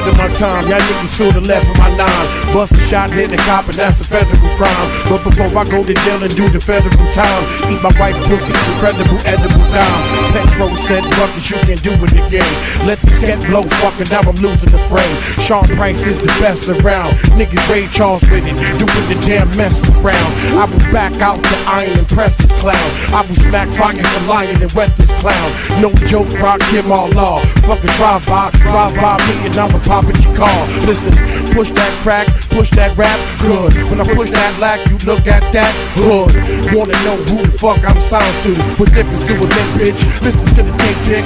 ahead of my time. Y'all niggas should've left with my nine. Bust a shot, hit the cop, and that's a federal crime. But before I go to jail and do the federal time, eat my wife's pussy, incredible edible dime. Petro said, fuck it, you can do it again. Let the scat blow, fucking now I'm losing the frame. Sean Price is the best around. Niggas Ray Charles with it, doing the damn mess around. I will back out the iron and press this clown. I will smack fire for lion and wet this clown. No joke, rock him all law. Fucking drive by me and I'ma pop at your car. Listen, push that crack, push that rap, good. When I push that lack, you look at that hood. Wanna know who the fuck I'm signed to? What difference do it make, bitch? Listen to the tick.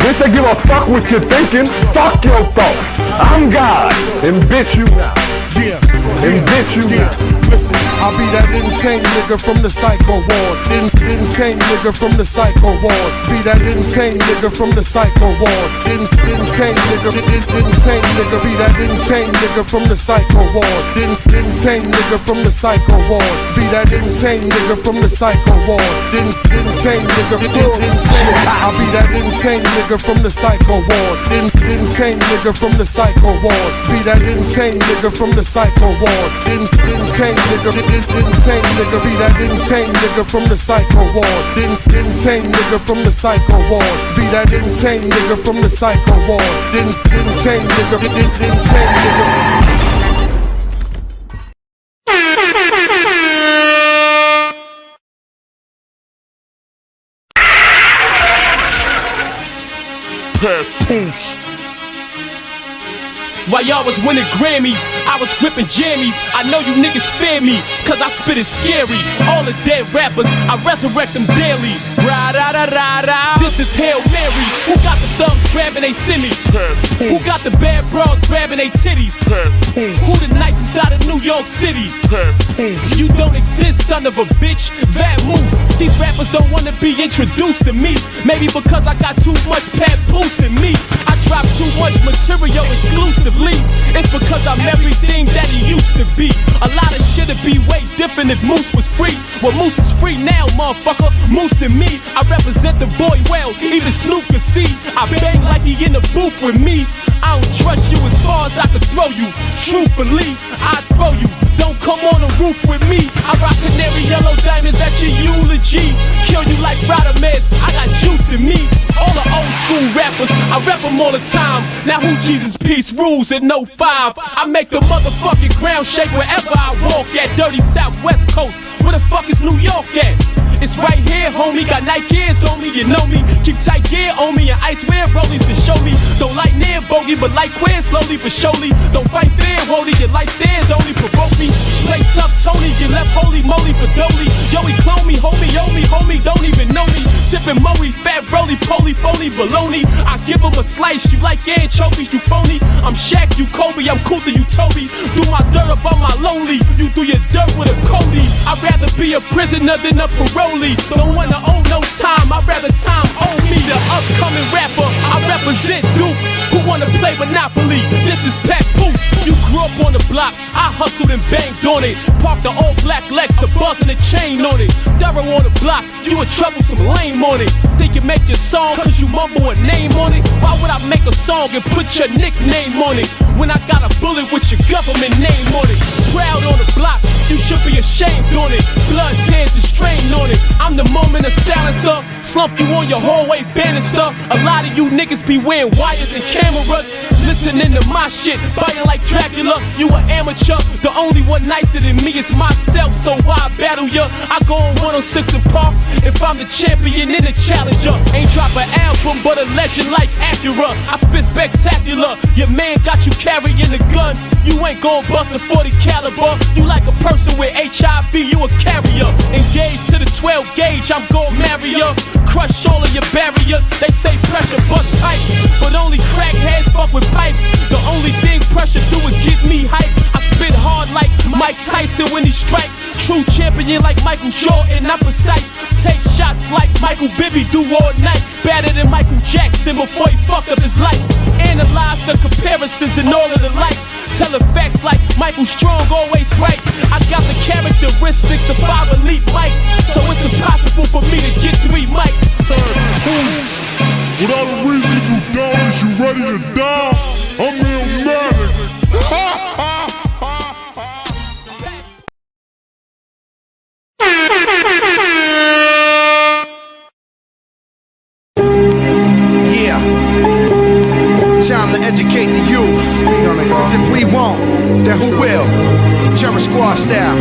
Bitch, I give a fuck what you're thinking. Fuck your thoughts. I'm God, and bitch you now. Yeah, and bitch you now. Listen, I'll be that insane nigga from the psycho ward. Insane nigga from the psycho ward. Be that insane nigga from the psycho ward. Insane nigga, insane nigga. Be that insane nigga from the psycho ward. Insane nigga from the psycho ward. Be that insane nigga from the psycho ward. Insane nigga, insane. I'll be that insane nigga from the psycho ward. Insane nigga from the psycho ward. Be that insane nigga from the psycho ward. Insane nigga, insane nigga. Be that insane nigga from the psycho ward. Insane nigga from the psycho ward. Be that insane nigga from the psycho ward. Insane nigga, insane nigga. Peace. While y'all was winning Grammys, I was gripping jammies. I know you niggas fear me, cause I spit it scary. All the dead rappers, I resurrect them daily. Ra-da-da-da-da. This is Hail Mary. Who got the thumbs grabbing they simmies? Who got the bad bras grabbing they titties? Who the nicest out of New York City? You don't exist, son of a bitch. Vat Moose. These rappers don't wanna be introduced to me. Maybe because I got too much papoose in me. I drop too much material exclusively. It's because I'm everything that he used to be. A lot of shit'd be way different if Moose was free. Well, Moose is free now, motherfucker. Moose and me, I represent the boy well. Even Snoop could see I bang like he in the booth with me. I don't trust you as far as I could throw you. Truthfully, I'd throw you. Don't come on the roof with me. I rock canary yellow diamonds at your eulogy. Kill you like Rodamez, I got juice in me. All the old school rappers, I rap them all the time. Now who Jesus Peace rules in 05? I make the motherfucking ground shake wherever I walk at. Dirty South West Coast, where the fuck is New York at? It's right here, homie, got Nike Airs on me, you know me. Keep tight gear on me and ice wear rollies to show me. Don't like near bogey, but like queer slowly but surely. Don't fight fair, holy, your life stairs only provoke me. Play tough Tony, you left holy moly for dolly. Yo, he clone me, homie, homie, don't even know me. Sippin' moe, fat roly, poly, phony, baloney. I give him a slice, you like anchovies, you phony. I'm Shaq, you Kobe, I'm Cooler, you Toby. Do my dirt up on my lonely, you do your dirt with a Cody. I'd rather be a prisoner than a parolee. Don't wanna owe no time, I'd rather time owe me. The upcoming rapper, I represent Duke. Who wanna play Monopoly? This is Pat Boots. You grew up on the block, I hustled and banged on it. Parked the all black Lex, a buzz and a chain on it. Thorough on the block, you a troublesome lame on it. Think you make your song cause you mumble a name on it? Why would I make a song and put your nickname on it? When I got a bullet with your government name on it. Proud on the block, you should be ashamed on it. Blood, tears, and strain on it. I'm the moment of silencer. Slump you on your hallway banister. A lot of you niggas be wearing wires and cameras. Listening to my shit, biting like Dracula. You an amateur, the only one nicer than me is myself. So why battle ya? I go on 106 and Park. If I'm the champion and the challenger. Ain't drop an album, but a legend like Acura. I spit spectacular. Your man got you carrying the gun. You ain't gon' bust a 40 caliber. You like a person with HIV, you a carrier. Engaged to the 12 gauge, I'm gon' marry ya. Crush all of your barriers. They say pressure bust pipes, but only crackheads fuck with pipes. The only thing pressure do is get me hype. I spit hard like Mike Tyson when he strike. True champion like Michael Jordan, I'm precise. Take shots like Michael Bibby do all night. Better than Michael Jackson before he fucked up his life. Analyze the comparisons and all of the likes. Tell the facts like Michael Strong always right. I got the characteristics of 5 elite mics, so it's impossible for me to get 3 mics. With all the reasons you don't is you ready to die? I'm Illmatic. Yeah. Time to educate the youth. Cause if we won't, then who will? Cherry Squad style.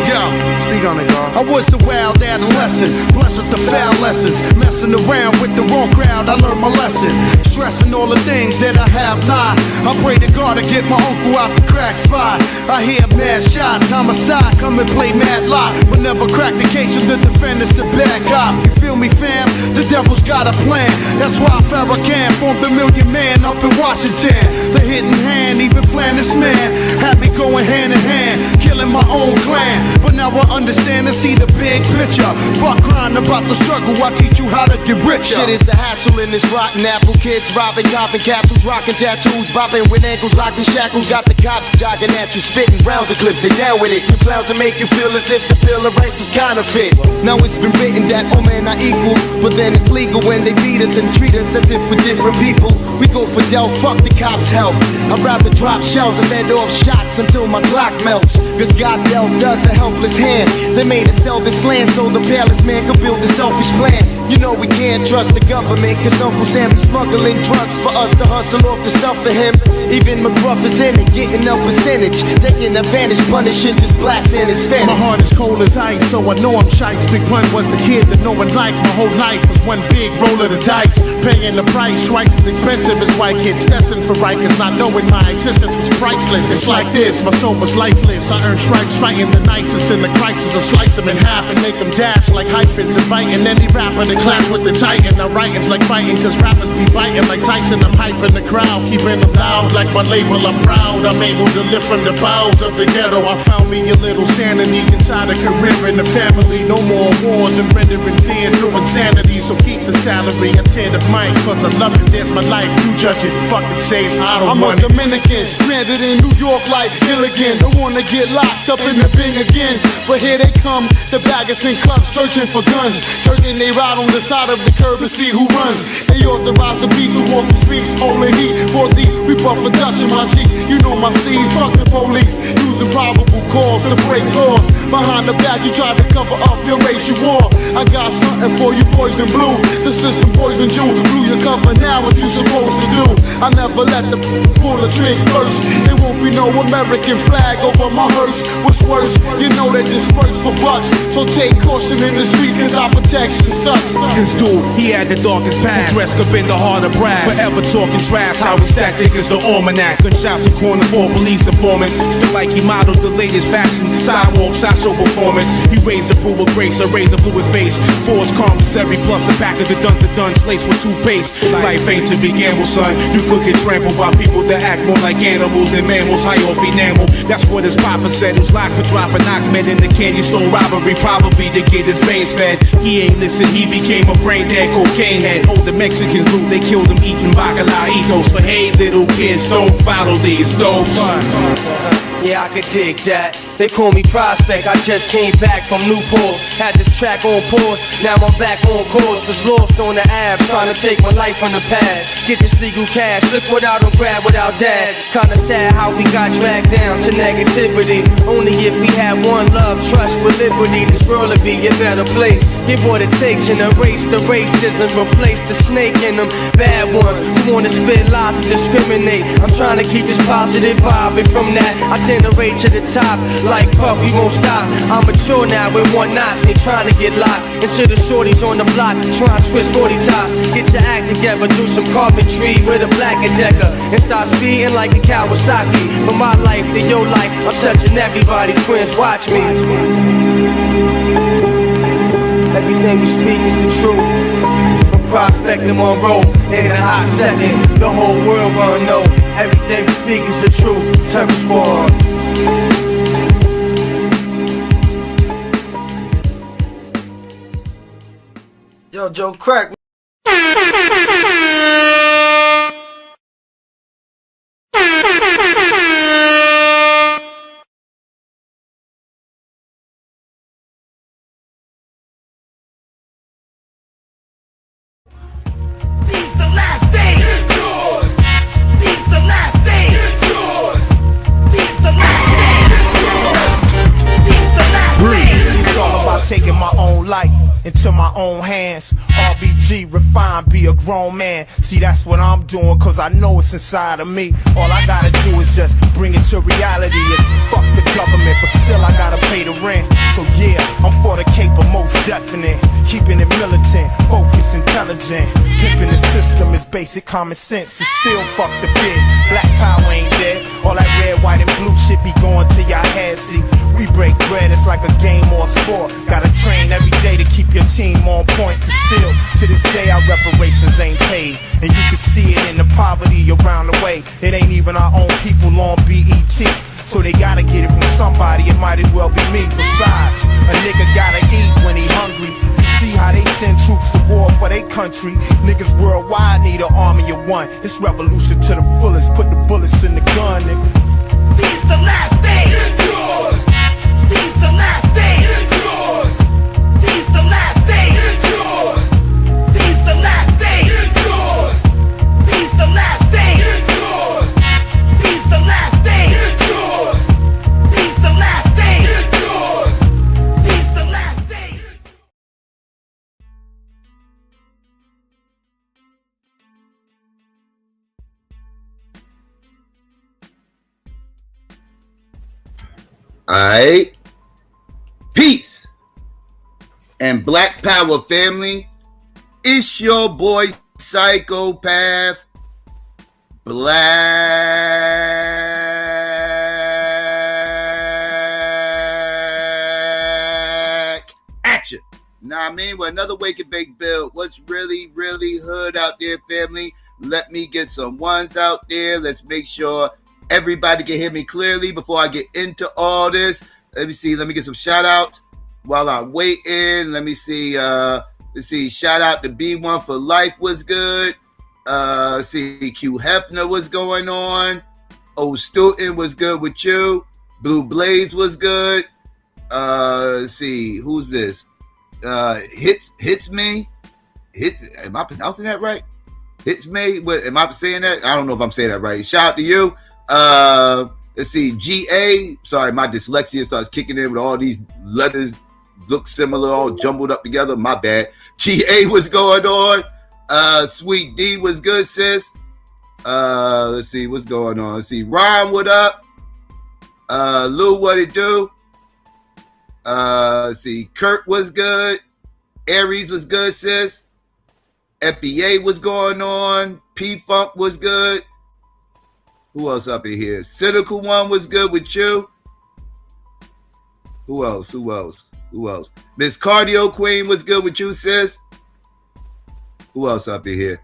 Yo. I was a wild adolescent, blessed with the foul lessons. Messing around with the wrong crowd, I learned my lesson. Stressing all the things that I have not. I pray to God to get my uncle out the crack spot. I hear mad shots, homicide, come and play mad lot. But never crack the case with the defendant's a bad cop. You feel me, fam? The devil's got a plan. That's why Farrakhan formed the Million Man up in Washington. The hidden hand, even Flanders man, had me going hand in hand, killing my own clan. But now I understand and see the big picture. Fuck crying about the struggle, I teach you how to get richer. Shit is a hassle in this rotten apple. Kids robbing, copping capsules, rocking tattoos, bopping with ankles locked in shackles. Got the cops jogging at you, spitting rounds of clips. They down with it. You clowns will make you feel as if the Bill of Rights was counterfeit. Now it's been written that all men are equal, but then it's legal when they beat us and treat us as if we're different people. We go for Del, fuck the cops' help. I'd rather drop shells and let off shots until my Glock melts. Cause God dealt us a helpless hand. They made us sell this land so the palace man could build a selfish plan. You know we can't trust the government, cause Uncle Sam is smuggling drugs for us to hustle off the stuff for him. Even McGruff is in it, getting a percentage, taking advantage, punishing just blacks and Hispanics. My heart is cold as ice, so I know I'm shites. Big Pun was the kid that no one liked. My whole life was one big roll of the dice. Paying the price, twice as expensive as white kids. Destined for Rikers, not knowing my existence was priceless. It's like this, my soul was lifeless. I earned stripes fighting the nicest in the crisis. I slice them in half and make them dash like hyphens. Inviting any rapper to clash with the titan. Now writing's like fighting, cause rappers be biting like Tyson. I'm hyping the crowd, keeping them loud like my label. I'm proud, I'm able to live from the bowels of the ghetto. I found me a little sanity inside a career in the family. No more wars and rendering fear through insanity. So keep the salary and tear the mic, cause I love it, there's my life. You judge it, fucking say it's I don't I'm want a Dominican, stranded in New York like Gilligan. Don't wanna get locked up in the Bing again, but here they come, the baggers and cuffs searching for guns. Jerking they ride on the side of the curb to see who runs. They authorize the beats to walk the streets, holding heat for the we puff a Dutch in my cheek. You know my steeds, fuck the police, using probable cause to break laws. Behind the back you try to cover up your racial war. I got something for you boys in blue. The system poisoned you, blew your cover, now what you supposed to do? I never let the pull the trick first. There won't be no American flag over my hearse. What's worse, you know they disperse for bucks. So take caution in the streets, cause our protection sucks. This dude, he had the darkest past. Dressed up in the heart of brass. Forever talking trash, how we stack thick as the almanac. Gunshots in corner for police informants. Still like he modeled the latest fashion. Sidewalks, I show performance. He raised the brutal grace, a razor blew his face. Force commissary plus a pack of the dun-to-duns laced with toothpaste. Life ain't to be gambled, son. You could get trampled by people that act more like animals than mammals. High off enamel. That's what his papa said. Who's locked for dropping knockmen in the candy store robbery. Probably to get his veins fed. He ain't listen, he became a brain dead cocaine head. Oh, the Mexicans loot, they killed him eating bacalaitos. But hey, little kids, don't follow these dope. Yeah, I could dig that. They call me Prospect, I just came back from Newport. Had this track on pause, now I'm back on course. Was lost on the Ave, trying to take my life from the past. Get this legal cash, look what I don't grab without dad. Kinda sad how we got dragged down to negativity. Only if we had one love, trust for liberty. This world would be a better place. Give what it takes and erase the racism. Replace the snake in them bad ones who wanna spit lies and discriminate. I'm trying to keep this positive vibe, and from that I generate to the top. Like Puff, we won't stop. I'm mature now with one knots, ain't trying to get locked into the shorties on the block, trying to twist 40 tops. Get your act together, do some carpentry with a Black and Decker, and start speeding like a Kawasaki. From my life to your life, I'm touching everybody. Twins, watch me. Everything we speak is the truth. From Prospect to Monroe, in a hot second, the whole world gonna know. Everything we speak is the truth. Terror Squad. Yo, Joe Crack. These the last days. into my own hands. RBG, refine, be a grown man. See, that's what I'm doing, cause I know it's inside of me. All I gotta do is just bring it to reality. It's fuck the government, but still I gotta pay the rent. So yeah, I'm for the caper, most definite. Keeping it militant, focused, intelligent. Pimping the system is basic common sense. It's still fuck the bid. Black power ain't dead. All that red, white, and blue shit be going to your head. See, we break bread, it's like a game or a sport. Gotta train every day to keep your team on point. Cause still, to this day, our reparations ain't paid. And you can see it in the poverty around the way. It ain't even our own people on BET. So they gotta get it from somebody, it might as well be me. Besides, a nigga gotta eat when he hungry. You see how they send troops to war for their country. Niggas worldwide need an army of one. It's revolution to the fullest, put the bullets in the gun, nigga. These the last days. It's yours. These the last days. It's yours. These the last days. It's yours. These the last days. It's yours. These the last days. It's yours. These the last days. It's yours. These the last days. It's yours. These the last days. Alright. Peace and Black Power family. It's your boy Psychopath Black at you. Know what I mean? With another Wake and Bake build. What's really, really hood out there, family? Let me get some ones out there. Let's make sure everybody can hear me clearly before I get into all this. Let me see. Let me get some shout outs while I'm waiting. Let me see. Let's see. Shout out to B1 for Life was good. Let's see. Q Hefner was going on. Old Stoughton was good with you. Blue Blaze was good. Let's see. Who's this? Hits me. Am I pronouncing that right? Hits me. What am I saying that? I don't know if I'm saying that right. Shout out to you. Let's see, GA. Sorry, my dyslexia starts kicking in with all these letters look similar, all jumbled up together. My bad. GA was going on. Sweet D was good, sis. Let's see what's going on. Let's see, Ryan, what up? Lou, what it do? Let's see, Kurt was good. Aries was good, sis. FBA was going on. P Funk was good. Who else up in here? Cynical One was good with you. Who else? Miss Cardio Queen was good with you, sis. Who else up in here?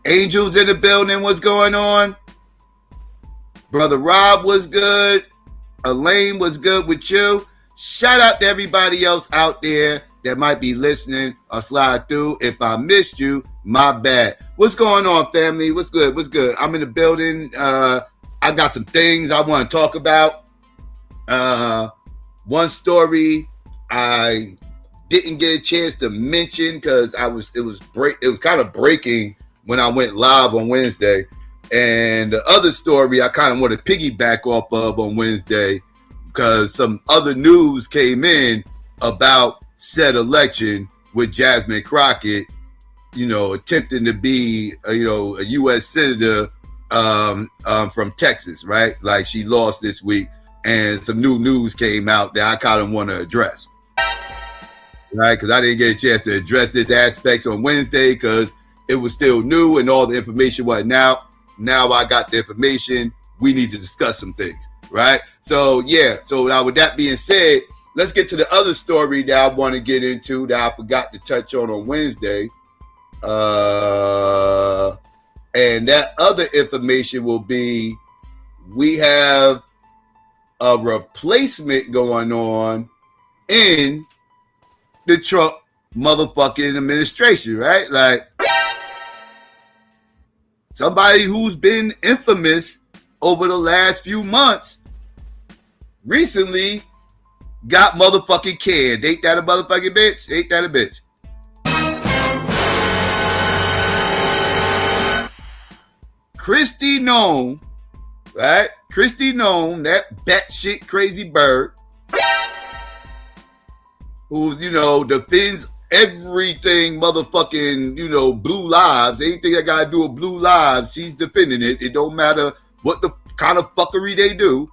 Angels in the building. What's going on? Brother Rob was good. Elaine was good with you. Shout out to everybody else out there that might be listening or slide through. If I missed you, my bad. What's going on, family? What's good? I'm in the building. I got some things I want to talk about. One story I didn't get a chance to mention because it was kind of breaking when I went live on Wednesday. And the other story I kind of want to piggyback off of on Wednesday because some other news came in about said election with Jasmine Crockett, attempting to be a U.S. Senator from Texas, right? Like she lost this week, and some new news came out that I kind of want to address, right? Because I didn't get a chance to address this aspects on Wednesday because it was still new and all the information wasn't out. Now I got the information. We need to discuss some things, right? So yeah. So now with that being said, let's get to the other story that I want to get into that I forgot to touch on Wednesday. And that other information will be we have a replacement going on in the Trump motherfucking administration, right? Like somebody who's been infamous over the last few months recently got motherfucking canned. Ain't that a motherfucking bitch? Ain't that a bitch? Kristi Noem, right? Kristi Noem, that batshit crazy bird, who's, defends everything motherfucking, Blue Lives, anything that got to do with Blue Lives, she's defending it. It don't matter what the kind of fuckery they do.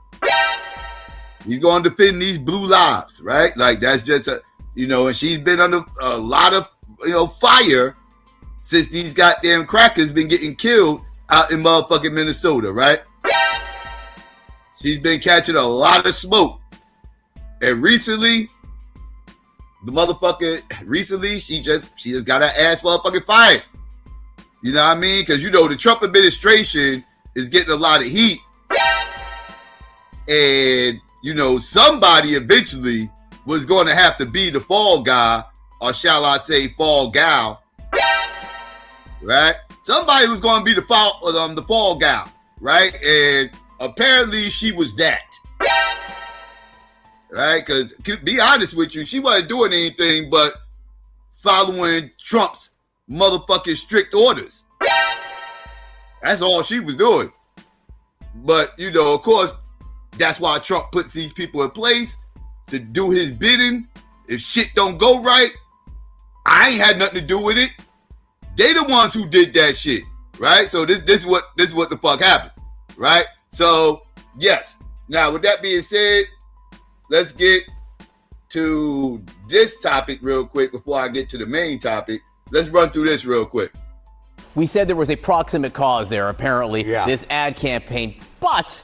He's going to defend these Blue Lives, right? Like, that's just, and she's been under a lot of, fire since these goddamn crackers been getting killed out in motherfucking Minnesota, right? She's been catching a lot of smoke. And recently, she just got her ass motherfucking fired. You know what I mean? Because, the Trump administration is getting a lot of heat. And, somebody eventually was going to have to be the fall guy, or shall I say fall gal, right? Somebody was going to be the fall gal, right? And apparently she was that. Right? Because, to be honest with you, she wasn't doing anything but following Trump's motherfucking strict orders. That's all she was doing. But, of course, that's why Trump puts these people in place to do his bidding. If shit don't go right, I ain't had nothing to do with it. They the ones who did that shit, right? So this is what the fuck happened, right? So, yes. Now, with that being said, let's get to this topic real quick before I get to the main topic. Let's run through this real quick. We said there was a proximate cause there, apparently, this ad campaign. But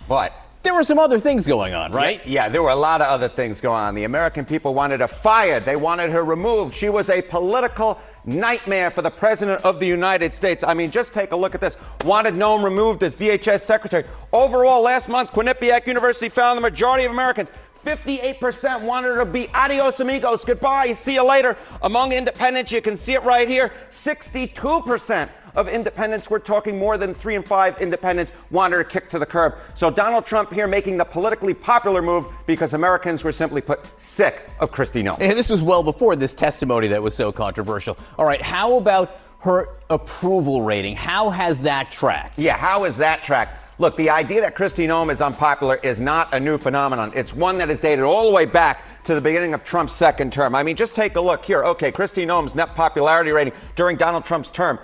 there were some other things going on, right? Yeah, there were a lot of other things going on. The American people wanted her fired. They wanted her removed. She was a political nightmare for the President of the United States. I mean, just take a look at this. Wanted Noam removed as DHS Secretary. Overall, last month, Quinnipiac University found the majority of Americans, 58%, wanted her to be adios amigos, goodbye, see you later. Among independents, you can see it right here, 62% of independents, we're talking more than 3 in 5 independents, wanted her kicked to the curb. So Donald Trump here making the politically popular move because Americans were simply put sick of Kristi Noem. And this was well before this testimony that was so controversial. All right, how about her approval rating? How has that tracked? Yeah, how is that tracked? Look, the idea that Kristi Noem is unpopular is not a new phenomenon. It's one that is dated all the way back to the beginning of Trump's second term. I mean, just take a look here. Okay, Kristi Noem's net popularity rating during Donald Trump's term,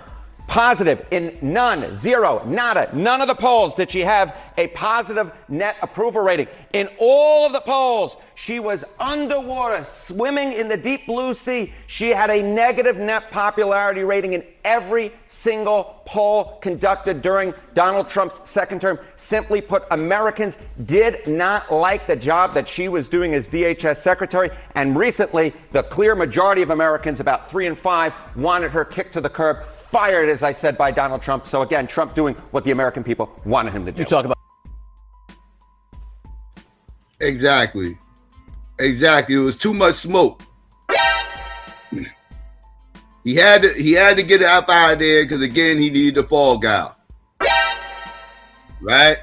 positive in none, zero, nada. None of the polls did she have a positive net approval rating. In all of the polls, she was underwater, swimming in the deep blue sea. She had a negative net popularity rating in every single poll conducted during Donald Trump's second term. Simply put, Americans did not like the job that she was doing as DHS Secretary. And recently, the clear majority of Americans, about 3 in 5, wanted her kicked to the curb, fired, as I said, by Donald Trump. So again, Trump doing what the American people wanted him to do. You talk about Exactly. It was too much smoke. He had to get it out of there because, again, he needed the fall guy. Right?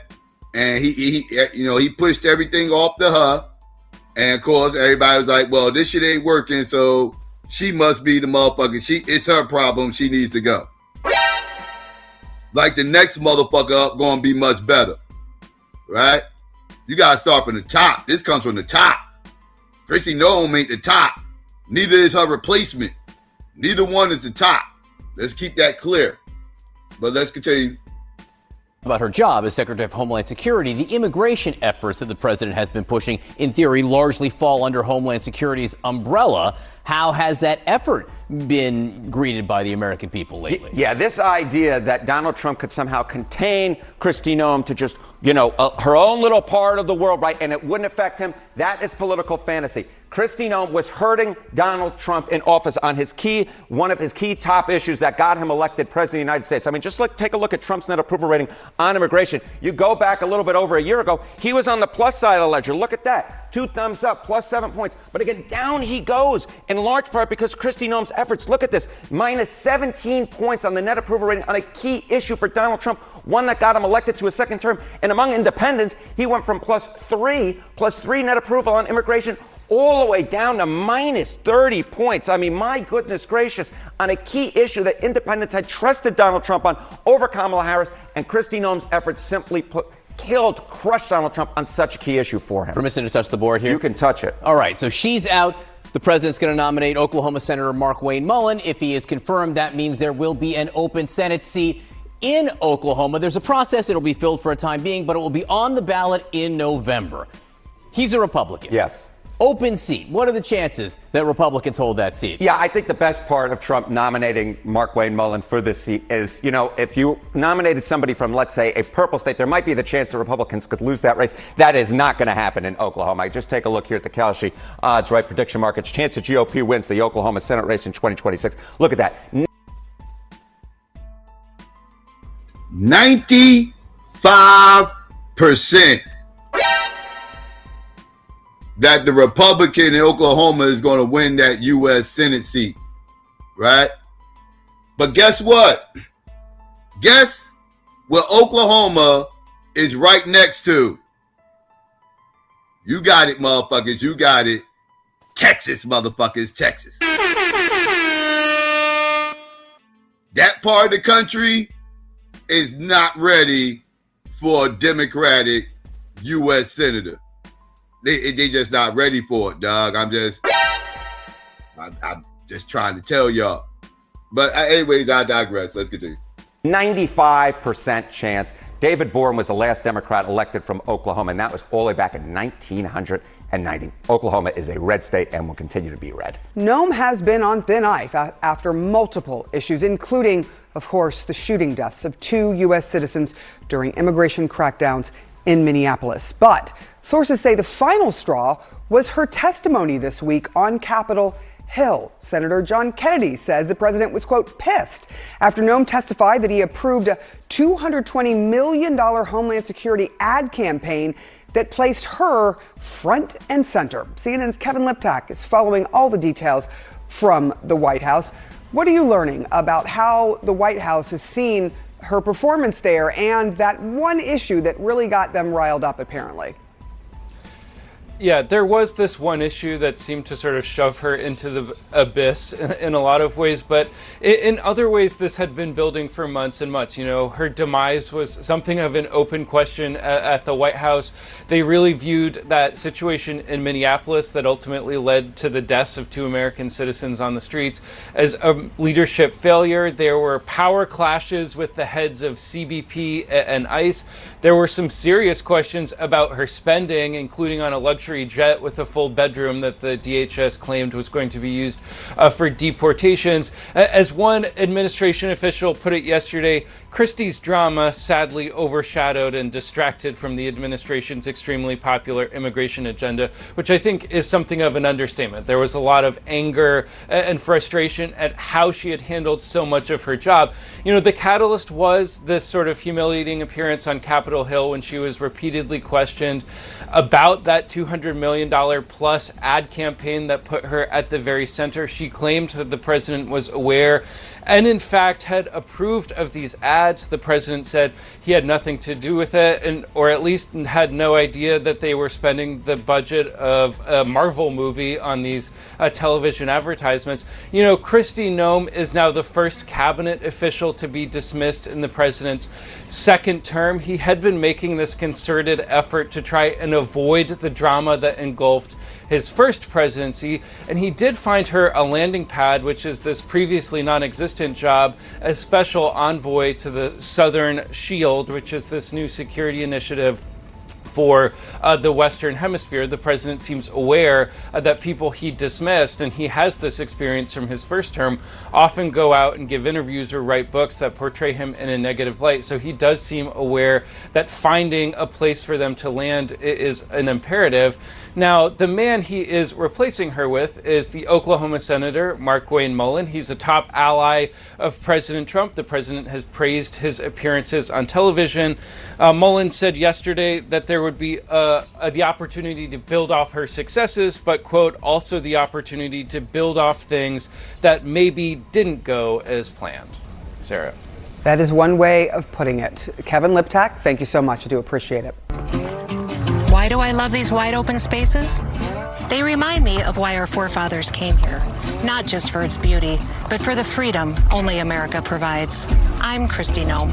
And he pushed everything off to her. And of course, everybody was like, well, this shit ain't working, so she must be the motherfucker. It's her problem. She needs to go. Like the next motherfucker up gonna be much better. Right? You gotta start from the top. This comes from the top. Kristi Noem ain't the top. Neither is her replacement. Neither one is the top. Let's keep that clear. But let's continue. About her job as Secretary of Homeland Security, the immigration efforts that the president has been pushing, in theory, largely fall under Homeland Security's umbrella. How has that effort been greeted by the American people lately? Yeah, this idea that Donald Trump could somehow contain Kristi Noem to just, her own little part of the world, right, and it wouldn't affect him, that is political fantasy. Kristi Noem was hurting Donald Trump in office on one of his key top issues that got him elected president of the United States. I mean, just take a look at Trump's net approval rating on immigration. You go back a little bit over a year ago, he was on the plus side of the ledger. Look at that. 2 thumbs up, plus 7 points. But again, down he goes, in large part because Kristi Noem's efforts. Look at this, minus 17 points on the net approval rating on a key issue for Donald Trump, one that got him elected to a second term. And among independents, he went from plus 3 net approval on immigration all the way down to minus 30 points. I mean, my goodness gracious, on a key issue that independents had trusted Donald Trump on over Kamala Harris, and Kristi Noem's efforts simply crushed Donald Trump on such a key issue for him. Permission to touch the board here? You can touch it. All right, so she's out The president's going to nominate Oklahoma Senator Mark Wayne Mullen. If he is confirmed, that means there will be an open Senate seat in Oklahoma. There's a process. It'll be filled for a time being, but it will be on the ballot in November. He's a Republican. Yes. Open seat. What are the chances that Republicans hold that seat? Yeah, I think the best part of Trump nominating Mark Wayne Mullen for this seat is, you know, if you nominated somebody from, let's say, a purple state, there might be the chance that Republicans could lose that race. That is not going to happen in Oklahoma. Just take a look here at the Kalshi odds, right? Prediction markets. Chance the GOP wins the Oklahoma Senate race in 2026. Look at that. 95% that the Republican in Oklahoma is going to win that U.S. Senate seat, right? But guess what? Guess where Oklahoma is right next to? You got it, motherfuckers. You got it. Texas, motherfuckers. Texas. That part of the country is not ready for a Democratic U.S. senator. They just not ready for it, dog. I'm just trying to tell y'all. But anyways, I digress. Let's continue. 95% chance. David Boren was the last Democrat elected from Oklahoma, and that was all the way back in 1990. Oklahoma is a red state and will continue to be red. Noam has been on thin ice after multiple issues, including, of course, the shooting deaths of 2 U.S. citizens during immigration crackdowns in Minneapolis. But sources say the final straw was her testimony this week on Capitol Hill. Senator John Kennedy says the president was, quote, pissed after Noam testified that he approved a $220 million Homeland Security ad campaign that placed her front and center. CNN's Kevin Liptak is following all the details from the White House. What are you learning about how the White House has seen her performance there and that one issue that really got them riled up, apparently? Yeah, there was this one issue that seemed to sort of shove her into the abyss in a lot of ways, but in other ways, this had been building for months and months. You know, her demise was something of an open question at the White House. They really viewed that situation in Minneapolis that ultimately led to the deaths of 2 American citizens on the streets as a leadership failure. There were power clashes with the heads of CBP and ICE. There were some serious questions about her spending, including on a luxury jet with a full bedroom that the DHS claimed was going to be used for deportations. As one administration official put it yesterday, Christie's drama sadly overshadowed and distracted from the administration's extremely popular immigration agenda, which I think is something of an understatement. There was a lot of anger and frustration at how she had handled so much of her job. You know, the catalyst was this sort of humiliating appearance on Capitol Hill when she was repeatedly questioned about that $200 million plus ad campaign that put her at the very center. She claimed that the president was aware and in fact had approved of these ads. The president said he had nothing to do with it, or at least had no idea that they were spending the budget of a Marvel movie on these television advertisements. You know, Kristi Noem is now the first cabinet official to be dismissed in the president's second term. He had been making this concerted effort to try and avoid the drama that engulfed his first presidency, and he did find her a landing pad, which is this previously non-existent job as special envoy to the Southern Shield, which is this new security initiative for the Western Hemisphere. The president seems aware that people he dismissed, and he has this experience from his first term, often go out and give interviews or write books that portray him in a negative light. So he does seem aware that finding a place for them to land is an imperative. Now, the man he is replacing her with is the Oklahoma Senator, Mark Wayne Mullen. He's a top ally of President Trump. The president has praised his appearances on television. Mullen said yesterday that there would be the opportunity to build off her successes, but, quote, also the opportunity to build off things that maybe didn't go as planned. Sarah. That is one way of putting it. Kevin Liptak, thank you so much. I do appreciate it. Why do I love these wide open spaces? They remind me of why our forefathers came here. Not just for its beauty, but for the freedom only America provides. I'm Kristi Noem.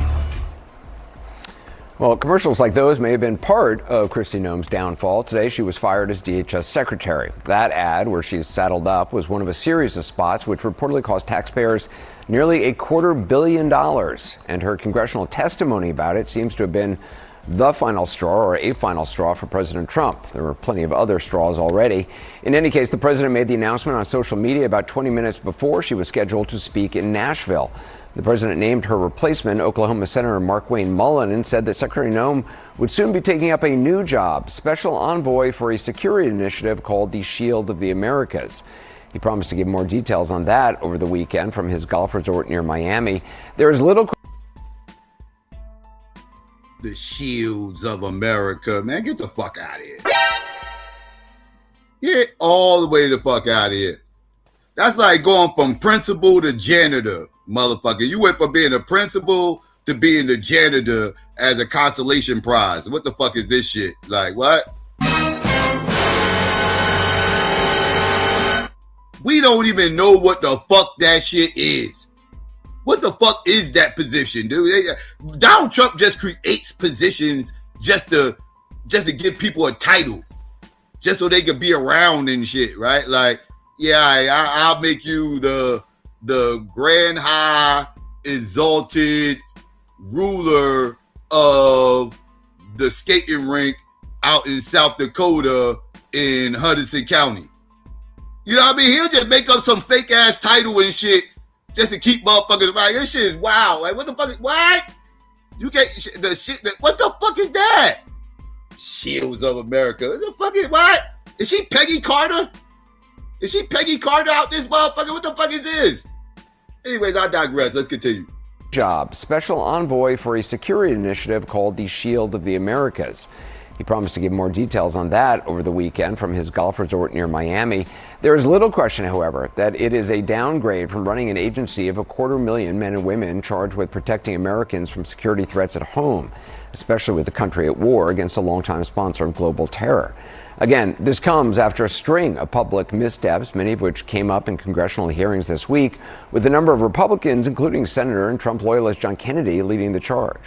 Well, commercials like those may have been part of Kristi Noem's downfall. Today, she was fired as DHS secretary. That ad, where she's saddled up, was one of a series of spots which reportedly cost taxpayers nearly $250 million. And her congressional testimony about it seems to have been the final straw, or a final straw, for President Trump. There were plenty of other straws already. In any case, the president made the announcement on social media about 20 minutes before she was scheduled to speak in Nashville. The president named her replacement, Oklahoma Senator Markwayne Mullin, and said that Secretary Noem would soon be taking up a new job, special envoy for a security initiative called the Shield of the Americas. He promised to give more details on that over the weekend from his golf resort near Miami. There is little... The Shields of America. Man, get the fuck out of here. Get all the way the fuck out of here. That's like going from principal to janitor, motherfucker. You went from being a principal to being the janitor as a consolation prize. What the fuck is this shit? Like, what? We don't even know what the fuck that shit is. What the fuck is that position, dude? Donald Trump just creates positions just to give people a title, just so they could be around and shit, right? Like, yeah, I'll make you the grand high exalted ruler of the skating rink out in South Dakota in Hudson County. You know what I mean? He'll just make up some fake ass title and shit just to keep motherfuckers around. This shit is wild. Like, what the fuck? What? You can't, the shit, what the fuck is that? Shields of America. What the fuck is, what? Is she Peggy Carter? Is she Peggy Carter out this motherfucker? What the fuck is this? Anyways, I digress. Let's continue. Job, special envoy for a security initiative called the Shield of the Americas. He promised to give more details on that over the weekend from his golf resort near Miami. There is little question, however, that it is a downgrade from running an agency of 250,000 men and women charged with protecting Americans from security threats at home, especially with the country at war against a longtime sponsor of global terror. Again, this comes after a string of public missteps, many of which came up in congressional hearings this week, with a number of Republicans, including Senator and Trump loyalist John Kennedy, leading the charge.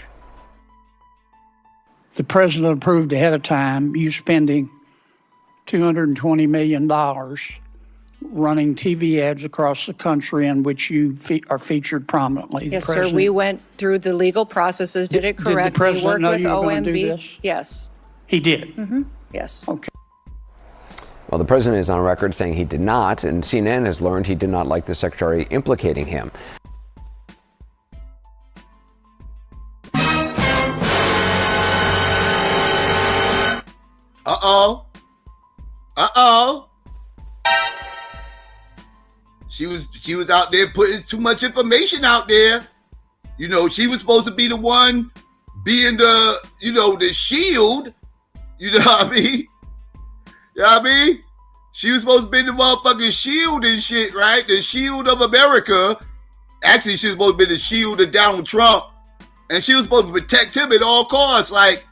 The president approved ahead of time you spending $220 million running TV ads across the country in which you are featured prominently. Yes, sir. We went through the legal processes, did it correctly. Did the president know you were going to do OMB. this? Yes. He did? Mm-hmm. Yes. Okay. Well, the president is on record saying he did not, and CNN has learned he did not like the secretary implicating him. Uh-oh. Uh-oh. She was out there putting too much information out there. You know, she was supposed to be the one being the, you know, the shield. You know what I mean? You know what I mean? She was supposed to be the motherfucking shield and shit, right? The shield of America. Actually, she was supposed to be the shield of Donald Trump. And she was supposed to protect him at all costs. Like,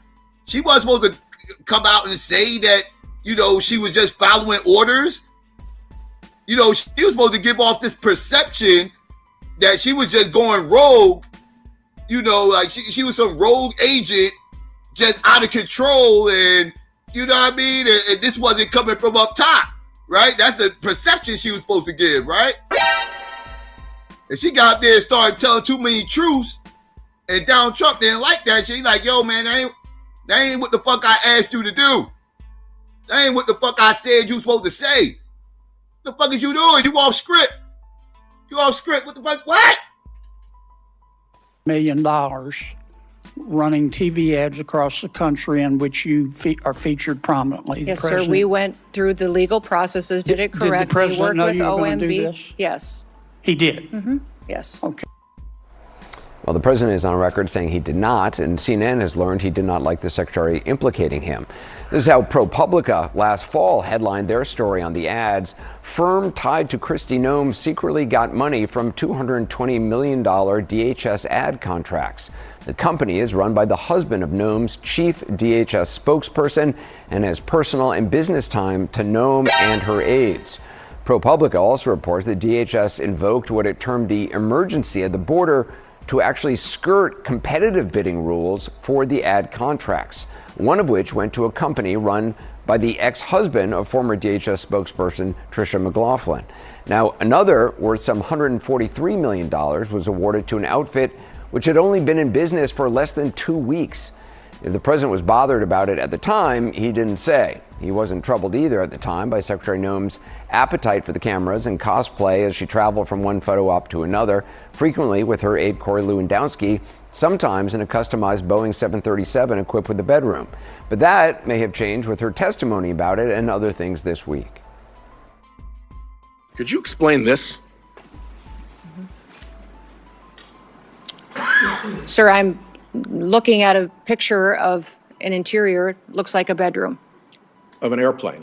she wasn't supposed to come out and say that, you know, she was just following orders. You know, she was supposed to give off this perception that she was just going rogue. You know, like she was some rogue agent just out of control, and you know what I mean? And this wasn't coming from up top, right? That's the perception she was supposed to give, right? And she got there and started telling too many truths, and Donald Trump didn't like that. She's like, yo, man, that ain't what the fuck I asked you to do. That ain't what the fuck I said you was supposed to say. What the fuck is you doing? You off script. You off script. What the fuck? What? $1 million running TV ads across the country in which you are featured prominently. Yes, sir. We went through the legal processes, did it correctly. Did the president know you were going to do OMB. this? Yes. He did? Mm-hmm. Yes. Okay. Well, the president is on record saying he did not, and CNN has learned he did not like the secretary implicating him. This is how ProPublica last fall headlined their story on the ads. Firm tied to Kristi Noem secretly got money from $220 million DHS ad contracts. The company is run by the husband of Noem's chief DHS spokesperson and has personal and business time to Noem and her aides. ProPublica also reports that DHS invoked what it termed the emergency at the border to actually skirt competitive bidding rules for the ad contracts, one of which went to a company run by the ex-husband of former DHS spokesperson Tricia McLaughlin. Now, another, worth some $143 million, was awarded to an outfit which had only been in business for less than 2 weeks. If the president was bothered about it at the time, he didn't say. He wasn't troubled either at the time by Secretary Noem's appetite for the cameras and cosplay as she traveled from one photo op to another, frequently with her aide Corey Lewandowski, sometimes in a customized Boeing 737 equipped with a bedroom. But that may have changed with her testimony about it and other things this week. Could you explain this? Sir, I'm looking at a picture of an interior, looks like a bedroom. Of an airplane?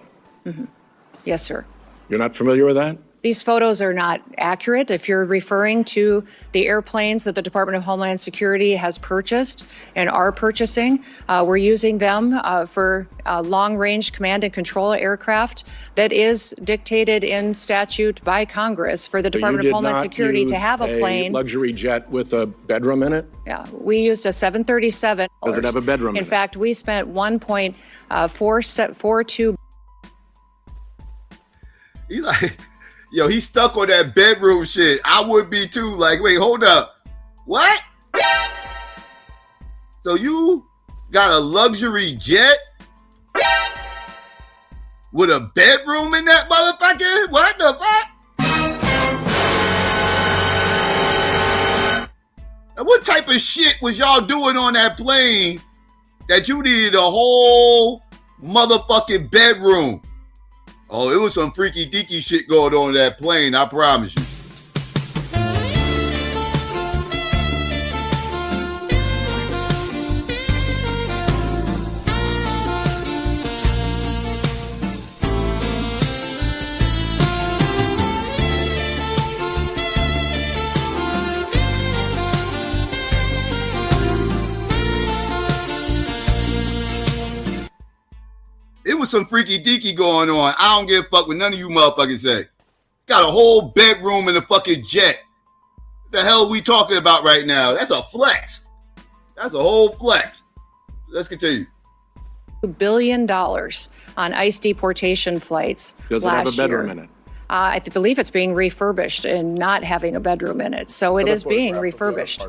Yes, sir. You're not familiar with that? These photos are not accurate. If you're referring to the airplanes that the Department of Homeland Security has purchased and are purchasing, we're using them for long-range command and control aircraft that is dictated in statute by Congress for the Department of Homeland Security to have a plane. Luxury jet with a bedroom in it? Yeah, we used a 737. Does it have a bedroom in In it? fact, we spent 1.442. He like, yo, he stuck on that bedroom shit. I would be too. Like, wait, hold up. What? So you got a luxury jet with a bedroom in that motherfucker? What the fuck? And what type of shit was y'all doing on that plane that you needed a whole motherfucking bedroom? Oh, it was some freaky deaky shit going on that plane, I promise you. It was some freaky deaky going on. I don't give a fuck what none of you motherfuckers say. Got a whole bedroom in a fucking jet. What the hell are we talking about right now? That's a flex. That's a whole flex. Let's continue. $2 billion on ICE deportation flights Does it have a bedroom in it? I believe it's being refurbished and not having a bedroom in it. So it is being refurbished.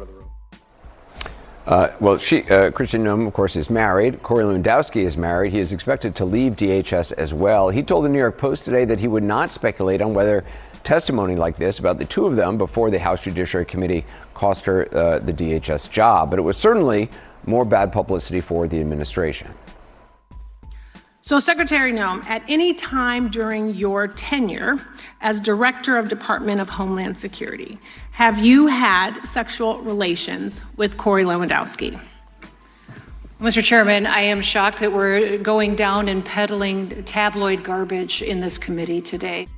Kristi Noem, of course, is married. Corey Lewandowski is married. He is expected to leave DHS as well. He told the New York Post today that he would not speculate on whether testimony like this about the two of them before the House Judiciary Committee cost her the DHS job. But it was certainly more bad publicity for the administration. So, Secretary Noem, at any time during your tenure as Director of Department of Homeland Security, have you had sexual relations with Corey Lewandowski? Mr. Chairman, I am shocked that we're going down and peddling tabloid garbage in this committee today.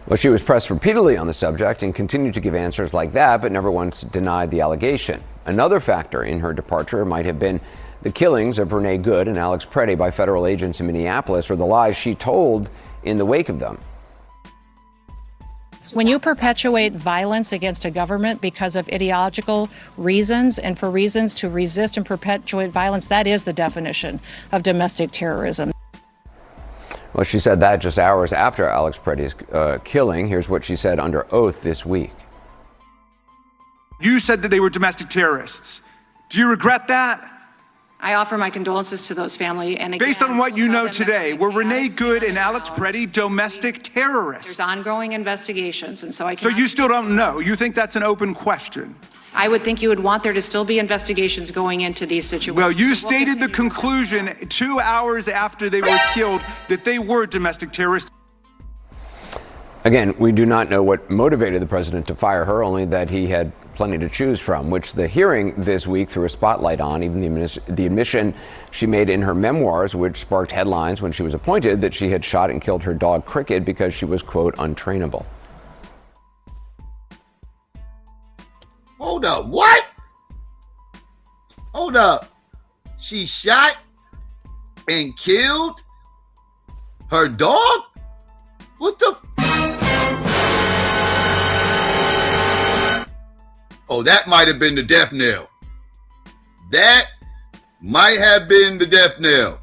Well, she was pressed repeatedly on the subject and continued to give answers like that, but never once denied the allegation. Another factor in her departure might have been the killings of Renee Good and Alex Preddy by federal agents in Minneapolis, or the lies she told in the wake of them. When you perpetuate violence against a government because of ideological reasons and for reasons to resist and perpetuate violence, that is the definition of domestic terrorism. Well, she said that just hours after Alex Preddy's killing. Here's what she said under oath this week. You said that they were domestic terrorists. Do you regret that? I offer my condolences to those family. And again, based on what you know today, were Renee Good and Alex Preddy domestic terrorists? There's ongoing investigations, and so I So you still don't know? You think that's an open question? I would think you would want there to still be investigations going into these situations. Well, you stated the conclusion 2 hours after they were killed that they were domestic terrorists. Again, we do not know what motivated the president to fire her, only that he had plenty to choose from, which the hearing this week threw a spotlight on, even the admission she made in her memoirs, which sparked headlines when she was appointed, that she had shot and killed her dog Crockett because she was, quote, untrainable. Hold up, what? Hold up. She shot and killed her dog? What the? Oh, Oh, that might have been the death knell. That might have been the death knell.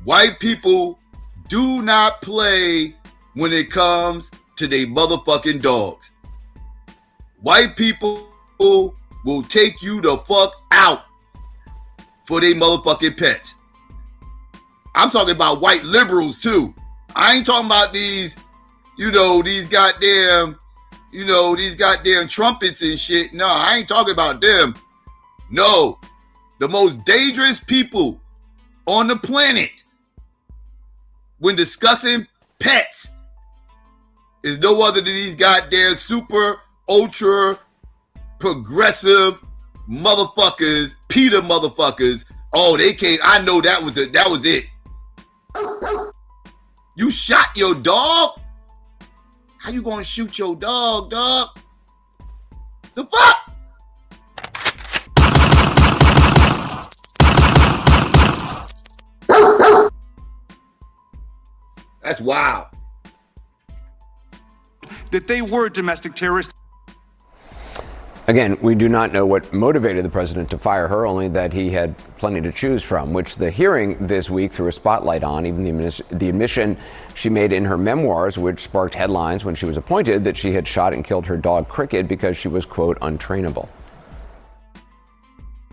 White people do not play when it comes to their motherfucking dogs. White people will take you the fuck out for their motherfucking pets. I'm talking about white liberals too. I ain't talking about these goddamn trumpets and shit. No, I ain't talking about them. No, the most dangerous people on the planet when discussing pets is no other than these goddamn super ultra progressive motherfuckers, Peter motherfuckers. Oh, they can't. I know that was it. You shot your dog? How you gonna shoot your dog, dog? The fuck? That's wild. That they were domestic terrorists. Again, we do not know what motivated the president to fire her, only that he had plenty to choose from, which the hearing this week threw a spotlight on, even the admission she made in her memoirs, which sparked headlines when she was appointed, that she had shot and killed her dog Crockett because she was, quote, untrainable.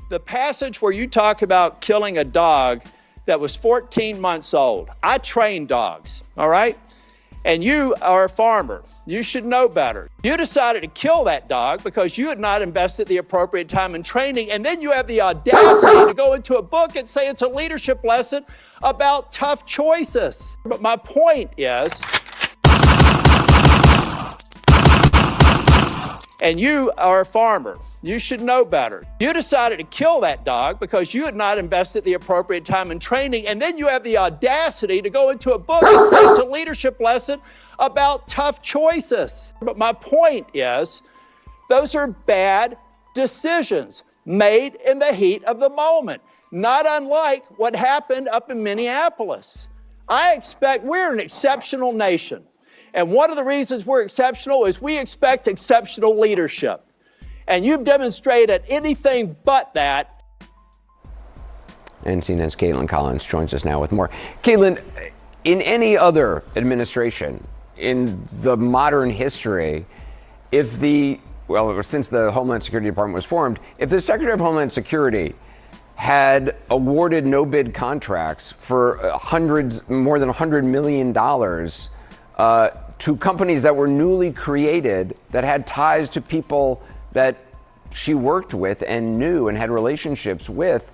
The passage where you talk about killing a dog that was 14 months old. I train dogs, all right? And you are a farmer. You should know better. You decided to kill that dog because you had not invested the appropriate time in training, and then you have the audacity to go into a book and say it's a leadership lesson about tough choices. But my point is, and you are a farmer. You should know better. You decided to kill that dog because you had not invested the appropriate time in training, and then you have the audacity to go into a book and say it's a leadership lesson about tough choices. But my point is, those are bad decisions made in the heat of the moment, not unlike what happened up in Minneapolis. We're an exceptional nation, and one of the reasons we're exceptional is we expect exceptional leadership. And you've demonstrated anything but that. And CNN's Caitlin Collins joins us now with more. Caitlin, in any other administration in the modern history, since the Homeland Security Department was formed, if the Secretary of Homeland Security had awarded no-bid contracts for more than $100 million to companies that were newly created that had ties to people that she worked with and knew and had relationships with,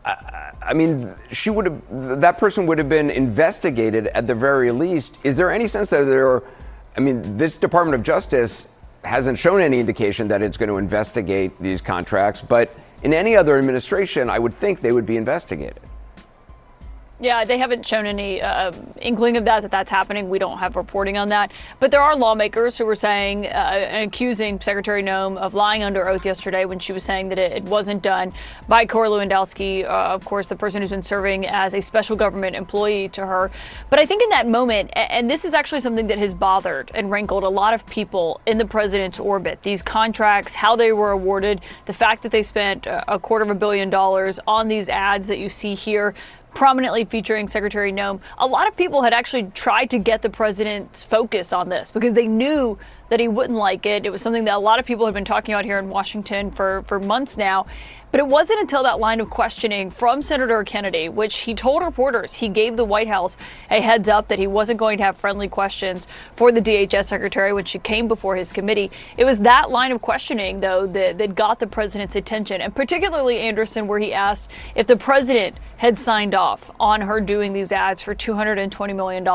I mean, that person would have been investigated at the very least. Is there any sense that this Department of Justice hasn't shown any indication that it's going to investigate these contracts, but in any other administration, I would think they would be investigated. Yeah, they haven't shown any inkling of that's happening. We don't have reporting on that. But there are lawmakers who were saying and accusing Secretary Noem of lying under oath yesterday when she was saying that it wasn't done by Corey Lewandowski, of course, the person who's been serving as a special government employee to her. But I think in that moment, and this is actually something that has bothered and rankled a lot of people in the president's orbit, these contracts, how they were awarded, the fact that they spent $250 million on these ads that you see here, prominently featuring Secretary Noem. A lot of people had actually tried to get the president's focus on this because they knew that he wouldn't like it. It was something that a lot of people have been talking about here in Washington for months now. But it wasn't until that line of questioning from Senator Kennedy, which he told reporters, he gave the White House a heads up that he wasn't going to have friendly questions for the DHS secretary when she came before his committee. It was that line of questioning, though, that got the president's attention, and particularly Anderson, where he asked if the president had signed off on her doing these ads for $220 million.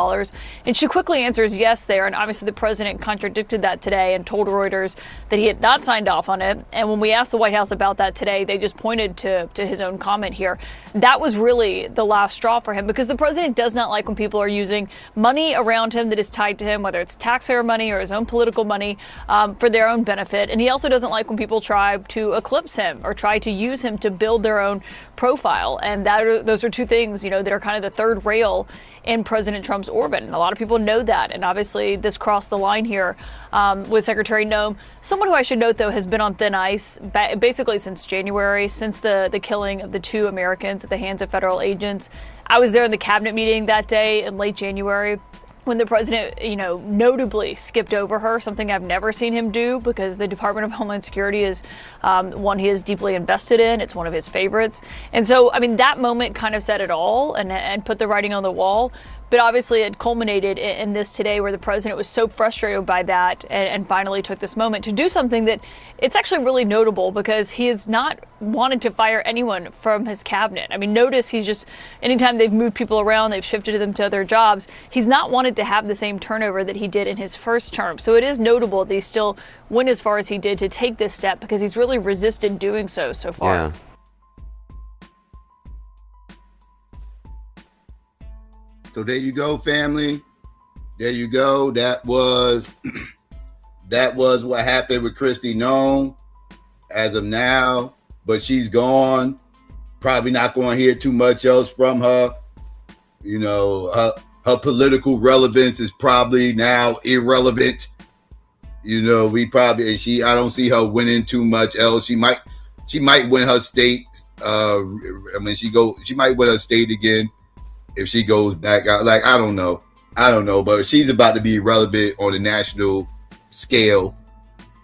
And she quickly answers yes there. And obviously the president contradicted that today and told Reuters that he had not signed off on it. And when we asked the White House about that today, they just pointed to his own comment here. That was really the last straw for him, because the president does not like when people are using money around him that is tied to him, whether it's taxpayer money or his own political money, for their own benefit. And he also doesn't like when people try to eclipse him or try to use him to build their own profile. And those are two things, that are kind of the third rail in President Trump's orbit. And a lot of people know that. And obviously this crossed the line here with Secretary Noem. Someone who I should note, though, has been on thin ice basically since January, since the killing of the 2 Americans at the hands of federal agents. I was there in the cabinet meeting that day in late January when the president, notably skipped over her, something I've never seen him do, because the Department of Homeland Security is one he is deeply invested in. It's one of his favorites. And so, that moment kind of said it all and put the writing on the wall. But obviously it culminated in this today, where the president was so frustrated by that and finally took this moment to do something that it's actually really notable, because he has not wanted to fire anyone from his cabinet. Notice he's just, anytime they've moved people around, they've shifted them to other jobs. He's not wanted to have the same turnover that he did in his first term. So it is notable that he still went as far as he did to take this step, because he's really resisted doing so far. Yeah. So there you go, family. There you go. That was what happened with Kristi Noem as of now. But she's gone. Probably not going to hear too much else from her. Her political relevance is probably now irrelevant. I don't see her winning too much else. She might win her state. She might win her state again if she goes back out. I don't know, but she's about to be irrelevant on a national scale.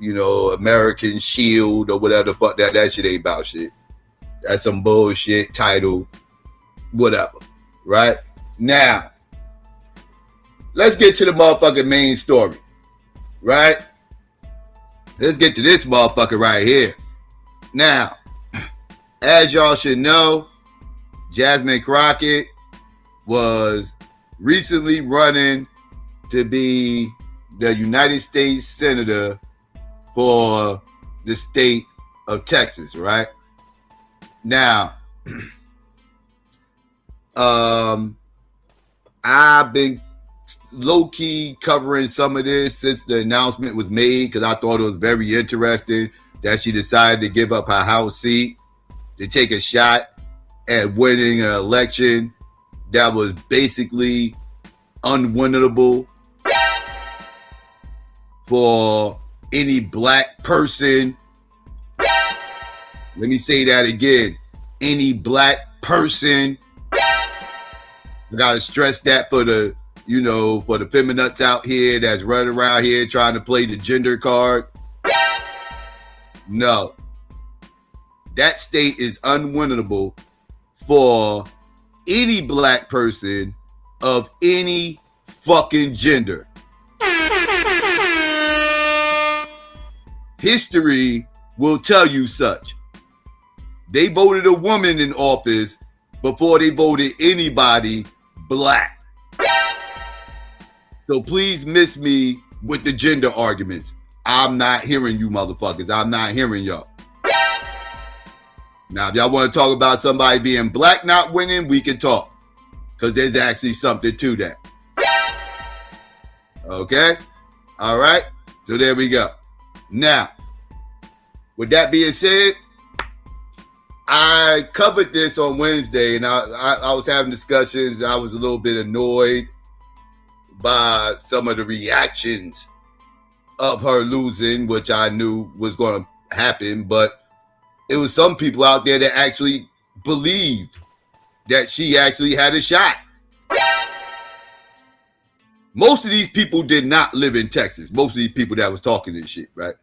American Shield or whatever the fuck that shit ain't about shit. That's some bullshit title, whatever. Right? Now, let's get to the motherfucking main story. Right? Let's get to this motherfucker right here. Now, as y'all should know, Jasmine Crockett was recently running to be the United States Senator for the state of Texas, right? Now, I've been low-key covering some of this since the announcement was made, because I thought it was very interesting that she decided to give up her House seat to take a shot at winning an election that was basically unwinnable for any black person. Let me say that again. Any black person. I gotta stress that for the feminists out here that's running around here trying to play the gender card. No. That state is unwinnable for any black person of any fucking gender. History will tell you such. They voted a woman in office before they voted anybody black. So please miss me with the gender arguments. I'm not hearing you motherfuckers. I'm not hearing y'all. Now, if y'all want to talk about somebody being black not winning, we can talk. Because there's actually something to that. Okay? All right? So there we go. Now, with that being said, I covered this on Wednesday, and I was having discussions. I was a little bit annoyed by some of the reactions of her losing, which I knew was going to happen, but it was some people out there that actually believed that she actually had a shot. Most of these people did not live in Texas. Most of these people that was talking this shit, right?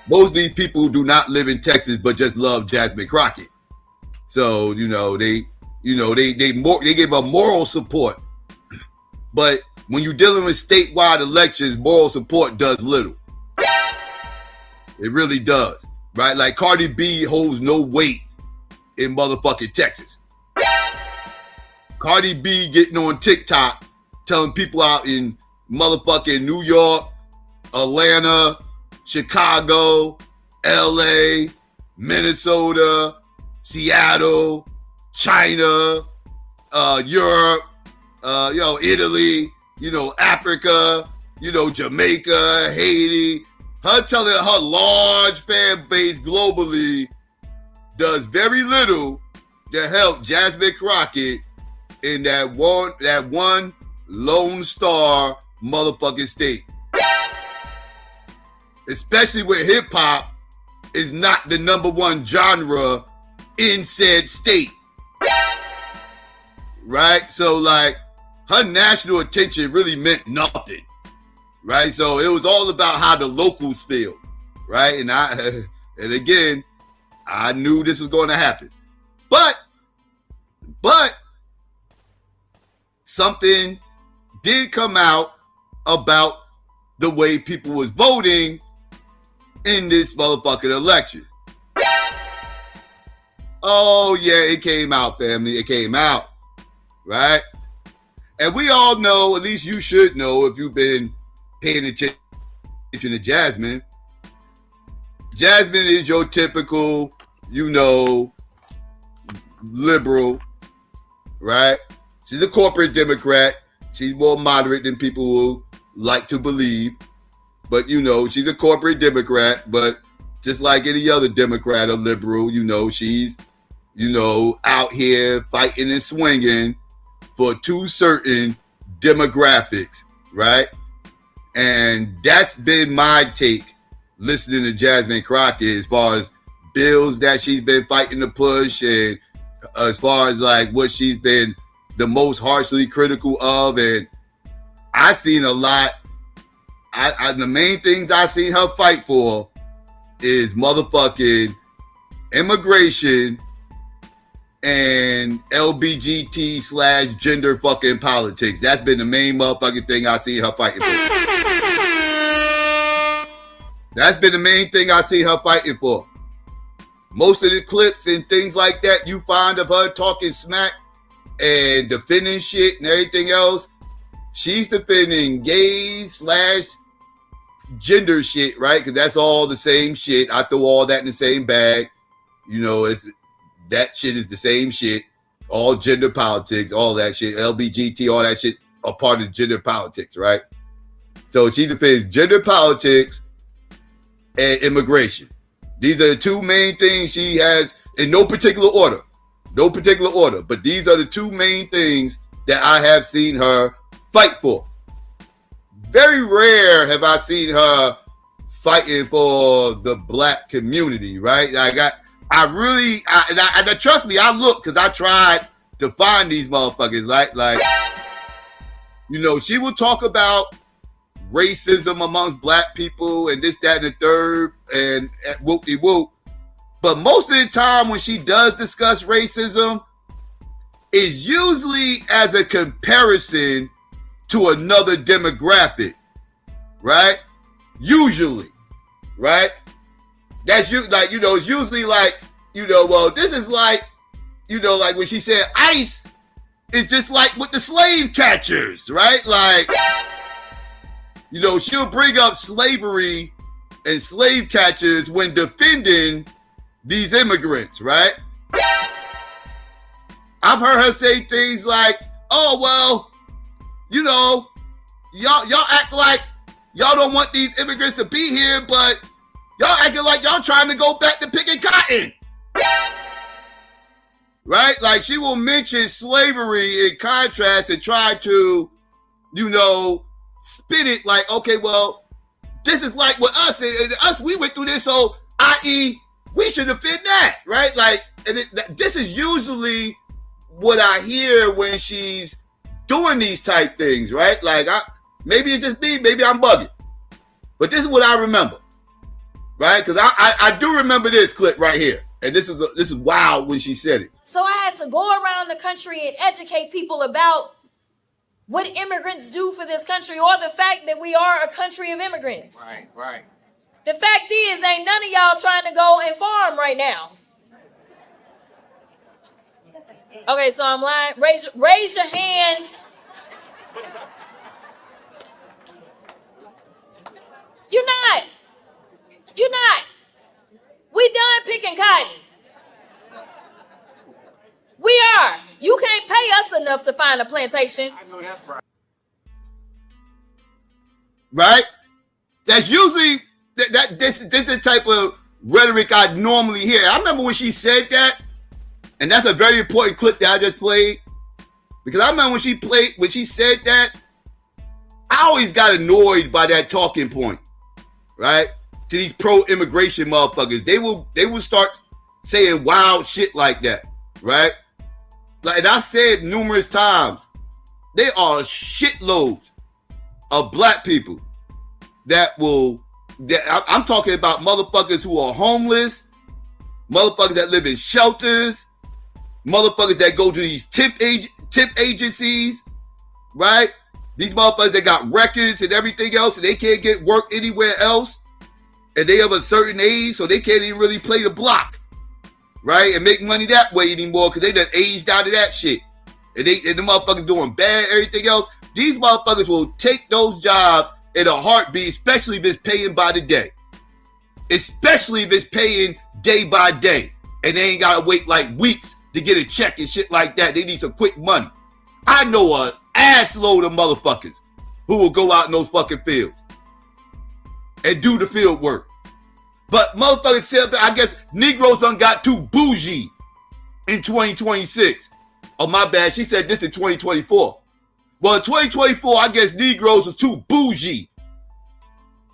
Most of these people do not live in Texas, but just love Jasmine Crockett. So, they give her moral support. But when you're dealing with statewide elections, moral support does little. It really does. Right? Like Cardi B holds no weight in motherfucking Texas. Cardi B getting on TikTok telling people out in motherfucking New York, Atlanta, Chicago, LA, Minnesota, Seattle, China, Europe, Italy, Africa, Jamaica, Haiti. Her telling her large fan base globally does very little to help Jasmine Crockett in that one Lone Star motherfucking state. especially when hip hop is not the number one genre in said state. Right? So like her national attention really meant nothing. Right? So it was all about how the locals feel. Right? And again, I knew this was going to happen. But something did come out about the way people was voting in this motherfucking election. Oh yeah, it came out, family. It came out, right? And we all know, at least you should know if you've been paying attention to Jasmine. Jasmine is your typical, liberal, right? She's a corporate Democrat. She's more moderate than people will like to believe. But, she's a corporate Democrat. But just like any other Democrat or liberal, she's, out here fighting and swinging for two certain demographics, right? And that's been my take listening to Jasmine Crockett as far as bills that she's been fighting to push and as far as like what she's been the most harshly critical of. And I seen a lot. The main things I seen her fight for is motherfucking immigration and LBGT/gender fucking politics. That's been the main motherfucking thing I seen her fighting for. That's been the main thing I see her fighting for. Most of the clips and things like that you find of her talking smack and defending shit and everything else, she's defending gays/gender shit, right? Because that's all the same shit. I throw all that in the same bag. That shit is the same shit. All gender politics, all that shit, LBGT, all that shit's a part of gender politics, right? So she defends gender politics and immigration. These are the two main things she has in no particular order. But these are the two main things that I have seen her fight for. Very rare have I seen her fighting for the black community, right? Trust me, I looked because I tried to find these motherfuckers. She will talk about racism amongst black people and this, that, and the third, and whoop-de-whoop. But most of the time when she does discuss racism, it's usually as a comparison to another demographic, right? Usually, right? That's it's usually like, well, this is like, like when she said ICE is just like with the slave catchers, right? Like, she'll bring up slavery and slave catchers when defending these immigrants, right? I've heard her say things like, oh, well, y'all act like y'all don't want these immigrants to be here, but y'all acting like y'all trying to go back to picking cotton. Right? Like she will mention slavery in contrast and try to, spin it like, okay, well, this is like with us, and us, we went through this, so i.e., we should defend that, right? Like, and this is usually what I hear when she's doing these type things, right? Like, maybe it's just me, maybe I'm bugging, but this is what I remember, right? Because I do remember this clip right here, and this is wild when she said it. So I had to go around the country and educate people about what immigrants do for this country, or the fact that we are a country of immigrants. Right. The fact is, ain't none of y'all trying to go and farm right now. Okay, so I'm lying. Raise your hands. You're not. We done picking cotton. We are. You can't pay us enough to find a plantation. I know that's right. Right? That's usually this is the type of rhetoric I normally hear. I remember when she said that, and that's a very important clip that I just played. Because I remember when she said that, I always got annoyed by that talking point. Right? to these pro-immigration motherfuckers, they will start saying wild shit like that, right? Like, and I've said numerous times, there are shitloads of black people I'm talking about motherfuckers who are homeless, motherfuckers that live in shelters, motherfuckers that go to these tip agencies, right? These motherfuckers that got records and everything else, and they can't get work anywhere else, and they have a certain age, so they can't even really play the block, right? And make money that way anymore, because they done aged out of that shit. And the motherfuckers doing bad, everything else. These motherfuckers will take those jobs in a heartbeat, especially if it's paying by the day. Especially if it's paying day by day. And they ain't gotta wait like weeks to get a check and shit like that. They need some quick money. I know a ass load of motherfuckers who will go out in those fucking fields and do the field work. But motherfuckers said, I guess Negroes done got too bougie in 2026. Oh, my bad. She said this in 2024. Well, in 2024, I guess Negroes are too bougie.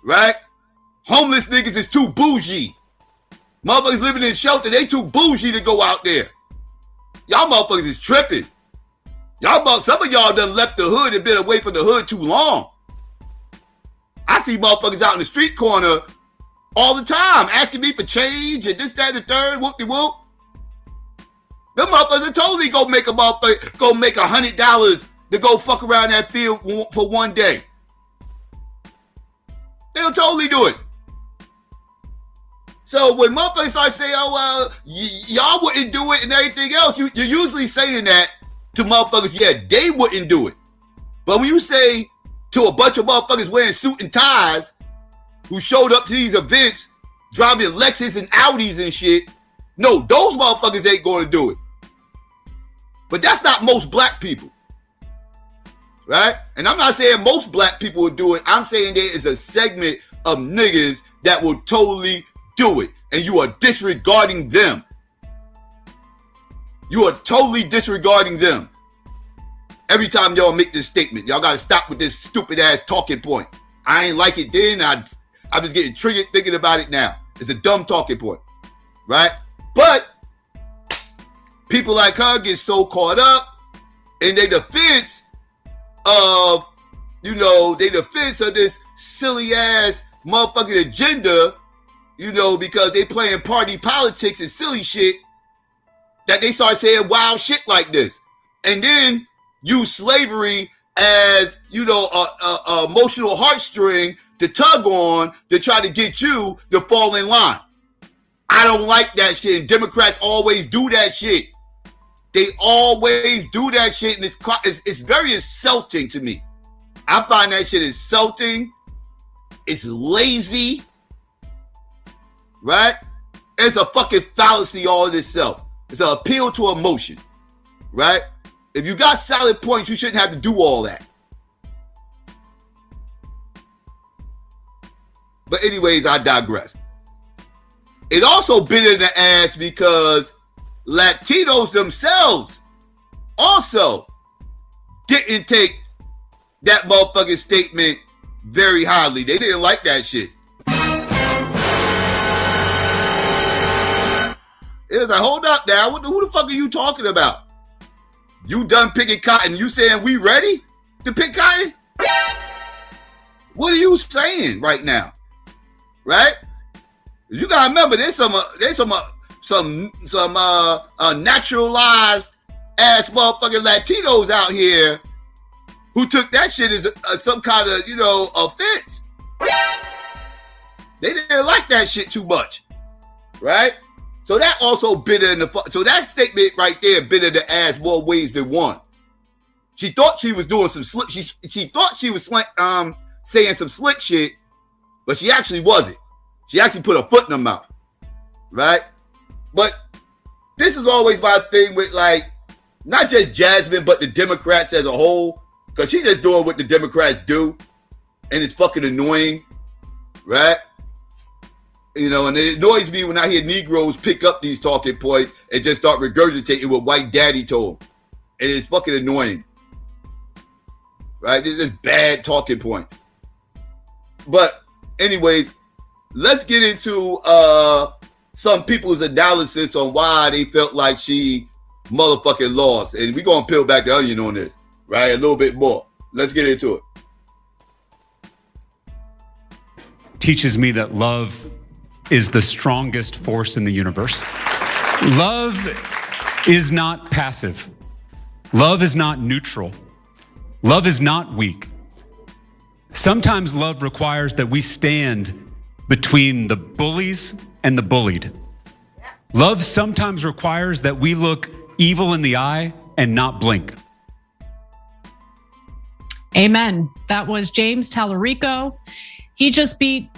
Right? Homeless niggas is too bougie. Motherfuckers living in shelter, they too bougie to go out there. Y'all motherfuckers is tripping. Some of y'all done left the hood and been away from the hood too long. I see motherfuckers out in the street corner all the time asking me for change and this, that, and the third, whoop-de-whoop. Them motherfuckers totally go make $100 to go fuck around that field for one day. They'll totally do it. So when motherfuckers start saying, oh, y'all wouldn't do it and everything else, you're usually saying that to motherfuckers, yeah, they wouldn't do it. But when you say to a bunch of motherfuckers wearing suit and ties who showed up to these events, driving Lexus and Audis and shit, no, those motherfuckers ain't going to do it. But that's not most black people. Right? And I'm not saying most black people will do it. I'm saying there is a segment of niggas that will totally do it. And you are disregarding them. You are totally disregarding them. Every time y'all make this statement, y'all got to stop with this stupid ass talking point. I ain't like it then. I'm just getting triggered thinking about it now. It's a dumb talking point. Right? But people like her get so caught up in their defense of, this silly ass motherfucking agenda, because they playing party politics and silly shit, that they start saying wild shit like this. And then use slavery as, a emotional heartstring to tug on to try to get you to fall in line. I don't like that shit. And Democrats always do that shit. They always do that shit, and it's very insulting to me. I find that shit insulting. It's lazy, right? It's a fucking fallacy all in itself. It's an appeal to emotion, right? If you got solid points, you shouldn't have to do all that. But anyways, I digress. It also bit in the ass because Latinos themselves also didn't take that motherfucking statement very highly. They didn't like that shit. It was like, hold up now. Who the fuck are you talking about? You done picking cotton. You saying we ready to pick cotton? What are you saying right now? Right? You gotta remember, there's some naturalized ass motherfucking Latinos out here who took that shit as some kind of, offense. They didn't like that shit too much, right? So that also bit her in the so that statement right there bit her in the ass more ways than one. She thought she was doing some slick. She thought she was saying some slick shit, but she actually wasn't. She actually put her foot in her mouth, right? But this is always my thing with, like, not just Jasmine, but the Democrats as a whole, because she's just doing what the Democrats do, and it's fucking annoying, right? And it annoys me when I hear Negroes pick up these talking points and just start regurgitating what white daddy told them. And it's fucking annoying, right? This is bad talking points. But anyways, let's get into some people's analysis on why they felt like she motherfucking lost. And we're going to peel back the onion on this, right? A little bit more. Let's get into it. Teaches me that love is the strongest force in the universe. Love is not passive. Love is not neutral. Love is not weak. Sometimes love requires that we stand between the bullies and the bullied. Love sometimes requires that we look evil in the eye and not blink. Amen. That was James Tallarico. He just beat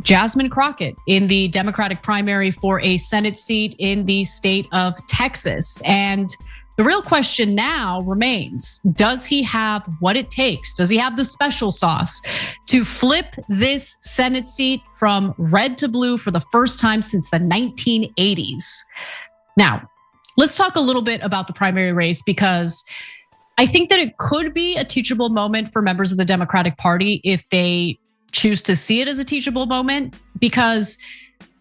Jasmine Crockett in the Democratic primary for a Senate seat in the state of Texas. And the real question now remains, does he have what it takes? Does he have the special sauce to flip this Senate seat from red to blue for the first time since the 1980s? Now, let's talk a little bit about the primary race, because I think that it could be a teachable moment for members of the Democratic Party if they choose to see it as a teachable moment, because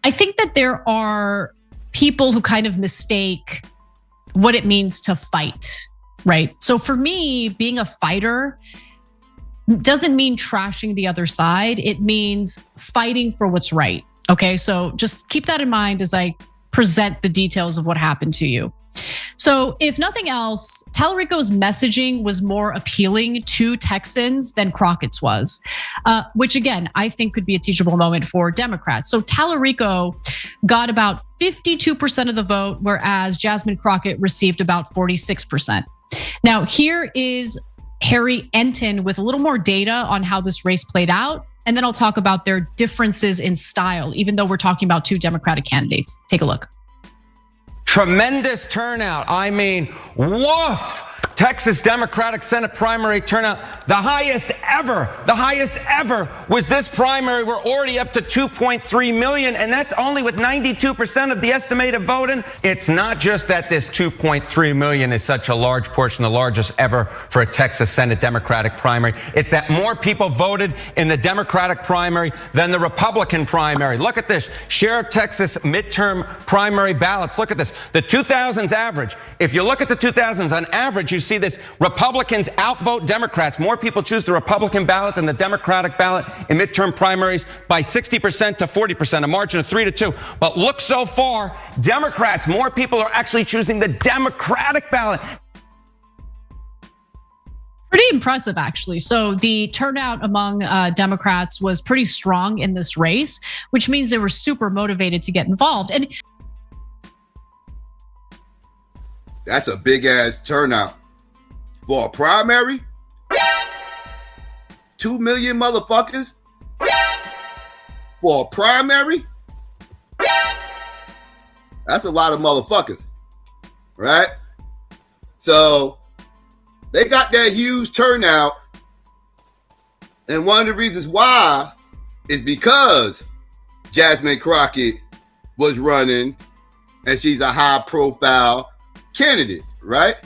I think that there are people who kind of mistake what it means to fight, right? So for me, being a fighter doesn't mean trashing the other side. It means fighting for what's right, okay? So just keep that in mind as I present the details of what happened to you. So if nothing else, Tallarico's messaging was more appealing to Texans than Crockett's was, which again, I think could be a teachable moment for Democrats. So Tallarico got about 52% of the vote, whereas Jasmine Crockett received about 46%. Now here is Harry Enton with a little more data on how this race played out. And then I'll talk about their differences in style, even though we're talking about two Democratic candidates. Take a look. Tremendous turnout. I mean, woof. Texas Democratic Senate primary turnout, the highest ever was this primary. We're already up to 2.3 million, and that's only with 92% of the estimated voting. It's not just that this 2.3 million is such a large portion, the largest ever for a Texas Senate Democratic primary. It's that more people voted in the Democratic primary than the Republican primary. Look at this. Share of Texas midterm primary ballots. Look at this. The 2000s average. If you look at the 2000s, on average, you see this. Republicans outvote Democrats. More people choose the Republican ballot than the Democratic ballot in midterm primaries by 60% to 40%, a margin of 3-2. But look so far, Democrats, more people are actually choosing the Democratic ballot. Pretty impressive, actually. So the turnout among Democrats was pretty strong in this race, which means they were super motivated to get involved. And that's a big ass turnout for a primary. 2 million motherfuckers for a primary. That's a lot of motherfuckers, right? So they got that huge turnout, and one of the reasons why is because Jasmine Crockett was running, and she's a high-profile candidate, right?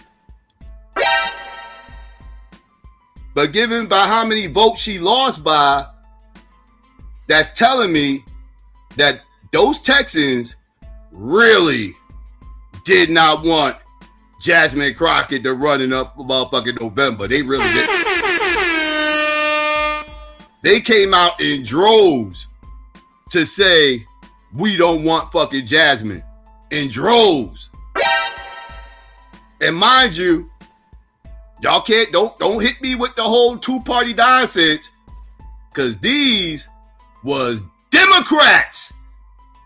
But given by how many votes she lost by, that's telling me that those Texans really did not want Jasmine Crockett to run in up motherfucking November. They really did. They came out in droves to say, we don't want fucking Jasmine. In droves. And mind you, y'all don't hit me with the whole two-party nonsense, because these was Democrats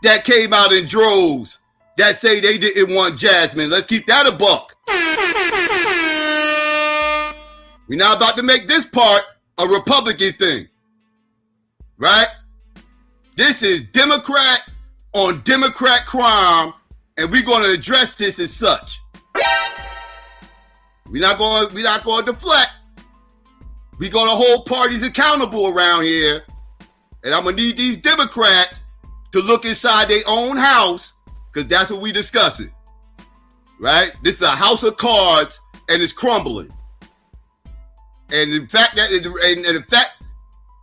that came out in droves that say they didn't want Jasmine. Let's keep that a buck. We're not about to make this part a Republican thing, right? This is Democrat on Democrat crime, and we're going to address this as such. We're not going to deflect. We're going to hold parties accountable around here. And I'm going to need these Democrats to look inside their own house, because that's what we're discussing. Right? This is a house of cards, and it's crumbling. And the fact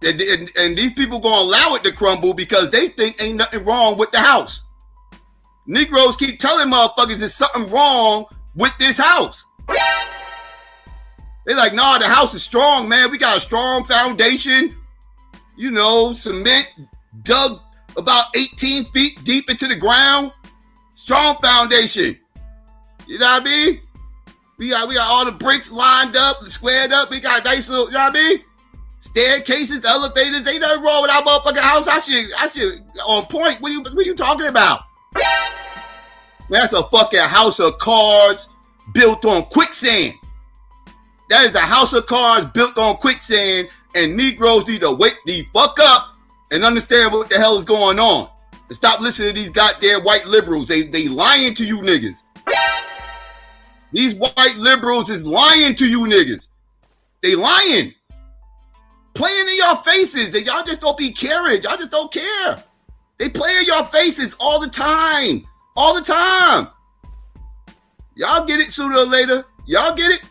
And these people gonna allow it to crumble because they think ain't nothing wrong with the house. Negroes keep telling motherfuckers there's something wrong with this house. They're like, nah, the house is strong, man. We got a strong foundation. You know, cement dug about 18 feet deep into the ground. Strong foundation. You know what I mean? We got all the bricks lined up, squared up. We got nice little, you know what I mean? Staircases, elevators. Ain't nothing wrong with our motherfucking house. I should on point. What you talking about? That's a fucking house of cards built on quicksand. That is a house of cards built on quicksand, and Negroes need to wake the fuck up and understand what the hell is going on. And stop listening to these goddamn white liberals. They lying to you niggas. These white liberals is lying to you niggas. They lying. Playing in your faces, and y'all just don't be caring. Y'all just don't care. They play in your faces all the time. All the time. Y'all get it sooner or later. Y'all get it.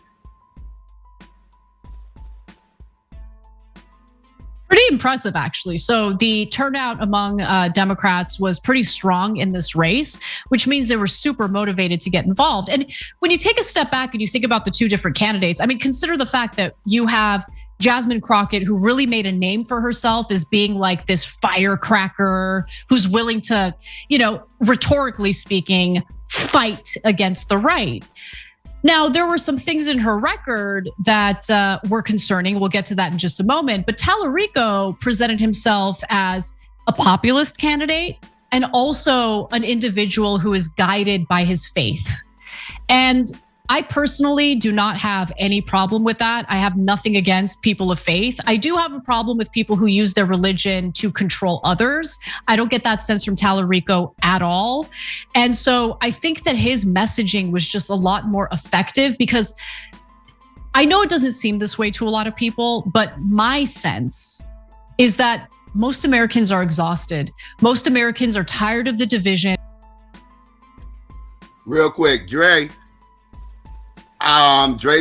Pretty impressive, actually. So the turnout among Democrats was pretty strong in this race, which means they were super motivated to get involved. And when you take a step back and you think about the two different candidates, I mean, consider the fact that you have Jasmine Crockett, who really made a name for herself as being like this firecracker who's willing to, you know, rhetorically speaking, fight against the right. Now, there were some things in her record that were concerning. We'll get to that in just a moment. But Tallarico presented himself as a populist candidate and also an individual who is guided by his faith. And I personally do not have any problem with that. I have nothing against people of faith. I do have a problem with people who use their religion to control others. I don't get that sense from Tallarico at all. And so I think that his messaging was just a lot more effective, because I know it doesn't seem this way to a lot of people, but my sense is that most Americans are exhausted. Most Americans are tired of the division. Real quick, Dre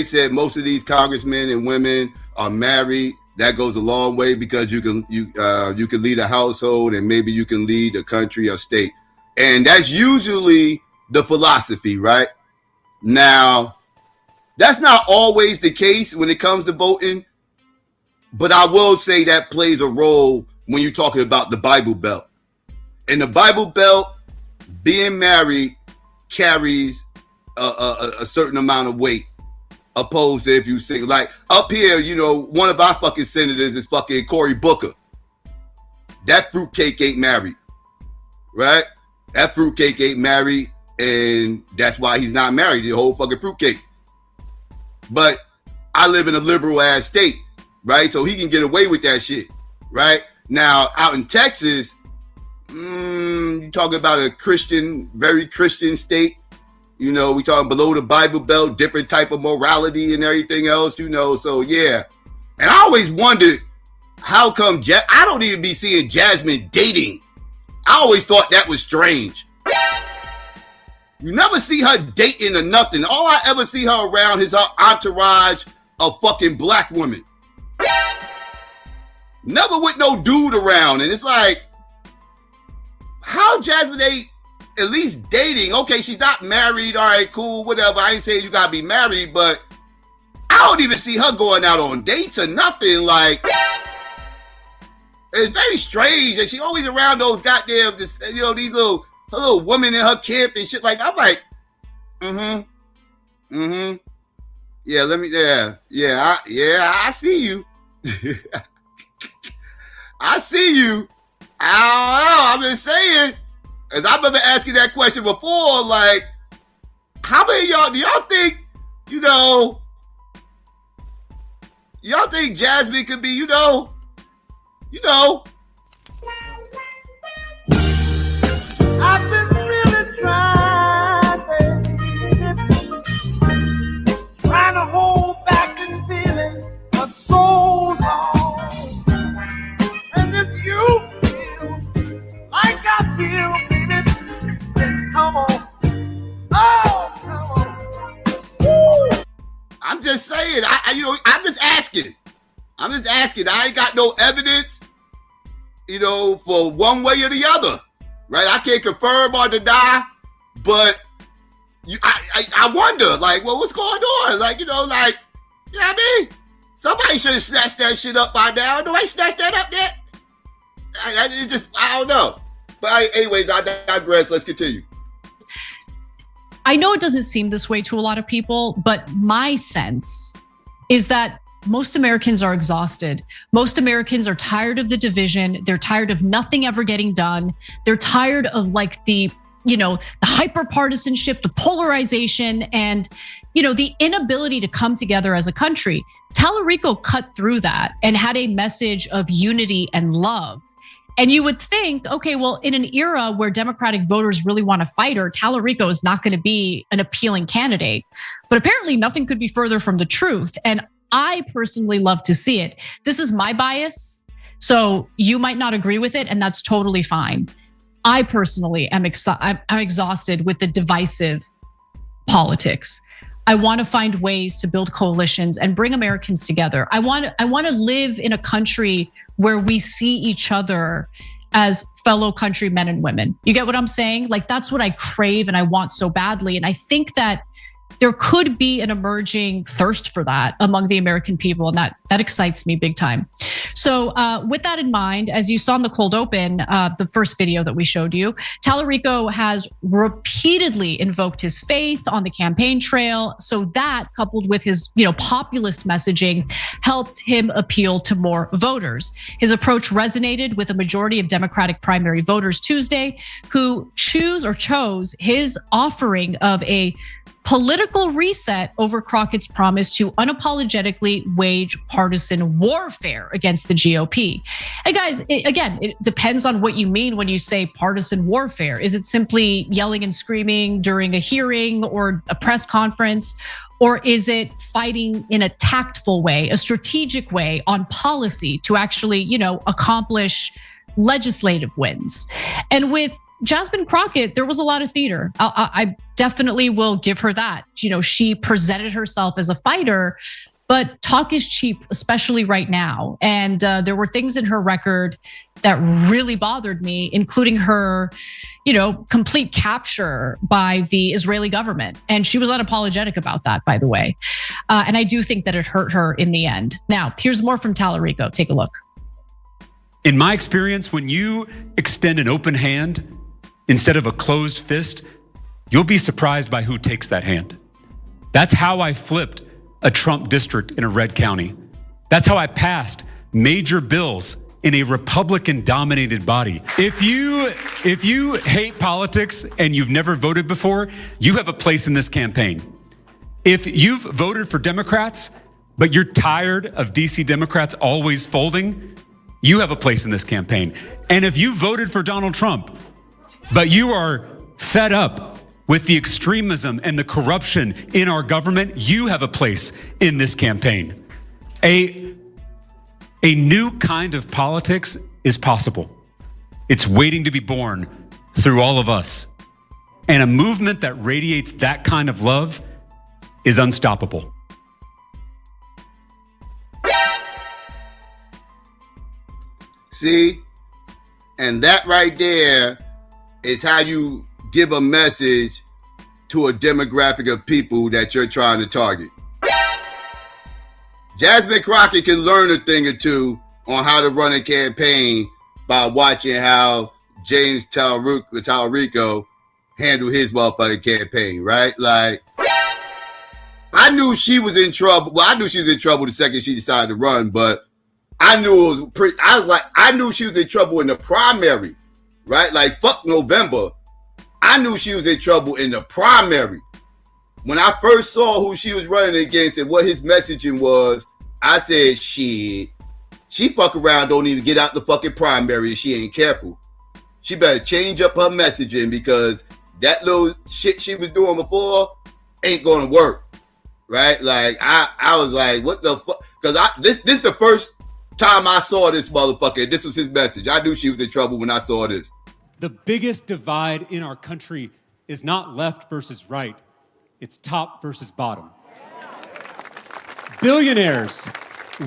said most of these congressmen and women are married. That goes a long way, because you can lead a household, and maybe you can lead a country or state. And that's usually the philosophy, right? Now, that's not always the case when it comes to voting, but I will say that plays a role when you're talking about the Bible Belt. In the Bible Belt, being married carries a certain amount of weight, opposed to if you sing. Like up here, you know, one of our fucking senators is fucking Cory Booker. That fruitcake ain't married, right? That fruitcake ain't married, and that's why he's not married, the whole fucking fruitcake. But I live in a liberal ass state, right? So he can get away with that shit, right? Now, out in Texas, you talking about a Christian, very Christian state. You know, we talking below the Bible Belt, different type of morality and everything else, you know. So, yeah. And I always wondered, how come I don't even be seeing Jasmine dating. I always thought that was strange. You never see her dating or nothing. All I ever see her around is her entourage of fucking black women. Never with no dude around. And it's like, how Jasmine ain't at least dating? Okay, she's not married. All right, cool, whatever. I ain't saying you gotta be married, but I don't even see her going out on dates or nothing. Like, it's very strange. And she always around those goddamn, you know, these little women in her camp and shit. Like, I'm like, yeah, I see you. I see you. I don't know. I'm just saying. As I remember asking that question before, like, how many of y'all, do y'all think, you know, y'all think Jasmine could be, you know, I've been really trying to hold back this feeling for so long. And if you feel like I feel, come on. Oh, come on. Woo. I'm just saying. I'm just asking. I'm just asking. I ain't got no evidence, for one way or the other, right? I can't confirm or deny, but I wonder, like, well, what's going on? Like, you know what I mean? Somebody should have snatched that shit up by now. Nobody snatched that up yet? I don't know. But anyways, I digress. Let's continue. I know it doesn't seem this way to a lot of people, but my sense is that most Americans are exhausted. Most Americans are tired of the division. They're tired of nothing ever getting done. They're tired of the hyper-partisanship, the polarization, and, the inability to come together as a country. Tallarico cut through that and had a message of unity and love. And you would think, okay, well, in an era where Democratic voters really want to fight her, Tallarico is not going to be an appealing candidate. But apparently nothing could be further from the truth. And I personally love to see it. This is my bias, so you might not agree with it, and that's totally fine. I personally am I'm exhausted with the divisive politics. I want to find ways to build coalitions and bring Americans together. I want to live in a country where we see each other as fellow countrymen and women. You get what I'm saying? Like, that's what I crave and I want so badly. And I think that there could be an emerging thirst for that among the American people, and that excites me big time. So with that in mind, as you saw in the cold open, the first video that we showed you, Tallarico has repeatedly invoked his faith on the campaign trail. So that, coupled with his populist messaging, helped him appeal to more voters. His approach resonated with a majority of Democratic primary voters Tuesday, who chose his offering of a political reset over Crockett's promise to unapologetically wage partisan warfare against the GOP. And guys, it depends on what you mean when you say partisan warfare. Is it simply yelling and screaming during a hearing or a press conference? Or is it fighting in a tactful way, a strategic way on policy to actually, accomplish legislative wins? And with Jasmine Crockett, there was a lot of theater. I definitely will give her that. She presented herself as a fighter, but talk is cheap, especially right now. And there were things in her record that really bothered me, including her, complete capture by the Israeli government. And she was unapologetic about that, by the way. And I do think that it hurt her in the end. Now, here's more from Tallarico. Take a look. In my experience, when you extend an open hand instead of a closed fist, you'll be surprised by who takes that hand. That's how I flipped a Trump district in a red county. That's how I passed major bills in a Republican-dominated body. If you hate politics and you've never voted before, you have a place in this campaign. If you've voted for Democrats, but you're tired of DC Democrats always folding, you have a place in this campaign. And if you voted for Donald Trump, but you are fed up with the extremism and the corruption in our government, you have a place in this campaign. A new kind of politics is possible. It's waiting to be born through all of us. And a movement that radiates that kind of love is unstoppable. See? And that right there is how you give a message to a demographic of people that you're trying to target. Jasmine Crockett can learn a thing or two on how to run a campaign by watching how James Tallarico handled his motherfucking campaign, right? Like, I knew she was in trouble. Well, I knew she was in trouble the second she decided to run, but I knew I knew she was in trouble in the primary. Right? Like, fuck November. I knew she was in trouble in the primary. When I first saw who she was running against and what his messaging was, I said, shit, she fuck around, don't even get out the fucking primary if she ain't careful. She better change up her messaging, because that little shit she was doing before ain't gonna work. Right? Like, I was like, what the fuck? Because this is the first time I saw this motherfucker. This was his message. I knew she was in trouble when I saw this. The biggest divide in our country is not left versus right. It's top versus bottom. Billionaires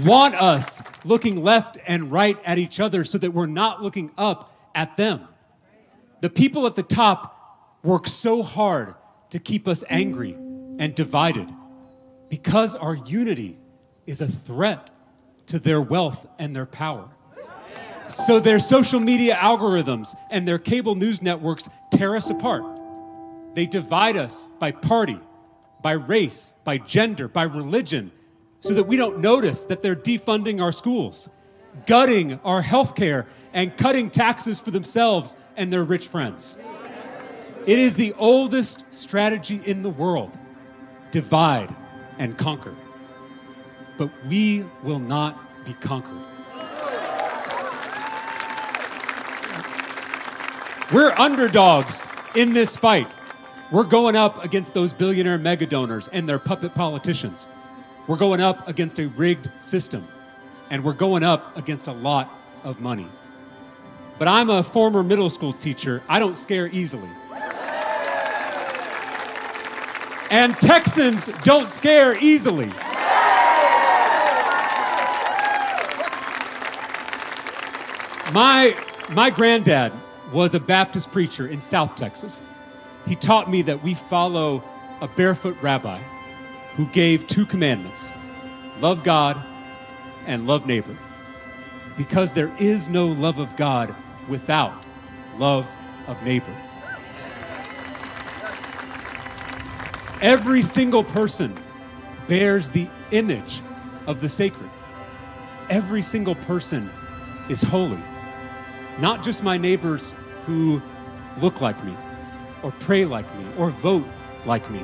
want us looking left and right at each other so that we're not looking up at them. The people at the top work so hard to keep us angry and divided because our unity is a threat to their wealth and their power. So their social media algorithms and their cable news networks tear us apart. They divide us by party, by race, by gender, by religion, so that we don't notice that they're defunding our schools, gutting our healthcare, and cutting taxes for themselves and their rich friends. It is the oldest strategy in the world: divide and conquer. But we will not be conquered. We're underdogs in this fight. We're going up against those billionaire mega donors and their puppet politicians. We're going up against a rigged system, and we're going up against a lot of money. But I'm a former middle school teacher. I don't scare easily. And Texans don't scare easily. My granddad was a Baptist preacher in South Texas. He taught me that we follow a barefoot rabbi who gave 2 commandments: love God and love neighbor. Because there is no love of God without love of neighbor. Every single person bears the image of the sacred. Every single person is holy. Not just my neighbors who look like me, or pray like me, or vote like me.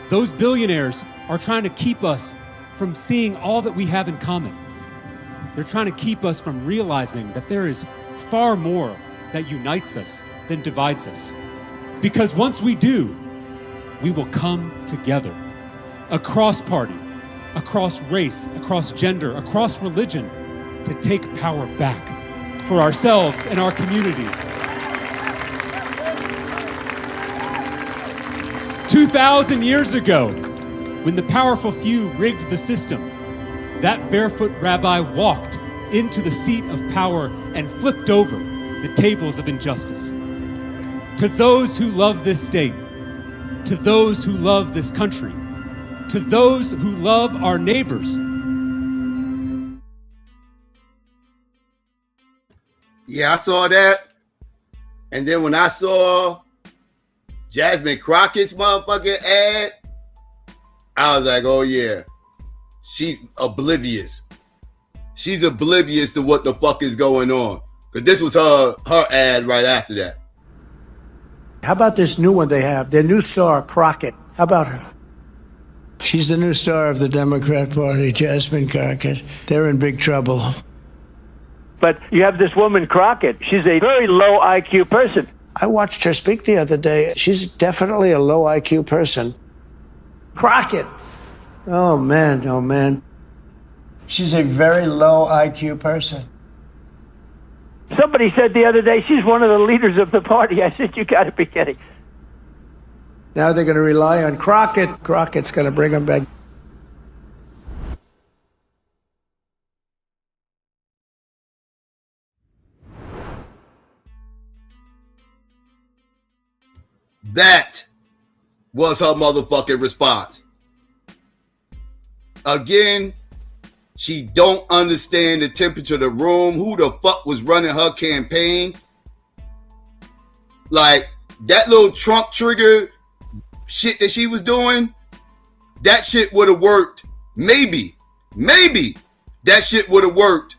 Those billionaires are trying to keep us from seeing all that we have in common. They're trying to keep us from realizing that there is far more that unites us than divides us. Because once we do, we will come together, across party, across race, across gender, across religion, to take power back for ourselves and our communities. 2,000 years ago, when the powerful few rigged the system, that barefoot rabbi walked into the seat of power and flipped over the tables of injustice. To those who love this state, to those who love this country, to those who love our neighbors. Yeah, I saw that. And then when I saw Jasmine Crockett's motherfucking ad, I was like, oh yeah, she's oblivious. She's oblivious to what the fuck is going on. Because this was her ad right after that. How about this new one they have? Their new star, Crockett. How about her? She's the new star of the Democrat Party, Jasmine Crockett. They're in big trouble. But you have this woman, Crockett. She's a very low IQ person. I watched her speak the other day. She's definitely a low IQ person. Crockett. Oh, man. Oh, man. She's a very low IQ person. Somebody said the other day she's one of the leaders of the party. I said, you got to be kidding. Now they're going to rely on Crockett. Crockett's going to bring them back. That was her motherfucking response. Again, she don't understand the temperature of the room. Who the fuck was running her campaign? Like, that little Trump trigger shit that she was doing, that shit would have worked. Maybe that shit would have worked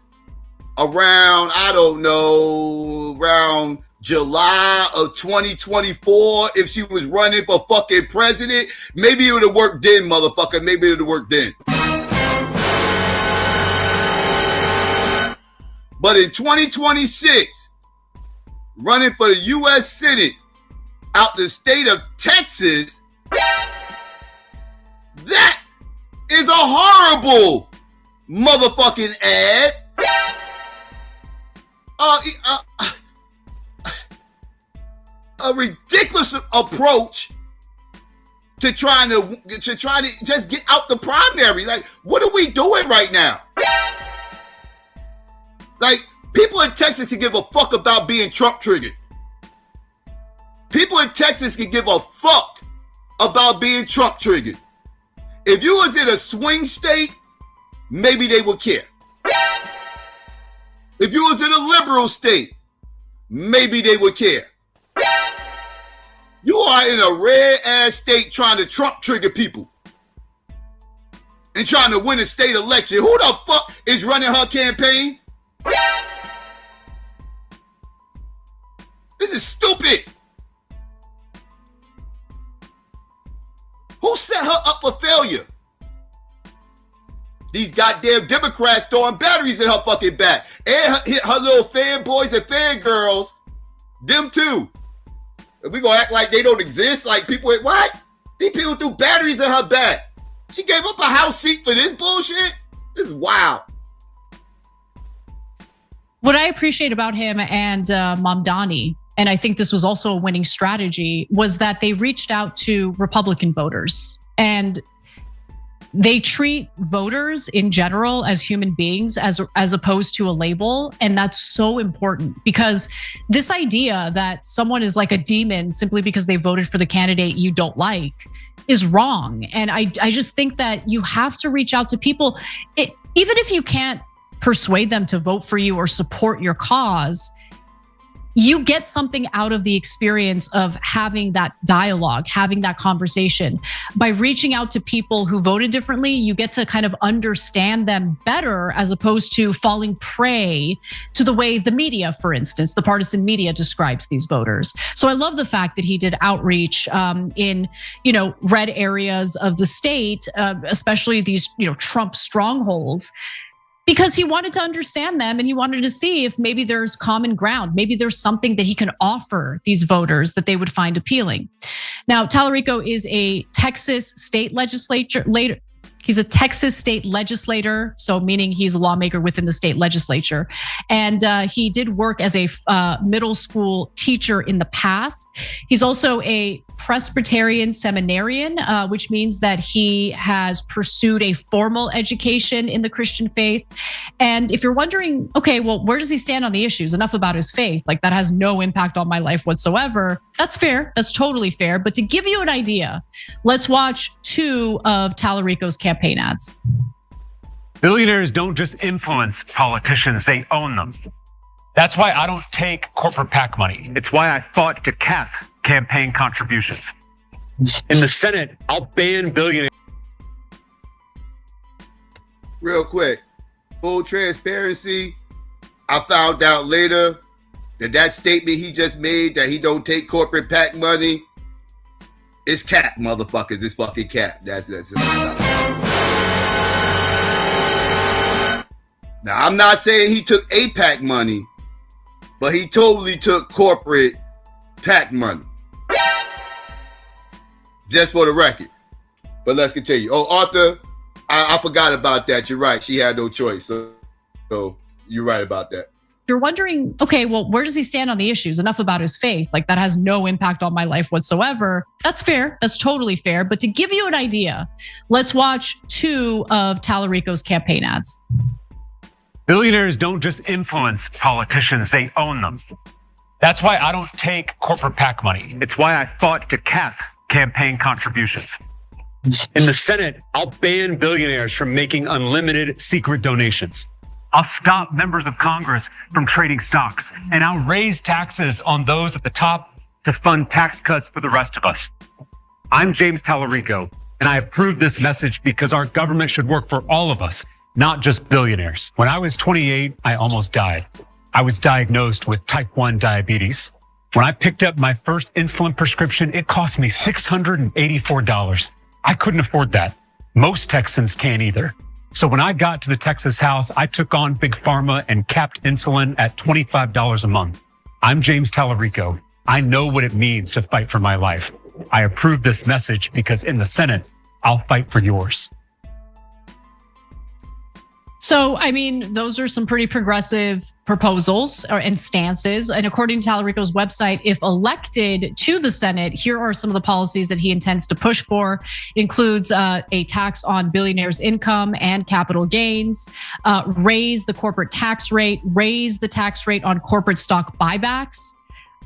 around, I don't know, around July of 2024, if she was running for fucking president. Maybe it would have worked then, motherfucker. Maybe it would have worked then. But in 2026, running for the U.S. Senate out the state of Texas, that is a horrible motherfucking ad. A ridiculous approach to trying to just get out the primary. Like, what are we doing right now? Like, people in Texas can give a fuck about being Trump triggered. People in Texas can give a fuck about being Trump triggered. If you was in a swing state, maybe they would care. If you was in a liberal state, maybe they would care. You are in a red ass state trying to Trump trigger people and trying to win a state election. Who the fuck is running her campaign? This is stupid. Who set her up for failure? These goddamn Democrats throwing batteries in her fucking back. And her little fanboys and fangirls, them too. And we gonna act like they don't exist? Like people, what? These people threw batteries in her back. She gave up a house seat for this bullshit? This is wild. What I appreciate about him and Mamdani, and I think this was also a winning strategy, was that they reached out to Republican voters. And they treat voters in general as human beings as opposed to a label. And that's so important, because this idea that someone is like a demon simply because they voted for the candidate you don't like is wrong. And I just think that you have to reach out to people, even if you can't persuade them to vote for you or support your cause. You get something out of the experience of having that dialogue, having that conversation. By reaching out to people who voted differently, you get to kind of understand them better, as opposed to falling prey to the way the media, for instance, the partisan media describes these voters. So I love the fact that he did outreach in, red areas of the state, especially these, Trump strongholds, because he wanted to understand them and he wanted to see if maybe there's common ground. Maybe there's something that he can offer these voters that they would find appealing. Now, Tallarico is a Texas state legislature. He's a Texas state legislator, so meaning he's a lawmaker within the state legislature. And he did work as a middle school teacher in the past. He's also a Presbyterian seminarian, which means that he has pursued a formal education in the Christian faith. And if you're wondering, okay, well, where does he stand on the issues? Enough about his faith. Like, that has no impact on my life whatsoever. That's fair. That's totally fair. But to give you an idea, let's watch 2 of Tallarico's campaign ads. Billionaires don't just influence politicians, they own them. That's why I don't take corporate PAC money. It's why I fought to cap campaign contributions. In the Senate, I'll ban billionaires. Real quick, full transparency, I found out later that statement he just made, that he don't take corporate PAC money, is cap, motherfuckers. It's fucking cap. That's stop. Now, I'm not saying he took AIPAC money, but he totally took corporate PAC money. Just for the record. But let's continue. Oh, Arthur, I forgot about that. You're right. She had no choice. So you're right about that. If you're wondering, okay, well, where does he stand on the issues? Enough about his faith. Like, that has no impact on my life whatsoever. That's fair. That's totally fair. But to give you an idea, let's watch 2 of Tallarico's campaign ads. Billionaires don't just influence politicians, they own them. That's why I don't take corporate PAC money. It's why I fought to cap campaign contributions. In the Senate, I'll ban billionaires from making unlimited secret donations. I'll stop members of Congress from trading stocks, and I'll raise taxes on those at the top to fund tax cuts for the rest of us. I'm James Tallarico, and I approve this message because our government should work for all of us, not just billionaires. When I was 28, I almost died. I was diagnosed with type 1 diabetes. When I picked up my first insulin prescription, it cost me $684. I couldn't afford that. Most Texans can't either. So when I got to the Texas House, I took on Big Pharma and capped insulin at $25 a month. I'm James Tallarico. I know what it means to fight for my life. I approve this message because in the Senate, I'll fight for yours. So, I mean, those are some pretty progressive proposals and stances. And according to Tallarico's website, if elected to the Senate, here are some of the policies that he intends to push for. It includes a tax on billionaires' income and capital gains, raise the corporate tax rate, raise the tax rate on corporate stock buybacks.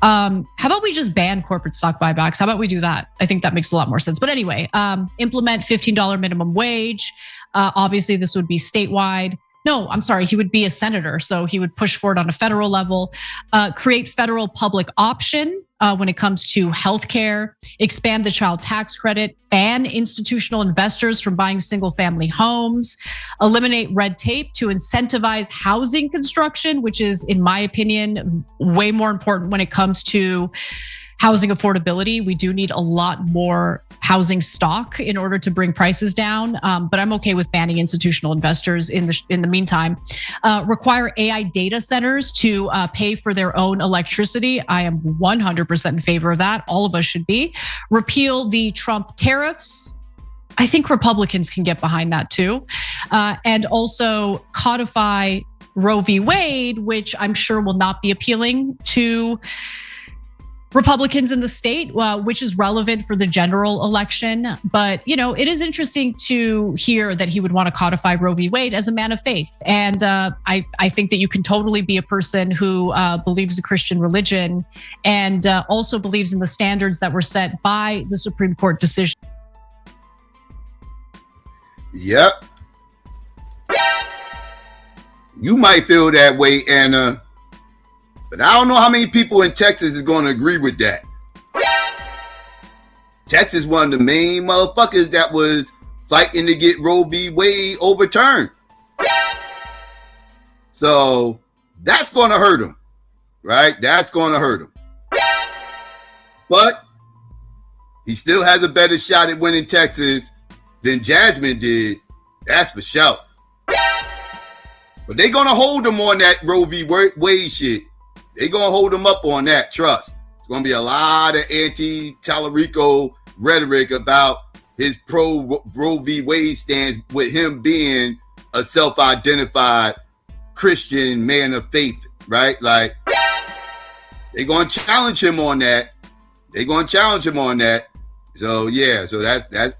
How about we just ban corporate stock buybacks? How about we do that? I think that makes a lot more sense. But anyway, implement $15 minimum wage. Obviously, this would be statewide. No, I'm sorry, he would be a senator, so he would push for it on a federal level. Create federal public option when it comes to healthcare, expand the child tax credit, ban institutional investors from buying single-family homes, eliminate red tape to incentivize housing construction, which is, in my opinion, way more important when it comes to housing affordability. We do need a lot more housing stock in order to bring prices down, but I'm okay with banning institutional investors in the meantime. Require AI data centers to pay for their own electricity. I am 100% in favor of that. All of us should be. Repeal the Trump tariffs. I think Republicans can get behind that too. And also codify Roe v. Wade, which I'm sure will not be appealing to Republicans in the state, which is relevant for the general election. But, it is interesting to hear that he would want to codify Roe v. Wade as a man of faith. And I think that you can totally be a person who believes the Christian religion and also believes in the standards that were set by the Supreme Court decision. Yep. You might feel that way, Anna. But I don't know how many people in Texas is going to agree with that. Texas, one of the main motherfuckers that was fighting to get Roe v. Wade overturned. So that's going to hurt him, right? That's going to hurt him. But he still has a better shot at winning Texas than Jasmine did. That's for sure. But they're going to hold him on that Roe v. Wade shit. They're going to hold him up on that, trust. There's going to be a lot of anti-Tallarico rhetoric about his pro-Roe v. Wade stance with him being a self-identified Christian man of faith, right? Like, they're going to challenge him on that. So, yeah, so that's that's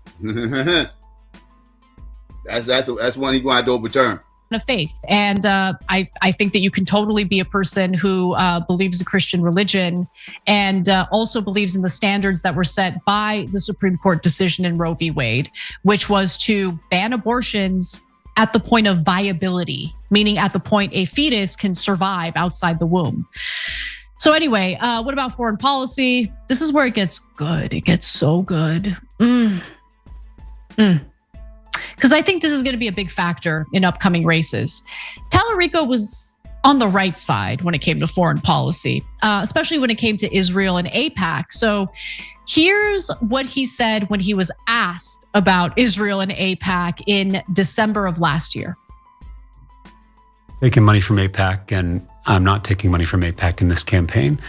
one he's going to have to overturn. Of faith. And I think that you can totally be a person who believes the Christian religion and also believes in the standards that were set by the Supreme Court decision in Roe v. Wade, which was to ban abortions at the point of viability, meaning at the point a fetus can survive outside the womb. So anyway, what about foreign policy? This is where it gets good. It gets so good. Because I think this is going to be a big factor in upcoming races. Tallarico was on the right side when it came to foreign policy, especially when it came to Israel and AIPAC. So here's what he said when he was asked about Israel and AIPAC in December of last year. Taking money from AIPAC, and I'm not taking money from AIPAC in this campaign.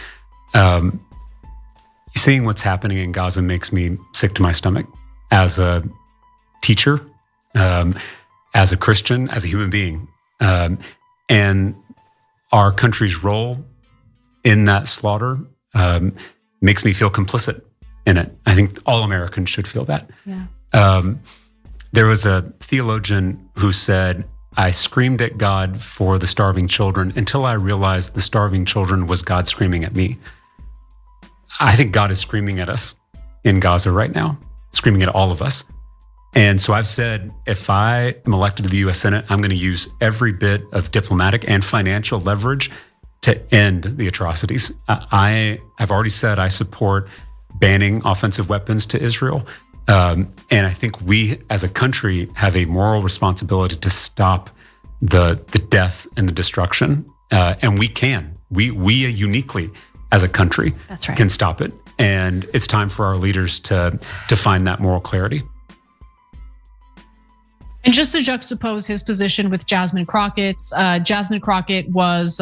Seeing what's happening in Gaza makes me sick to my stomach as a teacher, as a Christian, as a human being. And our country's role in that slaughter makes me feel complicit in it. I think all Americans should feel that. Yeah. There was a theologian who said, I screamed at God for the starving children until I realized the starving children was God screaming at me. I think God is screaming at us in Gaza right now, screaming at all of us. And so I've said, if I am elected to the U.S. Senate, I'm going to use every bit of diplomatic and financial leverage to end the atrocities. I have already said I support banning offensive weapons to Israel. And I think we as a country have a moral responsibility to stop the death and the destruction. And we can. We uniquely as a country can stop it. And it's time for our leaders to find that moral clarity. And just to juxtapose his position with Jasmine Crockett's, Jasmine Crockett was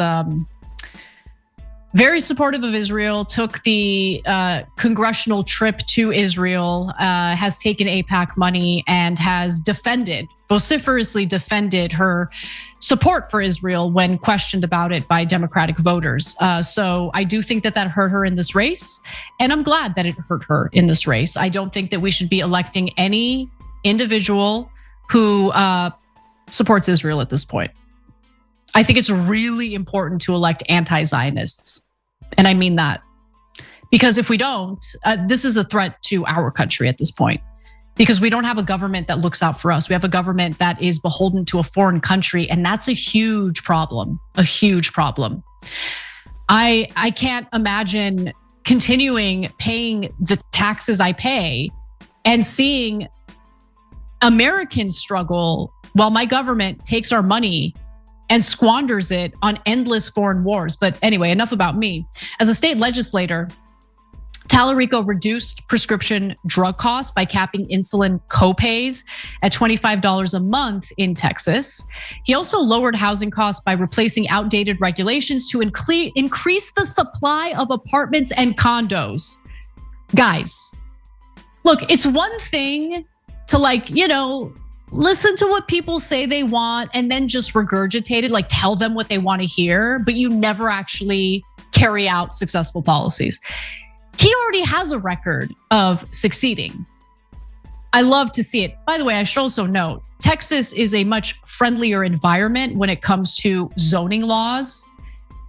very supportive of Israel, took the congressional trip to Israel, has taken AIPAC money, and has defended vociferously defended her support for Israel when questioned about it by Democratic voters. So I do think that hurt her in this race, and I'm glad that it hurt her in this race. I don't think that we should be electing any individual who supports Israel at this point. I think it's really important to elect anti-Zionists, and I mean that. Because if we don't, this is a threat to our country at this point. Because we don't have a government that looks out for us. We have a government that is beholden to a foreign country, and that's a huge problem, a huge problem. I can't imagine continuing paying the taxes I pay and seeing Americans struggle while my government takes our money and squanders it on endless foreign wars. But anyway, enough about me. As a state legislator, Tallarico reduced prescription drug costs by capping insulin copays at $25 a month in Texas. He also lowered housing costs by replacing outdated regulations to increase the supply of apartments and condos. Guys, look, it's one thing to listen to what people say they want and then just regurgitate it, tell them what they want to hear, but you never actually carry out successful policies. He already has a record of succeeding. I love to see it. By the way, I should also note, Texas is a much friendlier environment when it comes to zoning laws.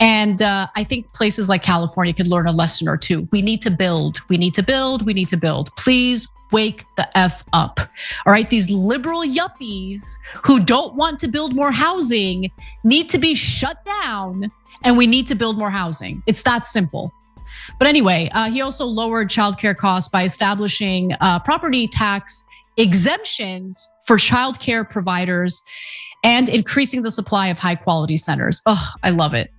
And I think places like California could learn a lesson or two. We need to build, we need to build, we need to build. Please wake the F up. All right, these liberal yuppies who don't want to build more housing need to be shut down, and we need to build more housing. It's that simple. But anyway, he also lowered childcare costs by establishing property tax exemptions for childcare providers and increasing the supply of high quality centers. Oh, I love it.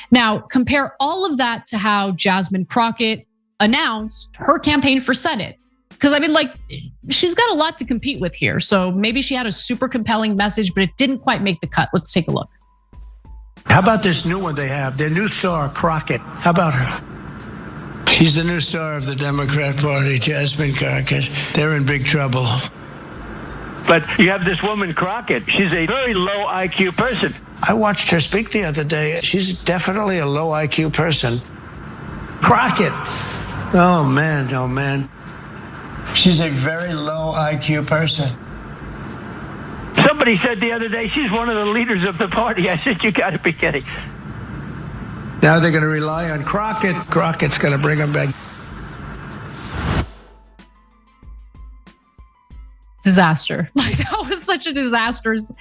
Now, compare all of that to how Jasmine Crockett announced her campaign for Senate. Because she's got a lot to compete with here. So maybe she had a super compelling message, but it didn't quite make the cut. Let's take a look. How about this new one they have? Their new star, Crockett. How about her? She's the new star of the Democrat Party, Jasmine Crockett. They're in big trouble. But you have this woman, Crockett. She's a very low IQ person. I watched her speak the other day. She's definitely a low IQ person. Crockett. Oh, man, oh, man. She's a very low IQ person. Somebody said the other day she's one of the leaders of the party. I said, you got to be kidding. Now they're going to rely on Crockett. Crockett's going to bring them back. Disaster. That was such a disastrous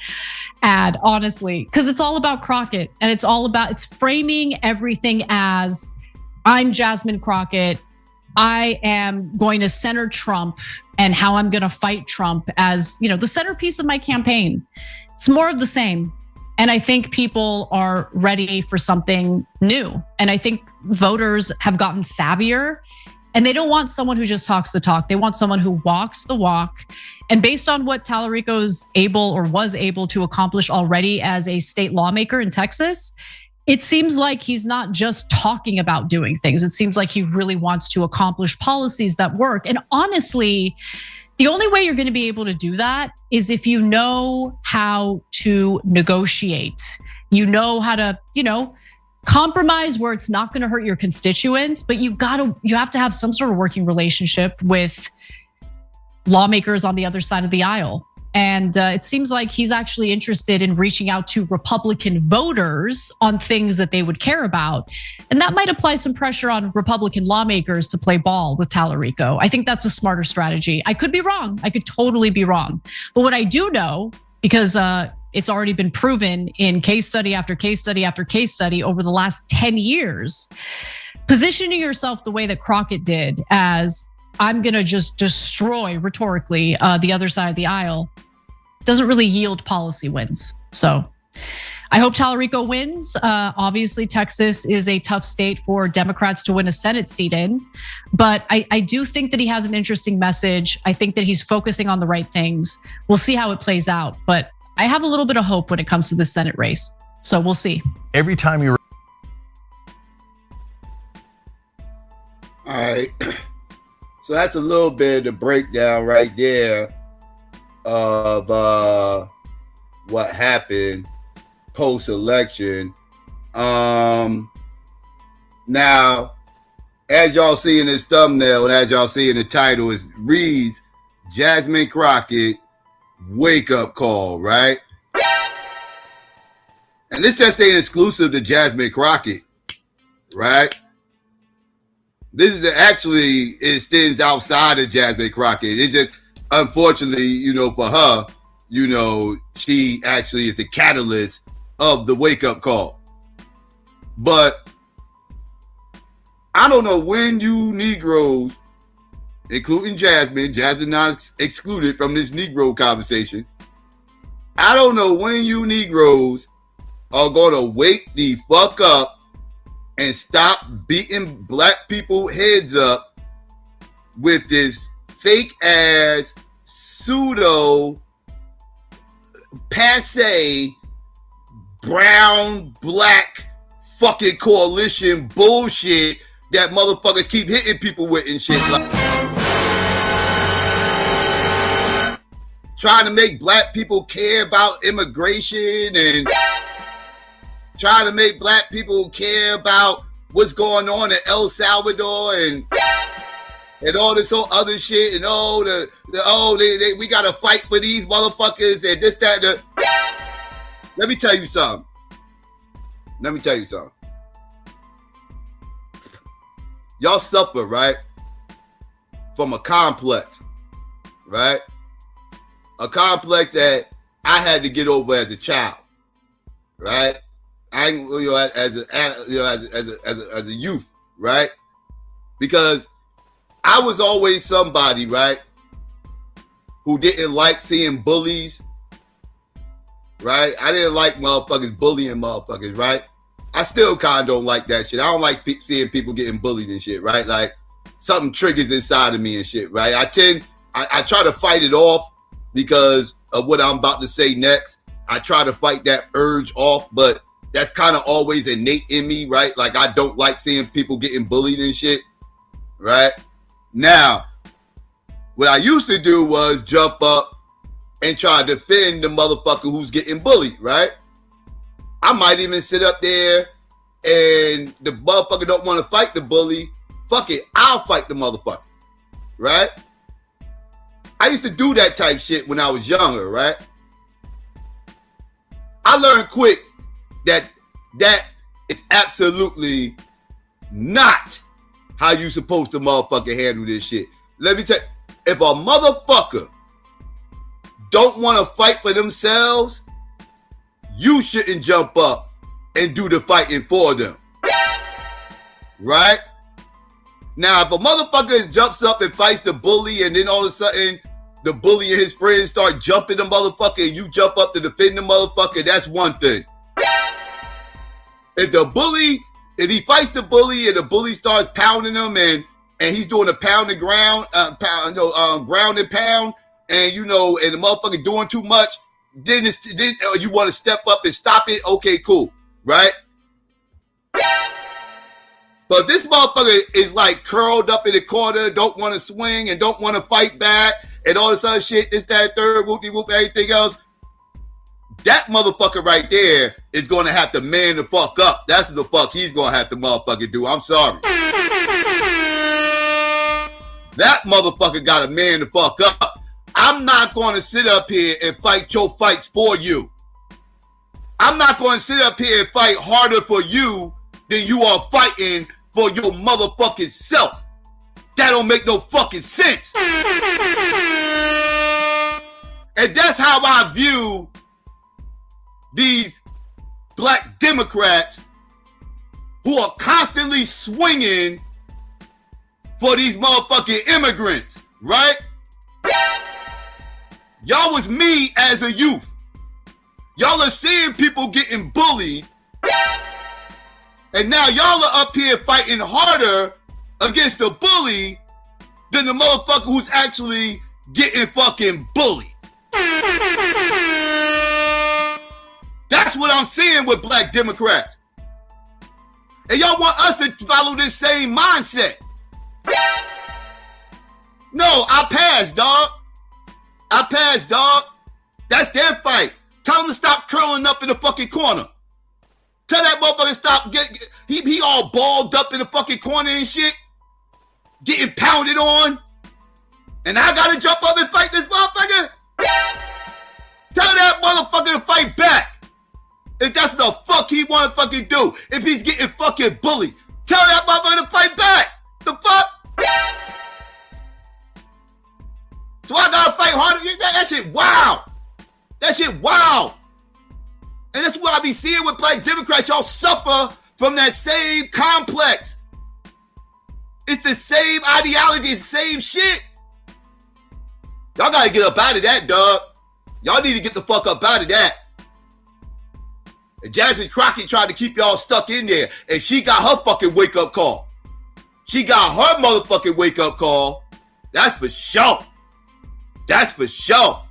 ad, honestly, because it's all about Crockett, and it's framing everything as I'm Jasmine Crockett. I am going to center Trump and how I'm going to fight Trump as, the centerpiece of my campaign. It's more of the same. And I think people are ready for something new. And I think voters have gotten savvier, and they don't want someone who just talks the talk. They want someone who walks the walk. And based on what Tallarico's was able to accomplish already as a state lawmaker in Texas, it seems like he's not just talking about doing things. It seems like he really wants to accomplish policies that work. And honestly, the only way you're going to be able to do that is if you know how to negotiate. You know how to, compromise where it's not going to hurt your constituents, but you have to have some sort of working relationship with lawmakers on the other side of the aisle. And it seems like he's actually interested in reaching out to Republican voters on things that they would care about. And that might apply some pressure on Republican lawmakers to play ball with Tallarico. I think that's a smarter strategy. I could be wrong. I could totally be wrong. But what I do know, because it's already been proven in case study after case study after case study over the last 10 years, positioning yourself the way that Crockett did as I'm going to just destroy rhetorically the other side of the aisle doesn't really yield policy wins. So I hope Tallarico wins. Obviously, Texas is a tough state for Democrats to win a Senate seat in, but I do think that he has an interesting message. I think that he's focusing on the right things. We'll see how it plays out, but I have a little bit of hope when it comes to the Senate race. So we'll see. Every time you... All right. So that's a little bit of the breakdown right there of what happened post-election. Now, as y'all see in this thumbnail and as y'all see in the title, it reads Jasmine Crockett wake up call, right? And this just ain't exclusive to Jasmine Crockett, right? This is actually, it extends outside of Jasmine Crockett. It just, unfortunately, you know, for her, you know, she actually is the catalyst of the wake up call. But I don't know when you Negroes, including Jasmine not excluded from this Negro conversation. I don't know when you Negroes are going to wake the fuck up and stop beating black people heads up with this fake ass pseudo passe brown black fucking coalition bullshit that motherfuckers keep hitting people with and shit, like trying to make black people care about immigration and trying to make black people care about what's going on in El Salvador and all this whole other shit and we gotta fight for these motherfuckers and this, that, and Let me tell you something. Y'all suffer, right? From a complex, right? A complex that I had to get over as a child, right? As a youth, right? Because I was always somebody, right, who didn't like seeing bullies, right? I didn't like motherfuckers bullying motherfuckers, right? I still kind of don't like that shit. I don't like seeing people getting bullied and shit, right? Like something triggers inside of me and shit, right? I try to fight it off because of what I'm about to say next. I try to fight that urge off, but that's kind of always innate in me, right? Like I don't like seeing people getting bullied and shit, right? Now, what I used to do was jump up and try to defend the motherfucker who's getting bullied, right? I might even sit up there and the motherfucker don't want to fight the bully. Fuck it, I'll fight the motherfucker, right? I used to do that type shit when I was younger, right? I learned quick that is absolutely not how you supposed to motherfucker handle this shit. Let me tell you, if a motherfucker don't want to fight for themselves, you shouldn't jump up and do the fighting for them. Right? Now, if a motherfucker jumps up and fights the bully and then all of a sudden the bully and his friends start jumping the motherfucker and you jump up to defend the motherfucker, that's one thing. If he fights the bully and the bully starts pounding him and he's doing a pound and ground, ground and pound, and and the motherfucker doing too much, then you want to step up and stop it, okay, cool, right? But this motherfucker is like curled up in the corner, don't want to swing and don't want to fight back and all this other shit, this, that, third, whoopty-whoop, everything else. That motherfucker right there is going to have to man the fuck up. That's what the fuck he's going to have to motherfucker do. I'm sorry. That motherfucker got to man the fuck up. I'm not going to sit up here and fight your fights for you. I'm not going to sit up here and fight harder for you than you are fighting for your motherfucking self. That don't make no fucking sense. And that's how I view these black Democrats who are constantly swinging for these motherfucking immigrants, right? Y'all was me as a youth. Y'all are seeing people getting bullied, and now y'all are up here fighting harder against the bully than the motherfucker who's actually getting fucking bullied. That's what I'm seeing with black Democrats. And y'all want us to follow this same mindset. No, I passed, dog. I passed, dog. That's their fight. Tell him to stop curling up in the fucking corner. Tell that motherfucker to stop. He all balled up in the fucking corner and shit. Getting pounded on. And I gotta jump up and fight this motherfucker? Tell that motherfucker to fight back. If that's the fuck he wanna fucking do. If he's getting fucking bullied. Tell that motherfucker to fight back. The fuck? So I gotta fight harder? That shit wow. That shit wow. And that's what I be seeing with black Democrats. Y'all suffer from that same complex. It's the same ideology, it's the same shit. Y'all gotta get up out of that, dog. Y'all need to get the fuck up out of that. And Jasmine Crockett tried to keep y'all stuck in there. And she got her fucking wake-up call. She got her motherfucking wake-up call. That's for sure. That's for sure.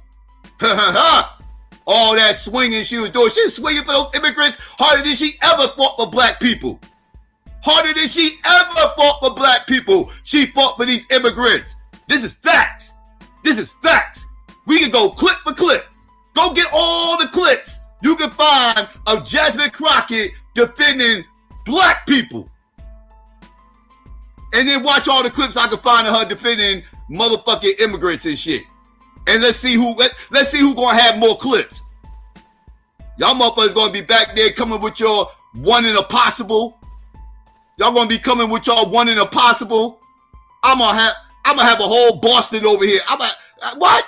All that swinging she was doing. She was swinging for those immigrants harder than she ever fought for black people. Harder than she ever fought for black people. She fought for these immigrants. This is facts. This is facts. We can go clip for clip. Go get all the clips you can find of Jasmine Crockett defending black people. And then watch all the clips I can find of her defending motherfucking immigrants and shit. And let's see who gonna have more clips. Y'all motherfuckers gonna be back there coming with your one in a possible. Y'all gonna be coming with y'all one in a possible. I'm gonna have a whole Boston over here. What?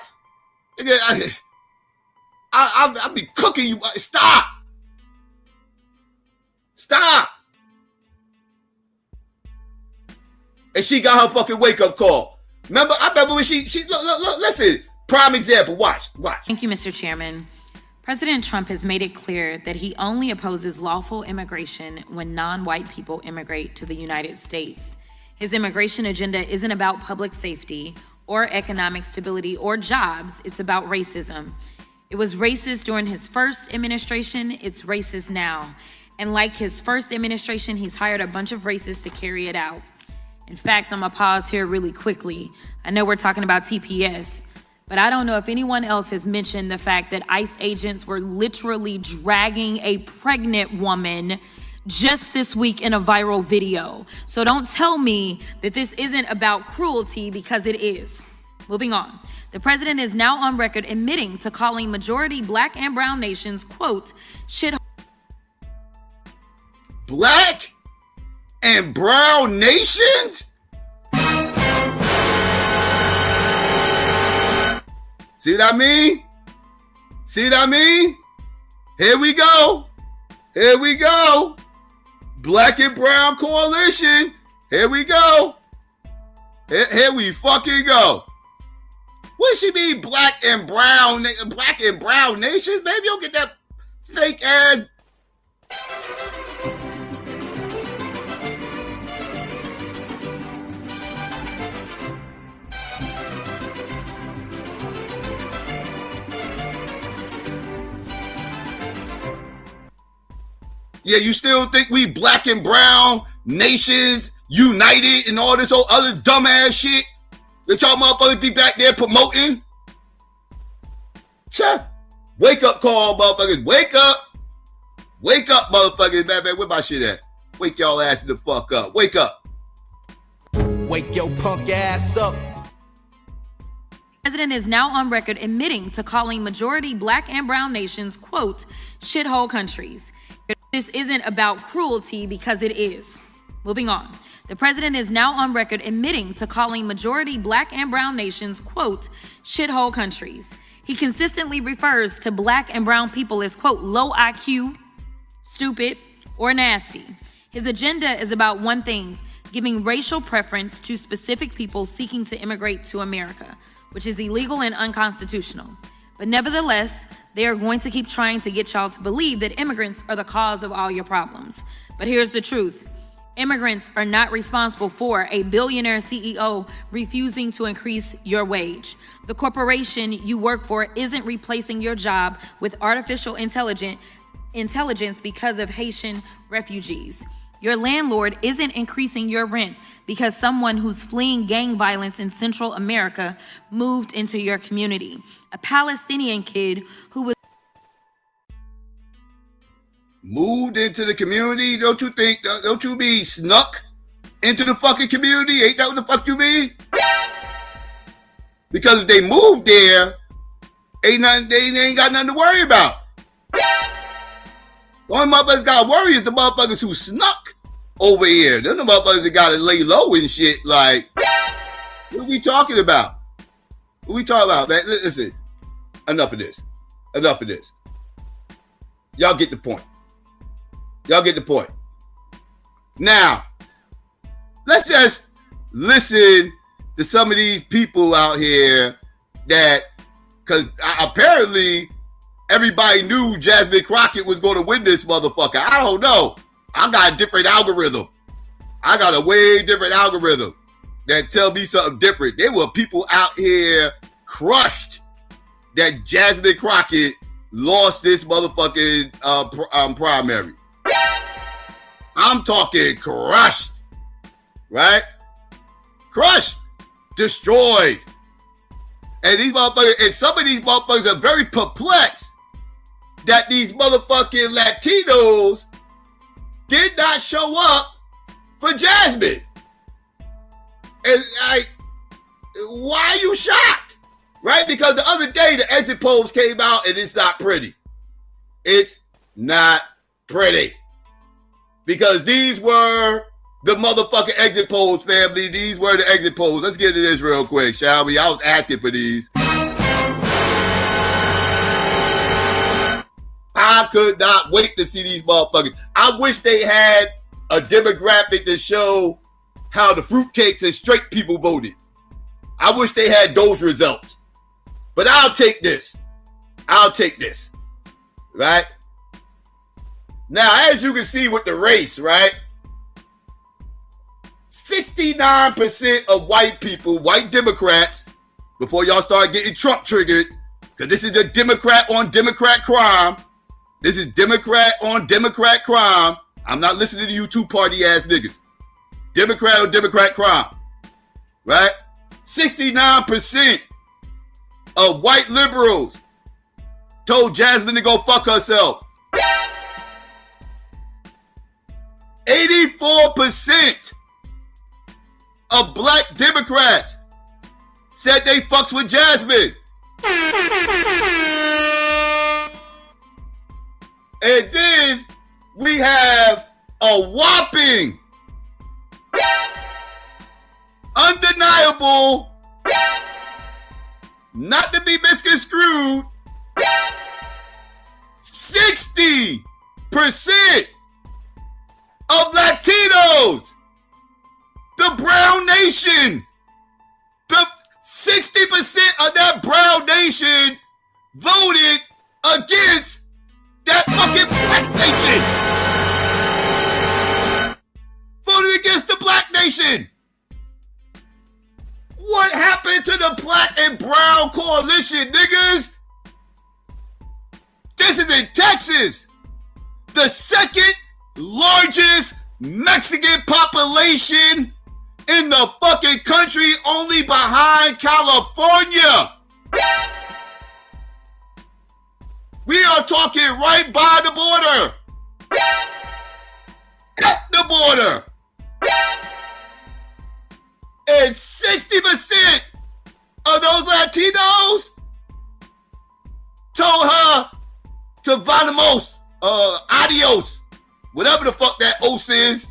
I'll be cooking you. Stop. Stop. And she got her fucking wake-up call. I remember when she look, listen. Prime example, watch. Thank you, Mr. Chairman. President Trump has made it clear that he only opposes lawful immigration when non-white people immigrate to the United States. His immigration agenda isn't about public safety or economic stability or jobs. It's about racism. It was racist during his first administration. It's racist now. And like his first administration, he's hired a bunch of racists to carry it out. In fact, I'm gonna pause here really quickly. I know we're talking about TPS, but I don't know if anyone else has mentioned the fact that ICE agents were literally dragging a pregnant woman just this week in a viral video. So don't tell me that this isn't about cruelty, because it is. Moving on. The president is now on record admitting to calling majority black and brown nations, quote, shit. Black and brown nations? See what I mean? See what I mean? Here we go. Here we go. Black and brown coalition. Here we go. Here we fucking go. What she mean black and brown nations? Maybe you'll get that fake ass. Yeah, you still think we black and brown nations united and all this old other dumbass shit that y'all motherfuckers be back there promoting? Wake up call, motherfuckers. Wake up. Wake up, motherfuckers. Man, where my shit at? Wake y'all asses the fuck up. Wake up. Wake your punk ass up. The president is now on record admitting to calling majority black and brown nations, quote, shithole countries. This isn't about cruelty, because it is. Moving on. The president is now on record admitting to calling majority black and brown nations, quote, shithole countries. He consistently refers to black and brown people as, quote, low IQ, stupid, or nasty. His agenda is about one thing, giving racial preference to specific people seeking to immigrate to America, which is illegal and unconstitutional. But nevertheless, they are going to keep trying to get y'all to believe that immigrants are the cause of all your problems. But here's the truth. Immigrants are not responsible for a billionaire CEO refusing to increase your wage. The corporation you work for isn't replacing your job with artificial intelligence because of Haitian refugees. Your landlord isn't increasing your rent because someone who's fleeing gang violence in Central America moved into your community. A Palestinian kid who was moved into the community. Don't you mean snuck into the fucking community? Ain't that what the fuck you mean? Because if they moved there, they ain't got nothing to worry about. The only motherfuckers got to worry is the motherfuckers who snuck over here. They're the motherfuckers that got to lay low and shit. Like, what are we talking about? What are we talking about, man? Listen, enough of this. Enough of this. Y'all get the point. Y'all get the point. Now, let's just listen to some of these people out here that, because apparently everybody knew Jasmine Crockett was going to win this motherfucker. I don't know. I got a different algorithm. I got a way different algorithm that tell me something different. There were people out here crushed that Jasmine Crockett lost this motherfucking primary. I'm talking crushed, right? Crushed, destroyed. And these motherfuckers, and some of these motherfuckers are very perplexed that these motherfucking Latinos did not show up for Jasmine. And why are you shocked? Right? Because the other day the exit polls came out and it's not pretty. It's not pretty. Because these were the motherfucking exit polls, family. These were the exit polls. Let's get into this real quick, shall we? I was asking for these. I could not wait to see these motherfuckers. I wish they had a demographic to show how the fruitcakes and straight people voted. I wish they had those results. But I'll take this. I'll take this. Right? Now, as you can see with the race, right? 69% of white people, white Democrats, before y'all start getting Trump triggered, because this is a Democrat on Democrat crime. This is Democrat on Democrat crime. I'm not listening to you two-party ass niggas. Democrat on Democrat crime. Right? 69% of white liberals told Jasmine to go fuck herself. 84% of black Democrats said they fucks with Jasmine. And then we have a whopping, undeniable, not to be misconstrued, 60% of Latinos, the brown nation, the 60% of that brown nation voted against that fucking black nation. Voted against the black nation. What happened to the black and brown coalition, niggas? This is in Texas, the second largest Mexican population in the fucking country, only behind California. We are talking right by the border. At the border. And 60% of those Latinos told her to vamos, adios, whatever the fuck that oath is.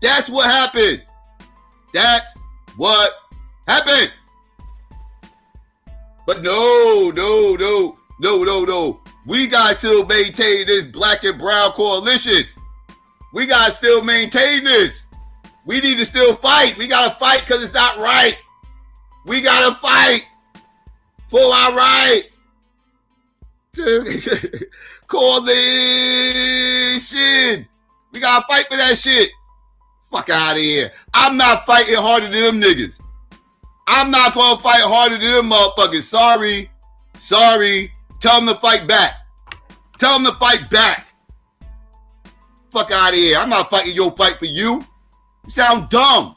That's what happened. That's what happened. But no. We got to maintain this black and brown coalition. We got to still maintain this. We need to still fight. We got to fight because it's not right. We got to fight for our right. Coalition. We gotta fight for that shit. Fuck out of here. I'm not fighting harder than them niggas. I'm not gonna fight harder than them motherfuckers. Sorry. Tell them to fight back. Tell them to fight back. Fuck out of here. I'm not fighting your fight for you. You sound dumb.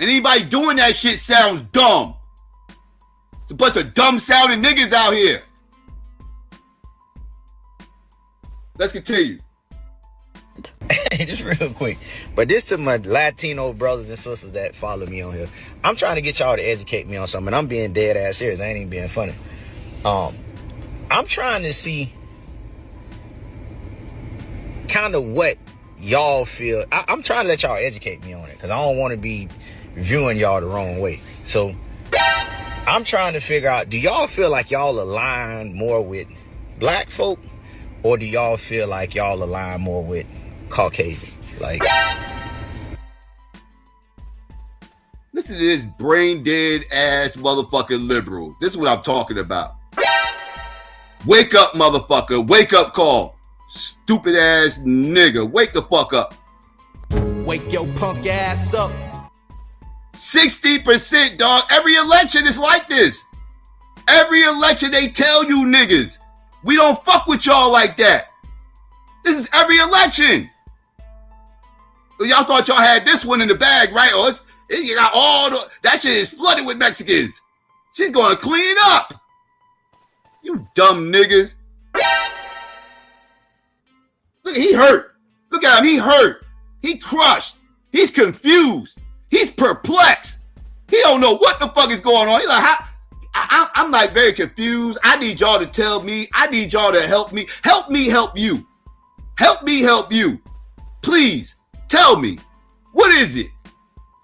Anybody doing that shit sounds dumb. It's a bunch of dumb sounding niggas out here. Let's continue. Hey, just real quick. But this to my Latino brothers and sisters that follow me on here. I'm trying to get y'all to educate me on something. I'm being dead ass serious. I ain't even being funny. I'm trying to see kind of what y'all feel. I'm trying to let y'all educate me on it because I don't want to be viewing y'all the wrong way. So I'm trying to figure out, do y'all feel like y'all align more with black folk, or do y'all feel like y'all align more with Caucasian? Like, listen to this brain dead ass motherfucking liberal. This is what I'm talking about. Wake up, motherfucker. Wake up call. Stupid ass nigga. Wake the fuck up. Wake your punk ass up. 60%, dog. Every election is like this. Every election they tell you niggas, we don't fuck with y'all like that. This is every election. Y'all thought y'all had this one in the bag, right? Or you got all that shit is flooded with Mexicans. She's gonna clean up. You dumb niggas. Look, he hurt. Look at him, he hurt. He crushed. He's confused. He's perplexed. He don't know what the fuck is going on. He's like, I'm like very confused. I need y'all to tell me. I need y'all to help me. Help me help you. Help me help you. Please, tell me. What is it?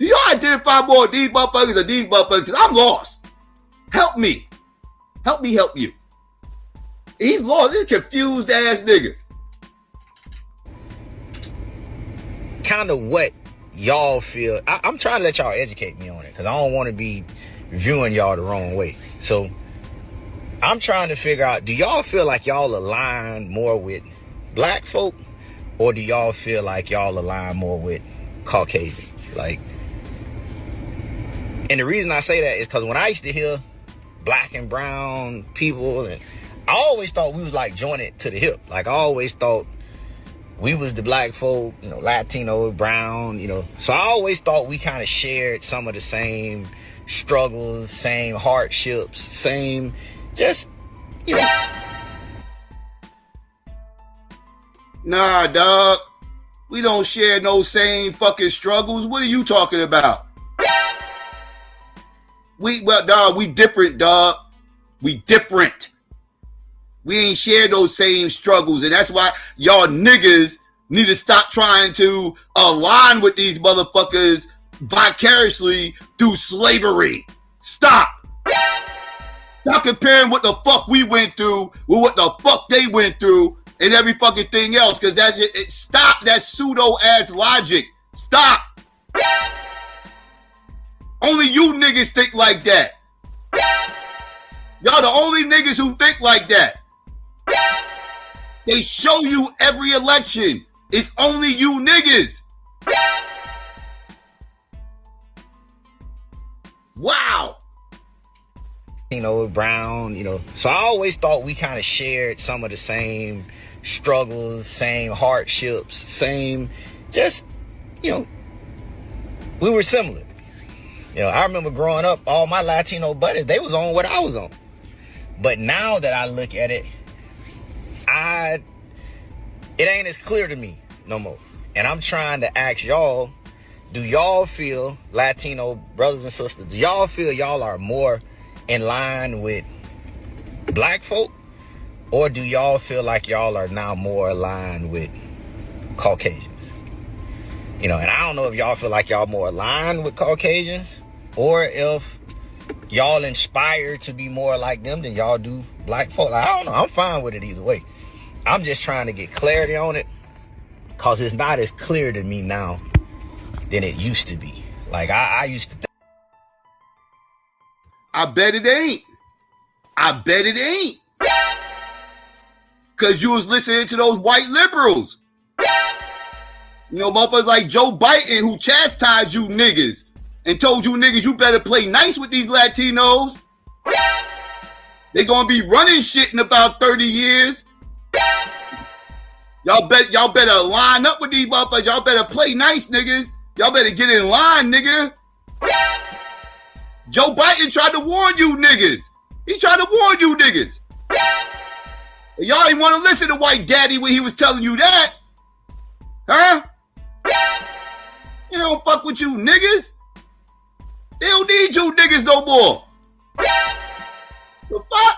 Do y'all identify more of these motherfuckers or these motherfuckers? Because I'm lost. Help me. Help me help you. He's lost. He's a confused ass nigga. kind of what y'all feel. I'm trying to let y'all educate me on it because I don't want to be viewing y'all the wrong way. So I'm trying to figure out, do y'all feel like y'all align more with black folk, or do y'all feel like y'all align more with Caucasian? Like, and the reason I say that is because when I used to hear black and brown people, and I always thought we was like jointed to the hip. Like, I always thought we was the black folk, you know, Latino, brown, you know. So I always thought we kind of shared some of the same struggles, same hardships, same, just, you know. Nah, dog. We don't share no same fucking struggles. What are you talking about? We different, dog. We different. We ain't share those same struggles, and that's why y'all niggas need to stop trying to align with these motherfuckers vicariously through slavery. Stop. Stop comparing what the fuck we went through with what the fuck they went through and every fucking thing else, because stop that pseudo-ass logic. Stop. Only you niggas think like that. Y'all the only niggas who think like that. They show you every election. It's only you niggas. Wow. You know, brown, you know. So I always thought we kind of shared some of the same struggles, same hardships, same, just, you know, we were similar. You know, I remember growing up, all my Latino buddies, they was on what I was on. But now that I look at it, it ain't as clear to me no more. And I'm trying to ask y'all, do y'all feel, Latino brothers and sisters, do y'all feel y'all are more in line with black folk? Or do y'all feel like y'all are now more aligned with Caucasians? You know, and I don't know if y'all feel like y'all more aligned with Caucasians, or if y'all inspired to be more like them than y'all do black folk. I don't know. I'm fine with it either way. I'm just trying to get clarity on it, because it's not as clear to me now than it used to be. Like, I used to think. I bet it ain't. I bet it ain't. Because you was listening to those white liberals. You know, motherfuckers like Joe Biden who chastised you niggas and told you niggas you better play nice with these Latinos. They gonna be running shit in about 30 years. Y'all better line up with these motherfuckers. Y'all better play nice, niggas. Y'all better get in line, nigga. Joe Biden tried to warn you niggas. He tried to warn you niggas. And y'all ain't want to listen to White Daddy when he was telling you that. Huh? You don't fuck with you niggas. They don't need you niggas no more. The fuck?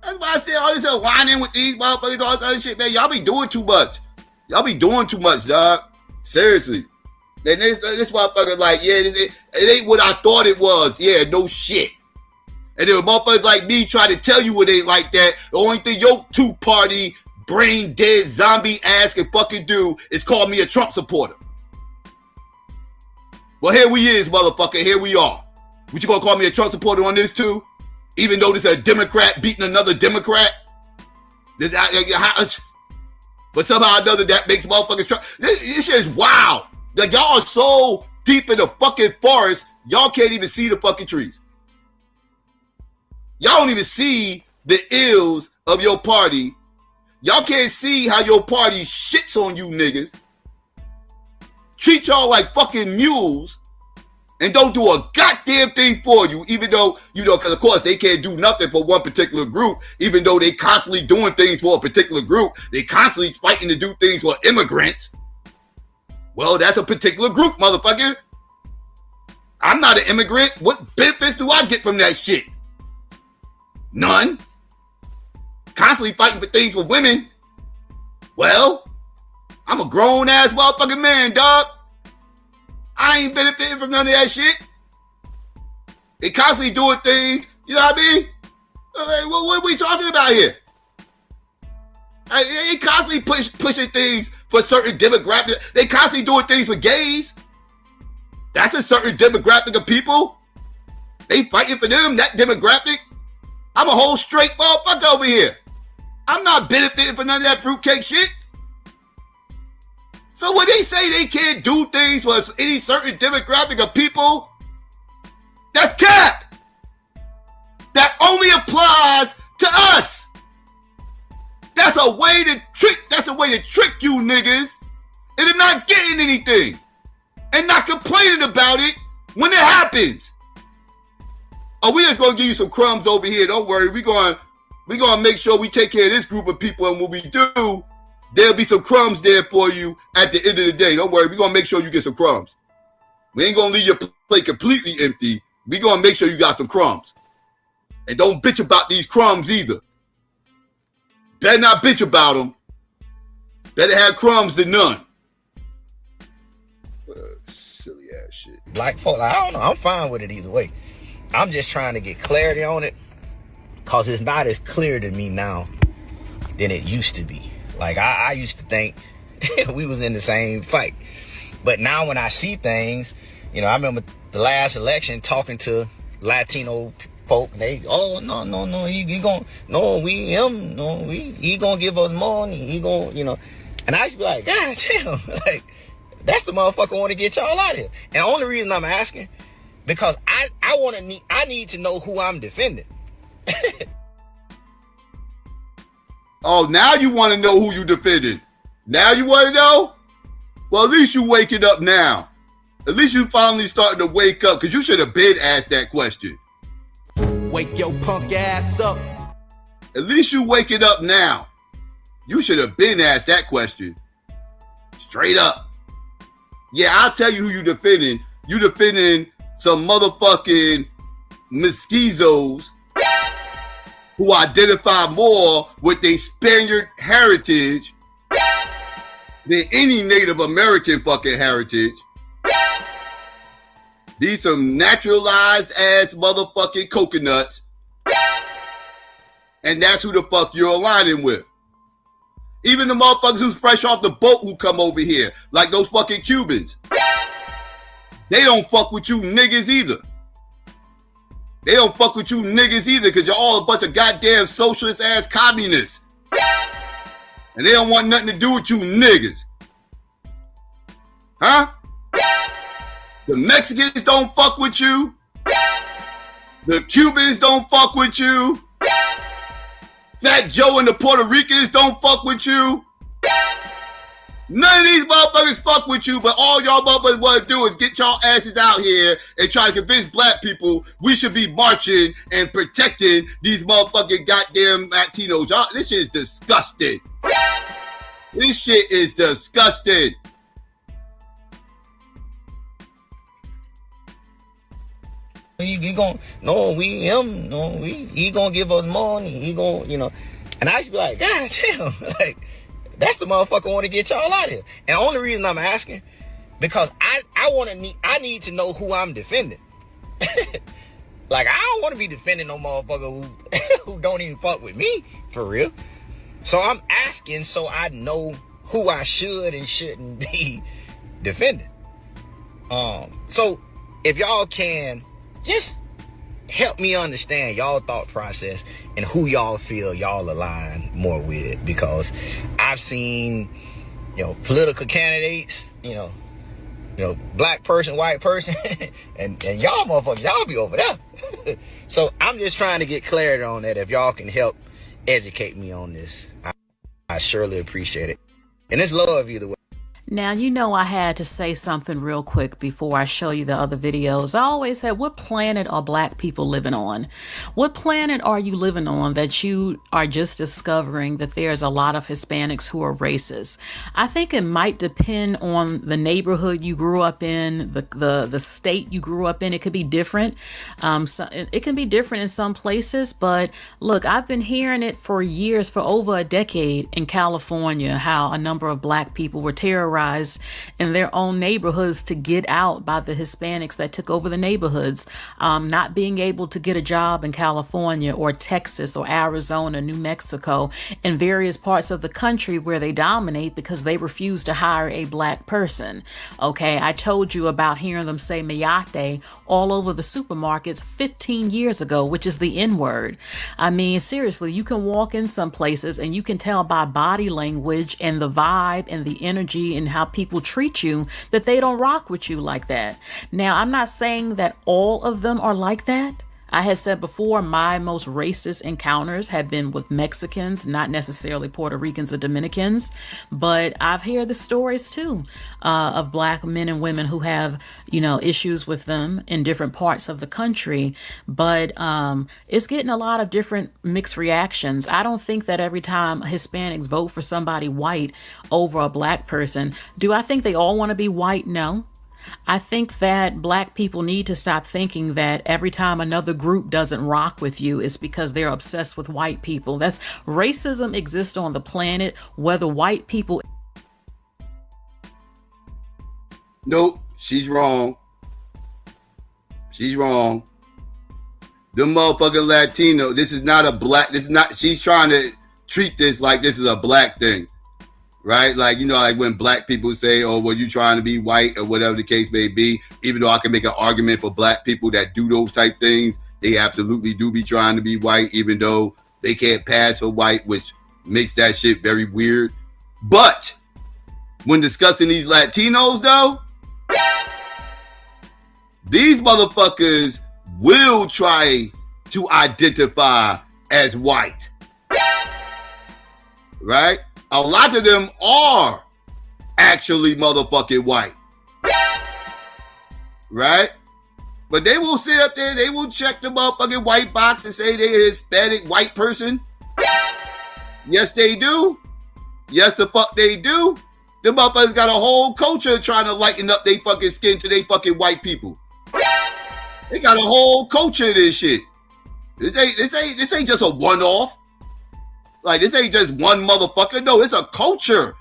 That's why I say all this aligning with these motherfuckers, all this other shit, man. Y'all be doing too much. Y'all be doing too much, dog. Seriously. Then this motherfucker like, yeah, it ain't what I thought it was. Yeah, no shit. And then motherfuckers like me try to tell you it ain't like that. The only thing your two-party, brain-dead, zombie ass can fucking do is call me a Trump supporter. Well, here we is, motherfucker. Here we are. What, you gonna call me a Trump supporter on this too? Even though this is a Democrat beating another Democrat? But somehow or another that makes motherfuckers Trump. This shit is wild. Like, y'all are so deep in the fucking forest, y'all can't even see the fucking trees. Y'all don't even see the ills of your party. Y'all can't see how your party shits on you niggas. Treat y'all like fucking mules and don't do a goddamn thing for you, even though, you know, because of course they can't do nothing for one particular group, even though they constantly doing things for a particular group. They constantly fighting to do things for immigrants. Well, that's a particular group, motherfucker. I'm not an immigrant. What benefits do I get from that shit? None. Constantly fighting for things for women. Well, I'm a grown-ass motherfucking man, dog. I ain't benefiting from none of that shit. They constantly doing things, you know what I mean? What are we talking about here? They constantly pushing things for certain demographics. They constantly doing things for gays. That's a certain demographic of people. They fighting for them, that demographic. I'm a whole straight motherfucker over here. I'm not benefiting from none of that fruitcake shit. So when they say they can't do things for any certain demographic of people, that's cap. That only applies to us. That's a way to trick you niggas into not getting anything and not complaining about it when it happens. Oh, we just gonna give you some crumbs over here. Don't worry. We gonna make sure we take care of this group of people, and when we do, there'll be some crumbs there for you at the end of the day. Don't worry. We're gonna make sure you get some crumbs. We ain't gonna leave your plate completely empty. We're gonna make sure you got some crumbs. And don't bitch about these crumbs either. Better not bitch about them. Better have crumbs than none. Silly ass shit. Black folk, I don't know. I'm fine with it either way. I'm just trying to get clarity on it, because it's not as clear to me now than it used to be. Like, I used to think we was in the same fight. But now when I see things, you know, I remember the last election talking to Latino folk, and they, he gonna give us money, he gonna, you know. And I used to be like, God damn, like, that's the motherfucker want to get y'all out of here. And the only reason I'm asking, because I need to know who I'm defending. Oh, now you want to know who you defended. Now you want to know? Well, at least you waking up now. At least you finally starting to wake up, because you should have been asked that question. Wake your punk ass up. At least you waking up now. You should have been asked that question. Straight up. Yeah, I'll tell you who you defending. You defending some motherfucking mosquitoes who identify more with their Spaniard heritage than any Native American fucking heritage. These some naturalized ass motherfucking coconuts. And that's who the fuck you're aligning with. Even the motherfuckers who's fresh off the boat who come over here, like those fucking Cubans. They don't fuck with you niggas either. They don't fuck with you niggas either, because you're all a bunch of goddamn socialist ass communists. And they don't want nothing to do with you niggas. Huh? The Mexicans don't fuck with you. The Cubans don't fuck with you. Fat Joe and the Puerto Ricans don't fuck with you. None of these motherfuckers fuck with you, but all y'all motherfuckers want to do is get y'all asses out here and try to convince black people we should be marching and protecting these motherfucking goddamn Latinos. Y'all, this shit is disgusting. This shit is disgusting. He gonna he gonna give us money. He gonna, you know. And I used to be like, God damn, like that's the motherfucker want to get y'all out of here. And the only reason I'm asking, because I need to know who I'm defending. Like I don't want to be defending no motherfucker who don't even fuck with me for real. So I'm asking so I know who I should and shouldn't be defending. So if y'all can just help me understand y'all thought process and who y'all feel y'all align more with, because I've seen, you know, political candidates, you know, black person, white person, and y'all motherfuckers, y'all be over there. So I'm just trying to get clarity on that. If y'all can help educate me on this, I surely appreciate it. And it's love either way. Now, you know I had to say something real quick before I show you the other videos. I always said, what planet are black people living on? What planet are you living on that you are just discovering that there's a lot of Hispanics who are racist? I think it might depend on the neighborhood you grew up in, the state you grew up in. It could be different. It can be different in some places, but look, I've been hearing it for years, for over a decade in California, how a number of black people were terrorized in their own neighborhoods to get out by the Hispanics that took over the neighborhoods, not being able to get a job in California or Texas or Arizona, New Mexico, and various parts of the country where they dominate because they refuse to hire a black person. Okay, I told you about hearing them say "mayate" all over the supermarkets 15 years ago, which is the N-word. I mean, seriously, you can walk in some places and you can tell by body language and the vibe and the energy and how people treat you that they don't rock with you like that. Now, I'm not saying that all of them are like that. I had said before, my most racist encounters have been with Mexicans, not necessarily Puerto Ricans or Dominicans, but I've heard the stories too of black men and women who have, you know, issues with them in different parts of the country. But it's getting a lot of different mixed reactions. I don't think that every time Hispanics vote for somebody white over a black person, do I think they all want to be white? No. I think that black people need to stop thinking that every time another group doesn't rock with you, it's because they're obsessed with white people. That's racism exists on the planet, whether white people. Nope, she's wrong. She's wrong. The motherfucking Latino, this is not, she's trying to treat this like this is a black thing. Right? Like, you know, like when black people say, oh, well, you trying to be white or whatever the case may be, even though I can make an argument for black people that do those type things, they absolutely do be trying to be white, even though they can't pass for white, which makes that shit very weird. But when discussing these Latinos, though, these motherfuckers will try to identify as white. Right? A lot of them are actually motherfucking white. Right? But they will sit up there, they will check the motherfucking white box and say they're a Hispanic white person. Yes, they do. Yes, the fuck they do. The motherfuckers got a whole culture trying to lighten up their fucking skin to they fucking white people. They got a whole culture of this shit. This ain't just a one-off. Like, this ain't just one motherfucker. No, it's a culture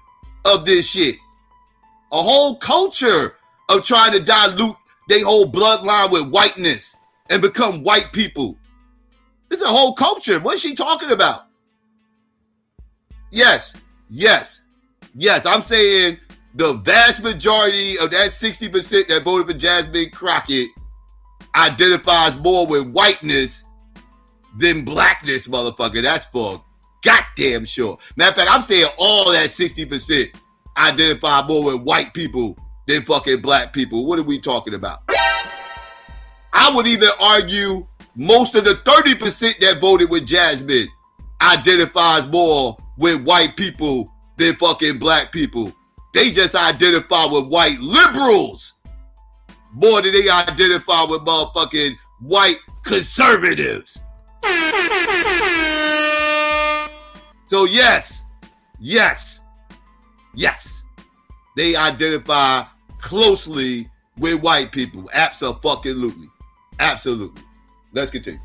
of this shit. A whole culture of trying to dilute their whole bloodline with whiteness and become white people. It's a whole culture. What is she talking about? Yes. I'm saying the vast majority of that 60% that voted for Jasmine Crockett identifies more with whiteness than blackness, motherfucker. That's for goddamn sure. Matter of fact, I'm saying all that 60% identify more with white people than fucking black people. What are we talking about? I would even argue most of the 30% that voted with Jasmine identifies more with white people than fucking black people. They just identify with white liberals more than they identify with motherfucking white conservatives. So yes, they identify closely with white people. Absolutely. Let's continue.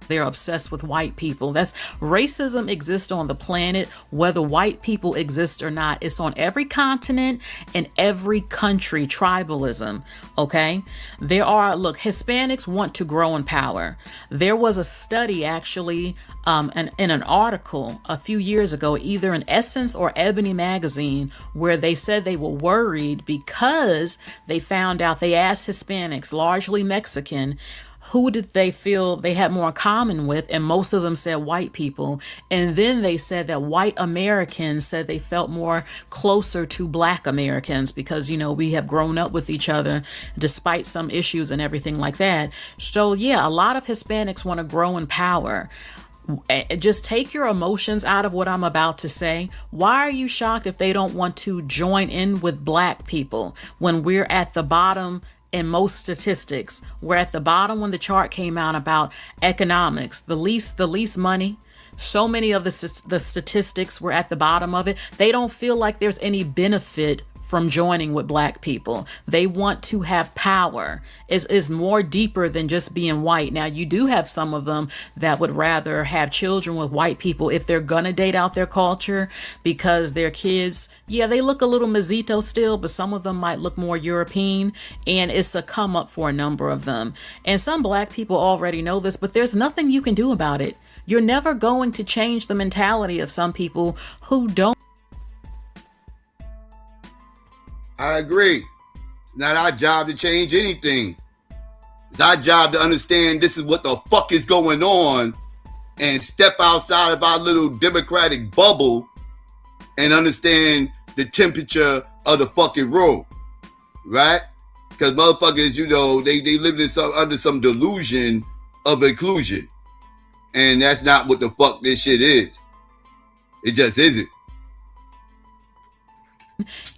They're obsessed with white people. That's racism exists on the planet, whether white people exist or not. It's on every continent and every country, tribalism, okay? Hispanics want to grow in power. There was a study actually in an article a few years ago, either in Essence or Ebony magazine, where they said they were worried because they found out, they asked Hispanics, largely Mexican, who did they feel they had more in common with? And most of them said white people. And then they said that white Americans said they felt more closer to black Americans because, we have grown up with each other despite some issues and everything like that. So yeah, a lot of Hispanics want to grow in power. Just take your emotions out of what I'm about to say. Why are you shocked if they don't want to join in with black people when we're at the bottom? In most statistics, we're at the bottom when the chart came out about economics, the least money. So many of the statistics were at the bottom of it. They don't feel like there's any benefit from joining with black people. They want to have power. It's more deeper than just being white. Now, you do have some of them that would rather have children with white people if they're gonna date out their culture because their kids, they look a little mezito still, but some of them might look more European, and it's a come up for a number of them. And some black people already know this, but there's nothing you can do about it. You're never going to change the mentality of some people who don't. I agree. It's not our job to change anything. It's our job to understand this is what the fuck is going on and step outside of our little democratic bubble and understand the temperature of the fucking room, right? Because motherfuckers, they live under some delusion of inclusion. And that's not what the fuck this shit is. It just isn't.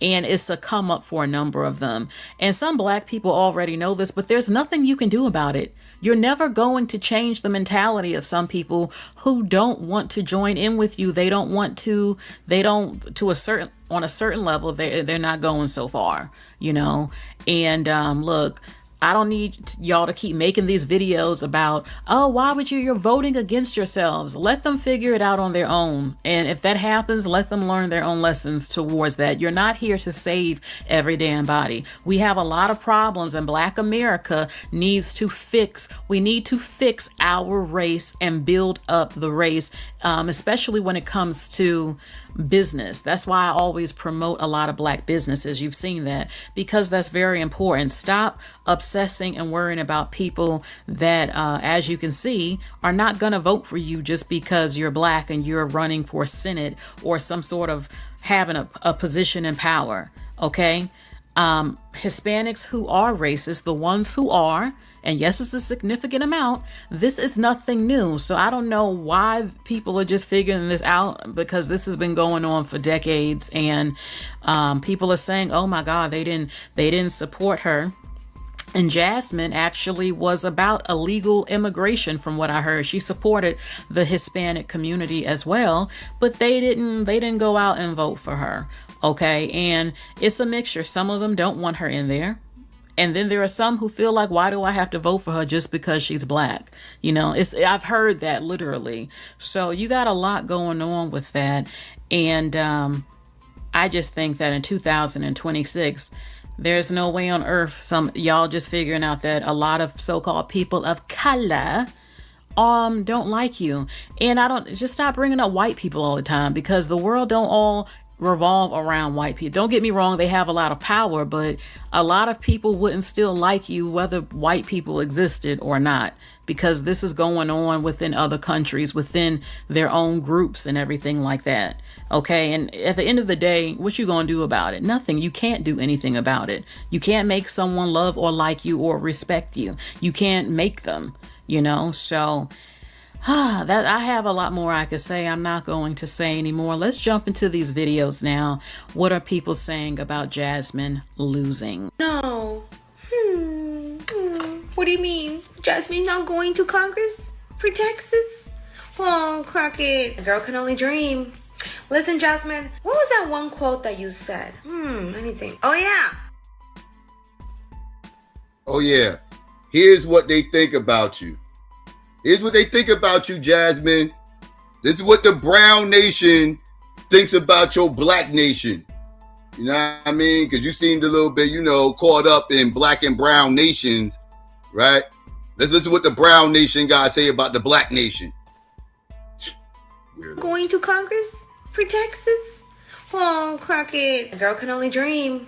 And it's a come up for a number of them. And some black people already know this, but there's nothing you can do about it. You're never going to change the mentality of some people who don't want to join in with you. On a certain level, they're not going so far, And look, I don't need y'all to keep making these videos about, why would you're voting against yourselves? Let them figure it out on their own. And if that happens, let them learn their own lessons towards that. You're not here to save every damn body. We have a lot of problems, and Black America needs to fix. We need to fix our race and build up the race, especially when it comes to business. That's why I always promote a lot of black businesses. You've seen that, because that's very important. Stop obsessing and worrying about people that, as you can see, are not going to vote for you just because you're black and you're running for Senate or some sort of having a position in power. Okay. Hispanics who are racist, the ones who are, and yes, it's a significant amount, this is nothing new. So I don't know why people are just figuring this out, because this has been going on for decades, and people are saying, oh my God, they didn't support her. And Jasmine actually was about illegal immigration, from what I heard. She supported the Hispanic community as well, but they didn't go out and vote for her. Okay, and it's a mixture. Some of them don't want her in there. And then there are some who feel like, why do I have to vote for her just because she's black? I've heard that literally. So you got a lot going on with that. And I just think that in 2026, there's no way on earth some y'all just figuring out that a lot of so-called people of color don't like you. And just stop bringing up white people all the time, because the world don't all revolve around white people. Don't get me wrong, they have a lot of power, but a lot of people wouldn't still like you whether white people existed or not, because this is going on within other countries, within their own groups and everything like that. Okay, and at the end of the day, what you gonna do about it? Nothing. You can't do anything about it. You can't make someone love or like you or respect you. You can't make them, you know? So that I have a lot more I could say. I'm not going to say anymore. Let's jump into these videos now. What are people saying about Jasmine losing? No. What do you mean? Jasmine not going to Congress for Texas? Oh, Crockett, a girl can only dream. Listen, Jasmine, what was that one quote that you said? Anything. Oh, yeah. Oh, yeah. Here's what they think about you. Here's what they think about you, Jasmine. This is what the brown nation thinks about your black nation. You know what I mean? Because you seemed a little bit, caught up in black and brown nations, right? Let's listen to what the brown nation guys say about the black nation. Weirdo. Going to Congress for Texas? Oh, Crockett, a girl can only dream.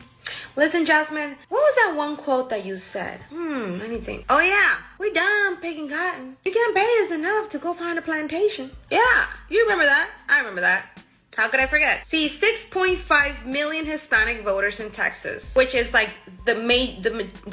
Listen, Jasmine, what was that one quote that you said? Anything. Oh, yeah. We done picking cotton. You can't pay us enough to go find a plantation. Yeah, you remember that. I remember that. How could I forget? See, 6.5 million Hispanic voters in Texas, which is like the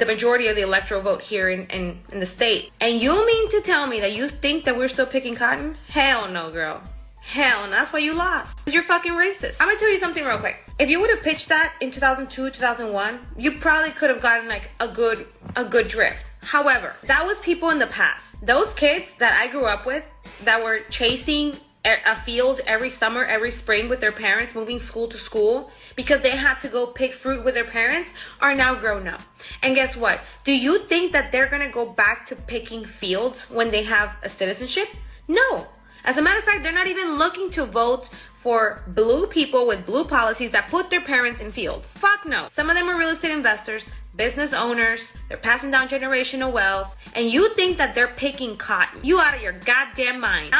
majority of the electoral vote here in the state. And you mean to tell me that you think that we're still picking cotton? Hell no, girl. Hell, and that's why you lost. Because you're fucking racist. I'm gonna tell you something real quick. If you would have pitched that in 2002, 2001, you probably could have gotten like a good drift. However, that was people in the past. Those kids that I grew up with that were chasing a field every summer, every spring with their parents, moving school to school because they had to go pick fruit with their parents, are now grown up. And guess what? Do you think that they're gonna go back to picking fields when they have a citizenship? No. As a matter of fact, they're not even looking to vote for blue people with blue policies that put their parents in fields. Fuck no. Some of them are real estate investors, business owners, they're passing down generational wealth, and you think that they're picking cotton. You out of your goddamn mind.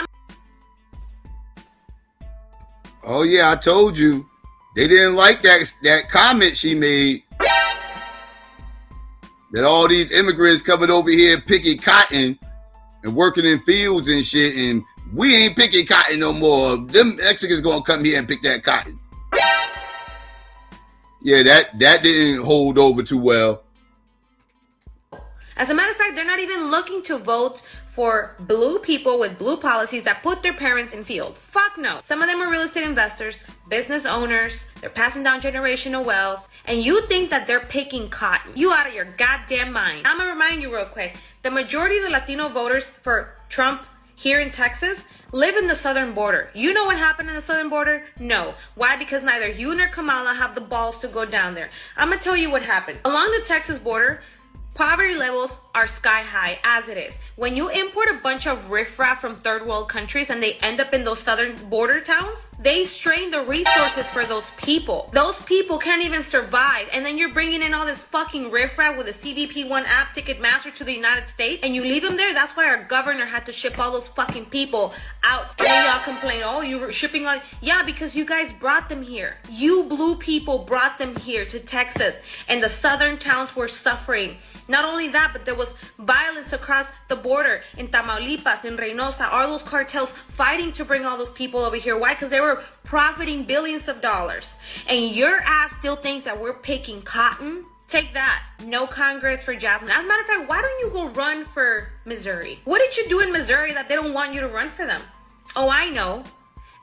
Oh yeah, I told you. They didn't like that comment she made. That all these immigrants coming over here picking cotton and working in fields and shit, and we ain't picking cotton no more. Them Mexicans gonna come here and pick that cotton. Yeah, that didn't hold over too well. As a matter of fact, they're not even looking to vote for blue people with blue policies that put their parents in fields. Fuck no. Some of them are real estate investors, business owners, they're passing down generational wealth, and you think that they're picking cotton. You out of your goddamn mind. I'm gonna remind you real quick, the majority of the Latino voters for Trump here in Texas live in the southern border. You know what happened in the southern border? No. Why? Because neither you nor Kamala have the balls to go down there. I'm gonna tell you what happened. Along the Texas border, poverty levels are sky high as it is. When you import a bunch of riffraff from third world countries and they end up in those southern border towns, they strain the resources for those people. Those people can't even survive. And then you're bringing in all this fucking riffraff with a CBP-1 app Ticketmaster to the United States and you leave them there? That's why our governor had to ship all those fucking people out. And then y'all complain, oh, you were shipping all... Yeah, because you guys brought them here. You blue people brought them here to Texas and the southern towns were suffering. Not only that, but there was violence across the border in Tamaulipas, in Reynosa, all those cartels fighting to bring all those people over here. Why? Because they were profiting billions of dollars. And your ass still thinks that we're picking cotton? Take that. No Congress for Jasmine. As a matter of fact, why don't you go run for Missouri? What did you do in Missouri that they don't want you to run for them? Oh, I know.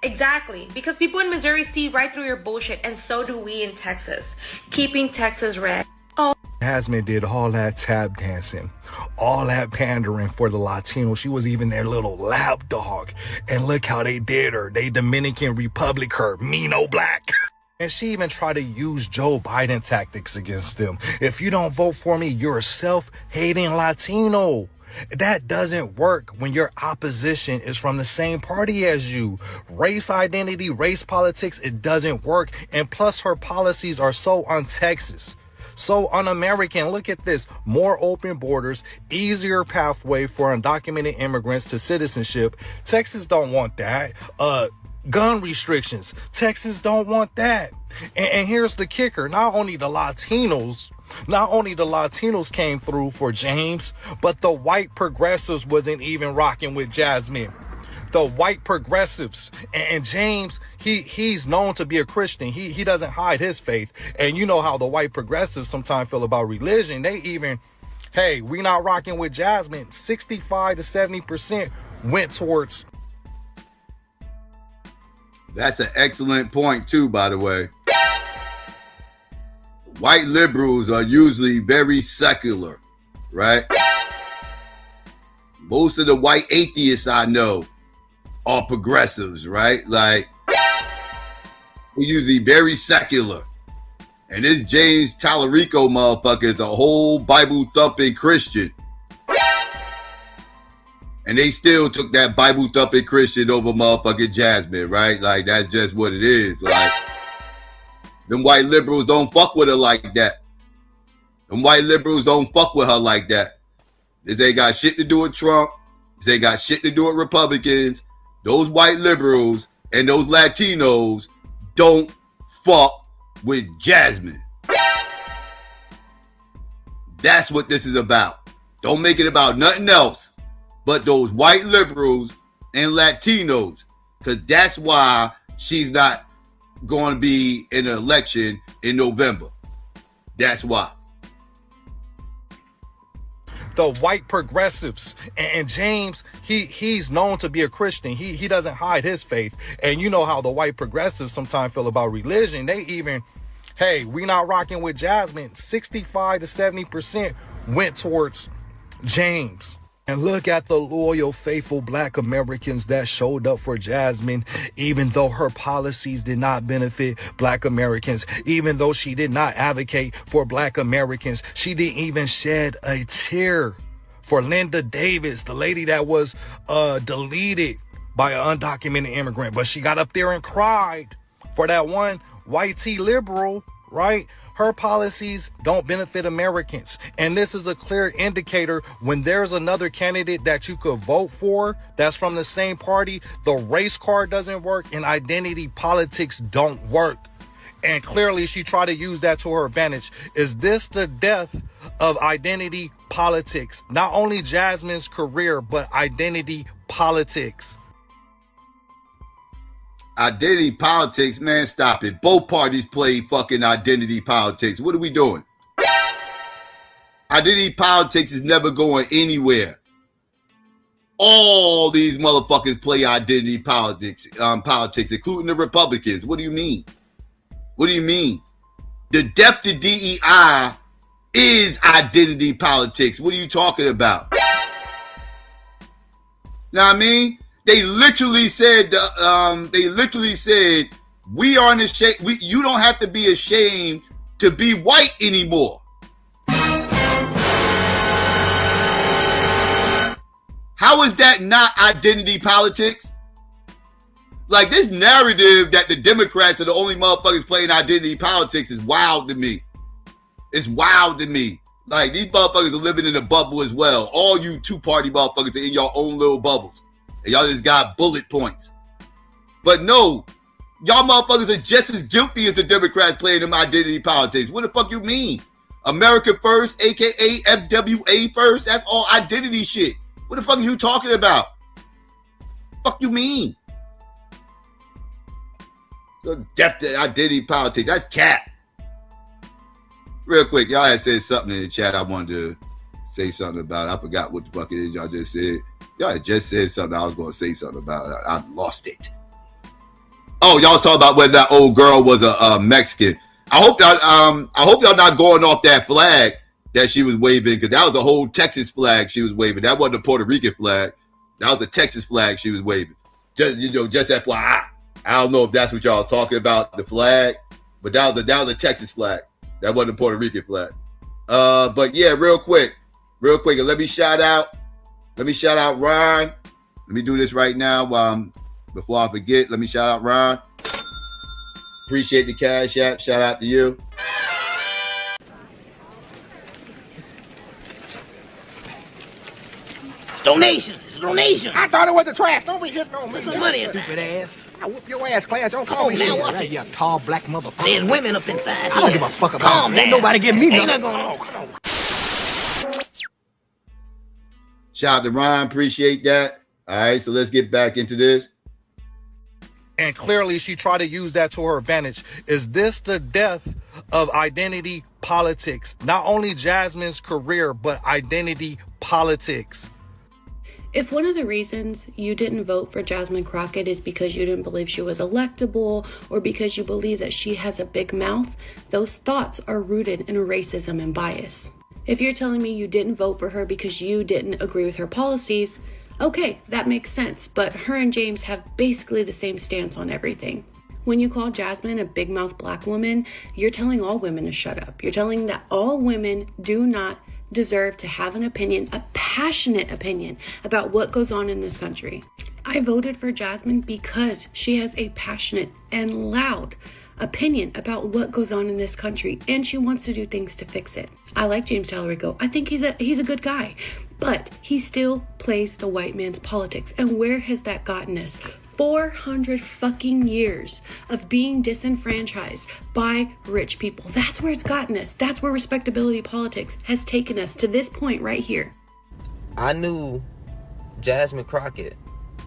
Exactly. Because people in Missouri see right through your bullshit, and so do we in Texas. Keeping Texas red. Oh. Jasmine did all that tap dancing, all that pandering for the Latinos. She was even their little lapdog. And look how they did her. They Dominican Republic her, me no black. And she even tried to use Joe Biden tactics against them. If you don't vote for me, you're a self-hating Latino. That doesn't work when your opposition is from the same party as you. Race identity, race politics, it doesn't work. And plus her policies are so un-Texas. So un-American. Look at this. More open borders, easier pathway for undocumented immigrants to citizenship. Texas don't want that. gun restrictions. Texas don't want that. And here's the kicker. Not only the Latinos came through for James, but the white progressives wasn't even rocking with Jasmine. The white progressives and James, he's known to be a Christian. He doesn't hide his faith. And you know how the white progressives sometimes feel about religion. They even, hey, we not rocking with Jasmine. 65 to 70% went towards. That's an excellent point too, by the way. White liberals are usually very secular, right? Most of the white atheists I know are progressives, right? Like, they're usually very secular. And this James Tallarico motherfucker is a whole Bible-thumping Christian. And they still took that Bible-thumping Christian over motherfucking Jasmine, right? Like, that's just what it is. Like, them white liberals don't fuck with her like that. Them white liberals don't fuck with her like that. This ain't got shit to do with Trump. This ain't got shit to do with Republicans. Those white liberals and those Latinos don't fuck with Jasmine. That's what this is about. Don't make it about nothing else but those white liberals and Latinos, because that's why she's not going to be in an election in November. That's why. The white progressives and James, he's known to be a Christian. He doesn't hide his faith. And you know how the white progressives sometimes feel about religion. They even, hey, we not rocking with Jasmine. 65 to 70% went towards James. And look at the loyal, faithful Black Americans that showed up for Jasmine, even though her policies did not benefit Black Americans, even though she did not advocate for Black Americans. She didn't even shed a tear for Linda Davis, the lady that was deleted by an undocumented immigrant. But she got up there and cried for that one white tea liberal, right? Her policies don't benefit Americans. And this is a clear indicator when there's another candidate that you could vote for that's from the same party, the race card doesn't work and identity politics don't work. And clearly she tried to use that to her advantage. Is this the death of identity politics? Not only Jasmine's career, but identity politics. Identity politics, man, stop it. Both parties play fucking identity politics. What are we doing? Identity politics is never going anywhere. All these motherfuckers play identity politics, including the Republicans. What do you mean? What do you mean? The death to DEI is identity politics. What are you talking about? Know what I mean? They literally said, we aren't ashamed. You don't have to be ashamed to be white anymore. How is that not identity politics? Like, this narrative that the Democrats are the only motherfuckers playing identity politics is wild to me. It's wild to me. Like, these motherfuckers are living in a bubble as well. All you two-party motherfuckers are in your own little bubbles. And y'all just got bullet points. But no, y'all motherfuckers are just as guilty as the Democrats playing them identity politics. What the fuck you mean? America first, aka FWA first, that's all identity shit. What the fuck are you talking about? Fuck you mean? The death to identity politics, that's cap. Real quick, y'all had said something in the chat I wanted to say something about. I forgot what the fuck it is y'all just said. Y'all had just said something I was going to say something about. I lost it. Oh, y'all was talking about whether that old girl was a Mexican. I hope y'all not going off that flag that she was waving, because that was a whole Texas flag she was waving. That wasn't a Puerto Rican flag. That was a Texas flag she was waving. Just FYI. I don't know if that's what y'all was talking about, the flag, but that was a Texas flag. That wasn't a Puerto Rican flag. But yeah, real quick, and let me shout out Ron. Let me do this right now before I forget. Let me shout out Ron. Appreciate the cash app. Shout out to you. Donation. It's a donation. I thought it was the trash. Don't be hitting on me. Put some money in. Stupid ass. I'll whoop your ass, Clarence. Don't call me now. Right, you tall black motherfucker. There's women up inside. I don't give a fuck about that. Ain't nobody give me nothing. Come on. Shout out to Ron. Appreciate that. All right, so let's get back into this. And clearly she tried to use that to her advantage. Is this the death of identity politics? Not only Jasmine's career, but identity politics. If one of the reasons you didn't vote for Jasmine Crockett is because you didn't believe she was electable or because you believe that she has a big mouth, those thoughts are rooted in racism and bias. If you're telling me you didn't vote for her because you didn't agree with her policies, okay, that makes sense, but her and James have basically the same stance on everything. When you call Jasmine a big mouth black woman, you're telling all women to shut up. You're telling that all women do not deserve to have an opinion, a passionate opinion about what goes on in this country. I voted for Jasmine because she has a passionate and loud opinion about what goes on in this country, and she wants to do things to fix it. I like James Tallarico. I think he's a good guy, but he still plays the white man's politics. And where has that gotten us? 400 fucking years of being disenfranchised by rich people. That's where it's gotten us. That's where respectability politics has taken us to this point right here. I knew Jasmine Crockett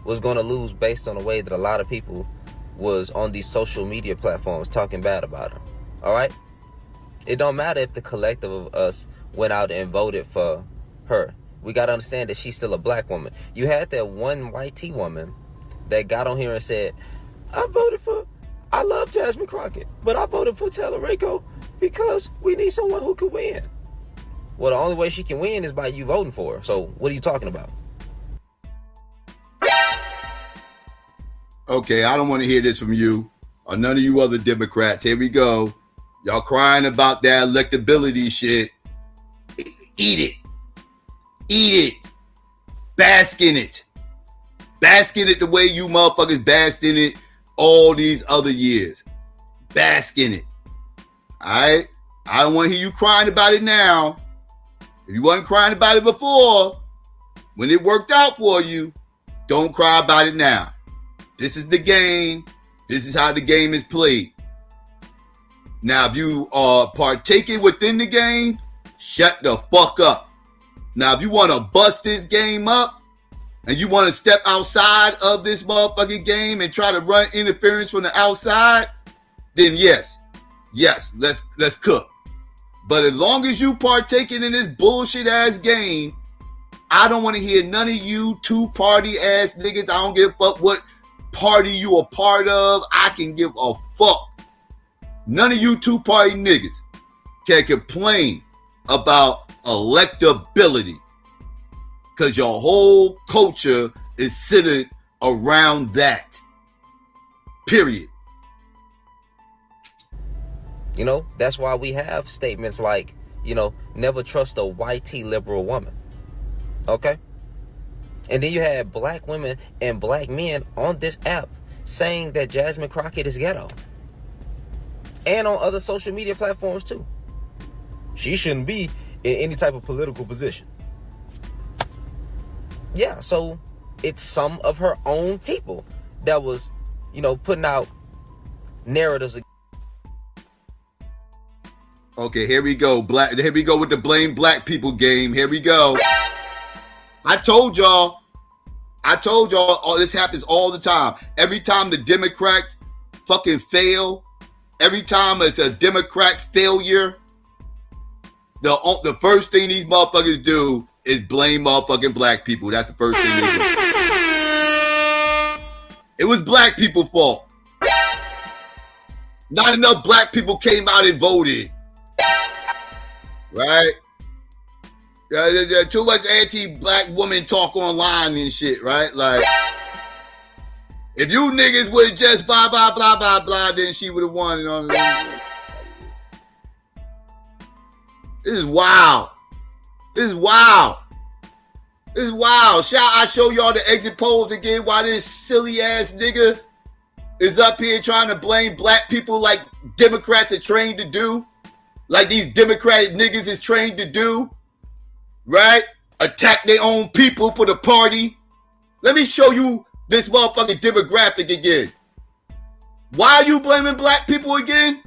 was going to lose based on the way that a lot of people was on these social media platforms talking bad about her. All right? It don't matter if the collective of us went out and voted for her. We got to understand that she's still a black woman. You had that one white T woman that got on here and said, I love Jasmine Crockett, but I voted for Tallarico because we need someone who could win. Well, the only way she can win is by you voting for her. So what are you talking about? Okay, I don't want to hear this from you or none of you other Democrats. Here we go. Y'all crying about that electability shit. Eat it. Eat it. Bask in it. Bask in it the way you motherfuckers basked in it all these other years. Bask in it. All right? I don't want to hear you crying about it now. If you wasn't crying about it before, when it worked out for you, don't cry about it now. This is the game. This is how the game is played. Now, if you are partaking within the game, shut the fuck up. Now, if you want to bust this game up, and you want to step outside of this motherfucking game and try to run interference from the outside, then yes, let's cook. But as long as you partaking in this bullshit ass game, I don't want to hear none of you two-party ass niggas. I don't give a fuck what party you a part of. I can give a fuck. None of you two-party niggas can complain about electability. Because your whole culture is centered around that. Period. You know, that's why we have statements like, you know, never trust a white T liberal woman. Okay? And then you have black women and black men on this app saying that Jasmine Crockett is ghetto. And on other social media platforms too. She shouldn't be in any type of political position. Yeah, so it's some of her own people that was, you know, putting out narratives. Okay, here we go. Here we go with the blame black people game. Here we go. I told y'all, all this happens all the time. Every time the Democrats fucking fail, every time it's a Democrat failure, the first thing these motherfuckers do is blame motherfucking black people. That's the first thing they do. It was black people's fault. Not enough black people came out and voted. Right? There's too much anti-black woman talk online and shit, right? Like, if you niggas would have just blah, blah, blah, blah, blah, then she would have won. You know what I mean? This is wild. This is wild. This is wild. Shall I show y'all the exit polls again while this silly ass nigga is up here trying to blame black people like Democrats are trained to do? Like these Democratic niggas is trained to do? Right? Attack their own people for the party. Let me show you this motherfucking demographic again. Why are you blaming black people again?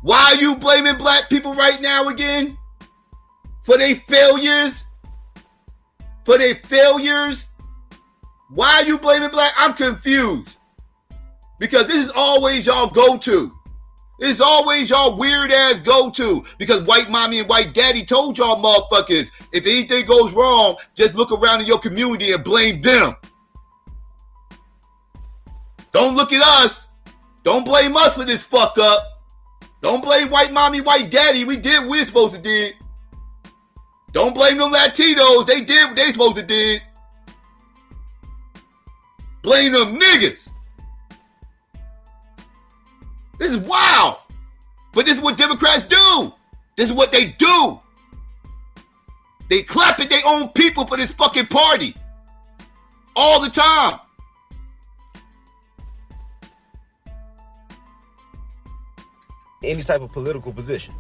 Why are you blaming black people right now again? For their failures? For their failures? Why are you blaming black? I'm confused. Because this is always y'all go-to. This is always y'all weird-ass go-to. Because white mommy and white daddy told y'all motherfuckers, if anything goes wrong, just look around in your community and blame them. Don't look at us. Don't blame us for this fuck up. Don't blame white mommy, white daddy. We did what we're supposed to do. Don't blame them Latinos. They did what they supposed to do. Blame them niggas. This is wild. But this is what Democrats do. This is what they do. They clap at their own people for this fucking party. All the time. Any type of political position.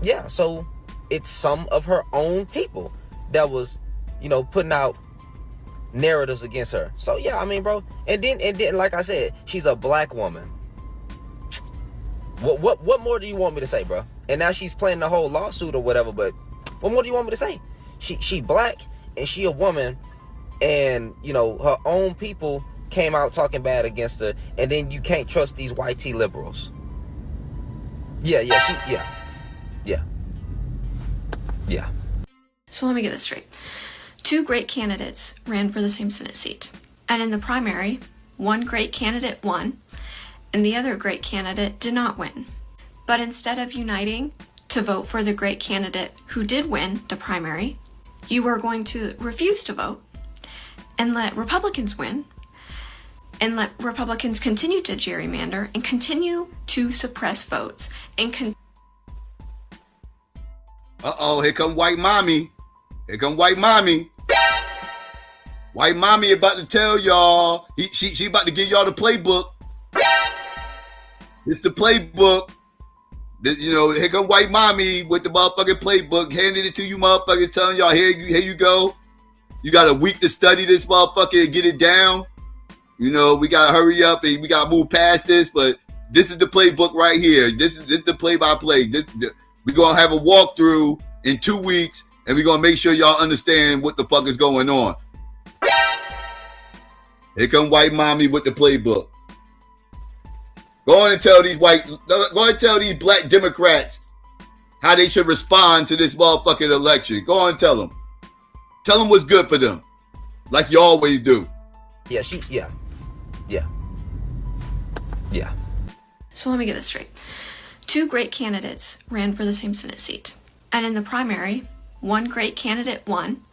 Yeah, so it's some of her own people that was, putting out narratives against her. So yeah, I mean, bro, and then like I said, she's a black woman. What more do you want me to say, bro? And now she's playing the whole lawsuit or whatever, but what more do you want me to say? She black and she a woman, and her own people came out talking bad against her, and then you can't trust these YT liberals. Yeah. So let me get this straight. 2 great candidates ran for the same Senate seat. And in the primary, one great candidate won, and the other great candidate did not win. But instead of uniting to vote for the great candidate who did win the primary, you are going to refuse to vote and let Republicans win, and let Republicans continue to gerrymander and continue to suppress votes and Uh-oh, here come white mommy. Here come white mommy. White mommy about to tell y'all. She about to give y'all the playbook. It's the playbook. Here come white mommy with the motherfucking playbook, handing it to you motherfuckers, telling y'all, here you go. You got a week to study this motherfucker and get it down. We gotta hurry up and we gotta move past this, but this is the playbook right here. This is the play-by-play. We're gonna have a walkthrough in 2 weeks, and we're gonna make sure y'all understand what the fuck is going on. Here come white mommy with the playbook. Go on and tell these black Democrats how they should respond to this motherfucking election. Go on and tell them. Tell them what's good for them, like you always do. Yeah. So let me get this straight. 2 great candidates ran for the same Senate seat. And in the primary, one great candidate won,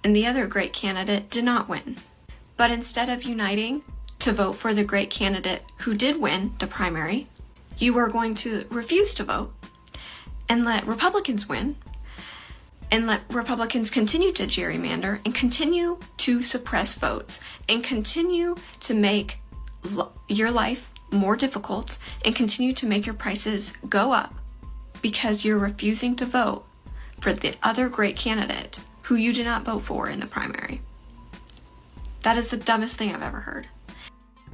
and the other great candidate did not win. But instead of uniting to vote for the great candidate who did win the primary, you are going to refuse to vote and let Republicans win, and let Republicans continue to gerrymander and continue to suppress votes and continue to make your life more difficult and continue to make your prices go up because you're refusing to vote for the other great candidate who you did not vote for in the primary. That is the dumbest thing I've ever heard.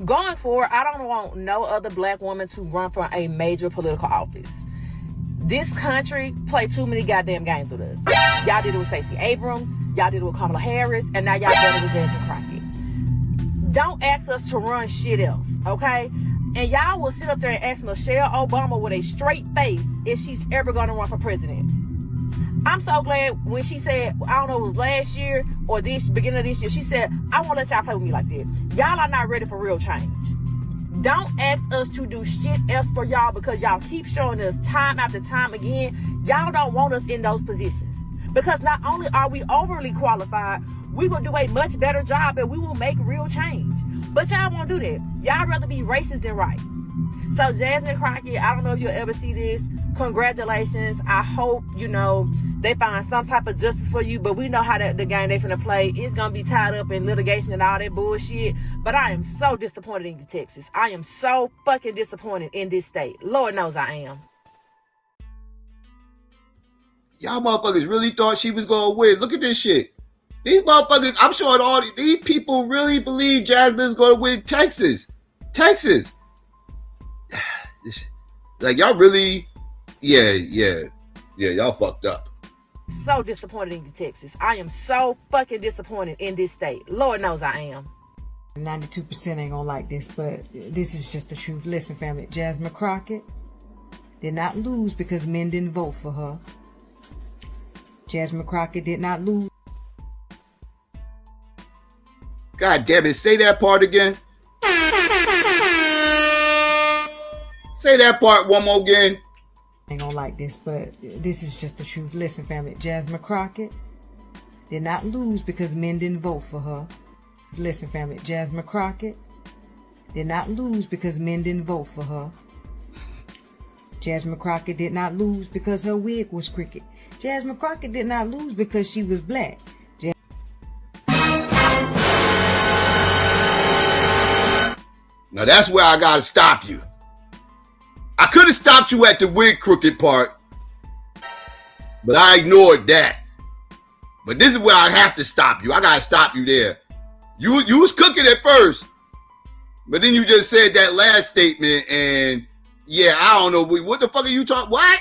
Going forward, I don't want no other black woman to run for a major political office. This country play too many goddamn games with us. Y'all did it with Stacey Abrams, y'all did it with Kamala Harris, and now y'all done it with Jasmine Crockett. Don't ask us to run shit else, okay? And y'all will sit up there and ask Michelle Obama with a straight face if she's ever gonna run for president. I'm so glad when she said, I don't know, it was last year or this beginning of this year, she said, I won't let y'all play with me like that. Y'all are not ready for real change. Don't ask us to do shit else for y'all because y'all keep showing us time after time again. Y'all don't want us in those positions. Because not only are we overly qualified, we will do a much better job and we will make real change. But y'all won't do that. Y'all rather be racist than right. So Jasmine Crockett, I don't know if you'll ever see this. Congratulations. I hope, they find some type of justice for you, but we know how the game they finna play. It's gonna be tied up in litigation and all that bullshit. But I am so disappointed in you, Texas. I am so fucking disappointed in this state. Lord knows I am. Y'all motherfuckers really thought she was gonna win. Look at this shit. These motherfuckers, I'm sure all these people really believe Jasmine's going to win Texas. Texas. Like, y'all really, yeah, y'all fucked up. So disappointed in you, Texas. I am so fucking disappointed in this state. Lord knows I am. 92% ain't gonna like this, but this is just the truth. Listen, family, Jasmine Crockett did not lose because men didn't vote for her. Jasmine Crockett did not lose. God damn it, say that part again. Say that part one more again. Ain't gonna like this, but this is just the truth. Listen, family, Jasmine Crockett did not lose because men didn't vote for her. Listen, family, Jasmine Crockett did not lose because men didn't vote for her. Jasmine Crockett did not lose because her wig was crooked. Jasmine Crockett did not lose because she was black. Now that's where I gotta stop you. I could have stopped you at the wig crooked part, but I ignored that. But this is where I have to stop you. I gotta stop you there. You was cooking at first, but then you just said that last statement, and yeah, I don't know. What the fuck are you talking? What?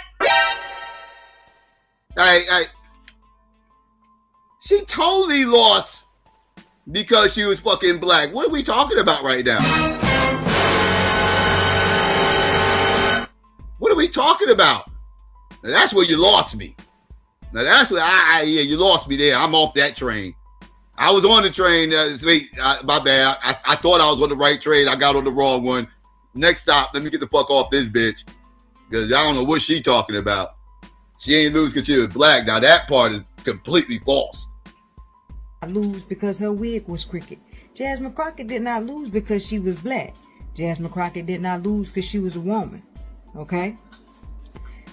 She totally lost because she was fucking black. What are we talking about right now? What are we talking about? Now that's where you lost me. Now that's where you lost me there. I'm off that train. I was on the train. My bad. I thought I was on the right train. I got on the wrong one. Next stop, let me get the fuck off this bitch. Because I don't know what she talking about. She ain't lose because she was black. Now that part is completely false. I lose because her wig was crooked. Jasmine Crockett did not lose because she was black. Jasmine Crockett did not lose because she was a woman. Okay?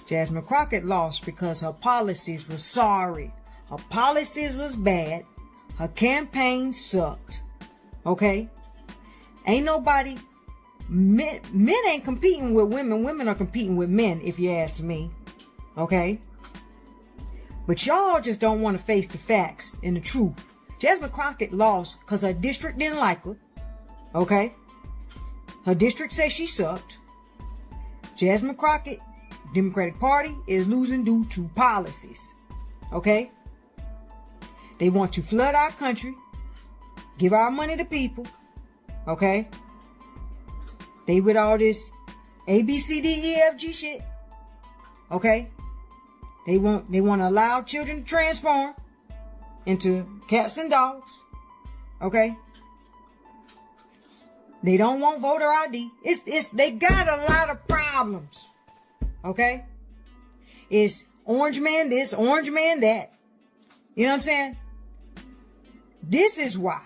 Jasmine Crockett lost because her policies were sorry. Her policies was bad. Her campaign sucked. Okay? Ain't nobody... Men ain't competing with women. Women are competing with men, if you ask me. Okay? But y'all just don't want to face the facts and the truth. Jasmine Crockett lost because her district didn't like her. Okay? Her district says she sucked. Jasmine Crockett, Democratic Party, is losing due to policies. Okay? They want to flood our country, give our money to people. Okay? They with all this A, B, C, D, E, F, G shit. Okay? They want to allow children to transform into cats and dogs. Okay? They don't want voter ID. They got a lot of problems. Okay? It's orange man this, orange man that. You know what I'm saying? This is why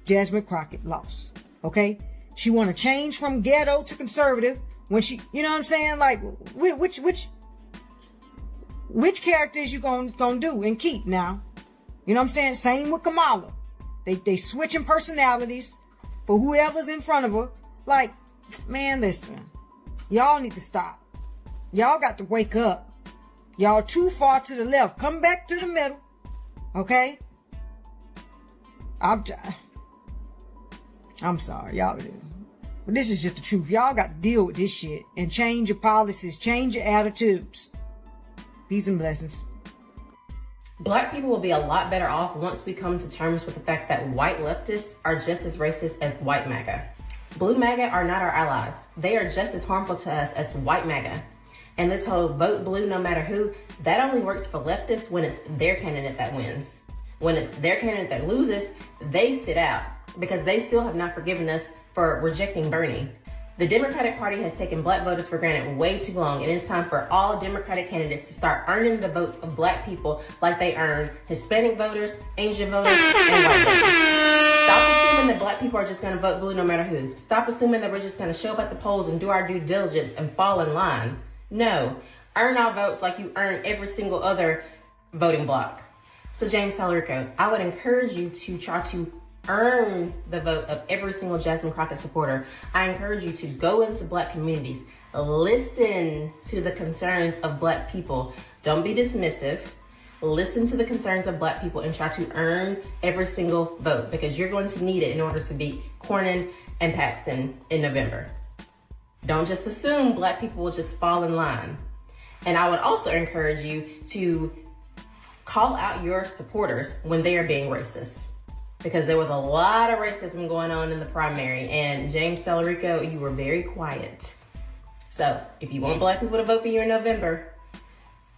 Jasmine Crockett lost. Okay? She want to change from ghetto to conservative when she, you know what I'm saying? Like, which characters you gonna do and keep now? You know what I'm saying? Same with Kamala. They switching personalities for whoever's in front of her. Like, man, listen. Y'all need to stop. Y'all got to wake up. Y'all too far to the left. Come back to the middle. Okay? I'm sorry, y'all. But this is just the truth. Y'all got to deal with this shit and change your policies, change your attitudes. Peace and blessings. Black people will be a lot better off once we come to terms with the fact that white leftists are just as racist as white MAGA. Blue MAGA are not our allies. They are just as harmful to us as white MAGA. And this whole vote blue no matter who, that only works for leftists when it's their candidate that wins. When it's their candidate that loses, they sit out because they still have not forgiven us for rejecting Bernie. The Democratic Party has taken black voters for granted way too long, and it's time for all Democratic candidates to start earning the votes of black people like they earn Hispanic voters, Asian voters, and white voters. Stop assuming that black people are just going to vote blue no matter who. Stop assuming that we're just going to show up at the polls and do our due diligence and fall in line. No. Earn our votes like you earn every single other voting block. So James Tallarico, I would encourage you to try to earn the vote of every single Jasmine Crockett supporter. I encourage you to go into black communities, listen to the concerns of black people. Don't be dismissive. Listen to the concerns of Black people and try to earn every single vote, because you're going to need it in order to beat Cornyn and Paxton in November. Don't just assume Black people will just fall in line. And I would also encourage you to call out your supporters when they are being racist, because there was a lot of racism going on in the primary, and James Tallarico, you were very quiet. So if you want Black people to vote for you in November,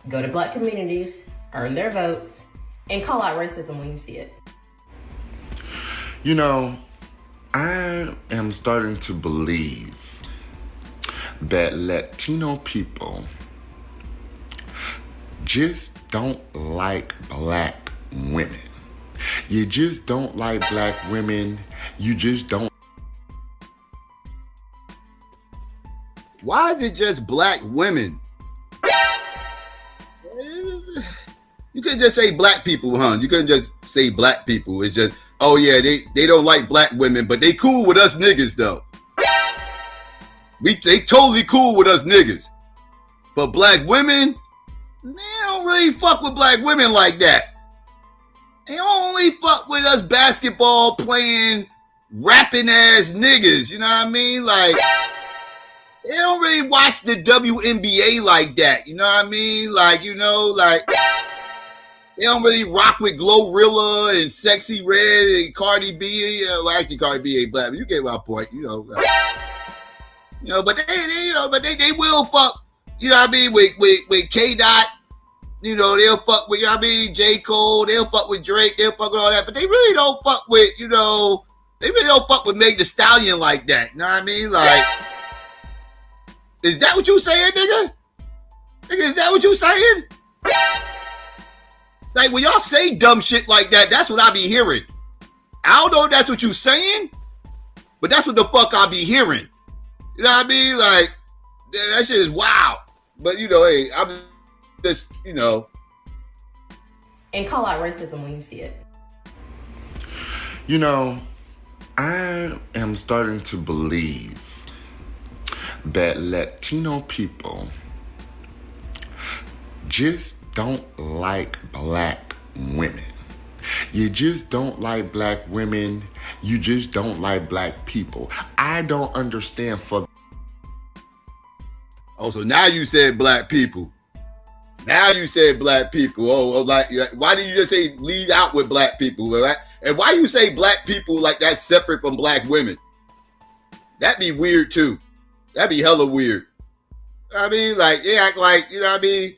go to Black communities, earn their votes, and call out racism when you see it. You know, I am starting to believe that Latino people just don't like Black women. You just don't like Black women. You just don't. Why is it just Black women? You couldn't just say Black people, huh? You couldn't just say Black people. It's just, oh yeah, they don't like Black women, but they cool with us niggas though. They totally cool with us niggas. But Black women, they don't really fuck with Black women like that. They only fuck with us basketball playing, rapping ass niggas. You know what I mean? Like, they don't really watch the WNBA like that. You know what I mean? Like, you know, like, they don't really rock with Glorilla and Sexy Red and Cardi B. Well, actually, Cardi B ain't Black, but you get my point. You know, but they will fuck. You know what I mean? With K-Dot. You know, they'll fuck with, you know what I mean, J. Cole, they'll fuck with Drake, they'll fuck with all that, but they really don't fuck with, you know, they really don't fuck with Meg Thee Stallion like that. You know what I mean? Like, is that what you saying, nigga? Nigga, is that what you saying? Like, when y'all say dumb shit like that, that's what I be hearing. I don't know if that's what you saying, but that's what the fuck I be hearing. You know what I mean? Like, that shit is wild. But, you know, hey, I'm just, you know. And call out racism when you see it. You know, I am starting to believe that Latino people just don't like Black women. You just don't like Black women. You just don't like Black people. I don't understand for. Oh, so now you said Black people. Now you said Black people. Oh, like, why did you just say lead out with Black people? Right? And why you say Black people like that's separate from Black women? That'd be weird too. That'd be hella weird. I mean, like, they act like, you know what I mean?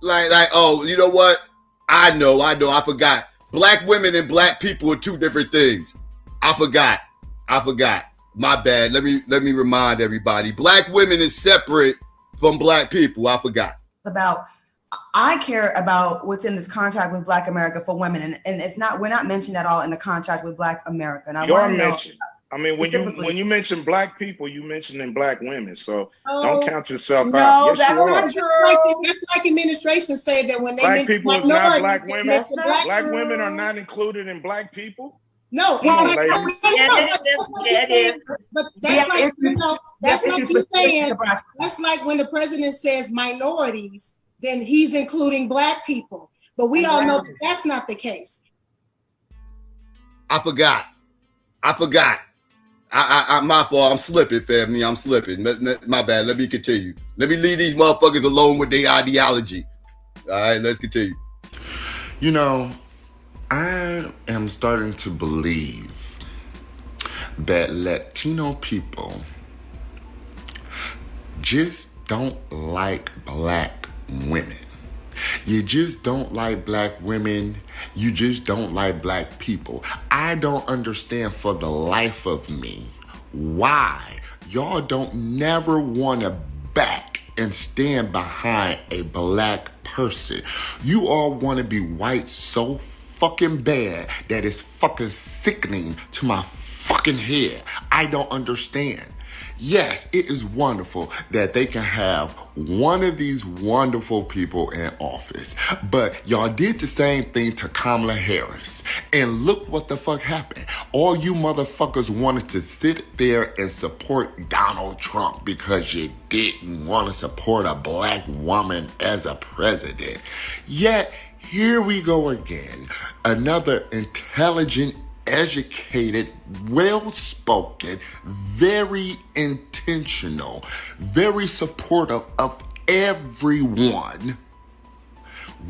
Like, oh, you know what? I know, I forgot. Black women and Black people are two different things. I forgot. My bad. Let me remind everybody. Black women is separate from Black people. I forgot. I care about what's in this contract with Black America for women, and it's not, we're not mentioned at all in the contract with Black America. And I want to know. I mean, when you mention Black people, you mentioning Black women. So don't count yourself no, out. Yes, that's not true. That's like administration said that when they Black people is not Black women. Black true. Women are not included in Black people. No, it is. But that's like, you know, that's like you saying. That's like when the president says minorities, then he's including Black people. But we all know that that's not the case. I forgot. I my fault. I'm slipping, family. I'm slipping. My bad. Let me continue. Let me leave these motherfuckers alone with their ideology. All right, let's continue. You know, I am starting to believe that Latino people just don't like Black women. You just don't like Black women. You just don't like Black people. I don't understand for the life of me why y'all don't never want to back and stand behind a Black person. You all want to be white so fucking bad that it's fucking sickening to my fucking head. I don't understand. Yes, it is wonderful that they can have one of these wonderful people in office. But y'all did the same thing to Kamala Harris. And look what the fuck happened. All you motherfuckers wanted to sit there and support Donald Trump because you didn't want to support a Black woman as a president. Yet, Here we go again. Another intelligent, educated, well-spoken, very intentional, very supportive of everyone,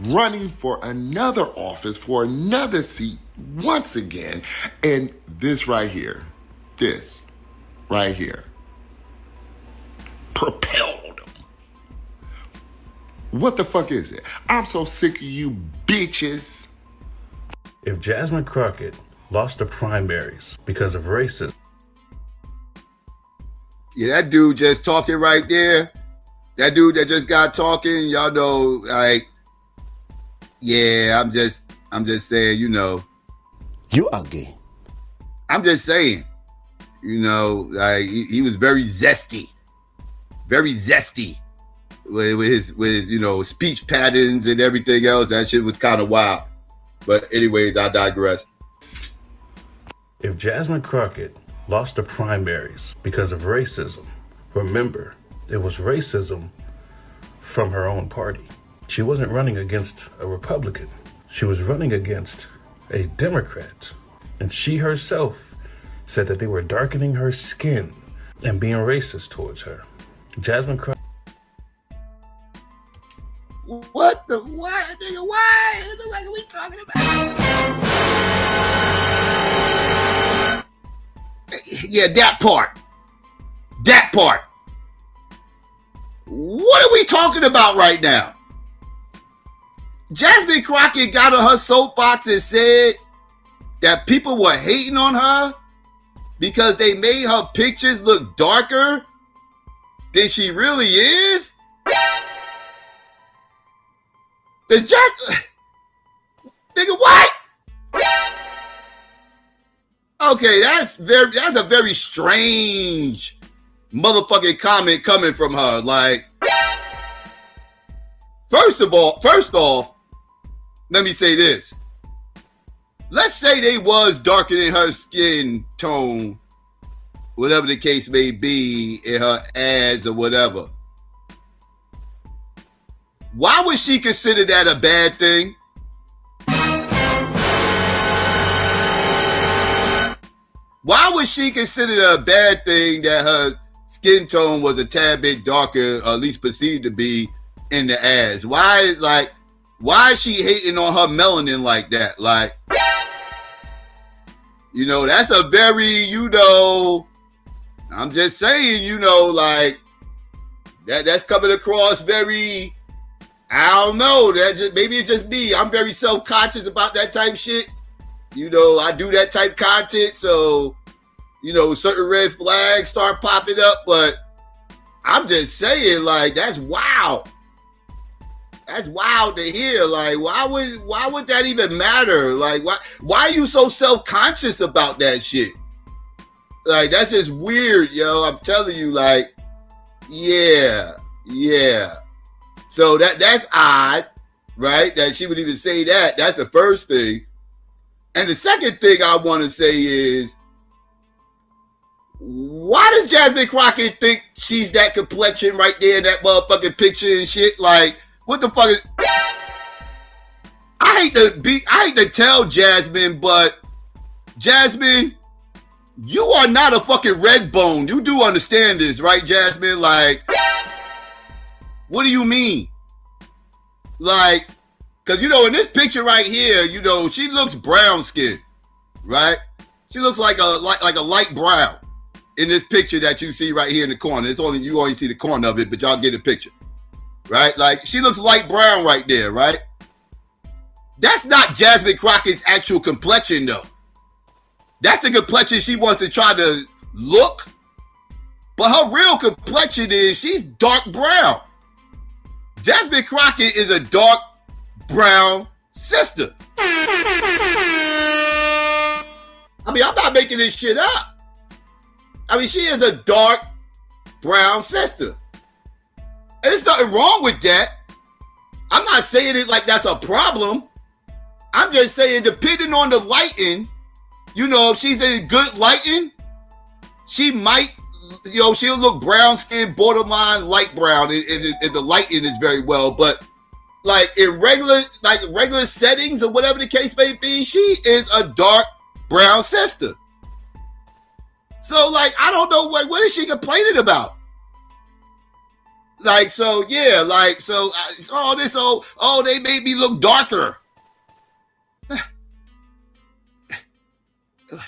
running for another office, for another seat once again. And this right here, propelled them. What the fuck is it? I'm so sick of you bitches. If Jasmine Crockett lost the primaries because of racism. Yeah, that dude just talking right there. That dude that just got talking, y'all know, like, yeah, I'm just saying, you know. You ugly. I'm just saying, you know, like he was very zesty with his you know, speech patterns and everything else. That shit was kind of wild. But anyways, I digress. If Jasmine Crockett lost the primaries because of racism, remember, it was racism from her own party. She wasn't running against a Republican. She was running against a Democrat. And she herself said that they were darkening her skin and being racist towards her. Jasmine Crockett. What the what? Nigga, why? What the fuck are we talking about? Yeah, that part. What are we talking about right now? Jasmine Crockett got on her soapbox and said that people were hating on her because they made her pictures look darker than she really is. Nigga, what? Okay, that's a very strange motherfucking comment coming from her. Like, first off, let me say this. Let's say they was darkening her skin tone, whatever the case may be, in her ads or whatever. Why would she consider that a bad thing? Why would she consider it a bad thing that her skin tone was a tad bit darker, or at least perceived to be, in the ads? Why is she hating on her melanin like that? Like, you know, that's a very, you know, I'm just saying, you know, like, that's coming across very, I don't know. Maybe it's just me. I'm very self-conscious about that type shit. You know, I do that type content, so, you know, certain red flags start popping up. But I'm just saying, like, that's wild. That's wild to hear. Like, why would that even matter? Like, why are you so self-conscious about that shit? Like, that's just weird, yo. I'm telling you, like, yeah. So that's odd, right? That she would even say that. That's the first thing. And the second thing I want to say is, why does Jasmine Crockett think she's that complexion right there in that motherfucking picture and shit? Like, what the fuck is... I hate to tell Jasmine, but Jasmine, you are not a fucking red bone. You do understand this, right, Jasmine? Like, what do you mean? Like, because, you know, in this picture right here, you know, she looks brown skinned, right? She looks like a light brown in this picture that you see right here in the corner. You only see the corner of it, but y'all get the picture, right? Like, she looks light brown right there, right? That's not Jasmine Crockett's actual complexion, though. That's the complexion she wants to try to look. But her real complexion is she's dark brown. Jasmine Crockett is a dark brown sister. I mean, I'm not making this shit up. I mean, she is a dark brown sister. And there's nothing wrong with that. I'm not saying it like that's a problem. I'm just saying, depending on the lighting, you know, if she's in good lighting, she might, you know, she'll look brown skin, borderline light brown, if the lighting is very well. But like in regular settings or whatever the case may be, she is a dark brown sister. So like, I don't know what is she complaining about? Like, so yeah, like, so all this, they made me look darker.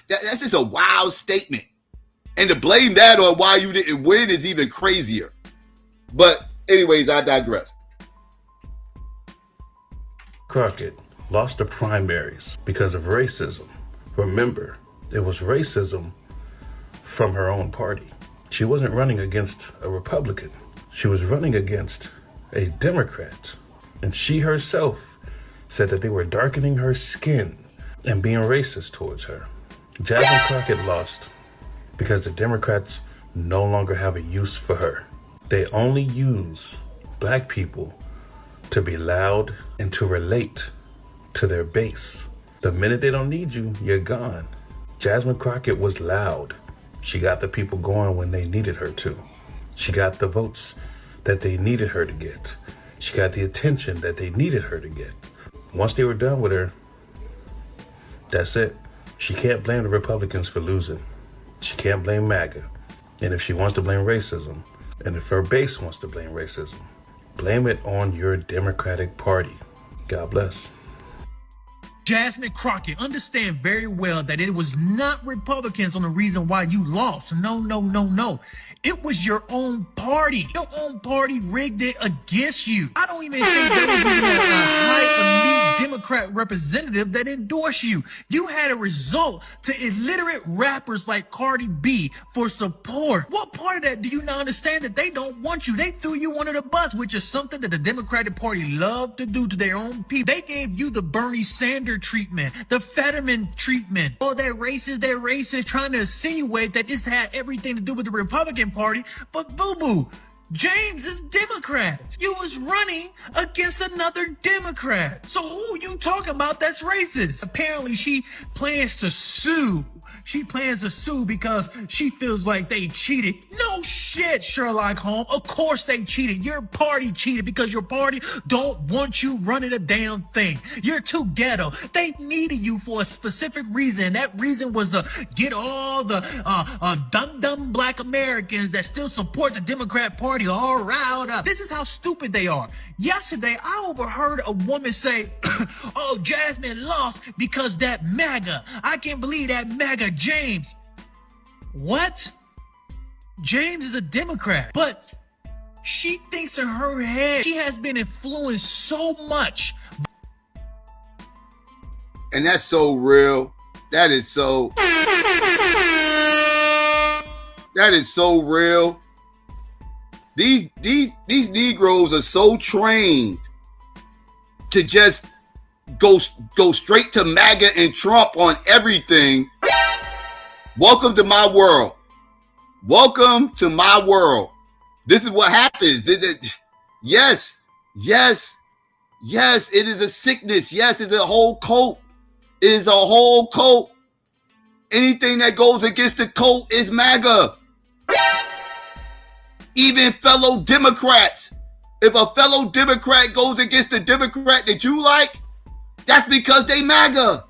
That's just a wild statement. And to blame that on why you didn't win is even crazier. But anyways, I digress. Crockett lost the primaries because of racism. Remember, it was racism from her own party. She wasn't running against a Republican. She was running against a Democrat. And she herself said that they were darkening her skin and being racist towards her. Jasmine Crockett lost because the Democrats no longer have a use for her. They only use black people to be loud and to relate to their base. The minute they don't need you, you're gone. Jasmine Crockett was loud. She got the people going when they needed her to. She got the votes that they needed her to get. She got the attention that they needed her to get. Once they were done with her, that's it. She can't blame the Republicans for losing. She can't blame MAGA. And if she wants to blame racism, and if her base wants to blame racism, blame it on your Democratic Party. God bless. Jasmine Crockett, understand very well that it was not Republicans on the reason why you lost. No, no, no, no. It was your own party. Your own party rigged it against you. I don't even think there was even a high elite Democrat representative that endorsed you. You had a result to illiterate rappers like Cardi B for support. What part of that do you not understand that they don't want you? They threw you under the bus, which is something that the Democratic Party loved to do to their own people. They gave you the Bernie Sanders treatment, the Fetterman treatment. Oh, they're racist, trying to insinuate that this had everything to do with the Republican Party. But boo-boo, James is Democrat. You was running against another Democrat. So who you talking about that's racist? Apparently she plans to sue. She plans to sue because she feels like they cheated. No shit, Sherlock Holmes. Of course they cheated. Your party cheated because your party don't want you running a damn thing. You're too ghetto. They needed you for a specific reason. That reason was to get all the dumb black Americans that still support the Democrat Party all riled up. This is how stupid they are. Yesterday, I overheard a woman say, oh, Jasmine lost because that MAGA. I can't believe that MAGA James. What? James is a Democrat, but she thinks in her head she has been influenced so much. And that's so real. That is so real. These Negroes are so trained to just go straight to MAGA and Trump on everything. Welcome to my world. Welcome to my world. This is what happens. Yes, it is a sickness. Yes, it's a whole cult. It is a whole cult. Anything that goes against the cult is MAGA. Even fellow Democrats. If a fellow Democrat goes against the Democrat that you like, that's because they MAGA.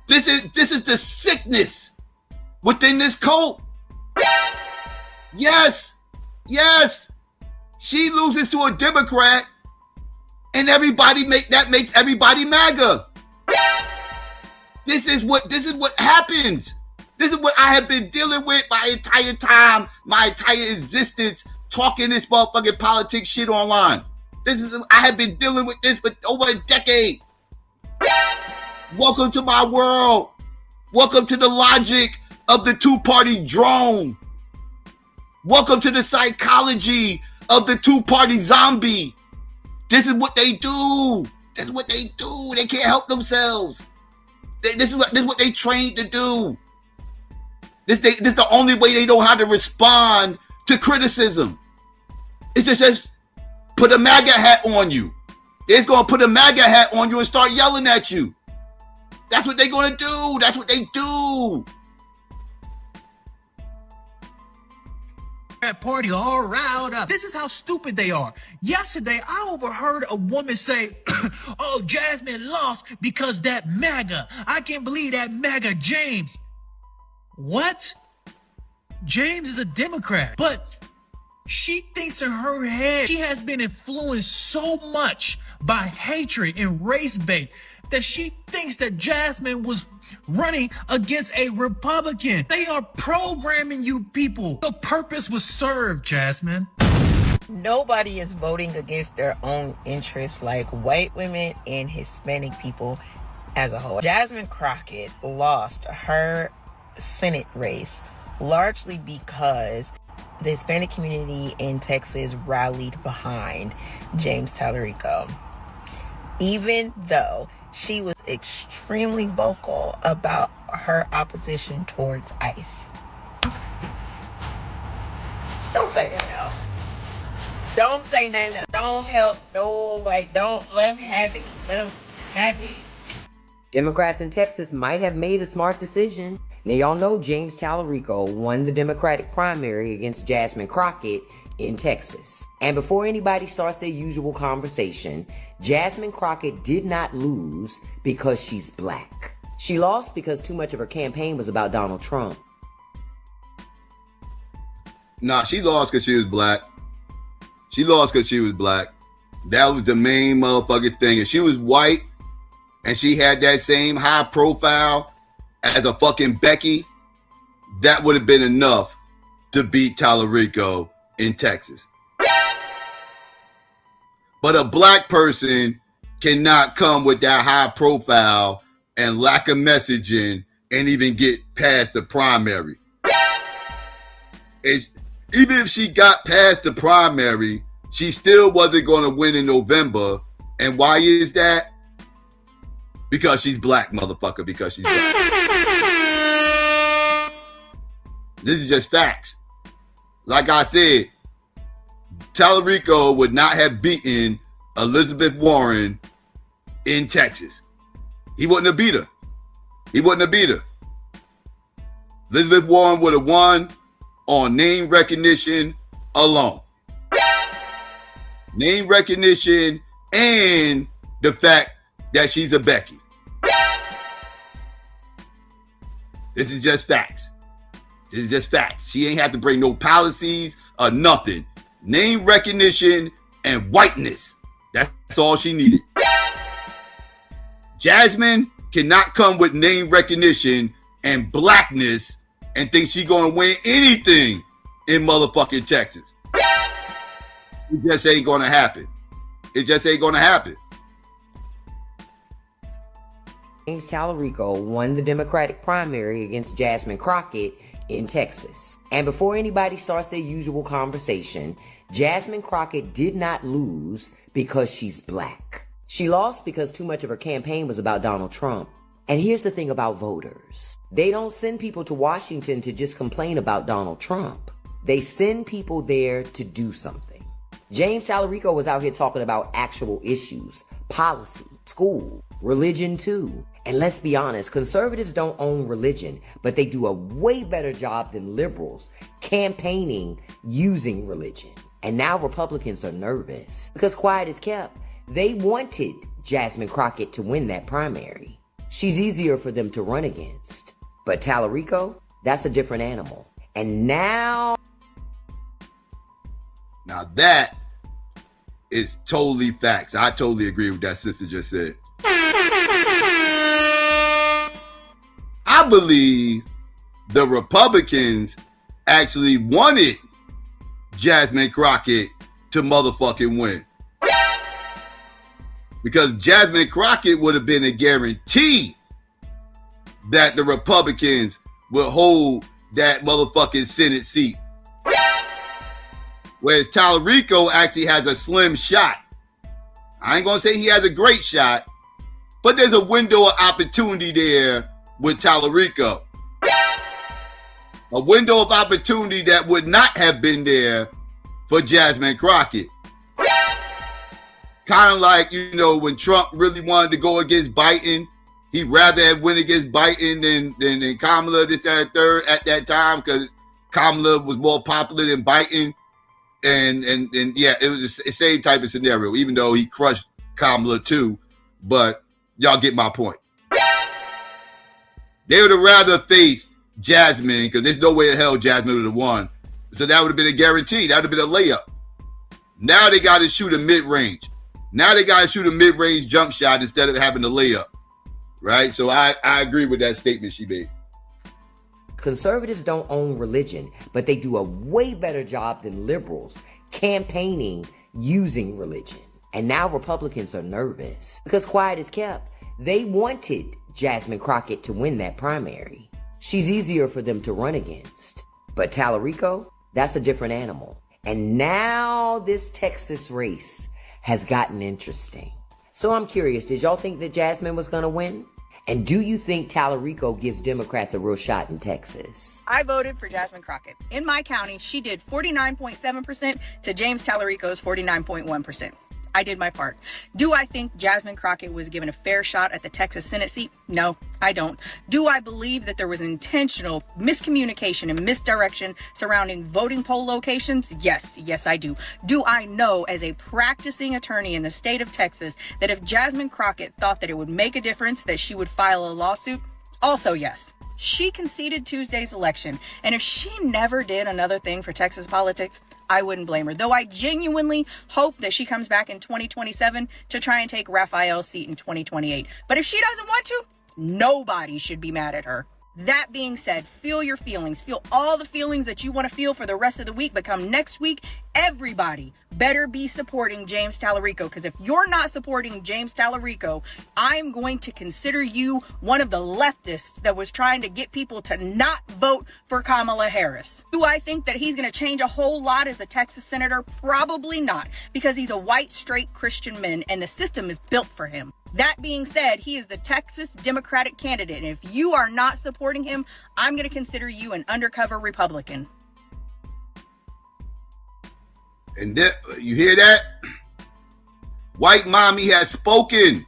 This is the sickness within this cult. Yes. She loses to a Democrat, and makes everybody MAGA. This is what happens. This is what I have been dealing with my entire time, my entire existence, talking this motherfucking politics shit online. I have been dealing with this for over a decade. Welcome to my world. Welcome to the logic of the two-party drone. Welcome to the psychology of the two-party zombie. This is what they do. This is what they do. They can't help themselves. This is what they trained to do. This is the only way they know how to respond to criticism. It's just put a MAGA hat on you. They're just going to put a MAGA hat on you and start yelling at you. That's what they're going to do. That's what they do. Democrat Party all riled up. This is how stupid they are. Yesterday, I overheard a woman say, oh, Jasmine lost because that MAGA. I can't believe that MAGA James. What? James is a Democrat, but she thinks in her head she has been influenced so much by hatred and race bait that she thinks that Jasmine was running against a Republican. They are programming you people. The purpose was served, Jasmine. Nobody is voting against their own interests like white women and Hispanic people as a whole. Jasmine Crockett lost her Senate race largely because the Hispanic community in Texas rallied behind James Tallarico. Even though she was extremely vocal about her opposition towards ICE. Don't say that else. Don't say that else. Don't help. No, don't let him have it. Let him have it. Democrats in Texas might have made a smart decision. Now, y'all know James Tallarico won the Democratic primary against Jasmine Crockett in Texas. And before anybody starts their usual conversation, Jasmine Crockett did not lose because she's black. She lost because too much of her campaign was about Donald Trump. Nah, she lost because she was black. She lost because she was black. That was the main motherfucking thing. If she was white and she had that same high profile as a fucking Becky, that would have been enough to beat Tallarico in Texas. But a black person cannot come with that high profile and lack of messaging and even get past the primary. Even if she got past the primary, she still wasn't going to win in November. And why is that? Because she's black, motherfucker, because she's black. This is just facts. Like I said, Tallarico would not have beaten Elizabeth Warren in Texas. He wouldn't have beat her. He wouldn't have beat her. Elizabeth Warren would have won on name recognition alone. Name recognition and the fact that she's a Becky. This is just facts. This is just facts. She ain't have to bring no policies or nothing. Name recognition and whiteness. That's all she needed. Jasmine cannot come with name recognition and blackness and think she gonna win anything in motherfucking Texas. It just ain't gonna happen. It just ain't gonna happen. James Tallarico won the Democratic primary against Jasmine Crockett in Texas. And before anybody starts their usual conversation, Jasmine Crockett did not lose because she's black. She lost because too much of her campaign was about Donald Trump. And here's the thing about voters. They don't send people to Washington to just complain about Donald Trump. They send people there to do something. James Tallarico was out here talking about actual issues, policy, school, religion too. And let's be honest, conservatives don't own religion, but they do a way better job than liberals campaigning using religion. And now Republicans are nervous because quiet is kept. They wanted Jasmine Crockett to win that primary. She's easier for them to run against. But Tallarico, that's a different animal. And now that is totally facts. I totally agree with that sister just said. I believe the Republicans actually wanted Jasmine Crockett to motherfucking win. Because Jasmine Crockett would have been a guarantee that the Republicans would hold that motherfucking Senate seat. Whereas Tallarico actually has a slim shot. I ain't gonna say he has a great shot, but there's a window of opportunity there with Tallarico. A window of opportunity that would not have been there for Jasmine Crockett. Kind of like, when Trump really wanted to go against Biden, he'd rather have went against Biden than Kamala, this, that, and third at that time, because Kamala was more popular than Biden. And yeah, it was the same type of scenario, even though he crushed Kamala too. But y'all get my point. They would have rather faced Jasmine because there's no way in hell Jasmine would have won. So that would have been a guarantee. That would have been a layup. Now they got to shoot a mid-range. Now they got to shoot a mid-range jump shot instead of having a layup. Right? So I agree with that statement she made. Conservatives don't own religion, but they do a way better job than liberals campaigning using religion. And now Republicans are nervous because quiet is kept. They wanted Jasmine Crockett to win that primary. She's easier for them to run against. But Tallarico, that's a different animal. And now this Texas race has gotten interesting. So I'm curious, did y'all think that Jasmine was going to win? And do you think Tallarico gives Democrats a real shot in Texas? I voted for Jasmine Crockett. In my county, she did 49.7% to James Tallarico's 49.1%. I did my part. Do I think Jasmine Crockett was given a fair shot at the Texas Senate seat? No, I don't. Do I believe that there was intentional miscommunication and misdirection surrounding voting poll locations? Yes, I do. Do I know as a practicing attorney in the state of Texas that if Jasmine Crockett thought that it would make a difference that she would file a lawsuit? Also, yes. She conceded Tuesday's election, and if she never did another thing for Texas politics, I wouldn't blame her, though I genuinely hope that she comes back in 2027 to try and take Raphael's seat in 2028. But if she doesn't want to, nobody should be mad at her. That being said, feel your feelings. Feel all the feelings that you want to feel for the rest of the week. But come next week, everybody better be supporting James Tallarico. Because if you're not supporting James Tallarico, I'm going to consider you one of the leftists that was trying to get people to not vote for Kamala Harris. Do I think that he's going to change a whole lot as a Texas senator? Probably not. Because he's a white, straight Christian man and the system is built for him. That being said, he is the Texas Democratic candidate. And if you are not supporting him, I'm going to consider you an undercover Republican. And that, you hear that? White mommy has spoken.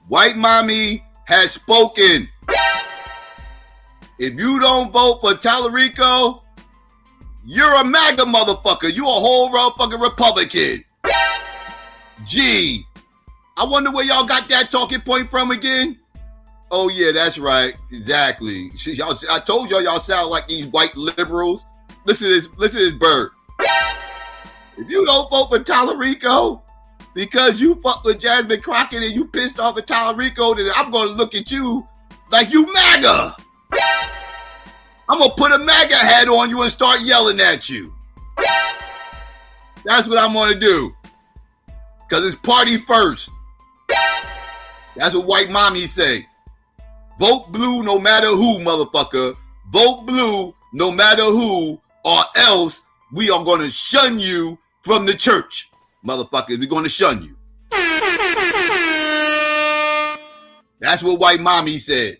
White mommy has spoken. If you don't vote for Tallarico, you're a MAGA motherfucker. You a whole motherfucking Republican. Gee. I wonder where y'all got that talking point from again. Oh yeah, that's right. Exactly. I told y'all sound like these white liberals. Listen to this bird. If you don't vote for Tallarico because you fucked with Jasmine Crockett and you pissed off at Tallarico, then I'm gonna look at you like you MAGA. I'm gonna put a MAGA hat on you and start yelling at you. That's what I'm gonna do. Cause it's party first. That's what white mommies say. Vote blue no matter who, motherfucker. Vote blue no matter who, or else we are going to shun you from the church. Motherfuckers, we're going to shun you. That's what white mommy said.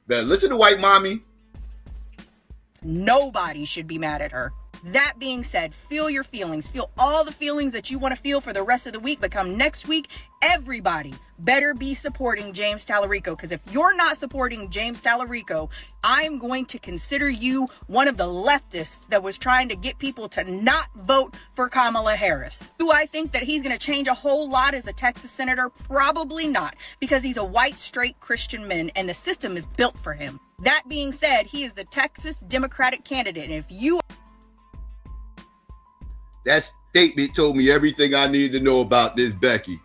Better listen to white mommy. Nobody should be mad at her. That being said, feel your feelings. Feel all the feelings that you want to feel for the rest of the week. But come next week, everybody better be supporting James Tallarico. Because if you're not supporting James Tallarico, I'm going to consider you one of the leftists that was trying to get people to not vote for Kamala Harris. Do I think that he's going to change a whole lot as a Texas senator? Probably not. Because he's a white, straight Christian man and the system is built for him. That being said, he is the Texas Democratic candidate. And if you... That statement told me everything I needed to know about this Becky.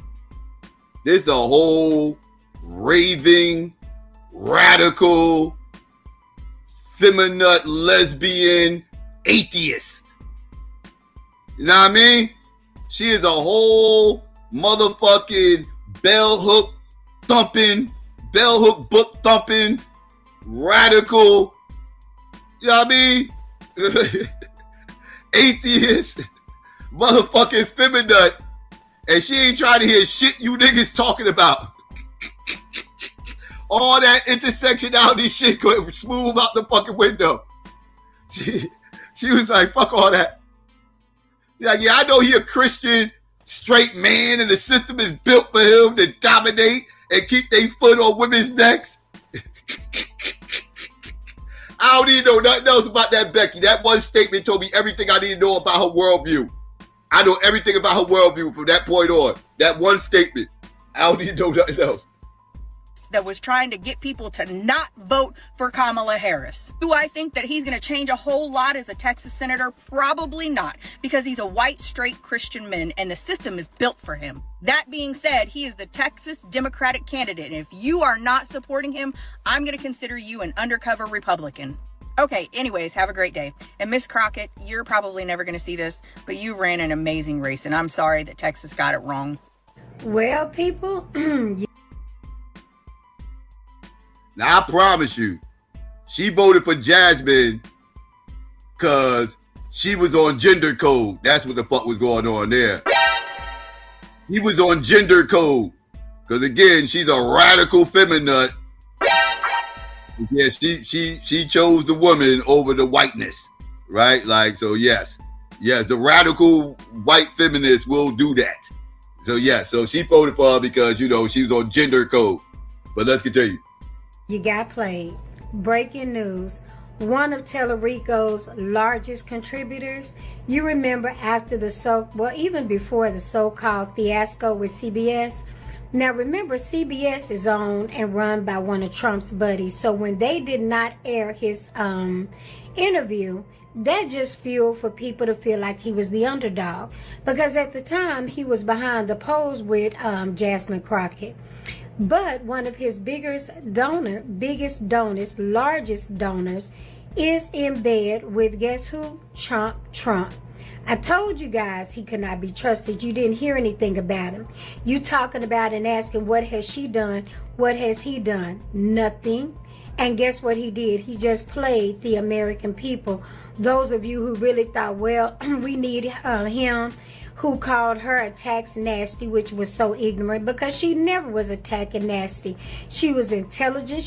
This a whole raving, radical, feminine, lesbian, atheist. You know what I mean? She is a whole motherfucking bell hook book thumping, radical, you know what I mean? Atheist. Motherfucking feminine, and she ain't trying to hear shit you niggas talking about. All that intersectionality shit going smooth out the fucking window. She was like, fuck all that. Yeah, I know he a Christian, straight man, and the system is built for him to dominate and keep their foot on women's necks. I don't need to know nothing else about that Becky. That one statement told me everything I need to know about her worldview. I know everything about her worldview from that point on. That one statement. I don't need to know nothing else. That was trying to get people to not vote for Kamala Harris. Do I think that he's going to change a whole lot as a Texas senator? Probably not, because he's a white, straight Christian man and the system is built for him. That being said, he is the Texas Democratic candidate, and if you are not supporting him, I'm going to consider you an undercover Republican. Okay, anyways, have a great day. And Miss Crockett, you're probably never going to see this, but you ran an amazing race, and I'm sorry that Texas got it wrong. Well, people, now, I promise you, she voted for Jasmine because she was on gender code. That's what the fuck was going on there. He was on gender code. Because, again, she's a radical feminist. Yeah, she chose the woman over the whiteness, right? Like, so yes, the radical white feminist will do that. So, yes, so she voted for her because, she was on gender code. But let's continue. you got played. Breaking news. One of Tellerico's largest contributors. You remember after even before the so-called fiasco with CBS. Now remember, CBS is owned and run by one of Trump's buddies. So when they did not air his interview, that just fueled for people to feel like he was the underdog. Because at the time, he was behind the polls with Jasmine Crockett. But one of his largest donors, is in bed with, guess who? Trump. I told you guys he could not be trusted. You didn't hear anything about him. You talking about and asking, what has she done? What has he done? Nothing. And guess what he did? He just played the American people. Those of you who really thought, well, we need him, who called her attacks nasty, which was so ignorant, because she never was attacking nasty. She was intelligent.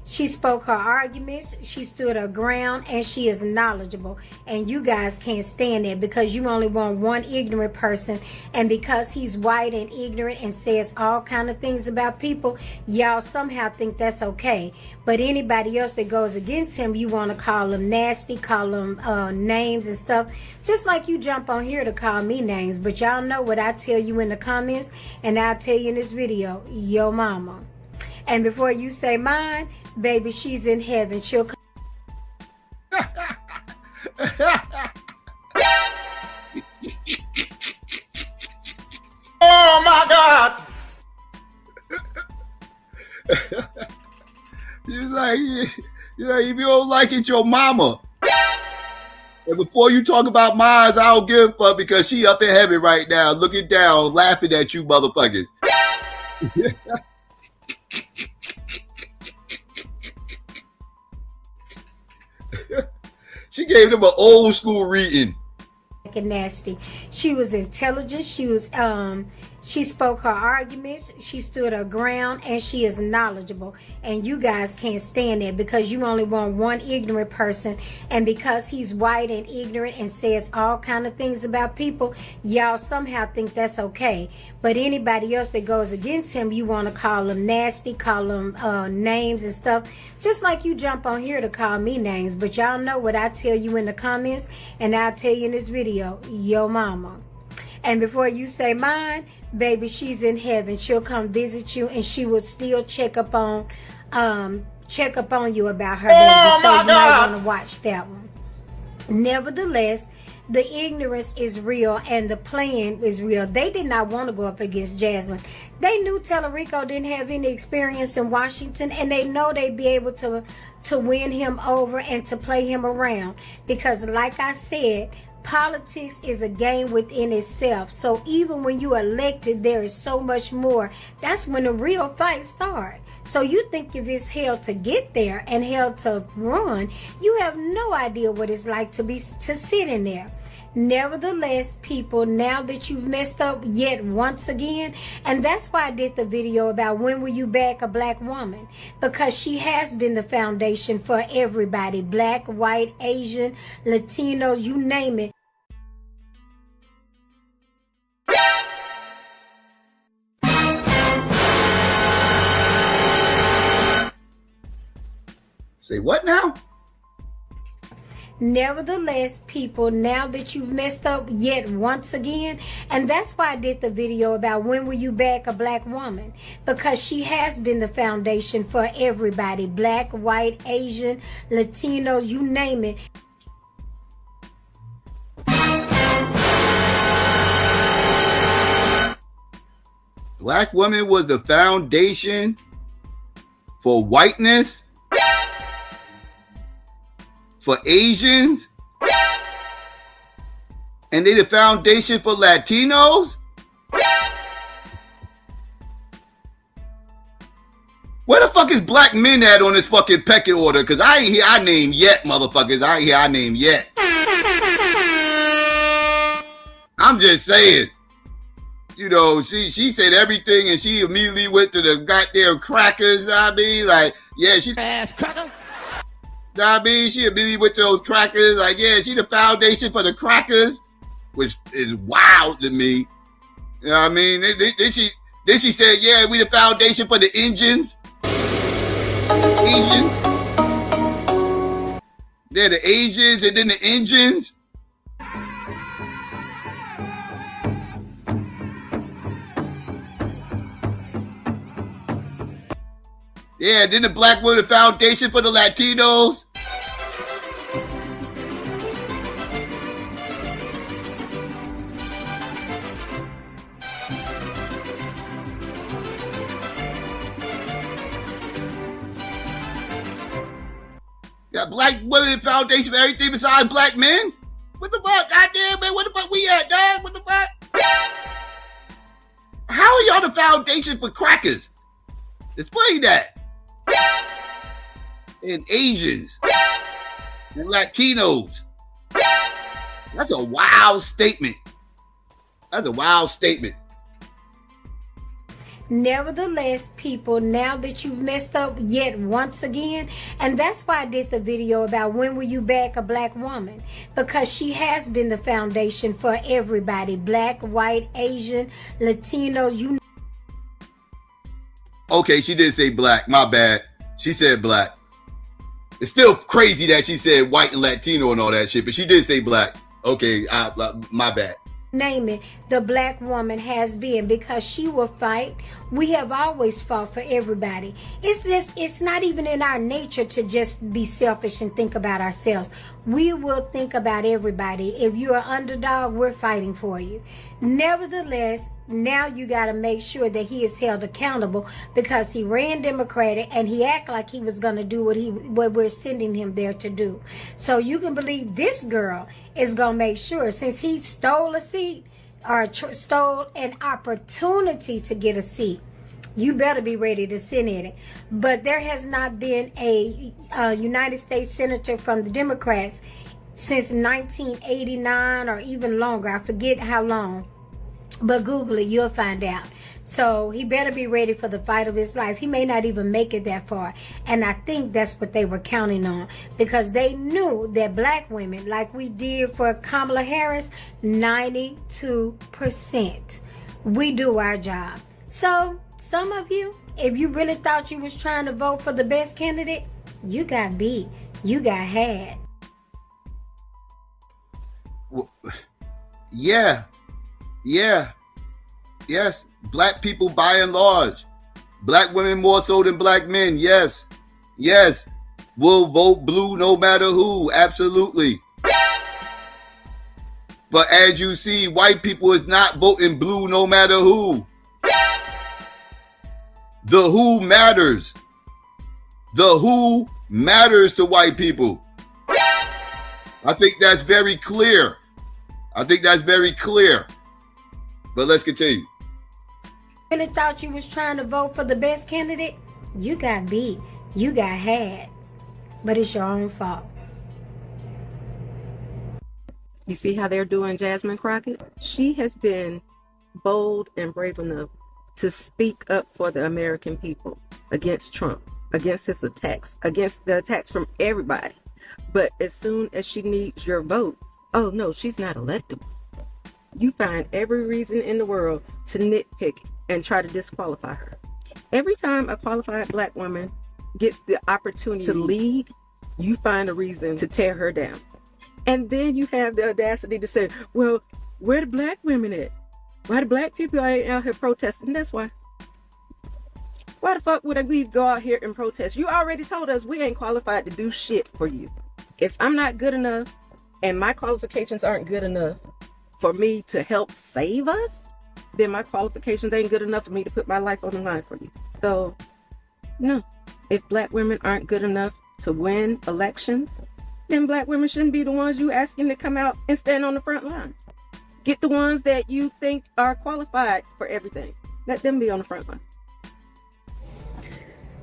She spoke her arguments, she stood her ground, and she is knowledgeable. And you guys can't stand that because you only want one ignorant person. And because he's white and ignorant and says all kind of things about people, y'all somehow think that's okay. But anybody else that goes against him, you want to call them nasty, call them names and stuff. Just like you jump on here to call me names. But y'all know what I tell you in the comments, and I'll tell you in this video, yo mama. And before you say mine, baby, she's in heaven. She'll come. Oh my God! You're like, if you don't like it, your mama. And before you talk about mine, I don't give a fuck because she up in heaven right now, looking down, laughing at you motherfuckers. She gave them an old school reading. Nasty. She was intelligent. She spoke her arguments. She stood her ground, and she is knowledgeable. And you guys can't stand that because you only want one ignorant person. And because he's white and ignorant and says all kind of things about people, y'all somehow think that's okay. But anybody else that goes against him, you want to call them nasty, call them names and stuff. Just like you jump on here to call me names. But y'all know what I tell you in the comments, and I'll tell you in this video, yo mama. And before you say mine, baby, she's in heaven. She'll come visit you, and she will still check up on you about her baby. So you might want to watch that one. Nevertheless, the ignorance is real and the plan is real. They did not want to go up against Jasmine. They knew Tellerico didn't have any experience in Washington, and they know they'd be able to win him over and to play him around. Because like I said, politics is a game within itself. So even when you are elected, there is so much more. That's when the real fight starts. So you think if it's hell to get there and hell to run, you have no idea what it's like to sit in there. Nevertheless, people, now that you've messed up yet once again, and that's why I did the video about when will you back a black woman, because she has been the foundation for everybody, black, white, Asian, Latino, you name it. Say what now? Nevertheless, people, now that you've messed up yet once again, and that's why I did the video about when will you back a black woman, because she has been the foundation for everybody, black, white, Asian, Latino, you name it. Black woman was the foundation for whiteness, for Asians, and they the foundation for Latinos? Where the fuck is black men at on this fucking pecking order? Because I ain't hear our name yet, motherfuckers. I ain't hear our name yet. I'm just saying. You know, she said everything and she immediately went to the goddamn crackers, I mean, like, yeah, she ass cracker. I mean, she immediately went to those crackers, like, yeah, she the foundation for the crackers, which is wild to me. You know what I mean? Then she said, yeah, we the foundation for the engines. Asians. They're the Asians and then the engines. Yeah, then the black woman foundation for the Latinos. Got black women foundation for everything besides black men? What the fuck? Goddamn, man, what the fuck we at, dog? What the fuck? How are y'all the foundation for crackers? Explain that. And Asians and Latinos. That's a wild statement. That's a wild statement. Nevertheless, people, now that you've messed up yet once again, and that's why I did the video about when will you back a black woman, because she has been the foundation for everybody, black, white, Asian, Latino, you. Okay, she did say black, my bad. She said black. It's still crazy that she said white and Latino and all that shit, but she did say black. Okay, my bad. Name it, the black woman has been, because she will fight. We have always fought for everybody. It's not even in our nature to just be selfish and think about ourselves. We will think about everybody. If you're an underdog, we're fighting for you. Nevertheless, now you got to make sure that he is held accountable, because he ran Democratic and he acted like he was going to do what we're sending him there to do. So you can believe this girl is going to make sure, since he stole a seat or stole an opportunity to get a seat, you better be ready to sit in it. But there has not been a United States Senator from the Democrats since 1989 or even longer. I forget how long. But Google it, you'll find out. So he better be ready for the fight of his life. He may not even make it that far. And I think that's what they were counting on, because they knew that black women, like we did for Kamala Harris, 92%. We do our job. So some of you, if you really thought you was trying to vote for the best candidate, you got beat. You got had. Well, yeah. Yes. Black people by and large. Black women more so than black men. Yes. We'll vote blue no matter who. Absolutely. But as you see, white people is not voting blue no matter who. The who matters. The who matters to white people. I think that's very clear. But let's continue. Really thought you was trying to vote for the best candidate? You got beat. You got had. But it's your own fault. You see how they're doing Jasmine Crockett? She has been bold and brave enough to speak up for the American people against Trump, against his attacks, against the attacks from everybody. But as soon as she needs your vote, oh no, she's not electable. You find every reason in the world to nitpick and try to disqualify her. Every time a qualified black woman gets the opportunity to lead, you find a reason to tear her down. And then you have the audacity to say, well, where the black women at? Why the black people ain't out here protesting? That's why. Why the fuck would we go out here and protest? You already told us we ain't qualified to do shit for you. If I'm not good enough and my qualifications aren't good enough for me to help save us, then my qualifications ain't good enough for me to put my life on the line for you. So, no. If black women aren't good enough to win elections, then black women shouldn't be the ones you asking to come out and stand on the front line. Get the ones that you think are qualified for everything. Let them be on the front line.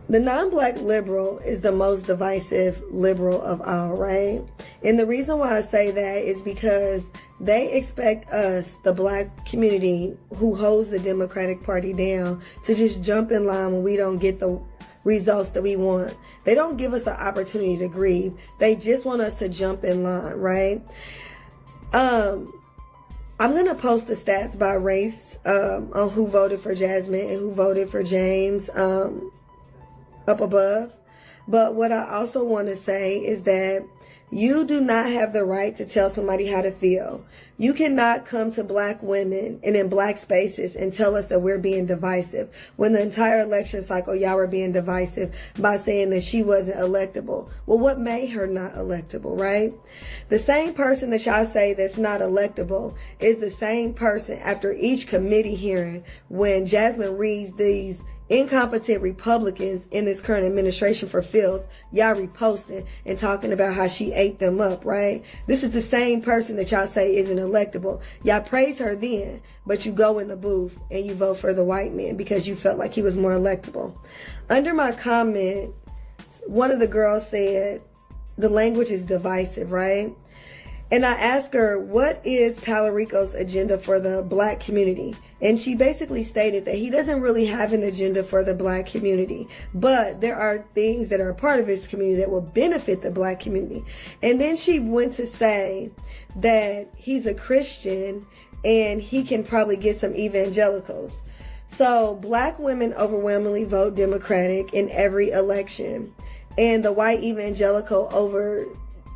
The non-black liberal is the most divisive liberal of all, right? And the reason why I say that is because they expect us, the black community who holds the Democratic Party down, to just jump in line when we don't get the results that we want. They don't give us an opportunity to grieve. They just want us to jump in line, right? I'm going to post the stats by race on who voted for Jasmine and who voted for James up above. But what I also want to say is that you do not have the right to tell somebody how to feel. You cannot come to black women and in black spaces and tell us that we're being divisive when the entire election cycle y'all were being divisive by saying that she wasn't electable. Well, what made her not electable, right? The same person that y'all say that's not electable is the same person after each committee hearing when Jasmine reads these incompetent Republicans in this current administration for filth, y'all reposting and talking about how she ate them up, right? This is the same person that y'all say isn't electable. Y'all praise her then, but you go in the booth and you vote for the white man because you felt like he was more electable. Under my comment, one of the girls said, the language is divisive, right? And I asked her, what is Tallarico's agenda for the black community? And she basically stated that he doesn't really have an agenda for the black community, but there are things that are a part of his community that will benefit the black community. And then she went to say that he's a Christian and he can probably get some evangelicals. So black women overwhelmingly vote Democratic in every election, and the white evangelical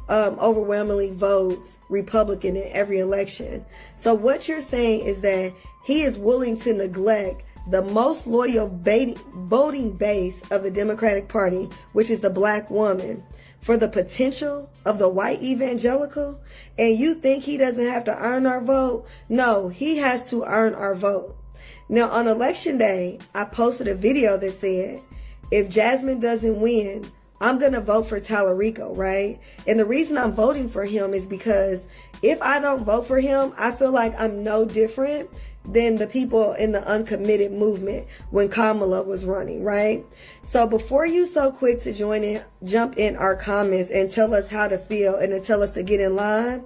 overwhelmingly votes Republican in every election. So what you're saying is that he is willing to neglect the most loyal voting base of the Democratic Party, which is the black woman, for the potential of the white evangelical. And you think he doesn't have to earn our vote? No, he has to earn our vote. Now on election day, I posted a video that said, if Jasmine doesn't win, I'm going to vote for Tallarico, right? And the reason I'm voting for him is because if I don't vote for him, I feel like I'm no different than the people in the uncommitted movement when Kamala was running, right? So before you so quick to jump in our comments and tell us how to feel and to tell us to get in line,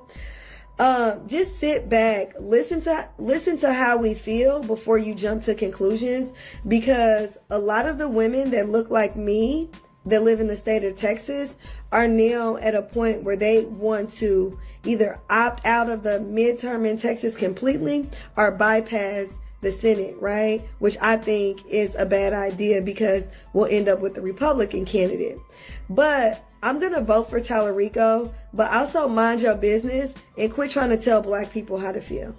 just sit back, listen to how we feel before you jump to conclusions, because a lot of the women that look like me that live in the state of Texas are now at a point where they want to either opt out of the midterm in Texas completely or bypass the Senate, right? Which I think is a bad idea because we'll end up with the Republican candidate. But I'm going to vote for Tallarico, but also mind your business and quit trying to tell black people how to feel.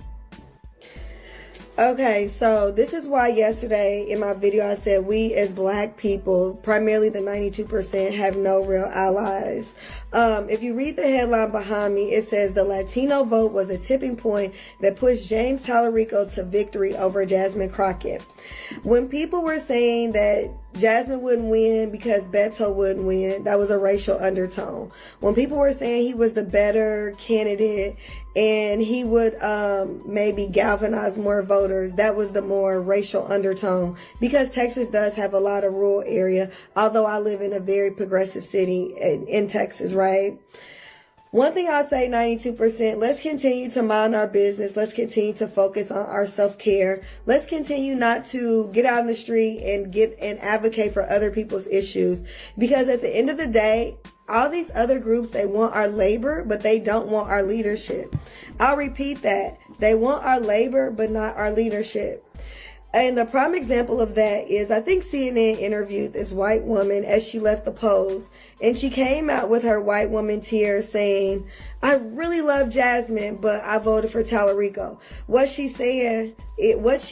Okay, so this is why yesterday in my video I said we as black people, primarily the 92%, have no real allies. If you read the headline behind me, it says the Latino vote was a tipping point that pushed James Tallarico to victory over Jasmine Crockett. When people were saying that Jasmine wouldn't win because Beto wouldn't win, that was a racial undertone. When people were saying he was the better candidate and he would maybe galvanize more voters, that was the more racial undertone, because Texas does have a lot of rural area, although I live in a very progressive city in Texas, right? One thing I'll say, 92%, let's continue to mind our business. Let's continue to focus on our self-care. Let's continue not to get out in the street and advocate for other people's issues. Because at the end of the day, all these other groups, they want our labor, but they don't want our leadership. I'll repeat that. They want our labor, but not our leadership. And the prime example of that is, I think CNN interviewed this white woman as she left the polls, and she came out with her white woman tears saying, I really love Jasmine, but I voted for Tallarico. What she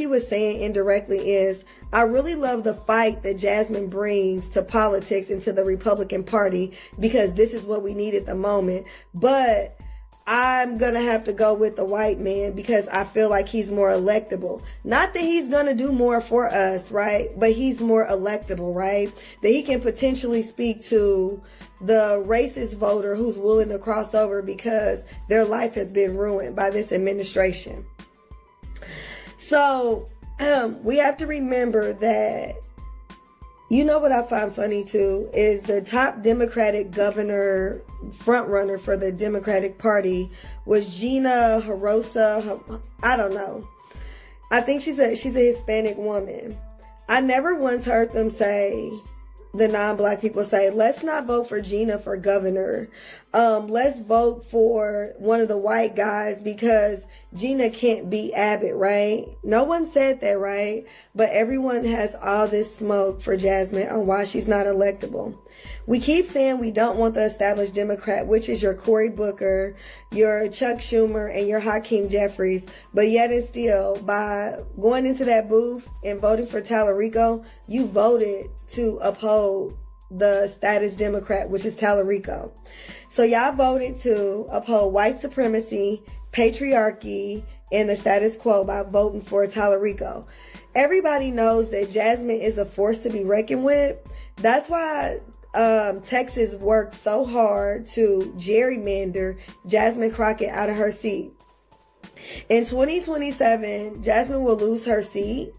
was saying indirectly is, I really love the fight that Jasmine brings to politics and to the Republican Party, because this is what we need at the moment. But I'm going to have to go with the white man because I feel like he's more electable. Not that he's going to do more for us, right? But he's more electable, right? That he can potentially speak to the racist voter who's willing to cross over because their life has been ruined by this administration. So we have to remember that, you know what I find funny too, is the top Democratic governor frontrunner for the Democratic Party was Gina Harosa. I don't know. I think she's a Hispanic woman. I never once heard them say, the non-black people say, let's not vote for Gina for governor. Let's vote for one of the white guys because Gina can't beat Abbott, right? No one said that, right? But everyone has all this smoke for Jasmine on why she's not electable. We keep saying we don't want the established Democrat, which is your Cory Booker, your Chuck Schumer, and your Hakeem Jeffries. But yet and still, by going into that booth and voting for Tallarico, you voted to uphold the status Democrat, which is Tallarico. So y'all voted to uphold white supremacy, patriarchy, and the status quo by voting for Tallarico. Everybody knows that Jasmine is a force to be reckoned with. That's why Texas worked so hard to gerrymander Jasmine Crockett out of her seat. In 2027, Jasmine will lose her seat.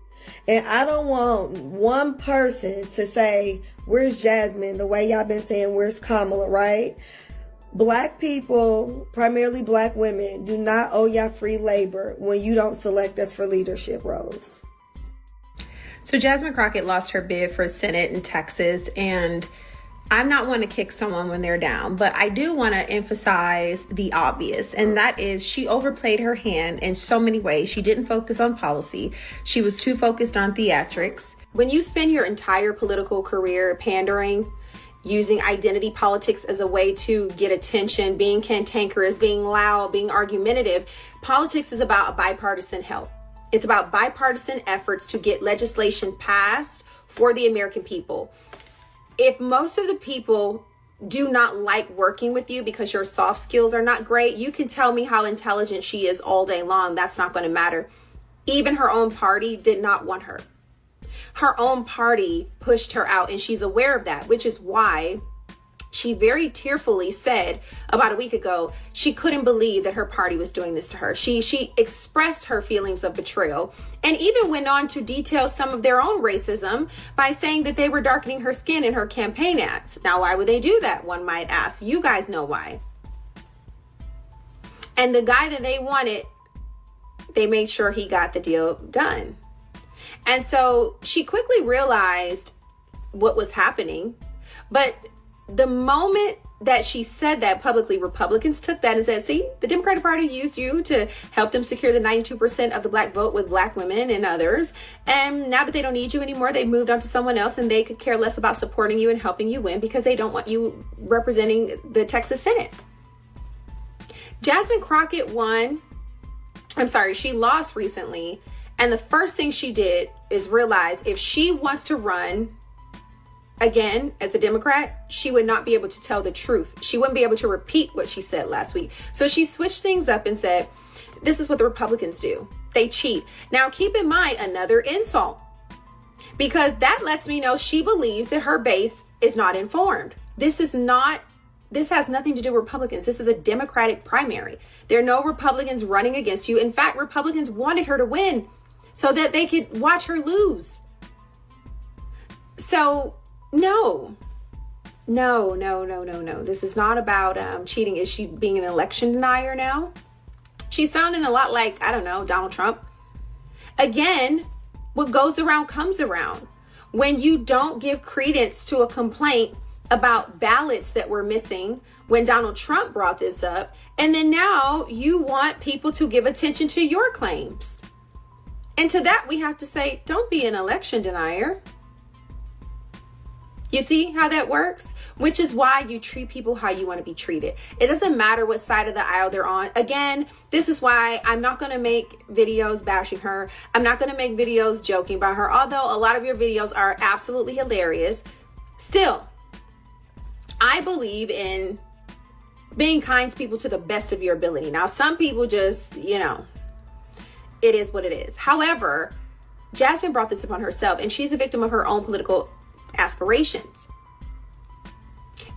And I don't want one person to say, where's Jasmine? The way y'all been saying, where's Kamala, right? Black people, primarily black women, do not owe y'all free labor when you don't select us for leadership roles. So Jasmine Crockett lost her bid for Senate in Texas, and I'm not one to kick someone when they're down, but I do want to emphasize the obvious, and that is she overplayed her hand in so many ways. She didn't focus on policy. She was too focused on theatrics. When you spend your entire political career pandering, using identity politics as a way to get attention, being cantankerous, being loud, being argumentative, politics is about bipartisan help. It's about bipartisan efforts to get legislation passed for the American people. If most of the people do not like working with you because your soft skills are not great, you can tell me how intelligent she is all day long. That's not going to matter. Even her own party did not want her. Her own party pushed her out, and she's aware of that, which is why she very tearfully said about a week ago she couldn't believe that her party was doing this to her. She expressed her feelings of betrayal and even went on to detail some of their own racism by saying that they were darkening her skin in her campaign ads. Now, why would they do that? One might ask. You guys know why. And the guy that they wanted, they made sure he got the deal done. And so she quickly realized what was happening. But the moment that she said that publicly, Republicans took that and said, see, the Democratic Party used you to help them secure the 92% of the black vote with black women and others. And now that they don't need you anymore, they moved on to someone else, and they could care less about supporting you and helping you win because they don't want you representing the Texas Senate. Jasmine Crockett she lost recently. And the first thing she did is realize if she wants to run again as a Democrat, she would not be able to tell the truth. She wouldn't be able to repeat what she said last week. So she switched things up and said, this is what the Republicans do. They cheat. Now, keep in mind another insult, because that lets me know she believes that her base is not informed. This has nothing to do with Republicans. This is a Democratic primary. There are no Republicans running against you. In fact, Republicans wanted her to win so that they could watch her lose. So no. This is not about cheating. Is she being an election denier now? She's sounding a lot like, I don't know, Donald Trump. Again, what goes around comes around. When you don't give credence to a complaint about ballots that were missing when Donald Trump brought this up, and then now you want people to give attention to your claims. And to that, we have to say, don't be an election denier. You see how that works? Which is why you treat people how you want to be treated. It doesn't matter what side of the aisle they're on. Again, this is why I'm not going to make videos bashing her. I'm not going to make videos joking about her. Although a lot of your videos are absolutely hilarious. Still, I believe in being kind to people to the best of your ability. Now, some people just, it is what it is. However, Jasmine brought this upon herself, and she's a victim of her own political aspirations,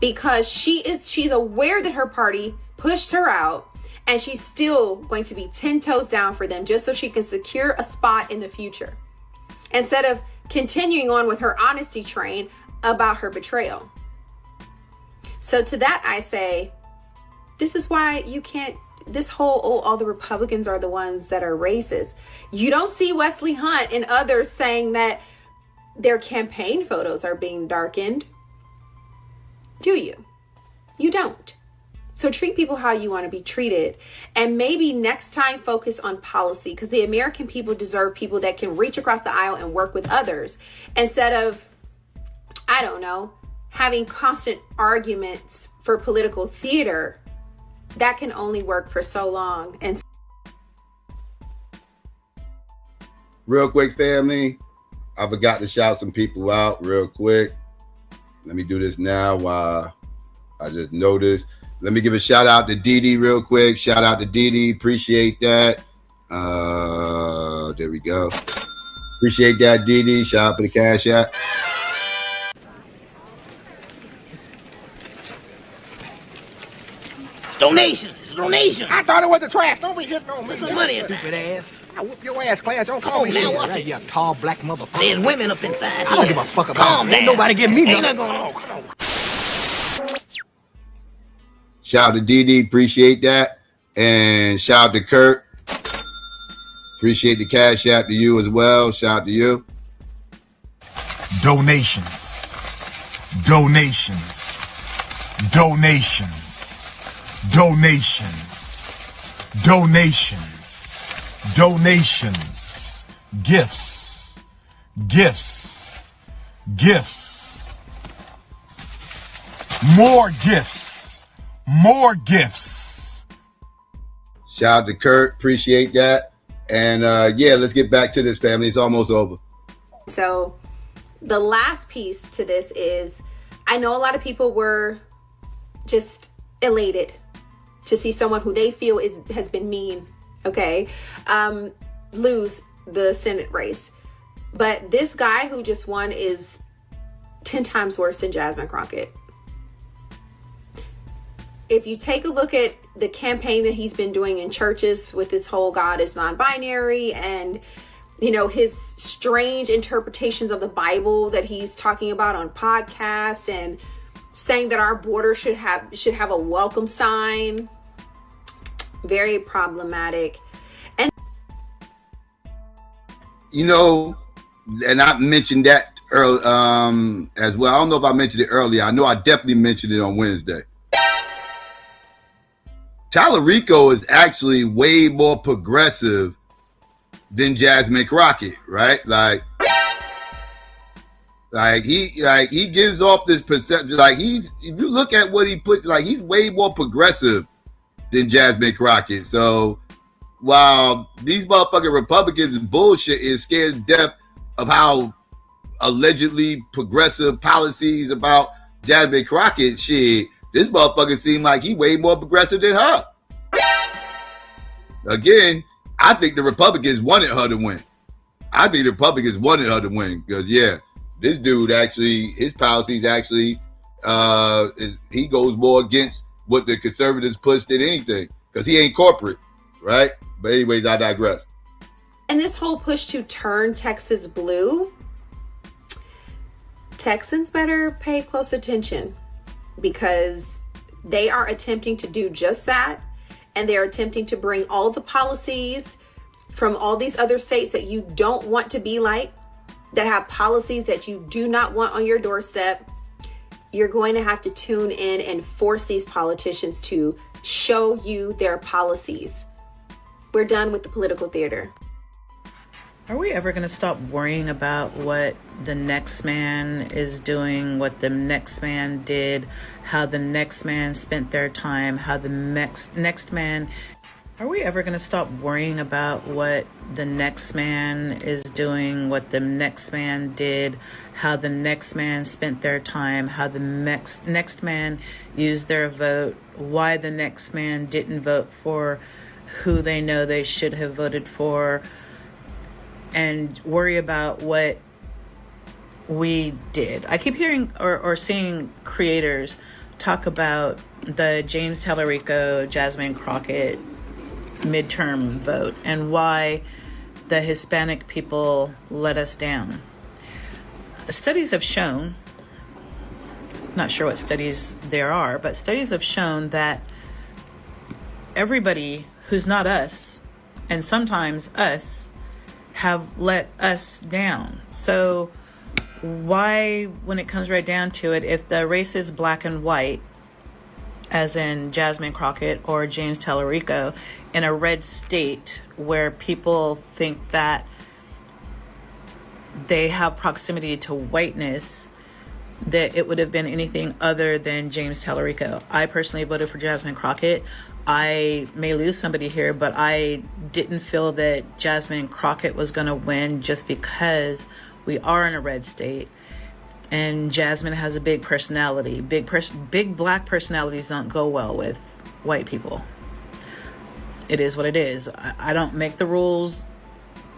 because she's aware that her party pushed her out, and she's still going to be 10 toes down for them just so she can secure a spot in the future, instead of continuing on with her honesty train about her betrayal. So to that I say, this is why you can't, this whole, all the Republicans are the ones that are racist. You don't see Wesley Hunt and others saying that their campaign photos are being darkened, do you? You don't. So treat people how you want to be treated, and maybe next time focus on policy, because the American people deserve people that can reach across the aisle and work with others, instead of, I don't know, having constant arguments for political theater. That can only work for so long. And real quick, family, I forgot to shout some people out real quick. Let me do this now while I just noticed. Let me give a shout out to D.A.B.A.T.E real quick. Shout out to D.A.B.A.T.E. Appreciate that. There we go. Appreciate that, D.A.B.A.T.E. Shout out for the cash app. Donation. It's a donation. I thought it was the trash. Don't be hitting on me. Put some money in Stupid ass. I whoop your ass, Clarence. Don't call me now, that. You tall black motherfucker. There's women up inside. I don't give a fuck about it. Ain't nobody give me nothing. Shout out to D.A.B.A.T.E. Appreciate that. And shout out to Kurt. Appreciate the cash out to you as well. Shout out to you. Donations. Donations. Donations. Donations. Donations. Donations. Gifts. Gifts. Gifts. More gifts. More gifts. Shout out to Kurt. Appreciate that. And yeah, let's get back to this, family. It's almost over. so the last piece to this is, I know a lot of people were just elated to see someone who they feel has been mean, okay, lose the Senate race. But this guy who just won is 10 times worse than Jasmine Crockett. If you take a look at the campaign that he's been doing in churches with this whole God is non-binary and, you know, his strange interpretations of the Bible that he's talking about on podcasts and saying that our border should have a welcome sign, very problematic. And you know, and I mentioned that early as well. I don't know if I mentioned it earlier. I know I definitely mentioned it on Wednesday. Tallarico is actually way more progressive than Jasmine Crockett, right? Like he gives off this perception. Like if you look at what he puts, like he's way more progressive than Jasmine Crockett. So while these motherfucking Republicans and bullshit is scared to death of how allegedly progressive policies about Jasmine Crockett shit, this motherfucker seemed like he way more progressive than her. Again, I think the Republicans wanted her to win. I think the Republicans wanted her to win because, yeah, this dude actually, his policies actually, he goes more against what the conservatives push than anything because he ain't corporate, right? But anyways, I digress. And this whole push to turn Texas blue, Texans better pay close attention because they are attempting to do just that. And they're attempting to bring all the policies from all these other states that you don't want to be like, that have policies that you do not want on your doorstep. You're going to have to tune in and force these politicians to show you their policies. We're done with the political theater. Are we ever going to stop worrying about what the next man is doing, what the next man did, how the next man spent their time, how the next man... Are we ever going to stop worrying about what the next man is doing, what the next man did, how the next man spent their time, how the next man used their vote, why the next man didn't vote for who they know they should have voted for, and worry about what we did? I keep hearing or seeing creators talk about the James Tallarico, Jasmine Crockett midterm vote and why the Hispanic people let us down. Studies have shown, not sure what studies there are, but studies have shown that everybody who's not us, and sometimes us, have let us down. So why, when it comes right down to it, if the race is black and white, as in Jasmine Crockett or James Tallarico, in a red state where people think that they have proximity to whiteness, that it would have been anything other than James Tallarico. I personally voted for Jasmine Crockett. I may lose somebody here, but I didn't feel that Jasmine Crockett was going to win just because we are in a red state. And Jasmine has a big personality. Big black personalities don't go well with white people. It is what it is. I don't make the rules.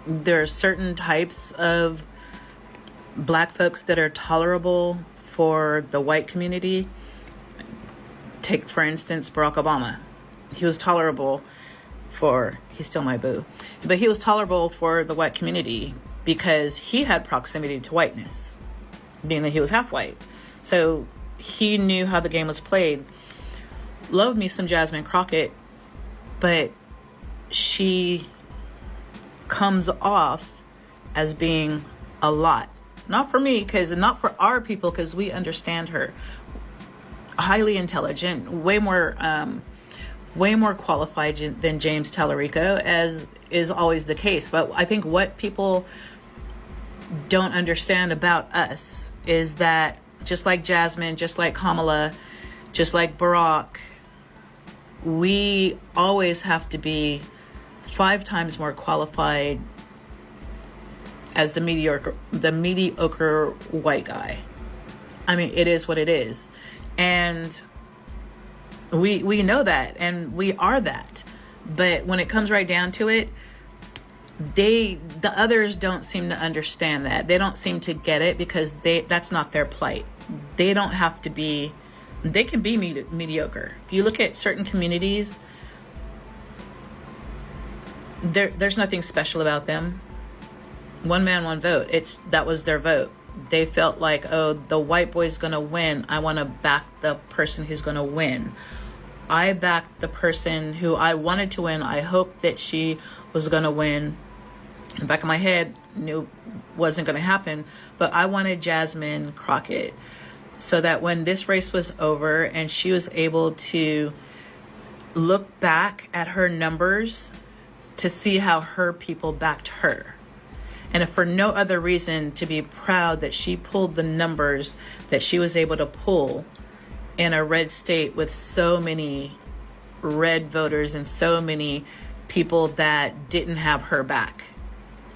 There are certain types of black folks that are tolerable for the white community. Take, for instance, Barack Obama. He was tolerable for, he's still my boo, but he was tolerable for the white community because he had proximity to whiteness, being that he was half white. So he knew how the game was played. Love me some Jasmine Crockett, but she comes off as being a lot. Not for me, not for our people, because we understand her. Highly intelligent, way more qualified than James Tallarico, as is always the case. But I think what people don't understand about us is that just like Jasmine, just like Kamala, just like Barack, we always have to be 5 times more qualified as the mediocre white guy. I mean, it is what it is. And we know that, and we are that. But when it comes right down to it, the others don't seem to understand that. They don't seem to get it because that's not their plight. They don't have to be, they can be mediocre. If you look at certain communities, there's nothing special about them. One man, one vote. That was their vote. They felt like, oh, the white boy's gonna win. I want to back the person who's gonna win. I backed the person who I wanted to win. I hoped that she was gonna win. In the back of my head, knew it wasn't gonna happen, but I wanted Jasmine Crockett so that when this race was over and she was able to look back at her numbers to see how her people backed her. And if for no other reason, to be proud that she pulled the numbers that she was able to pull in a red state with so many red voters and so many people that didn't have her back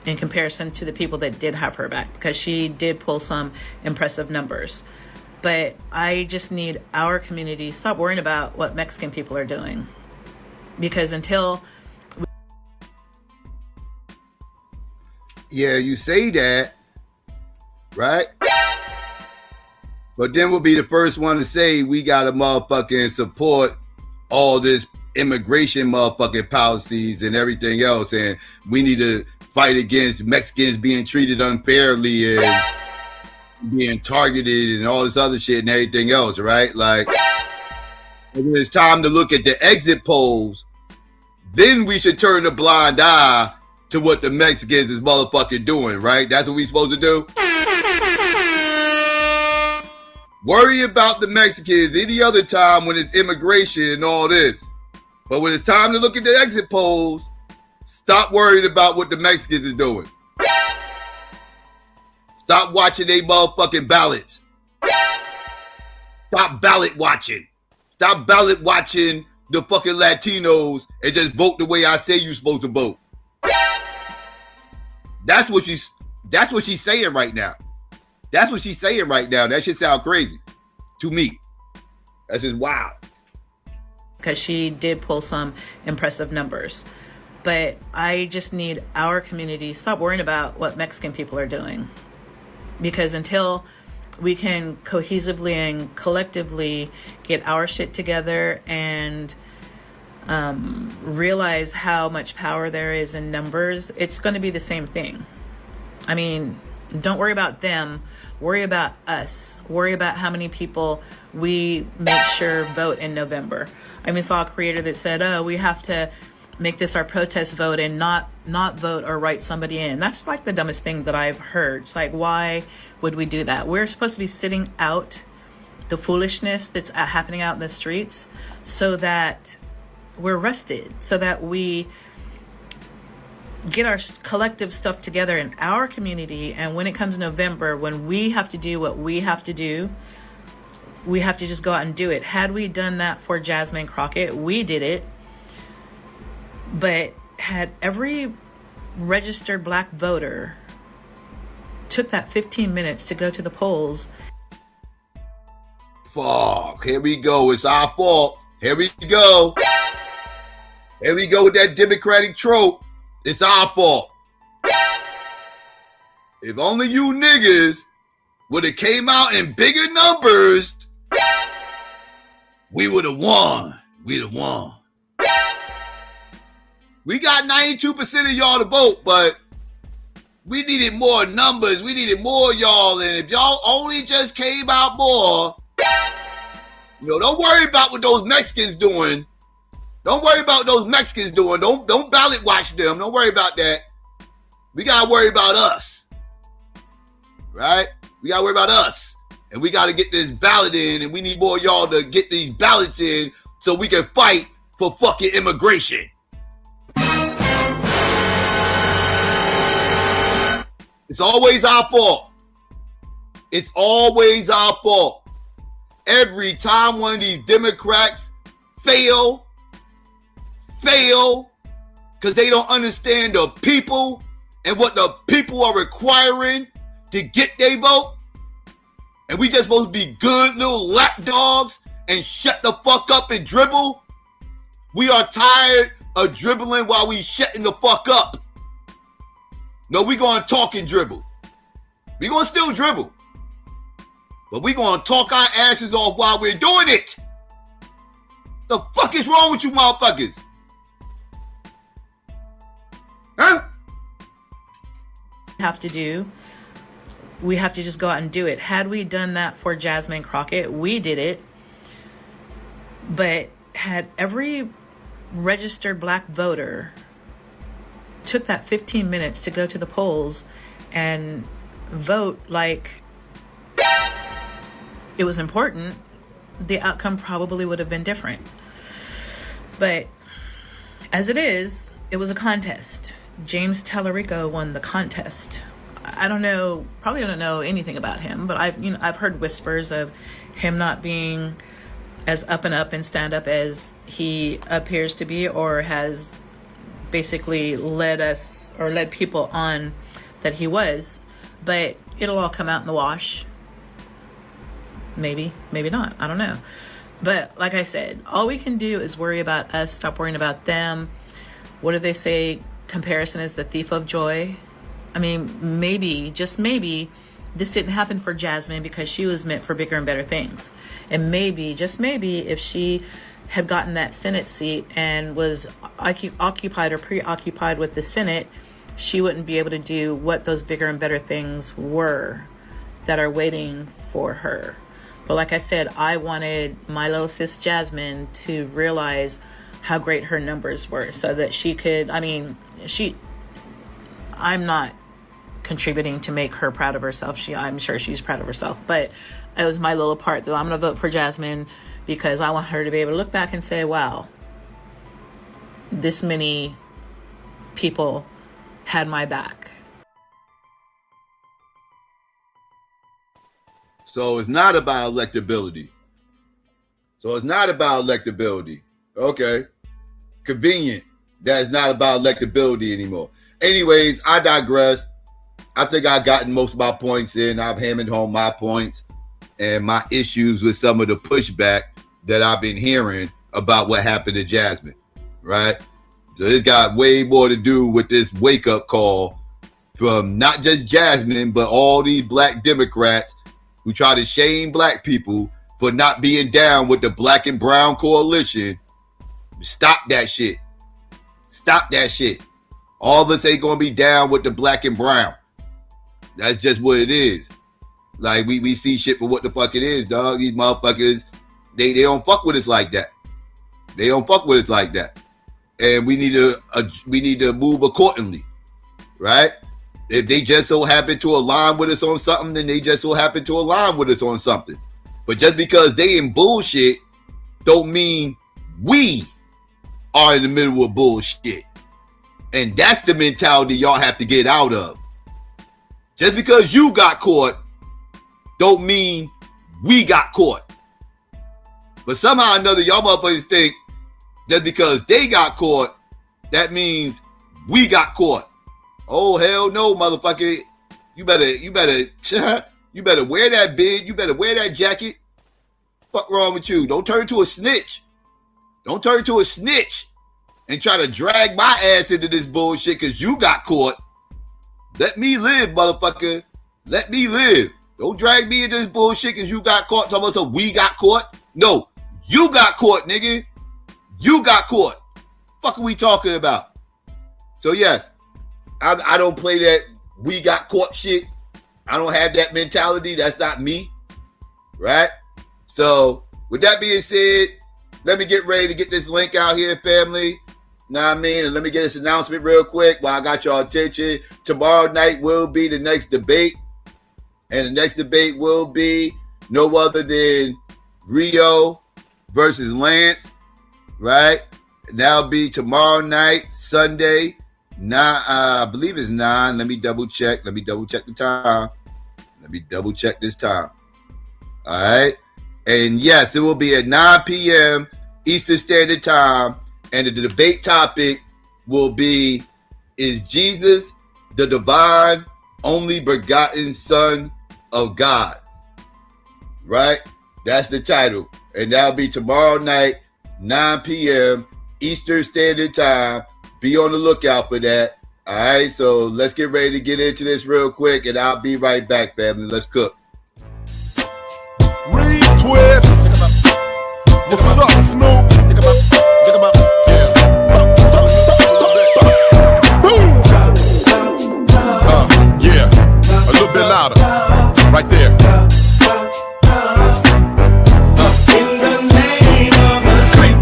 in comparison to the people that did have her back, because she did pull some impressive numbers. But I just need our community stop worrying about what Mexican people are doing, because until yeah, you say that, right? But then we'll be the first one to say we gotta motherfucking support all this immigration motherfucking policies and everything else, and we need to fight against Mexicans being treated unfairly and being targeted and all this other shit and everything else, right? Like, when it's time to look at the exit polls, then we should turn a blind eye to what the Mexicans is motherfucking doing, right? That's what we supposed to do? Worry about the Mexicans any other time when it's immigration and all this. But when it's time to look at the exit polls, stop worrying about what the Mexicans is doing. Stop watching they motherfucking ballots. Stop ballot watching. Stop ballot watching the fucking Latinos and just vote the way I say you're supposed to vote. That's what she's saying right now. That's what she's saying right now. That shit sound crazy to me. That's just wild. Because she did pull some impressive numbers. But I just need our community to stop worrying about what Mexican people are doing. Because until we can cohesively and collectively get our shit together and realize how much power there is in numbers, it's going to be the same thing. I mean, don't worry about them. Worry about us. Worry about how many people we make sure vote in November. I mean, saw a creator that said, oh, we have to make this our protest vote and not vote or write somebody in. That's like the dumbest thing that I've heard. It's like, why would we do that? We're supposed to be sitting out the foolishness that's happening out in the streets so that we're rested, so that we get our collective stuff together in our community. And when it comes November, when we have to do what we have to do, we have to just go out and do it. Had we done that for Jasmine Crockett, we did it. But had every registered black voter took that 15 minutes to go to the polls. Fuck, here we go. It's our fault. Here we go. Here we go with that Democratic trope. It's our fault. If only you niggas would have came out in bigger numbers, we would have won. We'd have won. We got 92% of y'all to vote, but we needed more numbers. We needed more y'all. And if y'all only just came out more, don't worry about what those Mexicans doing. Don't worry about those Mexicans doing. Don't ballot watch them. Don't worry about that. We gotta worry about us. Right? We gotta worry about us. And we gotta get this ballot in, and we need more y'all to get these ballots in so we can fight for fucking immigration. It's always our fault. It's always our fault. Every time one of these Democrats fail, because they don't understand the people and what the people are requiring to get their vote. And we just supposed to be good little lapdogs and shut the fuck up and dribble. We are tired of dribbling while we shutting the fuck up. No, we gonna talk and dribble. We gonna still dribble. But we gonna talk our asses off while we're doing it. The fuck is wrong with you motherfuckers? Huh? Have to do. We have to just go out and do it. Had we done that for Jasmine Crockett, we did it. But had every registered black voter took that 15 minutes to go to the polls and vote like it was important, the outcome probably would have been different. But as it is, it was a contest. James Tallarico won the contest. I don't know, probably don't know anything about him, but I've heard whispers of him not being as up and stand up as he appears to be, or has basically led us or led people on that he was. But it'll all come out in the wash. Maybe not. I don't know. But like I said, all we can do is worry about us, stop worrying about them. What do they say? Comparison is the thief of joy. I mean, maybe, just maybe, this didn't happen for Jasmine because she was meant for bigger and better things. And maybe, just maybe, if she had gotten that Senate seat and was occupied or preoccupied with the Senate, she wouldn't be able to do what those bigger and better things were that are waiting for her. But like I said, I wanted my little sis Jasmine to realize how great her numbers were so that she could, I'm not contributing to make her proud of herself. I'm sure she's proud of herself, but it was my little part that I'm going to vote for Jasmine because I want her to be able to look back and say, wow, this many people had my back. So it's not about electability. Okay. Convenient. That is not about electability anymore. Anyways, I digress. I think I've gotten most of my points in. I've hammered home my points and my issues with some of the pushback that I've been hearing about what happened to Jasmine, right? So it's got way more to do with this wake-up call from not just Jasmine, but all these black Democrats who try to shame black people for not being down with the black and brown coalition. Stop that shit. Stop that shit. All of us ain't gonna be down with the black and brown. That's just what it is. Like we see shit for what the fuck it is, dog. These motherfuckers, they don't fuck with us like that. They don't fuck with us like that. And we need to move accordingly, right? If they just so happen to align with us on something, then they just so happen to align with us on something. But just because they in bullshit don't mean we are in the middle of bullshit. And that's the mentality y'all have to get out of. Just because you got caught don't mean we got caught. But somehow or another, y'all motherfuckers think just because they got caught, that means we got caught. Oh, hell no, motherfucker. You better wear that bid. You better wear that jacket. Fuck wrong with you? Don't turn to a snitch. Don't turn to a snitch and try to drag my ass into this bullshit because you got caught. Let me live, motherfucker. Let me live. Don't drag me into this bullshit because you got caught. Talking about so we got caught. No, you got caught, nigga. You got caught. Fuck are we talking about? So yes, I don't play that we got caught shit. I don't have that mentality. That's not me. Right? So with that being said, let me get ready to get this link out here, family. Know what I mean? And let me get this announcement real quick while I got y'all attention. Tomorrow night will be the next debate. And the next debate will be no other than Rio versus Lance. Right? And that'll be tomorrow night, Sunday. I believe it's 9. Let me double check. Let me double check the time. Let me double check this time. All right. And yes, it will be at 9 p.m. Eastern Standard Time. And the debate topic will be, is Jesus the divine, only begotten Son of God? Right? That's the title. And that'll be tomorrow night, 9 p.m. Eastern Standard Time. Be on the lookout for that. All right, so let's get ready to get into this real quick, and I'll be right back, family. Let's cook. Retwist. What's up, Snoop? Yeah, a little bit louder. Right there.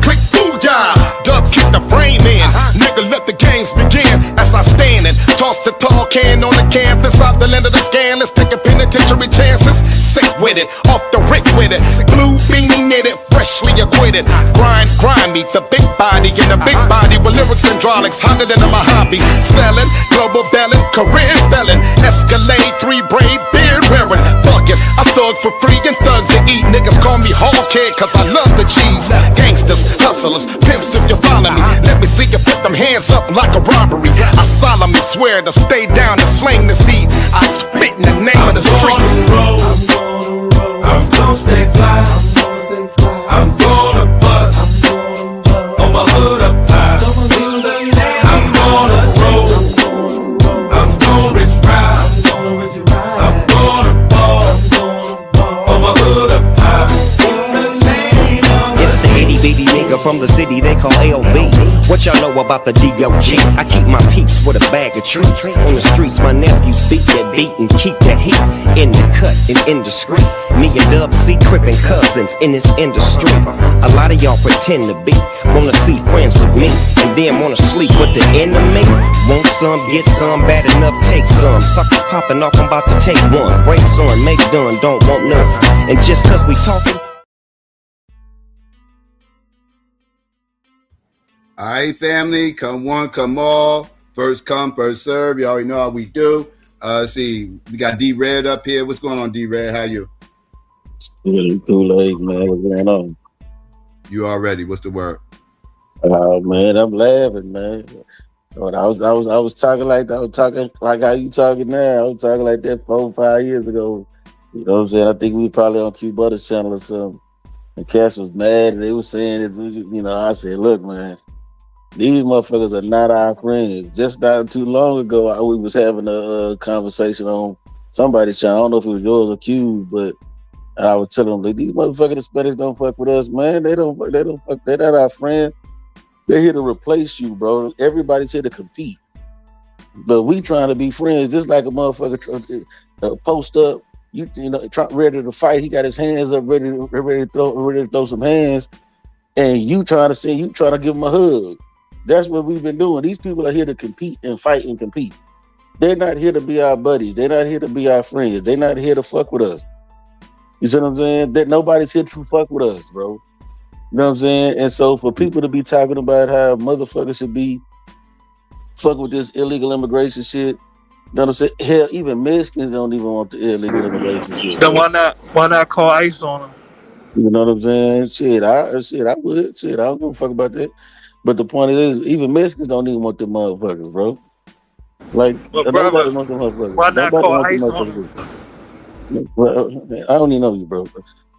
Click, booyah. Dub kick the frame in. Nigga, let the games begin. As I stand and toss the tall can on the canvas. Off the land of the scan, let's take a penitentiary chances. Sick with it, off the rick with it. Blue beanie knitted, freshly acquitted. Grind me, the big body in the big body with lyrics and hydraulics, hotter than a Mojave. Selling, global felon, career felon. Escalade, 3 braid, beard wearing. Fuck it, I thug for free and thug to eat. Niggas call me hardhead cause I love the cheese. Gangsters, hustlers, pimps if you follow me. Let me see you put them hands up like a robbery. I solemnly swear to stay down and slang the seed. I spit in the name of the streets. I'm gonna stay fly. I'm gonna bust. On my hood up high. I'm gonna roll. I'm gonna ride. I'm gonna ball. On my hood up high. It's the itty bitty nigga from the city they call LB. What y'all know about the D.O.G? I keep my peeps with a bag of treats. On the streets, my nephews beat that beat and keep that heat in the cut and indiscreet. Me and D.A.B.A.T.E crippin' cousins in this industry. A lot of y'all pretend to be, wanna see friends with me, and then wanna sleep with the enemy. Want some, get some, bad enough, take some. Suckers popping off, I'm about to take one. Brakes on, make done, don't want none. And just cause we talking. All right, family, come one, come all. First come, first serve. You already know how we do. See, we got D-Red up here. What's going on, D-Red? How you? Kool-Aid, man. What's going on? You already? What's the word? Man, I'm laughing, man. When I was talking like that. I was talking like how you talking now. I was talking like that 4 or 5 years ago. You know what I'm saying? I think we probably on Q Butter's channel or something. And Cash was mad, and they were saying it. You know, I said, look, man, these motherfuckers are not our friends. Just not too long ago, we was having a conversation on somebody's channel. I don't know if it was yours or Q, but I was telling them, like, these motherfucking Hispanics don't fuck with us, man. They don't fuck. They're not our friend. They're here to replace you, bro. Everybody's here to compete. But we trying to be friends, just like a motherfucker post up. You know, ready to fight. He got his hands up, ready to throw some hands, and you trying to give him a hug. That's what we've been doing. These people are here to compete and fight and compete. They're not here to be our buddies. They're not here to be our friends. They're not here to fuck with us. You see what I'm saying? That nobody's here to fuck with us, bro. You know what I'm saying? And so for people to be talking about how motherfuckers should be fuck with this illegal immigration shit, you know what I'm saying? Hell, even Mexicans don't even want the illegal immigration shit. Then why not call ICE on them? You know what I'm saying? Shit, I would. Shit, I don't give a fuck about that. But the point is, even Mexicans don't even want them motherfuckers, bro. Like, But nobody brother, wants them motherfuckers. why not Nobody call wants them ICE on motherfuckers. them? Well, I don't even know you, bro.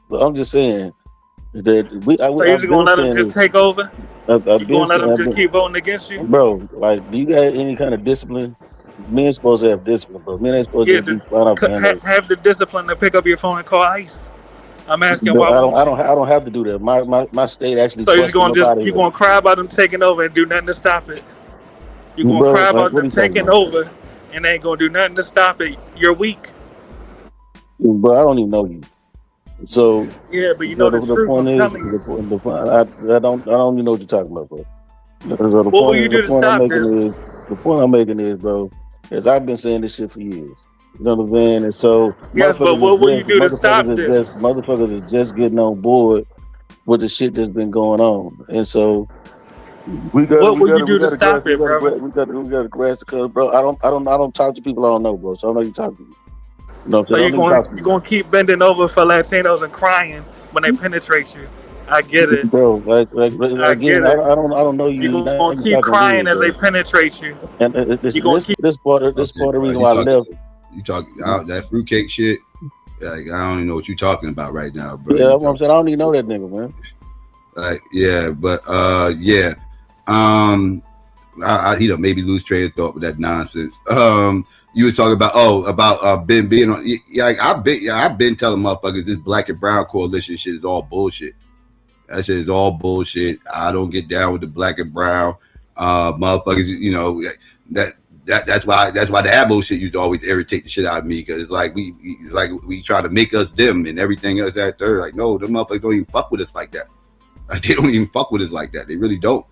But I'm just saying that So you just gonna let them just take over? You gonna let them just keep voting against you? Bro, like, do you got any kind of discipline? Men supposed to have discipline, bro. Men ain't supposed to be flying off the handle. Have the discipline to pick up your phone and call ICE. I'm asking But why. I don't have to do that. My state actually. So you gonna cry about them taking over and do nothing to stop it? You gonna cry about them taking over and they ain't gonna do nothing to stop it? You're weak. Bro, I don't even know you. So yeah, but you know the truth. Point I'm is, telling you. I don't even know what you're talking about, bro. So what will you do to stop this? The point I'm making is, bro, is I've been saying this shit for years. You know what I'm saying? And so yes, but what will you do to stop this? Motherfuckers is just getting on board with the shit that's been going on, and so what will you do to stop it, bro? We got to grasp because, bro, I don't talk to people I don't know, bro. So I don't know you talking to me. No, so you're going to keep bending over for Latinos and crying when they penetrate you. I get it, bro. Like I get it. I don't know you. You're going to keep crying as they penetrate you. And this part of the reason why I left. You talking that fruitcake shit? Like, I don't even know what you're talking about right now, bro. Yeah, that's what I'm saying. I don't even know that nigga, man. Like, yeah, but yeah. I you know, maybe lose train of thought with that nonsense. You was talking about Ben being on. Yeah, like, I've been telling motherfuckers this black and brown coalition shit is all bullshit. That shit is all bullshit. I don't get down with the black and brown motherfuckers. You know that's why the D.A.B.A.T.E shit used to always irritate the shit out of me, because it's like we try to make us them and everything else that third. Like, no, them motherfuckers don't even fuck with us like that. Like, they don't even fuck with us like that. They really don't.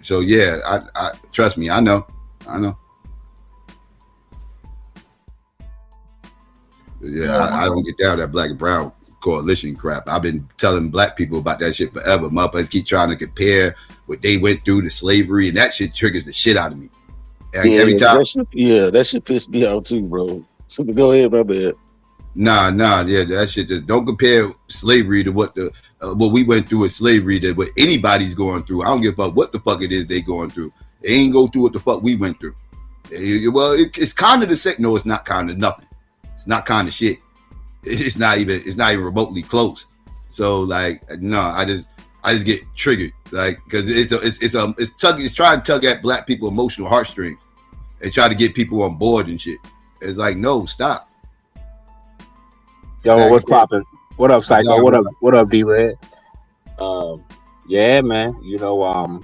So yeah, I trust me. I know. Yeah, I don't get down with that black and brown coalition crap. I've been telling black people about that shit forever. Motherfuckers keep trying to compare what they went through to slavery, and that shit triggers the shit out of me. Every time. That shit pissed me out too, bro. So go ahead, my bad. Nah, yeah, that shit just don't compare slavery to what we went through with slavery to what anybody's going through. I don't give a fuck what the fuck it is they going through. They ain't go through what the fuck we went through. Well, it's kind of the same. No, it's not kind of nothing. It's not kind of shit. It's not even remotely close. So like, no, I just get triggered, like, because it's trying to tug at black people emotional heartstrings and try to get people on board and shit. It's like, no, stop. Yo, what's poppin'? What up, Psycho? What up, D.A.B.A.T.E? Yeah, man. You know,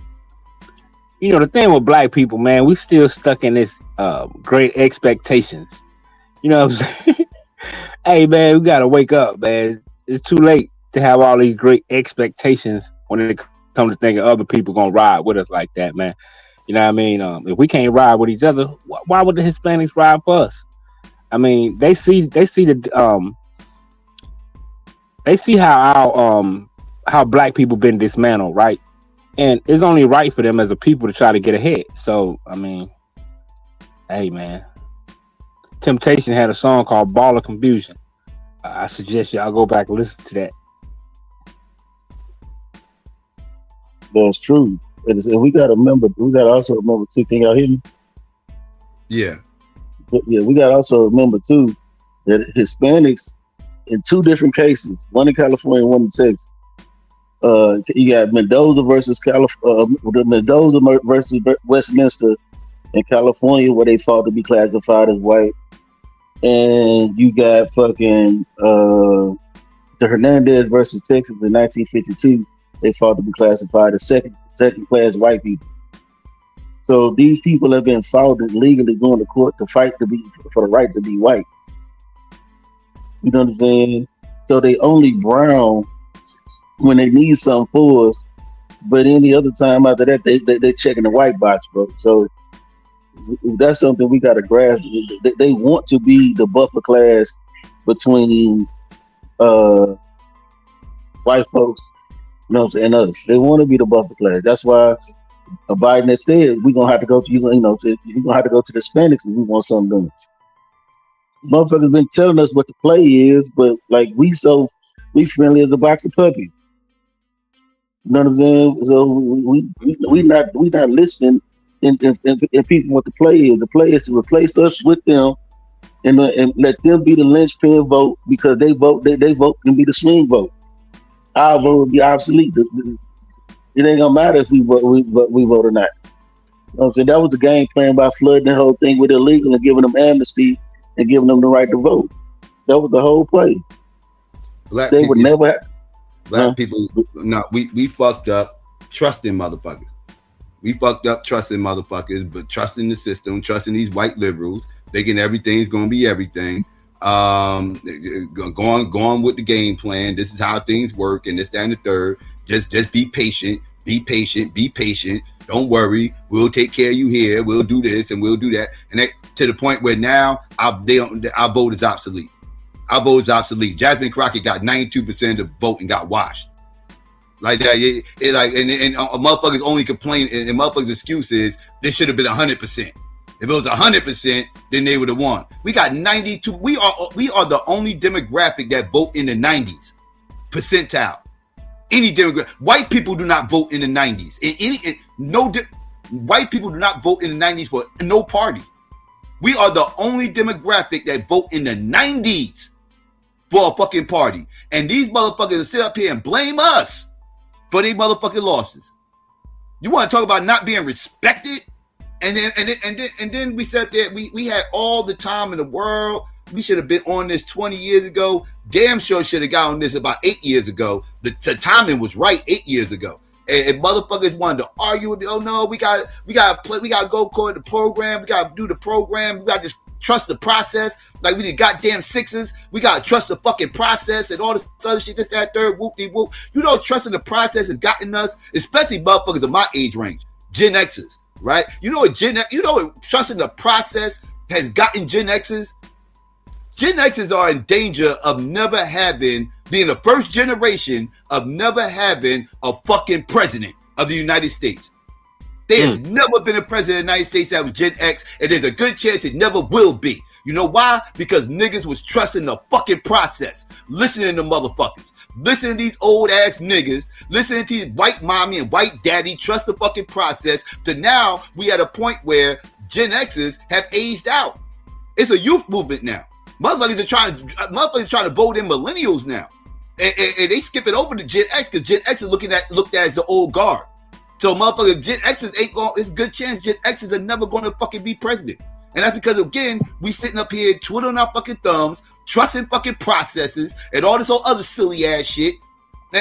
the thing with black people, man, we still stuck in this great expectations. You know what I'm saying? Hey, man, we gotta wake up, man. It's too late to have all these great expectations when it comes to thinking other people gonna ride with us like that, man. You know what I mean? If we can't ride with each other, why would the Hispanics ride for us? I mean, they see how black people been dismantled, right? And it's only right for them as a people to try to get ahead. So, I mean, hey, man. Temptation had a song called Ball of Confusion. I suggest y'all go back and listen to that. That's true. And we got to remember. We got to also remember too. Can y'all hear me? Yeah. Yeah. We got to also remember too that Hispanics, in two different cases, one in California, one in Texas. You got Mendoza versus Mendoza versus Westminster in California, where they fought to be classified as white, and you got fucking the Hernandez versus Texas in 1952. They fought to be classified as second class white people. So these people have been fought and legally going to court to fight for the right to be white. You know what I'm saying? So they only brown when they need something for us, but any other time after that, they checking the white box, bro. So that's something we got to grasp. They want to be the buffer class between white folks, you know what I'm saying, and us. They want to be the buffer class. That's why Biden has said we're gonna have to go to we're gonna have to go to the Hispanics if we want something done. Motherfuckers been telling us what the play is, but like we friendly as a box of puppies. You know what I'm saying? So we not listening and people what the play is. The play is to replace us with them and let them be the linchpin vote, because they vote can be the swing vote. Our vote will be obsolete. It ain't gonna matter if we vote or not. You know what I'm saying? That was the game plan by flooding the whole thing with illegal and giving them amnesty and giving them the right to vote. That was the whole play. Black people, no, we fucked up trusting motherfuckers. We fucked up trusting motherfuckers, but trusting the system, trusting these white liberals, thinking everything's gonna be everything. Going with the game plan. This is how things work, and this, that, and the third. Just be patient. Be patient. Don't worry. We'll take care of you here. We'll do this and we'll do that. And that, to the point where now our vote is obsolete. Our vote is obsolete. Jasmine Crockett got 92% of the vote and got washed. Like that. And motherfuckers only complain, and motherfuckers' excuse is this should have been 100%. If it was 100%, then they would have won. We got 92. We are the only demographic that vote in the 90s percentile. Any demographic. White people do not vote in the 90s. White people do not vote in the 90s for no party. We are the only demographic that vote in the 90s for a fucking party. And these motherfuckers sit up here and blame us for these motherfucking losses. You want to talk about not being respected? And then we sat there. We had all the time in the world. We should have been on this 20 years ago. Damn sure should have got on this about 8 years ago. The timing was right 8 years ago. And motherfuckers wanted to argue with me. Oh no, we got to go court the program. We got to do the program. We got to just trust the process. Like we did goddamn sixes. We got to trust the fucking process and all this other shit. This, that, third, whoop-de-whoop. You know, trusting the process has gotten us, especially motherfuckers of my age range, Gen X's, right? You know what trusting the process has gotten Gen X's? Gen X's are in danger of never having, being the first generation of never having a fucking president of the United States. They have never been a president of the United States that was Gen X, and there's a good chance it never will be. You know why? Because niggas was trusting the fucking process, listening to motherfuckers, listening to these old ass niggas, listening to these white mommy and white daddy, trust the fucking process. To now, we at a point where Gen X's have aged out. It's a youth movement now. Motherfuckers are trying to vote in millennials now, and they skip it over to Gen X because Gen X is looked at as the old guard. So motherfuckers, Gen X's ain't going. It's a good chance Gen X's are never going to fucking be president, and that's because again we sitting up here twiddling our fucking thumbs, trusting fucking processes and all this whole other silly ass shit.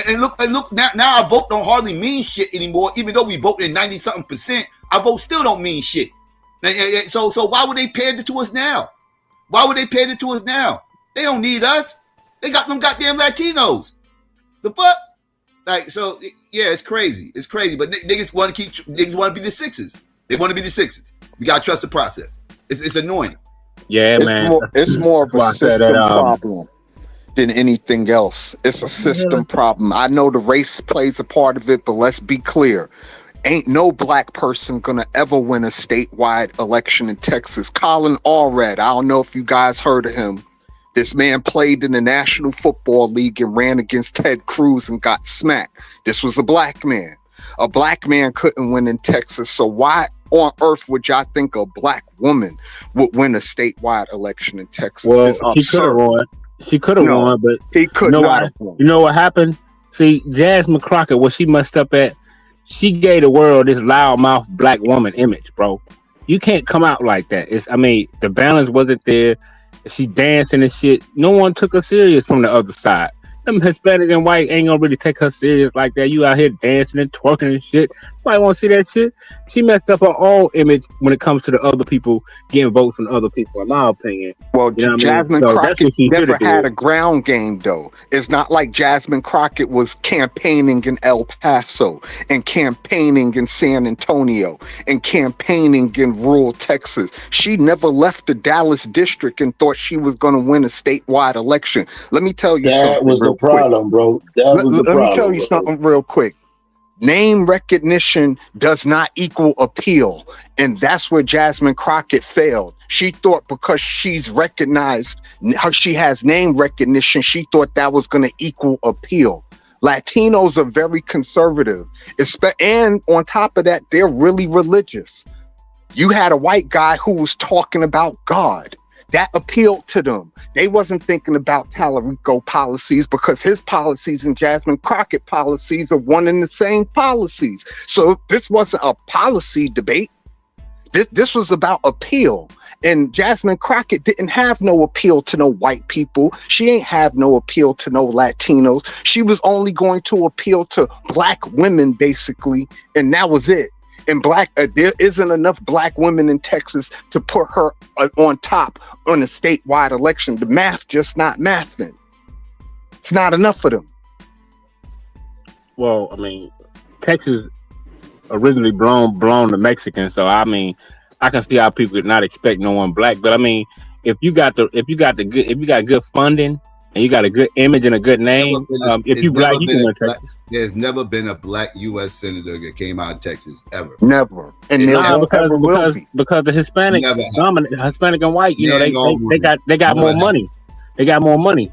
And look now our vote don't hardly mean shit anymore. Even though we vote in 90-something%, our vote still don't mean shit. And so why would they pander to us now? Why would they pander to us now? They don't need us. They got them goddamn Latinos. The fuck? Like, so yeah, it's crazy. It's crazy. But niggas want to be the sixes. They want to be the sixes. We gotta trust the process. It's annoying. Yeah, man. It's more of a system problem than anything else. It's a system problem. I know the race plays a part of it, but let's be clear. Ain't no black person gonna ever win a statewide election in Texas. Colin Allred, I don't know if you guys heard of him. This man played in the National Football League and ran against Ted Cruz and got smacked. This was a black man. A black man couldn't win in Texas, so why on earth would y'all think a black woman would win a statewide election in Texas? Well, she could have won. She could have won, but he could not have won. You know what happened? See, Jasmine Crockett, what she messed up at, she gave the world this loudmouth black woman image, bro. You can't come out like that. The balance wasn't there. She dancing and shit. No one took her serious from the other side. Them Hispanic and white ain't gonna really take her serious like that. You out here dancing and twerking and shit. Nobody wanna see that shit. She messed up her own image when it comes to the other people getting votes from other people, in my opinion. Well, you know Jasmine Crockett never had a ground game, though. It's not like Jasmine Crockett was campaigning in El Paso and campaigning in San Antonio and campaigning in rural Texas. She never left the Dallas district and thought she was going to win a statewide election. Let me tell you something. That was the problem, bro. Let me tell you something real quick. Name recognition does not equal appeal. And that's where Jasmine Crockett failed. She thought because she's recognized, she has name recognition, she thought that was going to equal appeal. Latinos are very conservative. And on top of that, they're really religious. You had a white guy who was talking about God. That appealed to them. They wasn't thinking about Tallarico policies because his policies and Jasmine Crockett policies are one and the same policies. So this wasn't a policy debate. This was about appeal. And Jasmine Crockett didn't have no appeal to no white people. She ain't have no appeal to no Latinos. She was only going to appeal to black women, basically. And that was it. And there isn't enough black women in Texas to put her on top on a statewide election. The math just not mathing. It's not enough for them. Well, Texas originally belonged to Mexicans, so I can see how people could not expect no one black. But if you got good funding and you got a good image and a good name, if you black, you can win Texas. There's never been a black U.S. senator that came out of Texas ever. Never. And because the Hispanic and white, they got more money. They got more money.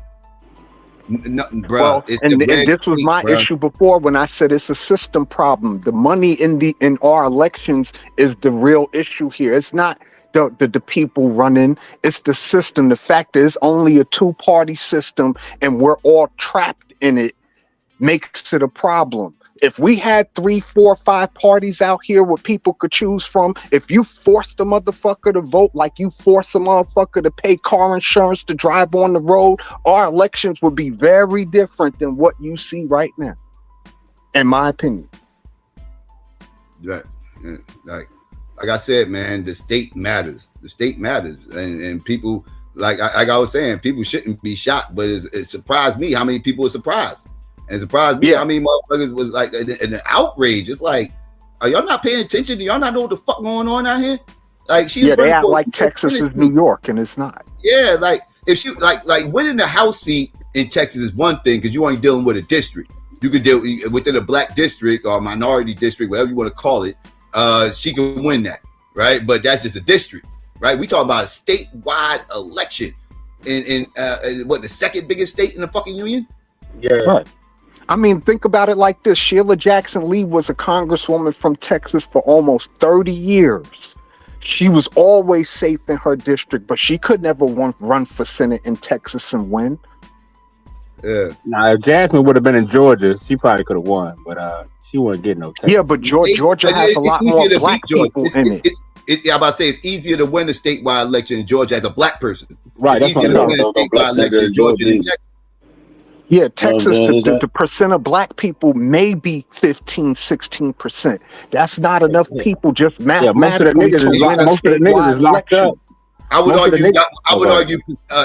Bro, and this was my issue before when I said it's a system problem. The money in our elections is the real issue here. It's not the people running, it's the system. The fact is only a two-party system and we're all trapped in it makes it a problem. If we had 3, 4, 5 parties out here where people could choose from, if you forced a motherfucker to vote like you force a motherfucker to pay car insurance to drive on the road, our elections would be very different than what you see right now, in my opinion. Like I said, man, the state matters. The state matters. And people, like I was saying, people shouldn't be shocked, but it surprised me how many people were surprised. And it surprised me how many motherfuckers was like an outrage. It's like, are y'all not paying attention? Do y'all not know what the fuck going on out here? Like they act like Texas is New York, and it's not. Yeah, like if she like winning the House seat in Texas is one thing because you ain't dealing with a district. You could deal within a black district or minority district, whatever you want to call it. She can win that, right? But that's just a district, right? We talking about a statewide election in what, the second biggest state in the fucking union? Yeah. Right. Think about it like this. Sheila Jackson Lee was a congresswoman from Texas for almost 30 years. She was always safe in her district, but she could never run for Senate in Texas and win. Yeah. Now, if Jasmine would have been in Georgia, she probably could have won, but she wouldn't get no Texas. Yeah, but Georgia has a lot more black people in it. I'm about to say it's easier to win a statewide election in Georgia as a black person. Right. It's easier to win a statewide election in Georgia than Texas. Yeah, Texas, the percent of black people may be 15, 16%. That's not enough people just mathematically to win a statewide election. I would argue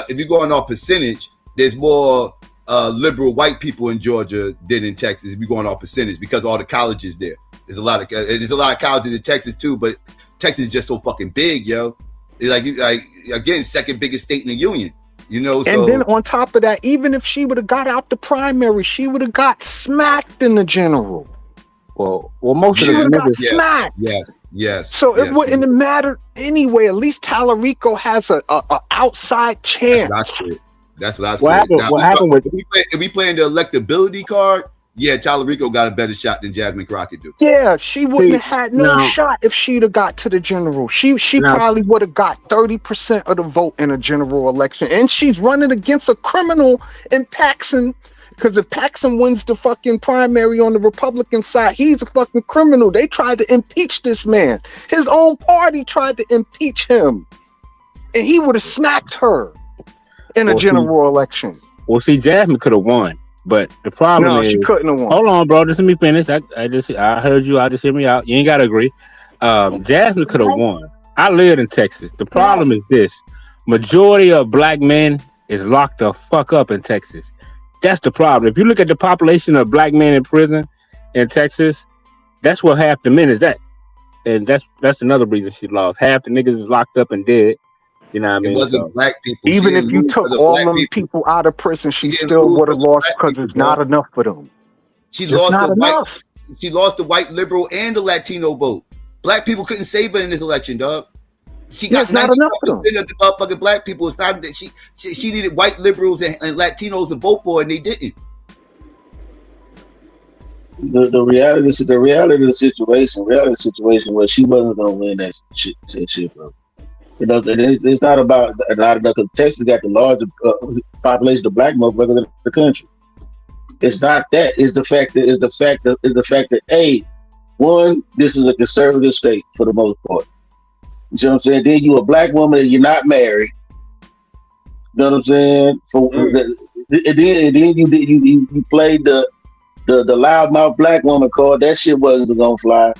if you're going off percentage, there's more liberal white people in Georgia than in Texas if you're going off percentage because of all the colleges there. There's a lot of colleges in Texas too, but Texas is just so fucking big, yo. It's like again, second biggest state in the union. So, and then on top of that, even if she would have got out the primary, she would have got smacked in the general. Well, most of the got smacked. Yes. So it wouldn't matter anyway. At least Tallarico has a outside chance. That's not shit. That's what I What said. happened? Now, What happened with? if we playing the electability card, yeah, Tallarico got a better shot than Jasmine Crockett do. Yeah, she wouldn't See, have had no now, shot if she'd have got to the general. She now, probably would have got 30% of the vote in a general election. And she's running against a criminal in Paxson. Because if Paxson wins the fucking primary on the Republican side, he's a fucking criminal. They tried to impeach this man. His own party tried to impeach him. And he would have smacked her in a general election. Well, see, Jasmine could have won. But the problem is, she couldn't have won. Hold on, bro. Just let me finish. I heard you. Just hear me out. You ain't gotta agree. Jasmine could have won. I lived in Texas. The problem is this: majority of black men is locked the fuck up in Texas. That's the problem. If you look at the population of black men in prison in Texas, that's where half the men is at, and that's another reason she lost. Half the niggas is locked up and dead. You know what I mean? It wasn't black people. Even if you took all them people out of prison, she still would have lost because it's not enough for them. She lost the white liberal and the Latino vote. Black people couldn't save her in this election, dog. She got not enough for them. Of the motherfucking black people. It's not that she needed white liberals and Latinos to vote for her, and they didn't. The reality of the situation was she wasn't gonna win that shit, bro. You know, it's not about because Texas got the largest population of black motherfuckers in the country. It's not that. It's the fact that one, this is a conservative state for the most part. You know what I'm saying? Then you a black woman and you're not married. You know what I'm saying? And then you played the loudmouth black woman card. That shit wasn't gonna fly. You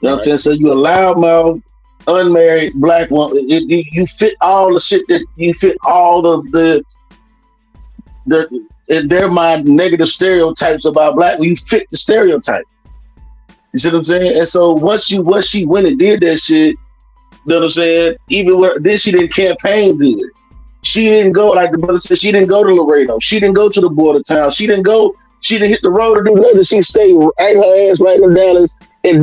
know what I'm saying? So you a loudmouth unmarried black woman. You fit all the shit that you fit all of the in their mind negative stereotypes about black. You fit the stereotype. You see what I'm saying? And so once she went and did that shit, you know what I'm saying? Then she didn't campaign good. She didn't go, like the brother said, she didn't go to Laredo. She didn't go to the border town. She didn't hit the road to do nothing. She stayed right her ass right in Dallas and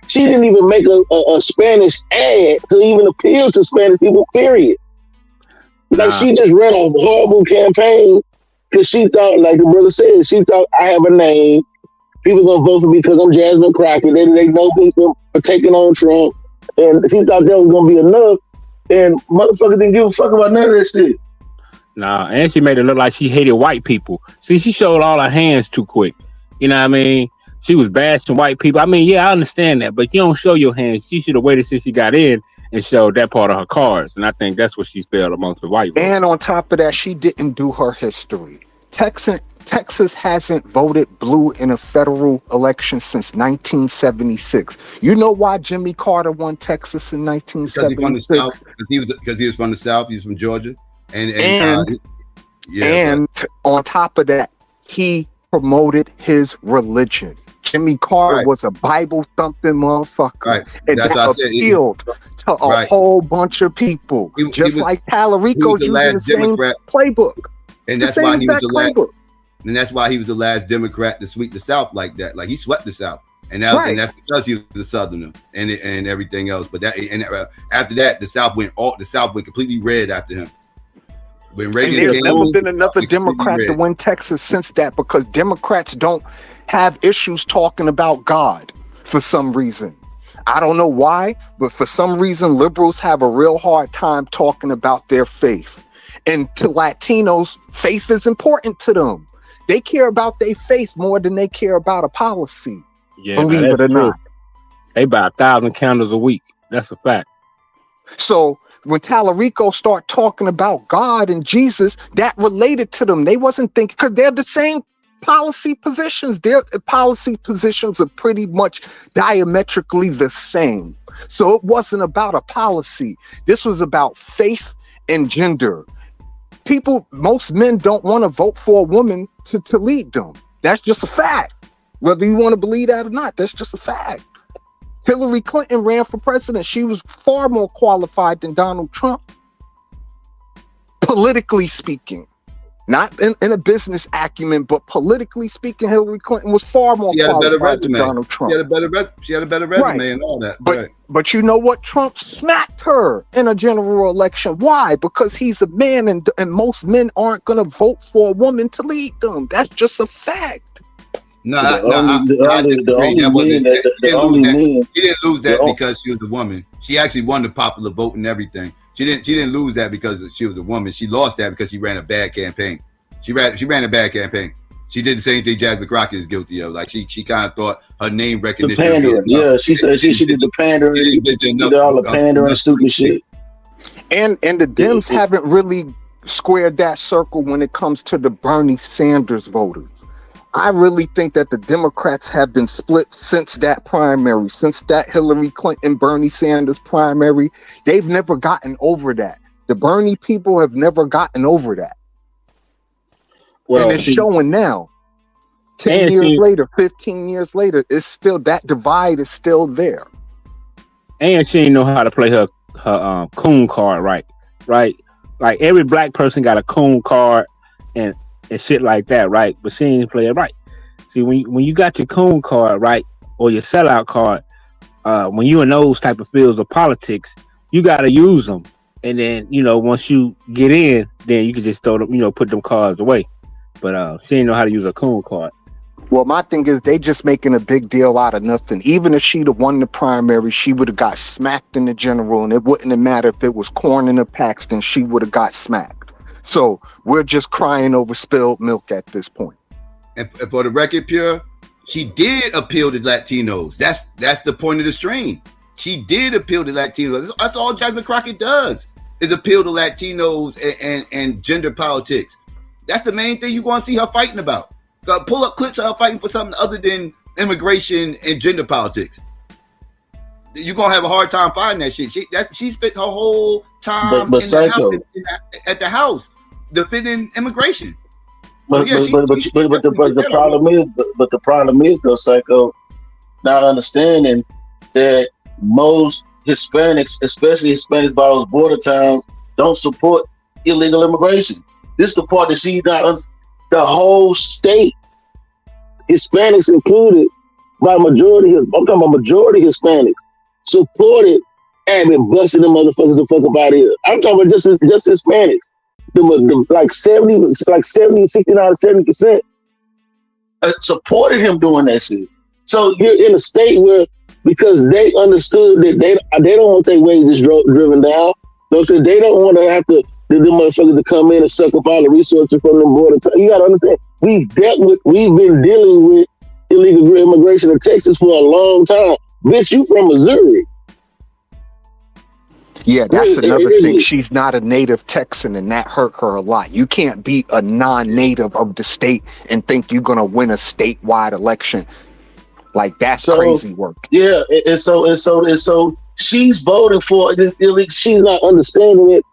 she didn't even make a Spanish ad to even appeal to Spanish people, period. Like she just ran a horrible campaign because she thought, like the brother said, she thought I have a name. People gonna vote for me because I'm Jasmine Crockett. They know me for taking on Trump. And she thought that was gonna be enough, and motherfucker didn't give a fuck about none of that shit. Nah, and she made it look like she hated white people. See, she showed all her hands too quick. You know what I mean? She was bashing white people. I mean, yeah, I understand that, but you don't show your hands. She should have waited till she got in and showed that part of her cards. And I think that's what she failed amongst the white voters. And on top of that, she didn't do her history. Texas hasn't voted blue in a federal election since 1976. You know why Jimmy Carter won Texas in 1976? Because he was from the South. He's from Georgia. And on top of that, he promoted his religion. Jimmy Carter was a Bible thumping motherfucker, and that appealed to a whole bunch of people. Like Tallarico's using the same playbook. And that's why he was the last. And that's why he was the last Democrat to sweep the South like that. Like he swept the South, and that's because he was a Southerner and everything else. But after that, the South went completely red after him. When Reagan and there's never been another Democrat to win Texas since that, because Democrats don't have issues talking about God for some reason. I don't know why, but for some reason, liberals have a real hard time talking about their faith. And to Latinos, faith is important to them. They care about their faith more than they care about a policy. Yeah, believe it or not. They buy 1,000 candles a week. That's a fact. So when Tallarico start talking about God and Jesus, that related to them. They wasn't thinking, because they're the same policy positions. Their policy positions are pretty much diametrically the same. So it wasn't about a policy. This was about faith and gender. Most men don't want to vote for a woman to lead them. That's just a fact. Whether you want to believe that or not, that's just a fact. Hillary Clinton ran for president. She was far more qualified than Donald Trump, politically speaking. Not in a business acumen, but politically speaking, Hillary Clinton was far more She had a better qualified than resume. Donald Trump. She had a better resume Right. and all that. But Right. but you know what? Trump smacked her in a general election. Why? Because he's a man, and most men aren't gonna vote for a woman to lead them. That's just a fact. No, I disagree. That wasn't. She didn't lose that because she was a woman. She actually won the popular vote and everything. She didn't lose that because she was a woman. She lost that because she ran a bad campaign. She ran a bad campaign. She did the same thing Jasmine Crockett is guilty of. Like she kind of thought her name recognition. The pandering. Yeah, she said she did the pandering. She did all the pandering, stupid shit. And the Dems haven't really squared that circle when it comes to the Bernie Sanders voters. I really think that the Democrats have been split since that primary, since that Hillary Clinton, Bernie Sanders primary. They've never gotten over that. The Bernie people have never gotten over that. Well, and it's showing now. 10 years later, 15 years later, it's still, that divide is still there. And she didn't know how to play her coon card right. Like every black person got a coon card and shit like that, right? But she didn't play it right. See, when you got your coon card, right, or your sellout card, when you in those type of fields of politics, you got to use them. And then, once you get in, then you can just throw them, put them cards away. But she didn't know how to use a coon card. Well, my thing is they just making a big deal out of nothing. Even if she'd have won the primary, she would have got smacked in the general, and it wouldn't have mattered if it was Cornyn or Paxton, she would have got smacked. So we're just crying over spilled milk at this point. And for the record, Pure, she did appeal to Latinos. That's the point of the stream. She did appeal to Latinos. That's all Jasmine Crockett does, is appeal to Latinos and gender politics. That's the main thing you're going to see her fighting about. Pull up clips of her fighting for something other than immigration and gender politics. You're going to have a hard time finding that shit. She spent her whole time at the house defending immigration. But the problem is though, Psycho, not understanding that most Hispanics, especially Hispanics by those border towns, don't support illegal immigration. This is the part that she's not. The whole state, Hispanics included, by majority, I'm talking about majority Hispanics, supported Abbott busting them motherfuckers the fuck up out of here. I'm talking about just Hispanics. Like 69 to 70% supported him doing that shit. So you're in a state where, because they understood that they don't want their wages driven down. They don't want to have to the motherfuckers to come in and suck up all the resources from the border. You gotta understand, we've been dealing with illegal immigration in Texas for a long time. Bitch, you from Missouri. Yeah, that's another thing. She's not a native Texan, and that hurt her a lot. You can't be a non-native of the state and think you're gonna win a statewide election. Like, that's crazy work. Yeah, and so she's voting for it. She's not understanding it.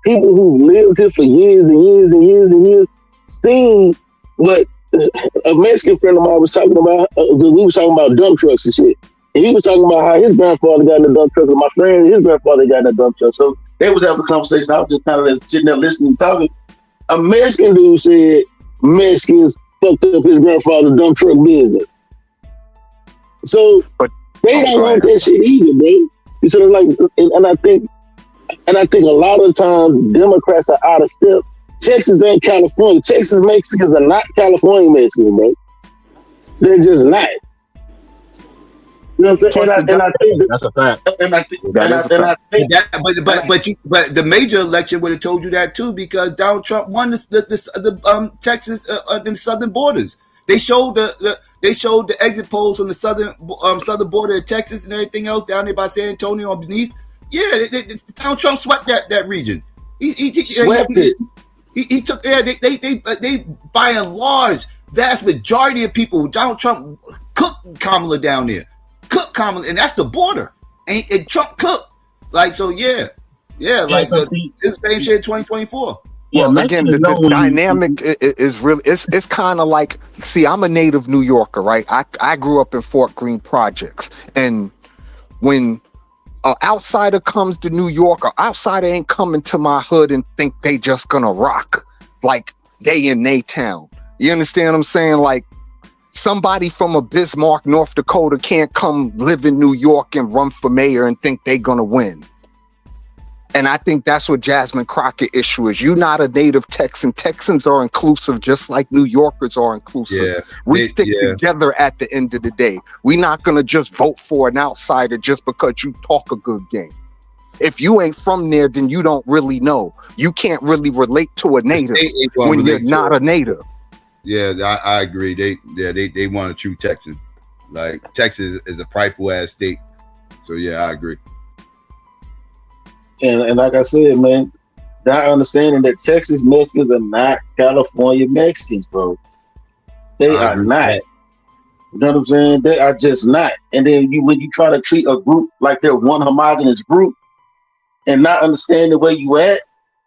People who lived here for years and years and years and years seen what a Mexican friend of mine was talking about. We were talking about dump trucks and shit. And he was talking about how his grandfather got in a dump truck, and my friend, his grandfather got in a dump truck. So they was having a conversation. I was just kind of sitting there listening and talking. A Mexican dude said Mexicans fucked up his grandfather's dump truck business. So they don't want that shit either, bro. So like, and I think a lot of times Democrats are out of step. Texas ain't California. Texas Mexicans are not California Mexicans, bro. They're just not. You know what I'm saying? And I think that's a fact. But the major election would have told you that too, because Donald Trump won the Texas the southern borders. They showed the exit polls from the southern border of Texas and everything else down there by San Antonio and beneath. Yeah, Donald Trump swept that region. He swept it. He took they by and large, vast majority of people, Donald Trump cooked Kamala down there. Cooked Kamala, and that's the border. And Trump cooked. Like, so yeah, like it's the same shit in 2024. Well, again, the dynamic is really, it's kind of like, see, I'm a native New Yorker, right? I grew up in Fort Greene projects. And when an outsider comes to New York, or outsider ain't coming to my hood and think they just gonna rock. Like, they in they town. You understand what I'm saying? Like, somebody from a Bismarck, North Dakota can't come live in New York and run for mayor and think they're gonna win. And I think that's what Jasmine Crockett issue is. You're not a native Texan. Texans are inclusive, just like New Yorkers are inclusive. Yeah, We stick together at the end of the day. We're not gonna just vote for an outsider just because you talk a good game. If you ain't from there, then you don't really know. You can't really relate to a native when you're not a native. Yeah, I agree. They want a true Texan. Like, Texas is a prideful ass state. So yeah, I agree. And like I said, man, not understanding that Texas Mexicans are not California Mexicans, bro. They are not. You know what I'm saying? They are just not. And then when you try to treat a group like they're one homogenous group and not understanding where you at,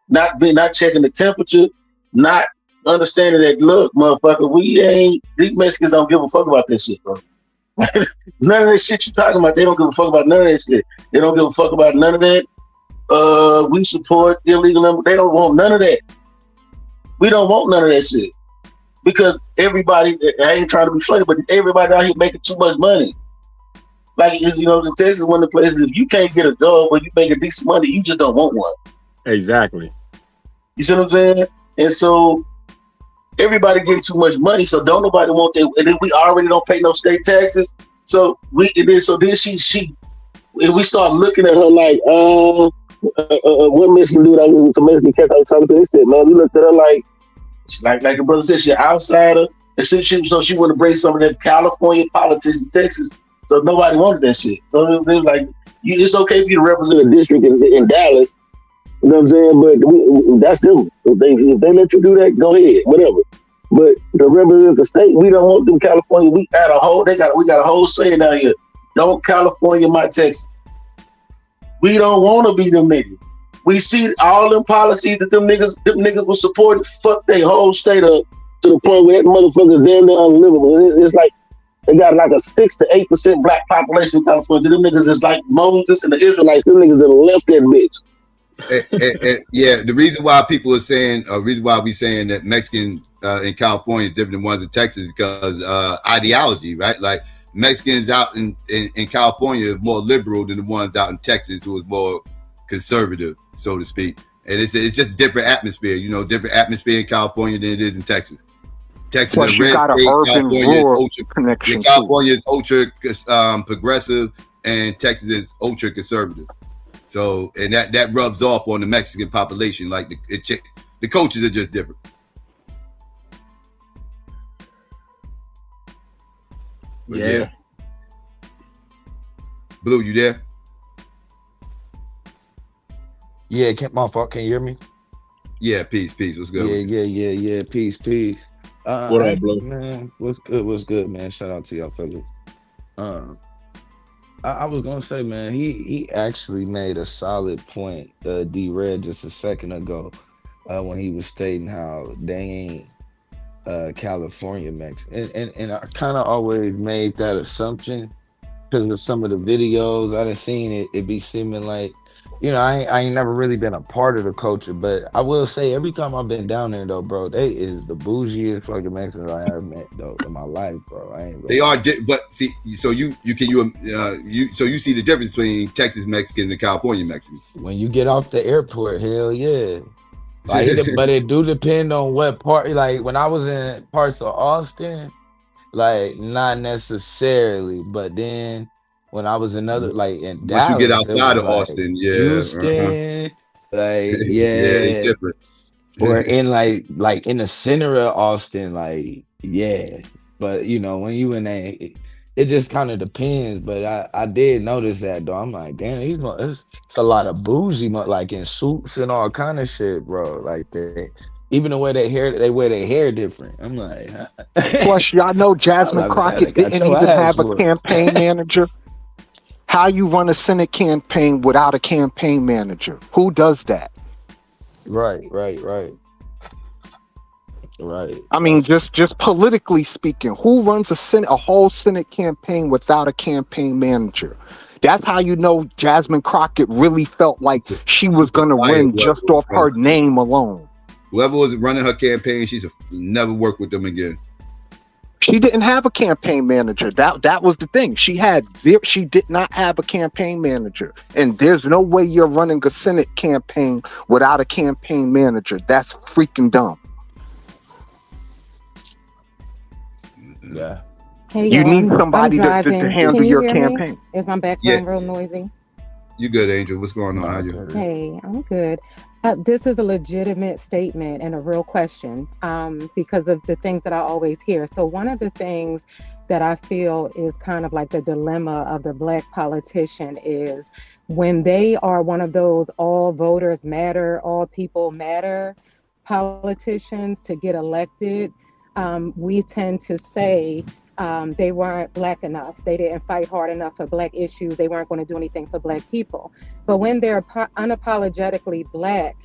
not checking the temperature, not understanding that, look, motherfucker, these Mexicans don't give a fuck about this shit, bro. None of that shit you talking about, they don't give a fuck about none of that shit. They don't give a fuck about none of that. We support illegal. They don't want none of that. We don't want none of that shit because everybody. I ain't trying to be funny, but everybody out here making too much money. Like, you know, the Texas is one of the places. If you can't get a job where you make a decent money, you just don't want one. Exactly. You see what I'm saying? And so everybody getting too much money, so don't nobody want that. And then we already don't pay no state taxes. So then she and we start looking at her like, what Mexican dude I was, some Mexican cat I was talking to, they said, man, we looked at her like the brother said, she's an outsider. And so she wanted to bring some of that California politics to Texas. So nobody wanted that shit. So it was like, it's okay for you to represent a district in Dallas. You know what I'm saying? But that's them. If they let you do that, go ahead, whatever. But to represent the state, we don't want them California. We got a whole saying down here. Don't California my Texas. We don't want to be them niggas. We see all them policies that them niggas was supporting fuck their whole state up to the point where that motherfucker damn near unlivable. It's like they got like a 6 to 8% black population in California. Them niggas is like Moses and the Israelites. Them niggas that left that bitch. Yeah, the reason why people are saying, reason why we saying that Mexicans in California is different than ones in Texas is because ideology, right? Like, Mexicans out in California are more liberal than the ones out in Texas who is more conservative, so to speak. And it's just different atmosphere, you know, different atmosphere in California than it is in Texas. Texas Plus, is you got an urban rural connection. California is ultra progressive, and Texas is ultra conservative. So, and that rubs off on the Mexican population. Like the cultures are just different. But yeah. Blue, you there? Yeah, my fault. Can you hear me? Yeah, peace. What's good? Yeah. Peace. What up, Blue? Man, what's good, man? Shout out to y'all fellas. I was gonna say, man, he actually made a solid point, D.A.B.A.T.E, just a second ago, when he was stating how they ain't California Mexican, and I kind of always made that assumption because of some of the videos I done seen it be seeming like, you know, I ain't never really been a part of the culture, but I will say every time I've been down there though, bro, they is the bougiest fucking Mexicans I ever met though in my life, bro. They are, but see, so you see the difference between Texas Mexicans and California Mexicans when you get off the airport. Hell yeah. Like, but it do depend on what part. Like when I was in parts of Austin, like not necessarily, but then when I was in other, like in Dallas, once you get outside of Austin, Houston, like it's different. Or in like in the center of Austin, like yeah. But you know when you in there, it just kind of depends. But I did notice that though. I'm like, damn, it's a lot of bougie, like in suits and all kind of shit, bro. Like even the way they wear their hair different. I'm like, plus y'all know Jasmine Crockett didn't even have a campaign manager. How you run a Senate campaign without a campaign manager? Who does that? Right. I mean, just politically speaking, who runs a whole Senate campaign without a campaign manager? That's how you know Jasmine Crockett really felt like she was gonna win just off her name alone. Whoever was running her campaign, she's never work with them again. She didn't have a campaign manager. That was the thing. She did not have a campaign manager. And there's no way you're running a Senate campaign without a campaign manager. That's freaking dumb. Yeah. Hey, You y'all, need somebody I'm to driving. handle Can you your hear campaign. me? Is my background real noisy? You good, Angel? What's going on? How you? Hey, I'm good. This is a legitimate statement and a real question because of the things that I always hear. So one of the things that I feel is kind of like the dilemma of the Black politician is when they are one of those all voters matter, all people matter politicians to get elected, we tend to say they weren't Black enough. They didn't fight hard enough for Black issues. They weren't going to do anything for Black people. But when they're unapologetically Black,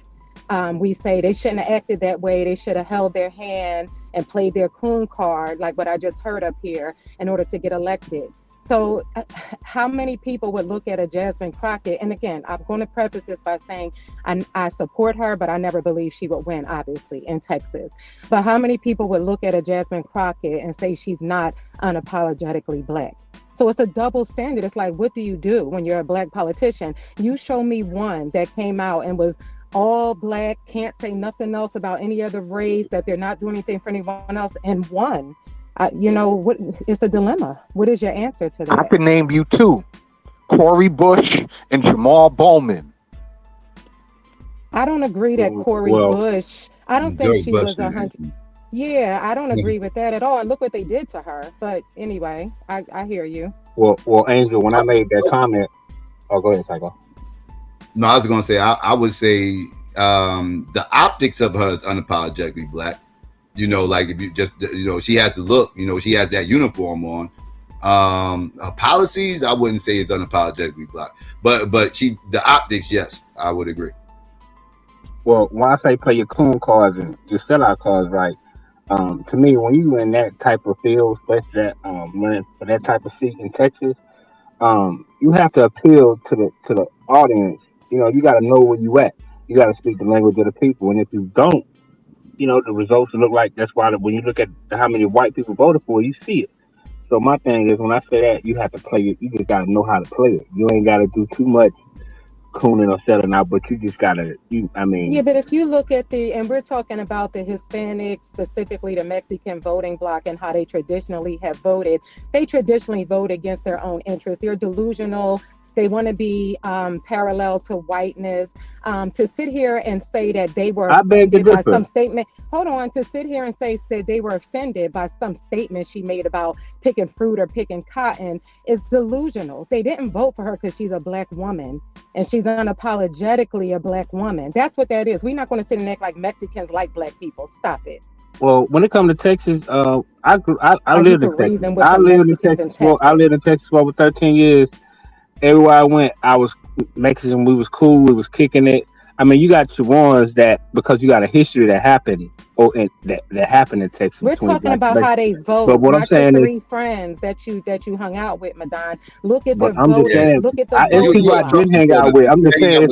we say they shouldn't have acted that way. They should have held their hand and played their coon card, like what I just heard up here, in order to get elected. So how many people would look at a Jasmine Crockett? And again, I'm going to preface this by saying I support her, but I never believe she would win, obviously, in Texas. But how many people would look at a Jasmine Crockett and say she's not unapologetically Black? So it's a double standard. It's like, what do you do when you're a Black politician? You show me one that came out and was all Black, can't say nothing else about any other race, that they're not doing anything for anyone else, and won. What? It's a dilemma. What is your answer to that? I can name you two: Cori Bush and Jamal Bowman. I don't agree that Cori Bush. I don't think she was 100. Yeah, I don't agree with that at all. And look what they did to her. But anyway, I hear you. Well, Angel, when I made that comment, go ahead, Psycho. No, I was gonna say I would say the optics of her is unapologetically Black. Like if you just she has the look, she has that uniform on. Her policies, I wouldn't say is unapologetically Black, but the optics, yes, I would agree. Well, when I say play your coon cards and your sellout cards right, to me, when you in that type of field, especially that running for that type of seat in Texas, you have to appeal to the audience. You got to know where you at. You got to speak the language of the people, and if you don't, the results look like. That's why when you look at how many white people voted for, you see it. So my thing is, when I say that, you have to play it. You just got to know how to play it. You ain't got to do too much cooning or selling out, but you just got to. Yeah, but if you look at and we're talking about the Hispanics, specifically the Mexican voting bloc, and how they traditionally have voted. They traditionally vote against their own interests. They're delusional. They want to be parallel to whiteness. To sit here and say that they were offended by some statement. Hold on. To sit here and say that they were offended by some statement she made about picking fruit or picking cotton is delusional. They didn't vote for her because she's a Black woman and she's unapologetically a Black woman. That's what that is. We're not going to sit and act like Mexicans like Black people. Stop it. Well, when it comes to Texas, I lived in Texas. I lived in Texas for over 13 years. Everywhere I went, I was Mexican. We was cool. We was kicking it. I mean, you got your ones that because you got a history that happened that happened in Texas. We're talking about how they vote. But what I'm saying is, 3 friends that you hung out with, Madon. Look at the voting. Look at the voting. People I didn't hang out with. I'm just saying,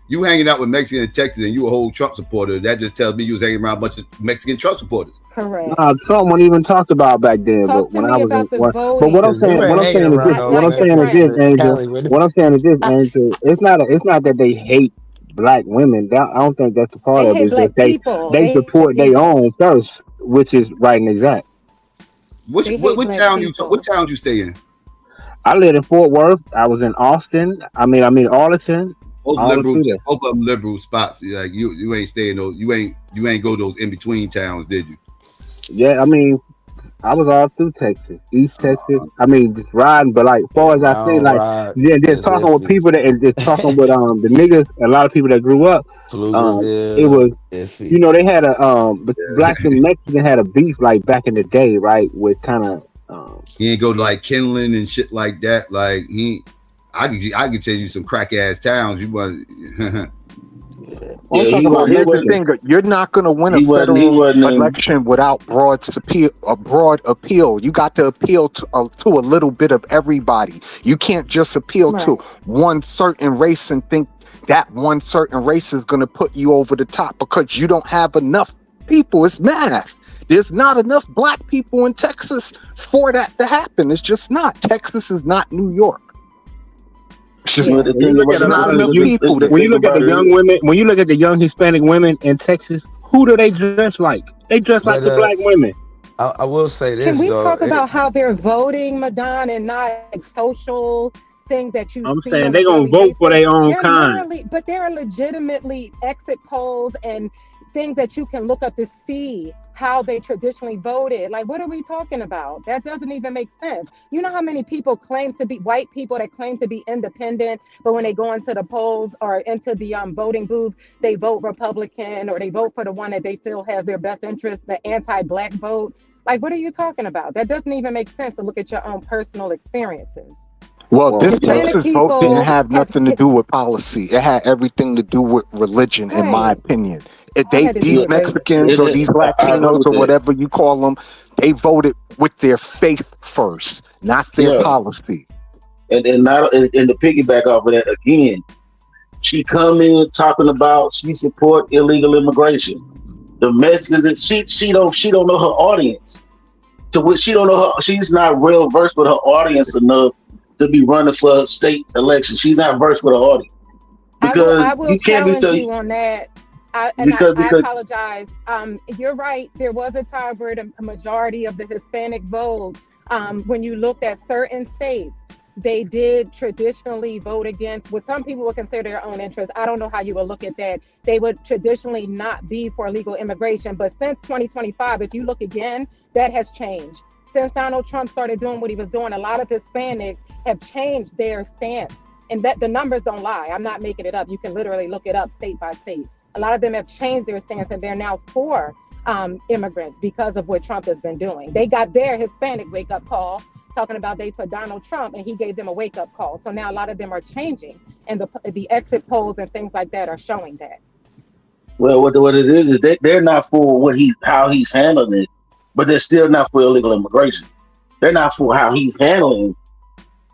you hanging out with Mexican in Texas, and you a whole Trump supporter. That just tells me you was hanging around a bunch of Mexican Trump supporters. Correct. Trump wasn't even talked about back then. But when I was but what I'm saying is this, Angel. It's not that they hate Black women. I don't think that's the part of it. Is that they support their own first, which is right and exact. What town you stay in? I lived in Fort Worth. I was in Austin. I mean Arlington. Both of them liberal spots. Like you ain't staying those. You ain't go those in between towns, did you? Yeah, I mean, I was all through Texas, East Texas. I mean, just riding, but like, as far as I say, just talking with people and just talking with the niggas, a lot of people that grew up. It was, they had Blacks and Mexicans had a beef like back in the day, right? With kind of he ain't go to like Kenland and shit like that. Like I could tell you some crack ass towns. You want. You're not going to win a federal election without broad appeal. You got to appeal to a little bit of everybody. You can't just appeal to one certain race and think that one certain race is going to put you over the top because you don't have enough people. It's math. There's not enough black people in Texas for that to happen. It's just not. Texas is not New York. It's just not enough people. When you look at the young women, when you look at the young Hispanic women in Texas, who do they dress like? They dress like the black women. I will say this. Can we talk about how they're voting, Madon, and not like social things that you I'm see? saying they're gonna vote for their own kind. But there are legitimately exit polls and things that you can look up to see how they traditionally voted. Like, what are we talking about? That doesn't even make sense. You know how many people claim to be white people that claim to be independent, but when they go into the polls or into the voting booth, they vote Republican or they vote for the one that they feel has their best interest, the anti-black vote. Like, what are you talking about? That doesn't even make sense to look at your own personal experiences. Well, this Texas vote didn't have nothing to do with policy. It had everything to do with religion, in my opinion. These Mexicans or these Latinos or whatever you call them, they voted with their faith first, not their policy. And to piggyback off of that again, she come in talking about she support illegal immigration. The Mexicans, she don't know her audience. To which she don't know her, she's not real versed with her audience enough to be running for a state election. She's not versed with her audience. Because I will you can't challenge be you on that. I apologize. You're right. There was a time where the majority of the Hispanic vote, when you looked at certain states, they did traditionally vote against what some people would consider their own interests. I don't know how you would look at that. They would traditionally not be for illegal immigration. But since 2025, if you look again, that has changed. Since Donald Trump started doing what he was doing, a lot of Hispanics have changed their stance. And that the numbers don't lie. I'm not making it up. You can literally look it up state by state. A lot of them have changed their stance and they're now for immigrants because of what Trump has been doing. They got their Hispanic wake-up call talking about they put Donald Trump and he gave them a wake-up call. So now a lot of them are changing and the exit polls and things like that are showing that. Well, what it is they're not for how he's handling it, but they're still not for illegal immigration. They're not for how he's handling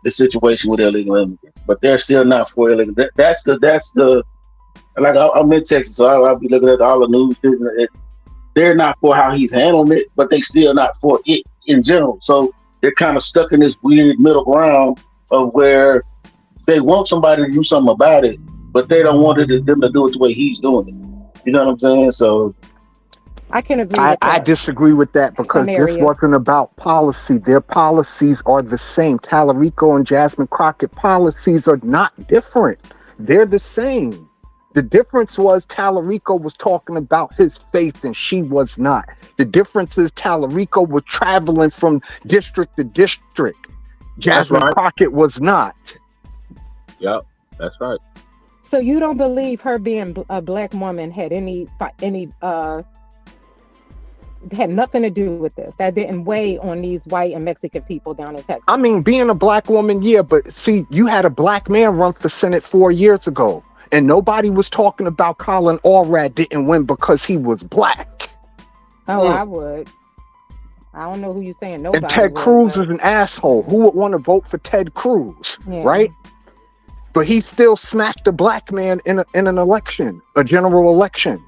the situation with illegal immigrants, but they're still not for illegal. That's the like I'm in Texas, so I'll be looking at all the news. They're not for how he's handling it, but they still not for it in general. So they're kind of stuck in this weird middle ground of where they want somebody to do something about it, but they don't want them to do it the way he's doing it. You know what I'm saying? So I can agree with that. I disagree with that because this wasn't about policy. Their policies are the same. Tallarico and Jasmine Crockett policies are not different. They're the same. The difference was Tallarico was talking about his faith and she was not. The difference is Tallarico was traveling from district to district. Jasmine Crockett was not. Yep, that's right. So you don't believe her being a black woman had had nothing to do with this? That didn't weigh on these white and Mexican people down in Texas? I mean, being a black woman, yeah, but see, you had a black man run for Senate 4 years ago, and nobody was talking about Colin Allred didn't win because he was black. Oh, I would. I don't know who you're saying. Nobody. And Ted Cruz is an asshole. Who would want to vote for Ted Cruz, right? But he still smacked a black man in an election, a general election.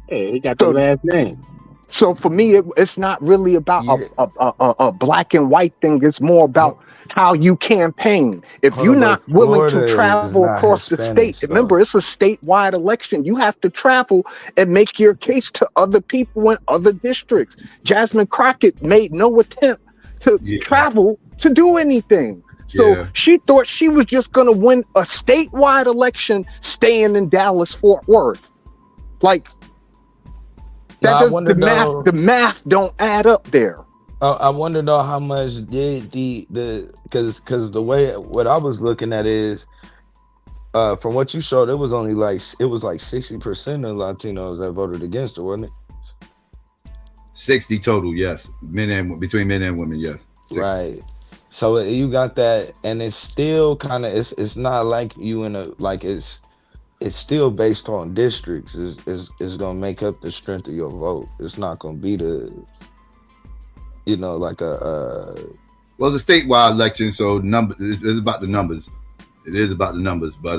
Hey, he got the last name. So for me, it's not really about a black and white thing. It's more about how you campaign. If you're not willing to travel across the state, remember, it's a statewide election. You have to travel and make your case to other people in other districts. Jasmine Crockett made no attempt to travel to do anything. So she thought she was just going to win a statewide election staying in Dallas-Fort Worth. Like, the math don't add up there. I wonder though how much did because the way what I was looking at is from what you showed, it was like 60% of Latinos that voted against her, wasn't it? 60 total, yes. Between men and women, yes. 60. Right. So you got that, and it's still kind of it's not like you in a like it's still based on districts. Is gonna make up the strength of your vote. It's not gonna be like a well, the statewide election, so it's about the numbers. It is about the numbers, but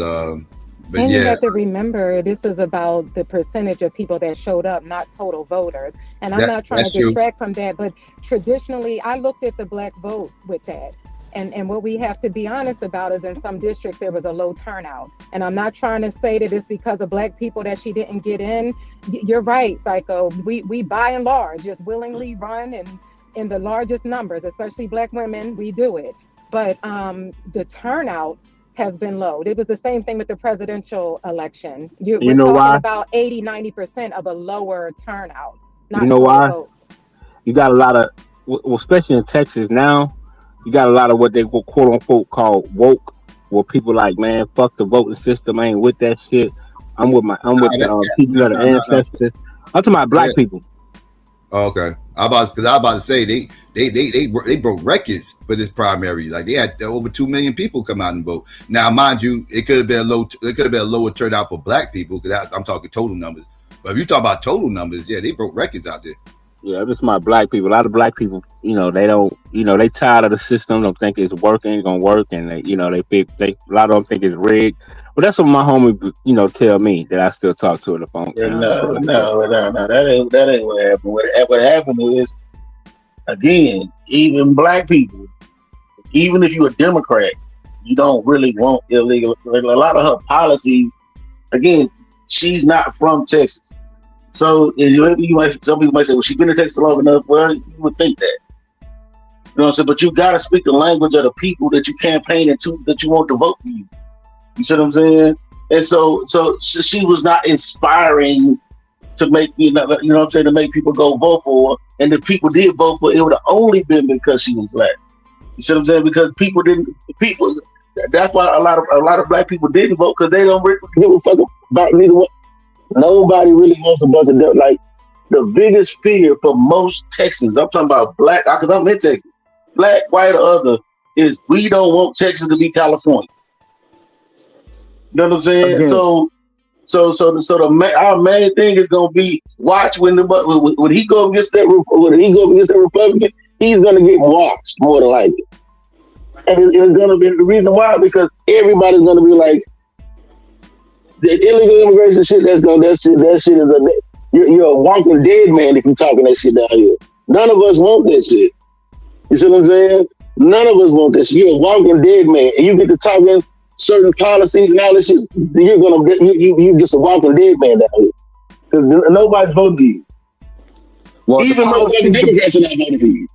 But and yeah, you have to remember, this is about the percentage of people that showed up, not total voters. And I'm not trying to that's true. distract from that, but traditionally, I looked at the black vote with that. And what we have to be honest about is in some districts there was a low turnout. And I'm not trying to say that it's because of black people that she didn't get in. You're right, Psycho. We by and large just willingly run, and in the largest numbers, especially black women, we do it. But the turnout has been low. It was the same thing with the presidential election. You We're know talking why? about 80-90% of a lower turnout, You not know total why? votes. You got a lot of, well, especially in Texas now, you got a lot of what they will quote unquote call woke, where people like, man, fuck the voting system. I ain't with that shit. I'm with That's the cat. teaching of the No. ancestors. I'm talking about black Yeah. people. Okay. I was about to say they broke records for this primary. Like they had over 2 million people come out and vote. Now, mind you, it could have been a lower turnout for black people because I'm talking total numbers. But if you talk about total numbers, yeah, they broke records out there. Yeah, I'm just my black people. A lot of black people, they don't, they tired of the system. Don't think it's working, it's gonna work, and they a lot of them think it's rigged. But that's what my homie, tell me that I still talk to on the phone. No, that ain't what happened. What happened is, again, even black people, even if you're a Democrat, you don't really want illegal. A lot of her policies, again, she's not from Texas. So some people might say, well, she's been in Texas long enough. Well, you would think that. You know what I'm saying? But you got to speak the language of the people that you campaigning to, that you want to vote for you. You see what I'm saying? And so she was not inspiring to make, what I'm saying, to make people go vote for her. And if people did vote for her, it would have only been because she was black. You see what I'm saying? Because that's why a lot of black people didn't vote, because they don't really give a fuck about neither one. Nobody really wants a bunch of them. Like, the biggest fear for most Texans, I'm talking about black, because I'm in Texas, black, white, or other, is we don't want Texas to be California. You know what I'm saying? Again. Our main thing is gonna be watch when he go against that Republican, he's gonna get watched more than likely, and it's gonna be the reason why, because everybody's gonna be like, the illegal immigration shit. That shit is you're a walking dead man if you're talking that shit down here. None of us want that shit. You see what I'm saying? None of us want this. You're a walking dead man, and you get to talking certain policies and all this shit. You're just a walking dead man down here. Because nobody's voting for you. Well, even motherfucking Democrats are not voting for you.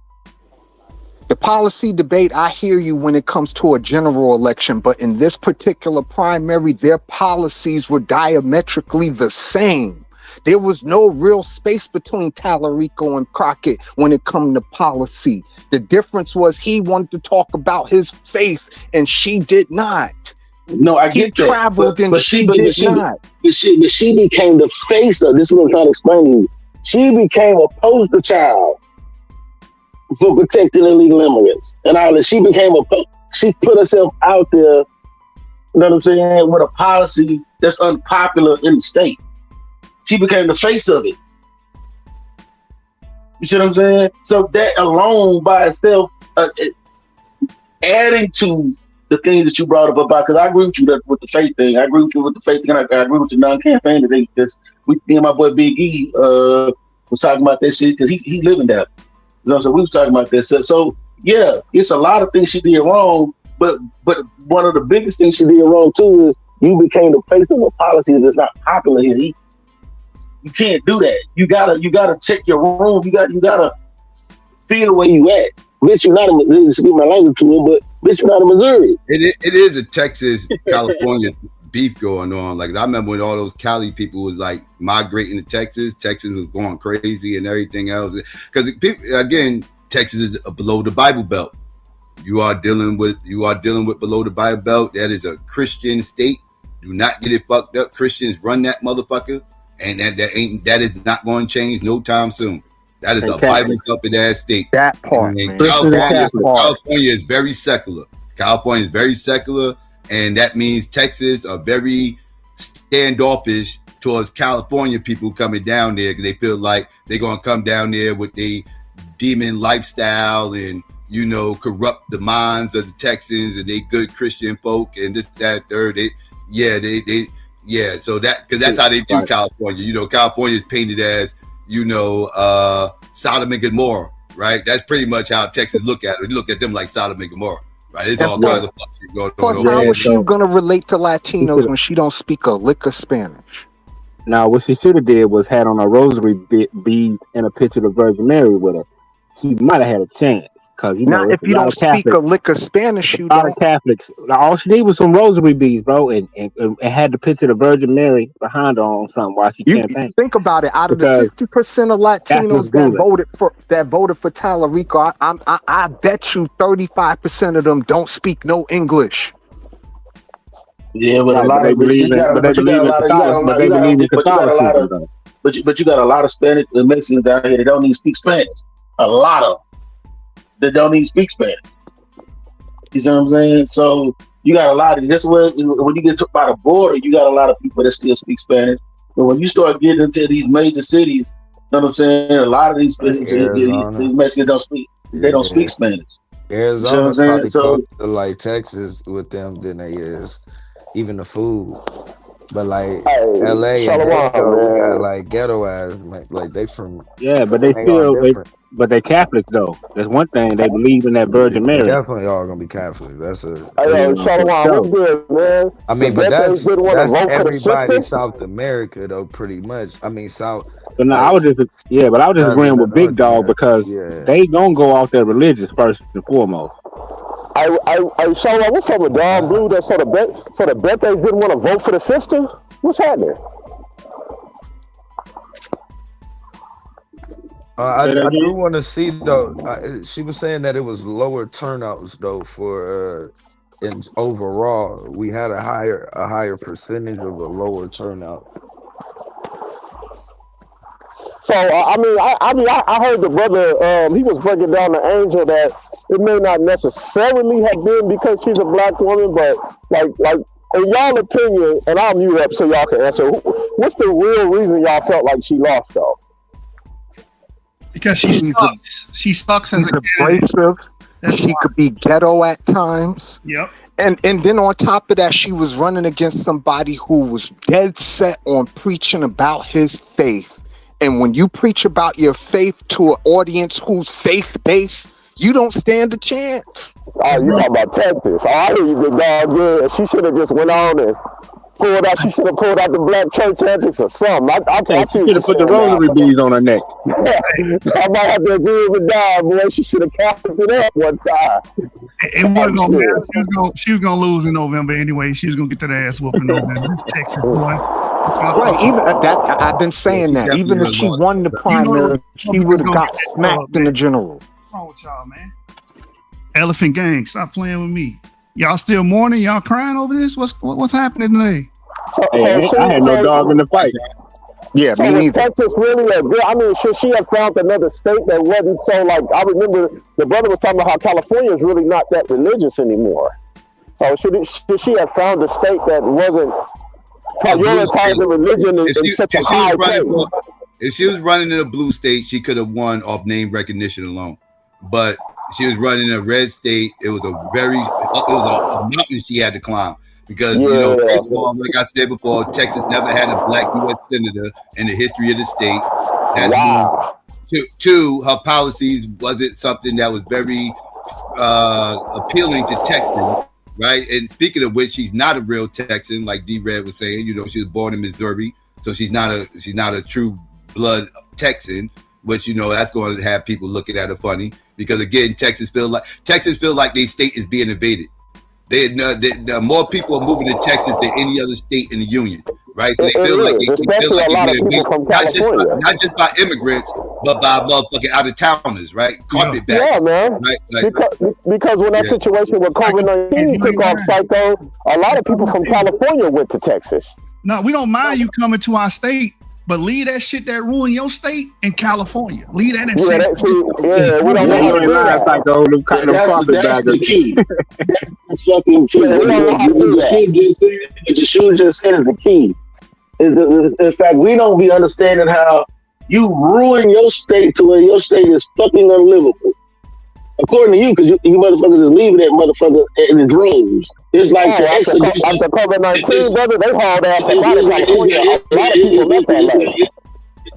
The policy debate, I hear you when it comes to a general election, but in this particular primary, their policies were diametrically the same. There was no real space between Tallarico and Crockett when it come to policy. The difference was he wanted to talk about his faith and she did not. No, I get that. Traveled and she did not. But she became the face of this. Is what I'm trying to explain to you. She became a poster child for protecting illegal immigrants, and all that. She put herself out there. You know what I'm saying? With a policy that's unpopular in the state. She became the face of it. You see what I'm saying? So that alone by itself, adding to the things that you brought up about, because I agree with you with the faith thing. I agree with you with the faith thing, and I agree with the non-campaign today, because me and my boy Big E was talking about that shit, because he living that. You know, so we was talking about this. So yeah, it's a lot of things she did wrong, but one of the biggest things she did wrong too is you became the face of a policy that's not popular here. You can't do that. You gotta check your room. You gotta feel where you at. Bitch, you're not in, speak my language to it, but bitch, you're not in Missouri. It is a Texas California beef going on. Like, I remember when all those Cali people was like migrating to Texas. Texas was going crazy and everything else. Because again, Texas is below the Bible Belt. You are dealing with below the Bible Belt. That is a Christian state. Do not get it fucked up. Christians run that motherfucker, and that is not going to change no time soon. That is a Bible thumping ass state. That part, man. California is very secular. California is very secular, and that means Texas are very standoffish towards California people coming down there, because they feel like they're gonna come down there with the demon lifestyle and, you know, corrupt the minds of the Texans, and they good Christian folk and this, that, third. Yeah, so because that's how they do California. You know, California is painted as, you know, Sodom and Gomorrah, right? That's pretty much how Texas look at it. You look at them like Sodom and Gomorrah, right? It's all kinds of shit going on. Plus, how is she gonna relate to Latinos when she don't speak a lick of Spanish? Now, what she should have did was had on a rosary beads and a picture of Virgin Mary with her. She might have had a chance, because you know, if you don't speak a lick of Spanish, you don't. Catholics. All she needed was some rosary beads, bro, and had the picture of the Virgin Mary behind her on something while she campaigned. Think about it. Out of the 60% of Latinos that voted for Tallarico, I bet you 35% of them don't speak no English. Yeah, but you got a lot of Spanish Mexicans out here that don't even speak Spanish. A lot of them that don't even speak Spanish. You see what I'm saying? So you got a lot of this. When you get by the border, you got a lot of people that still speak Spanish. But when you start getting into these major cities, you know what I'm saying? A lot of these Mexicans don't speak. They don't speak Spanish. Arizona probably closer to like Texas with them than they is even the food. But like LA and Ghetto, we got like ghetto ass, like they from but they still but they Catholics though. That's one thing, they believe in that Virgin Mary. Definitely all gonna be Catholic. That's a Shalom, what's good, man? I mean, but that's everybody South America though, pretty much. I mean South. But no, I was just agreeing with Big Dog because they gonna go off their religious first and foremost. I Shalom, what's up with Don Blue? That so the Bet-E's didn't want to vote for the sister? What's happening? I do want to see though. She was saying that it was lower turnouts though for in overall. We had a higher percentage of a lower turnout. So I heard the brother. He was breaking down the angel that it may not necessarily have been because she's a black woman, but like in y'all opinion, and I'll mute up so y'all can answer. What's the real reason y'all felt like she lost though? Because she sucks. She sucks as a abrasive. She could be ghetto at times. Yep. And then on top of that, she was running against somebody who was dead set on preaching about his faith. And when you preach about your faith to an audience who's faith-based, you don't stand a chance. Oh, you talking about Texas. Oh, I hear you, Big Dog. Yeah, she should have just went on and pulled out. She should have pulled out the black church antics or something. I she should have put the rosary beads on her neck. I might have to agree with Dog, boy. She should have captured it up one time. It wasn't gonna matter. She was gonna lose in November anyway. She was gonna get to the ass whooping in November. Texas, boy. Right, even that I've been saying that. Even if she won the primary, she would have got smacked in the general. What's wrong with y'all, man? Elephant Gang, stop playing with me. Y'all still mourning? Y'all crying over this? What's happening today? I had no dog in the fight. Yeah, so me neither. Texas really a good? I mean, should she have found another state that wasn't so like? I remember the brother was talking about how California is really not that religious anymore. So should she have found a state that wasn't prioritizing religion in such a high place? If she was running in a blue state, she could have won off name recognition alone. But she was running in a red state. It was a mountain she had to climb. Because, first of all, like I said before, Texas never had a black U.S. senator in the history of the state. That's one. Two, her policies wasn't something that was very appealing to Texans, right? And speaking of which, she's not a real Texan, like D.A.B.A.T.E was saying. She was born in Missouri, so she's not a true blood Texan. But that's going to have people looking at her funny because again, Texans feel like their state is being invaded. More people are moving to Texas than any other state in the union, right? So they feel like they're being invaded, not just by immigrants, but by motherfucking out of towners, right? Carpetbaggers. Yeah, man. Right? Because when that situation with COVID-19 took off, Psycho, a lot of people from California went to Texas. No, we don't mind you coming to our state. But leave that shit that ruined your state in California. Leave that in we don't That's the key. That's the fucking key. The shoe just said is the key. In fact, we don't be understanding how you ruin your state to where your state is fucking unlivable. According to you, because you motherfuckers is leaving that motherfucker in the droves. It's like the exodus. After COVID-19, brother, they hauled ass up out of California. A lot of people left LA.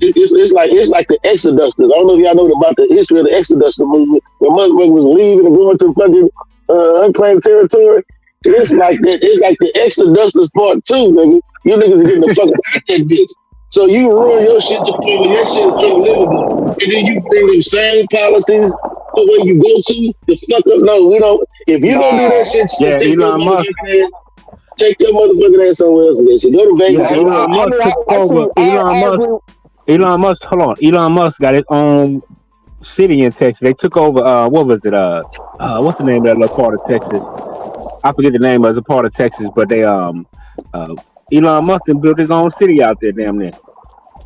It's like the Exodus. I don't know if y'all know about the history of the Exodus movement. Where motherfuckers was leaving and going to fucking unclaimed territory. It's like that. It's like the Exodus part 2, nigga. You niggas are getting the fuck out that bitch. So you ruin your shit to the point where that shit is unlivable, and then you bring them same policies to where you go to the fuck up. No, we don't. If you don't do that shit, take Elon Musk. Take your motherfucking ass somewhere else with that shit. Go to Vegas. Yeah, Elon Musk took over. Elon Musk. Hold on. Elon Musk got his own city in Texas. They took over. What was it? What's the name of that little part of Texas? I forget the name of the part of Texas, but they Elon Musk built his own city out there, damn near.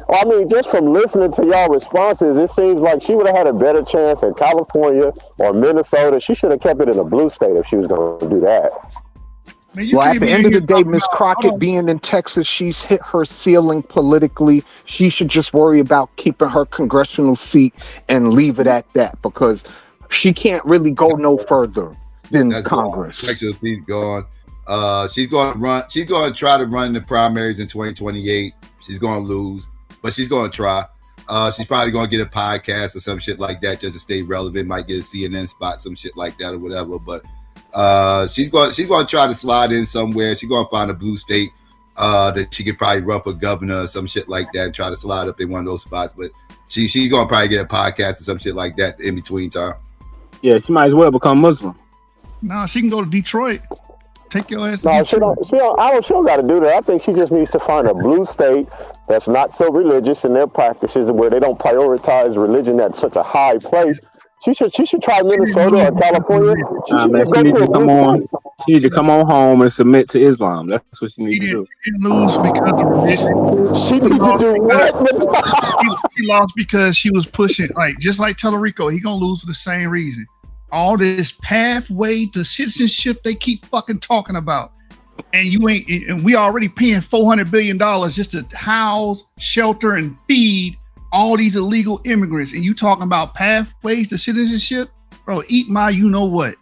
Well, I mean, just from listening to y'all responses, it seems like she would have had a better chance in California or Minnesota. She should have kept it in a blue state if she was going to do that. Well, at the end of the day, Miss Crockett being in Texas, she's hit her ceiling politically. She should just worry about keeping her congressional seat and leave it at that, because she can't really go no further than Congress. Congressional seat gone. She's going to run. She's going to try to run the primaries in 2028. She's going to lose, but she's going to try. She's probably going to get a podcast or some shit like that just to stay relevant. Might get a CNN spot, some shit like that or whatever. But she's going to try to slide in somewhere. She's going to find a blue state that she could probably run for governor or some shit like that and try to slide up in one of those spots. But she's going to probably get a podcast or some shit like that in between time. Yeah, she might as well become Muslim. No, she can go to Detroit. Take your ass. No, she don't got to do that. I think she just needs to find a blue state that's not so religious in their practices, where they don't prioritize religion at such a high place. She should try Minnesota or California. She needs to come on home and submit to Islam. That's what she needs to do. She didn't lose because of religion. She needs to do what? She lost because she was pushing, just like Tellerico. He gonna lose for the same reason. All this pathway to citizenship they keep fucking talking about, and you ain't. And we already paying $400 billion just to house, shelter, and feed all these illegal immigrants, and you talking about pathways to citizenship, bro? Eat my, you know what?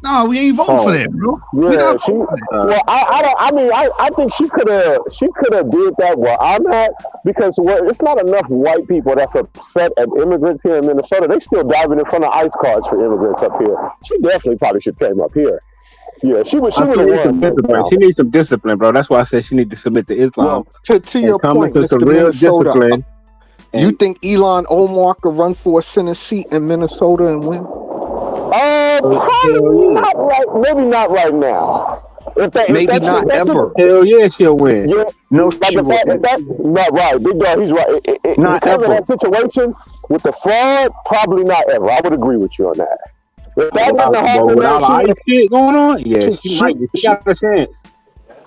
No, we ain't voting for that, bro. Yeah, I think she could have did that where I'm at, because it's not enough white people that's upset at immigrants here in Minnesota. They still diving in front of ICE cars for immigrants up here. She definitely probably should came up here. Yeah, she would have won. She needs some discipline, bro. That's why I said she need to submit to Islam. Well, to your point, Mr. Minnesota, you think Elon Omar could run for a Senate seat in Minnesota and win? Probably not right. Maybe not right now. Maybe not ever. Hell yeah, she'll win. Yeah, no, she won't. Not right. Big dog, he's right. Not because ever. of that situation with the fraud, probably not ever. I would agree with you on that. If that wouldn't have happened, with all the ice shit going on, yeah, she might. She got a chance.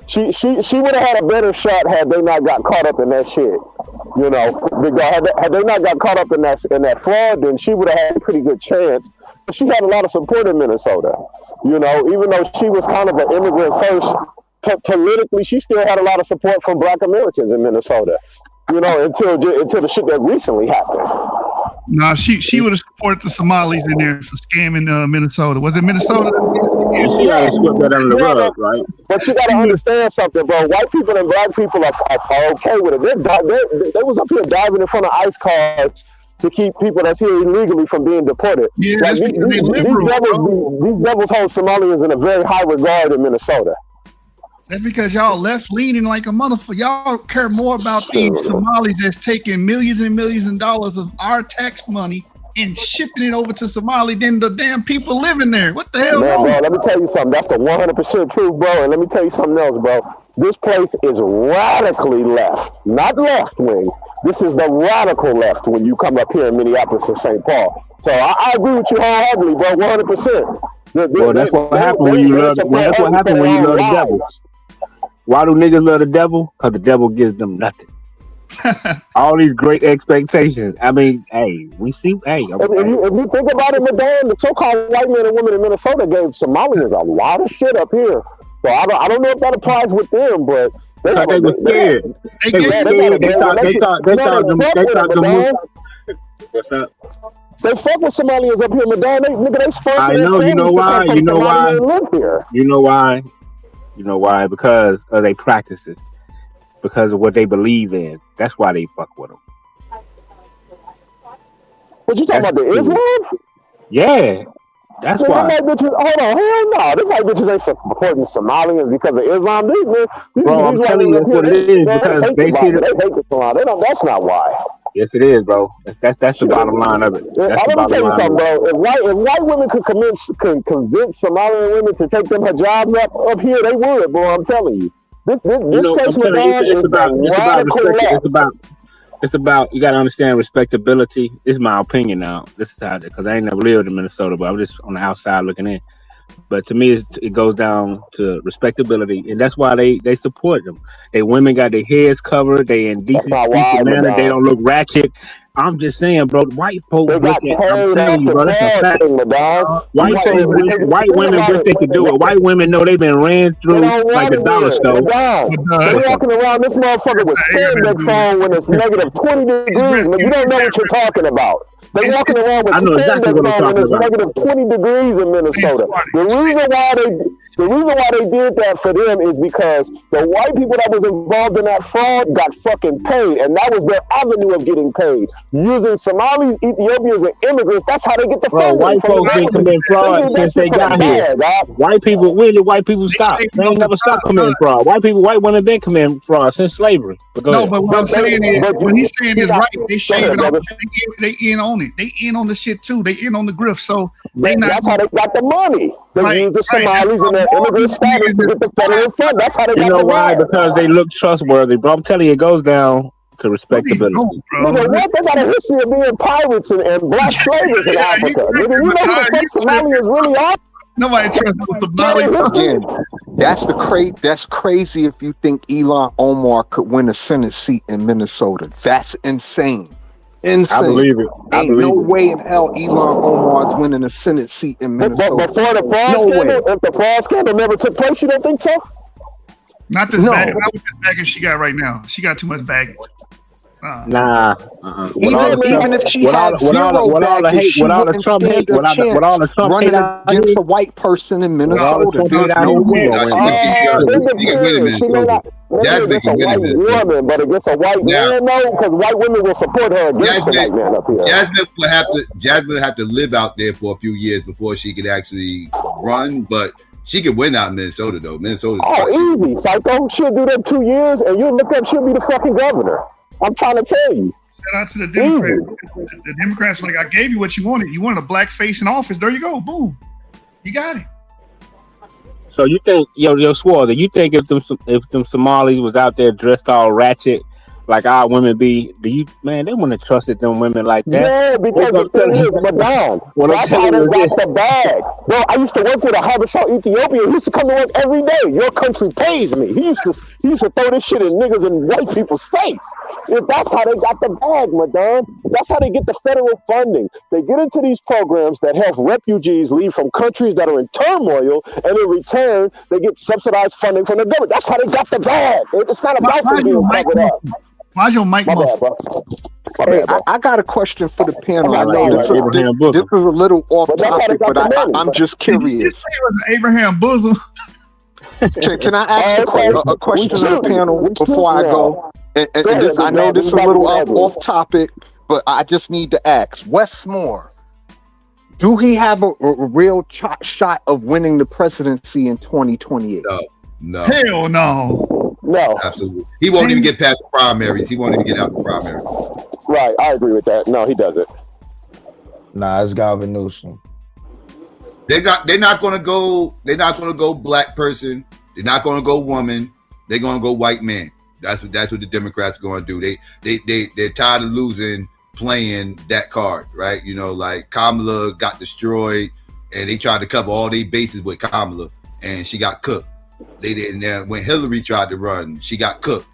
She would have had a better shot had they not got caught up in that shit. You know, had they not got caught up in that fraud, then she would have had a pretty good chance. But she had a lot of support in Minnesota. You know, even though she was kind of an immigrant first, politically, she still had a lot of support from Black Americans in Minnesota. You know, until the shit that recently happened. No, she would have supported the Somalis in there for scamming Minnesota. Was it Minnesota? She had swept that under the rug, right? But you got to understand something, bro. White people and Black people are okay with it. They was up here diving in front of ICE cars to keep people that's here illegally from being deported. Yeah, like, these devils hold Somalians in a very high regard in Minnesota. That's because y'all left leaning like a motherfucker. Y'all care more about these Somalis that's taking millions and millions of dollars of our tax money and shipping it over to Somali than the damn people living there. What the hell? Man, bro, let me tell you something. That's the 100% truth, bro. And let me tell you something else, bro. This place is radically left, not left wing. This is the radical left when you come up here in Minneapolis or St. Paul. So I agree with you wholeheartedly, bro. 100%. Well, that's what happened when you love. That's what happened when you love the devil. Why do niggas love the devil? Because the devil gives them nothing. All these great expectations. I mean, hey, we see. Hey, if you think about it, Madame, the so-called white men and women in Minnesota gave Somalians a lot of shit up here. So I don't know if that applies with them, but they were scared. They fuck with Somalians up here, Madonna. They sponsor I their know. You know families to why? come from You know Somalia why? and live here. You know why? You know why? Because of their practices. Because of what they believe in. That's why they fuck with them. What you talking about, the Islam? Yeah. That's Man, why. them white bitches, hold on, hell no. Them white bitches ain't supporting Somalians because of Islam. These Bro, I'm white telling women you, up that's here, what it is. they Because hate they the see Bible. the. They hate the Quran. That's not why. Yes, it is, bro. That's the bottom line of it. That's the Let me bottom tell you line something, of it. bro. If white women could convince Somalian women to take them hijabs up here, they would, bro. I'm telling you. This You know, case I'm with telling you, God is the it's about radical respect. left. It's about you gotta understand respectability. This is my opinion now. This is how, because I ain't never lived in Minnesota, but I'm just on the outside looking in. But to me, it goes down to respectability, and that's why they support them. They women got their heads covered. They in decent manner. They don't look ratchet. I'm just saying, bro. White folks They look got at. paid I'm telling off you, the bro. That's a fraud fact. thing, Madonna. White women wish they could do it. White women know they've been ran They through don't like want a to dollar do it. store. They walking around this motherfucker with spandex on when it's negative 20 degrees, but you don't know what you're talking about. They walking around with I know exactly what spandex I'm on when talking it's about. negative 20 degrees in Minnesota. The reason why they did that for them is because the white people that was involved in that fraud got fucking paid, and that was their avenue of getting paid. Using Somalis, Ethiopians, and immigrants, that's how they get the Bro, funding. white folks been committing fraud since they got here. White people, when did white people stop? They ain't never stopped committing fraud. White women been committing fraud since slavery. But go No, ahead. but what I'm saying is, what he's saying is right. They shaving off. They in on it. They in on the shit too. They in on the grift. So that's how they got the money. They use the Somalis and their immigrant status to get the federal fund. That's how they You got know the why? money. Because they look trustworthy. Bro, I'm telling you, it goes down to respectability. Nigga, what? They got a history of being pirates and black slavers in Africa. Nigga, you know who the fuck Somalians really are? Nobody trusts the Somalians. Again, that's crazy if you think Elon Omar could win a Senate seat in Minnesota. That's insane. Insane. I believe it. Ain't no way in hell Elon Omar's winning a Senate seat in Minnesota. But before the fraud scandal, if the fraud scandal never took place, you don't think so? Not this baggage. Not with this baggage she got right now. She got too much baggage. Nah. Even if she had zero baggage, she wouldn't stand a chance running against a white person in Minnesota. There's no way. Jasmine can win in Minnesota. Woman, but against a white man, no, because white women will support her against the white man up here. Jasmine would have to live out there for a few years before she could actually run, but she could win out in Minnesota though. Minnesota. Easy, psycho. She'll do that 2 years, and you'll look up. She'll be the fucking governor. I'm trying to tell you. Shout out to the Democrats. The Democrats like, I gave you what you wanted. You wanted a black face in office. There you go. Boom. You got it. So you think, yo, Swarthy, you think if them Somalis was out there dressed all ratchet like our women be, they wouldn't have trusted them women like that? Yeah, because the thing is, Madonna, that's how they got the bag. Bro, I used to work with a Habesha Ethiopian. He used to come to work every day. Your country pays me. He used to throw this shit in niggas and white people's face. If that's how they got the bag, Madonna. That's how they get the federal funding. They get into these programs that help refugees leave from countries that are in turmoil, and in return, they get subsidized funding from the government. That's how they got the bag. It's not about them being covered up. Why's your mic muffled? Hey, I got a question for the panel. I know this is a little off topic, but I'm just curious. Did you say it was Abraham Boozle? Can I ask a question to the panel before I go? And this, I know this is a little off topic, but I just need to ask. Westmore, do he have a real shot of winning the presidency in 2028? No. Hell no. No. Absolutely. He won't even get past the primaries. He won't even get out the primaries. Right. I agree with that. No, he doesn't. Nah, it's Gavin Newsom. They're not gonna go black person. They're not gonna go woman. They're gonna go white man. That's what the Democrats are gonna do. They're tired of losing playing that card, right? You know, like Kamala got destroyed and they tried to cover all their bases with Kamala and she got cooked. They didn't. When Hillary tried to run, she got cooked.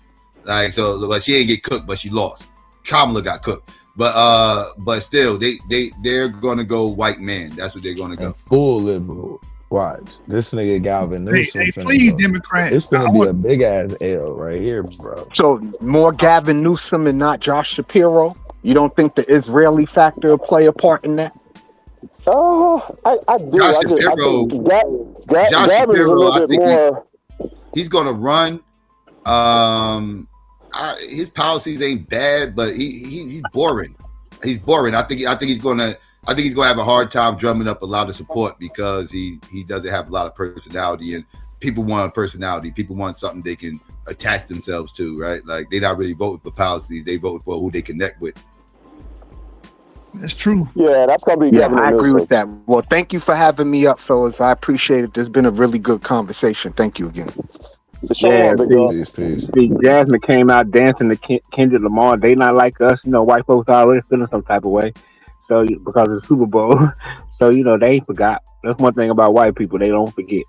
Like but she didn't get cooked, but she lost. Kamala got cooked, but still, they're gonna go white man. That's what they're gonna go. Full liberal. Watch this nigga Gavin Newsom. Hey, please, Democrat. It's gonna be a big ass L right here, bro. So more Gavin Newsom and not Josh Shapiro. You don't think the Israeli factor play a part in that? I do. Josh I think Josh Gavin is a Shapiro, little I bit think more. he's going to run. His policies ain't bad, but he's boring. He's boring. I think he's going to have a hard time drumming up a lot of support because he doesn't have a lot of personality, and people want a personality. People want something they can attach themselves to, right? Like they're not really voting for policies; they vote for who they connect with. That's true. Yeah, that's gonna be. Yeah, I agree with that. Well, thank you for having me up, fellas. I appreciate it. There's been a really good conversation. Thank you again. Yeah, see, Jasmine came out dancing to Kendrick Lamar. They not like us, white folks already feeling some type of way. So because of the Super Bowl, so they forgot. That's one thing about white people; they don't forget.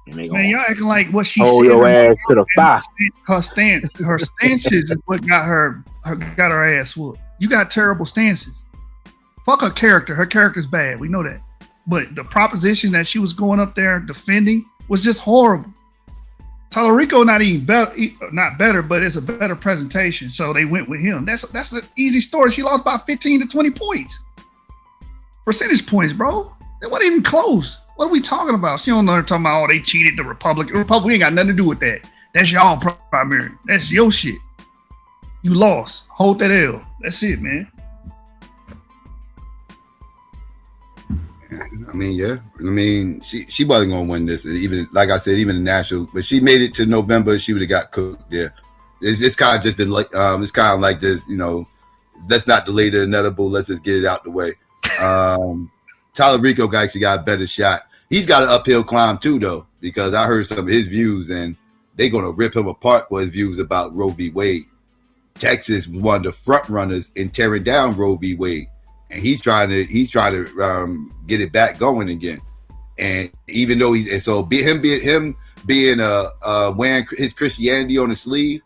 And they Man, y'all acting like what she hold said. your ass to the fire. Her stances is what got her ass whooped. You got terrible stances. Fuck her character. Her character's bad. We know that. But the proposition that she was going up there defending was just horrible. Tallarico not better, but it's a better presentation. So they went with him. That's an easy story. She lost by 15 to 20 points. Percentage points, bro. It wasn't even close. What are we talking about? She don't know. Talking about, oh, they cheated the Republic. The Republic ain't got nothing to do with that. That's y'all primary. That's your shit. You lost. Hold that L. That's it, man. I mean, she wasn't gonna win this. Even like I said, even the national, but she made it to November. She would have got cooked there. It's kind of just like it's kind of like this. Let's not delay the inevitable. Let's just get it out the way. Tallarico actually got a better shot. He's got an uphill climb too, though, because I heard some of his views, and they're gonna rip him apart for his views about Roe v. Wade. Texas was one of the front runners in tearing down Roe v. Wade. And he's trying to get it back going again. And even though him being wearing his Christianity on his sleeve,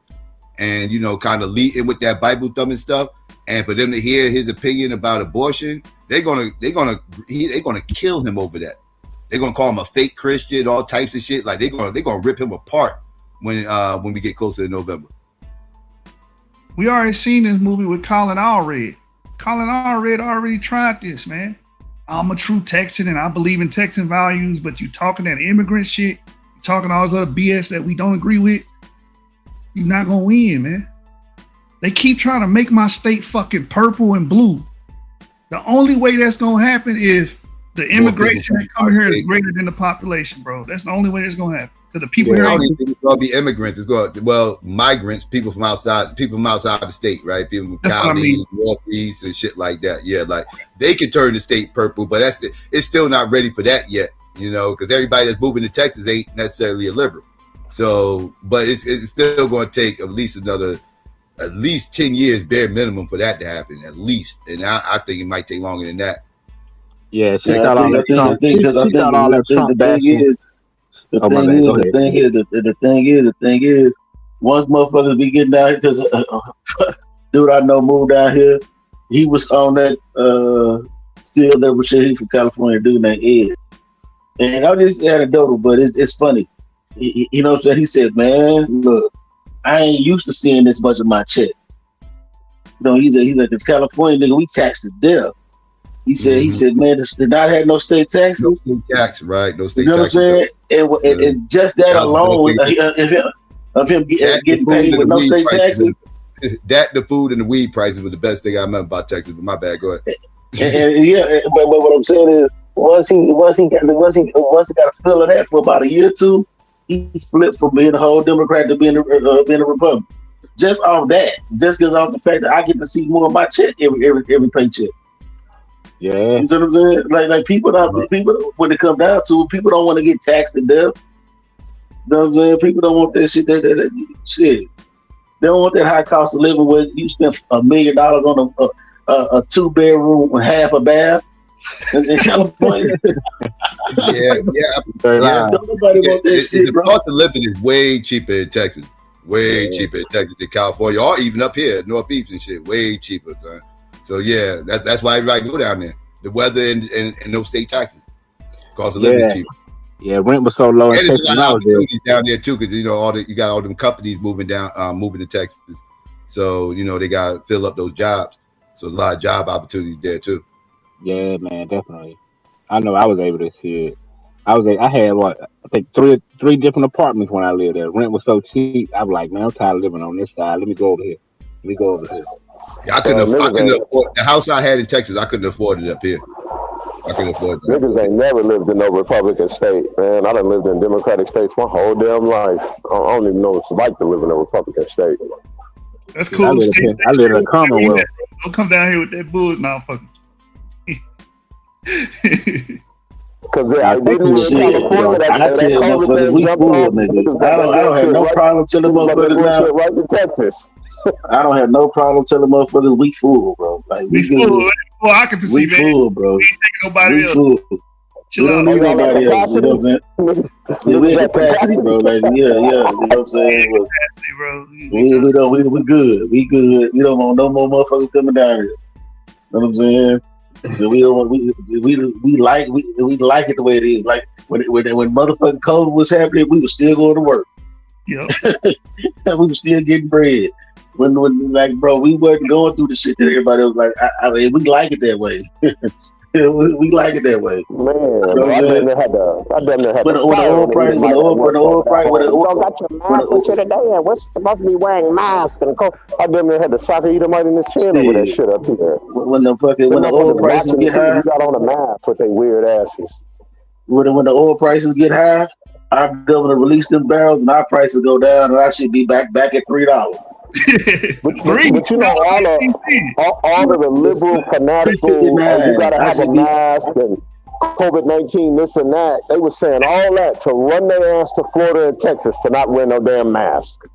and kind of leading with that Bible thumbing stuff, and for them to hear his opinion about abortion, they're gonna kill him over that. They're gonna call him a fake Christian, all types of shit. Like they're gonna rip him apart when we get closer to November. We already seen this movie with Colin Allred. Colin Allred already tried this, man. I'm a true Texan and I believe in Texan values, but you talking that immigrant shit, you talking all this other BS that we don't agree with, you're not gonna win, man. They keep trying to make my state fucking purple and blue. The only way that's gonna happen is the immigration that come here is greater than the population, bro. That's the only way it's gonna happen. Because the people here, I don't even think it's gonna be immigrants. It's going migrants, people from outside the state, right? People from counties, northeast, and shit like that. Yeah, like they can turn the state purple, but it's still not ready for that yet, because everybody that's moving to Texas ain't necessarily a liberal. So, but it's still going to take at least 10 years bare minimum for that to happen, at least. And I think it might take longer than that. Yeah, she got all that Trump. The thing is, once motherfuckers be getting down here, because dude I know moved down here, he was on that still never shit. He's from California, dude named Ed. And I just anecdotal, but it's funny. What I'm saying? He said, man, look, I ain't used to seeing this much of my check. He's like, it's California, nigga, we taxed to death. He said, man, did not have no state taxes. No state tax, right? No state taxes. You know what I'm saying? And just that alone, of him getting paid with no state taxes. That, the food and the weed prices were the best thing I remember about Texas. But my bad, go ahead. But what I'm saying is, once he got a feel of that for about a year or two, he flipped from being a whole Democrat to being a Republican. Just off that, just because off the fact that I get to see more of my check every paycheck. Yeah, you know what I'm saying? Like people when it comes down to it, people don't want to get taxed to death. You know what I'm saying? People don't want that shit. That shit. They don't want that high cost of living where you spend $1 million on a 2-bedroom with half a bath in California. Yeah. Nobody want that shit, the bro. cost of living is way cheaper in Texas. Way cheaper in Texas than California, or even up here, Northeast and shit. Way cheaper, son. So yeah, that's why everybody go down there. The weather and no state taxes. Cost of living is cheaper. Yeah, rent was so low. And there's a lot of opportunities down there too, because you got all them companies moving to Texas. So they got to fill up those jobs. So there's a lot of job opportunities there too. Yeah, man, definitely. I know I was able to see it. I had what I think three different apartments when I lived there. Rent was so cheap. I was like, man, I'm tired of living on this side. Let me go over here. Let me go over here. Yeah, I couldn't afford the house I had in Texas. I couldn't afford it up here. I couldn't afford it. Niggas ain't never lived in no Republican state, man. I done lived in Democratic states my whole damn life. I don't even know what it's like to live in a Republican state. That's cool. I live in a Commonwealth. Don't come down here with that bull. No, fuck. Because I didn't in California. I tell you, motherfuckers, we fool niggas. I don't have no problem telling motherfuckers now. Right to Texas. I don't have no problem telling motherfuckers we fool, bro. Like we fool. Well, I can perceive we fool, bro. We ain't taking nobody else. Fool. We don't need nobody else. You know what I'm saying? Yeah, we have capacity, bro. Like, yeah. You know what I'm saying? We good. We good. We don't want no more motherfuckers coming down here. You know what I'm saying? We don't want, we like it the way it is. Like when motherfucking COVID was happening, we were still going to work. Yeah. We were still getting bread. When like, bro, we wasn't going through the shit that everybody was like. I mean, we like it that way. We like it that way. Man, I done had to. When the oil price, when the oil price, when the oil got your mask and shit today, and we're supposed to be wearing masks and I damn near had the soccer Edomite in his chin over that shit up here. When the oil prices get high, you got on a mask with they weird asses. When the oil prices get high, our governor released them barrels, and our prices go down, and I should be back at $3. but you know all of the liberal fanatical, you gotta have a mask and COVID-19, this and that. They were saying all that to run their ass to Florida and Texas to not wear no damn mask.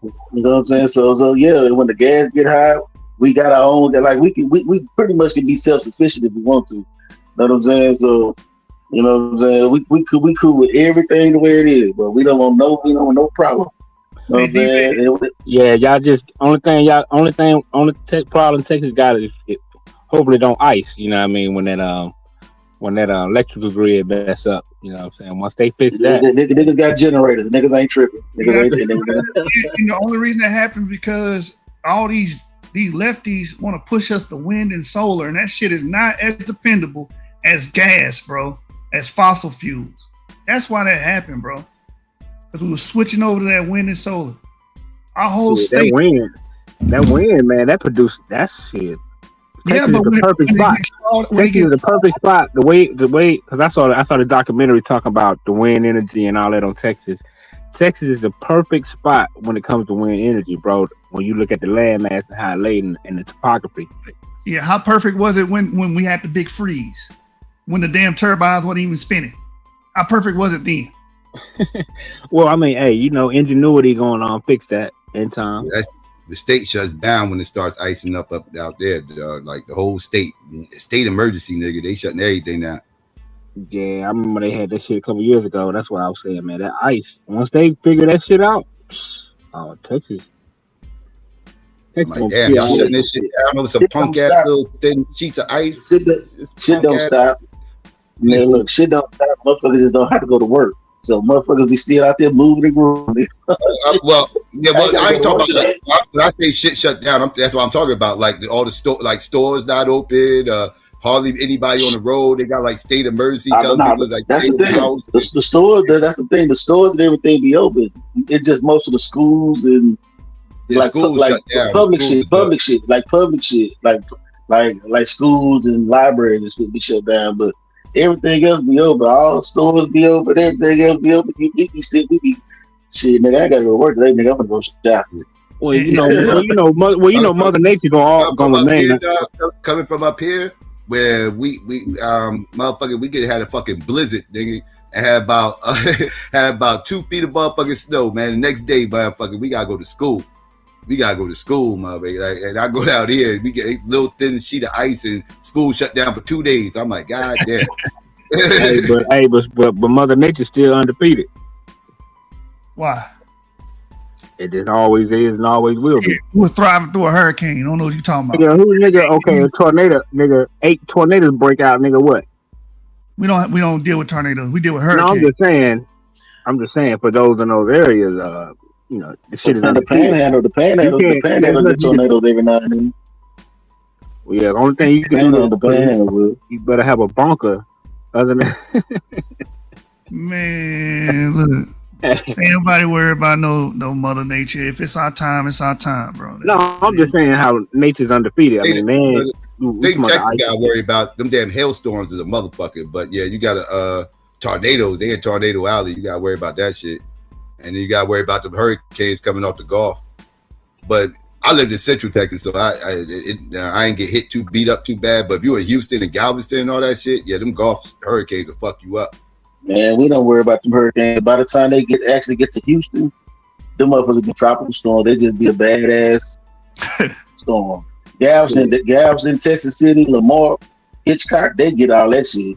You know what I'm saying? So yeah, when the gas get high, we got our own. Like we pretty much can be self-sufficient if we want to. You know what I'm saying? So you know what I'm saying? We cool with everything the way it is, but we don't want no problem. Yeah, y'all just only problem Texas got is hopefully don't ice. You know what I mean? When that electrical grid mess up, you know what I'm saying? Once they fix that, niggas got generators. Niggas ain't tripping. The only reason that happens because all these lefties want to push us to wind and solar, and that shit is not as dependable as gas, bro, as fossil fuels. That's why that happened, bro. Because we were switching over to that wind and solar. Our whole state. That wind, man, that produced that shit. Texas is the perfect spot. Texas is the perfect spot. The way, because I saw the documentary talking about the wind energy and all that on Texas. Texas is the perfect spot when it comes to wind energy, bro. When you look at the landmass and how it laid and the topography. Yeah, how perfect was it when we had the big freeze? When the damn turbines weren't even spinning. How perfect was it then? Well, I mean, hey, ingenuity going on, fix that in time. Yeah, the state shuts down when it starts icing up out there. Like the whole state emergency, nigga. They shutting everything down. Yeah, I remember they had that shit a couple years ago. That's what I was saying, man. That ice, once they figure that shit out, Texas. Like, damn, y'all shutting this shit down over some punk ass little thin sheets of ice. Shit don't stop. Man, look, shit don't stop. Motherfuckers just don't have to go to work. So motherfuckers be still out there moving and grooving. I ain't talking about that. When I say shit shut down, that's what I'm talking about. Like all the stores not open. Hardly anybody on the road. They got like state emergency. That's the thing. The stores. That's the thing. The stores and everything be open. It's just most of the schools and public shit, like schools and libraries would be shut down, but. Everything else be open. All stores be open. Everything else be open. We be shit, nigga. I gotta go to work today, nigga. I'm gonna go shopping. Well, Mother Nature gonna remain. Coming from up here, where we motherfucker, we had a fucking blizzard, nigga, and had about 2 feet of motherfucking snow, man. The next day, motherfucker, we gotta go to school. Motherfucker. Like, and I go down here, we get a little thin sheet of ice, and school shut down for 2 days. I'm like, God damn. but Mother Nature still undefeated. Why? It just always is and always will be. Who was thriving through a hurricane? I don't know what you're talking about. Okay, a tornado, nigga. 8 tornadoes break out, nigga. What? We don't deal with tornadoes. We deal with hurricanes. No, I'm just saying for those in those areas, the shit is the panhandle. The panhandle gets tornadoes every now and then. Well, yeah, the only thing you can do is you better have a bunker. Other than man, look, ain't nobody worry about no Mother Nature. If it's our time, it's our time, bro. No, I'm just saying how nature's undefeated. I mean, man, Texas got to worry about them damn hailstorms is a motherfucker. But yeah, you got tornadoes. They in Tornado Alley. You got to worry about that shit. And then you got to worry about the hurricanes coming off the Gulf. But I lived in Central Texas, so I ain't get beat up too bad. But if you in Houston and Galveston and all that shit, yeah, them Gulf hurricanes will fuck you up. Man, we don't worry about them hurricanes. By the time they actually get to Houston, them motherfuckers be tropical storm. They just be a badass storm. Galveston, Texas City, Lamar, Hitchcock, they get all that shit.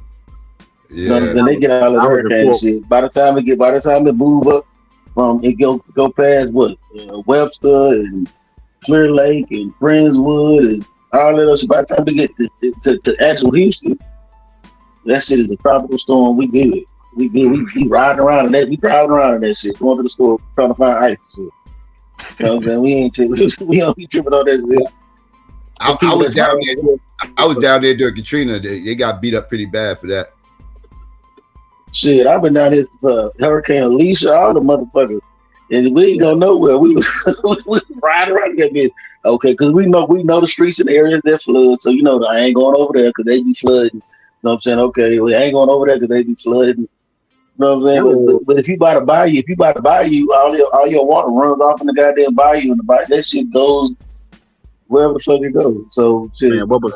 Yeah, they get all the hurricane shit. By the time it move up from it go past Webster and Clear Lake and Friendswood and all that shit. By the time we get to actual Houston, that shit is a tropical storm. We good. We riding around in that. We driving around in that shit. Going to the store trying to find ice and shit. You know what I'm saying? We ain't tripping. We don't be tripping on that shit. I was down there during Katrina. They got beat up pretty bad for that. Shit, I've been down here for Hurricane Alicia, all the motherfuckers, and we ain't going nowhere. We was riding around that bitch. Okay, because we know the streets and areas that flood, so I ain't going over there because they be flooding. You know what I'm saying? Okay, well, I ain't going over there because they be flooding. You know what I'm saying? But if you buy the bayou, all your water runs off in the goddamn bayou, and that shit goes wherever the fuck it goes. So shit, man, what was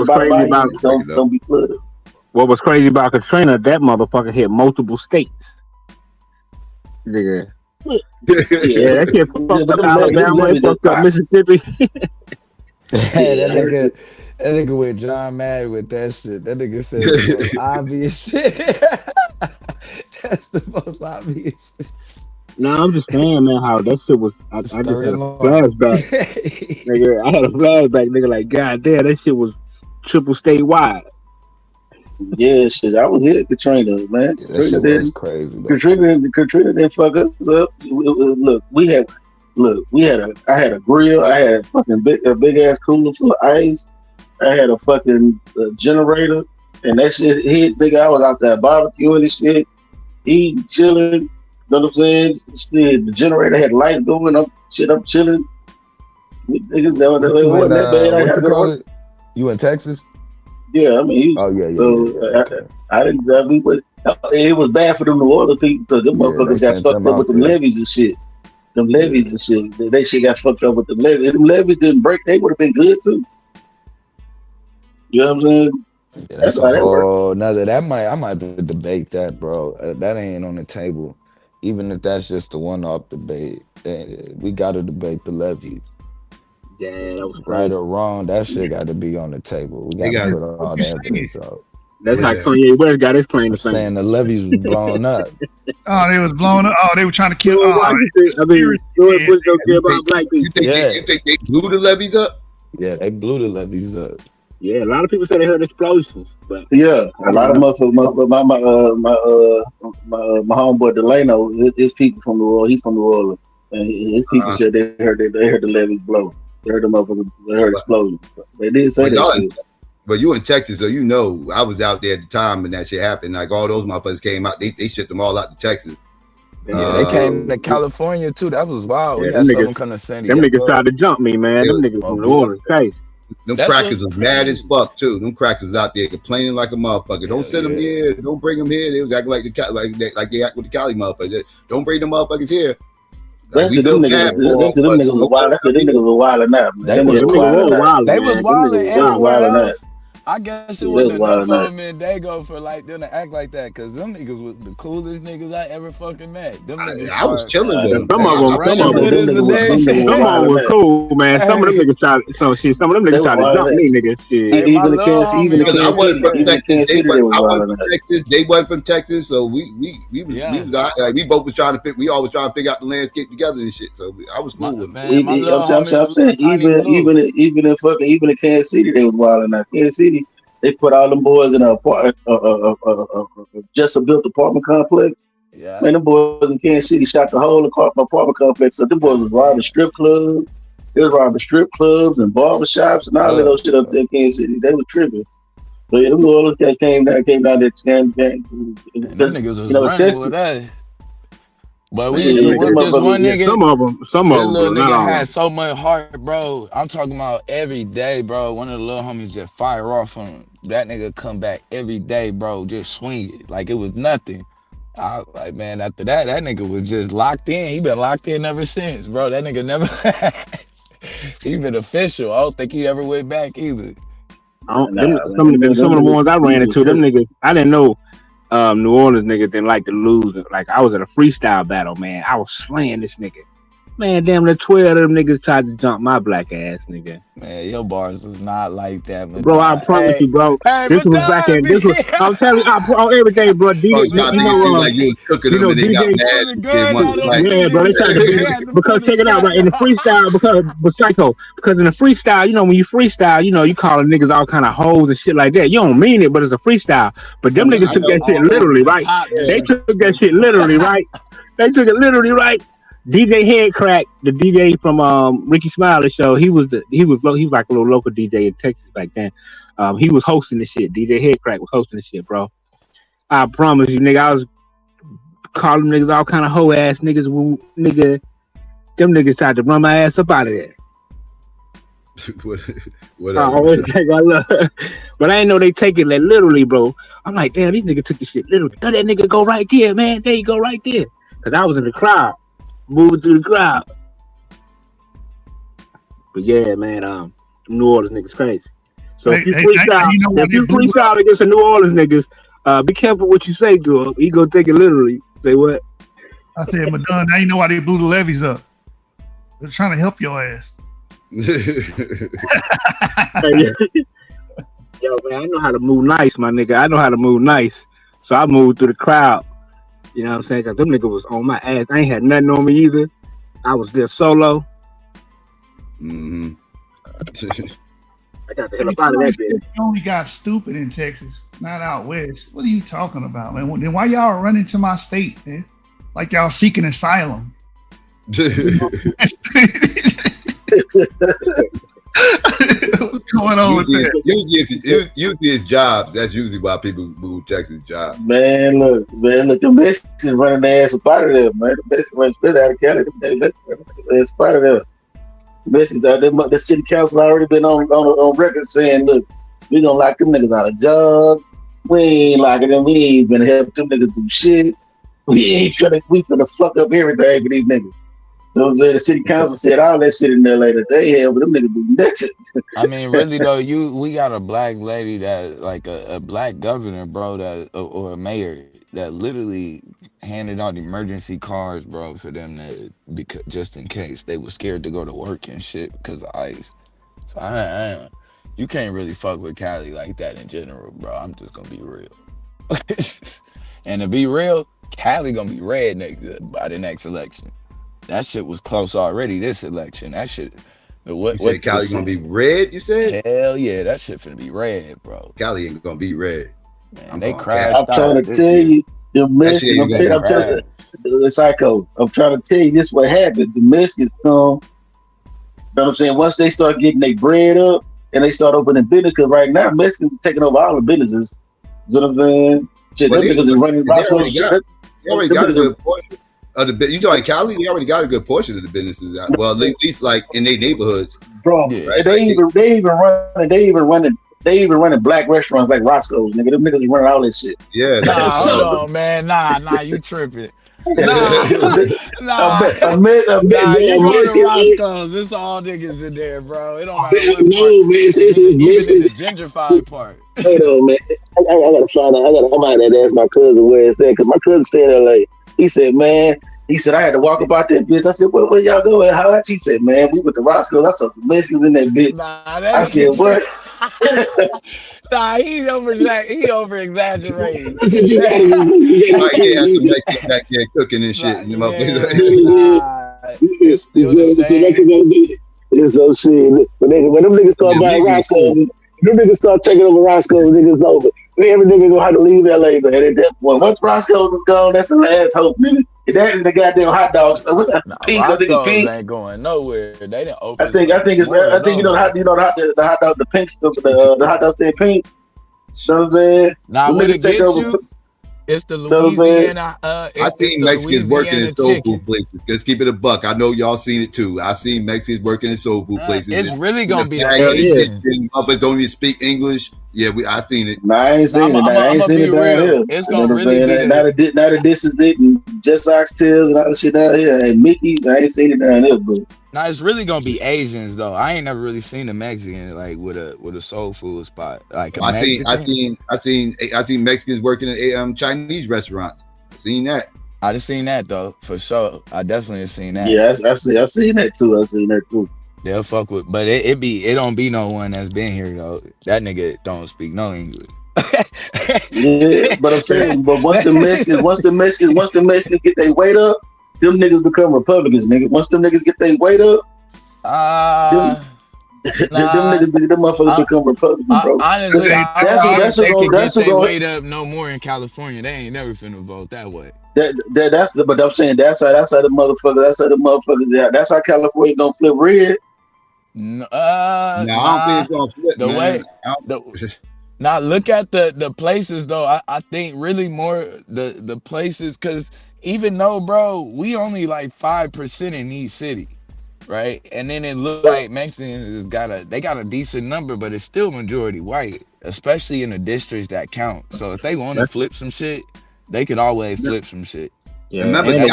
crazy about don't be flooded. What was crazy about Katrina? That motherfucker hit multiple states. Nigga. Yeah, that shit fucked up Alabama, it fucked up Mississippi. That nigga with John Madden with that shit. That nigga said the most obvious shit. That's the most obvious shit. No, I'm just saying, man, how that shit was. I just had a flashback. Nigga, I had a flashback, nigga, like, God damn, that shit was triple statewide. Yeah, shit, I was here at Katrina, man. Yeah, that shit was crazy. Katrina didn't fuck us up. I had a grill. I had a fucking big ass cooler full of ice. I had a fucking generator, and that shit hit. Nigga, I was out there barbecuing and shit, eating, chilling. You know what I'm saying? Shit, the generator had lights going. I'm chilling. Niggas, it wasn't that bad. You in Texas? Yeah, I mean, I didn't. It was bad for the New Orleans people because them motherfuckers got fucked up with them levees and shit. Them levees and shit. They shit got fucked up with them levees. If them levees didn't break, they would have been good too. You know what I'm saying? Yeah, that's a whole another. I might have to debate that, bro. That ain't on the table. Even if that's just the one-off debate, we got to debate the levy. Yeah, that was right or wrong. That shit got to be on the table. We got to put all that evidence out. That's how Kanye West got his claim to fame. Saying the levees was blown up. Oh, they was blown up. Oh, they were trying to kill. You think they blew the levees up? Yeah, they blew the levees up. Yeah, a lot of people said they heard explosions, but yeah, a lot of motherfuckers. My homeboy Delano, his people from New Orleans. He from New Orleans, and his people said they heard the levees blow. They heard the motherfuckers. They heard explosions. They did say that. But you in Texas, so I was out there at the time when that shit happened. Like all those motherfuckers came out, they shipped them all out to Texas. Yeah, they came to California too. That was wild. Yeah, we had someone come to San Diego. Them niggas tried to jump me, man. Them niggas from New Orleans, crazy. Them crackers was mad as fuck too. Them crackers out there complaining like a motherfucker. Don't send them here. Don't bring them here. They was acting like they act with the Cali motherfuckers. Don't bring them motherfuckers here. That's because them niggas was wild. That's because them niggas was wild now. They was wild. They was wild everywhere else. I guess it wasn't enough of them in Dago for like them to act like that, because them niggas was the coolest niggas I ever fucking met. Them niggas I was chilling with them. Some of them was cool, man. Some of them niggas tried. Some of them niggas tried to jump me, niggas. Shit. Even the Kansas City, I wasn't from Texas. They wasn't from Texas, so we both was trying to we always trying to figure out the landscape together and shit. So I was cool with them. I'm saying even in Kansas City, they was wild enough. Kansas City. They put all them boys in a just a built apartment complex. Yeah. Man, them boys in Kansas City shot the whole apartment complex. So them boys was riding strip club. They was robbing strip clubs and barbershops and all that other shit up there in Kansas City. They were tripping. So yeah, them New Orleans guys came down there. Them niggas was running Texas, with that. But we shit, used to them whip this one motherfuckers- nigga. Some This of them, little bro, not nigga all of had them. so much heart, bro. I'm talking about every day, bro. One of the little homies just fire off on him. That nigga come back every day, bro. Just swing it like it was nothing. I was like, man, after that nigga was just locked in. He been locked in ever since, bro. That nigga never he been official. I don't think he ever went back either. Some of the ones I ran into, them niggas, I didn't know New Orleans niggas didn't like to lose. Like, I was at a freestyle battle, man. I was slaying this nigga. Man, damn, the 12 of them niggas tried to jump my black ass, nigga. Man, your bars was not like that, man. Bro, I promise you, bro. This was back in. I'm telling you, on everything, bro. DJ, like you was cooking them and they got mad. Yeah, bro. They tried to because check it out, right? In the freestyle, because in the freestyle, when you freestyle, you calling niggas all kind of hoes and shit like that. You don't mean it, but it's a freestyle. But them niggas took that shit literally, right? They took that shit literally, right? They took it literally, right? DJ Headcrack, the DJ from Ricky Smiley's show, he was like a little local DJ in Texas back then. He was hosting the shit. DJ Headcrack was hosting the shit, bro. I promise you, nigga, I was calling niggas all kind of hoe ass niggas. Them niggas tried to run my ass up out of there. Whatever. But I didn't know they take it like literally, bro. I'm like, damn, these niggas took the shit literally. Let that nigga go right there, man. There you go, right there. Cause I was in the crowd. Moving through the crowd. But yeah, man, New Orleans niggas crazy. So if you freestyle against the New Orleans niggas, be careful what you say to him. He gonna take it literally. Say what? I said, Madonna, now you know why they blew the levees up. They're trying to help your ass. Yo, man, I know how to move nice, my nigga. I know how to move nice. So I moved through the crowd. You know what I'm saying? Because them niggas was on my ass. I ain't had nothing on me either. I was there solo. Mm-hmm. I got the hell up out of that bitch. You only got stupid in Texas, not out west. What are you talking about, man? Then why y'all running to my state, man? Like y'all seeking asylum. What's going on with that? Usually it's jobs. That's usually why people move Texas jobs. Man, look, the Mexicans running their ass up out of there, man. The Mexicans running straight out of Cali. They running their ass up out of there. The Mexicans out there, the city council already been on record saying, look, we gonna lock them niggas out of job. We ain't locking them. We ain't gonna help them niggas do shit. We finna fuck up everything for these niggas. You know what I'm saying? The city council said all that shit in there later. They hell, but them niggas do nothing. I mean, really though, we got a black lady that like a black governor, bro, that or a mayor that literally handed out emergency cars, bro, for them because just in case they were scared to go to work and shit because of ICE. So you can't really fuck with Cali like that in general, bro. I'm just gonna be real. And to be real, Cali gonna be red by the next election. That shit was close already this election. That shit. You said Cali gonna be red, you said? Hell yeah, that shit finna be red, bro. Cali ain't gonna be red. Man, they crashed out. I'm trying to tell you, the Mexicans, I'm telling you, Psycho, I'm trying to tell you this what happened. The Mexicans come, you know what I'm saying? Once they start getting their bread up and they start opening business, because right now Mexicans are taking over all the businesses. You know what I'm saying? Shit, them niggas is running Roscoe. They already got a good portion of the business. You talking Cali? They already got a good portion of the businesses. Well, at least like in their neighborhoods, bro. Right? They even running black restaurants like Roscoe's. Nigga, them niggas running all this shit. Yeah. Nah, hold on, man. Nah, you tripping. You going to Roscoe's. It's all niggas in there, bro. It don't matter what part. Even in the gentrified part. Hold on, man. I gotta find out. I'm out there to ask my cousin where it's at, because my cousin stay in LA. He said, man, I had to walk about that bitch. I said, where y'all going? How much? He said, man, we went to Roscoe's. I saw some Mexicans in that bitch. I said, what? Nah, he over exaggerating. I said, you might have some Mexicans back there cooking and shit. It's still the same. It's so shit. When them niggas start buying Roscoe's, them niggas start taking over Roscoe's, niggas over. Every nigga gonna have to leave LA, man. At that point, once Roscoe's is gone, that's the last hope, nigga. And that and the goddamn hot dogs. What's that? Pinks? I think it's Roscoe's Pinks. ain't going nowhere. They didn't open. I think it's. I think you know the hot dog, the Pinks, the hot dog stand Pinks. You know what I'm saying? Now, Them what niggas it gets you? It's the Louisiana. I seen Mexicans working in soul food places. Let's keep it a buck. I know y'all seen it too. I seen Mexicans working in soul food places. It's really gonna be But don't even speak English. Yeah, I seen it. Nah, I ain't seen it. I ain't seen it down here. It's gonna really be not a This Is It and Just Oxtails and all that shit down here. And Mickey's, I ain't seen it down here, but. Now it's really gonna be Asians though. I ain't never really seen a Mexican like with a soul food spot. Like I seen Mexicans working in Chinese restaurants. I seen that. I just seen that though, for sure. I definitely seen that. Yeah, I seen that too. They'll fuck with, but it don't be no one that's been here though. That nigga don't speak no English. Yeah, but I'm saying, but once the Mexicans get their weight up, them niggas become Republicans, nigga. Once them niggas get their weight up, them motherfuckers become Republicans, bro. Honestly, that's who gonna weight up no more in California. They ain't never finna vote that way. But I'm saying that's how the motherfuckers. That's how California gonna flip red. No, I don't think it's gonna flip. The way. Now look at the places though. I think really more the places, because even though, bro, we only like 5% in each city, right? And then it look like Mexicans got a decent number, but it's still majority white, especially in the districts that count. So if they want to flip some shit, they could always flip some shit. Yeah. Remember, they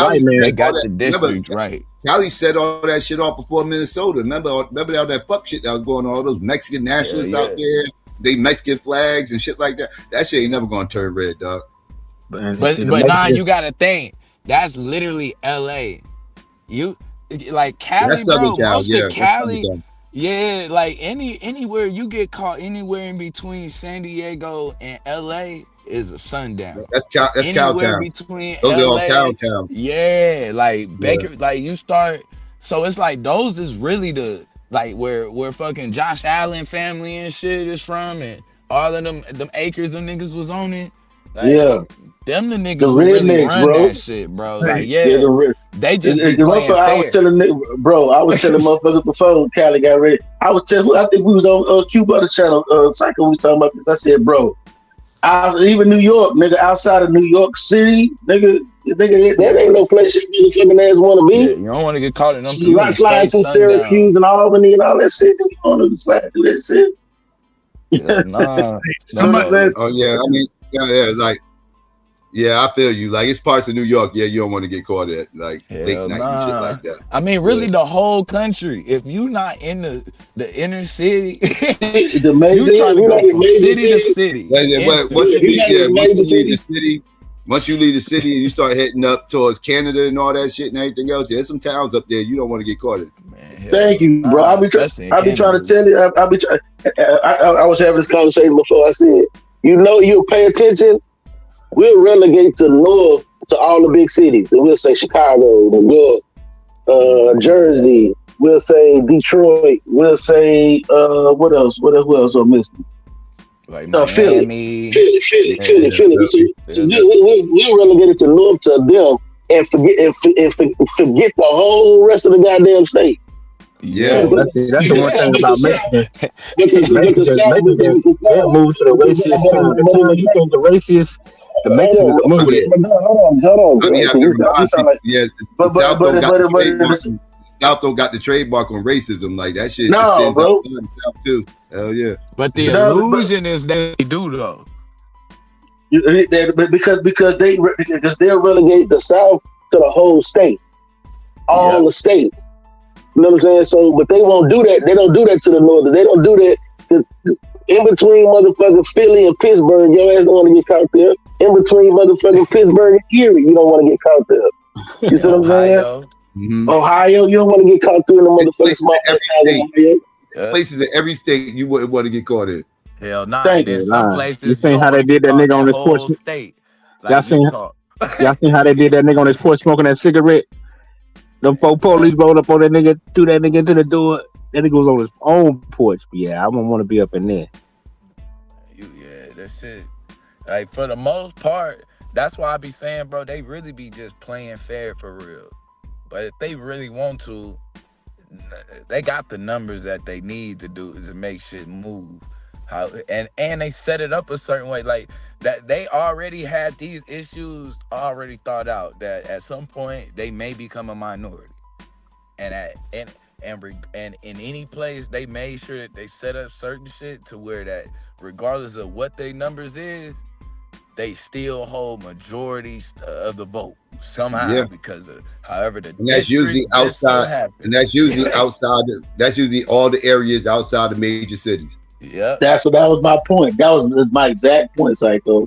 got the district right. Cali set all that shit off before Minnesota. Remember all that fuck shit that was going on? All those Mexican nationalists out there, they Mexican flags and shit like that. That shit ain't never gonna turn red, dog. But nah, you gotta think that's literally LA. You like Cali, bro. Most of Cali, yeah, like anywhere you get caught anywhere in between San Diego and LA is a sundown. That's Cowtown. Between those LA, are all Cowtown. Yeah, like Baker, like you start. So it's like those is really the like where fucking Josh Allen family and shit is from, and all of them acres them niggas was on it. Like, them the niggas who really run that shit, bro. Like, they just be playing fair. I was telling motherfuckers before Cali got ready. I think we was on Cuba channel, Psycho, we talking about this. I said, bro, even New York, nigga, outside of New York City, nigga, that ain't no place you fucking ass want to be. Yeah, you don't want to get caught in them. Sliding through Syracuse and Albany and all that shit. You want to slide through that shit? Oh yeah, I mean, like. Yeah, I feel you. Like, it's parts of New York, you don't want to get caught at like late night and shit like that. I mean, really, the whole country. If you not in the inner city, you trying to go from city to city. Once you leave the city and you start heading up towards Canada and all that shit and everything else, there's some towns up there you don't want to get caught in. Thank you, bro. I be trying to tell you. I was having this conversation before. I said, you'll pay attention. We'll relegate to the north to all the big cities. And we'll say Chicago, New York, Jersey. We'll say Detroit. We'll say what else? Who else am I missing? Like Miami. Philly. So we'll relegate it to north to them and forget the whole rest of the goddamn state. Yeah, that's the one thing about Mexico. They'll move to the raciest town. The time you think the raciest, the Mexicans move it. Hold on. South don't got the trademark on racism like that shit. No, bro. South too. Hell yeah. But the illusion is that they do though. Because they'll relegate the South to the whole state, all the states. You know what I'm saying? So, but they won't do that. They don't do that to the north. They don't do that in between motherfucking Philly and Pittsburgh. Your ass don't want to get caught there. In between motherfucking Pittsburgh and Erie, you don't want to get caught there. You see what I'm saying? Mm-hmm. Ohio, you don't want to get caught through in the motherfucking small places in every state you wouldn't want to get caught in. Hell nah. Some places you seen how they did that nigga on his porch? State. Like y'all seen how they did that nigga on his porch smoking that cigarette? The police rolled up on that nigga, threw that nigga into the door. That nigga was on his own porch. But yeah, I don't want to be up in there. That shit. Like for the most part, that's why I be saying, bro, they really be just playing fair for real. But if they really want to, they got the numbers that they need to do to make shit move. And they set it up a certain way, like that they already had these issues already thought out that at some point they may become a minority, and in any place they made sure that they set up certain shit to where that regardless of what their numbers is, they still hold majority of the vote somehow because of however the and that's usually outside, and that's usually outside. That's usually all the areas outside the major cities. Yeah, that was my point. That was my exact point, Psycho.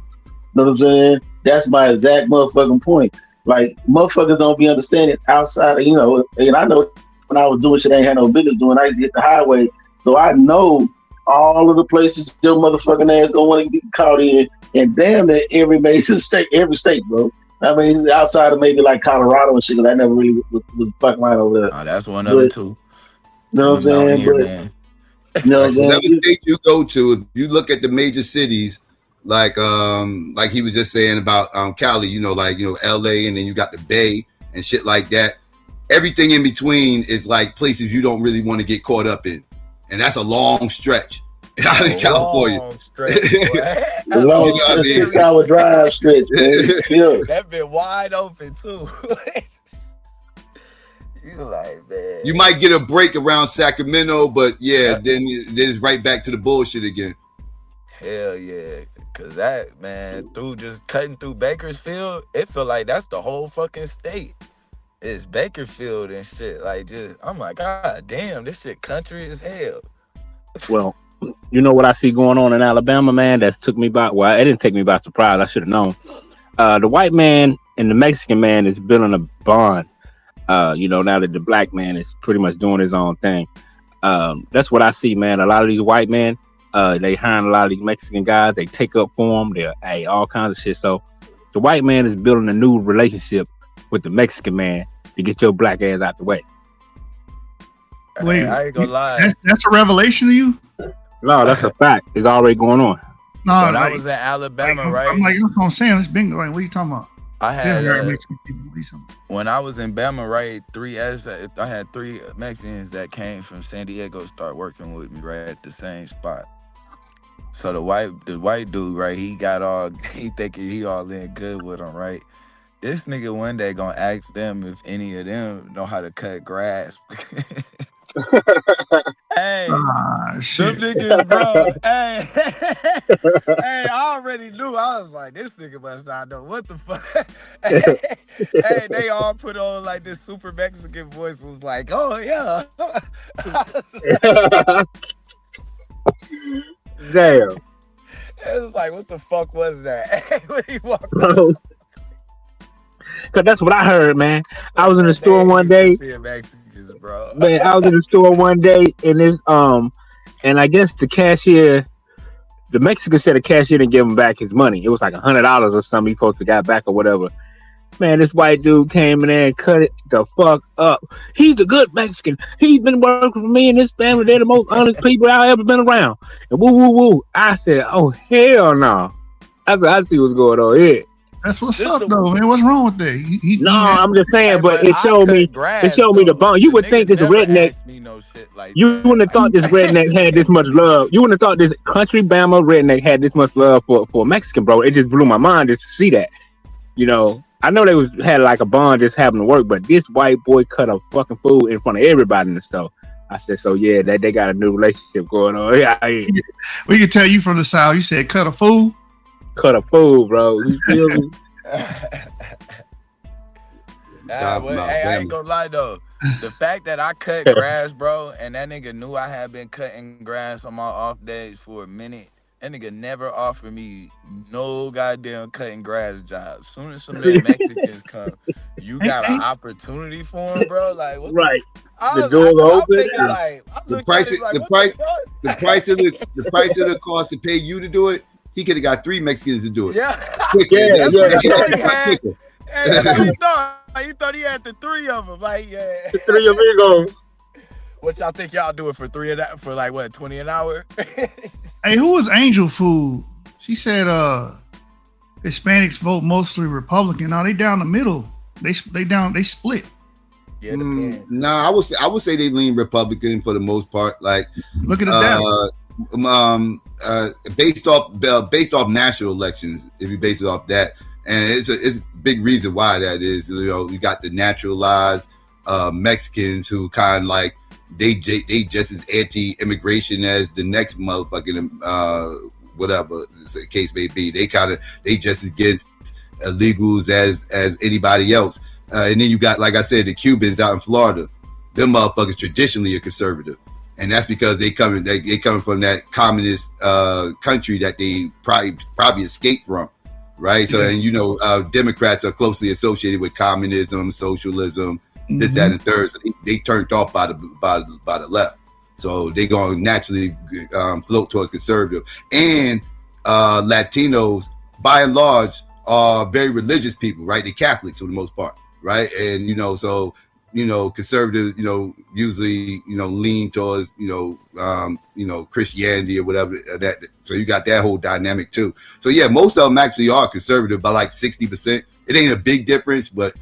Know what I'm saying? That's my exact motherfucking point. Like motherfuckers don't be understanding outside of, and I know when I was doing shit I ain't had no business doing, I used to hit the highway. So I know all of the places your motherfucking ass gonna want to get caught in, and damn near every major state, bro. I mean, outside of maybe like Colorado and shit, because I never really was fucking around over there. Oh, that's one of them too. You know what I'm saying? Man. You know what I'm saying? Whatever state you go to, if you look at the major cities, like he was just saying about Cali, LA, and then you got the Bay and shit like that. Everything in between is like places you don't really want to get caught up in, and that's a long stretch out in California. Long stretch, the long 6-hour drive stretch, man. Yeah. That been wide open too. You like, man. You might get a break around Sacramento, but then it's right back to the bullshit again. Hell yeah. Cause that, man, through just cutting through Bakersfield, it feel like that's the whole fucking state. It's Bakersfield and shit. Like I'm like, God damn, this shit country as hell. Well, you know what I see going on in Alabama, man, it didn't take me by surprise. I should have known. The white man and the Mexican man is building a bond. Now that the black man is pretty much doing his own thing. That's what I see, man. A lot of these white men, they hiring a lot of these Mexican guys. They take up for them. They're all kinds of shit. So the white man is building a new relationship with the Mexican man to get your black ass out the way. Wait, I ain't gonna lie. That's a revelation to you? No, that's a fact. It's already going on. No, when I was in Alabama, right? I'm like, that's what I'm saying. It's been like, what are you talking about? I had Mexican people. When I was in Bama, right, I had 3 Mexicans that came from San Diego start working with me right at the same spot. So the white dude, right, he thinking he all in good with them, right? This nigga one day gonna ask them if any of them know how to cut grass. Hey, them niggas, bro. Hey, I already knew. I was like, this nigga must not know what the fuck. Hey, they all put on like this super Mexican voice. Was like, oh yeah. Damn. It was like, what the fuck was that? When he walked out. Cause that's what I heard, man. I was in the store one day. Bro. Man, I was in the store one day, and and I guess the Mexican said the cashier didn't give him back his money. It was like $100 or something he supposed to got back or whatever. Man, this white dude came in there and cut it the fuck up. He's a good Mexican. He's been working for me and his family. They're the most honest people I've ever been around. And woo, woo, woo. I said, oh, hell no. I see what's going on here. That's what's up, though, man. What's wrong with that? I'm just saying, but it showed me the bond. You would think this redneck, you wouldn't have thought this redneck had this much love. You wouldn't have thought this country Bama redneck had this much love for a Mexican, bro. It just blew my mind just to see that. I know they had like a bond just having to work, but this white boy cut a fucking fool in front of everybody in the store. I said, so yeah, they got a new relationship going on. Yeah, we can tell you from the South. You said cut a fool. Cut a fool, bro. You feel me? I ain't gonna lie though. The fact that I cut grass, bro, and that nigga knew I had been cutting grass on my off days for a minute. That nigga never offered me no goddamn cutting grass job. As soon as some Mexicans come, you got an opportunity for them, bro. Like, what right? The door's open. The price of the cost to pay you to do it. He could have got 3 Mexicans to do it. Yeah. He thought he had the 3 of them. Like, yeah. The 3 amigos. What y'all think y'all do it for 3 of that for like what, 20 an hour? Hey, who was Angel Food? She said Hispanics vote mostly Republican. Now they down the middle. They split. Yeah, I would say they lean Republican for the most part. Like, look at the based off national elections, if you base it off that, and it's a big reason why that is. You know, you got the naturalized Mexicans who kind of like they just as anti-immigration as the next motherfucking whatever the case may be. They just as against illegals as anybody else. And then you got, like I said, the Cubans out in Florida. Them motherfuckers traditionally are conservative, and that's because they coming from that communist country that they probably escaped from, right? So, and you know, Democrats are closely associated with communism, socialism, this, that, and third. So they turned off by the left, so they gonna naturally float towards conservative. And Latinos, by and large, are very religious people, right? They're Catholics for the most part. Right. And, you know, so, you know, conservatives, you know, usually, you know, lean towards, you know, Christianity or whatever that. So you got that whole dynamic, too. So, yeah, most of them actually are conservative by like 60%. It ain't a big difference, but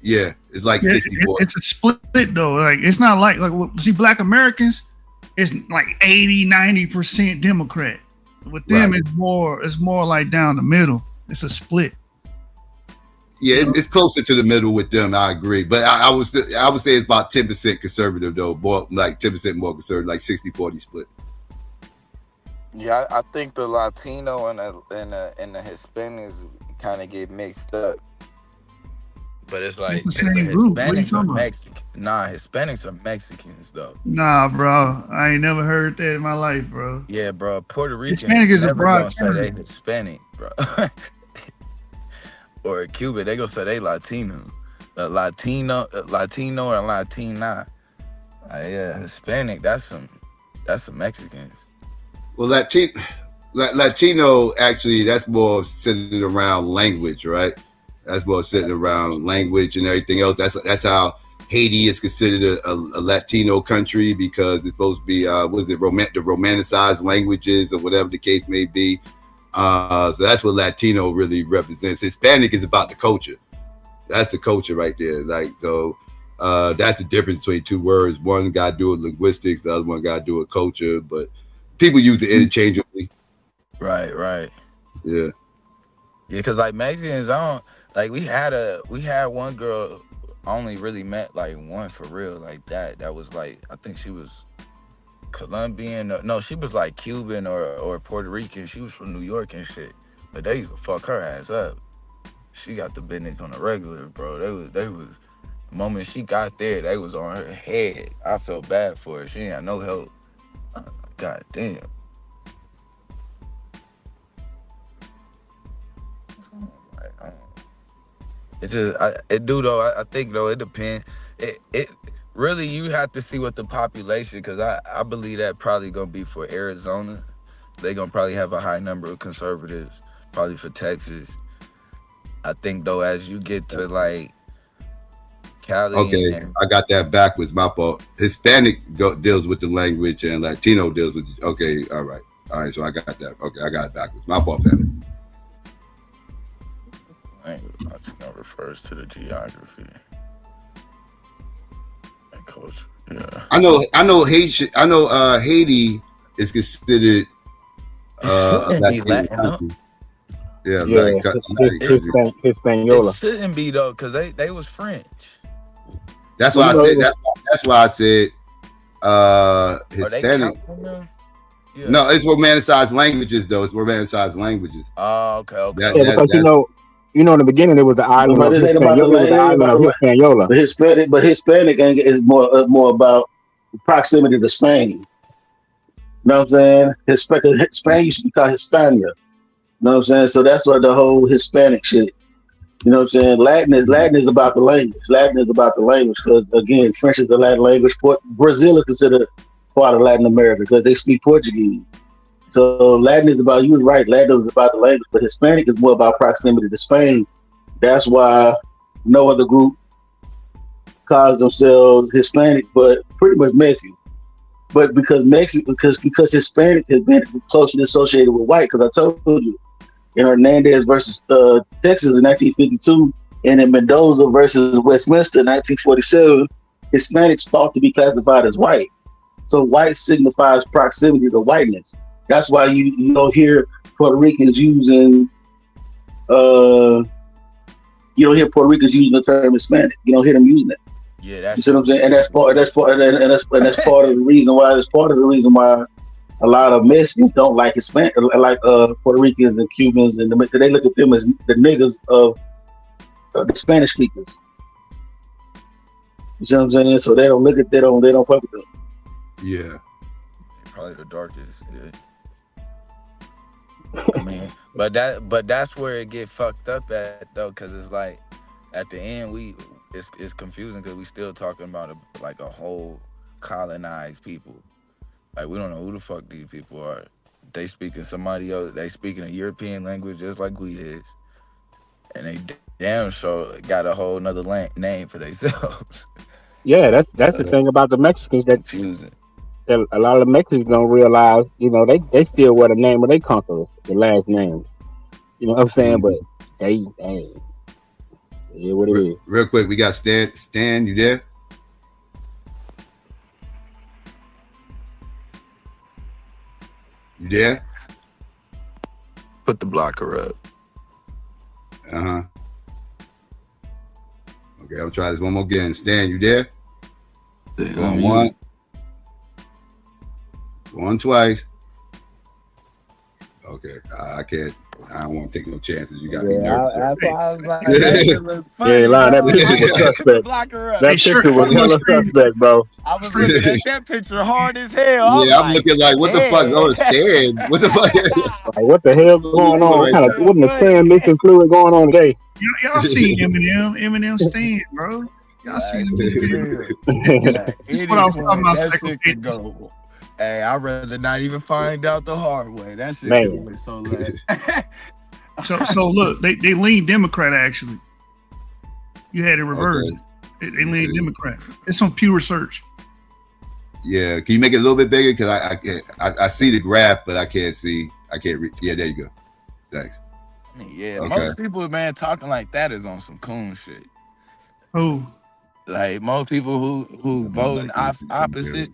yeah, it's like 64. It's a split, though. Like, it's not like see, Black Americans, it's like 80-90% Democrat. With them, it's more like down the middle. It's a split. Yeah, it's closer to the middle with them. I agree, but I would say it's about 10% conservative though, more like 10% more conservative, like 60-40 split. Yeah, I think the Latino and the Hispanics kind of get mixed up, but it's like it's the same group. Hispanics are Mexican. Nah, Hispanics are Mexicans though. Nah, bro, I ain't never heard that in my life, bro. Yeah, bro, Puerto Ricans Hispanic is never a broad gonna say they Hispanic, bro. Or a Cuban, they gonna say they Latino, Latino or Latina. Yeah, Hispanic. That's some Mexicans. Well, Latino actually, that's more centered around language, right? That's more centered around language and everything else. That's how Haiti is considered a Latino country, because it's supposed to be the romanticized languages or whatever the case may be. So that's what Latino really represents. Hispanic is about the culture. That's the culture right there. Like, so that's the difference between two words. One got to do with linguistics, the other one got to do with culture, but people use it interchangeably. Right. Yeah. Yeah, because like Mexicans, we had one girl, I only really met like one for real like that. That was like, I think she was Colombian. No, she was like Cuban or Puerto Rican. She was from New York and shit. But they used to fuck her ass up. She got the business on the regular, bro. They was the moment she got there, they was on her head. I felt bad for her. She ain't had no help. God damn. It's just, I think though, it depends. It really, you have to see what the population, because I believe that probably gonna be for Arizona. They gonna probably have a high number of conservatives. Probably for Texas. I think though, as you get to like Cali. Okay, I got that backwards. My fault. Hispanic deals with the language and Latino deals with. Okay, all right. So I got that. Okay, I got it backwards. My fault, family. Language Latino refers to the geography and culture. Yeah. I know Haiti is considered a Latino country. Yeah, Hispaniola. It shouldn't be though, because they was French. That's why I said. That's why I said Hispanic. Yeah. No, it's romanticized languages though. It's romanticized languges. Oh, okay. Because you know, in the beginning, there was the island of Hispaniola. But Hispanic is more about proximity to Spain. You know what I'm saying? Spain used to be called Hispania. You know what I'm saying? So that's what the whole Hispanic shit. You know what I'm saying? Latin is about the language. Latin is about the language because, again, French is the Latin language. Brazil is considered part of Latin America because they speak Portuguese. So Latin is about, you was right, Latin is about the language, but Hispanic is more about proximity to Spain. That's why no other group calls themselves Hispanic, but pretty much Mexican. But because Hispanic has been closely associated with white, because I told you, in Hernandez versus Texas in 1952, and in Mendoza versus Westminster in 1947, Hispanics thought to be classified as white. So white signifies proximity to whiteness. That's why you don't hear Puerto Ricans using the term Hispanic. You don't hear them using it. Yeah, that's you see what I'm saying, and that's part of the reason why. That's part of the reason why a lot of Mexicans don't like Hispanic, like Puerto Ricans and Cubans, and they look at them as the niggas of the Spanish speakers. You see what I'm saying? So they don't fuck with them. Yeah, probably the darkest. Yeah. I mean, but that's where it get fucked up at though, because it's like at the end it's confusing because we still talking about a whole colonized people. Like we don't know who the fuck these people are. They speaking somebody else. They speaking a European language just like we is, and they damn sure got a whole nother name for themselves. Yeah, that's the thing about the Mexicans that's confusing. That a lot of Mexicans don't realize. They still wear the name of their conquerors, the last names. You know what I'm saying? But they yeah, what it is. Real quick, we got Stan. Stan, you there? You there? Put the blocker up. Okay, I'll try this one more again. Stan, you there? Going twice. Okay, I can't. I don't want to take no chances. You got me nervous. That's why I was like, that picture was suspect. That picture was hella suspect, bro. I was looking at that picture hard as hell. Yeah, I'm looking like, what the fuck? Oh, Stan. What the fuck? Like, what the hell going on? What in the Stan mixing fluid going on today? Y'all seen Eminem Stan, bro. Y'all seen Eminem. This is what I was talking about. Psycho. Hey, I'd rather not even find out the hard way. That shit was so late. So look, they lean Democrat actually. You had it reversed. Okay. They lean Democrat. It's on Pew Research. Yeah, can you make it a little bit bigger? Because I see the graph, but I can't see. Yeah, there you go. Thanks. Yeah, most people, man, talking like that is on some coon shit. Oh, like most people who voting opposite.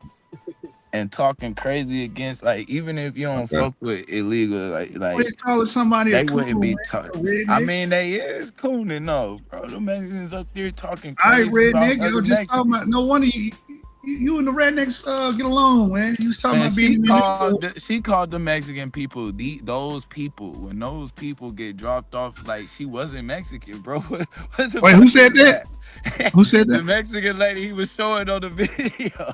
And talking crazy against, like, even if you don't fuck with illegal, like calling somebody they wouldn't be talking. I mean, they is cooning, no, bro. The Mexicans up there talking crazy. I redneck. You just talking about. No wonder you and the rednecks get along, man. You was talking about being. She called the Mexican people those people. When those people get dropped off, like she wasn't Mexican, bro. Wait, who said that? Who said that? The Mexican lady he was showing on the video.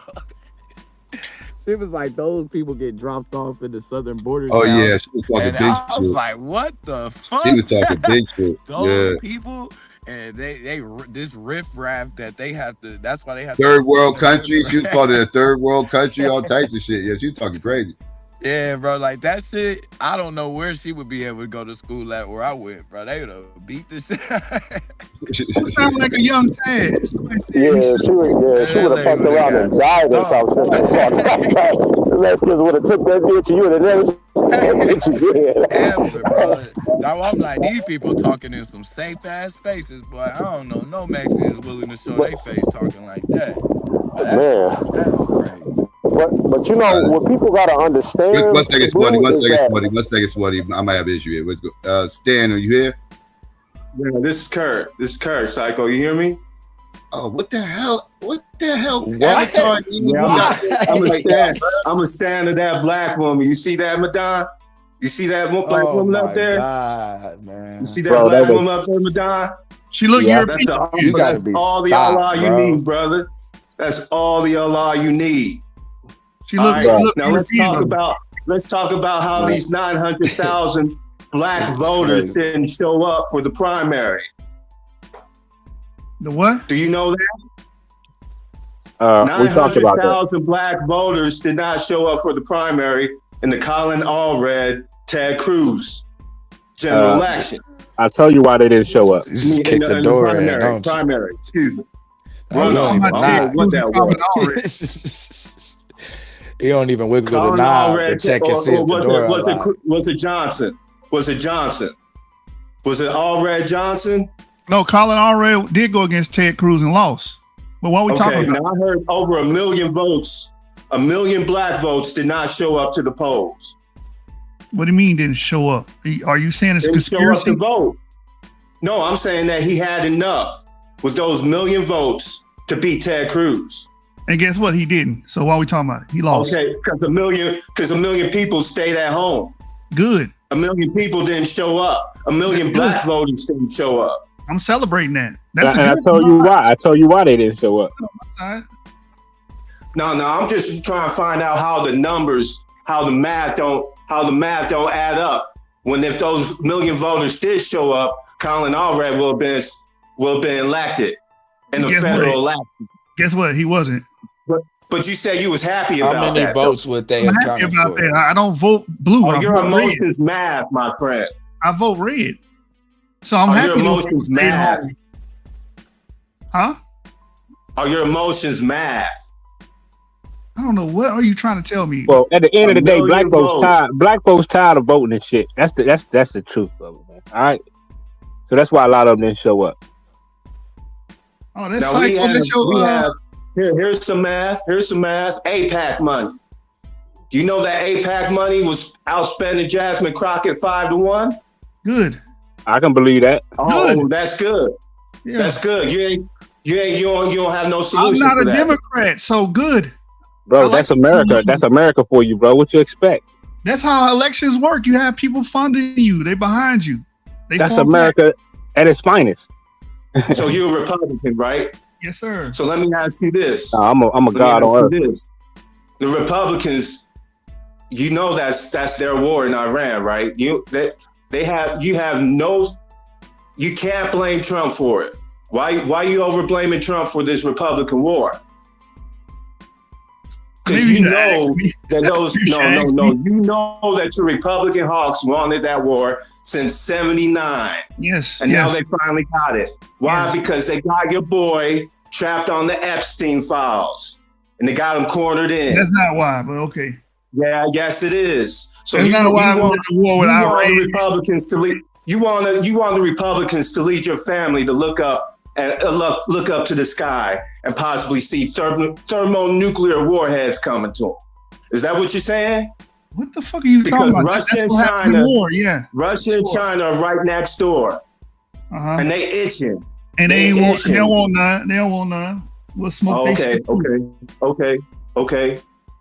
She was like, those people get dropped off in the southern border. Oh, yeah. She was talking big shit. I was like, what the fuck? She was talking big shit. Those people, and they this riffraff that they have to, that's why they have third world country. She was called it a third world country, all types of shit. Yeah, she was talking crazy. Yeah, bro, like that shit, I don't know where she would be able to go to school at where I went, bro. They would have beat the shit. She sounded like a young Tad. Yeah, she would have fucked around and died or something. The Mexicans would have took that bitch and you would have never ever, bro. Now I'm like, these people talking in some safe ass spaces, boy. I don't know no Mexicans willing to show their face talking like that. That's crazy. But you know what people gotta understand. One second, Sweaty. I might have an issue here. Let's go. Stan, are you here? Yeah, this is Kurt. Psycho. You hear me? Oh, what the hell? What the hell? What? Yeah, I'm a stand of that black woman. You see that, Madonna? You see that black woman up there? God, man. You see that black woman up there, Madonna? She look European. That's all the Allah you need, brother. That's all the Allah you need. Now let's talk about how these 900,000 black voters didn't show up for the primary. The what? Do you know that? 900,000 black voters did not show up for the primary in the Colin Allred, Ted Cruz general election. I'll tell you why they didn't show up. You just kick the door in, primary. Excuse me. What that was. He don't even wiggle the knob to check and see if the door was it Johnson? Was it Johnson? Was it Allred Johnson? No, Colin Allred did go against Ted Cruz and lost. But what are we talking about? Now I heard over 1 million votes, 1 million black votes did not show up to the polls. What do you mean didn't show up? Are you saying it's Didn't conspiracy? show up to vote. No, I'm saying that he had enough with those 1 million votes to beat Ted Cruz. And guess what? He didn't. So why are we talking about it? He lost. Okay, because a million people stayed at home. Good. 1 million people didn't show up. 1 million black voters didn't show up. I'm celebrating that. I told you why. I told you why they didn't show up. No, I'm just trying to find out how the numbers, how the math don't add up. When if those 1 million voters did show up, Colin Allred will have been elected in the federal election. Guess what? He wasn't. But you said you was happy about that. How many votes would they have counted for? That. I don't vote blue. Oh, your emotions math, my friend. I vote red. So I'm happy. Your emotions math. Huh? Are your emotions math? I don't know. What are you trying to tell me? Well, at the end of the day, black folks tired of voting and shit. That's the truth of it, man. All right. So that's why a lot of them didn't show up. Oh, that's psycho. Here's some math. Here's some math. A.P.A.C money. Do you know that A.P.A.C money was outspending Jasmine Crockett 5-1? Good. I can believe that. Oh, good. That's good. Yeah. That's good. You don't have no solution. I'm not for a that. Democrat, so good. Bro, that's America. That's America for you, bro. What you expect? That's how elections work. You have people funding you. They behind you. That's America at its finest. So you're a Republican, right? Yes, sir. So let me ask you this. I'm a god on earth. The Republicans, you know that's their war in Iran, right? You can't blame Trump for it. Why you over blaming Trump for this Republican war? Because you know that you know that your Republican hawks wanted that war since '79. Yes. And now they finally got it. Why? Yes. Because they got your boy trapped on the Epstein files. And they got him cornered in. That's not why, but okay. Yeah, yes it is. So that's not why we went to war with Iran. Republicans to lead. You want the Republicans to lead your family to look up to the sky and possibly see thermonuclear warheads coming to them. Is that what you're saying? What the fuck are you talking about? Russia and China are right next door. And they itching. And they don't want none. They don't want none. We'll smoke okay.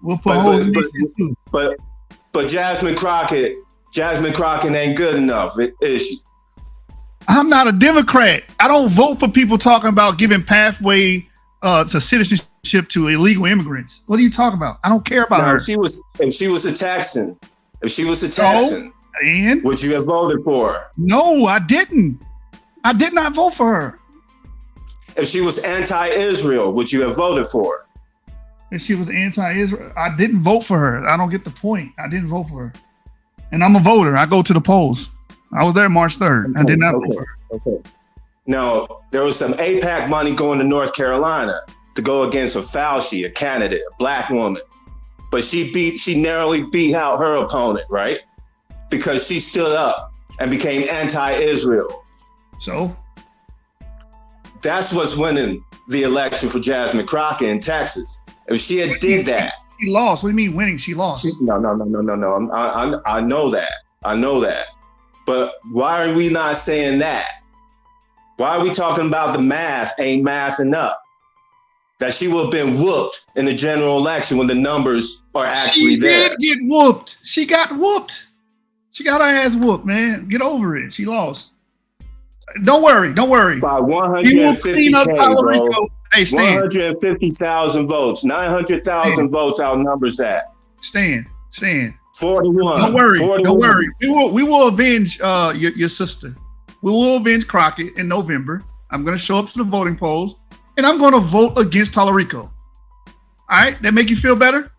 We'll put holes in too. But Jasmine Crockett ain't good enough, is she? I'm not a Democrat. I don't vote for people talking about giving pathway to citizenship to illegal immigrants. What are you talking about? I don't care about her. If she was a Texan, and would you have voted for her? No, I didn't. I did not vote for her. If she was anti-Israel, would you have voted for her? If she was anti-Israel, I didn't vote for her. I don't get the point. I didn't vote for her. And I'm a voter. I go to the polls. I was there March 3rd. I did not vote for her. Okay. Now, there was some A.P.A.C money going to North Carolina to go against a Fauci, a candidate, a black woman. But she narrowly beat out her opponent, right? Because she stood up and became anti-Israel. So? That's what's winning the election for Jasmine Crockett in Texas. If she had did that. She lost. What do you mean winning? She lost. No. I know that. But why are we not saying that? Why are we talking about the math ain't mathing up? That she would have been whooped in the general election when the numbers are actually there. She did get whooped. She got whooped. She got her ass whooped, man. Get over it. She lost. Don't worry. By 150K, bro. Hey, Stan. 150,000 votes. 900,000 votes outnumbers that. Stan. 41. Don't worry. 41. Don't worry. We will avenge your sister. We will avenge Crockett in November. I'm going to show up to the voting polls, and I'm going to vote against Tallarico. All right? That make you feel better?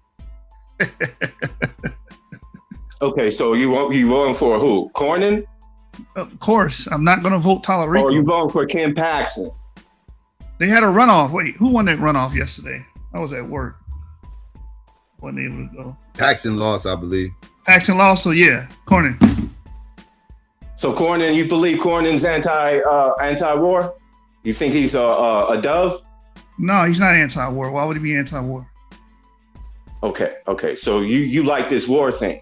Okay, so you voting for who? Cornyn? Of course. I'm not going to vote Tallarico. Or you voting for Ken Paxton? They had a runoff. Wait, who won that runoff yesterday? I was at work. Wasn't able to go. Paxton lost, I believe. Paxton lost, so yeah, Cornyn. So Cornyn, you believe Cornyn's anti-war? You think he's a dove? No, he's not anti-war. Why would he be anti-war? Okay. So you like this war thing?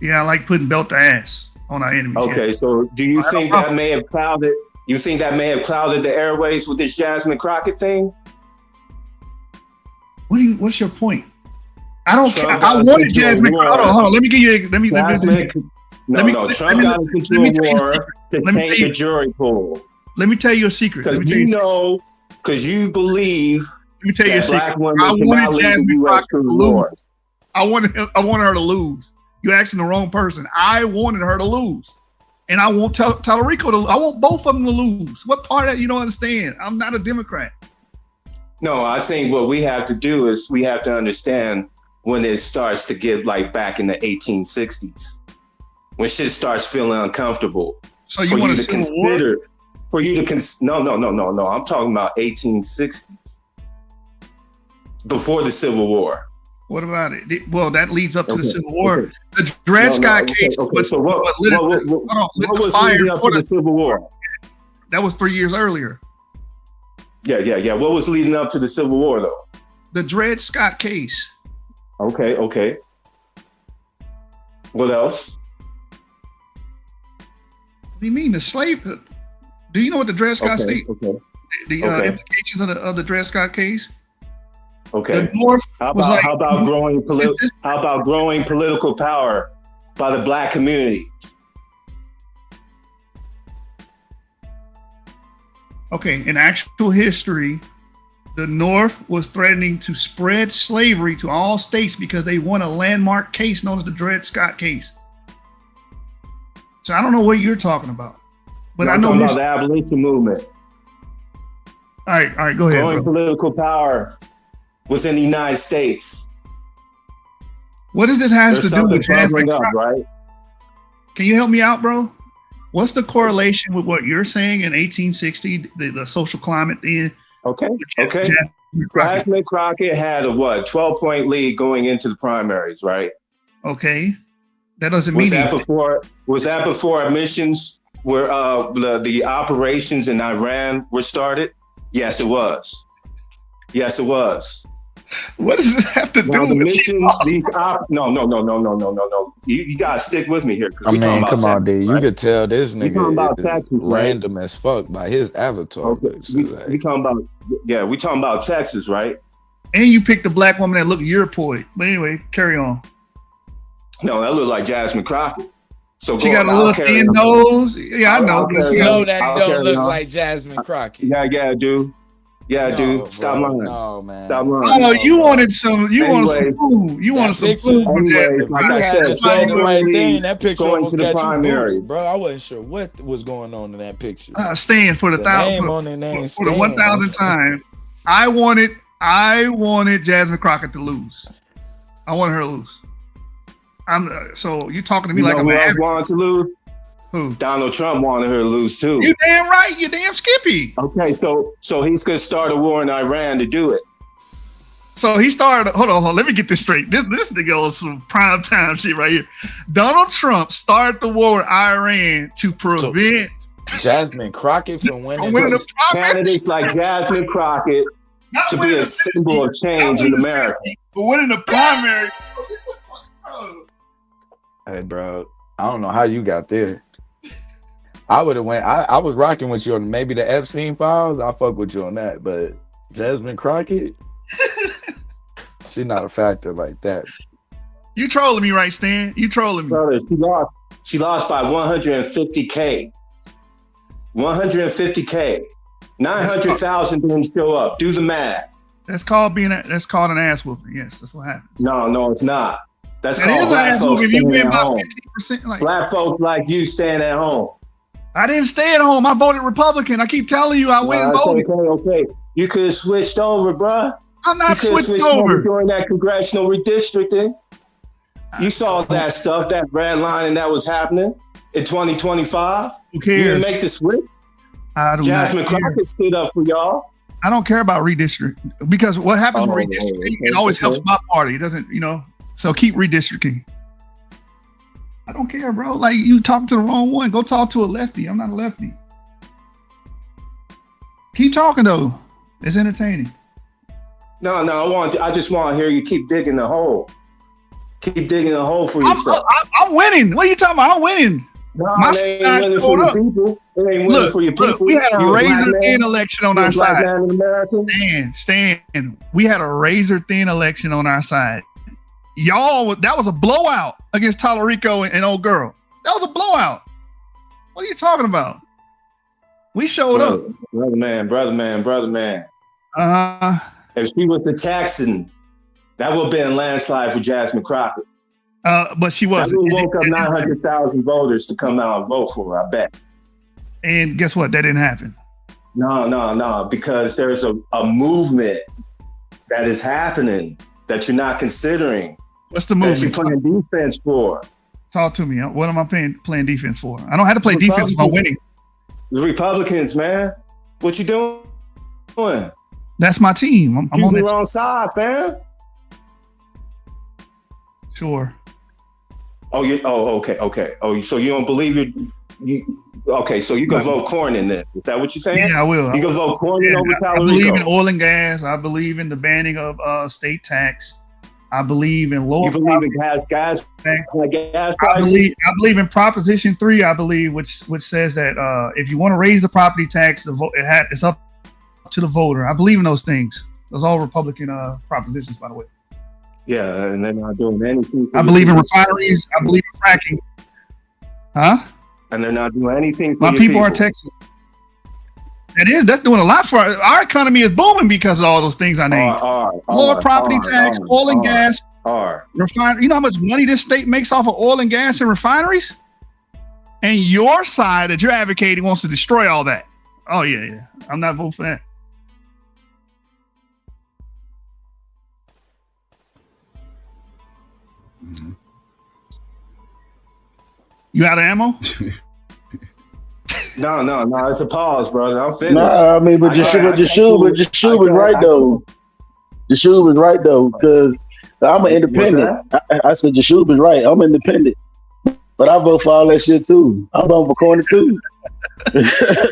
Yeah, I like putting belt to ass on our enemies. Okay, so do you think that may have clouded? You think that may have clouded the airways with this Jasmine Crockett thing? What's your point? I don't care. I wanted Jasmine. Hold on. Let me give you. Trump got into a war to change the jury pool. Let me tell you a secret. Because you believe. Let me tell you a secret. I wanted Jasmine Crockett to lose. I wanted her to lose. You're asking the wrong person. I wanted her to lose, and I want Tallarico to. I want both of them to lose. What part of that you don't understand? I'm not a Democrat. No, I think what we have to do is we have to understand when it starts to get like back in the 1860s, when shit starts feeling uncomfortable. So you want to consider? For you to no. I'm talking about 1860s, before the Civil War. What about it? Well, that leads up to the Civil War. Okay. The Dred Scott case. So what was leading up to the Civil War? That was 3 years earlier. Yeah. What was leading up to the Civil War, though? The Dred Scott case. Okay. What else? What do you mean the slave? Do you know what the Dred Scott state? The implications of the Dred Scott case. Okay. The North how about growing political power by the Black community? Okay, in actual history, the North was threatening to spread slavery to all states because they won a landmark case known as the Dred Scott case. So I don't know what you're talking about, but I know about the abolition movement. All right, go ahead. Growing political power was in the United States. What does this have to do with Jasmine Crockett? Right? Can you help me out, bro? What's the correlation with what you're saying in 1860, the social climate then? Okay. Jasmine Crockett had a 12-point lead going into the primaries, right? Okay. That doesn't mean was that before admissions were the operations in Iran were started? Yes, it was. What does it have to do with No. You gotta stick with me here. I mean, come on, dude. You could tell this nigga Texas, random as fuck by his avatar. Okay. We talking about Texas, right? And you picked a black woman that looked Europoid. But anyway, carry on. No, that looked like Jasmine Crockett. So she got a little thin nose. Yeah, I know. That don't look like Jasmine Crockett. Yeah, dude. Yeah, dude. Stop lying. No, man. Stop lying. Oh, you wanted some. You wanted some food. You wanted some food from that. Like I said, the right thing. That picture going to the primary, bro. I wasn't sure what was going on in that picture. Stand for the thousand. For the 1,000 times. I wanted Jasmine Crockett to lose. I wanted her to lose. So you talking to me like I'm wanted to lose? Who? Donald Trump wanted her to lose too. You damn right. You damn Skippy. Okay, so he's gonna start a war in Iran to do it. So he started. Hold on. Let me get this straight. This nigga on some prime time shit right here. Donald Trump started the war with Iran to prevent Jasmine Crockett from winning the candidates like Jasmine Crockett to be a symbol of change in America. But winning the primary. Hey, bro. I don't know how you got there. I would have went. I was rocking with you on maybe the Epstein files. I fuck with you on that, but Jasmine Crockett, she's not a factor like that. You trolling me, right, Stan? You trolling me. Brother, she lost by 150K. 150K. 900,000 didn't show up. Do the math. That's called an ass whooping. Yes, that's what happened. No, it's not. That is an ass whooping. You win about 15%. Black folks like you staying at home. I didn't stay at home. I voted Republican. I keep telling you, I went and voted. Okay. You could have switched over, bruh. I'm not switching over during that congressional redistricting. You saw that stuff, that red line, and that was happening in 2025. Who cares? You didn't make the switch. Jasmine Crockett stood up for y'all. I don't care about redistricting because what happens with redistricting, it always helps my party. It doesn't, So keep redistricting. I don't care, bro. Like, you talking to the wrong one. Go talk to a lefty. I'm not a lefty. Keep talking though. It's entertaining. No, I just want to hear you keep digging the hole. Keep digging the hole for yourself. I'm winning. What are you talking about? I'm winning. No, My it ain't winning for your people. It ain't winning for your people. Look, we had a razor-thin election on our side. Stan, we had a razor-thin election on our side. Y'all, that was a blowout against Tallarico and old girl. That was a blowout. What are you talking about? We showed up. Brother man. If she was a Texan, that would have been a landslide for Jasmine Crockett. But she wasn't. That woke up 900,000 voters to come out and vote for her, I bet. And guess what? That didn't happen. No, because there's a movement that is happening that you're not considering. What's the movement? That you're playing defense for. Talk to me. What am I playing defense for? I don't have to play defense if I'm winning. The Republicans, man. What you doing? That's my team. I'm on the wrong side, fam. Sure. Okay. Oh, so you don't believe okay, so you can vote Cornyn then. Is that what you're saying? Yeah, I will. You can vote Cornyn over Tallarico. I believe in oil and gas. I believe in the banning of state tax. I believe in lower. You believe in gas prices? I believe in Proposition 3. I believe which says that if you want to raise the property tax, it's up to the voter. I believe in those things. Those are all Republican propositions, by the way. Yeah, and they're not doing anything. I believe in refineries. I believe in fracking. Huh? And they're not doing anything. My people are Texas. That's doing a lot for our economy. Is booming because of all those things I named. Lower property tax, oil and gas, refinery. You know how much money this state makes off of oil and gas and refineries? And your side that you're advocating wants to destroy all that. Oh yeah. I'm not voting for that. Mm-hmm. You out of ammo? No. It's a pause, brother. I'm finished. Nah, I mean, but Yeshua was right though. Yeshua was right though, because I'm an independent. I said Yeshua was right. I'm independent, but I vote for all that shit too. I'm voting for Cornyn too. You know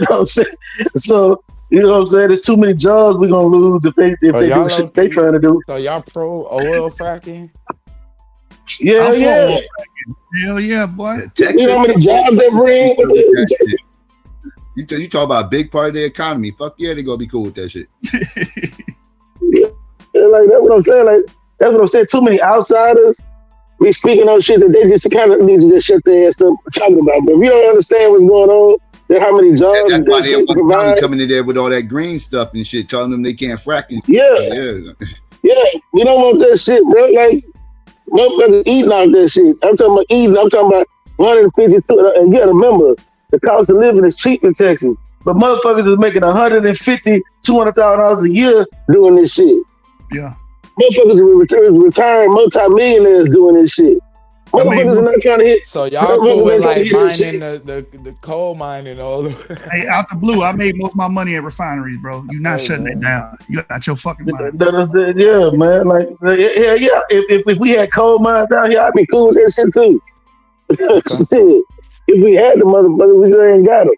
what I'm saying? So you know what I'm saying? There's too many jobs we're gonna lose if they do shit they trying to do. So y'all pro oil fracking? Yeah. Hell yeah, boy. Texas, you know how many jobs they bring? You talk about a big part of the economy. Fuck yeah, they gonna be cool with that shit. Like that's what I'm saying. Like that's what I'm saying. Too many outsiders be speaking on shit that they just kind of need to just shut their ass up talking about. But if you don't understand what's going on, then how many jobs that's why they provide coming in there with all that green stuff and shit, telling them they can't frack and Yeah. We don't want that shit, bro. Like motherfuckers eating out that shit. I'm talking about eating. I'm talking about 152. And you gotta remember, the cost of living is cheap in Texas, but motherfuckers is making $150,000, $200,000 a year doing this shit. Yeah. Motherfuckers are retiring multi-millionaires doing this shit. Motherfuckers are not trying to hit. So y'all cool with like mining the coal mining all the way. Hey, out the blue, I made most of my money at refineries, bro. You're not shutting it down. You got your fucking mind. Yeah, man. Like, yeah. If we had coal mines down here, I'd be cool with that shit too. Shit. If we had the motherfuckers, we ain't got it.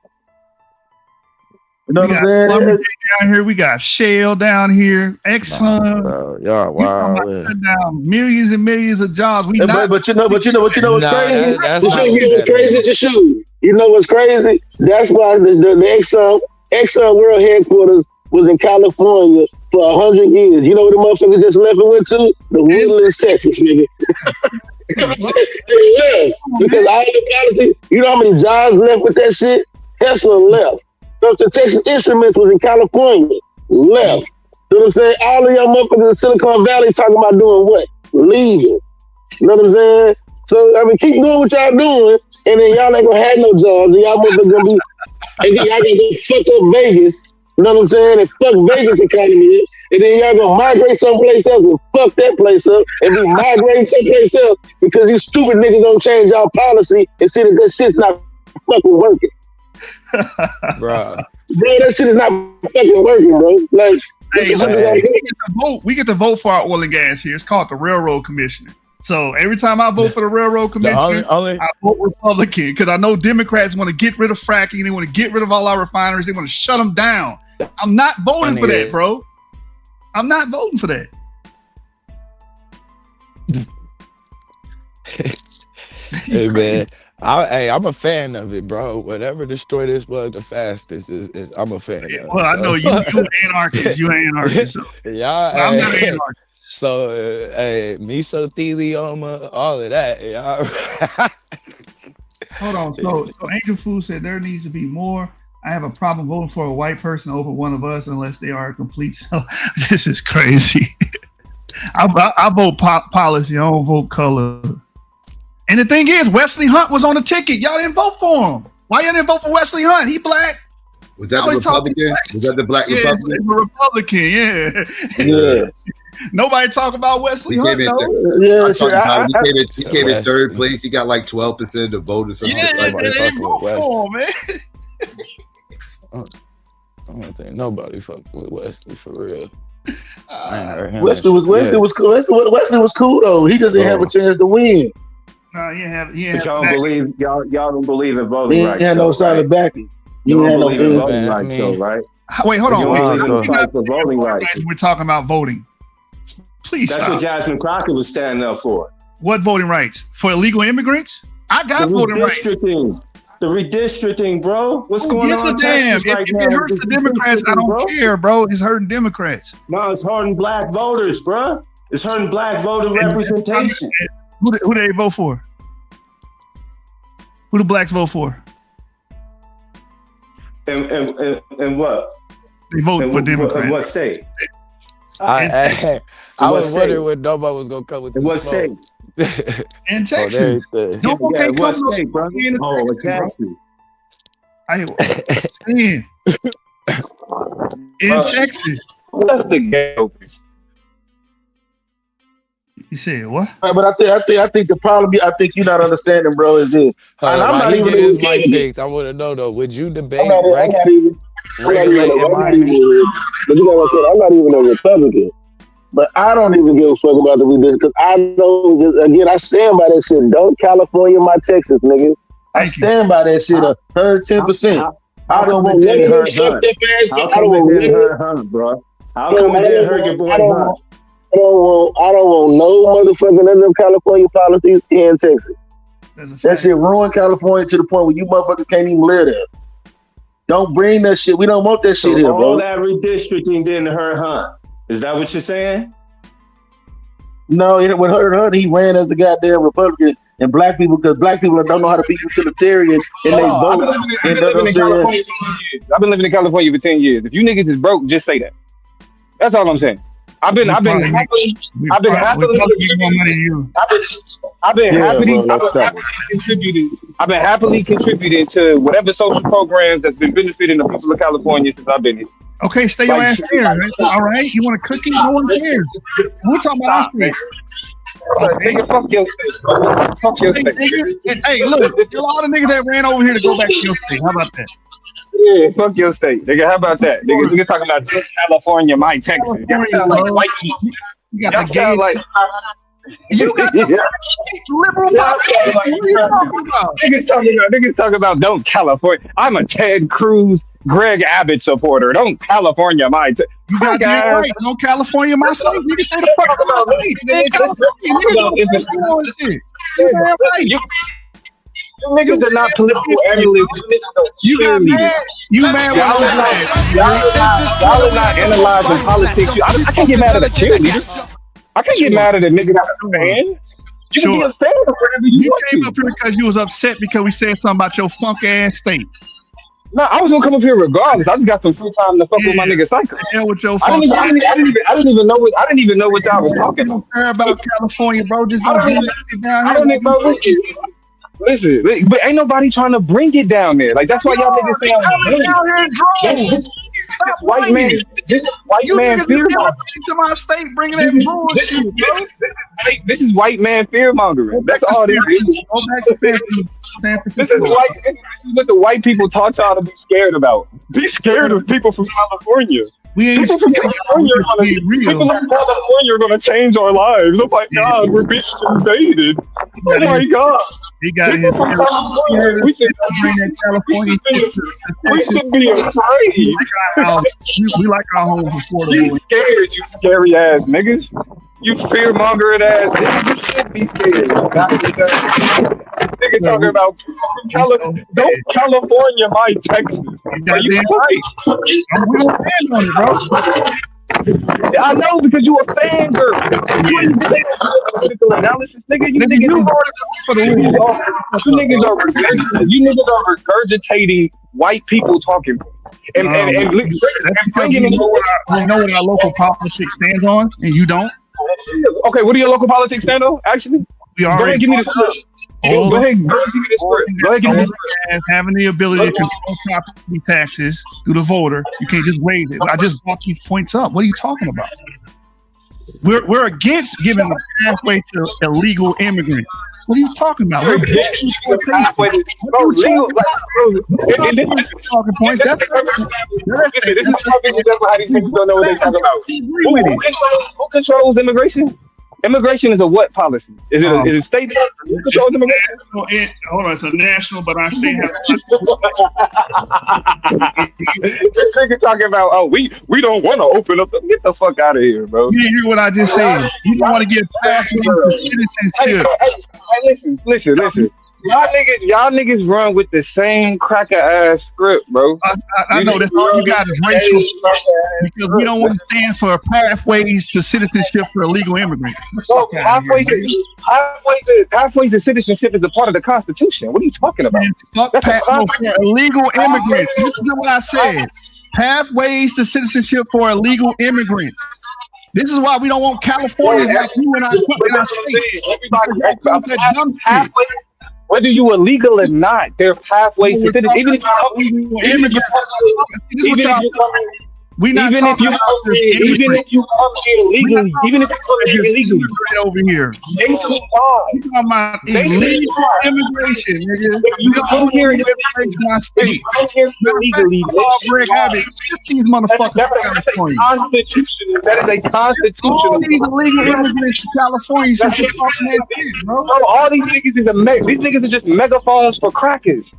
You know what I'm saying? Down here, we got Shell down here, Exxon. Wow. Shut down millions and millions of jobs. But you know what's crazy? You know what's crazy? That's why the Exxon World Headquarters was in California for 100 years. You know what the motherfuckers just left and went to? The Woodlands, Texas, nigga. Yeah, because all the policy, you know how many jobs left with that shit? Tesla left. So the Texas Instruments was in California, left. You know what I'm saying? All of y'all motherfuckers in Silicon Valley talking about doing what? Leaving. You know what I'm saying? So I mean, keep doing what y'all doing, and then y'all ain't gonna have no jobs, and y'all motherfuckers gonna be, and then y'all gonna go fuck up Vegas. You know what I'm saying? And fuck Vegas economy, and then y'all gonna migrate someplace else and fuck that place up, and be migrating someplace else because these stupid niggas don't change y'all policy and see that shit's not fucking working. Bro, that shit is not fucking working, bro. Like, hey, we get to vote for our oil and gas here. It's called the Railroad Commissioner. So every time I vote for the Railroad Commission, I vote Republican because I know Democrats want to get rid of fracking. They want to get rid of all our refineries. They want to shut them down. I'm not voting for that, bro. I'm not voting for that. Hey man, I'm a fan of it, bro. Whatever destroy this bug the fastest is I'm a fan of it. Well, I know you anarchist. You an anarchist. So. Y'all, I'm not an anarchist. So, mesothelioma, all of that. Y'all. Hold on. So Angel Food said there needs to be more. I have a problem voting for a white person over one of us unless they are a complete. So this is crazy. I vote policy. I don't vote color. And the thing is, Wesley Hunt was on the ticket. Y'all didn't vote for him. Why y'all didn't vote for Wesley Hunt? He black. Was that the Republican? Was that the black Republican? The Republican, yeah. Nobody talk about Wesley Hunt, though. He came in third place. He got like 12% of the vote or something. Yeah, they didn't vote for him, man. I don't think nobody fucked with Wesley for real. Wesley was cool. Wesley was cool though. He just didn't have a chance to win. No, but y'all don't believe y'all don't believe in voting rights. He had no solid backing. You don't believe in voting rights, though, right? Wait, hold on. Voting rights. We're talking about voting. Please That's stop. what Jasmine Crockett was standing up for. What voting rights? For illegal immigrants? I got voting rights. The redistricting, bro. What's going on in Texas right now? If it hurts the Democrats, I don't care, bro. It's hurting Democrats. No, it's hurting black voters, bro. It's hurting black voter representation. Who they vote for? Who do blacks vote for? And what? They vote for Democrats. In what state? I was wondering when nobody was gonna come with this. What state? In Texas. What state, bro? Oh, in Texas. In Texas. That's the ghetto. You said what? But I think the problem. I think you're not understanding, bro. Is this? And I'm not even in I want to know though. Would you debate? I'm not even but you know what I said? I'm not even a Republican. But I don't even give a fuck about the redistricting because I know. Again, I stand by that shit. Don't California my Texas, nigga. I stand by that shit 110%. I don't want to hear shut that ass. I don't want to hear Hunt, bro. How come it didn't hurt your boy Hunt? I don't want no motherfucking other California policies in Texas. That shit ruined California to the point where you motherfuckers can't even live there. Don't bring that shit. We don't want that shit here, bro. All that redistricting didn't hurt Hunt. Is that what you're saying? No, it would hurt Hunt. He ran as the goddamn Republican and black people because black people don't know how to be utilitarian and they vote. I've been living in California for 10 years. If you niggas is broke, just say that. That's all I'm saying. I've been happily contributing to whatever social programs that's been benefiting the people of California since I've been here. Okay, stay your ass there. Right? All right, you want a cookie? No one cares. We're talking about our state. Nigga, fuck your state. Hey, look, there's a lot of niggas that ran over here to go back to your state. How about that? Yeah, fuck your state, nigga. How about that, nigga? Nigga talking about California, my Texas. Y'all sound like white people. Y'all sound like you got liberal niggas talking about don't California. I'm a Ted Cruz, Greg Abbott supporter. Don't California my state. You got that right. Don't California my state. Nigga, stay the fuck out of my state. Nigga, you niggas are not political analysts. You got mad. You mad? Y'all are not analyzing politics. I can't get mad at a cheerleader. I can't get mad at a nigga that's a fan. You can be a fan of whatever you want. You came up here because you was upset because we said something about your funk ass state. No, I was gonna come up here regardless. I just got some free time to fuck with my nigga Psycho. Yeah, with your I didn't even know what y'all was talking about. I don't care about California, bro. Just don't bring it down here. I don't know. Listen, but ain't nobody trying to bring it down there. Like that's why y'all niggas say I'm down here in droves. White man fear mongering. To my state, bringing that bullshit, bro. This is white man fear mongering. That's all this is. Go back to San Francisco. This is what the white people taught y'all to be scared about. Be scared of people from California. We ain't people from California are gonna change our lives. Oh my God, we're being invaded. Oh my God. He got his. We should be afraid. We like our home before the You war. scared, you scary ass niggas. You fear mongering ass niggas. You should be scared. Nigga talking about don't California my Texas. Are you right? We don't stand on it, bro. I know because you a fan girl. You ain't saying political analysis, nigga. You niggas are regurgitating white people talking points and bringing in. We know what our local politics stands on, and you don't. Okay, what do your local politics stand on? Actually, go ahead, give me the script. Go ahead, give me the script. Go ahead, give me the script. Having the ability to control property taxes through the voter, you can't just waive it. I just brought these points up. What are you talking about? We're against giving the pathway to illegal immigrants. What are you talking about? We're against the pathway to legal. Talking points. This is how these people don't know what they're talking about. Who controls immigration? Immigration is a what policy? Is it state? Who controls immigration? Hold on, it's a national, but our state has. This nigga talking about, we don't want to open up. Get the fuck out of here, bro. You hear what I just said? You don't want to get pathway to citizenship. Hey, listen. Y'all niggas run with the same cracker ass script, bro. I know that's all you got is racial because we don't want to stand for pathways to citizenship for illegal immigrants. Pathways to citizenship is a part of the Constitution. What are you talking about? For illegal immigrants. This is what I said. Pathways to citizenship for illegal immigrants. This is why we don't want Californians like you and our state. Whether you illegal or not, there are pathways to citizenship. Even if you come here illegally, over here, nationwide, illegal immigration. You come here my state illegally. These motherfuckers. That's a constitution. That is a constitution. All these illegal immigrants to California. All these niggas these niggas are just megaphones for crackers.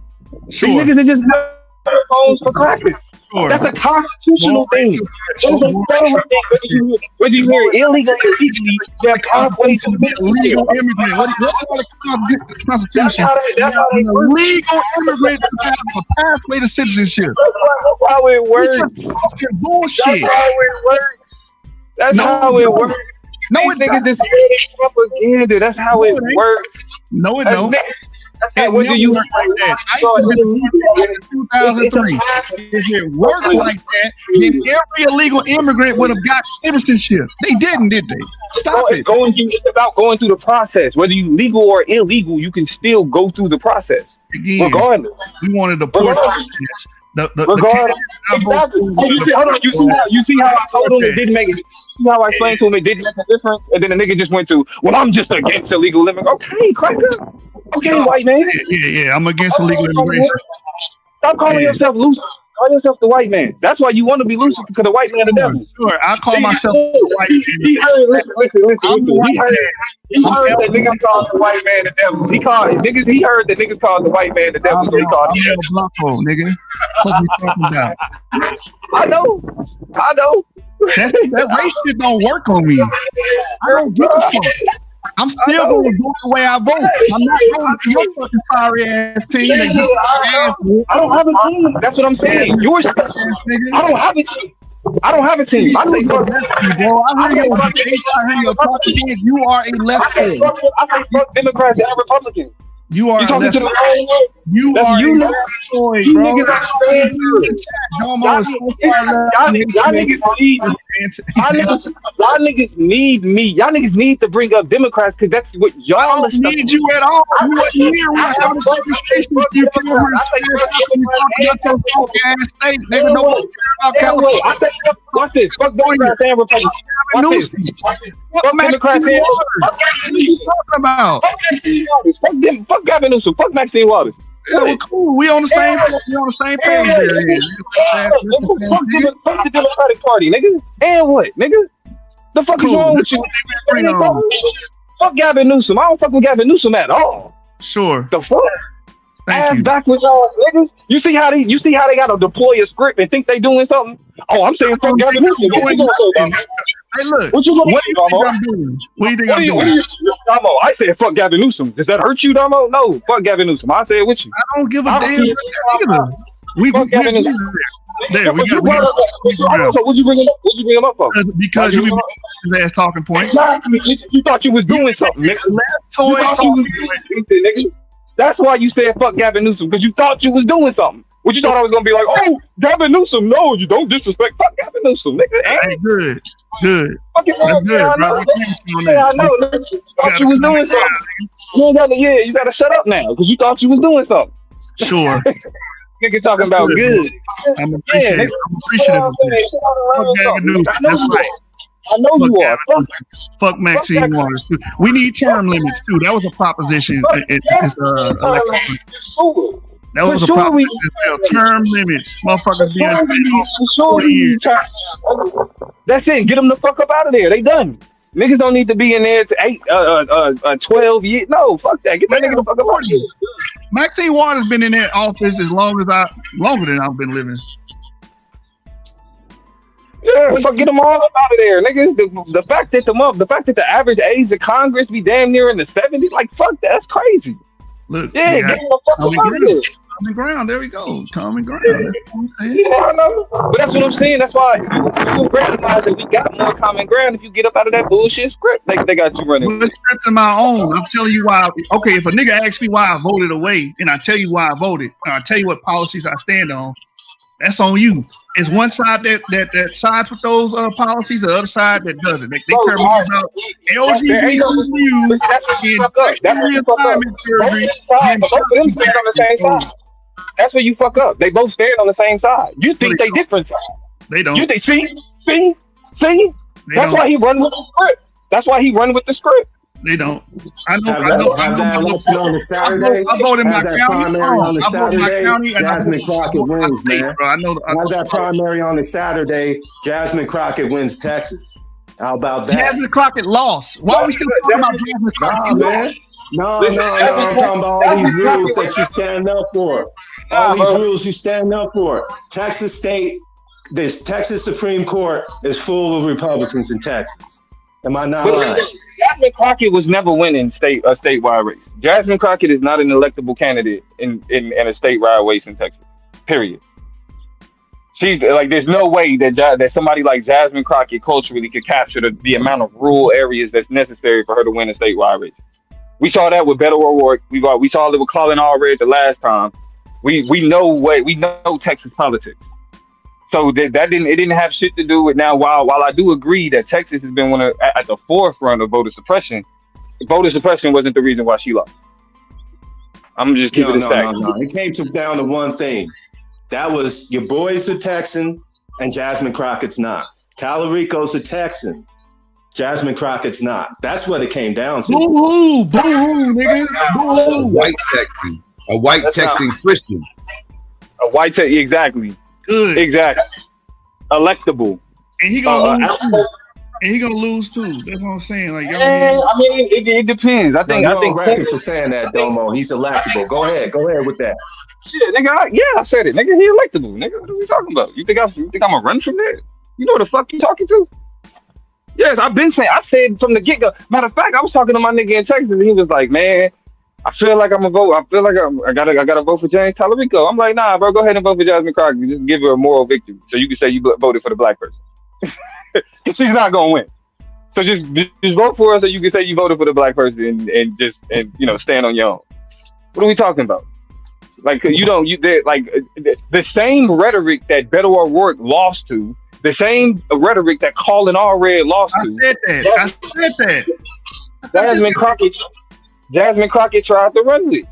Sure. These niggas are just megaphones for crackers. Sure. That's a constitutional thing. It's a federal thing. Whether you hear illegal or legally, you have pathways to legal immigrant. What's the Constitution? Legal immigrant to have a pathway to citizenship. That's how it works. Bullshit. That's how it works. No, it niggas is propaganda. That's how it works. No, it don't. That's how whether you work like that. I in 2003. If it worked like that, then every illegal immigrant would have got citizenship. They didn't, did they? Stop it. It's about going through the process. Whether you legal or illegal, you can still go through the process. Again, regardless. We wanted to port regardless. Exactly. Hold on. You see how I told him it didn't make it. See how I explained to him it didn't make a difference, and then the nigga just went to, well, I'm just against illegal immigrants. Okay, cracker. Okay, white man. Yeah, I'm against illegal immigration. Stop calling yourself Lucifer. Call yourself the white man. That's why you want to be Lucifer, because the white man the devil. Sure, I call myself the white man. He heard, listen. He heard that niggas called the white man the devil. He heard that niggas called the white man the devil, so he called him the Blanco, nigga. What you talking about? I know. That race shit don't work on me. I don't give a fuck. I'm still going to vote the way I vote. I'm not going to your fucking sorry ass team. I don't have a team. That's what I'm saying. Yours. I don't have a team. I say fuck bro. I hear your propaganda. You are a left. I say fuck Democrats and Republicans. You are talking to the wrong one. You That's are you, a boy, you bro. niggas are y'all niggas need me. Y'all niggas need to bring up Democrats because that's what y'all I don't need you at all. You wasn't here. We're having a conversation with you. State. Nigga, nobody care about California. Watch this. Fuck Democrats and Republicans. Fuck Democrats and What are you talking about? Fuck Gavin Newsom. Fuck Maxine Waters. Yeah, we're cool. We on the same page there. Fuck the Democratic Party, nigga. And what, nigga? The fuck is wrong with you? Fuck Gavin Newsom. I don't fuck with Gavin Newsom at all. Sure. The fuck? Ass backwards niggas. You see how they gotta deploy a script and think they doing something? Oh, I'm saying fuck Gavin Newsom. Hey, look. What you think I'm doing? What do you think I'm doing? Damo, I said fuck Gavin Newsom. Does that hurt you, Damo? No, fuck Gavin Newsom. I said with you. I don't give a damn either. Fuck Gavin Newsom. There, we got. What'd you bring him up for? Because you be his ass talking points. Exactly. You thought you was doing something, nigga. That's why you said fuck Gavin Newsom, because you thought you was doing something. What you thought I was gonna be like? Oh, Gavin Newsom. No, you don't disrespect. Fuck Gavin Newsom, nigga. Hey, good. That's good, bro. I know. You thought you was doing something. You gotta shut up now, because you thought you was doing something. Sure. Nigga talking about good. I'm appreciative. I'm appreciative of that. Fuck Gavin Newsom. That's right. I know you are. Fuck Maxine Waters. We need term limits too. That was a proposition. Election. That was a proposition. Term limits. Motherfuckers being 40 years. That's it. Get them the fuck up out of there. They done. Niggas don't need to be in there to 12 years. No, fuck that. Get that nigga the fuck up out of here. Maxine Waters been in that office longer than I've been living. Yeah, fuck, get them all up out of there, niggas. The fact that the average age of Congress be damn near in the 70s, like fuck that, that's crazy. Look, get them the fuck out of there. Common ground, there we go. Common ground. Yeah. That's what I'm saying. Yeah, I know. But that's what I'm saying. That's why you recognize that we got more common ground if you get up out of that bullshit script they got you running. Well, it's script of my own. I'm telling you why. Okay, if a nigga asks me why I voted away, and I tell you why I voted, and I tell you what policies I stand on, that's on you. It's one side that sides with those policies, the other side that doesn't. They care more about LGBTQ and reassignment surgery. Both of them stand on the same side. That's where you fuck up. They both stand on the same side. You think they different sides. They don't. You think, see? That's why he run with the script. That's why he run with the script. They don't. I know. On Saturday. I voted in my county. On Saturday. Jasmine Crockett wins, man. I know. That primary on the Saturday. Jasmine Crockett wins Texas. How about that? Jasmine Crockett lost. Why are we still talking about Jasmine Crockett? Man. No. I'm talking about all these rules that you stand up for. All these rules you stand up for. Texas State, this Texas Supreme Court is full of Republicans in Texas. Am I not lying? Jasmine Crockett was never winning a statewide race. Jasmine Crockett is not an electable candidate in a statewide race in Texas. Period. She's like, there's no way that somebody like Jasmine Crockett culturally could capture the amount of rural areas that's necessary for her to win a statewide race. We saw that with Beto O'Rourke. We saw it with Colin Allred the last time. We know Texas politics. So it didn't have shit to do with now. While I do agree that Texas has been at the forefront of voter suppression wasn't the reason why she lost. I'm just keeping it stacked. No. It came down to one thing. That was your boy's a Texan and Jasmine Crockett's not. Tallarico's a Texan. Jasmine Crockett's not. That's what it came down to. Boo-hoo, nigga. A white Texan. A white Texan Christian. A white Texan, exactly. Good. Exactly. Electable. And he gonna lose too. And he gonna lose too. That's what I'm saying. Like, I mean, it depends. I think record for saying that, Domo. He's electable. Go ahead with that. Yeah, nigga. I said it, nigga. He electable, nigga. What are we talking about? You think I'm gonna run from there? You know what the fuck you talking to? Yes, I've been saying. I said from the get go. Matter of fact, I was talking to my nigga in Texas, and he was like, "Man, I feel like I'm gonna vote. I feel like I gotta vote for James Tallarico." I'm like, "Nah, bro, go ahead and vote for Jasmine Crockett. Just give her a moral victory, so you can say you voted for the black person. She's not gonna win. So just vote for her, so you can say you voted for the black person and stand on your own." What are we talking about? Like the same rhetoric that Beto O'Rourke lost to, the same rhetoric that Colin Allred lost to. I said that. Jasmine Crockett tried to run with.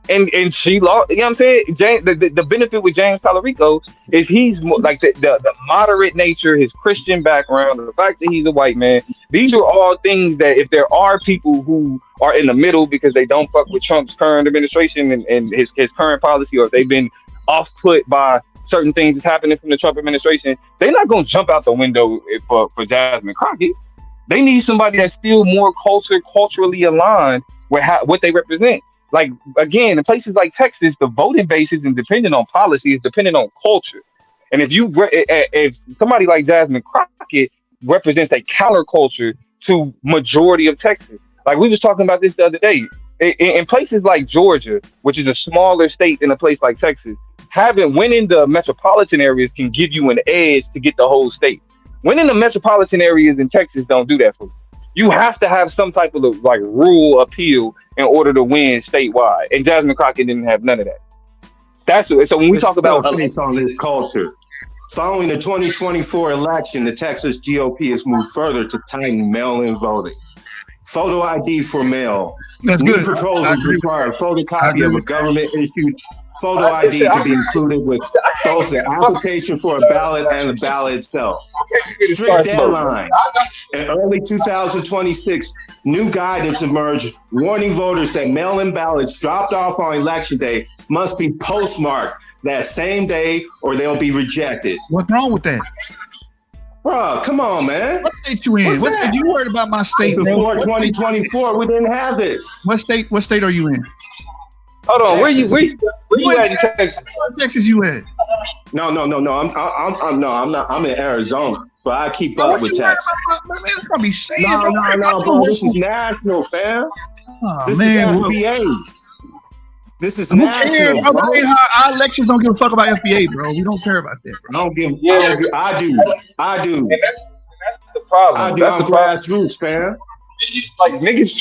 And she lost. You know what I'm saying? The benefit with James Tallarico is he's more like the moderate nature, his Christian background, the fact that he's a white man. These are all things that if there are people who are in the middle because they don't fuck with Trump's current administration and his current policy, or if they've been off put by certain things that's happening from the Trump administration, they're not gonna jump out the window for Jasmine Crockett. They need somebody that's still more culturally aligned with what they represent. Like, again, in places like Texas, the voting base isn't dependent on policy; it's dependent on culture. And if somebody like Jasmine Crockett represents a counterculture to majority of Texas, like we was talking about this the other day, in places like Georgia, which is a smaller state than a place like Texas, winning the metropolitan areas can give you an edge to get the whole state. Winning the metropolitan areas in Texas don't do that for you. You have to have some type of like rural appeal in order to win statewide. And Jasmine Crockett didn't have none of that. So when we talk about face on this culture, following the 2024 election, the Texas GOP has moved further to tighten mail-in voting. Photo ID for mail. That's New good. proposals require a photocopy of a government-issued photo ID to be included with both the application for a ballot and the ballot itself. Strict deadlines. In early 2026, new guidance emerged warning voters that mail-in ballots dropped off on election day must be postmarked that same day or they'll be rejected. What's wrong with that? Bro, come on, man. What state you in? What state? You worried about my state, bro? Before 2024, we didn't have this. What state are you in? Hold on, Texas. where you at in Texas? What Texas you at? No. I'm not. I'm in Arizona, but I keep up with Texas. Man, it's gonna be saying. No, bro. This is national, fam. This is FBA. This is national. Bro. Our elections don't give a fuck about FBA, bro. We don't care about that, bro. I don't give. I do. And that's the problem. I do. That's I'm grassroots, fam. It's just like niggas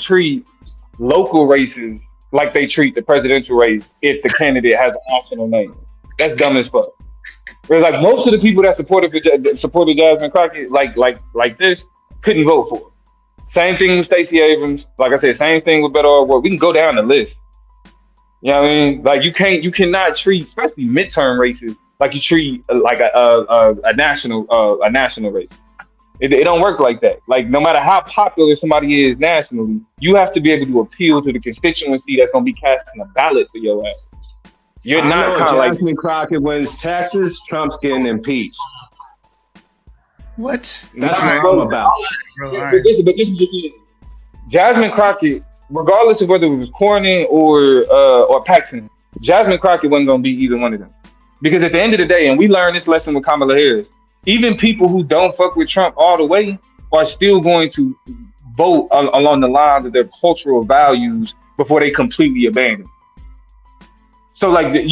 treat local races like they treat the presidential race if the candidate has an optional name. That's dumb as fuck. Whereas like most of the people that supported Jasmine Crockett like this couldn't vote for her. Same thing with Stacey Abrams. Like I said, same thing with Beto O'Rourke. We can go down the list. You know what I mean? Like you cannot treat, especially midterm races, like you treat like a national race. It don't work like that. Like no matter how popular somebody is nationally, you have to be able to appeal to the constituency that's gonna be casting a ballot for your ass. You're not kind of like Jasmine Crockett wins Texas, Trump's getting impeached. What? That's what I'm about. But this is the thing. Jasmine Crockett, regardless of whether it was Cornyn or Paxton, Jasmine Crockett wasn't gonna be either one of them. Because at the end of the day, and we learned this lesson with Kamala Harris, even people who don't fuck with Trump all the way are still going to vote along the lines of their cultural values before they completely abandon. So like the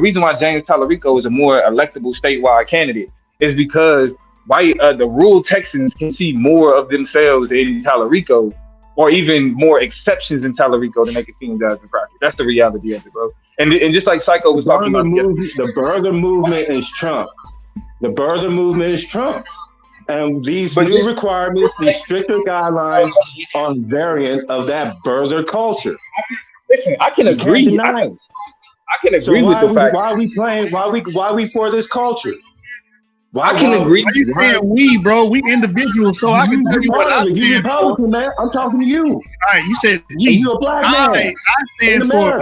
reason why James Tallarico is a more electable statewide candidate is because the rural Texans can see more of themselves in Tallarico, or even more exceptions in Tallarico than they can see in Jasmine Crockett. That's the reality of it, bro. And just like Psycho was talking about, the burger movement is Trump. The burger movement is Trump. And these new requirements, these stricter guidelines are a variant of that burger culture. Listen, I can agree. I can agree with the fact. Why we for this culture? I can agree. Why you saying we, bro? We individuals, so I can tell you what I stand for. Man. I'm talking to you. All right, you said we. You a black man. I stand for.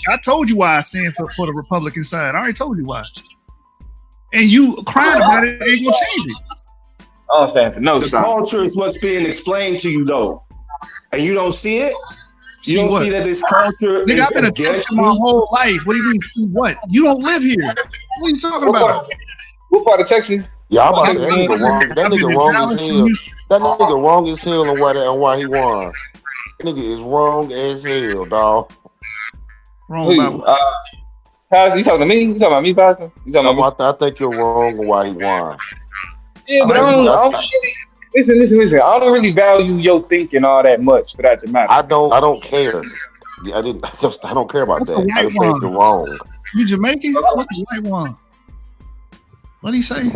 I told you why I stand for the Republican side. I already told you why. And you crying about it ain't gonna change it. I don't stand for no. The culture is what's being explained to you, though, and you don't see it. You don't see that this culture is I've been a Texan my whole life. What do you mean? What? You don't live here. What are you talking about? What part of Texas? Yeah, I'm about to say that nigga wrong. That nigga wrong as hell. That nigga wrong as hell on why he won. That nigga is wrong as hell, dog. Wrong about you talking to me? You talking about me, Pastor? You talking about me? I think you're wrong on why he won. Yeah, but I don't listen. I don't really value your thinking all that much for that to matter. I don't care. I don't care about that. I just think you're wrong. You Jamaican? What's the white one? What did he say?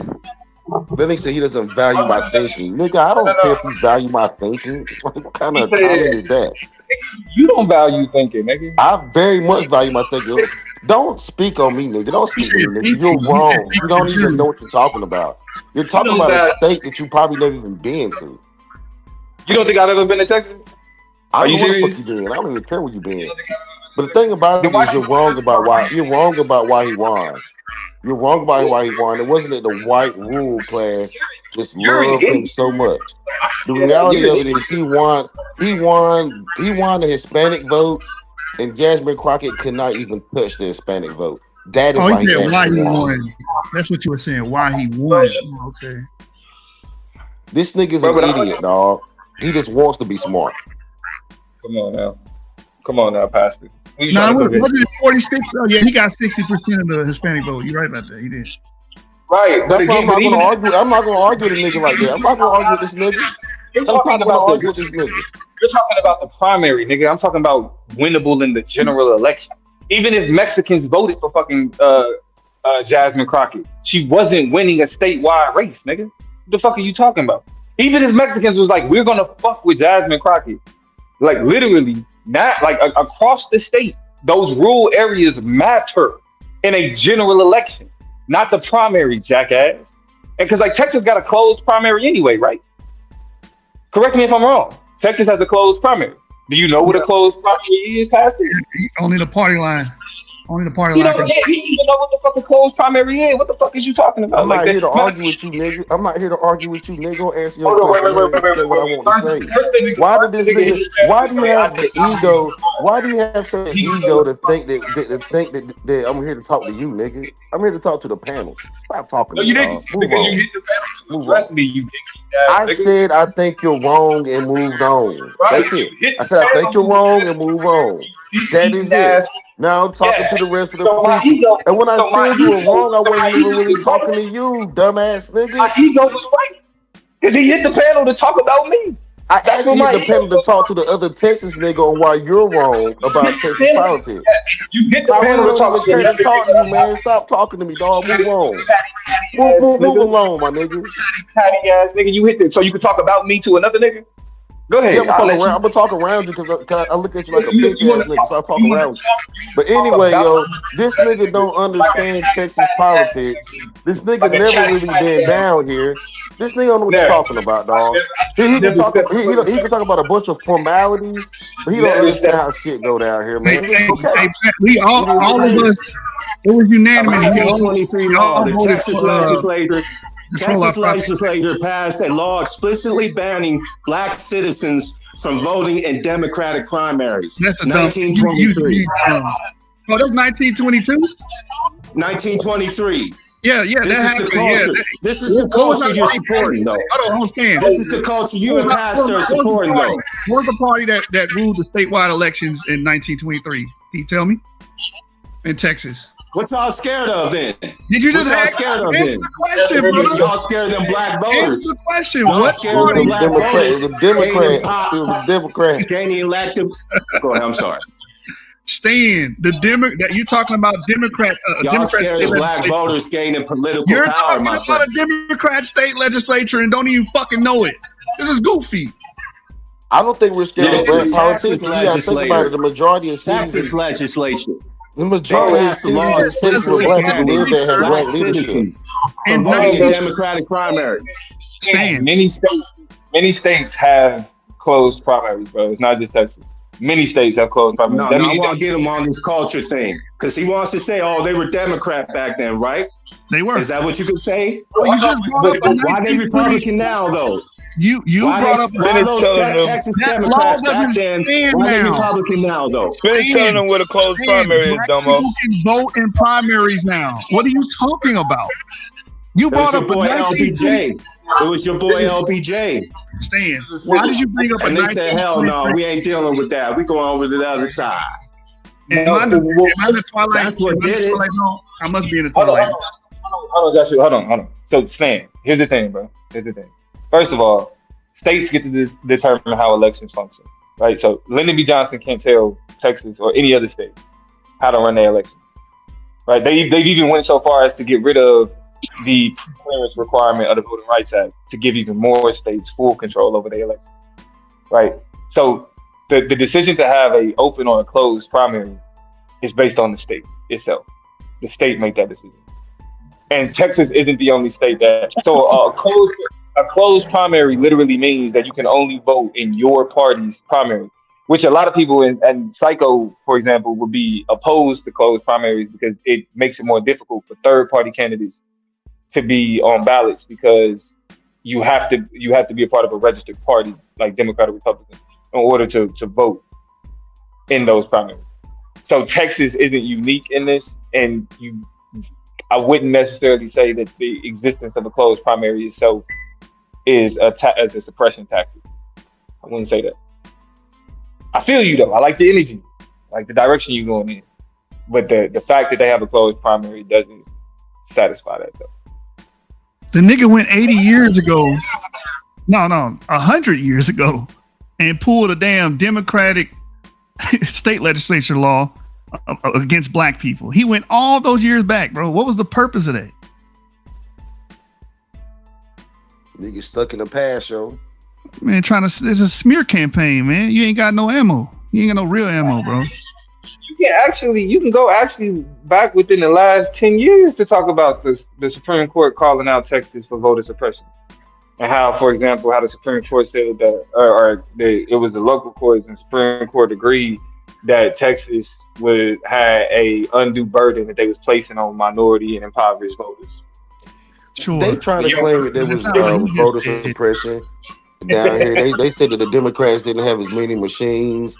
Then he said he doesn't value my thinking. Nigga, I don't care if you value my thinking. What kind of comment is that? You don't value thinking, nigga. I very much value my thinking. Don't speak on me, nigga. Don't speak on me, nigga. You're wrong. You don't even know what you're talking about. You're talking about a state that you probably never even been to. You don't think I've ever been to Texas? I don't know where the fuck you been. I don't even care where you been. But the thing about it is you're wrong about why he won. You're wrong about why he won. It wasn't that the white rule class just loved him so much. The reality of it is he won the Hispanic vote, and Jasmine Crockett could not even touch the Hispanic vote. That is why he won. That's what you were saying. Why he won. Okay. This nigga's an idiot, dog. He just wants to be smart. Come on now, Pastor. No, wasn't it 46? Oh, yeah, he got 60% of the Hispanic vote. You're right about that. He did. Right. That's why I'm not going to argue. I'm not going to argue with a nigga like that. I'm not going to argue with this nigga. You're talking about the primary, nigga. I'm talking about winnable in the general election. Even if Mexicans voted for fucking Jasmine Crockett, she wasn't winning a statewide race, nigga. What the fuck are you talking about? Even if Mexicans was like, we're gonna fuck with Jasmine Crockett, like literally, not like across the state, those rural areas matter in a general election, not the primary, jackass. And because like Texas got a closed primary anyway, right? Correct me if I'm wrong. Texas has a closed primary. Do you know what a closed primary is, Pastor? Only the party line. Only the party You line. don't even know what the fuck a closed primary is. What the fuck is you talking about? I'm not here to argue with you, nigga. I'm not here to argue with you, nigga. Answer your question. Say what I want to say. Why did this nigga? Why do you have the ego? Why do you have such an ego to think that I'm here to talk to you, nigga? I'm here to talk to the panel. Stop talking to me. Move on. You hit the panel. Trust me, you I said I think you're wrong and moved on. That's it. I said I think you're wrong and move on. That is it. Now I'm talking to the rest of the people. And when I said you were wrong, I wasn't even really talking to you, dumbass nigga. My ego was right. Because he hit the panel to talk about me. I actually hit the panel to talk to the other Texas nigga on why you're wrong about Texas politics. You hit the panel to talk to you, man. Stop talking to me, dog. Move on. Move along, my nigga. Patty ass nigga, you hit this so you can talk about me to another nigga? Go ahead. Yeah, I'm gonna talk around you because I look at you like a bitch ass nigga, so I talk around you. But anyway, yo, this nigga don't understand Texas politics. This nigga never really been down here. This nigga don't know what you're talking about, dog. He can talk about a bunch of formalities, but he don't understand how shit go down here, man. We all of us. It was unanimous. 1923 law. The Texas legislature passed a law explicitly banning black citizens from voting in Democratic primaries. That's a 1923. Oh, that's 1922? 1923. Yeah, that happened. This is the culture you're supporting, though. I don't understand. This is the culture you and Pastor are supporting, though. What was the party that ruled the statewide elections in 1923? Can you tell me? In Texas. What y'all scared of then? Did you just answer the question, brother? Y'all scared of them black voters. Answer the question. What scared of them black voters? It was a Democrat. Gaining elective. Go ahead, I'm sorry. Stan, that you're talking about Democrat. Y'all scared of black voters gaining political power. You're talking about a Democrat state legislature and don't even fucking know it. This is goofy. I don't think we're scared of black politics. You gotta think about it. The majority of Texas legislature. The majority of laws for black people live that have black leadership. And voting in Democratic primaries. Stan. Many states have closed primaries, bro. It's not just Texas. Many states have closed primaries. No, I want to get him on this culture thing because he wants to say, "Oh, they were Democrat back then, right?" They were. Is that what you could say? Well, you just why they Republican now, though? You brought up those Texas Democrats back then. Why they Republican now, though? Finish telling them what a closed primary is, Domo. People can vote in primaries now. What are you talking about? You brought up boy LBJ. It was your boy LBJ. Stan, why did you bring up and they said, hell no, we ain't dealing with that. We going over to the other side. Am I in the Twilight? That's what did it. I must be in the Twilight. Hold on. So, Stan, here's the thing, bro. First of all, states get to determine how elections function, right? So, Lyndon B. Johnson can't tell Texas or any other state how to run their election, right? They've even went so far as to get rid of the clearance requirement of the Voting Rights Act to give even more states full control over their elections. Right. So the decision to have a open or a closed primary is based on the state itself. The state make that decision. And Texas isn't the only state that. So a closed primary literally means that you can only vote in your party's primary, which a lot of people and Psycho, for example, would be opposed to closed primaries because it makes it more difficult for third party candidates to be on ballots because you have to be a part of a registered party like Democrat or Republican in order to vote in those primaries. So Texas isn't unique in this, and I wouldn't necessarily say that the existence of a closed primary itself is as a suppression tactic. I wouldn't say that. I feel you though. I like the energy, like the direction you're going in. But the fact that they have a closed primary doesn't satisfy that though. The nigga went 80 years ago. No, 100 years ago, and pulled a damn Democratic state legislature law against black people. He went all those years back, bro. What was the purpose of that? Nigga stuck in the past, yo. Man, it's a smear campaign, man. You ain't got no ammo. You ain't got no real ammo, bro. You can go back within the last 10 years to talk about the Supreme Court calling out Texas for voter suppression. And how, for example, how the Supreme Court said that, it was the local courts and Supreme Court agreed that Texas would have a undue burden that they was placing on minority and impoverished voters. Sure. They trying to claim that there was voter suppression down here. They said that the Democrats didn't have as many machines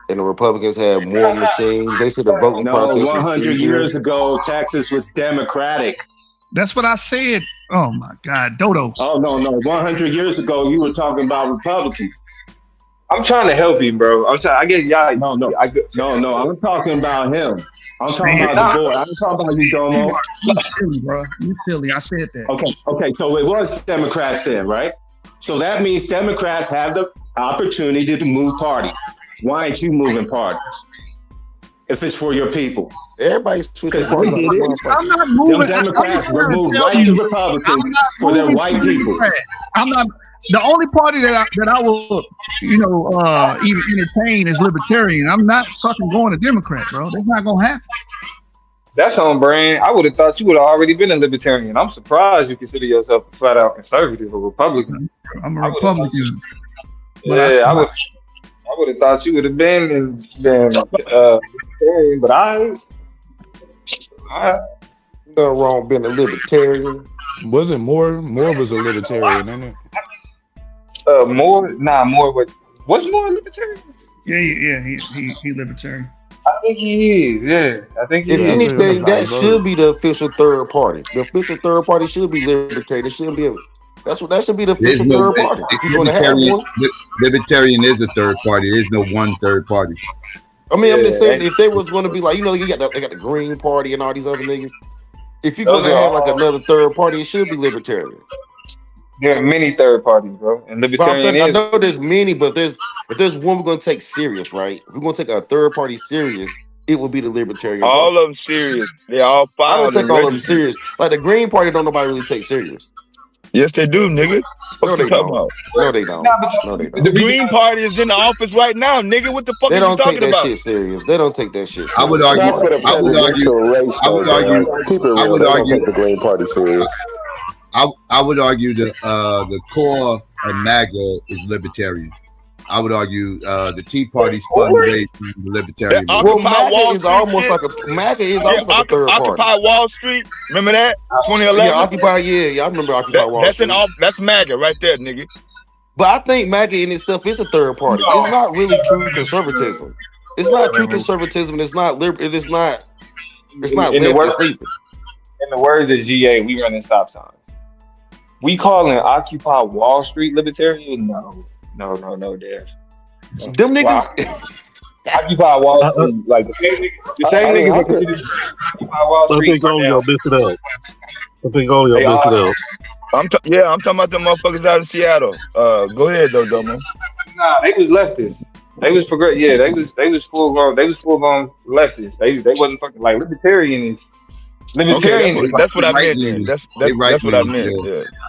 and the Republicans had more machines. They said the voting process was 100 years ago, Texas was Democratic. That's what I said. Oh my God, Dodo. Oh no, 100 years ago, you were talking about Republicans. I'm trying to help you, bro. I get y'all. No. I'm talking about him. I'm talking about the board. I'm talking about you, Domo. You silly, bro. You silly. I said that. Okay. So it was Democrats then, right? So that means Democrats have the opportunity to move parties. Why ain't you moving parties? If it's for your people. Everybody's switching. I'm not moving. Them Democrats will move right to Republicans for their white people. I'm not. The only party that I will, even entertain is Libertarian. I'm not fucking going to Democrat, bro. That's not gonna happen. That's on brand. I would have thought you would have already been a Libertarian. I'm surprised you consider yourself a flat out conservative or Republican. I'm a Republican. I would have thought you would have been Libertarian, but I nothing wrong being a Libertarian. Wasn't Moore was a Libertarian, isn't it? Moore was Moore a Libertarian? Yeah, he Libertarian. I think he is. Yeah, I think he is. If anything, that should be the official third party. The official third party should be Libertarian. It shouldn't be. That should be the official third party. If you're going to have one, Libertarian is a third party. There's no one third party. I mean, I'm just saying, if they was going to be like, they got the Green Party and all these other niggas. If you're going to have like another third party, it should be Libertarian. There are many third parties, bro, and Libertarian I know there's many, but there's one we're going to take serious, right? If we're going to take a third party serious, it will be the Libertarian. All of them serious. They all I don't take all of them serious. Like the Green Party, don't nobody really take serious. Yes, they do, nigga. No, they don't. No, they don't. The Green Party is in the office right now, nigga. What the fuck are you talking about? They don't take that shit serious. They don't take that shit serious. I would argue. Keep it real. They don't take the Green Party serious. I would argue the core of MAGA is libertarian. I would argue the Tea Party spun away from the libertarian. Well, MAGA is almost like a third party. Occupy Wall Street. Remember that? 2011. Yeah, Occupy. Yeah, I remember Occupy Wall Street. That's MAGA right there, nigga. But I think MAGA in itself is a third party. It's not really true conservatism. It's not true conservatism. It's not liberal. It's not. It's not in left. In the words of GA, we running stop signs. We calling Occupy Wall Street libertarian? No, Dad. Them niggas. Occupy Wall Street, like the same niggas that Occupy Wall Street. I think only y'all missed it up. I'm talking about them motherfuckers out in Seattle. Go ahead though, Domo. Nah, they was leftists. They was progressive. Yeah, they was full grown. They was full grown leftists. They wasn't fucking like libertarian is. Libertarians. Okay, that's what I meant. Then. That's what I meant.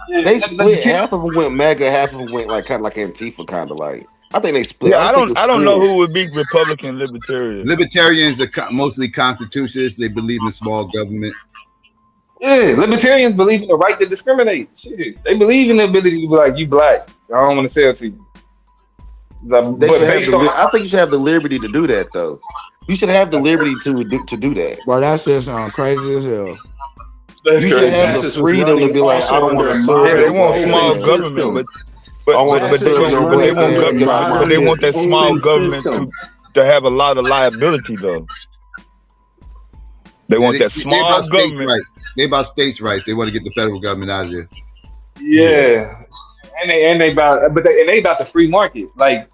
Yeah. They split. Half of them went MAGA, half of them went like kind of like Antifa, kind of like. I think they split. Yeah, I don't know who would be Republican libertarian. Libertarians are mostly constitutionalists. They believe in small government. Yeah, libertarians believe in the right to discriminate. Shit. They believe in the ability to be like, you black. I don't want to sell to you. I think you should have the liberty to do that, though. You should have the liberty to do that. Well, that's just crazy as hell. You should have the freedom to be like, I don't want to serve. They want small government, but they want that small government to have a lot of liability, though. They want that small government. They about states' rights. They want to get the federal government out of there. Yeah, and they about the free market. Like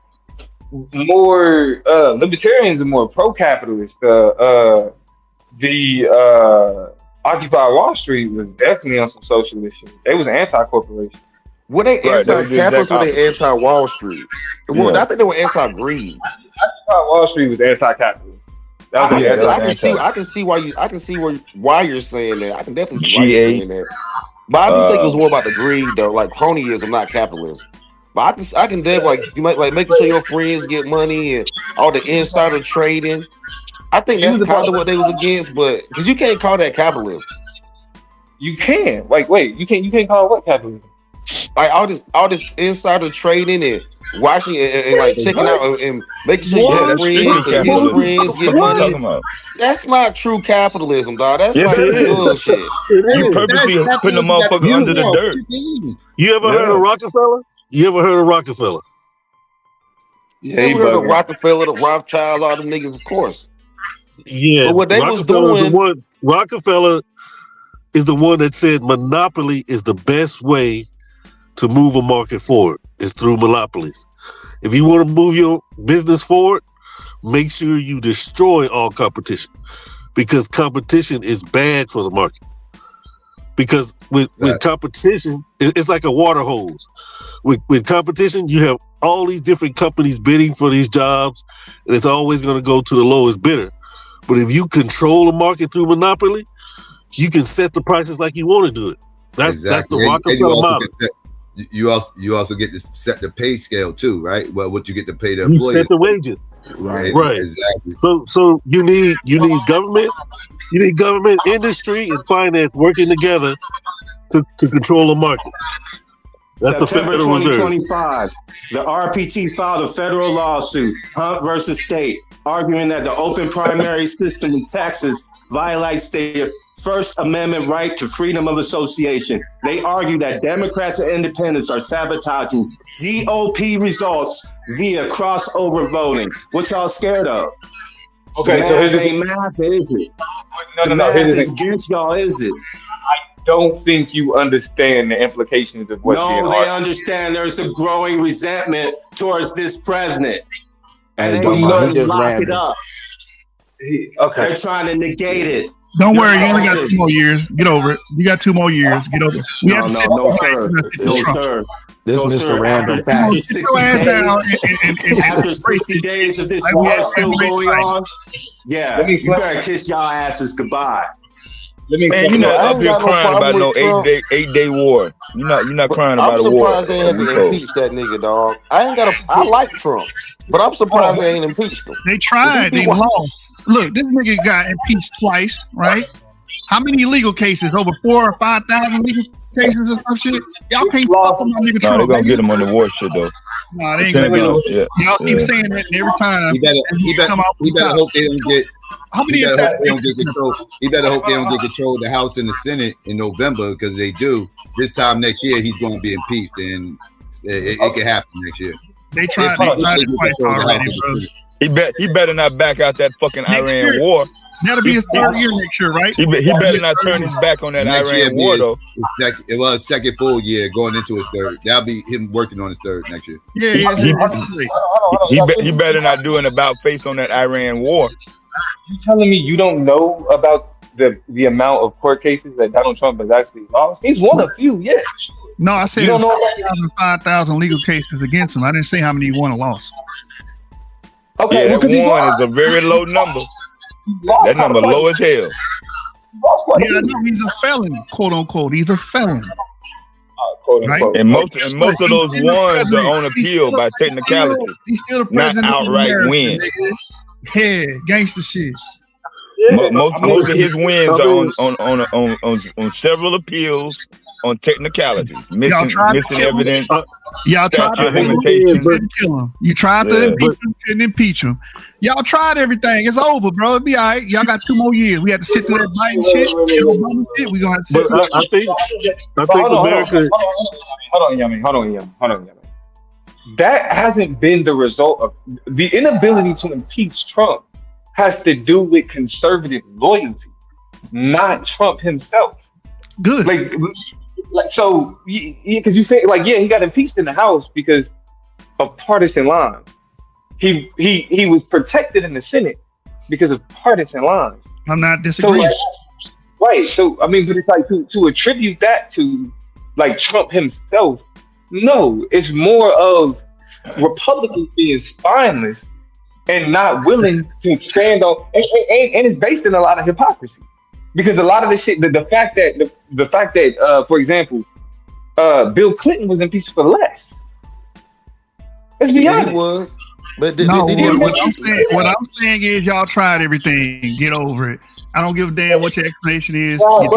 more libertarians are more pro-capitalist. The Occupy Wall Street was definitely on some socialist shit. They was anti-corporation. Were they anti-capitalist or they anti-Wall Street? Well, I think they were anti-greed. Occupy Wall Street was anti-capitalist. I can see why you're saying that. I can definitely see why you're saying that. But I do think it was more about the greed though, like cronyism, not capitalism. But I can definitely like you might like making sure your friends get money and all the insider trading. I think that's kind of what they was against, but because you can't call that capitalism. You can. Like, wait, you can't call it what capitalism? Like all this insider trading and watching and like checking out and making sure your friends get money. That's not true capitalism, dog. That's like bullshit. You purposely putting the motherfucker under the dirt. You ever heard of Rockefeller? Yeah, you ever heard of Rockefeller, the Rothschild, all them niggas, of course. Yeah, but what they was doing. Rockefeller is the one that said monopoly is the best way to move a market forward is through monopolies. If you want to move your business forward, make sure you destroy all competition because competition is bad for the market. Because with competition, it's like a water hose. With competition, you have all these different companies bidding for these jobs, and it's always going to go to the lowest bidder. But if you control the market through monopoly, you can set the prices like you want to do it. That's the Rockefeller model. You also get to set the pay scale too, right? Well, what you get to pay the employees. You set the wages, right? Exactly. So you need government, industry, and finance working together to control the market. That's September the Federal Reserve. 2025, the RPT filed a federal lawsuit, Hunt versus State, arguing that the open primary system in Texas violates their First Amendment right to freedom of association. They argue that Democrats and independents are sabotaging GOP results via crossover voting. What y'all scared of? Okay, so here's the math, is it? No. Here's the against y'all, is it? I don't think you understand the implications of what's being argued. No, they understand there's a growing resentment towards this president. And they just lock it up. Okay. They're trying to negate it. Don't worry, you only got 2 more years. Get over it. You got 2 more years. Get over it. We have to sit no, sir. This Mr. Random Fact. After 60 days of this war still going on, you better kiss y'all asses goodbye. Man, you're not up here crying about no 8-day war. You're not crying about a war. I'm surprised they had to impeach that nigga, dog. I like Trump, but I'm surprised they ain't impeached him. They tried. They lost. Look, this nigga got impeached twice, right? How many legal cases? Over 4,000 or 5,000 legal cases or some shit? Y'all can't fuck with my nigga Trump. They're gonna get him on the war shit though. Nah, they ain't gonna get him. Y'all keep saying that every time. He better hope they don't get. He better hope they don't get control of the House and the Senate in November, because they do. This time next year, he's going to be impeached, and it can happen next year. They tried it twice already, bro. He better not back out that fucking Iran war. That'll be his 3rd year next year, right? He better not turn his back on that Iran war, though. It was second full year going into his 3rd. That'll be him working on his 3rd next year. Yeah. He better not do an about face on that Iran war. You telling me you don't know about the amount of court cases that Donald Trump has actually lost? He's won a few, yes. No, I said 5,000 legal cases against him. I didn't say how many he won or lost. Okay, yeah, 1 is a very low number. That number low as hell. Yeah, I know he's a felon, quote unquote. He's a felon. Right? And most of those ones are on appeal by technicality. He's still the not president outright of America, win. nigga. Yeah, gangster shit. Most of his wins are on several appeals on technicalities, missing evidence. Y'all tried to couldn't kill him. You tried to impeach him, couldn't impeach him. Y'all tried everything. It's over, bro. It'll be all right. Y'all got 2 more years. We had to sit through that Biden shit. Obama shit. We gonna have to sit through I think America. Hold on, Yummy. That hasn't been the result of the inability to impeach Trump. Has to do with conservative loyalty, not Trump himself. Good. Like so, because you say he got impeached in the House because of partisan lines. He was protected in the Senate because of partisan lines. I'm not disagreeing. So, right. So I mean, but it's like to attribute that to like Trump himself. No, it's more of Republicans being spineless and not willing to stand on, and it's based in a lot of hypocrisy, because a lot of the shit, the fact that, for example, Bill Clinton was impeached for less. Let's be honest. He was, but what I'm saying is y'all tried everything. Get over it. I don't give a damn what your explanation is. Listen,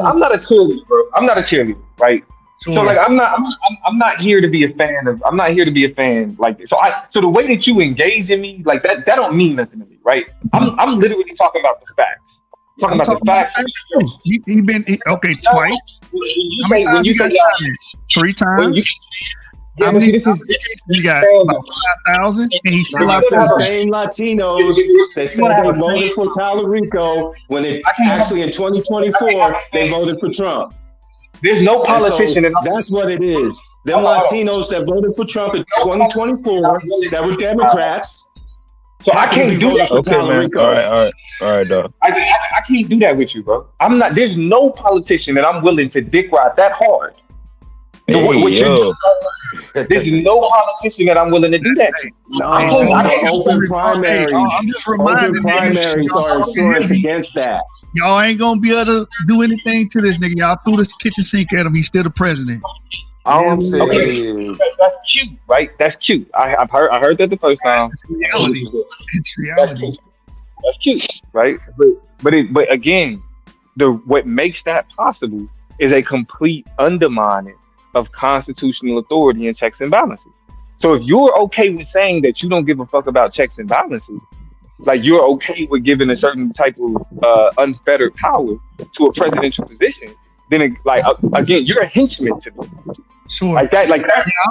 I'm not a cheerleader, bro. I'm not a cheerleader, right? Sure. So like I'm not here to be a fan of. I'm not here to be a fan like this. So the way that you engage in me like that don't mean nothing to me, right? I'm literally talking about the facts. Talking about the facts. He been twice. How many times you got shot at? 3 times. How many? You got about 5,000, and he's still out there. The same Latinos that said they voted for Talarico when it actually in 2024 they voted for Trump. There's no politician. That's what it is. Them Latinos that voted for Trump in 2024 that were Democrats. So I can't do that. Okay, man. All right, dog. I can't do that with you, bro. I'm not. There's no politician that I'm willing to dick ride that hard. There's no politician that I'm willing to do that to. No, open primaries. I'm just reminding primaries are insurance against that. Y'all ain't gonna be able to do anything to this nigga. Y'all threw this kitchen sink at him. He's still the president. Okay, that's cute, right? That's cute. I heard that the first time. It's reality. That's cute, right? But again, what makes that possible is a complete undermining of constitutional authority and checks and balances. So if you're okay with saying that you don't give a fuck about checks and balances, like you're okay with giving a certain type of unfettered power to a presidential position, then again, you're a henchman to me. Sure. Like that.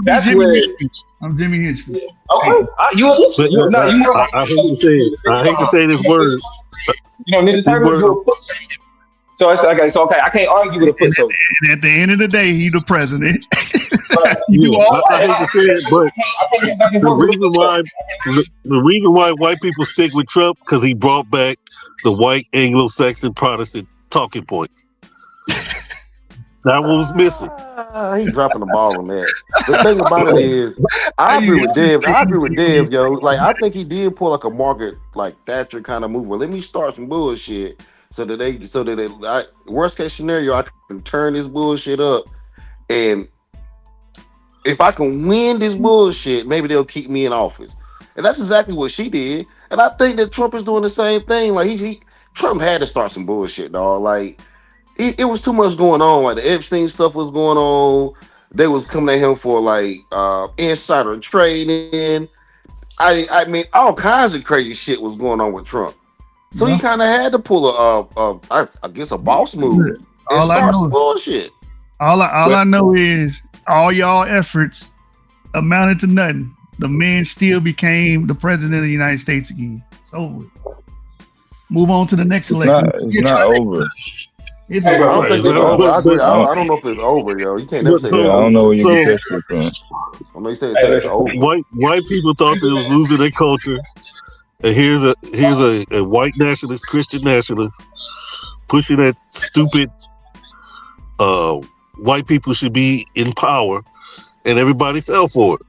That's Jimmy where Henchman. I'm Jimmy Henchman. Okay. You a henchman. I hate to say it. I hate to say this word. Ninja Turtles are a foot soldier. So it's okay. So I can't argue with a foot soldier. And at the end of the day, he the president. I hate to say it, but the reason why white people stick with Trump because he brought back the white Anglo-Saxon Protestant talking points. That one was missing. He's dropping the ball on that. The thing about it is, I agree with Dev, yo. Like, I think he did pull like a Margaret, like Thatcher kind of move. Well, let me start some bullshit so that worst case scenario, I can turn this bullshit up, and if I can win this bullshit, maybe they'll keep me in office. And that's exactly what she did. And I think that Trump is doing the same thing. Like Trump had to start some bullshit, dog. Like. It was too much going on. Like the Epstein stuff was going on. They was coming at him for like insider trading. I mean, all kinds of crazy shit was going on with Trump. So he kind of had to pull I guess a boss move. All I know, bullshit. All I know is all y'all efforts amounted to nothing. The man still became the president of the United States again. It's over. Move on to the next election. It's not over. It's I don't think it's over. I don't know if it's over, yo. You can't never say I don't know where you get this from. I know you say it's over. White people thought they was losing their culture, and here's a white nationalist, Christian nationalist, pushing that stupid white people should be in power, and everybody fell for it.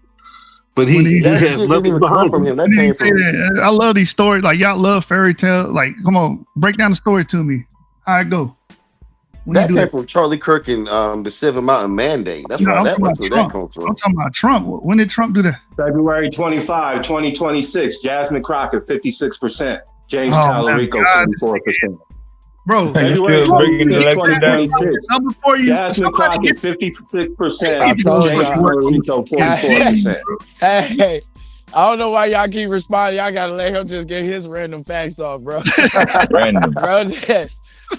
but he that has shit didn't nothing even come behind from him. him. That came from. I love these stories. Like y'all love fairy tale. Like, come on, break down the story to me. How it go? When That you do came that? from Charlie Kirk and the Seven Mountain Mandate. That's No, why I'm that's talking about where that Trump. comes from. I'm talking about Trump. When did Trump do that? February 25, 2026. Jasmine Crockett, 56%. James Oh, my Tallarico, God. 44%. Bro, February 25th, 2026. Now before you, Jasmine Crockett, 56%. I told James y'all. Tallarico, 44%. Hey, I don't know why y'all keep responding. Y'all gotta let him just get his random facts off, bro. Random.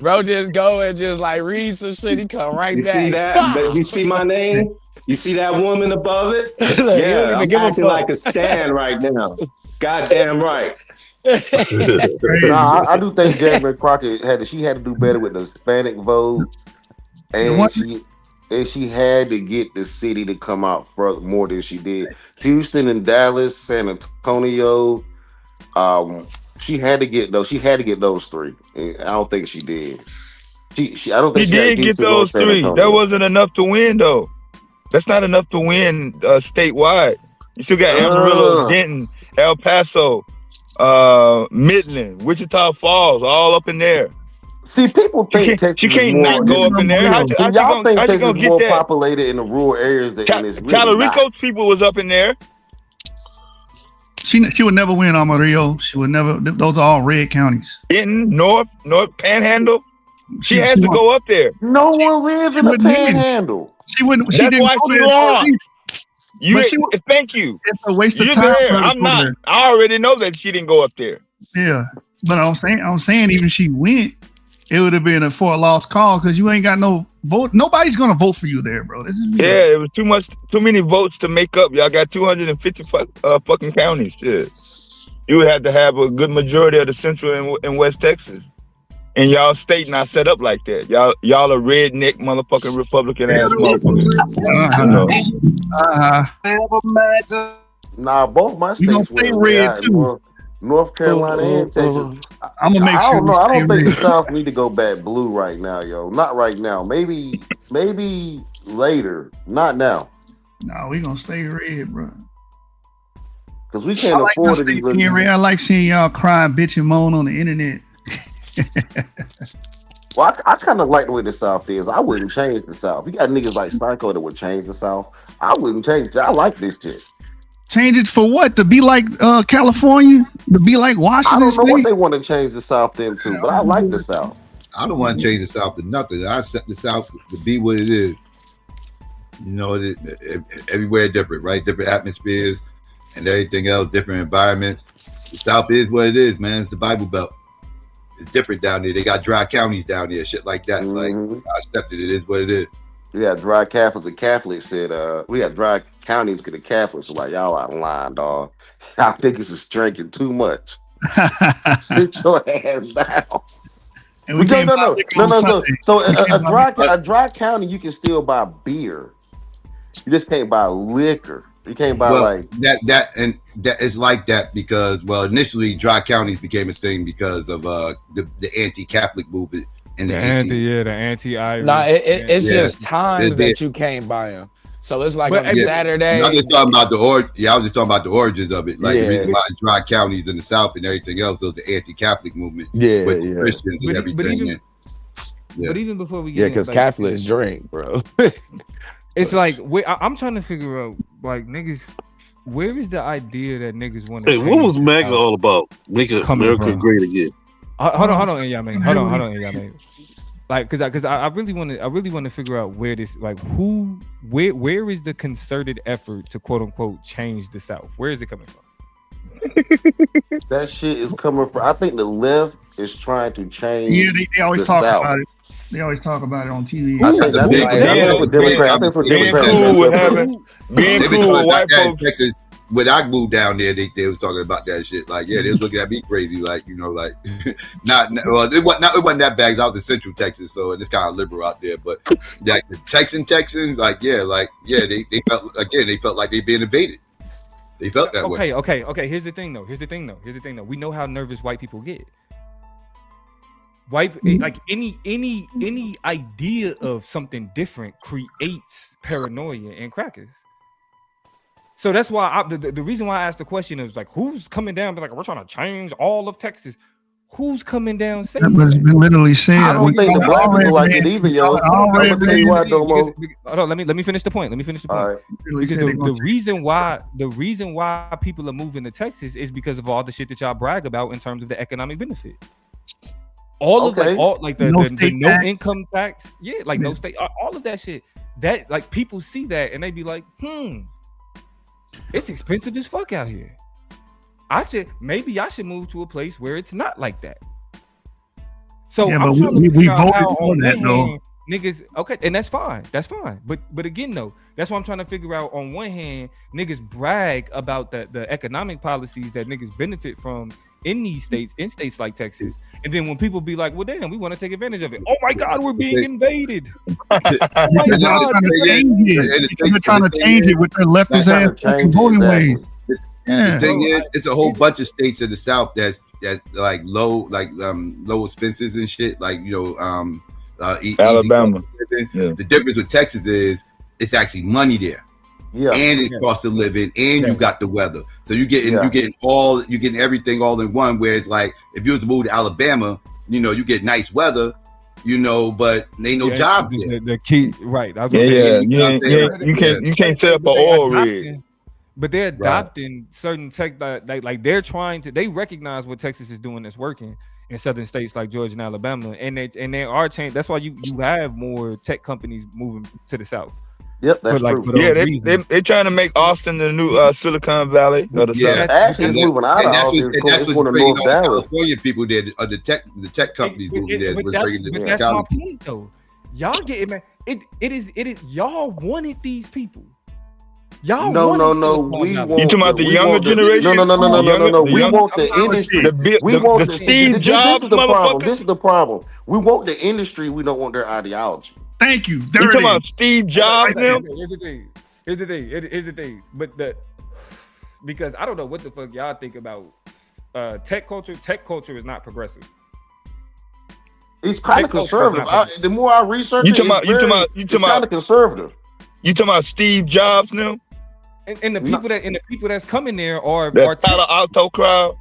Bro just go and just like read some shit. He come right You back. see that? You see my name? You see that woman above it? Look, Yeah, I'm acting like a stan right now. Goddamn right. Nah, I do think Jasmine Crockett had to do better with the Hispanic vote, and she had to get the city to come out further more than she did. Houston and Dallas, San Antonio, she had to get those. She had to get those three. And I don't think she did. I don't think She she had did get Houston or those San three. Antonio. That wasn't enough to win, though. That's not enough to win statewide. You still got Amarillo, Denton, El Paso, Midland, Wichita Falls, all up in there. See, people think Texas she is can't more. not go up in there. Y'all think Texas is get more that? populated in the rural areas than it's really not. Tallarico's people was up in there. She would never win Amarillo. She would never. Those are all red counties. Denton, North Panhandle. She has to go up there. No one lives in the Panhandle. She wouldn't. She That's didn't why go she there. lost. Thank you. It's a waste of You're time. there. I'm not. I already know that she didn't go up there. Yeah, but I'm saying even she went, it would have been for a lost cause because you ain't got no vote. Nobody's gonna vote for you there, bro. It was too many votes to make up. Y'all got 250 fucking counties. Shit. You would have to have a good majority of the Central and West Texas. And y'all state not set up like that. Y'all a redneck motherfucking Republican ass motherfuckers. Nah, both my states were red too. North Carolina and Texas. I'm gonna make sure. I don't know. I don't think the South need to go back blue right now, yo. Not right now. Maybe later. Not now. No, we gonna stay red, bro. Because we can't afford it. I like seeing y'all crying, bitch, and moan on the internet. Well, I kind of like the way the South is. I wouldn't change the South. You got niggas like Psycho that would change the South. I wouldn't change it. I like this shit. Change it for what? To be like California? To be like Washington? I don't know State? what they want to change the South into, but I like the South. I don't want to change the South to nothing. I set the South to be what it is. You know, everywhere different, right? Different atmospheres and everything else, different environments. The South is what it is, man. It's the Bible Belt. It's different down there. They got dry counties down there, shit like that. Like, I accepted it is what it is. We got dry Catholics. The Catholics said, we got dry counties because the Catholics were like, y'all out of line, dog. Y'all niggas is drinking too much. Sit your ass down. And we No. So a dry county, you can still buy beer. You just can't buy liquor. You can't buy that is like that because initially dry counties became a thing because of the anti-Catholic movement and the anti-Irish. Nah, it's just times that you can't buy them. So it's like on Saturday. I'm just talking about I was just talking about the origins of it. Like the reason why dry counties in the South and everything else was the anti-Catholic movement with the Christians and everything. But even before we get because Catholics drink, bro. It's like I'm trying to figure out, like, niggas, where is the idea that niggas want to? Hey, what was MAGA all about? Make America great again. Hold on, Yamane. Hold on, Yamane. Like, because I really want to figure out where this, like, where is the concerted effort to quote unquote change the South? Where is it coming from? That shit is coming from. I think the left is trying to change. Yeah, they always the talk South. about it. They always talk about it on TV. I think that's for Democrats. Being cool with white folks. Texas, when I moved down there, they was talking about that shit. Like, they was looking at me crazy. Like, it wasn't that bad. I was in Central Texas, so it's kind of liberal out there. But like the Texans, they felt like they being invaded. They felt that way. Okay. Here's the thing, though. We know how nervous white people get. Like any idea of something different creates paranoia in crackers. So that's why the reason why I asked the question is like, who's coming down? But like, we're trying to change all of Texas. Who's coming down saying that? But it's been literally said. I don't think the black people like it either, yo. I'm gonna tell you why, Domo. Hold on, let me finish the point. Because the reason why people are moving to Texas is because of all the shit that y'all brag about in terms of the economic benefit. All of the no income tax, no state, all of that shit. That like people see that and they be like, it's expensive as fuck out here. Maybe I should move to a place where it's not like that. So I'm trying to figure out how on that though. Niggas, okay, and that's fine. But again, though, that's what I'm trying to figure out. On one hand, niggas brag about the economic policies that niggas benefit from in these states, in states like Texas, and then when people be like, "Well, damn, we want to take advantage of it." Oh my God, we're being invaded. Oh my God, they're trying to change it with their leftist ass fucking voting ways. The thing is, it's a whole bunch of states in the South that's like low expenses and shit. Like Alabama. The difference with Texas is it's actually money there. Yeah, and it's cost of living, and you got the weather. So you're getting everything all in one. Whereas like if you was to move to Alabama, you get nice weather, but there ain't no jobs there. The key, right? I was you can't set up an oil rig. But they're adopting certain tech, like they're trying to. They recognize what Texas is doing that's working in southern states like Georgia and Alabama, and they are changing. That's why you have more tech companies moving to the South. Yep, that's true. They're trying to make Austin the new Silicon Valley of the South. Actually, it's moving out of Austin. That's what's bringing all the California people there, the tech companies moving there. But that's my point, though. Y'all get it, man. It is. Y'all wanted these people. Y'all no. We want. You talking about the younger generation? No. We want the industry. We want the Steve Jobs. This is the problem. We want the industry. We don't want their ideology. Thank you. You talking about Steve Jobs? Here's the thing. But because I don't know what the fuck y'all think about tech culture. Tech culture is not progressive. It's kind of conservative. The more I research, it's kind of conservative. You talking about Steve Jobs now? And the people that's coming there are Palo Alto crowd.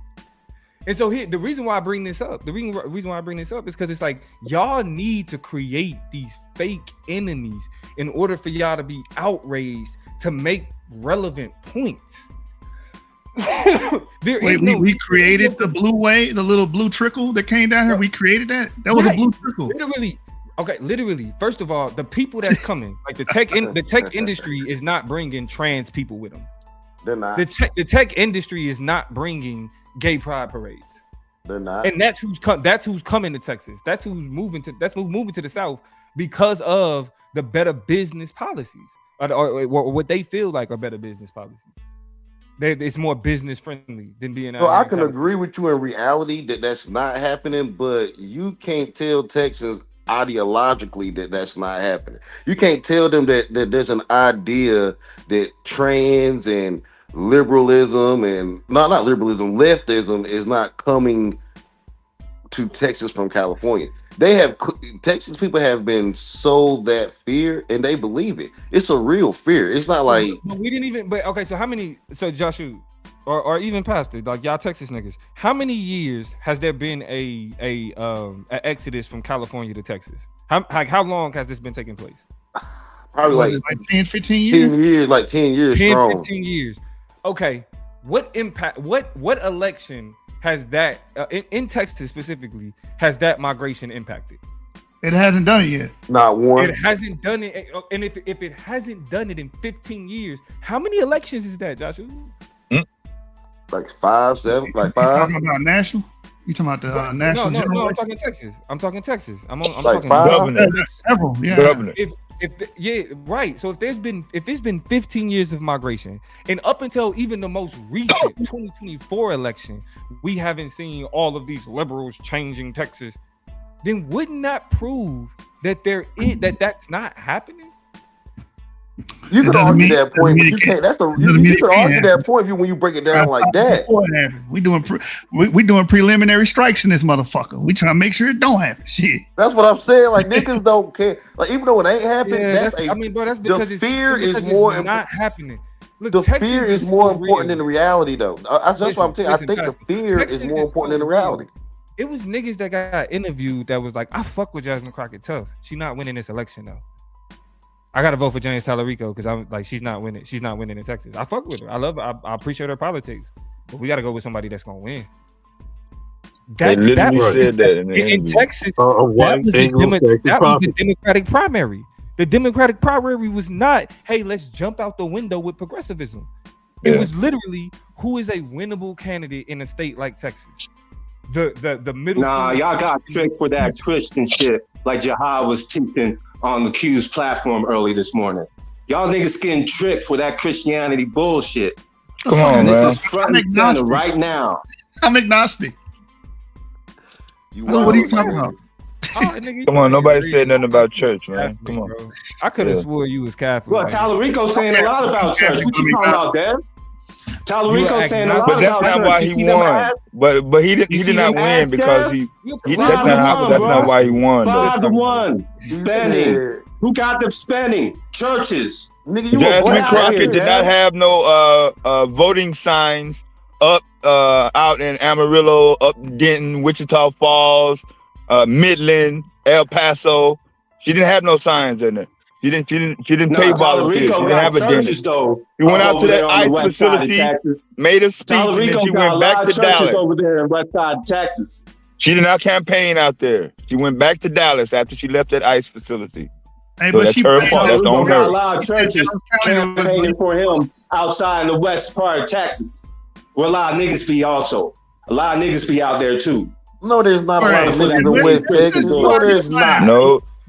And so here, the reason why I bring this up, is because it's like y'all need to create these fake enemies in order for y'all to be outraged to make relevant points. We created the blue way, the little blue trickle that came down here. We created that. That was a blue trickle. Literally. First of all, the people that's coming, like the tech industry is not bringing trans people with them. They're not. The tech industry is not bringing gay pride parades. They're not. And that's who's coming to Texas. That's who's moving to the South because of the better business policies or what they feel like are better business policies. It's more business friendly than being. So I can agree with you in reality that's not happening, but you can't tell Texans ideologically that's not happening. You can't tell them that there's an idea that trans and liberalism and not liberalism, leftism is not coming to Texas from California. Texas people have been sold that fear and they believe it. It's a real fear. It's not like we didn't even. But okay, so how many? So Joshua, or even Pastor, like y'all Texas niggas, how many years has there been a exodus from California to Texas? How long has this been taking place? Probably like 10, 15 years. 10 years, like 10 years 10, strong. 15 years. Okay, what impact? What election has that in Texas specifically has that migration impacted? It hasn't done it yet. Not one. It hasn't done it, and if it hasn't done it in 15 years, how many elections is that, Joshua? Like 5, 7, like 5. You talking about national? You talking about the national? No, I'm talking Texas. I'm talking like talking governor. Several, yeah. Governor. Right. So if there's been 15 years of migration, and up until even the most recent 2024 election, we haven't seen all of these liberals changing Texas, then wouldn't that prove that that's not happening? You could argue that point, but you can't. You could argue that point when you break it down like that. We doing preliminary strikes in this motherfucker. We trying to make sure it don't happen. Shit. That's what I'm saying. Like niggas don't care. Like even though it ain't happening, that's because the fear is more not happening. Look, the Texas fear is is more so important than real. the reality, though. That's what I'm telling you. I think the fear Texas is more important than the real. reality. It was niggas that got interviewed that was like, I fuck with Jasmine Crockett tough. She not winning this election though. I gotta vote for James Tallarico because I'm like, she's not winning in Texas. I fuck with her. I love her. I appreciate her politics. But we gotta go with somebody that's gonna win. They literally said that in Texas. A white Anglo-Saxon was the Democratic primary. The Democratic primary was not, hey, let's jump out the window with progressivism. It was literally, who is a winnable candidate in a state like Texas? The middle. Nah, y'all got tricked for that Christian shit, like Jihad was teaching on the Q's platform early this morning. Y'all niggas getting tricked for that Christianity bullshit. Come on, this man. is front and center right now. I'm agnostic. What are you talking about? Come on, nobody said nothing about church, man. Come on. I could have swore you was Catholic. Well, Tallarico saying a lot about church. What you talking about, Dan? Tallarico saying a lot but about that's church. not why he won. But he did not win because that's not why he won. 5-1 spending. Who got them spending? Churches. Nigga, Jasmine Crockett did not have no voting signs up out in Amarillo, up Denton, Wichita Falls, Midland, El Paso. She didn't have no signs in there. She didn't pay volunteers. She didn't have a dentist. She went out to that ICE facility, made a speech, and then she went back to Dallas. Over there in West Side, Texas. She did not campaign out there. She went back to Dallas after she left that ICE facility. Hey, so but that's her fault. That's on her. A lot of churches campaigning for him outside in the west part of Texas, where a lot of niggas be also. A lot of niggas be out there too. No, there's not a lot of niggas in West Texas. No, there's not.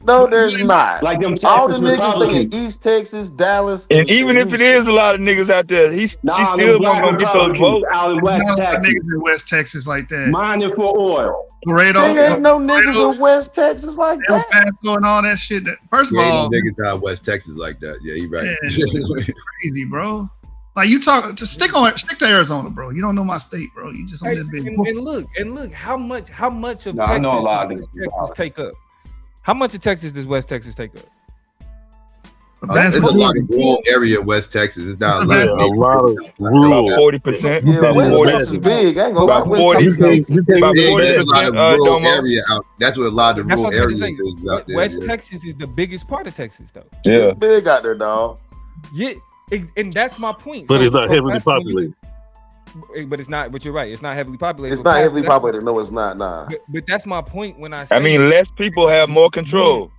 No, there's not. Like them All the Texas niggas Republicans. in East Texas, Dallas. And even if it is a lot of niggas out there, she's still gonna get those votes. Out in West Texas. Niggas in West Texas like that. Mining for oil. There ain't no niggas in West Texas like that. And all that shit. First of all, niggas out West Texas like that. Yeah, you right. Yeah, crazy, bro. Like you talk to stick to Arizona, bro. You don't know my state, bro. You just on this big. And look, how much of Texas does Texas take up? How much of Texas does West Texas take up? It's a lot of rural area in West Texas. It's not a lot of rural. 40%. Yeah, West Texas is big. I ain't gonna lie. About 40%. Rural area out. That's what a lot of the rural areas is out there. West Texas is the biggest part of Texas, though. Yeah, it's big out there, dog. Yeah, and that's my point. But it's not heavily populated. But it's not. But you're right. It's not heavily populated. It's not heavily populated. No, it's not. Nah. But that's my point when I say. I mean, less people have more control.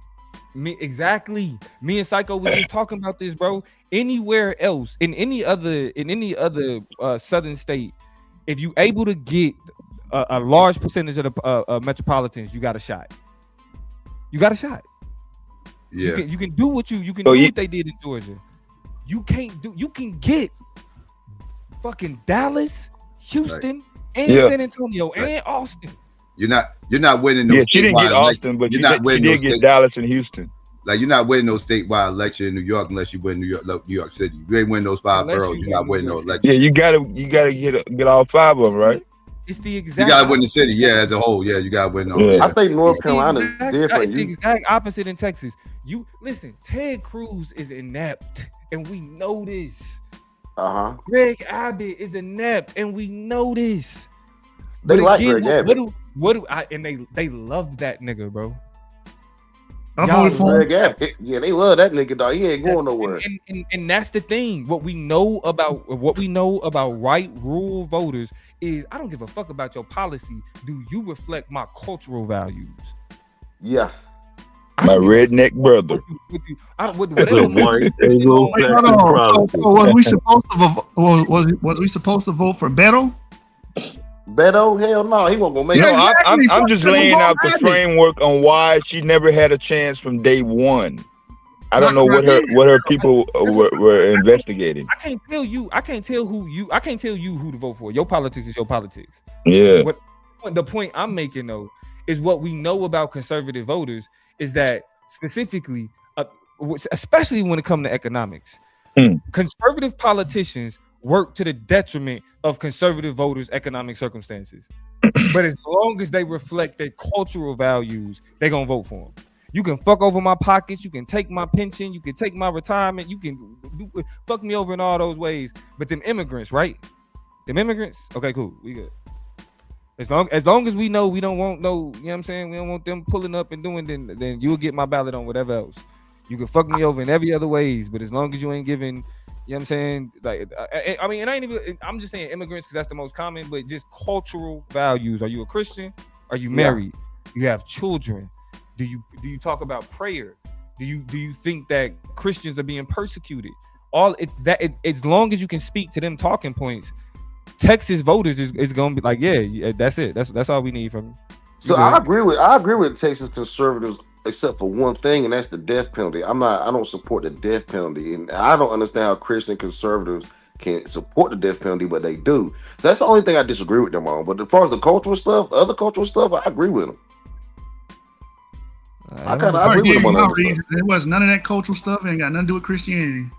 Exactly. Me and Psycho was just talking about this, bro. Anywhere else, in any other southern state, if you able to get a large percentage of the metropolitans, you got a shot. You got a shot. Yeah. You can do what you can do what they did in Georgia. You can get fucking Dallas, Houston, and San Antonio, and Austin. You're not winning those. Yeah, she didn't get Austin, but she did get Dallas and Houston. Like you're not winning no statewide election in New York unless you win New York City. You ain't win those 5 boroughs. You're not winning those elections. Yeah, you gotta get all 5 of them, right? It's the exact. You gotta win the city, as a whole. Yeah, you gotta win. I think North Carolina is different. It's the exact opposite in Texas. You listen, Ted Cruz is inept, and we know this. Greg Abbott is inept, and we know this. They like Greg Abbott. They love that nigga, bro. Greg Abbott. Yeah, they love that nigga, dog. He ain't going nowhere. And that's the thing. What we know about white rural voters is I don't give a fuck about your policy. Do you reflect my cultural values? Yeah. My redneck brother. Was we supposed to vote for Beto? Beto? Hell no, he wasn't gonna make it. No, I'm just laying out the framework on why she never had a chance from day one. I don't know what her people were investigating. I can't tell you who to vote for. Your politics is your politics. Yeah. The point I'm making though is what we know about conservative voters is that specifically, especially when it comes to economics, conservative politicians work to the detriment of conservative voters' economic circumstances. But as long as they reflect their cultural values, they're gonna vote for them. You can fuck over my pockets. You can take my pension. You can take my retirement. You can fuck me over in all those ways. But them immigrants, right? Them immigrants. Okay, cool. We good. As long as we know we don't want no, you know what I'm saying? We don't want them pulling up and doing, then you'll get my ballot on whatever else. You can fuck me over in every other ways, but as long as you ain't giving, you know what I'm saying? Like, I mean, and I ain't even, I'm just saying immigrants because that's the most common, but just cultural values. Are you a Christian? Are you married? You have children? Do you talk about prayer? Do you think that Christians are being persecuted? As long as you can speak to them talking points, Texas voters is gonna be like, yeah, that's it. That's all we need from you. So I agree with Texas conservatives, except for one thing, and that's the death penalty. I don't support the death penalty, and I don't understand how Christian conservatives can support the death penalty, but they do. So that's the only thing I disagree with them on. But as far as the cultural stuff, other cultural stuff, I agree with them. I kind of agree with them on that stuff. There was none of that cultural stuff. It ain't got nothing to do with Christianity.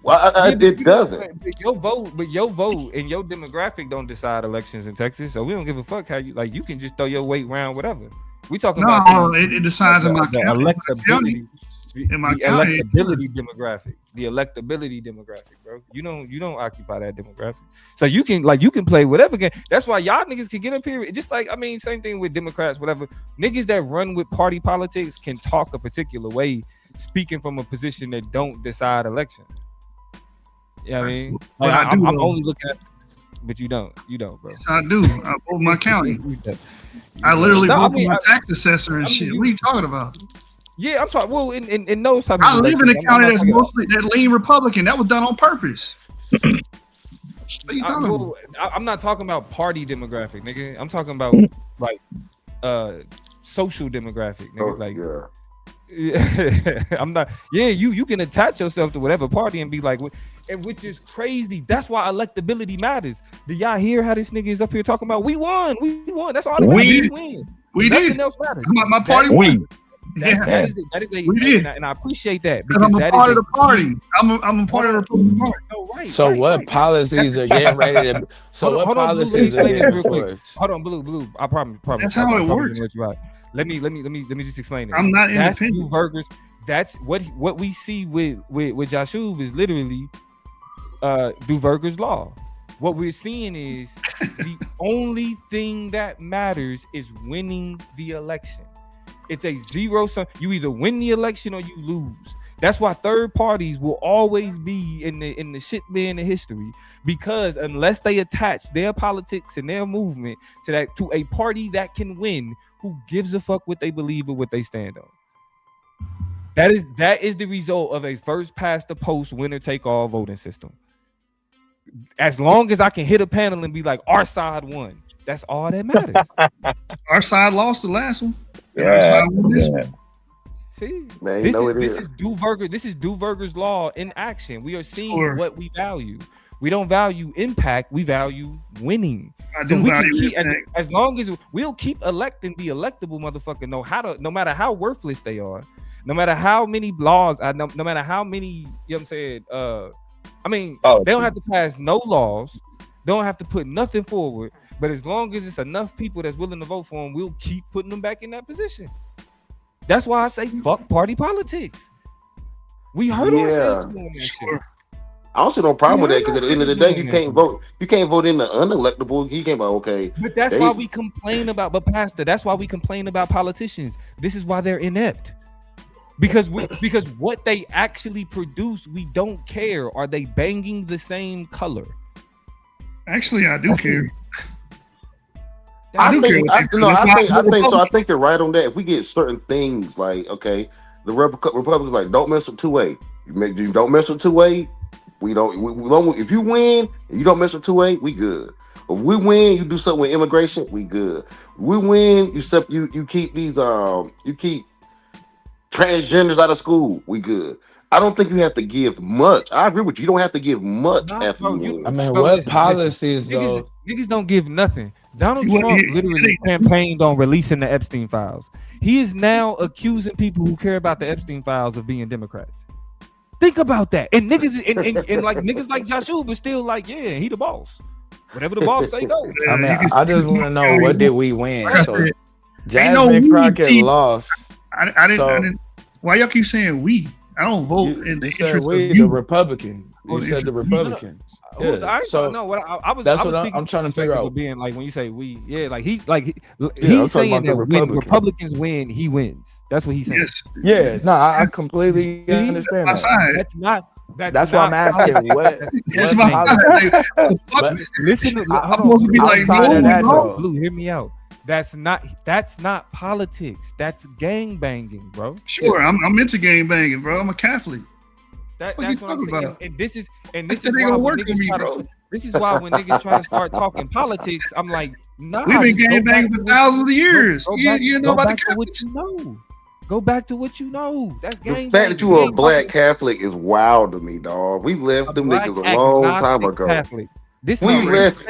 Well, it doesn't. But your vote and your demographic don't decide elections in Texas, so we don't give a fuck how you like. You can just throw your weight around, whatever. We talking about it decides in my county. Electability. In my the county. electability demographic, bro. You don't occupy that demographic, so you can play whatever game. That's why y'all niggas can get up here. Just like, I mean, same thing with Democrats, whatever. Niggas that run with party politics can talk a particular way, speaking from a position that don't decide elections. Yeah, I mean, like, I'm only looking at, but you don't, bro. Yes, I do. I vote my county. I literally vote for my tax assessor and shit. What are you talking about? Yeah, I'm talking. Well, in those types. I live in a county that's mostly that lean Republican. That was done on purpose. I'm not talking about party demographic, nigga. I'm talking about like social demographic, nigga. I'm not. Yeah, you can attach yourself to whatever party and be like, and which is crazy. That's why electability matters. Do y'all hear how this nigga is up here talking about we won? That's all that matters. We win. We Nothing did. else matters. My party won. That is a and I appreciate that because I'm a part of the party. I'm a part of the Republican Party. So what policies are getting ready to? So what policies are getting for us? Hold on, Blue. I promise. That's how it works. Let me just explain this. I'm not That's independent. Burgers. That's what we see with Yashub is literally Duverger's law. What we're seeing is the only thing that matters is winning the election. It's a zero sum. You either win the election or you lose. That's why third parties will always be in the shit bin of history, because unless they attach their politics and their movement to a party that can win, who gives a fuck what they believe or what they stand on? That is the result of a first past the post winner take all voting system. As long as I can hit a panel and be like, our side won, that's all that matters. Our side lost the last one. Yeah. See, Man, this is Duverger's law in action. We are seeing what we value. We don't value impact. We value winning. As long as we'll keep electing the electable motherfucker. No matter how worthless they are, no matter how many laws, no matter how many, you know what I'm saying? They don't have to pass no laws. They don't have to put nothing forward. But as long as it's enough people that's willing to vote for them, we'll keep putting them back in that position. That's why I say fuck party politics. We hurt ourselves doing that shit. I don't see no problem with that, because at the end of the day, you can't vote. You can't vote in the unelectable. You can't vote. Okay, but that's why we complain about. But Pastor, that's why we complain about politicians. This is why they're inept. Because what they actually produce, we don't care. Are they banging the same color? Actually, I do care. I think you're right on that. If we get certain things like, okay, the Republicans like, don't mess with 2A. You don't mess with 2A. We don't. If you win and you don't mess with 2A, we good. If we win, you do something with immigration, we good. We win, you keep these you keep transgenders out of school, we good. I don't think you have to give much. I agree with you. You don't have to give much after you win. I mean, what policies though? Niggas don't give nothing. Donald Trump literally campaigned on releasing the Epstein files. He is now accusing people who care about the Epstein files of being Democrats. Think about that. And niggas and like niggas like Joshua, but still like, yeah, he the boss. Whatever the boss say go. I mean, I just want to know, what did we win? So Jasmine Crockett lost. I didn't. Why y'all keep saying we? I don't vote in the interest of the you. Republican. You said the Republicans. Yeah, so no, what I was. That's I was what I'm trying to figure out. Being like when you say we, like he's I'm saying that when Republicans. Republicans win, he wins. That's what he's saying. Yes. Yeah, no, I completely understand that. That's not. That's why I'm asking. What? That's my But listen, I'm supposed to be like, outside of that, though. Blue, hear me out. That's not politics. That's gang banging, bro. Sure, I'm into gang banging, bro. I'm a Catholic. That's what I'm saying. And this is why gonna work for me, bro. This is why when niggas try to start talking politics, I'm like, nah. We've been gang banging for thousands of years. You know about the what you know. Go back to what you know. That's gang. The fact that you are a black Catholic is wild to me, dog. We left them niggas a long time ago. Catholic. This we left.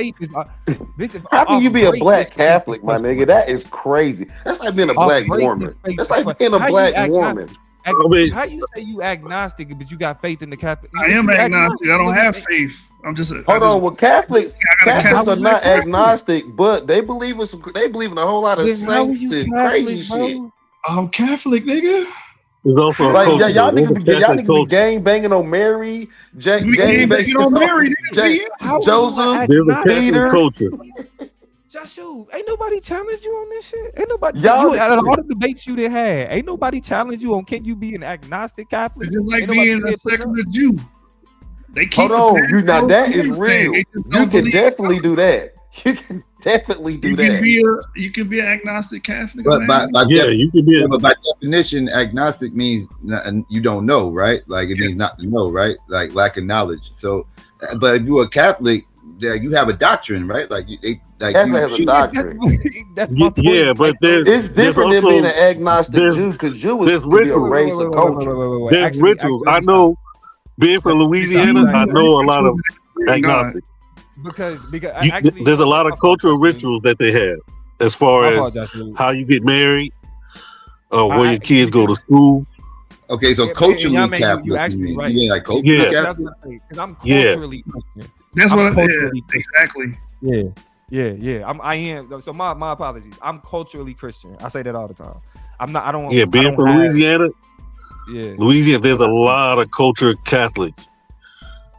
How can you be a black Catholic, my nigga? That is crazy. That's like being a black Mormon. That's like being a black Mormon. How you say you agnostic, but you got faith in the Catholic? I am agnostic. I don't have faith. I'm just. Hold on. Well, Catholics are not agnostic, but they believe in a whole lot of saints and crazy shit. I'm Catholic, nigga. There's also like y'all niggas be gang banging on Mary, gang banging on Mary, Joseph, Peter. Culture. Joshua, ain't nobody challenged you on this shit. Ain't nobody. Y'all out of all the debates you done had, ain't nobody challenged you on can you be an agnostic Catholic? It's just like being a secular Jew. They keep hold on, now that is real. You can definitely do that. You can definitely do that. You can be an agnostic Catholic. But you can be. But by definition, agnostic means you don't know, right? Like it means not to know, right? Like lack of knowledge. So, but if you're a Catholic, you have a doctrine, right? Like Catholic has a doctrine. That's my point. Yeah, but it's different than being an agnostic Jew because Jew is a race of culture. There's rituals. I know, being from Louisiana, I know a lot of agnostic. Because there's a lot of cultural rituals that they have as far as how you get married, where your kids go to school. Okay, so culturally Catholic. You actually right. Yeah, like culturally Catholic. That's what I'm saying. Because I'm culturally Christian. That's what I'm culturally exactly. Yeah. I am. So my apologies. I'm culturally Christian. I say that all the time. I'm not. I don't. Yeah, being from Louisiana. Yeah, Louisiana. There's a lot of culture Catholics.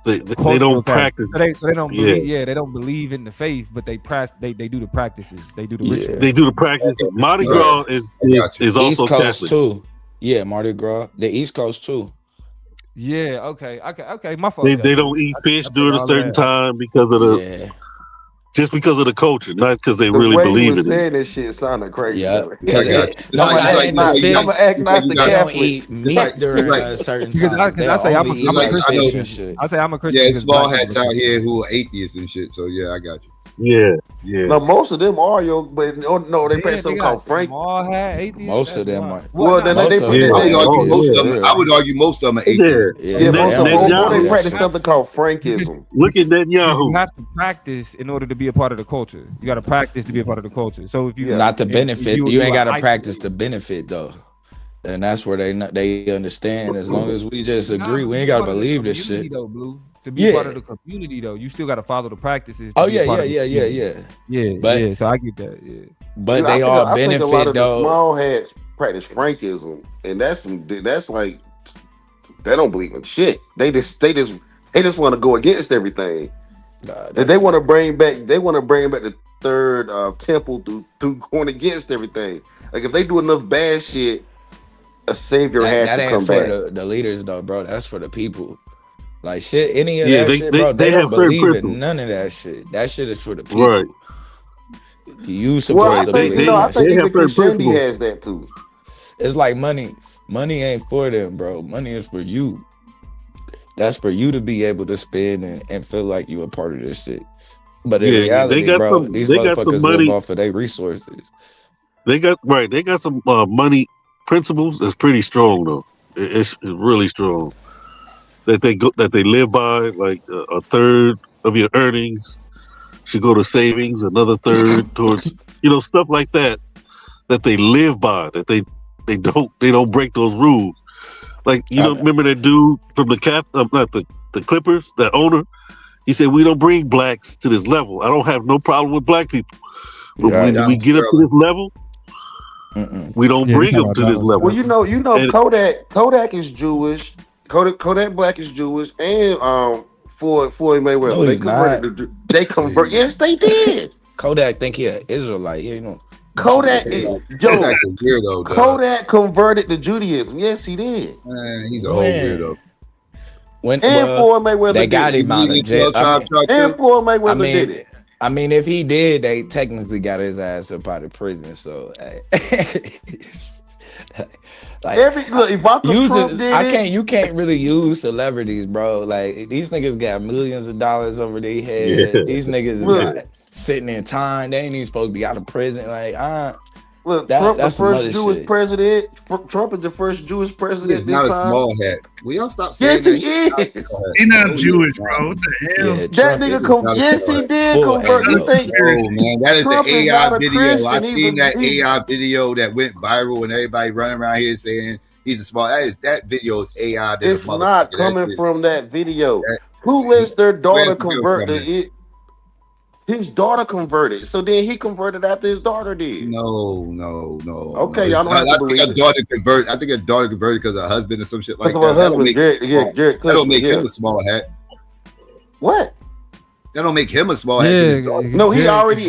They don't practice. So they don't believe. Yeah, they don't believe in the faith, but they do the practices. They do the rituals. They do the practice. Mardi Gras is also East Coast Catholic too. Yeah, Mardi Gras. The East Coast too. Yeah. Okay. My fault. They don't eat fish during a certain time because of the. Just because of the culture, not because they really believe in it. Saying this shit sounded crazy. Yeah, I'm an agnostic Catholic. Don't eat meat during a certain time. Because I say I'm a Christian. I say I'm a Christian. Yeah, small hats out here who are atheists and shit. So yeah, I got you. Yeah. No, most of them are but no, they play something called Frank. Most of them are. Well, then they I would argue most of them are atheists. Yeah, they practice something called Frankism. Look at Netanyahu. You have to practice in order to be a part of the culture. You got to practice to be a part of the culture. So if you not to benefit, you ain't got to practice to benefit though. And that's where they understand. As long as we just agree, we ain't got to believe this shit. To be part of the community, though, you still got to follow the practices. Yeah. But so I get that. Yeah, but they all benefit a lot of though. The small hats practice Frankism, and that's like they don't believe in shit. They just want to go against everything. They want to bring back the third temple through going against everything. Like if they do enough bad shit, a savior has to come back. For the leaders though, bro. That's for the people. Like shit, any of that shit, bro. They don't believe in none of that shit. That shit is for the people. Right. You supposed to believe. I think even Christianity has that too. It's like money. Money ain't for them, bro. Money is for you. That's for you to be able to spend and feel like you a part of this shit. But in reality, these motherfuckers live off of their resources. They got some money principles. That's pretty strong though. It's really strong. That they live by, like a third of your earnings should go to savings, another third towards stuff like that they live by, that they don't break those rules. Like remember that dude from the Clippers, that owner? He said we don't bring blacks to this level. I don't have no problem with black people, but when we get up to this level, We don't bring them to this level. Well, you know, and Kodak is Jewish. Kodak Black is Jewish, and Floyd Mayweather. No, They he's converted. not. They convert. Yes, they did. Kodak think he an Israelite. You know. Kodak is Kodak's a weirdo, dog. Kodak converted to Judaism. Yes, he did. Man, he's a whole weirdo. Floyd Mayweather they got did him out of jail. And Floyd Mayweather did it. I mean, if he did, they technically got his ass up out of prison. So, like, if Trump did you can't really use celebrities, bro. Like, these niggas got millions of dollars over their head. Yeah. These niggas got sitting in time. They ain't even supposed to be out of prison. Like, look, that's the first Jewish shit. president. Trump is the first Jewish president. He's not a small hat. Will y'all stop saying yes, that? he is. He's not Jewish, bro. What the hell? Yeah, That nigga yes, he did convert. You think? Oh man, that is Trump the is AI not a video. Christian, I seen even that he- AI video that went viral and everybody running around here saying he's a small. That video is AI. It's not coming from that video. Who lets their daughter convert to it? His daughter converted, so then he converted after his daughter did. No. Okay, y'all don't have to believe it. I think her daughter converted because of her husband or some shit like that. Because of her husband, That don't make him a small hat. What? That don't make him a small hat. No, he already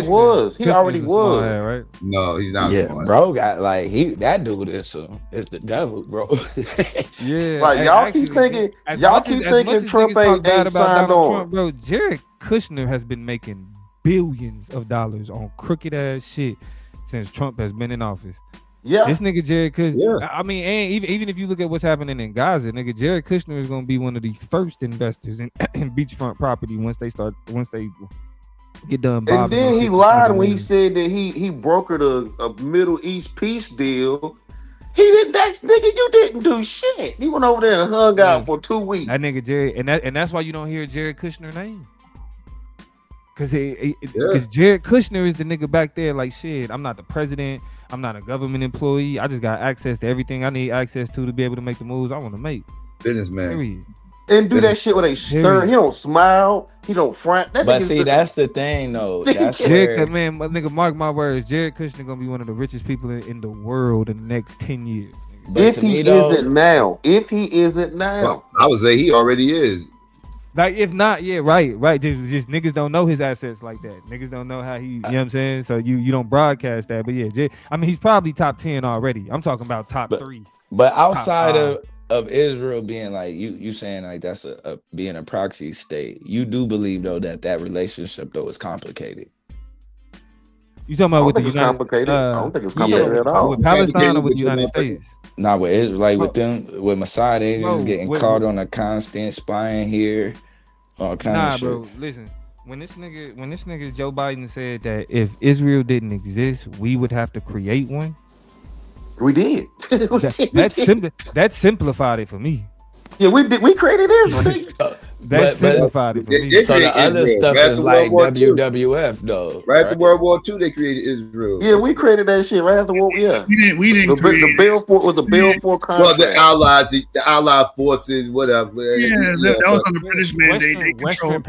was. He already was. Right? No, he's not. Yeah, a small bro, got like that dude is the devil, bro. Yeah, Like y'all keep thinking Trump ain't about signed Donald on. Trump, bro. Jared Kushner has been making billions of dollars on crooked ass shit since Trump has been in office. Yeah, this nigga Jared Kushner. Yeah. I mean, and even if you look at what's happening in Gaza, nigga, Jared Kushner is gonna be one of the first investors in beachfront property once they get done. And then he lied when he said that he brokered a Middle East peace deal. He didn't. Nigga, you didn't do shit. He went over there and hung out for 2 weeks. That nigga Jared, and that's why you don't hear Jared Kushner name. Cause Jared Kushner is the nigga back there. Like shit, I'm not the president. I'm not a government employee. I just got access to everything I need access to be able to make the moves I want to make. Businessman. Period. And do that shit with a stern. He don't smile. He don't front. But see, that's the thing, though. That's Jared, man, nigga, mark my words. Jared Kushner gonna be one of the richest people in the world in the next 10 years. But if he isn't now, Well, I would say he already is. Like if not, yeah, right. Just niggas don't know his assets like that. Niggas don't know how he, you know what I'm saying? So you don't broadcast that. But yeah, I mean, he's probably top 10 already. I'm talking about top 3. But outside of Israel being like you saying like that's being a proxy state, you do believe though that relationship though is complicated. You talking about with the United States? I don't think it's complicated at all. With Palestine or with the United States? Not with Israel, like with them, with Mossad agents getting caught on a constant spying here, all kind of shit. Bro, listen. When this nigga Joe Biden said that if Israel didn't exist, we would have to create one. We did. That simplified it for me. Yeah, we did. We created Israel. That simplified it for me. So the other stuff is like WWF though. Right after World War II, they created Israel. Yeah, we created that shit right after World. Yeah, we didn't. The Balfour was the Balfour contract. Well, the Allied forces, whatever. Yeah, that was on the British mandate. Western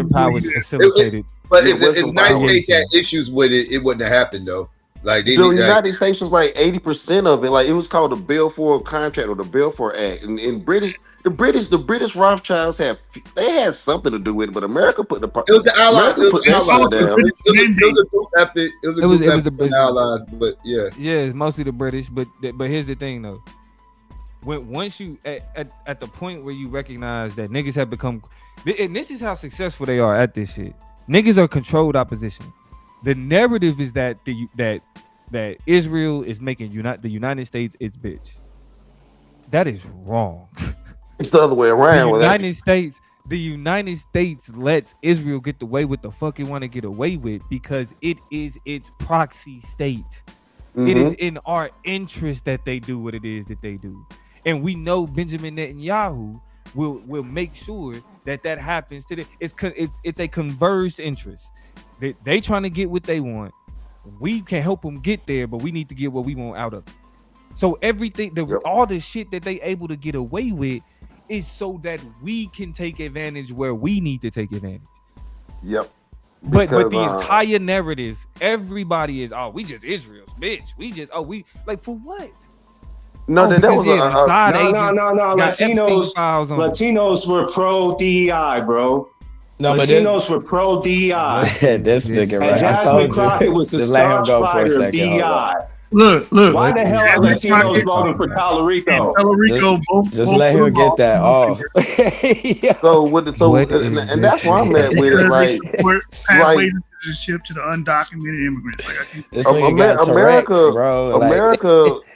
powers facilitated. But if the United States had issues with it, it wouldn't have happened though. Like the United States was like 80% of it. Like it was called the Balfour Contract or the Balfour Act. And the British Rothschilds had something to do with it, but America put the it was the Allies. It was a group effort. It was a group effort the Allies, but yeah. Yeah, it's mostly the British, but here's the thing though. Once you at the point where you recognize that niggas have become, and this is how successful they are at this shit. Niggas are controlled opposition. The narrative is that that Israel is making the United States its bitch. That is wrong. It's the other way around. The United States lets Israel get away with the fuck it want to get away with because it is its proxy state. Mm-hmm. It is in our interest that they do what it is that they do, and we know Benjamin Netanyahu will make sure that happens to it's a converged interest. They trying to get what they want. We can help them get there, but we need to get what we want out of it. So everything, all the shit that they able to get away with is so that we can take advantage where we need to take advantage. Yep. But the entire narrative, everybody is, we just Israel's bitch. We just we like for what? No, that was no. Latinos were pro DEI, bro. No, Latinos were pro DEI. This nigga, right? And I told Jasmine Crockett was the staunch fighter of DEI. Look. Why the hell are Latinos voting for Talarico? Just let him get that off. And that's where I'm at with it. Like citizenship to the undocumented immigrants.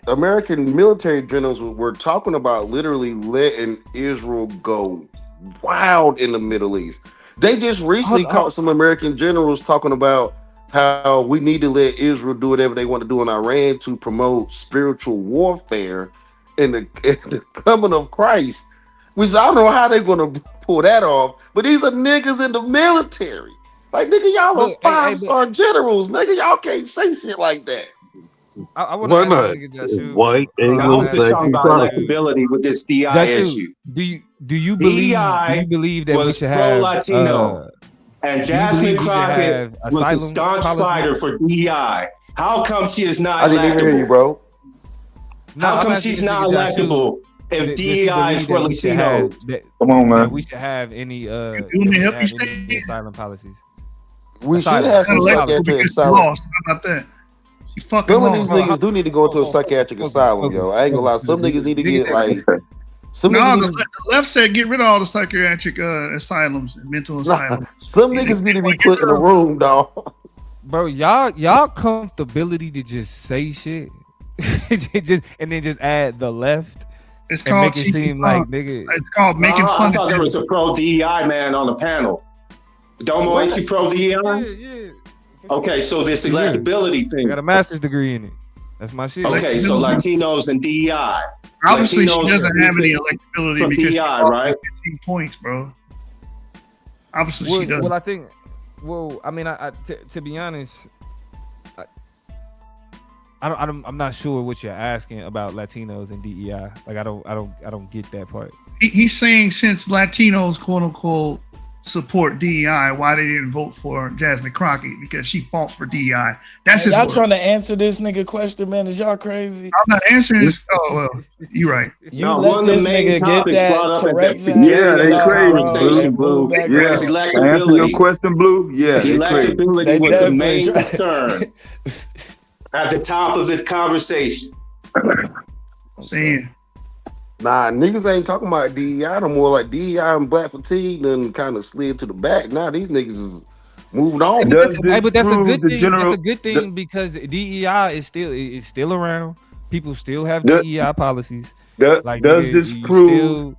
American military generals were talking about literally letting Israel go wild in the Middle East. They just recently caught some American generals talking about how we need to let Israel do whatever they want to do in Iran to promote spiritual warfare in the coming of Christ. Which I don't know how they're going to pull that off, but these are niggas in the military. Like, nigga, y'all are five-star generals. Nigga, y'all can't say shit like that. Why not? White Anglo-Saxon electability with this DI issue. Do you believe that we should have Latino? And Jasmine Crockett was a staunch fighter for DEI. How come she is not electable? I didn't even hear you, bro. How come she's not electable if DEI is for Latino? Come on, man. We should have any asylum policies. We should have some psychiatric asylum. How about that? Some of these niggas do need to go into a psychiatric asylum, yo. I ain't gonna lie. Some niggas need to get like. The left said get rid of all the psychiatric asylums and mental asylums. Some niggas need to be put in a room, dog. Bro, y'all comfortability to just say shit, and then just add the left. It's called make it seem like nigga. It's called making fun. I thought there was a pro DEI man on the panel. Domo, ain't you pro DEI? Yeah. Okay, so this electability thing. I got a master's degree in it. That's my shit. Okay, so Latinos and DEI. Obviously, she doesn't have any electability because DEI, she right? 15 points, bro. Obviously, she doesn't. Well, I think. Well, I mean, to be honest, I'm not sure what you're asking about Latinos and DEI. Like, I don't get that part. He's saying since Latinos, quote unquote, support DEI, why they didn't vote for Jasmine Crockett because she fought for DEI. That's his. Y'all trying to answer this nigga question, man? Is y'all crazy? I'm not answering this. Oh well, you're right. You let this nigga get that Tourette's. Yeah, they crazy, Blue. Yeah, answer your question, Blue. Yeah, electability was the main concern at the top of this conversation. Saying. Nah, niggas ain't talking about DEI no more. Like DEI and black fatigue done kind of slid to the back. Now these niggas is moved on. But that's a good thing. That's a good thing because DEI is still around. People still have DEI policies. Does this prove?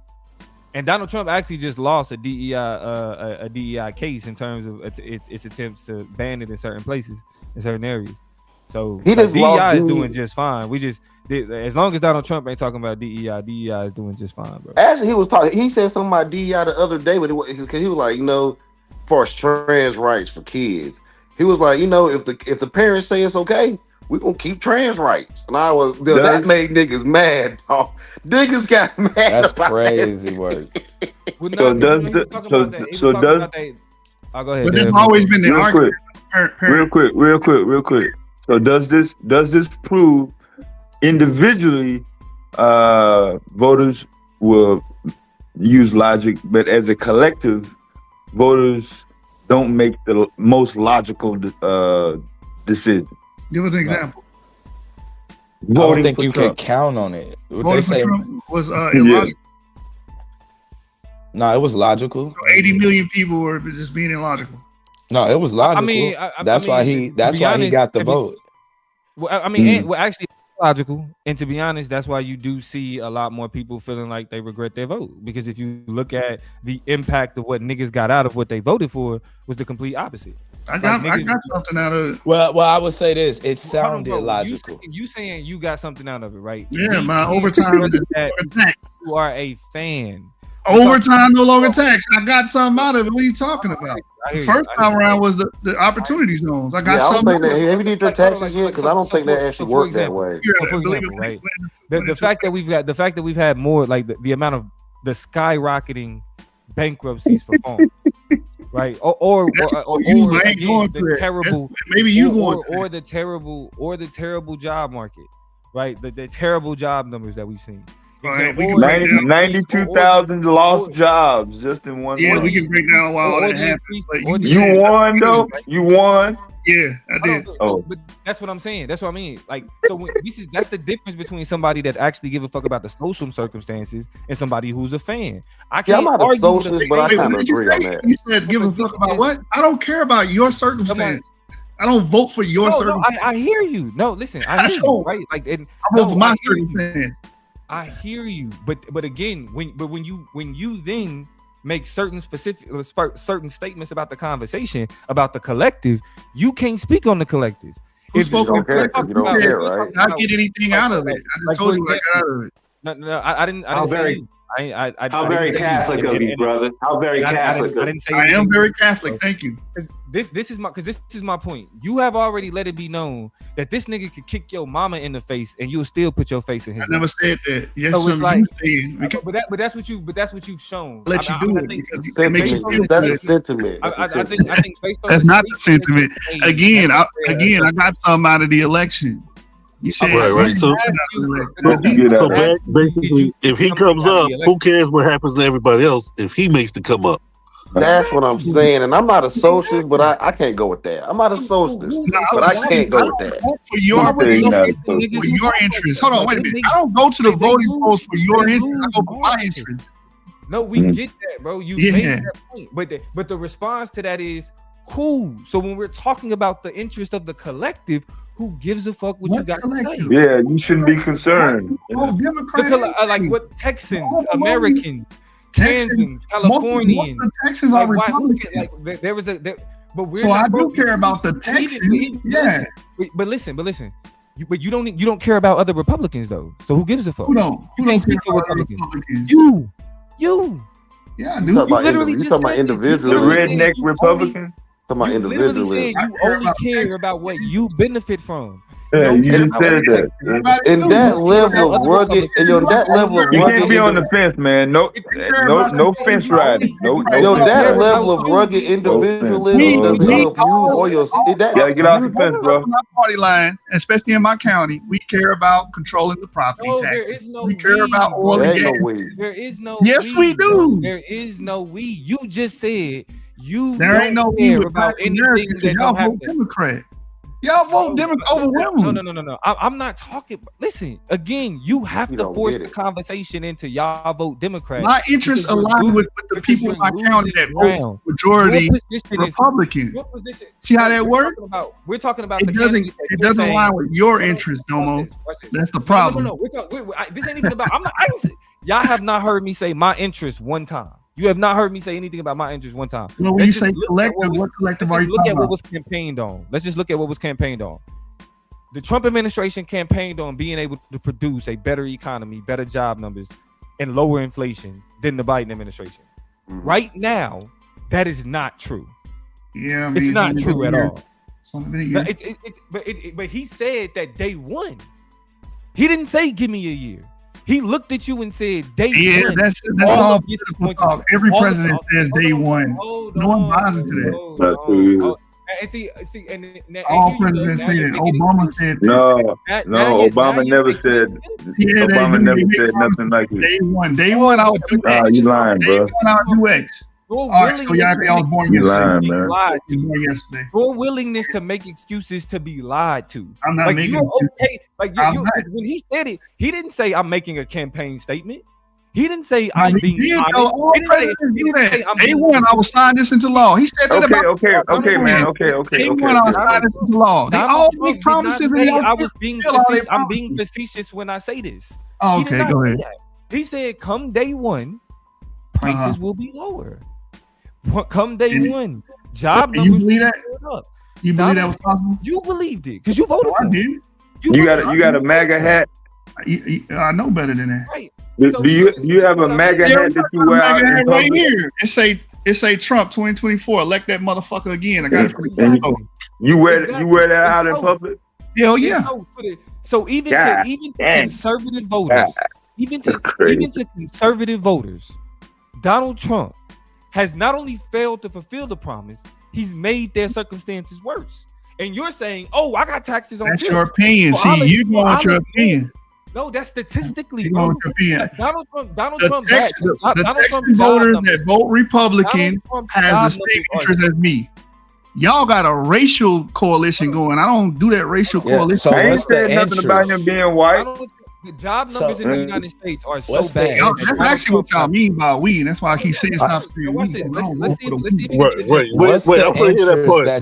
And Donald Trump actually just lost a DEI case in terms of its attempts to ban it in certain places, in certain areas. So DEI is doing just fine. As long as Donald Trump ain't talking about DEI is doing just fine, bro. Actually, he was talking. He said something about DEI the other day, but because he was like, for trans rights for kids, he was like, if the parents say it's okay, we're gonna keep trans rights. And I was that made niggas mad. Dog. Niggas got mad. That's crazy work. I'll go ahead. But there's always been the argument. Real quick. So does this prove individually voters will use logic, but as a collective, voters don't make the most logical decision? Give us an example. I don't think you can count on it. Voting for Trump was illogical. No, it was logical. So 80 million people were just being illogical. No, it was logical. That's why he got the vote. Actually, logical. And to be honest, that's why you do see a lot more people feeling like they regret their vote. Because if you look at the impact of what niggas got out of what they voted for, was the complete opposite. I got something out of it. Well, I would say this. It sounded logical. You saying you got something out of it, right? Yeah, my overtime is tax. You are a fan. Overtime no longer tax. I got something out of it. What are you talking about? The first time around was the opportunity zones. I got something. Have you did your taxes yet? Because I don't think that actually worked that way. For example, right? The fact that we've had more like the amount of the skyrocketing bankruptcies for phones. right? Or you ain't going the terrible, maybe you going or the terrible job market, right? The terrible job numbers that we've seen. 92,000 lost jobs just in 1 month. We can break down why all that happened. You won though. You won. Yeah, I did. But that's what I'm saying. That's what I mean. Like, so that's the difference between somebody that actually give a fuck about the social circumstances and somebody who's a fan. I'm not a socialist, but I kind of agree on that. You said give a fuck about what? I don't care about your circumstance. I don't vote for your circumstance. I hear you. No, listen, I hear you, right? Like, I vote for my circumstance. I hear you, but again, when you then make certain statements about the conversation about the collective, you can't speak on the collective. Who spoke on the collective? You don't care, right? Not get anything out of it. I just told you I got out of it. No, I didn't say. How very Catholic of you, brother. How very Catholic. I didn't say I am very Catholic. Thank you. This is my point. You have already let it be known that this nigga could kick your mama in the face and you'll still put your face in his. I never said that. Yes, so it's like, but that's what you've shown. Let you do it because it makes you feel that's a sentiment. I think based on that's not the sentiment. Again, I got some out of the election. You said right. So basically, if he comes up, who cares what happens to everybody else if he makes the come up? That's what I'm saying, and I'm not a socialist, but I can't go with that. I'm not a socialist, but I can't go with that. For your interest. Hold on, wait a minute. I don't go to the voting polls for your interest. I go for my interest. No, we get that, bro. You made that point, but the response to that is cool. So when we're talking about the interest of the collective, who gives a fuck what you got to say? Yeah, you shouldn't be concerned. Like what Texans, Americans, Kansans, Californians. Most of the Texans are Republicans. Like there was but we're. So I do care about the Texans. Yeah, but listen. But you don't care about other Republicans though. So who gives a fuck? Who don't care about Republicans? You. Yeah, I do. You talking about individuals? The redneck Republican. You literally said you only care about what you benefit from. Yeah, you just said that. In that level of rugged, you can't be on the fence, man. No fence riding. That level of rugged individualism doesn't help you or your. Gotta get off the fence, bro. Party line, especially in my county, we care about controlling the property taxes. We care about oil and gas. There is no. Yes, we do. There is no we. You just said. There ain't no care about anything that y'all vote Democrat. Y'all vote Democrat overwhelmingly. No. I'm not talking. Listen, again, you have to force the conversation into y'all vote Democrat. My interests align with the people in my county that vote majority Republican. See how that works? We're talking about. It doesn't align with your interests, Domo. That's the problem. No. This ain't even about. Y'all have not heard me say my interests one time. You have not heard me say anything about my interest one time. Well, when you say collective, what collective are you talking about? Let's just look at what was campaigned on. The Trump administration campaigned on being able to produce a better economy, better job numbers, and lower inflation than the Biden administration. Mm-hmm. Right now, that is not true. Yeah, I mean, it's not true at all. But he said that day one. He didn't say give me a year. He looked at you and said, "Day one." That's all. Every president says day one. No one buys into that. All presidents say that. Obama said that. No, Obama never said. Obama never said nothing like that. Day one, I would do X. You lying, bro. Day one, I would do X. All right, so y'all was born yesterday. Your willingness to make excuses to be lied to. I'm not making excuses. Because when he said it, he didn't say I'm making a campaign statement. He didn't say I'm being honest. All presidents do that. Day one, I will sign this into law. He said that about. Okay, man. Okay. Day one, I will sign this into law. They all make promises. I'm being facetious when I say this. Oh, okay, go ahead. He said, "Come day one, prices will be lower. Come day one, job numbers." You believe that? You believe that was possible? You believed it because you voted for it. You got a MAGA hat. I know better than that. Right. Do you have a MAGA hat that you wear out in public? Right here. It say Trump 2024. Elect that motherfucker again. I got it from the photo. You wear that out in public? Hell yeah. So even to conservative voters, even to conservative voters, Donald Trump has not only failed to fulfill the promise, he's made their circumstances worse. And you're saying, "Oh, I got taxes on." That's tips. your opinion. So See, you going with your opinion. No, that's statistically. You going with your opinion. Donald Trump. The Texas voters that vote Republican has the same interest as me. Y'all got a racial coalition going. I don't do that racial coalition. So I ain't saying nothing about him being white. The job numbers in the United States are so bad. That's actually what y'all mean by we. That's why I keep saying stop saying Let's see if he can Wait, I want to hear that part. I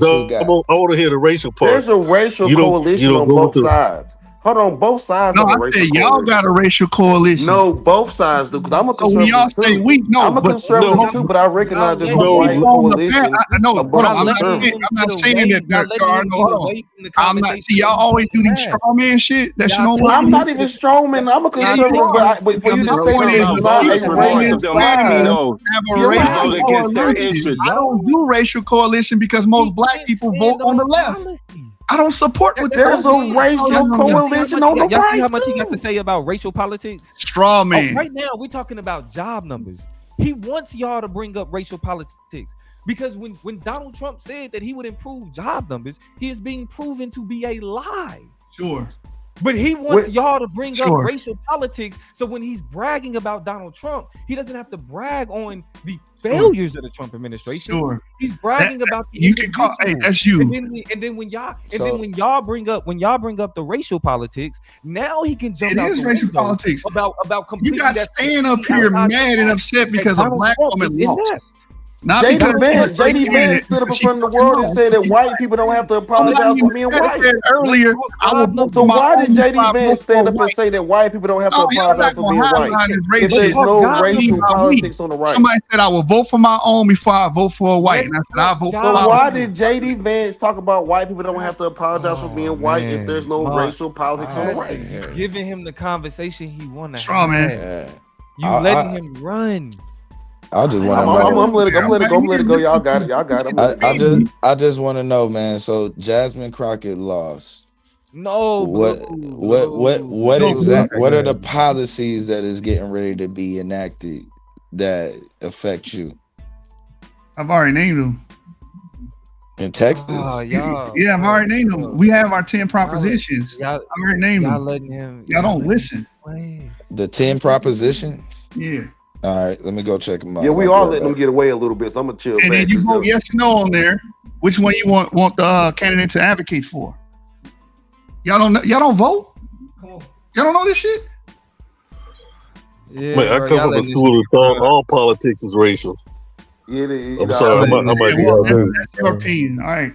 want to hear the racial part. There's a racial coalition on both sides. Hold on, both sides. No, I said y'all got a racial coalition. No, both sides do. Because I'm a conservative. So y'all say we. No, I'm a conservative too, but I recognize there's a white coalition. I'm not saying that there are no. I'm not. See, y'all always do these straw man shit. That's no. I'm not even strong man. I'm a conservative. But for you to say it's not a racist, I don't do racial coalition because most black people vote on the left. I don't support what there's a racial coalition on the right. Y'all see how much he got to say about racial politics? Straw man. Right now, we're talking about job numbers. He wants y'all to bring up racial politics because when Donald Trump said that he would improve job numbers, he is being proven to be a lie. Sure. But he wants y'all to bring up racial politics. So when he's bragging about Donald Trump, he doesn't have to brag on the failures of the Trump administration. Sure. He's bragging about the you can call that's you. And then when y'all bring up the racial politics, now he can jump out. It is racial politics about completely. You got stand up here mad and upset because a black woman lost. JD Vance stood up in front of the world and said that white people don't have to apologize for being white. Earlier, so why did JD Vance stand up and say that white people don't have to apologize for being white? If there's no racial politics on the right. Somebody said I will vote for my own before I vote for a white. And I said I vote for my own. Why did JD Vance talk about white people don't have to apologize for being white if there's no racial politics on the right? Giving him the conversation he wanted. Straw man. You letting him run. I just want to. I'm letting it go. Y'all got it. I just want to know, man. So Jasmine Crockett lost. No. What exactly? What are the policies that is getting ready to be enacted that affect you? I've already named them. In Texas? Yeah, I've already named them. We have our 10 propositions. I've already named them. Y'all don't listen. The 10 propositions? Yeah. All right, let me go check them out. Yeah, we all letting them get away a little bit, so I'm gonna chill. And then you vote yes or no on there. Which one you want the candidate to advocate for? Y'all don't vote? Y'all don't know this shit? Yeah, man, I come from a school that thought all politics is racial. Yeah, I'm sorry, I might be that's your opinion. All right.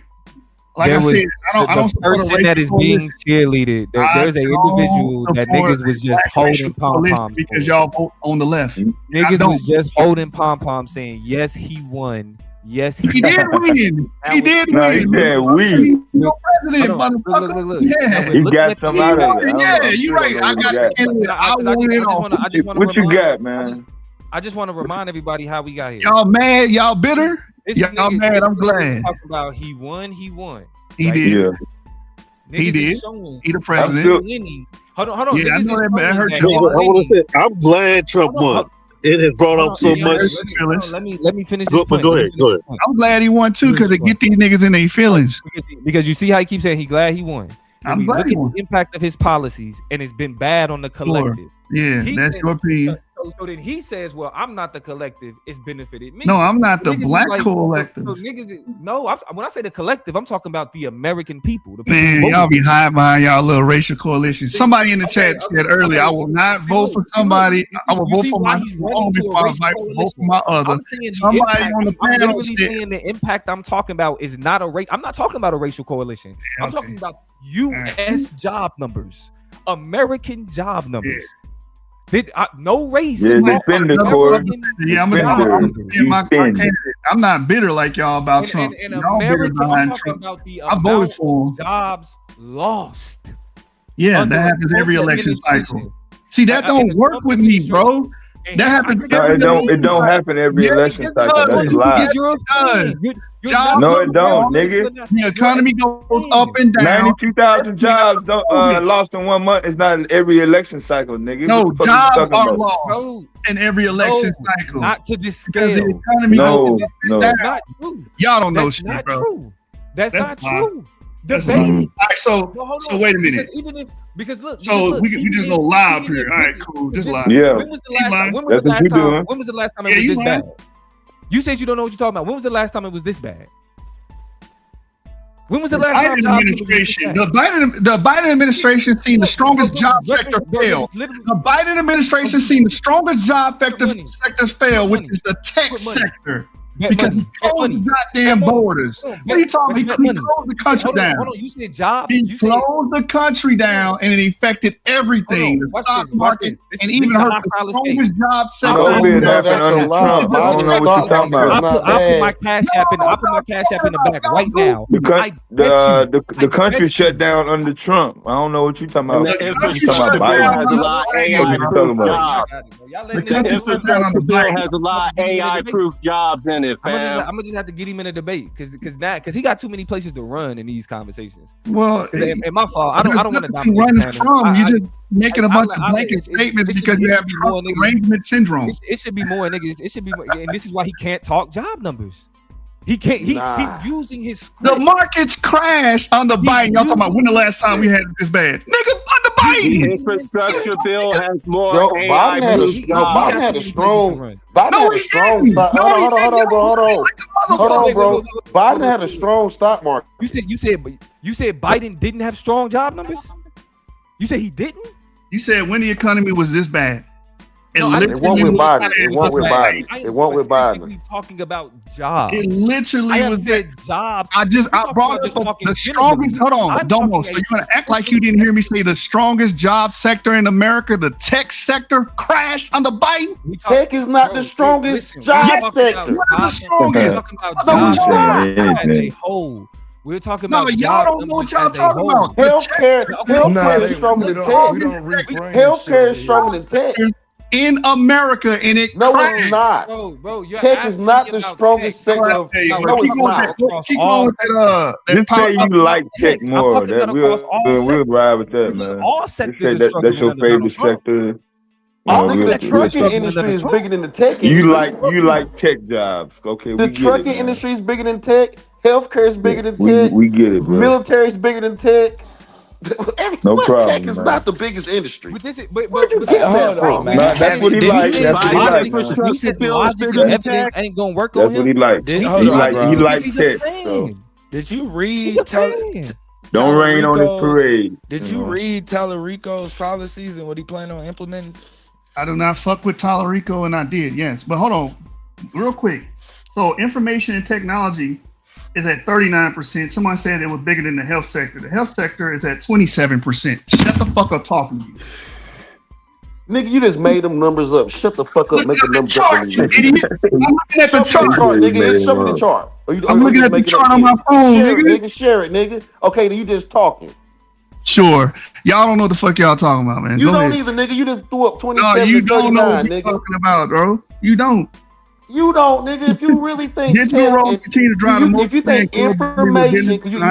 Like I said, I don't support person that is being cheerleaded. There's an individual that niggas was just holding pom poms because y'all vote on the left. Niggas was just holding pom poms, saying yes, he won. Yes, he did win. He did win. He said we. President, motherfucker. Yeah, he got some out of it. Yeah, you're right. I got the candidate. I just want what you got, man. I just want to remind everybody how we got here. Y'all mad? Y'all bitter? Y'all mad? I'm glad. Talking about he won. He did. Yeah. He did. He the president. Hold on. Yeah, I know that hurt you. I want to say I'm glad Trump won. It has brought up so much. Let me finish. Go ahead. I'm glad he won too because it get these niggas in their feelings. Because you see how he keeps saying he glad he won. I'm glad he won. Look at the impact of his policies, and it's been bad on the collective. Sure. Yeah, that's your opinion. So then he says, "Well, I'm not the collective; it's benefited me." No, I'm not the black collective. So when I say the collective, I'm talking about the American people. Man, y'all be hiding behind y'all little racial coalition. Somebody in the chat said earlier, "I will not vote for somebody. I will vote for my own before I vote for my other." Somebody on the panel said the impact I'm talking about is not a race. I'm not talking about a racial coalition. I'm talking about U.S. job numbers, American job numbers. No race. Yeah, defender, yeah, I'm not bitter like y'all about Trump. In America, I'm talking about the amount of jobs lost. Yeah, that happens every election cycle. See, that don't work with me, bro. That happens. It don't happen every election cycle. That's a lie. Jobs No, it don't, nigga. The economy goes up and down. 92,000 jobs lost in 1 month. It's not in every election cycle, nigga. No, What the fuck jobs you talking are about? lost in every election cycle. Not to this scale. The economy No, goes no. That's not true. Y'all don't know That's shit, not bro. true. That's not true. That's Debate. all right, so wait a minute. Because look, we just go live here. All right, cool. Just live. Yeah. When was the last time? When was That's the what last you time? doing. When was the last time Yeah, it was you this lying. bad? You said you don't know what you're talking about. When was the last time it was this bad? When was the last time? Biden administration. The Biden administration seen the strongest job sector fail. The Biden administration seen the strongest job sectors fail, which is the tech sector. Because he closed the goddamn borders. What are you talking about? He closed the country down. Hold on, you said jobs. He closed the country down, and it affected everything, the stock market, and even hurt the strongest job sector. COVID happened under Trump. I don't know what you're talking about. I'll put my cash app in the back right now. The country shut down under Trump. I don't know what you're talking about. The infrastructure bill has a lot of AI-proof jobs. The infrastructure bill has a lot of AI-proof jobs in it, fam. I'm gonna just have to get him in a debate because he got too many places to run in these conversations. Well, and my fault. I don't want to run from. You just making a bunch of blanket statements because you have Trump arrangement syndrome. It should be more niggas. It should be more, and this is why he can't talk job numbers. He can't. He's using his script. The markets crashed under Biden. Y'all talking about when the last time we had it this bad? Nigga, under Biden. The infrastructure bill has more AI. Biden had a strong. Hold on, bro. Biden had a strong stock market. You said Biden didn't have strong job numbers. You said he didn't. You said when the economy was this bad. It won't with Biden. It won't with Biden. It won't with Biden. Talking about jobs. It literally was said jobs. I brought up the strongest. Hold on, Domo. So you're gonna act like you didn't hear me say the strongest job sector in America, the tech sector, crashed under Biden. Tech is not the strongest job sector. The strongest. As a whole. We're talking about y'all don't know what y'all talking about. Healthcare is stronger than tech. Healthcare is stronger than tech. In America, and it crashed. It's not. Bro, tech is not the strongest sector of. No, it's not. Keep going with that. Just say you like tech more. We'll ride with that, man. All sectors. That's your favorite sector. The trucking industry is bigger than the tech industry. You like tech jobs, okay? The trucking industry is bigger than tech. Healthcare is bigger than tech. We get it, bro. Military is bigger than tech. No problem. Tech is not the biggest industry. Where'd you get that from? That's what he likes. That's what he likes. Ain't gonna work on him. That's what he likes. He likes tech. Did you read? Don't rain on his parade. Did you read Tallarico's policies and what he planned on implementing? I do not fuck with Tallarico, and I did, yes. But hold on, real quick. So information and technology is at 39%. Someone said it was bigger than the health sector. The health sector is at 27%. Shut the fuck up talking to you. Nigga, you just made them numbers up. Shut the fuck up. Make the numbers up. I'm looking at the chart. Nigga. Show me the chart. I'm looking at the chart on my phone, nigga. Share it, nigga. Okay, then you just talking. Sure. Y'all don't know what the fuck y'all talking about, man. You don't either, nigga. You just threw up 27 No, you don't know what nigga. you're talking about, bro. You don't. You don't, nigga. If you really think continue to drive if you think information, you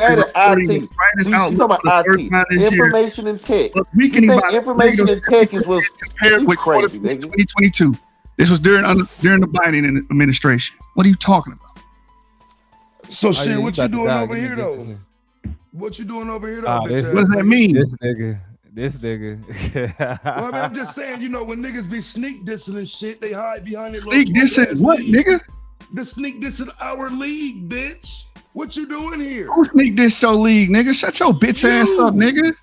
added IT. You talking about IT, information and tech. You think information and tech is what's compared with crazy, nigga. 2022. This was during the Biden administration. What are you talking about? So shit, what you doing over here though? What you doing over here though? What does that mean? This nigga. Well, I mean, I'm just saying, you know, when niggas be sneak dissing and shit, they hide behind it. Sneak dissing what, nigga? The sneak dissing our league, bitch. What you doing here? Who sneak diss your league, nigga? Shut your bitch ass up, nigga.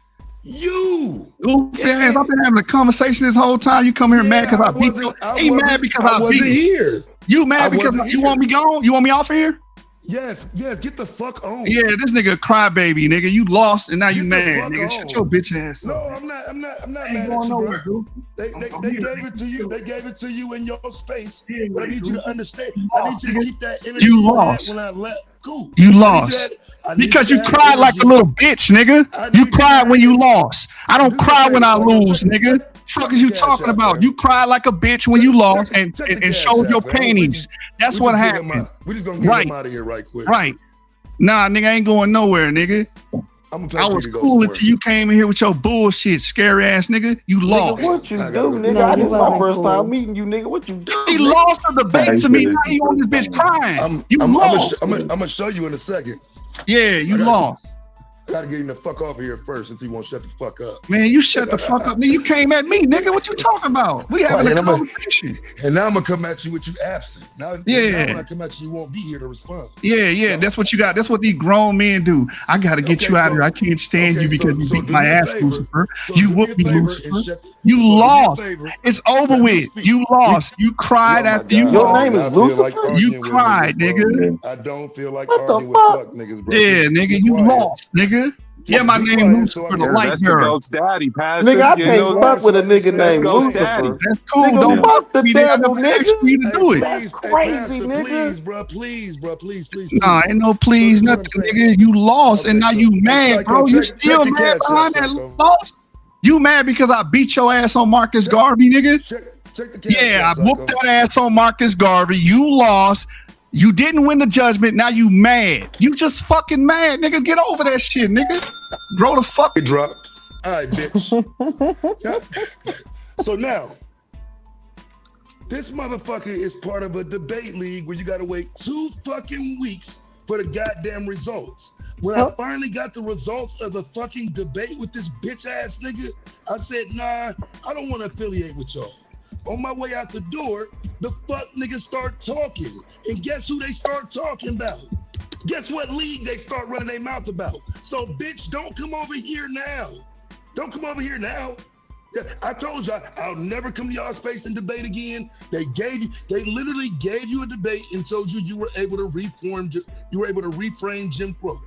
You. Goofy ass. I've been having a conversation this whole time. You come here mad because I beat you. Ain't mad because I beat you. Here. You mad because you want me gone? You want me off of here? Yes, get the fuck on. Yeah, this nigga a crybaby, nigga. You lost and now you mad, nigga. Shut your bitch ass up. No, I'm not mad at you, bro. They gave it to you. They gave it to you in your space. But I need you to understand. I need you to keep that energy. You lost. When I left. Cool. You lost. Because you cried like a little bitch, nigga. You cried when you lost. I don't cry when I lose, nigga. Fuck is you talking about? You cried like a bitch when you lost and showed your panties. That's what happened. We just gonna get him out of here right quick. Right. Nah, nigga, I ain't going nowhere, nigga. I was cool until you came in here with your bullshit, scary ass nigga. You lost. Nigga, what you do, nigga? This is my first time meeting you, nigga. What you do? He lost the debate to me. Now he on this bitch crying. You lost. I'm gonna show you in a second. Yeah, you lost. I gotta get him the fuck off of here first since he won't shut the fuck up. Man, you shut the fuck up. Nigga, you came at me, nigga. What you talking about? We having a conversation. And now I'm gonna come at you with you absent. Now when I come at you, you won't be here to respond. Yeah. That's what you got. That's what these grown men do. I gotta get you out of here. I can't stand you because you beat my ass, Lucifer. You whooped me, Lucifer. You lost. It's over with. You lost. You cried after you Your lost. name is Lucifer? You cried, nigga. I don't feel like arguing with fuck niggas, bro. Yeah, nigga, you lost, nigga. Yeah, my name Lucifer, the light girl. Daddy, Pastor. Nigga, I can't fuck with a nigga named Lucifer. That's cool. Nigga, Don't fuck the me. devil, They asked me to do it. That's crazy, nigga. Please, bro, please. Nah, ain't no please, nothing, nigga. You lost, and now you mad, bro. You still mad behind that loss? You mad because I beat your ass on Marcus Garvey, nigga? Yeah, I whooped that ass on Marcus Garvey. You lost. You didn't win the judgment. Now you mad. You just fucking mad, nigga. Get over that shit, nigga. Grow the fuck. It dropped. All right, bitch. So now, this motherfucker is part of a debate league where you got to wait 2 fucking weeks for the goddamn results. When I finally got the results of the fucking debate with this bitch ass nigga, I said, nah, I don't want to affiliate with y'all. On my way out the door, the fuck niggas start talking. And guess who they start talking about? Guess what league they start running their mouth about? So, bitch, don't come over here now. Don't come over here now. I told y'all I'll never come to y'all space and debate again. They literally gave you a debate and told you were able to reframe Jim Crow.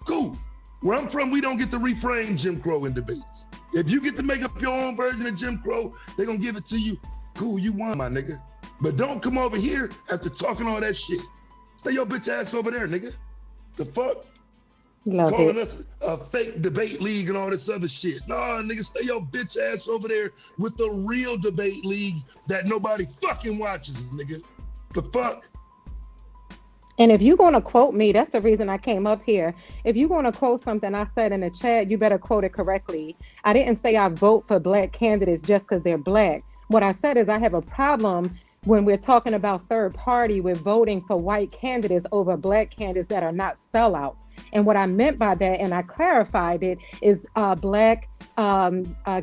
Cool. Where I'm from, we don't get to reframe Jim Crow in debates. If you get to make up your own version of Jim Crow, they're gonna give it to you. Cool, you won, my nigga. But don't come over here after talking all that shit. Stay your bitch ass over there, nigga. The fuck? Calling us a fake debate league and all this other shit. Nah, nigga, stay your bitch ass over there with the real debate league that nobody fucking watches, nigga. The fuck? And if you're going to quote me, that's the reason I came up here. If you're going to quote something I said in the chat, you better quote it correctly. I didn't say I vote for black candidates just because they're black. What I said is I have a problem when we're talking about third party with voting for white candidates over black candidates that are not sellouts. And what I meant by that, and I clarified it, is black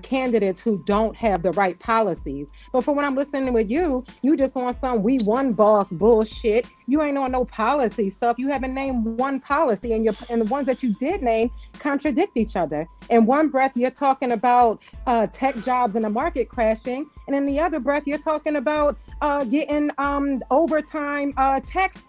candidates who don't have the right policies. But for when I'm listening with you just want some we won boss bullshit. You ain't on no policy stuff. You haven't named one policy, and the ones that you did name contradict each other. In one breath, you're talking about tech jobs and the market crashing, and in the other breath, you're talking about getting overtime tax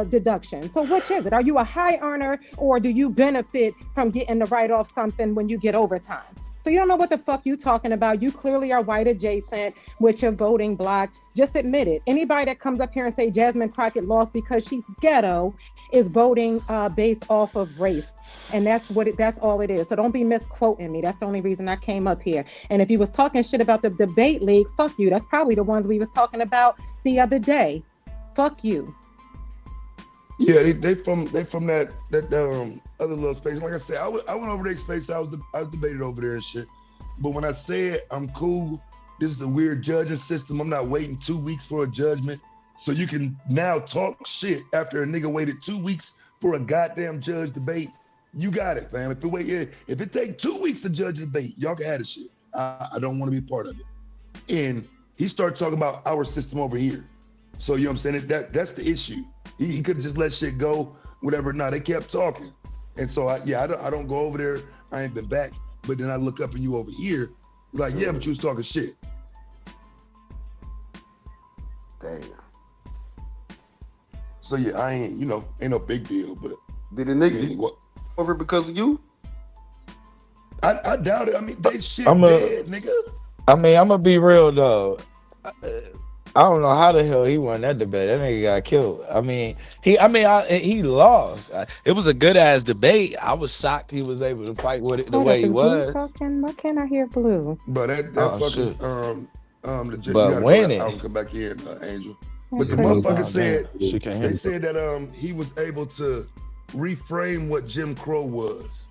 deduction. So which is it? Are you a high earner, or do you benefit from getting to write off something when you get overtime? So you don't know what the fuck you talking about. You clearly are white adjacent with your voting block. Just admit it. Anybody that comes up here and say Jasmine Crockett lost because she's ghetto is voting based off of race. And that's all it is. So don't be misquoting me. That's the only reason I came up here. And if you was talking shit about the debate league, fuck you. That's probably the ones we was talking about the other day. Fuck you. Yeah, they from that other little space. Like I said, I went over their space. I was debated over there and shit. But when I said I'm cool, this is a weird judging system. I'm not waiting 2 weeks for a judgment. So you can now talk shit after a nigga waited 2 weeks for a goddamn judge debate. You got it, fam. If it take 2 weeks to judge a debate, y'all can have the shit. I don't want to be part of it. And he started talking about our system over here. So you know what I'm saying? That's the issue. He could have just let shit go, whatever. No, they kept talking. And so I don't go over there. I ain't been back. But then I look up and you over here, like, yeah, but you was talking shit. Damn. So yeah, I ain't no big deal, but did a nigga over because of you? I doubt it. I mean, they shit dead, nigga. I mean, I'm gonna be real though. I don't know how the hell he won that debate. That nigga got killed. I mean, he lost. It was a good ass debate. I was shocked he was able to fight with it the way he was. Talking? Why can't I hear Blue? But that fucking you but gotta when go out and come back in, Angel. But the motherfucker said they said that he was able to reframe what Jim Crow was.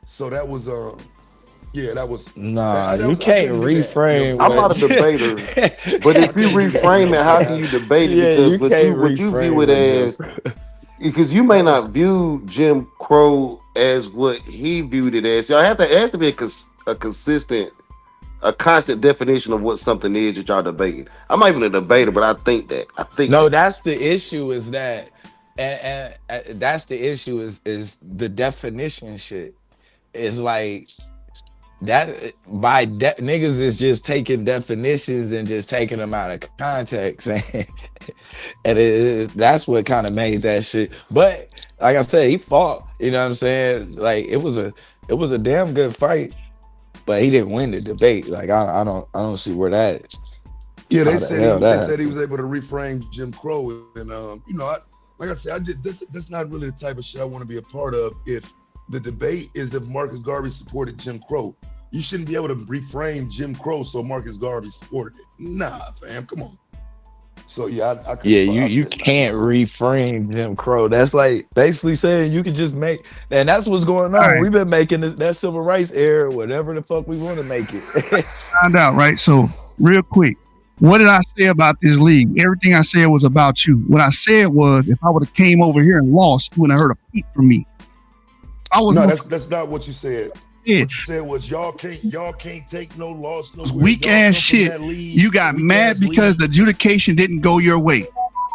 So that was that was you can't reframe. I'm not a debater, but if you reframe it, how can you debate it? Because what you view it as, because you may not view Jim Crow as what he viewed it as. So it has to be a consistent, a constant definition of what something is that y'all debating. I'm not even a debater, but I think that's the issue. Is that and that's the issue is the definition shit. It's like that niggas is just taking definitions and just taking them out of context, and that's what kind of made that shit. But like I said, he fought. You know what I'm saying? Like it was a damn good fight, but he didn't win the debate. Like I don't see where that. Yeah, they said he was able to reframe Jim Crow, and like I said, that's not really the type of shit I want to be a part of. If the debate is if Marcus Garvey supported Jim Crow, you shouldn't be able to reframe Jim Crow so Marcus Garvey supported it. Nah, fam, come on. So I you can't reframe Jim Crow. That's like basically saying you can just make, and that's what's going on. Right. We've been making that civil rights era, whatever the fuck we want to make it. Find out, right? So real quick, what did I say about this league? Everything I said was about you. What I said was, if I would have came over here and lost, you wouldn't have heard a peep from me. That's not what you said. Yeah. What you said was y'all can't take no loss. No weak ass shit. You got mad because the adjudication didn't go your way.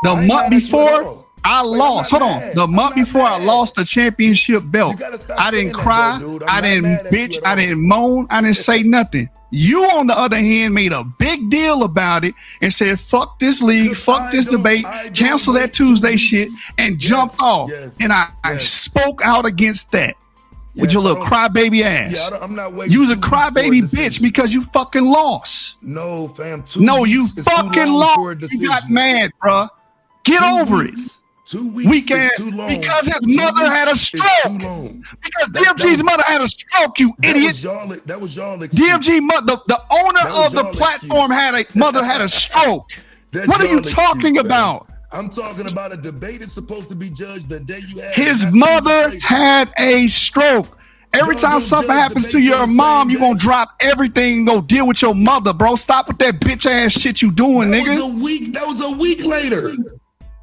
The month before I lost. Hold on. The month before I lost the championship belt. I didn't cry. I didn't bitch. I didn't moan. I didn't say nothing. You, on the other hand, made a big deal about it and said, fuck this league, fuck this debate, cancel that Tuesday shit, and jumped off. And I spoke out against that with your little crybaby ass. Yeah, I'm not waiting. You was a crybaby bitch because you fucking lost. No, fam. You fucking lost. You got mad, bruh. Get over it. 2 weeks weak ass, too long. Because his mother had a stroke. Because DMG's mother had a stroke, you idiot. That was y'all. DMG mother, the owner of the platform had a stroke. What are you talking about? I'm talking about a debate is supposed to be judged the day you had. His mother had a stroke. Every time something happens to your mom, you gonna drop everything and go deal with your mother, bro. Stop with that bitch ass shit you doing, nigga. That was a week later.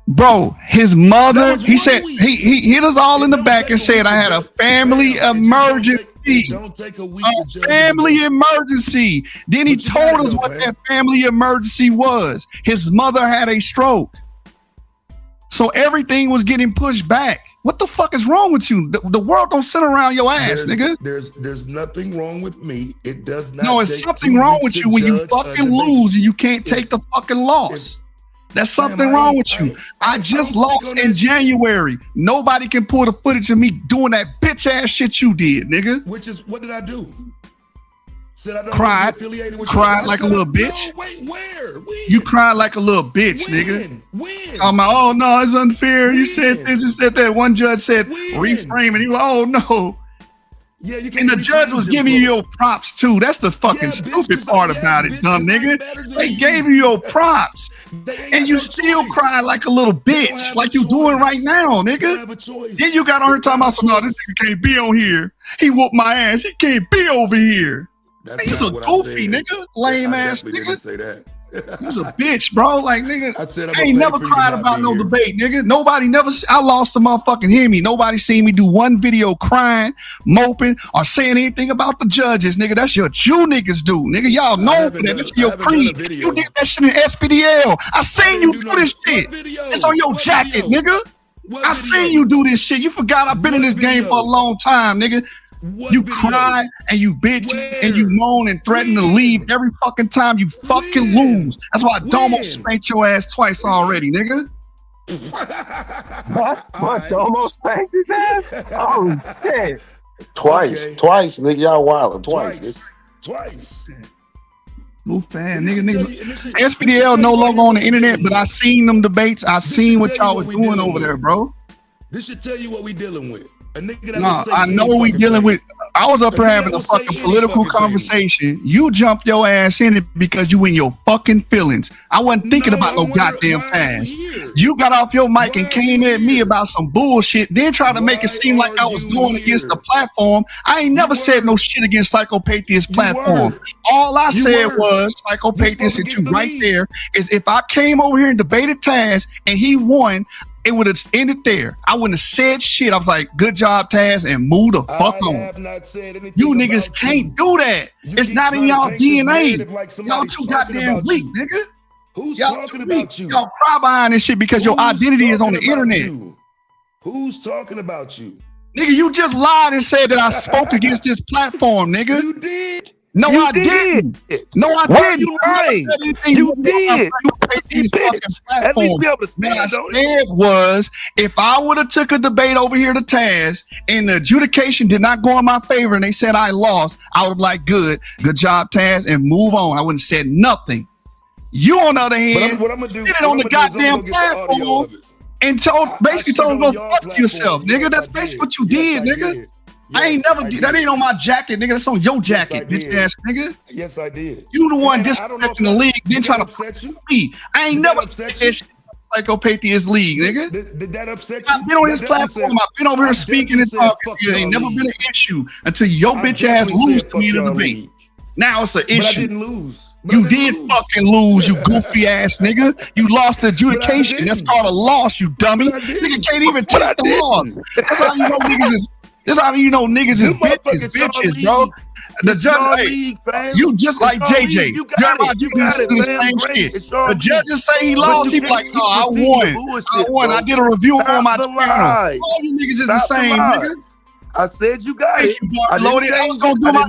Bro, his mother, he said, he hit us all in the back and said, I had a family emergency. Don't take a week. A family emergency. Then he told us what that family emergency was. His mother had a stroke. So everything was getting pushed back. What the fuck is wrong with you? The world don't sit around your ass, nigga. There's nothing wrong with me. It does not. No, it's something wrong with you when you fucking lose and you can't take the fucking loss. That's something wrong with you. I just lost in January. Nobody can pull the footage of me doing that bitch ass shit you did, nigga. Which is, what did I do? Said I don't cried like a little bitch. No, wait, where? When? You cried like a little bitch, nigga. When? I'm like, oh no, it's unfair. When? You said this, you said that. One judge said reframe, and he was, oh no. Yeah, you and the judge was giving you your props too. That's the fucking stupid part about it, dumb nigga. They gave you your props, and you still cry like a little bitch, like you doing right now, nigga. Then you got on her talking about, no, this nigga can't be on here. He whooped my ass. He can't be over here. He's a goofy nigga, lame ass nigga. Didn't say that. He's a bitch, bro. Like, nigga, I ain't never cried about no here. Debate, nigga. Nobody never, I lost the motherfucking hear me. Nobody seen me do one video crying, moping, or saying anything about the judges, nigga. That's what you niggas do, nigga. Y'all know for that. That's your creed. You did that shit in SPDL. I seen you do this shit. It's on your jacket, nigga. I seen you do this shit. You forgot I've been in this game for a long time, nigga. You cry and you bitch and you moan and threaten to leave every fucking time you fucking lose. That's why I Domo spanked your ass twice already, nigga. What? Domo spanked his ass? Oh shit! Twice, nigga. Y'all wild. Twice. Move fan, nigga. SPDL no longer on the internet, but I seen them debates. I seen what y'all was doing over there, bro. This should tell you what we dealing with. A nigga that No, I know we dealing with. I was up here having a fucking political conversation. You jumped your ass in it because you in your fucking feelings. I wasn't thinking about no goddamn past. You got off your mic and came at me about some bullshit, then tried to make it seem like I was going against the platform. I ain't never said no shit against SYKOPATHeist platform. All I said was SYKOPATHeist and you right there is if I came over here and debated Taz and he won, it would have ended there. I wouldn't have said shit. I was like, good job, Taz, and move the fuck on. You niggas can't do that. It's not in y'all DNA. Y'all too goddamn weak, nigga. Who's talking about you? Y'all cry behind this shit because your identity is on the internet. Who's talking about you? Nigga, you just lied and said that I spoke against this platform, nigga. You did. No, I didn't. No, I didn't. You lying? You did. At least be able to stand on it. What I said was, if I would have took a debate over here to Taz and the adjudication did not go in my favor and they said I lost, I would have like, good job, Taz, and move on. I wouldn't have said nothing. You, on the other hand, what I'm gonna do, did it on the goddamn platform and basically told him, go fuck yourself, nigga. That's basically what you did, nigga. I ain't never did that. Ain't on my jacket, nigga. That's on your jacket, bitch ass nigga. Yes, I did. You the one disrespecting the league, then trying to upset you. I ain't never said that shit. SYKOPATHeist league, nigga. Did that upset you? I've been on his platform. I've been over here speaking and talking. It ain't never been an issue until your bitch ass lose to me in the debate. Now it's an issue. But I didn't lose. You did fucking lose, you goofy ass nigga. You lost the adjudication. That's called a loss, you dummy. Nigga can't even take the loss. That's how you know niggas is. This how you know niggas is bitches, bro. The judge, hey, you just like JJ. Jeremiah, you can do the same shit. The judges say he lost. He be like, no, I won. I did a review on my channel. All you niggas is the same, nigga. I said you got it. I was gonna do my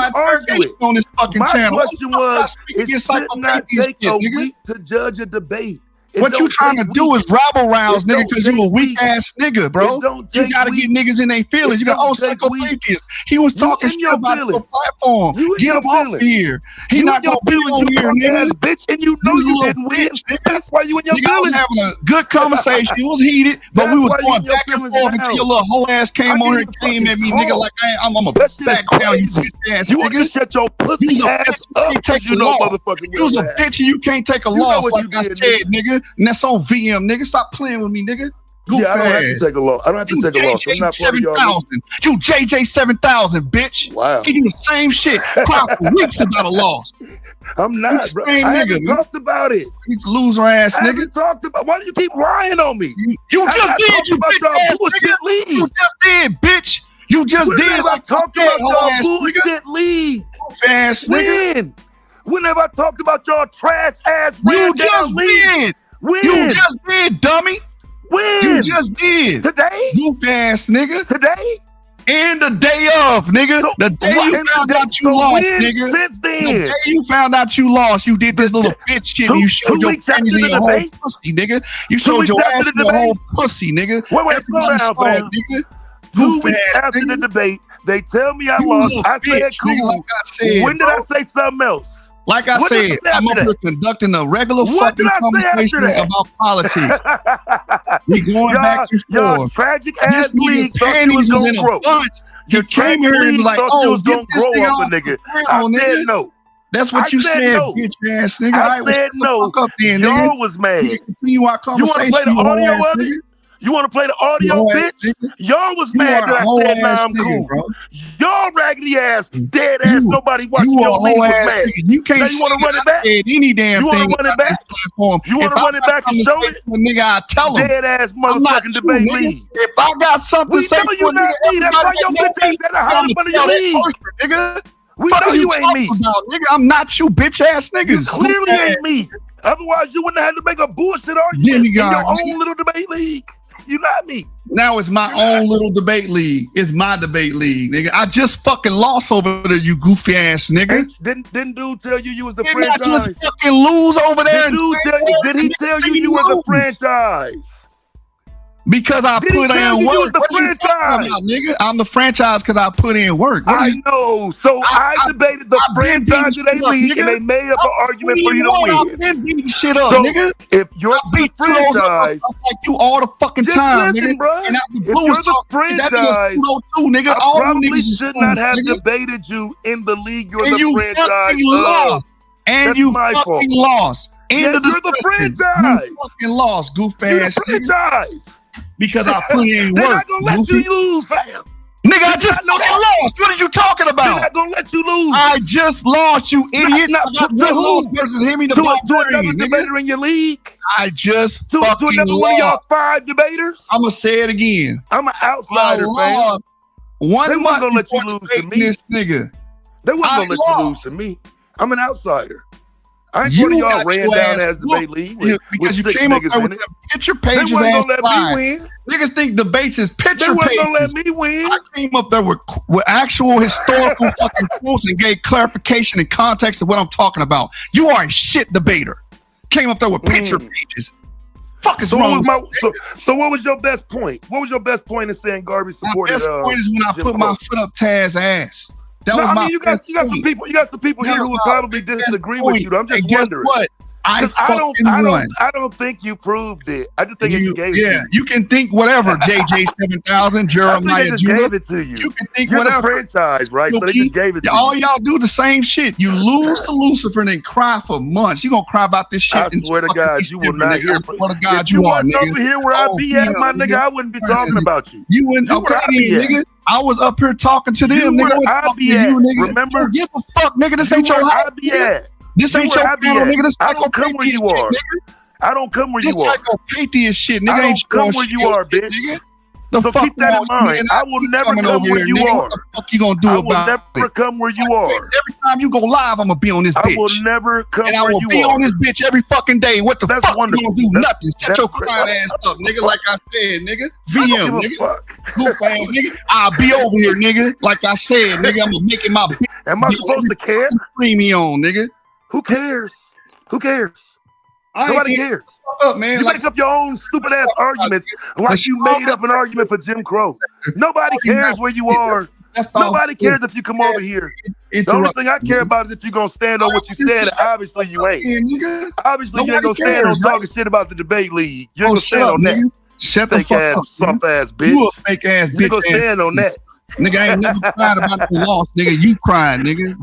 interview on this fucking channel. My question was, it should not take a week to judge a debate. What you trying to do is rabble rouse, nigga, because you a weak ass nigga, bro. You gotta get niggas in their feelings. You got SYKOPATHeist. He was talking shit about your platform. Get him off here. He not gonna be on here, nigga. Bitch, and you know you didn't win. That's why you in your feelings. I was having a good conversation. It was heated, but we was going back and forth until your little whole ass came on here and came at me, nigga, like I'm a back down, you bitch ass nigga. You want to shut your pussy ass up because you know motherfucking you was a bitch and you can't take a loss like I said, nigga. And that's on VM, nigga. Stop playing with me, nigga. Yeah, I don't have to take a loss. I don't have to take a loss. I'm not part of y'all. You JJ 7000, bitch. Wow. He do the same shit. Cry for weeks about a loss. I'm not, bro. I haven't talked about it. He's a loser ass nigga. I haven't talked about. Why do you keep lying on me? You just did, you bitch ass nigga. You just did, bitch. You just did. I talked about y'all bullshit league. Fast nigga. When have I talked about y'all trash ass? You just did. When? You just did, dummy. When? You just did. Today? You fast nigga. Today? And the day of, nigga. So, the day you found out you lost, nigga. Since then. The day you found out you lost, you did this little bitch shit. And you showed your friends in your whole pussy, nigga. You showed your ass in your whole pussy, nigga. Wait, slow down, man. Nigga. 2 weeks after the debate, they tell me I lost. I said cool. When did I say something else? Like I said, I'm up here conducting a regular fucking conversation about politics. We going back and forth. Tragic ass league thought you was gonna grow. You came here and was like, oh, get this thing off the nigga. I said no. That's what you said, bitch ass nigga. I said no. Y'all was mad. You want to play the audio of it? You want to play the audio, bitch? Y'all was mad that I said, nah, I'm cool. Y'all raggedy ass, dead ass, nobody watching your league was mad. You can't you want to run it back? Any damn thing. You want to run it back? You want to run it back and show it? Nigga, I tell him. Dead ass motherfucking debate league. If I got something to say to you, not me. That's why your bitch ain't at the high of your league. Nigga. We know you ain't me. Nigga, I'm not you bitch ass niggas. Clearly ain't me. Otherwise, you wouldn't have had to make a bullshit argument in your own little debate league. You not me. Now it's my own little debate league. It's my debate league, nigga. I just fucking lost over there, you goofy ass nigga. Didn't dude tell you was the franchise? I just fucking lose over there. Did he tell you was a franchise? Because I put in work. The franchise, nigga. I'm the franchise because I put in work. I know. So I debated the franchise of their league, and they made up an argument for you to win. I've been beating shit up, So nigga. if you're the franchise, like you all the fucking just time, listen, nigga. bro. And If you're the franchise, nigga. I All you probably niggas should not have debated you in the league. You're and the you franchise. fucking lost. And That's you my fucking fault. lost. Yeah, End of you're the franchise. You fucking lost, goof You're ass. the franchise. Because I put in They're work. not gonna let you lose, fam. Nigga, I just fucking lost. What are you talking about? They're not gonna let you lose. I just lost, you idiot. Not I got one loss versus Hemi the to Barbarian, another debater in your league. I just To fucking another one of y'all lost. 5 debaters. I'm gonna say it again. I'm an outsider, fam. One They month wasn't gonna let you before lose to debating me. this nigga. They wasn't gonna let you lose to me. I'm an outsider. I ain't one of y'all ran down as debate league because you 6 came up niggas there in with it. them picture They pages wasn't ass gonna let slide. me win. Niggas think debates is They picture wasn't pages. gonna let me win. I came up there with actual historical fucking quotes and gave clarification and context of what I'm talking about. You are a shit debater. Came up there with picture pages. Fuck is wrong? So what was your best point? What was your best point in saying Garvey supported? My best point is when I Jim put my Crow? foot up Taz's ass. That No, was I my mean, you got some people. You got some people here who would probably disagree with you. Though. I'm just wondering. What? I don't think you proved it. I just think you gave it. Yeah, you can think whatever. JJ 7000, Jeremiah I think they just gave it to you. You can think You're whatever. the franchise, right? So they just gave it to all you. y'all do the same shit. You lose to Lucifer and then cry for months. You gonna cry about this shit. I swear to God, you will not hear. I swear to God, if you are, wasn't nigga. over here where I be at, my nigga, I wouldn't be talking about you. You wouldn't. You Okay, where I be at. nigga. I was up here talking to them. You nigga. where I be at. Remember? Don't give a fuck, nigga. This You ain't your where house. I be at. This ain't your channel, nigga. This I don't come where you are. I don't come where you are. Psychopathist shit, nigga. I Ain't don't come where you are, bitch. The So fuck keep that in mind. I will never come where you are. What the fuck you gonna do about it? I will never come where you are. Every time you go live, I'm gonna be on this bitch. I will never come and I where will you be are. on this bitch every fucking day. What the That's fuck wonderful. you gonna do? Nothing. Shut that's your great. crying ass up, nigga. Like I said, nigga. I don't VM, give a nigga. fuck. Goof ass, nigga. I'll be over here, nigga. Like I said, nigga. I'm making my. Am I supposed to care? Premium, nigga. Who cares? Who cares? Nobody cares. Up, man. You make up your own stupid ass arguments like you made up an argument for Jim Crow. Nobody cares where you are. Nobody cares if you come over here. The only thing I care about is if you're gonna stand on what you said. Obviously you ain't. Obviously you ain't gonna stand on talking shit about the debate league. You ain't gonna stand on that. Shut the fuck up. Soft ass bitch. You a fake ass bitch. You gonna stand on that. Nigga, I ain't never cried about the loss, nigga. You crying, nigga.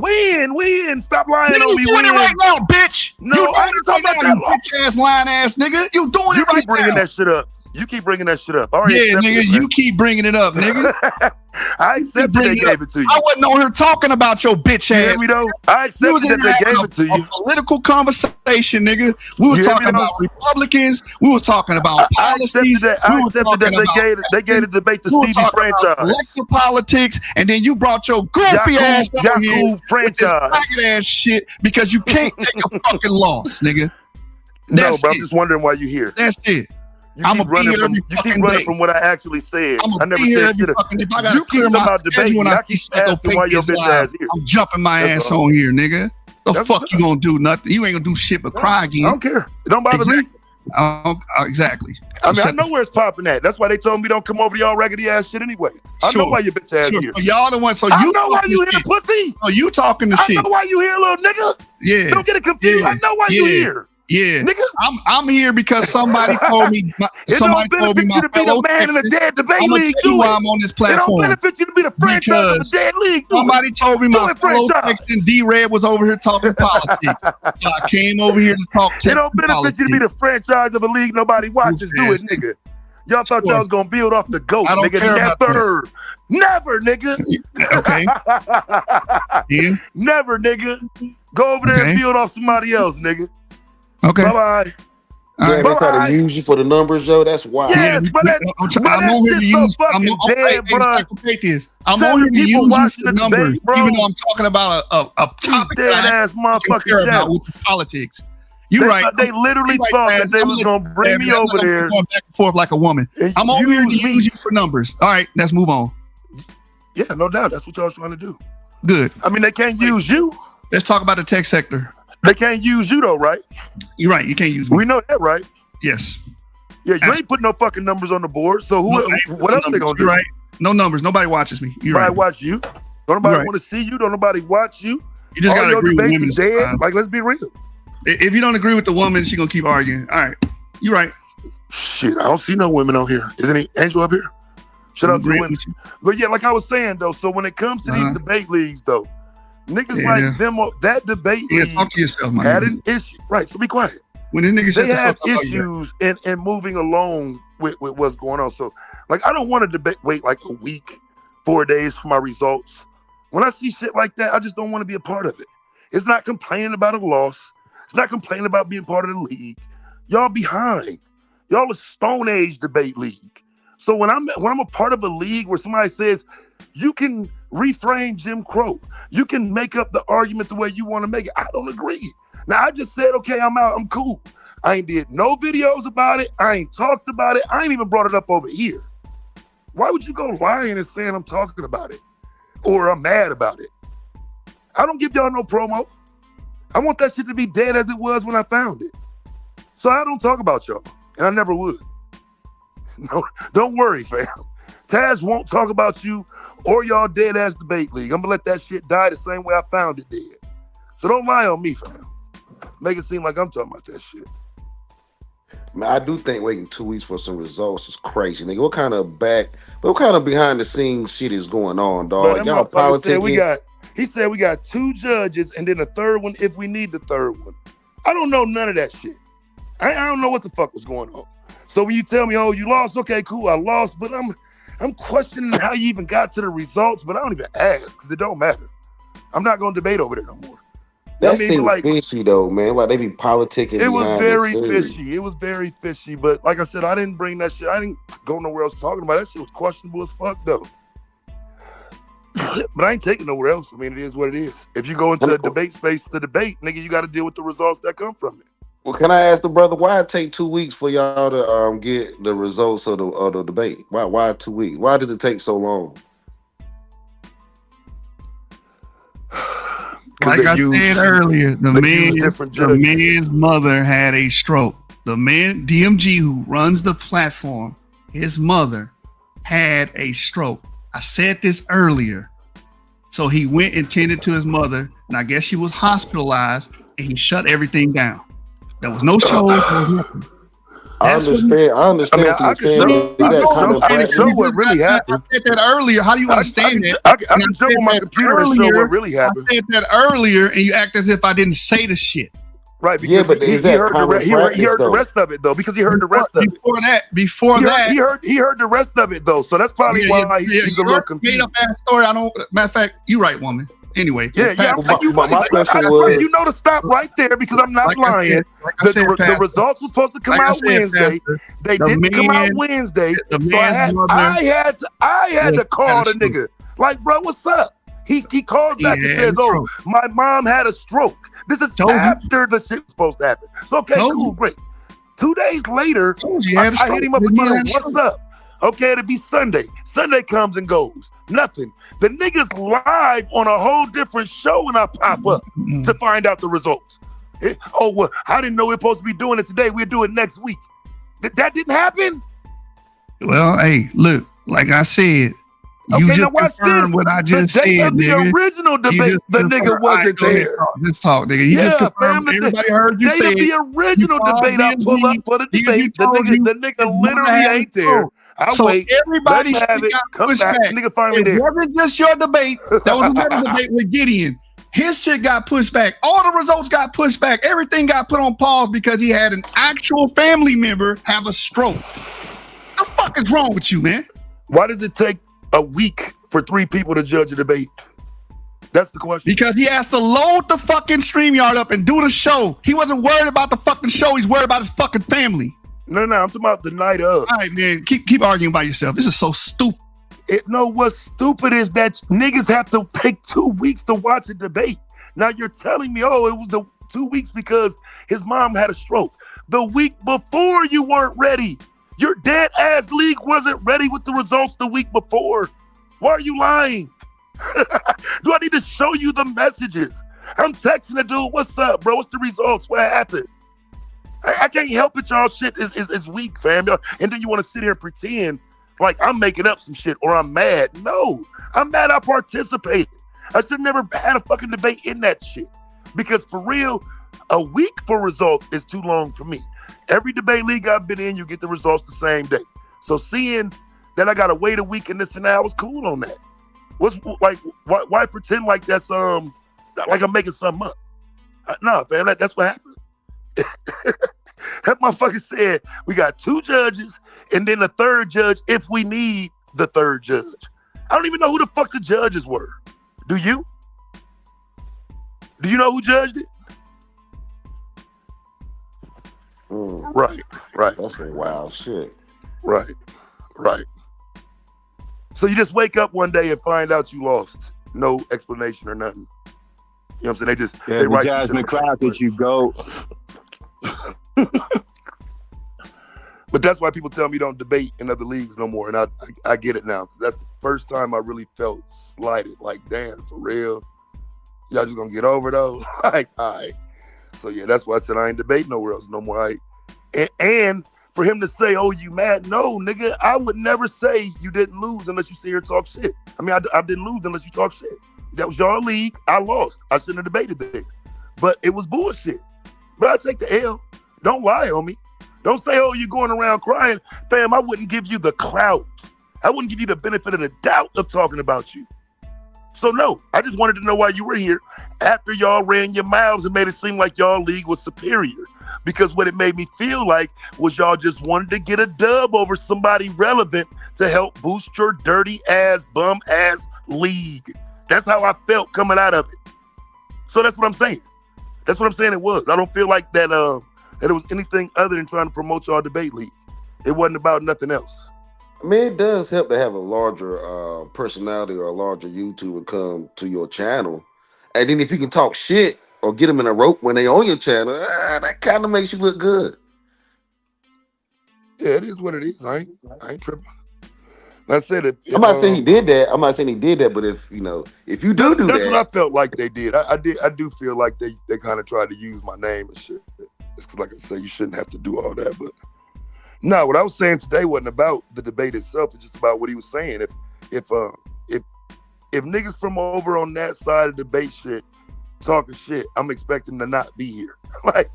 Win. Stop lying nigga, on me. You doing it right now, bitch. No, you I ain't talking about that. Bitch ass lying ass nigga. You doing You it right keep bringing now. that shit up. You keep bringing that shit up. Yeah, nigga, you keep bringing it up, nigga. I accept that they gave it to you. I wasn't on here talking about your bitch ass. You hear me though? I accept that they gave it to you. A political conversation, nigga. We was talking about Republicans. We was talking about policies. I accepted that they gave the debate to Stevie franchise. Electoral politics, and then you brought your goofy ass over here with this faggot ass shit because you can't take a fucking loss, nigga. No, but I'm just wondering why you here. That's it. You keep running from what I actually said. I never said shit. You keep talking about debating. I keep asking why your bitch ass here. I'm jumping my ass on here, nigga. The fuck you gonna do? Nothing. You ain't gonna do shit but cry again. I don't care. It don't bother me. Exactly. I mean, I know where it's popping at. That's why they told me don't come over to y'all raggedy ass shit anyway. I know why your bitch ass here. Y'all the one. So I you know why you here, pussy. Oh, you talking the shit. I know why you here, little nigga. Yeah. Don't get it confused. I know why you here. Yeah, nigga. I'm here because somebody told me. Somebody told me you to be the man in the dead debate league. Tell you why I'm on this platform. It don't benefit you to be the franchise of the dead league. Somebody told me my fellow Texan D.A.B.A.T.E was over here talking politics, so I came over here to talk Texan. It don't benefit you to be the franchise of a league nobody watches. Do it, nigga. Y'all thought y'all was gonna build off the GOAT, nigga. Never. Never, nigga. Okay. Never, nigga. Go over there and build off somebody else, nigga. Okay. Bye-bye. They try to use you for the numbers, yo. That's wild. Yes, but I'm on here to use. I'm on here to use you for the numbers, even though I'm talking about a topic dead ass motherfucking about with politics. You're right. They literally thought that they was gonna bring me over there, going back and forth like a woman. I'm on here to use you for numbers. All right, let's move on. Yeah, no doubt. That's what y'all was trying to do. Good. I mean, they can't use you. Let's talk about the tech sector. They can't use you though, right? You're right. You can't use me. We know that, right? Yes. Yeah, you ain't putting no fucking numbers on the board. So what else they gonna do? Right? No numbers. Nobody watches me. You're Nobody right. watch you. Don't nobody want to see you. Don't nobody watch you. You just gotta agree with women. Dead. Like, let's be real. If you don't agree with the woman, she gonna keep arguing. All right, you're right. Shit, I don't see no women on here. Is any Angel up here? Shout out to the women. But yeah, like I was saying though, so when it comes to these debate leagues though, niggas like them, that debate league talk to yourself, my had nigga. an issue. Right, so be quiet. When this nigga they have issues in moving along with what's going on. So like, I don't want to debate, wait like a week, 4 days for my results. When I see shit like that, I just don't want to be a part of it. It's not complaining about a loss. It's not complaining about being part of the league. Y'all behind. Y'all a Stone Age debate league. So when I'm a part of a league where somebody says you can reframe Jim Crow, you can make up the argument the way you want to make it, I don't agree. Now I just said, okay, I'm out, I'm cool. I ain't did no videos about it. I ain't talked about it. I ain't even brought it up over here. Why would you go lying and saying I'm talking about it or I'm mad about it? I don't give y'all no promo. I want that shit to be dead as it was when I found it. So I don't talk about y'all, and I never would. No, don't worry, fam. Taz won't talk about you or y'all dead ass debate league. I'm gonna let that shit die the same way I found it dead. So don't lie on me, fam. Make it seem like I'm talking about that shit. Man, I do think waiting 2 weeks for some results is crazy, nigga. What kind of behind the scenes shit is going on, dog? Y'all politicking. He said we got 2 judges and then a third one if we need the third one. I don't know none of that shit. I don't know what the fuck was going on. So when you tell me, oh, you lost, okay, cool, I lost, but I'm questioning how you even got to the results, but I don't even ask because it don't matter. I'm not gonna debate over there no more. That seems like fishy though, man. Like they be politicking. It was very fishy. It was very fishy. But like I said, I didn't bring that shit. I didn't go nowhere else talking about it. That shit was questionable as fuck though. But I ain't taking nowhere else. I mean, it is what it is. If you go into a debate space to debate, nigga, you got to deal with the results that come from it. Well, can I ask the brother why it take 2 weeks for y'all to get the results of the debate? Why 2 weeks? Why does it take so long? Like I said earlier, the man's mother had a stroke. The man, DMG, who runs the platform, his mother had a stroke. I said this earlier. So he went and tended to his mother, and I guess she was hospitalized, and he shut everything down. There was no show. I understand. I can show what really happened. I said that earlier. How do you understand that? I can jump on my computer and show what really happened. I said that earlier, and you act as if I didn't say the shit. Right, because but he heard the rest of it though. Because he heard the rest of it. Before that, he heard the rest of it though. So that's probably why he's a little confused. Made up that story. Matter of fact, you right, woman. Anyway, my question was, you know, to stop right there because I'm not lying. The results were supposed to come out Wednesday. They didn't come out Wednesday. So I had to call the nigga. Like, bro, what's up? He called back and says, "Oh, my mom had a stroke." This is after the shit was supposed to happen. So okay, cool, great. 2 days later, I hit him up again. What's up? Okay, it'll be Sunday. Sunday comes and goes. Nothing. The nigga's live on a whole different show when I pop up to find out the results. Well, I didn't know we were supposed to be doing it today. We'll do it next week. That didn't happen? Well, hey, look, like I said, you just confirmed what I just said, the original debate, the nigga wasn't there. Let's talk, nigga. You just confirmed everybody heard you say the original debate I pull up for the debate. The nigga literally ain't there. Everybody got pushback. Nigga finally there. It wasn't just your debate. That was another debate with Gideon. His shit got pushed back. All the results got pushed back. Everything got put on pause because he had an actual family member have a stroke. The fuck is wrong with you, man? Why does it take a week for 3 people to judge a debate? That's the question. Because he has to load the fucking StreamYard up and do the show. He wasn't worried about the fucking show. He's worried about his fucking family. No, I'm talking about the night of. All right, man. Keep arguing by yourself. This is so stupid. What's stupid is that niggas have to take 2 weeks to watch a debate. Now you're telling me, it was 2 weeks because his mom had a stroke. The week before you weren't ready. Your dead ass league wasn't ready with the results the week before. Why are you lying? Do I need to show you the messages? I'm texting the dude, what's up, bro? What's the results? What happened? I can't help it. Y'all shit is weak, fam. And then you want to sit here and pretend like I'm making up some shit or I'm mad. No, I'm mad I participated. I should never had a fucking debate in that shit. Because for real, a week for results is too long for me. Every debate league I've been in, you get the results the same day. So seeing that I gotta wait a week and this and that, I was cool on that. What's like? Why pretend like that's like I'm making something up? Nah, man, that's what happened. That motherfucker said we got 2 judges and then a 3rd judge if we need the 3rd judge. I don't even know who the fuck the judges were. Do you? Do you know who judged it? Right. That's some wild shit. Right. So you just wake up one day and find out you lost. No explanation or nothing. You know what I'm saying? They the write Jasmine Crockett, you go. But that's why people tell me don't debate in other leagues no more, and I get it now. That's the first time I really felt slighted. Like, damn, for real, y'all just gonna get over though? Like, all right. So yeah, that's why I said I ain't debate nowhere else no more. And for him to say, "Oh, you mad?" No, nigga, I would never say you didn't lose unless you sit here and talk shit. I mean, I didn't lose unless you talk shit. That was your league. I lost. I shouldn't have debated that. But it was bullshit. But I take the L. Don't lie on me. Don't say, "Oh, you're going around crying." Fam, I wouldn't give you the clout. I wouldn't give you the benefit of the doubt of talking about you. So no, I just wanted to know why you were here after y'all ran your mouths and made it seem like y'all league was superior. Because what it made me feel like was y'all just wanted to get a dub over somebody relevant to help boost your dirty ass, bum ass league. That's how I felt coming out of it. So that's what I'm saying. That's what I'm saying it was. I don't feel like that that it was anything other than trying to promote y'all debate league. It wasn't about nothing else. I mean, it does help to have a larger personality or a larger YouTuber come to your channel. And then if you can talk shit or get them in a rope when they on your channel, that kind of makes you look good. Yeah, it is what it is. I ain't tripping. I said it. I'm not saying he did that. I'm not saying he did that, but if you do that's that. That's what I felt like they did. I do feel like they kind of tried to use my name and shit. It's like I say, you shouldn't have to do all that, but no, what I was saying today wasn't about the debate itself. It's just about what he was saying. If niggas from over on that side of the debate shit talking shit, I'm expecting to not be here. Like,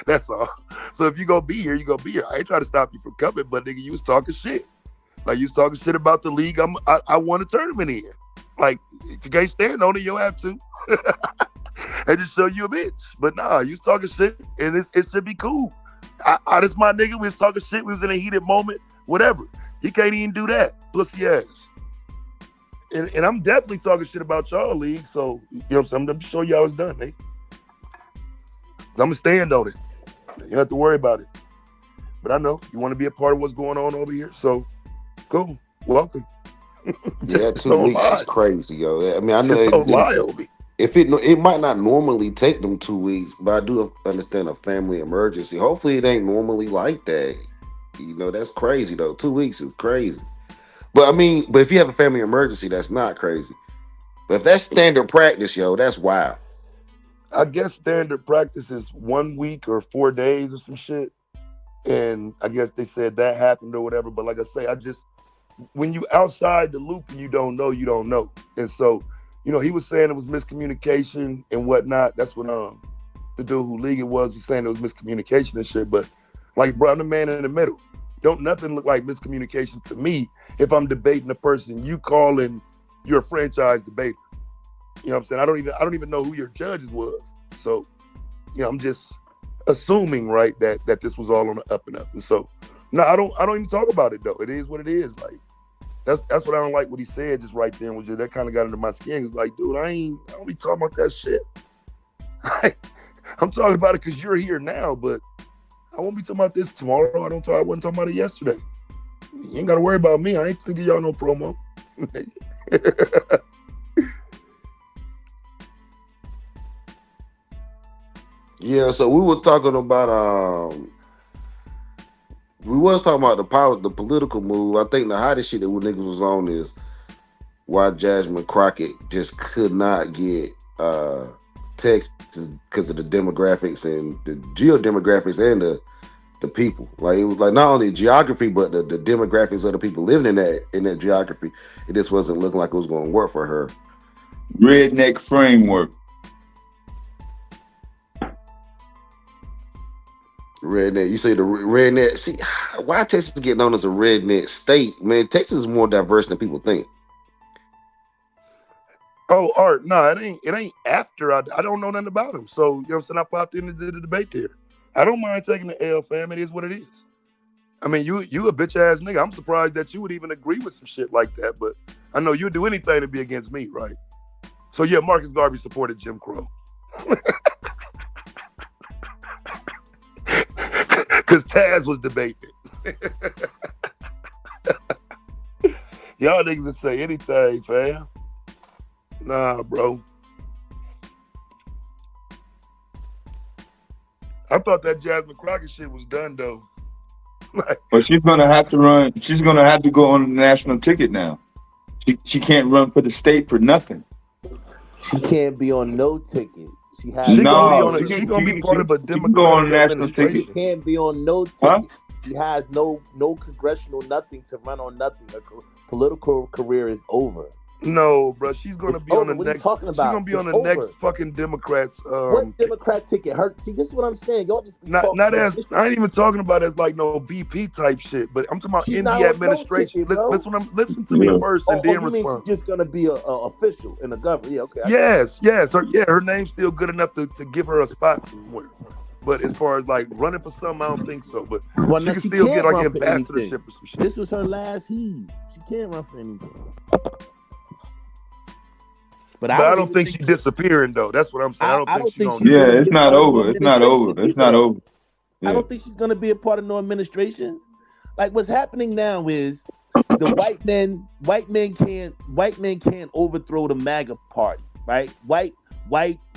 that's all. So if you gonna be here, you gonna be here. I ain't trying to stop you from coming, but nigga, you was talking shit. Like, you was talking shit about the league I won a tournament in. Like, if you can't stand on it, you'll have to. And just show you a bitch. But nah, you was talking shit, and it should be cool. This my nigga, we was talking shit, we was in a heated moment, whatever. He can't even do that, pussy ass. And I'm definitely talking shit about y'all league, so, you know what I'm saying? I'm gonna show y'all it's done, nigga. I'm gonna stand on it. You don't have to worry about it. But I know you want to be a part of what's going on over here, so cool, welcome. Yeah, 2 weeks is crazy, yo. I mean, I know just don't lie on me. If it might not normally take them 2 weeks, but I do understand a family emergency. Hopefully it ain't normally like that. You know, that's crazy though. 2 weeks is crazy. But I mean, if you have a family emergency, that's not crazy. But if that's standard practice, yo, that's wild. I guess standard practice is 1 week or 4 days or some shit. And I guess they said that happened or whatever. But like I say, when you outside the loop and you don't know, you don't know. And so, you know, he was saying it was miscommunication and whatnot. That's what the dude who league it was saying it was miscommunication and shit. But like, bro, I'm the man in the middle. Don't nothing look like miscommunication to me if I'm debating a person you calling your franchise debater. You know what I'm saying? I don't even know who your judges was. So, you know, I'm just assuming, right, that this was all on the up and up. And so, no, I don't even talk about it though. It is what it is. Like, that's what I don't like what he said just right there. Was just that kind of got under my skin. It's like, dude, I don't be talking about that shit. I'm talking about it because you're here now, but I won't be talking about this tomorrow. I wasn't talking about it yesterday. You ain't got to worry about me. I ain't gonna give y'all no promo. Yeah, so we were talking about the political move. I think the hottest shit that we niggas was on is why Jasmine Crockett just could not get to Texas because of the demographics and the geodemographics and the people. Like it was like not only geography, but the demographics of the people living in that geography. It just wasn't looking like it was going to work for her. Redneck framework. Redneck. You say the redneck. See, why Texas get known as a redneck state? Man, Texas is more diverse than people think. Oh, Art, no, it ain't after. I don't know nothing about him. So, you know what I'm saying? I popped into the debate there. I don't mind taking the L, fam. It is what it is. I mean, you a bitch ass nigga. I'm surprised that you would even agree with some shit like that, but I know you'd do anything to be against me, right? So yeah, Marcus Garvey supported Jim Crow. Because Taz was debating. Y'all niggas would say anything, fam. Nah, bro. I thought that Jasmine Crockett shit was done though. But she's gonna have to run. She's gonna have to go on the national ticket now. She can't run for the state for nothing. She can't be on no ticket. She has gonna be part of a Democratic administration. She can't be on no ticket. Huh? She has no congressional nothing to run on nothing. Her political career is over. No, bro, she's gonna be on the what next. Are you talking about? She's gonna be on the next fucking Democrats. What Democrat ticket? Her. See, this is what I'm saying. Y'all just not as. I ain't even talking about as like no VP type shit, but I'm talking about in the administration. Listen to me first and then respond. She's just gonna be a official in the government. Yeah, okay. Yes. Her name's still good enough to give her a spot somewhere. But as far as like running for something, I don't think so. But she can still get like ambassadorship or some shit. This was her last heave. She can't run for anything. But I don't think she's disappearing though. That's what I'm saying. I don't think she's gonna. Yeah, it's not over. It's not over. It's not over. Yeah. I don't think she's gonna be a part of no administration. Like what's happening now is the white men can't overthrow the MAGA party, right? White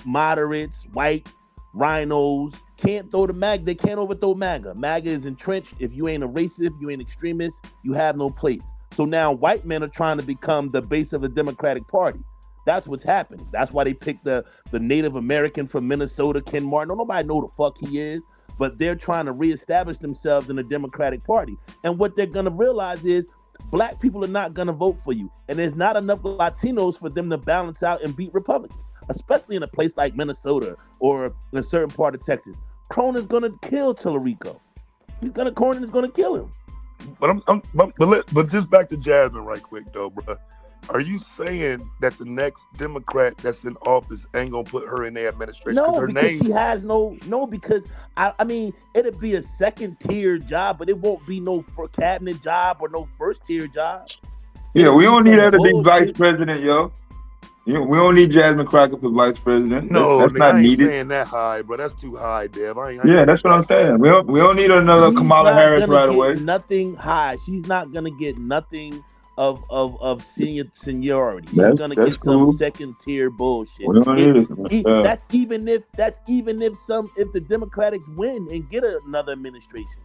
moderates, white rhinos can't throw the MAGA. They can't overthrow MAGA. MAGA is entrenched. If you ain't a racist, if you ain't extremist, you have no place. So now white men are trying to become the base of the Democratic Party. That's what's happening. That's why they picked the Native American from Minnesota, Ken Martin. Nobody know the fuck he is, but they're trying to reestablish themselves in the Democratic Party. And what they're gonna realize is black people are not gonna vote for you. And there's not enough Latinos for them to balance out and beat Republicans, especially in a place like Minnesota or in a certain part of Texas. Cronin's gonna kill Tillerico. Cronin is gonna kill him. But just back to Jasmine right quick though, bro. Are you saying that the next Democrat that's in office ain't gonna put her in their administration? No, because she has because I mean, it'd be a second tier job, but it won't be no cabinet job or no first tier job. Yeah, we don't need her to be vice president, yo. We don't need Jasmine Crockett for vice president. No, that's not I ain't needed. Saying that high, bro. That's too high, Dev. That's what I'm saying. We don't need another Kamala Harris right away. Nothing high. She's not gonna get nothing of seniority. She's gonna get some second tier bullshit. That's even if the Democrats win and get another administration.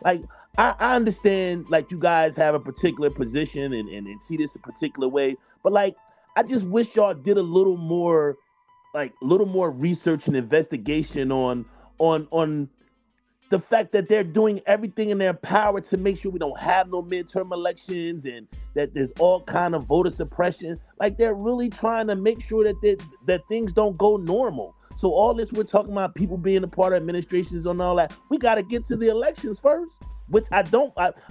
Like I understand, like you guys have a particular position and see this a particular way, but like I just wish y'all did a little more research and investigation on the fact that they're doing everything in their power to make sure we don't have no midterm elections and that there's all kind of voter suppression. Like they're really trying to make sure that things don't go normal. So all this we're talking about people being a part of administrations and all that, we got to get to the elections first. Which I'm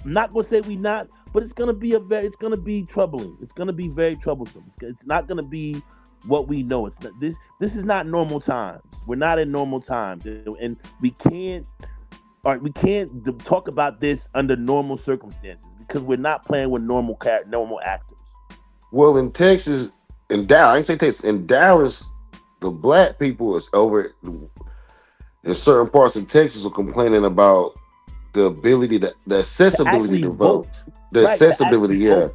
not gonna say we not, but it's gonna be it's gonna be troubling. It's gonna be very troublesome. It's not gonna be what we know. It's not, this is not normal times. We're not in normal times, and we can't talk about this under normal circumstances because we're not playing with normal actors. Well, in Texas, in Dallas, I ain't say Texas, in Dallas, the black people is over in certain parts of Texas are complaining about the ability, the accessibility to vote. The accessibility, yeah.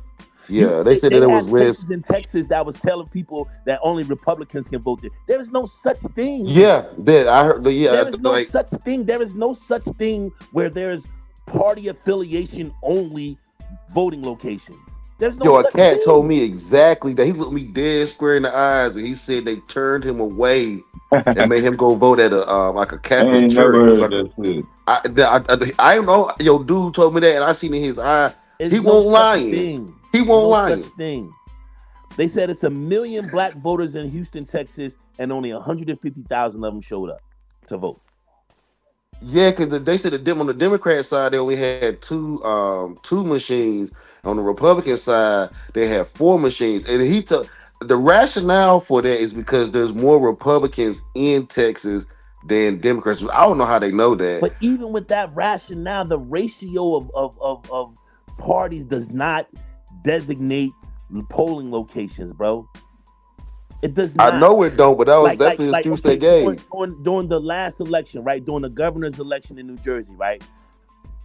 Yeah, they said that it was places in Texas that was telling people that only Republicans can vote there. There is no such thing. Yeah, that I heard. There is no such thing. There is no such thing where there is party affiliation only voting locations. There's no Yo, a such cat thing. told me exactly that. He looked me dead square in the eyes, and he said they turned him away and made him go vote at a like a Catholic church. It was like I don't know. Yo, dude told me that, and I seen in his eye. There's He no won't such lie. thing. He won't lie. Such thing. They said it's 1 million black voters in Houston, Texas, and only 150,000 of them showed up to vote. Yeah, because they said on the Democrat side they only had two machines. On the Republican side, they had 4 machines, and he took the rationale for that is because there's more Republicans in Texas than Democrats. I don't know how they know that. But even with that rationale, the ratio of parties does not designate polling locations, bro. It does not. I know it don't, but that's the excuse they gave. During the last election, right? During the governor's election in New Jersey, right?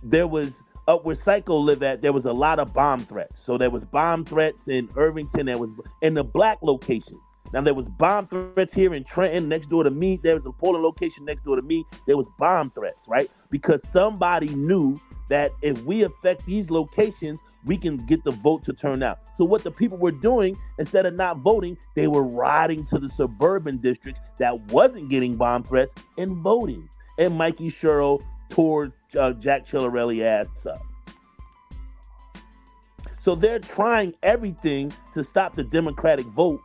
There was up where Psycho live at, there was a lot of bomb threats. So there was bomb threats in Irvington, there was in the black locations. Now there was bomb threats here in Trenton, next door to me. There was a polling location next door to me. There was bomb threats, right? Because somebody knew that if we affect these locations, we can get the vote to turn out. So what the people were doing, instead of not voting, they were riding to the suburban districts that wasn't getting bomb threats and voting. And Mikey Sherrill tore Jack Chilarelli ass up. So they're trying everything to stop the Democratic vote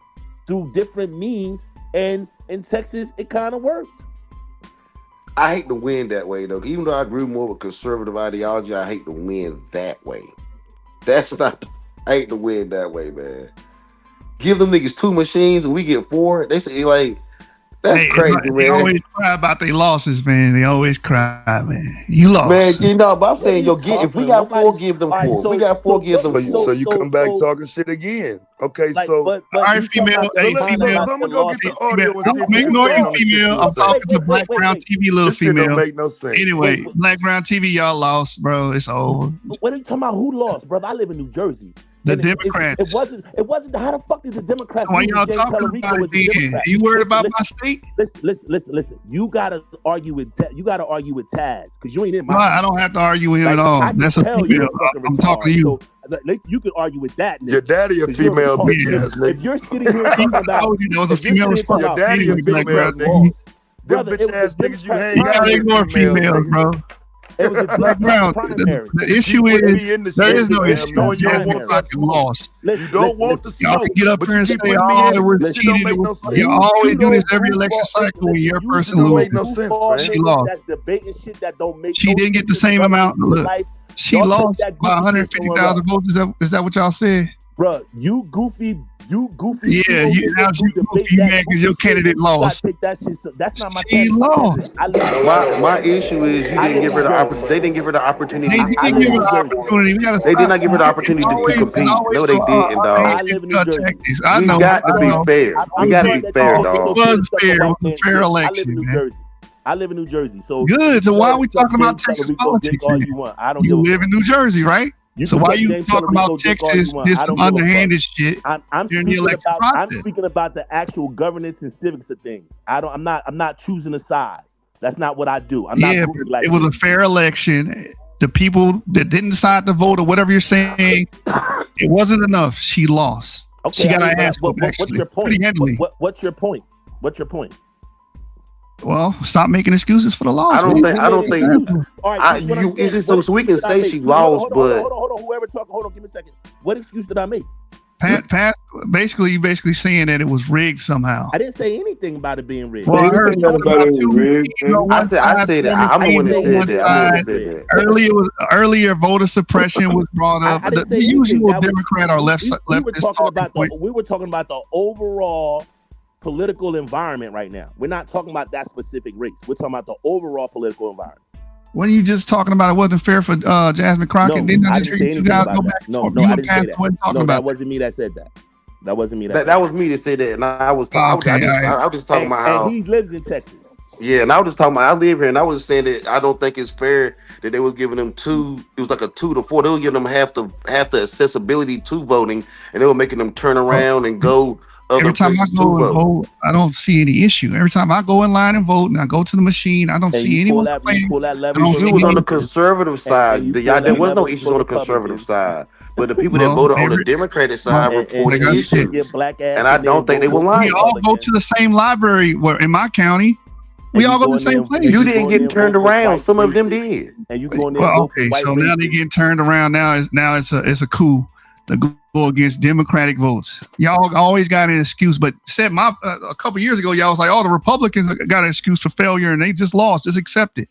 through different means, and in Texas, it kind of worked. I hate to win that way, though. Even though I agree more with conservative ideology, I hate to win that way. That's not. I hate to win that way, man. Give them niggas 2 machines and we get 4. They say like that's crazy, man. They always cry about their losses, man. They always cry, man. You lost, man. You know, but I'm saying, if we got 4, give them 4. If we got 4, give them 4. So you come back talking shit again. Okay, so all right, female. Hey, female. I'm gonna go get the audio. Don't ignore you, female. I'm talking to Black Brown TV, little female. Don't make no sense. Anyway, Black Brown TV, y'all lost, bro. It's over. What are you talking about? Who lost, brother? I live in New Jersey. The Democrats. It wasn't. How the fuck did the Democrats? Why y'all talking about it? You worried about my state? Listen. You gotta argue with Taz because you ain't in my. No, I don't have to argue with him at all. That's a female. I'm talking to you. So, you can argue with that. Your daddy a female bitch ass nigga. If you're sitting here talking about, that was a female response. Your daddy a female nigga. Them bitch ass niggas you hang out with. You gotta ignore females, bro. It was a Democratic primary. The issue is there is no issue. You lost. You don't want the y'all smoke. can get up here and say, "Oh, it was cheated." You always do this every election cycle when your person loses. She lost. She didn't get the same amount. Look, she lost by 150,000 votes. Is that what y'all said? Bro, you goofy. Yeah, you goofy, man, because your candidate lost. That's not my she lost. My issue is you didn't give her the opportunity. They didn't give her the opportunity. They didn't give her the opportunity. They did not give her the opportunity to compete. No, they didn't, dog. I live in New Jersey. I know. We got to be fair. We got to be fair, dog. It was fair. It was a fair election, man. I live in New Jersey. So good. So why are we talking about Texas politics? You live in New Jersey, right? So why you talking about Texas? This some underhanded shit. I'm speaking about the actual governance and civics of things. I'm not choosing a side. That's not what I do. It was a fair election. The people that didn't decide to vote or whatever you're saying, it wasn't enough. She lost. Okay, she got her ass whooped. What's your point? Pretty handily. What's your point? What's your point? Well, stop making excuses for the loss. I don't think. So we can say she lost, but hold on. Whoever talking, hold on. Give me a second. What excuse did I make? Pat, basically, you saying that it was rigged somehow. I didn't say anything about it being rigged. Well, I heard about it rigged. I said that. I'm the one that said that. Earlier voter suppression was brought up. The usual Democrat or leftist we were talking about the overall political environment right now. We're not talking about that specific race. We're talking about the overall political environment. When you just talking about it wasn't fair for Jasmine Crockett? No, didn't I just hear you guys go back? No, I didn't say that. That wasn't me that said that. That wasn't me that was me that said that. And I was talking. I was just talking about how he lives in Texas. Yeah, and I was just talking about I live here, and I was saying that I don't think it's fair that they was giving them 2. It was like a 2 to 4. They were giving them half the accessibility to voting, and they were making them turn around and go every time I go and vote, I don't see any issue. Every time I go in line and vote, and I go to the machine, I don't see anyone complaining. You was on the conservative side. There was no issues on the conservative side. But the people that voted on the Democratic side reported issues. And I don't think they were lying. We all go to the same library in my county. We all go to the same place. You didn't get turned around. Some of them did. And you going there? Well, okay, so now they're getting turned around. Now it's a coup to go against Democratic votes. Y'all always got an excuse, but said a couple years ago, y'all was like, "Oh, the Republicans got an excuse for failure, and they just lost. Just accept it."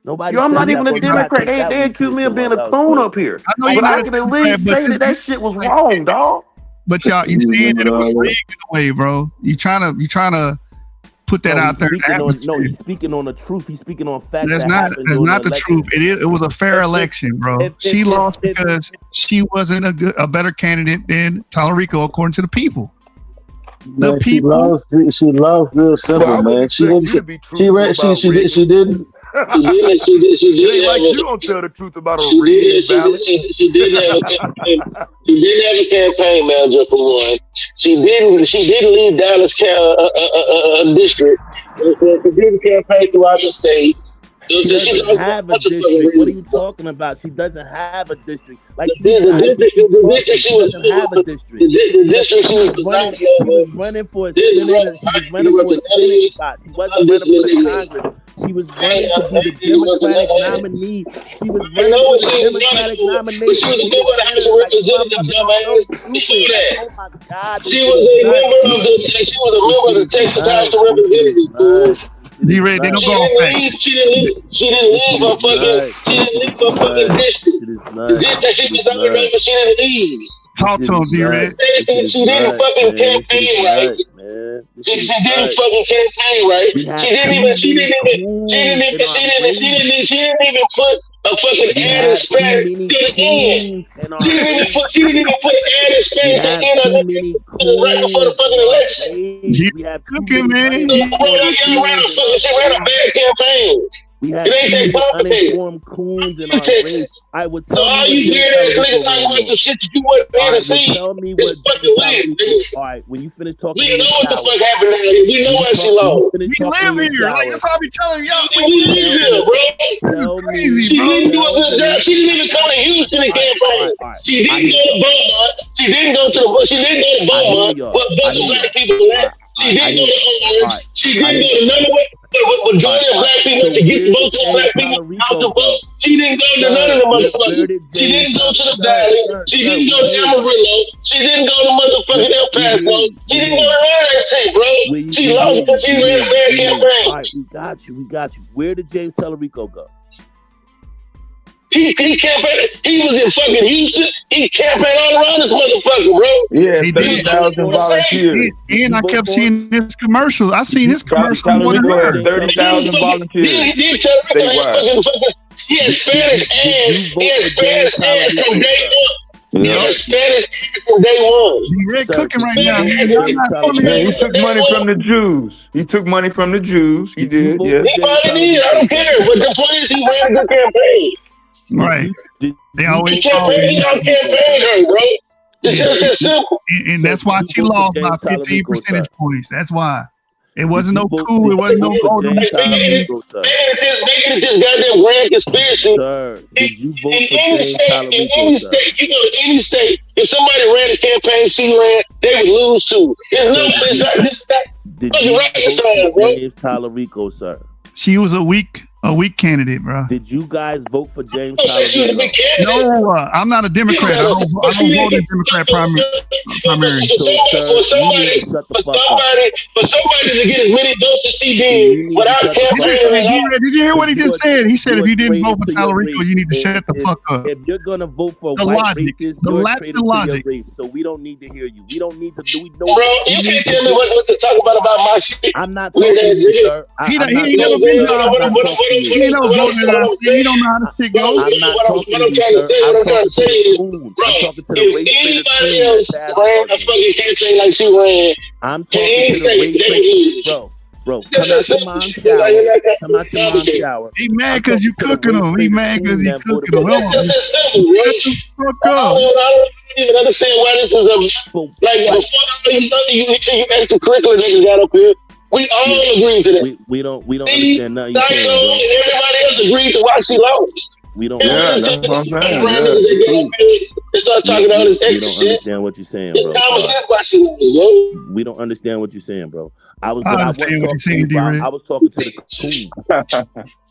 Nobody. I'm not even a Democrat. They accused me of being a clone up here. I know but I can at least say that shit was wrong, dog. But y'all, you saying that it was rigged in a way, bro. You trying to put that out there. He's speaking on the truth. He's speaking on facts. That's not the truth. It was a fair election, bro. She lost because she wasn't a better candidate than Tallarico, according to the people. The people. She lost real simple, man. She didn't. She didn't. She did like you don't tell the truth about a rigged ballot. She didn't have a campaign manager for one. She didn't leave Dallas district. She didn't campaign throughout the state. She doesn't have a district. What are you talking about? She doesn't have a district. Like she doesn't have a district. She was running for a Senate. She was running for a Senate spot. She wasn't running for the Congress. She was running to be the Democratic nominee. She was running for the Democratic nomination. She was a member of the House of Representatives, Oh my God! She was a member of the Texas House of Representatives. D-Ray, they don't go off facts. She didn't leave her fucking district. She was under but she didn't leave. Talk to him, D-Ray. She didn't fucking campaign right. She didn't fucking campaign right. She didn't even put a fucking added Spanish to the end. She didn't even put added Spanish to the end right before the fucking election. Cooking, man. She ran a bad campaign. We have uninformed coons in our race. I would tell so all you hear is niggas talking about some shit that you wasn't there to see. Tell me what all right, when you finish talking, we know what the fuck happened out here. We know where she lost. We live here. Like that's how I be telling y'all. We live here, bro. Crazy, she didn't do a good job. She didn't even come to Houston and campaign. She didn't go to Beaumont. She didn't go to Beaumont. What black people left. She didn't go to Orange. She didn't go to none of it. Majority of black people to get most of black people out the vote. She didn't go to none of the motherfuckers. She didn't go to the Valley. She didn't go to Amarillo. She didn't go to motherfucking El Paso. She didn't go to none of that shit, bro. She lost because she ran a bad campaign. All right, we got you. Where did James Tallarico go? He campaigned. He was in fucking Houston. He campaigned all around this motherfucker, bro. Yeah, 30,000 volunteers. And I kept seeing this commercial. I seen his commercial. Tallarico had 30,000 volunteers. He had Spanish ads. He had Spanish ads from day one. He had Spanish ads from day one. Red cooking right now. He took money from the Jews. He took money from the Jews. He did. Yeah. He probably did. I don't care. But the point is, he ran a good campaign. Right. They always campaign her, bro. It's just simple. And that's why she lost by 15 percentage points. That's why. It wasn't no coup. It wasn't no golden. Making it this goddamn grand conspiracy. In any state, you go to any state, if somebody ran a campaign she ran, they would lose too. It's not this James Tallarico, sir. She was a weak candidate, bro. Did you guys vote for James Tallarico? No, I'm not a Democrat. I don't vote in Democrat primary. For somebody to get as many votes as she did without campaigning. Did you hear what he just said? He said if you didn't vote for Tallarico, you need to shut the fuck up. If you're gonna vote for white racists, you're a traitor to your race. So we don't need to hear you. We don't need to do. Bro, you can't tell me what to talk about my shit. I'm not talking to you, sir. He ain't never been he don't know how to shit goes. I'm not talking to you, sir. I'm talking to the race anybody else ran a fucking campaign like she ran, I'm talking to the race, bro. Bro, come out your mom's shower. Come out your mom's shower. He mad because you cooking him. He mad because he cooking him. I don't even understand why this is a like before you extracurricular niggas got up here. We all agreed to that. We don't understand nothing you're saying, bro. And everybody else agreed to why she lost. We don't. Yeah, that's what I'm saying. They start talking all this extra shit. We don't understand what you're saying, bro. We don't understand what you're saying, bro. I was talking to the coon.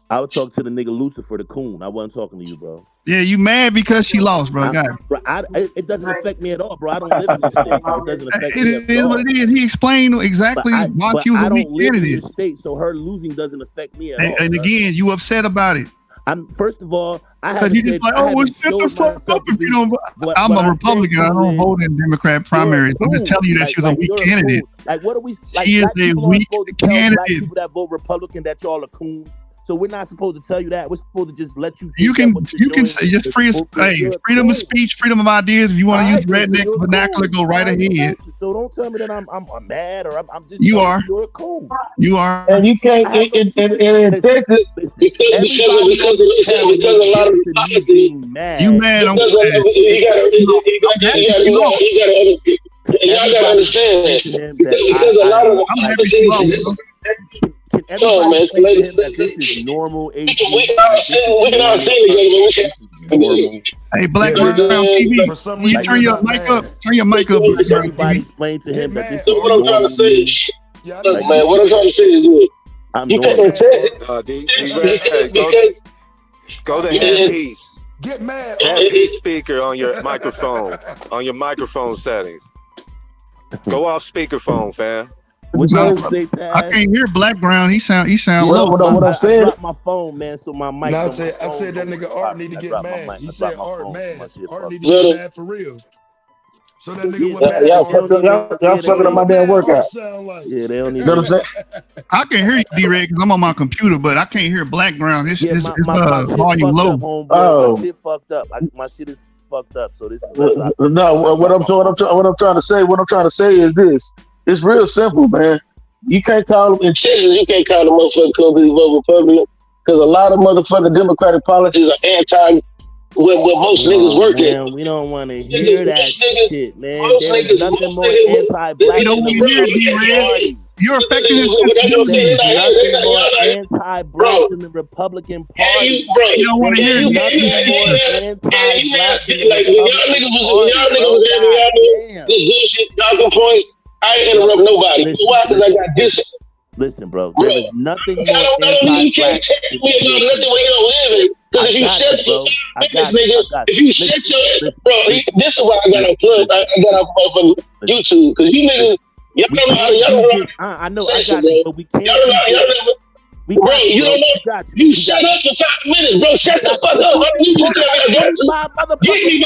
I was talking to the nigga Lucifer, the coon. I wasn't talking to you, bro. Yeah, you mad because she lost, bro. It doesn't affect me at all, bro. I don't live in this state. It doesn't affect me at all. It is what it is. He explained exactly why she was a weak candidate. In the state, so her losing doesn't affect me at all. And again, you upset about it. First of all, because you just like, well, shut the fuck up if you don't. I'm a Republican. I don't vote in Democrat primaries. I'm just telling you that she was a weak candidate. Like, what are we? She is a weak candidate. Black people that vote Republican, that y'all are coons. So we're not supposed to tell you that. We're supposed to just let you. You can say just freedom of speech, freedom of ideas. If you want to use redneck vernacular, go right ahead. So don't tell me that I'm mad or I'm just. You are. You're cool. You are. And you can't in Texas because a lot of you mad. You gotta understand that because a lot of I'm happy she lost. Can everybody say to him that this is normal? We can all see it. Hey, Black Brown TV, you turn your mic up. Turn your mic up. Everybody explain to him that this is what I'm trying to say. Man, what I'm trying to say is this. You can't go to headpiece. Get mad. Headpiece speaker on your microphone. On your microphone settings. Go off speakerphone, fam. I can't hear Black Brown. He sound low. What I'm saying? I dropped my phone, man, so my mic. I said that nigga Art need to get mad. He said Art mad. Art need to get mad for real. So that nigga went mad. Y'all fucking up my damn workout. Yeah, they don't need. You know what I'm saying? I can hear you, D-Red, because I'm on my computer, but I can't hear Black Brown. It's volume low. My shit fucked up. My shit is fucked up. So this is no. What I'm trying to say is this. It's real simple, man. You can't call them in Texas. You can't call them motherfuckers because they vote Republican because a lot of motherfucking Democratic policies are anti where most niggas work at. We don't want to hear that shit, man. There's nothing more anti-black. You don't want to hear it, You're affecting it. There's nothing more anti-black than the Republican Party. You don't want to hear nothing more anti-black than the Republican Party. I ain't interrupt nobody. Why? Because I got this. Listen, bro. There is nothing more anti-black. You can't tell me about nothing where you don't live in. Because if you shut this nigga, if you shut your bro, this is why I got on Plus. I got on YouTube. Because you niggas, y'all don't know how to. I know. I got it, but we can't. Y'all don't know. Bro, you don't know. You shut up for 5 minutes, bro. Shut the fuck up. You just get me,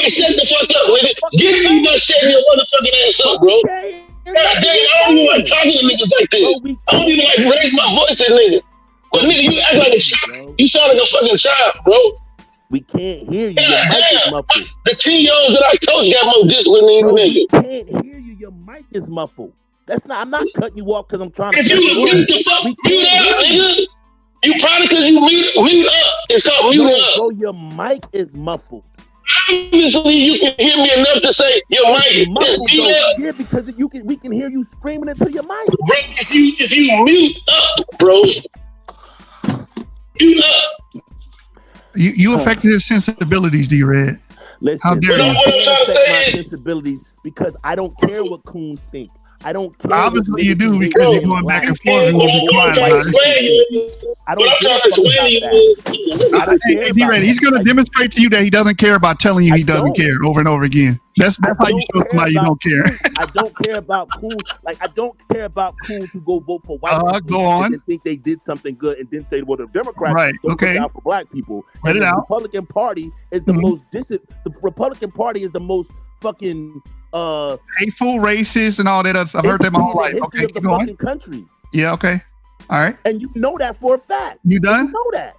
but shut the fuck up, nigga. Get me, but shut your motherfucking ass up, bro. God dang, I don't even like talking to niggas like this. I don't even like raise my voice at niggas. But nigga, you act like a child. You sound like a fucking child, bro. We can't hear you. Your mic is muffled. The 10-year-olds that I coach got more discipline than you niggas. We can't hear you. Your mic is muffled. That's not. I'm not cutting you off because I'm trying to. If you mute the fuck, mute up, nigga. You probably because you mute up. It's called mute up. Bro, your mic is muffled. Obviously, you can hear me enough to say your mic is mute up. Yeah, because we can hear you screaming into your mic. Bro, if you mute up, bro, mute up. You affected his sensibilities, D-Red. Listen, how dare you? I affect my sensibilities because I don't care what coons think. I don't care. Obviously, you do because you're going back and forth. I don't care. D-Red, he's going to demonstrate to you that he doesn't care about telling you he doesn't care over and over again. That's how you show somebody you don't care. I don't care about coons. Like, I don't care about coons who go vote for white people go on. and think they did something good and then say, well, the Democrats don't look out for black people. Let it out. The Republican Party is the most the Republican Party is the most fucking hateful, racist, and all that other stuff. I've heard that my whole life. Okay, keep going. Fucking country. Yeah. Okay. All right. And you know that for a fact. You done? You know that,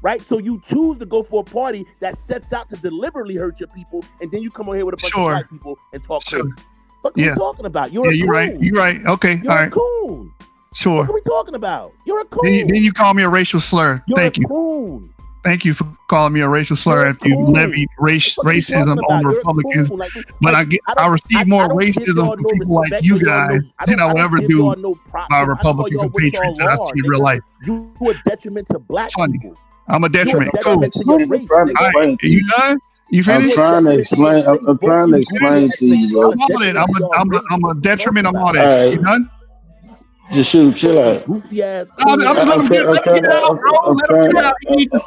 right? So you choose to go for a party that sets out to deliberately hurt your people, and then you come on here with a bunch of black people and talk. What are you talking about? You're right. You're right. Okay. You're all right. Cool. Sure. What are we talking about? You're a coon. Then you call me a racial slur. Thank you. Coon. Thank you for calling me a racial slur after you levied racism on Republicans. But I receive more racism from people like you guys than I will ever do by Republican compatriots that I see in real life. You a detriment to black people. I'm a detriment. Cool. All right, are you done? You finished? I'm trying to explain. I'm trying to explain to you, bro. I'm a detriment on all that. You done? Just shoot, chill out. Goofy ass. I'm just let him get out, bro. Let him get out.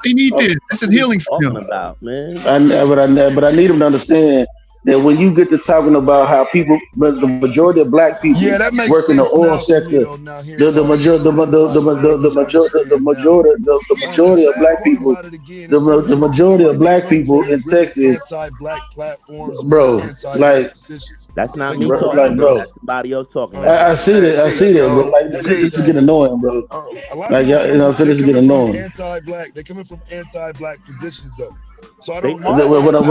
He need this. This is healing for him. But I need him to understand that when you get to talking about how people, but the majority of black people work in the oil sector, the majority of black people, the majority of black people in Texas, bro, like. That's not me talking, bro. That's somebody else talking. I see that, bro. Like, this is getting annoying, bro. Like, you know, so this is getting annoying. Anti-black. They're coming from anti-black positions, though. So I don't. What I'm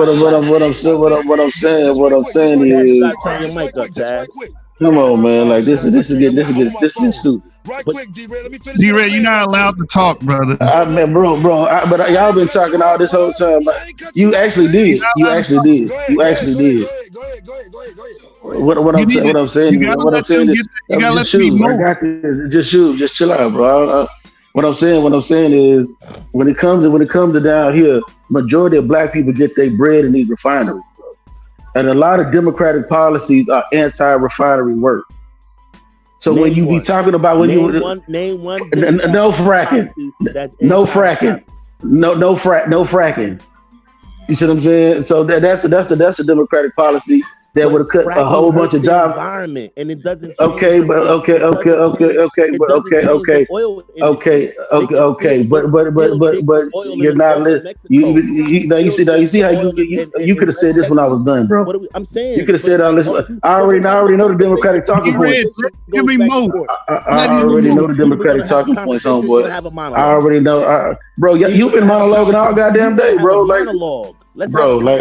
saying is, come on, man. Like this is stupid. Right quick, D-Ray, let me finish. D-Ray, you're not allowed to talk, brother. Bro. But y'all been talking all this whole time. You actually did. You actually did. Go ahead. What I'm saying is, just shoot. Just chill out, bro. What I'm saying is, when it comes to down here, majority of black people get their bread in these refineries, bro. And a lot of Democratic policies are anti-refinery work. So when you be talking about name one, no fracking, no fracking. You see what I'm saying? So that's a Democratic policy that would have cut a whole bunch of jobs. Environment, and it doesn't. Okay, but you're not listening. You see how you could have said this when I was done, bro. I'm saying you could have said all this. I already know the Democratic talking points. Give me more. I already know the Democratic talking points, homeboy. I already know, bro. You've been monologuing all goddamn day, bro. Like,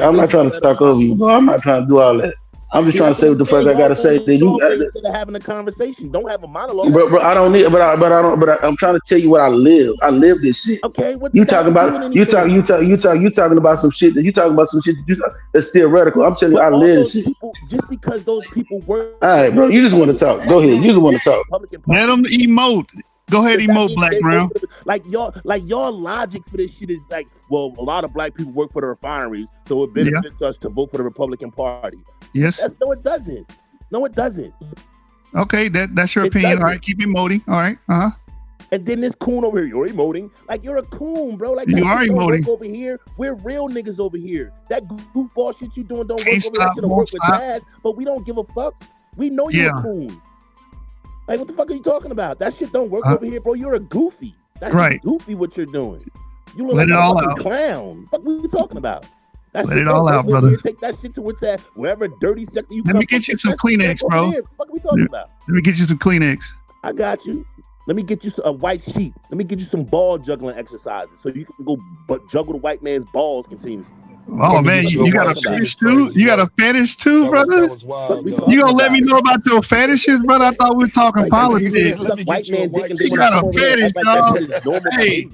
I'm not trying to talk over you, bro. I'm not trying to do all that. I'm just trying to say what the fuck I gotta say. Then you instead of having a conversation, don't have a monologue. Bro, I don't need, but I'm trying to tell you what I live. I live this shit. Okay, what you talking about? You talking about some shit that you talking about some shit that's theoretical. I'm telling you, I live this shit. Just because those people work. All right, bro. You just want to talk. Go ahead. You just want to talk. Let them emote. Go ahead, emote, Black Brown. Like your logic for this shit is like, well, a lot of black people work for the refineries, so it benefits us to vote for the Republican Party. Yes. No, it doesn't. No, it doesn't. Okay, that's your opinion. All right, keep emoting. All right. And then this coon over here, you're emoting. Like, you're a coon, bro. Like, you are emoting over here. We're real niggas over here. That goofball shit you doing don't work over here. That shit'll work with Jazz, but we don't give a fuck. We know you're a coon. Like, what the fuck are you talking about? That shit don't work over here, bro. You're a goofy. That's goofy what you're doing. You look like a fucking clown. What are you talking about? Let it all out, brother. Take that shit to wherever dirty sector you Let me get you some Kleenex, bro. What are we talking about? Let me get you some Kleenex. I got you. Let me get you a white sheet. Let me get you some ball juggling exercises so you can go juggle the white man's balls continuously. Oh man, you got a fetish too? You got a fetish too, brother? You gonna let me know about your fetishes, brother? I thought we were talking politics. White man dick and you got a fetish, dog. Hey.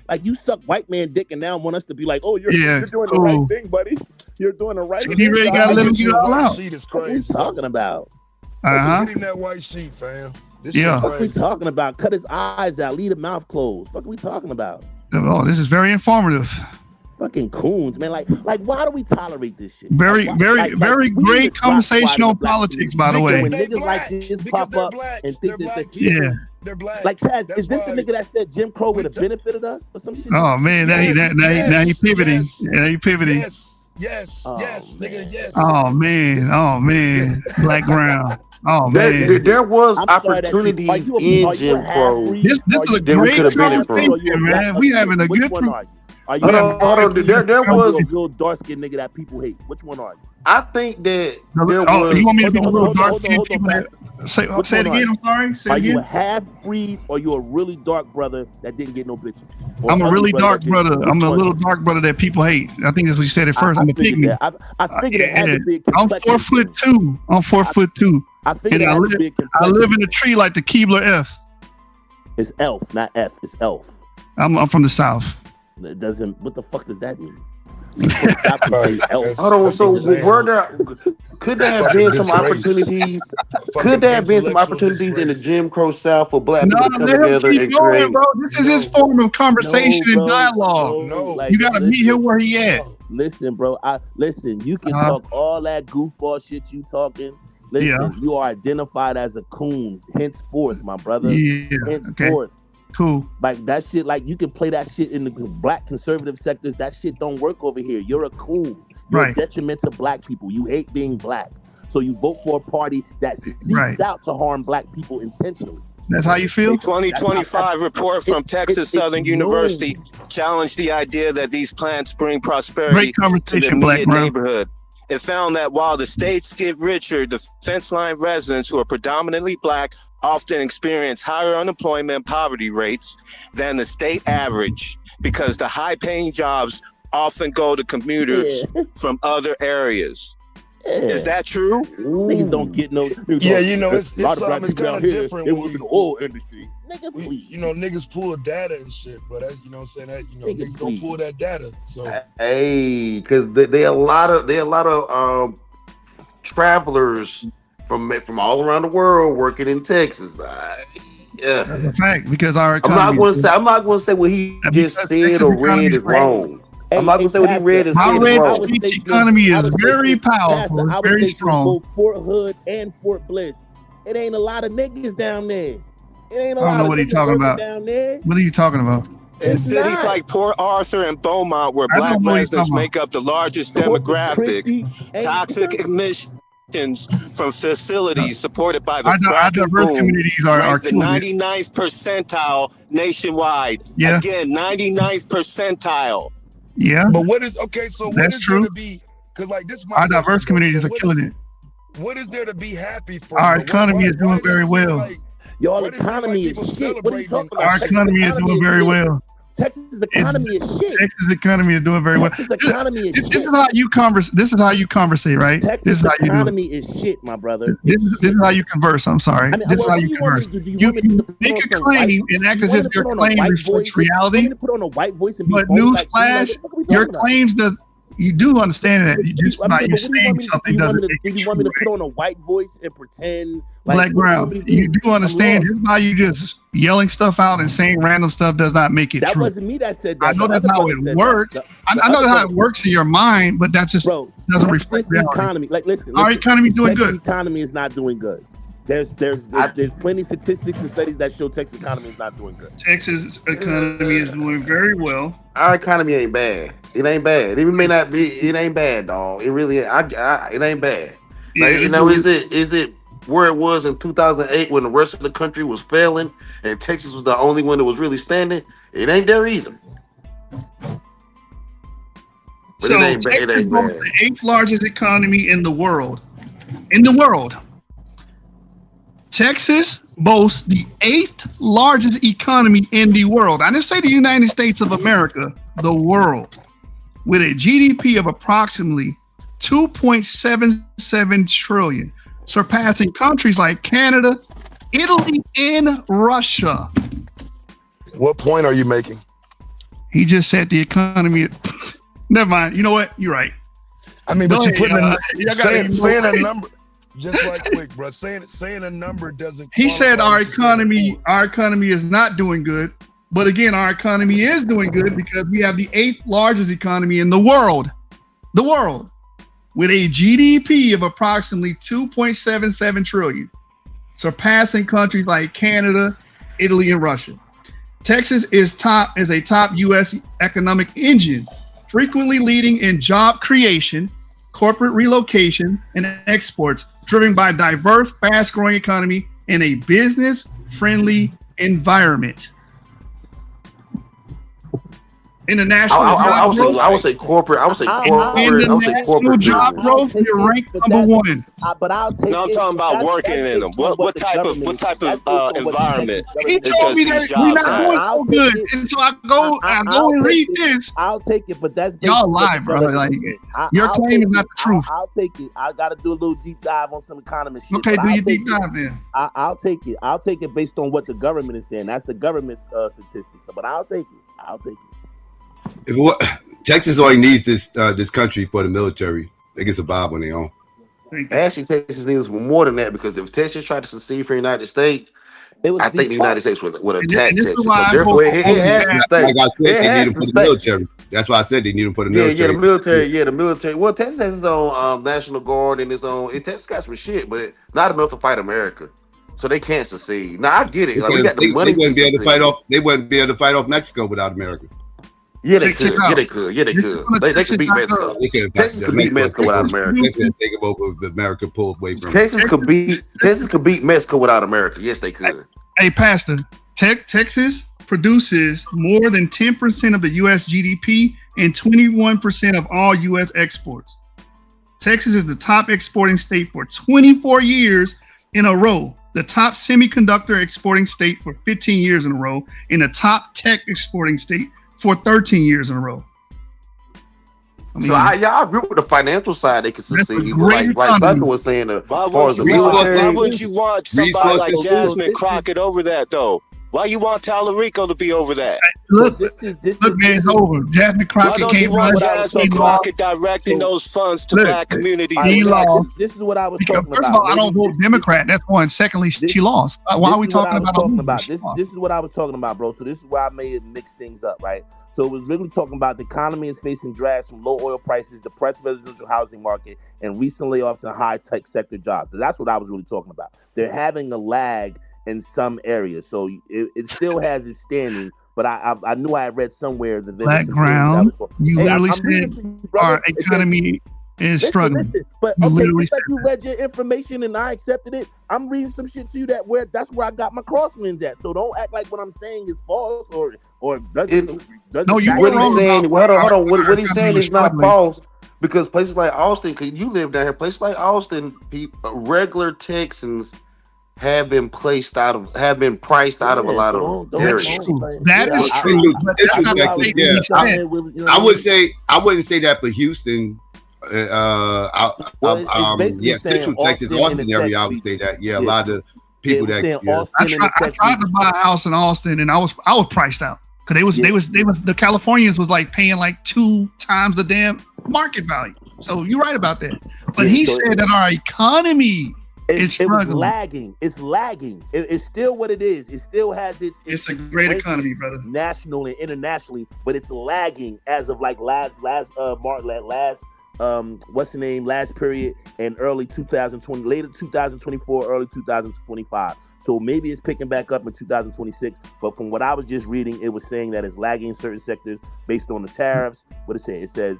Like, you suck white man dick and now want us to be like, oh, you're doing the right thing, buddy. You're doing the right thing. You really gotta let me all out. What are you talking about? Get him that white sheet, fam. What are we talking about? Cut his eyes out, leave the mouth closed. What are we talking about? Oh, this is very informative. Fucking coons, man. Like, why do we tolerate this shit? Very great conversation on politics, by the way. When niggas like this pop up and think that they're black. Like, Taz, is this the nigga that said Jim Crow would have benefited us or some shit? Oh man, now he pivoting. Yeah, he pivoting. Yes, nigga, yes. Oh man, Black Brown. Oh man, there was opportunities in Jim Crow. This is a great conversation, man. We having a good. Are you hold on. There was a real dark skinned nigga that people hate. Which one are you? I think that there was. You want me to be a real dark skinned people? Say it again. I'm sorry. Say it again. Are you a half breed or you a really dark brother that didn't get no bitches? I'm a really dark brother. I'm a little dark brother that people hate. I think that's what you said at first. I'm a pygmy. I figured it had to be. I'm 4'2". I'm 4'2". I figured I live in a tree like the Keebler F. It's elf, not F. It's elf. I'm from the South. It doesn't. What the fuck does that mean? Hold on. So could there have been some opportunities? Could there have been some opportunities in the Jim Crow South for black people to come together and create? Bro. This is his form of conversation and dialogue. Like, you gotta meet him where he at. Listen, bro. Listen. You can talk all that goofball shit you talking. Listen, you are identified as a coon henceforth, my brother. Yeah. Henceforth. Okay. Cool. Like that shit, like you can play that shit in the black conservative sectors. That shit don't work over here. You're a coon. You're a detriment to black people. You hate being black. So you vote for a party that seeks out to harm black people intentionally. That's how you feel? The 2025 report from Texas Southern University challenged the idea that these plans bring prosperity to the immediate neighborhood. It found that while the states get richer, the fence line residents who are predominantly black often experience higher unemployment and poverty rates than the state average because the high-paying jobs often go to commuters from other areas. Is that true? Niggas don't get no. Yeah, you know, it's kind of different. It was the oil industry. You know, niggas pull data and shit, but you know what I'm saying? That, you know, niggas don't pull that data. So because there are a lot of travelers from all around the world working in Texas. That's a fact, because our economy. I'm not going to say what he just said or read is wrong. I'm not going to say what he read is wrong. Our red speech economy is very powerful. It's very strong. Both Fort Hood and Fort Bliss. It ain't a lot of niggas down there. It ain't a I don't lot know of what he's niggas talking about. down there. What are you talking about? In cities like Port Arthur and Beaumont, where black residents make up the largest demographic, toxic emissions from facilities supported by the fracking boom ranks the 99th percentile nationwide. Yeah. Again, 99th percentile. Yeah. But what is so what That's is true. there to be? Because like this, Our diverse communities are killing it. What is there to be happy for? Our economy is doing very well. Y'all economy is shit. What are you talking about? Our economy is doing very well. Texas economy is shit. Texas economy is doing very well. Texas economy is shit. This is how you converse. This is how you conversate, right? Texas economy is shit, my brother. This is how you converse. I'm sorry. This is how you converse. You make a claim and act as if your claim reflects reality. Put on a white voice and but newsflash, your claims that you do understand that you just not you saying something doesn't. Do you want me to put on a white voice and pretend like Black Brown? You do understand just by you just yelling stuff out and saying random stuff does not make it that true. That wasn't me that said that. I know that's how it works. I know that's how it works in your mind, but that just doesn't reflect reality. Economy. Like listen, our economy is doing good. Economy is not doing good. There's plenty of statistics and studies that show Texas economy is not doing good. Texas economy is doing very well. Our economy ain't bad. It ain't bad. It may not be. It ain't bad, dog. It really. It ain't bad. Yeah, like, you know, is it where it was in 2008 when the rest of the country was failing and Texas was the only one that was really standing? It ain't there either. But so it ain't Texas bad. It ain't boasts bad. the 8th largest economy in the world. In the world. Texas boasts the 8th largest economy in the world. I didn't say the United States of America, the world, with a GDP of approximately 2.77 trillion, surpassing countries like Canada, Italy, and Russia. What point are you making? He just said the economy. Never mind. You know what? You're right. I mean, but you putting saying a number. Just right quick, bro. Saying a number doesn't. He said our economy is not doing good, but again, our economy is doing good because we have the 8th largest economy in the world, with a GDP of approximately 2.77 trillion, surpassing countries like Canada, Italy, and Russia. Texas is a top U.S. economic engine, frequently leading in job creation, corporate relocation, and exports, driven by a diverse, fast-growing economy and a business-friendly environment. International I would say corporate. I would say corporate. International job growth. You're ranked number one. But I'll take No, I'm talking about working in them. What type of environment? He told me that we're not doing so good, and so I go and read this. I'll take it, but that's y'all lie, bro. Like your claim is not the truth. I'll take it. I got to do a little deep dive on some economist shit. Okay, do your deep dive then. I'll take it. I'll take it based on what the government is saying. That's the government's statistics. But I'll take it. I'll take it. Texas only needs this country for the military. They can survive on their own. Actually, Texas needs more than that because if Texas tried to secede from the United States, I think the United States would attack Texas. So therefore, it has to stay. Like I said, they need them for the military. That's why I said they need them for the military. The military. Well, Texas has its own National Guard and its own. Texas got some shit, but not enough to fight America. So they can't secede. Now I get it. Like, we got the money. They wouldn't be able to fight off. They wouldn't be able to fight off Mexico without America. Yeah, they could. Yeah, they could. Yeah, they could. They could beat Mexico. Texas could beat Mexico without America. Texas could take them over if America pulled away from Texas could beat Mexico without America. Yes, they could. Hey, Pastor, Texas produces more than 10% of the U.S. GDP and 21% of all U.S. exports. Texas is the top exporting state for 24 years in a row, the top semiconductor exporting state for 15 years in a row, and the top tech exporting state for 13 years in a row. I agree with the financial side. They could succeed. Like Psycho was saying, why wouldn't you want somebody like Jasmine Crockett over that though? Why you want Tallarico to be over that? Look, man, it's over. Jasmine Crockett. Why don't you want Jasmine Crockett directing those funds to black communities? This is what I was talking about. First of all, I don't vote Democrat. That's one. Secondly, she lost. Why are we talking about? This is what I was talking about, bro. So this is where I made it mix things up, right? So it was literally talking about the economy is facing drags from low oil prices, depressed residential housing market, and recent layoffs in high-tech sector jobs. So that's what I was really talking about. They're having a lag in some areas, so it still has its standing. But I knew I had read somewhere that background. You literally said our economy is struggling. But okay, just like you read your information and I accepted it, I'm reading some shit to you that's where I got my crosswinds at. So don't act like what I'm saying is false or doesn't. No, you what he's saying. Hold on. What he's saying is not false. Because places like Austin, because you live down here, places like Austin, regular Texans have been priced out of a lot of areas. That is true. I wouldn't say that for Houston. Central Texas, Austin area, I would say that. Yeah, a lot of people that. I tried to buy a house in Austin, and I was priced out because they was the Californians was like paying like 2 times the damn market value. So you're right about that. But he said that our economy. It was lagging. It's lagging. It's still what it is. It still has its. It's a great economy, brother. Nationally and internationally, but it's lagging as of like last period in early 2020, later 2024, early 2025. So maybe it's picking back up in 2026. But from what I was just reading, it was saying that it's lagging in certain sectors based on the tariffs. What it says? It says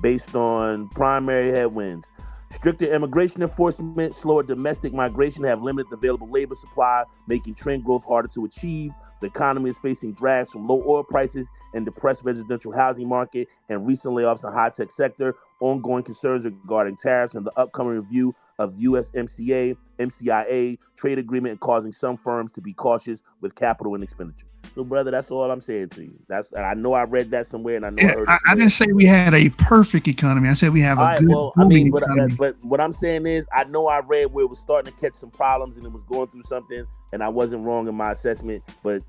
based on primary headwinds. Stricter immigration enforcement, slower domestic migration have limited the available labor supply, making trend growth harder to achieve. The economy is facing drags from low oil prices and depressed residential housing market and recent layoffs in high-tech sector, ongoing concerns regarding tariffs and the upcoming review of USMCA, MCIA trade agreement causing some firms to be cautious with capital and expenditure. So, brother, that's all I'm saying to you. And I know I read that somewhere, and I know I heard it. I didn't say we had a perfect economy. I said we have a good economy. But what I'm saying is, I know I read where it was starting to catch some problems and it was going through something, and I wasn't wrong in my assessment. But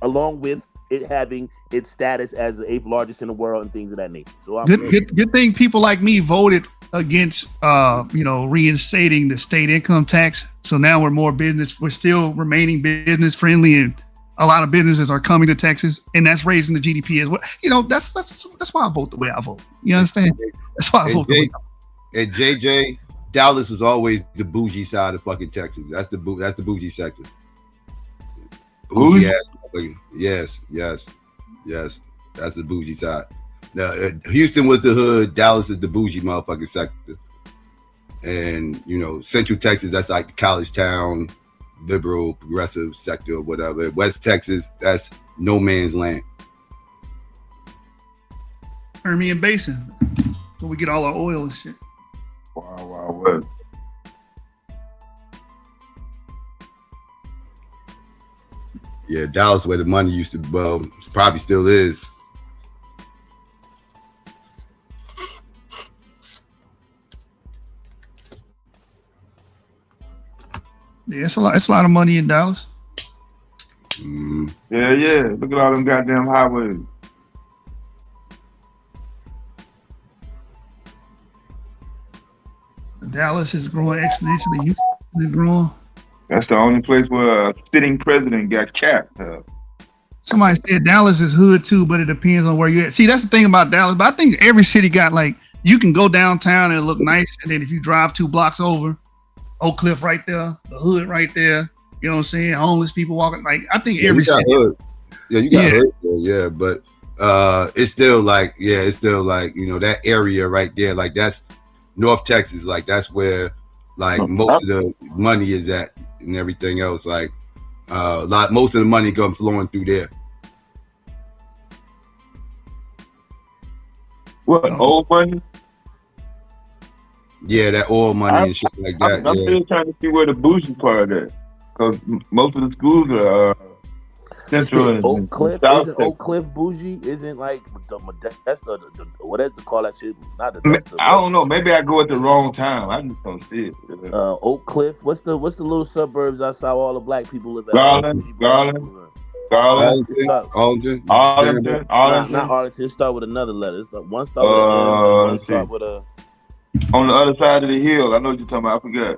along with it having its status as the 8th largest in the world and things of that nature. So good thing people like me voted against reinstating the state income tax. So now we're still remaining business friendly, and a lot of businesses are coming to Texas, and that's raising the GDP as well. That's why I vote the way I vote. You understand? That's why I vote the way I vote. And JJ, Dallas was always the bougie side of fucking Texas. That's the bougie sector. Bougie ass. Yes. That's the bougie side. Now, Houston was the hood. Dallas is the bougie motherfucking sector. And, Central Texas, that's like the college town, liberal, progressive sector or whatever. West Texas, that's no man's land. Permian Basin, where we get all our oil and shit. Wow. Yeah, Dallas where the money used to, well, probably still is. Yeah, it's a lot of money in Dallas. Yeah. Look at all them goddamn highways. Dallas is growing exponentially. Houston is growing. That's the only place where a sitting president got capped. Somebody said Dallas is hood too, but it depends on where you're at. See, that's the thing about Dallas. But I think every city got like, you can go downtown and it look nice, and then if you drive 2 blocks over, Oak Cliff right there, the hood right there. You know what I'm saying? Homeless people walking. Like, I think every city. Hood. Yeah, you got hood there, yeah, but it's still like, you know, that area right there, like that's North Texas, like that's where like most of the money is at and everything else. Like most of the money comes flowing through there. What, old money? Yeah, that oil money and shit like that. I'm still trying to see where the bougie part is, because most of the schools are central and Oak Cliff. south. Isn't Oak Cliff bougie? Isn't like that's the whatever they call that shit? Not the. I don't know. Maybe I go at the wrong time. I just don't see it. Oak Cliff. What's the little suburbs I saw all the black people live at? Arlington. Not Arlington. Start with another letter. One start with an N, one start with a. On the other side of the hill. I know what you're talking about. I forgot.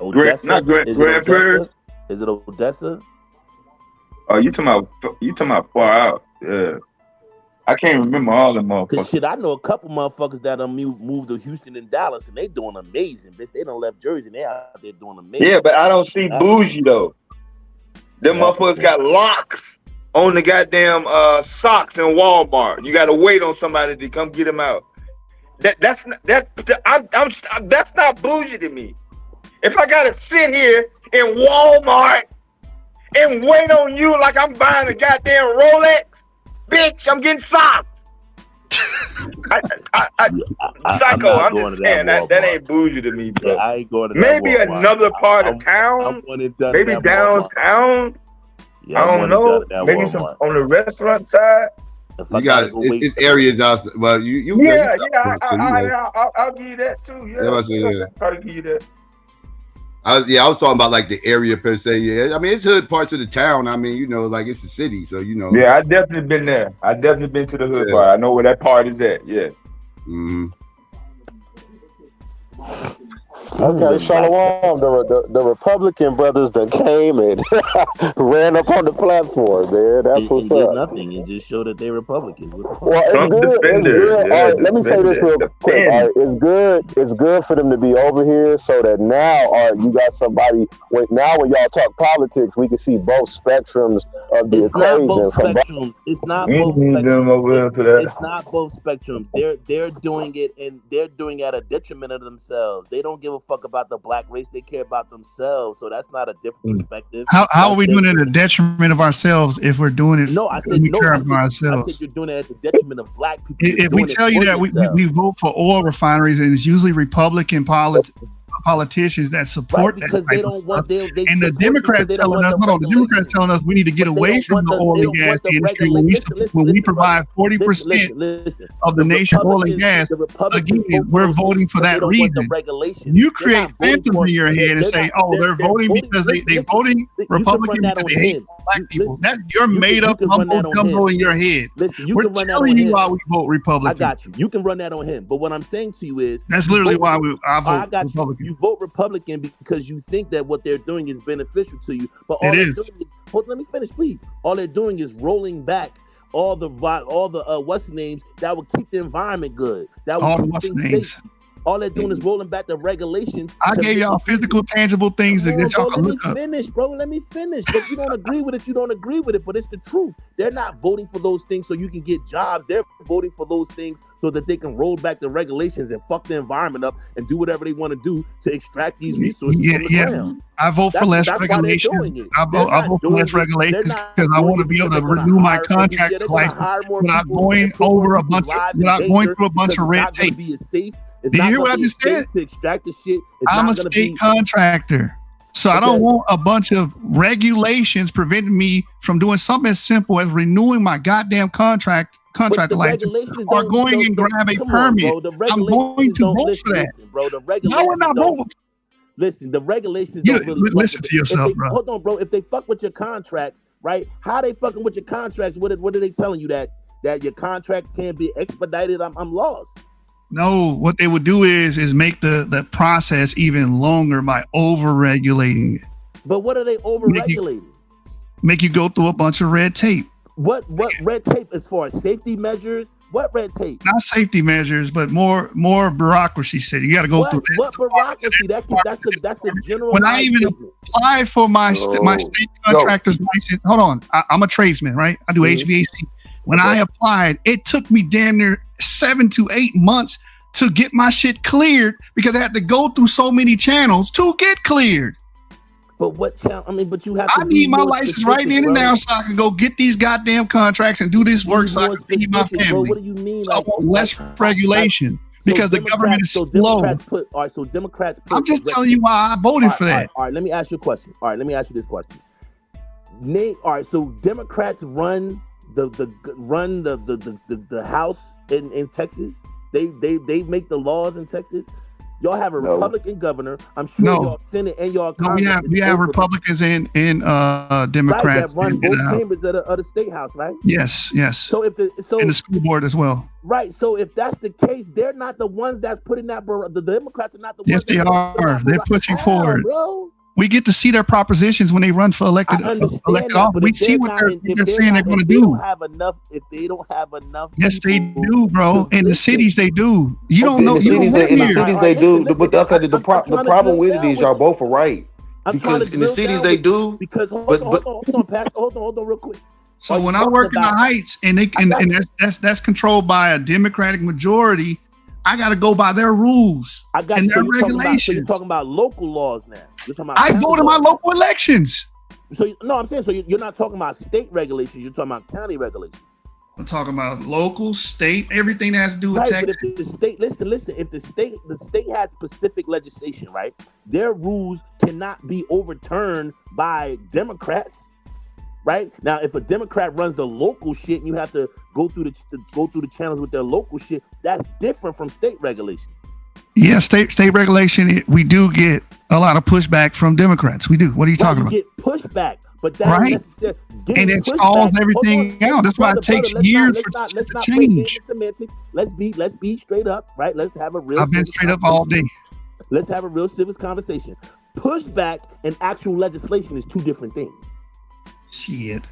Odessa? Not Grand Prairie. Is it Odessa? Oh, you talking about far out? Yeah. I can't remember all them motherfuckers. Cause shit, I know a couple motherfuckers that moved to Houston and Dallas, and they doing amazing. Bitch, they done left Jersey, and they out there doing amazing. Yeah, but I don't see bougie though. Them motherfuckers got locks on the goddamn socks in Walmart. You got to wait on somebody to come get them out. That's not bougie to me. If I gotta sit here in Walmart and wait on you like I'm buying a goddamn Rolex, bitch, I'm getting socks. Psycho, I'm just saying that ain't bougie to me, bro. Yeah, I ain't going to maybe that another part of town, maybe downtown. Yeah, I don't know. Maybe some on the restaurant side. You got it's areas outside. Well, you I'll give you that too. Yeah, I'll give you that. I was talking about like the area per se. Yeah, I mean it's hood parts of the town. I mean, you know, like it's a city, so you know. Yeah, I definitely been there. I definitely been to the hood part. I know where that part is at. Yeah. Mm-hmm. Okay, Shalom. The Republican brothers that came and ran up on the platform, man. That's what's up. Nothing and just show that they're Republicans. Well, it's good. It's good. All right, let me say this real quick. All right, it's good. It's good for them to be over here, so that now, all right, you got somebody. When y'all talk politics, we can see both spectrums of the equation. It's not both spectrums. It's not both spectrums. They're doing it, and they're doing it at a detriment of themselves. They don't give a fuck about the black race. They care about themselves. So that's not a different perspective. How are we doing it at a detriment of ourselves if we're doing it? No, I said no. Care about ourselves. I said you're doing it at the detriment of black people. If we tell you that we vote for oil refineries, and it's usually Republican politicians that support that because they don't want and the Democrats telling us, the Democrats telling us we need to get away from the oil and gas industry when we provide 40% of the nation oil and gas. Again, we're voting for that reason. You create phantoms in your head and say, "Oh, they're voting because they voting Republican because they hate black people." That's your made up mumbo in your head. We're telling you why we vote Republican. I got you. You can run that on him. But what I'm saying to you is that's literally why I vote Republican. You vote Republican because you think that what they're doing is beneficial to you. But all it is. Let me finish, please. All they're doing is rolling back all the what's names that would keep the environment good. That would keep things safe. All they're doing is rolling back the regulations. I gave y'all physical, tangible things that y'all can look up. Let me finish. If you don't agree with it, you don't agree with it. But it's the truth. They're not voting for those things so you can get jobs. They're voting for those things so that they can roll back the regulations and fuck the environment up and do whatever they want to do to extract these resources from the ground. I vote for less regulations. I vote for less regulations because I want to be able to renew my contract license without going over a bunch through a bunch of red tape. Do you hear what I just said? To extract the shit, I'm a state contractor. So I don't want a bunch of regulations preventing me from doing something as simple as renewing my goddamn contract license or going and grab a permit. I'm going to vote for that. Bro, the regulations we're not voting. Listen, the regulations don't really listen to yourself, bro. Hold on, bro. If they fuck with your contracts, right? How they fucking with your contracts? What are they telling you that your contracts can't be expedited? I'm lost. No, what they would do is make the process even longer by over-regulating it. But what are they over-regulating? Make you go through a bunch of red tape. What red tape as far as safety measures? What red tape? Not safety measures, but more bureaucracy. Said you got to go through this. What bureaucracy? That's a general. When I even applied for my state contractor's license, hold on, I'm a tradesman, right? I do HVAC. When I applied, it took me damn near 7 to 8 months to get my shit cleared because I had to go through so many channels to get cleared. But what channel? I mean, but you have to. I need my license right in and now so I can go get these goddamn contracts and do this work so I can feed my family. Bro, what do you mean? So I want less regulation because the government is slow. So Democrats put. I'm just telling you why I voted for that. All right, let me ask you a question. All right, let me ask you this question. All right, so Democrats run the House in Texas. They make the laws in Texas. Y'all have a Republican governor. I'm sure y'all Senate and y'all Congress. No, we have Republicans and Democrats that run both chambers of the state house, right? Yes. So and the school board as well. Right. So if that's the case, they're not the ones that's putting that. The Democrats are not the ones. Yes, they are. They're pushing forward. Bro. We get to see their propositions when they run for elected office. We see what they're saying they're going to do. If they don't have enough. Yes, they do, bro. In the cities, they do. You don't know. In the cities, they do. But the problem with it is y'all both are right. Because in the cities, they do. Because hold on, Pastor. Hold on, real quick. So when I work in the Heights, and that's controlled by a Democratic majority, I got to go by their rules and their regulations. You're talking about local laws now. I vote in my local elections. So I'm saying, so you're not talking about state regulations. You're talking about county regulations. I'm talking about local, state, everything that has to do with Texas. But if the state, listen. If the state has specific legislation, right? Their rules cannot be overturned by Democrats. Right now, if a Democrat runs the local shit, and you have to go through the channels with their local shit, that's different from state regulation. Yeah, state regulation. We do get a lot of pushback from Democrats. We do. What are you talking about? Get pushback, but that's right. And it stalls everything out. That's why it takes years for it to change. Let's be straight up, right? Let's have a real. I've been straight up all day. Let's have a real civics conversation. Pushback and actual legislation is two different things. Shit.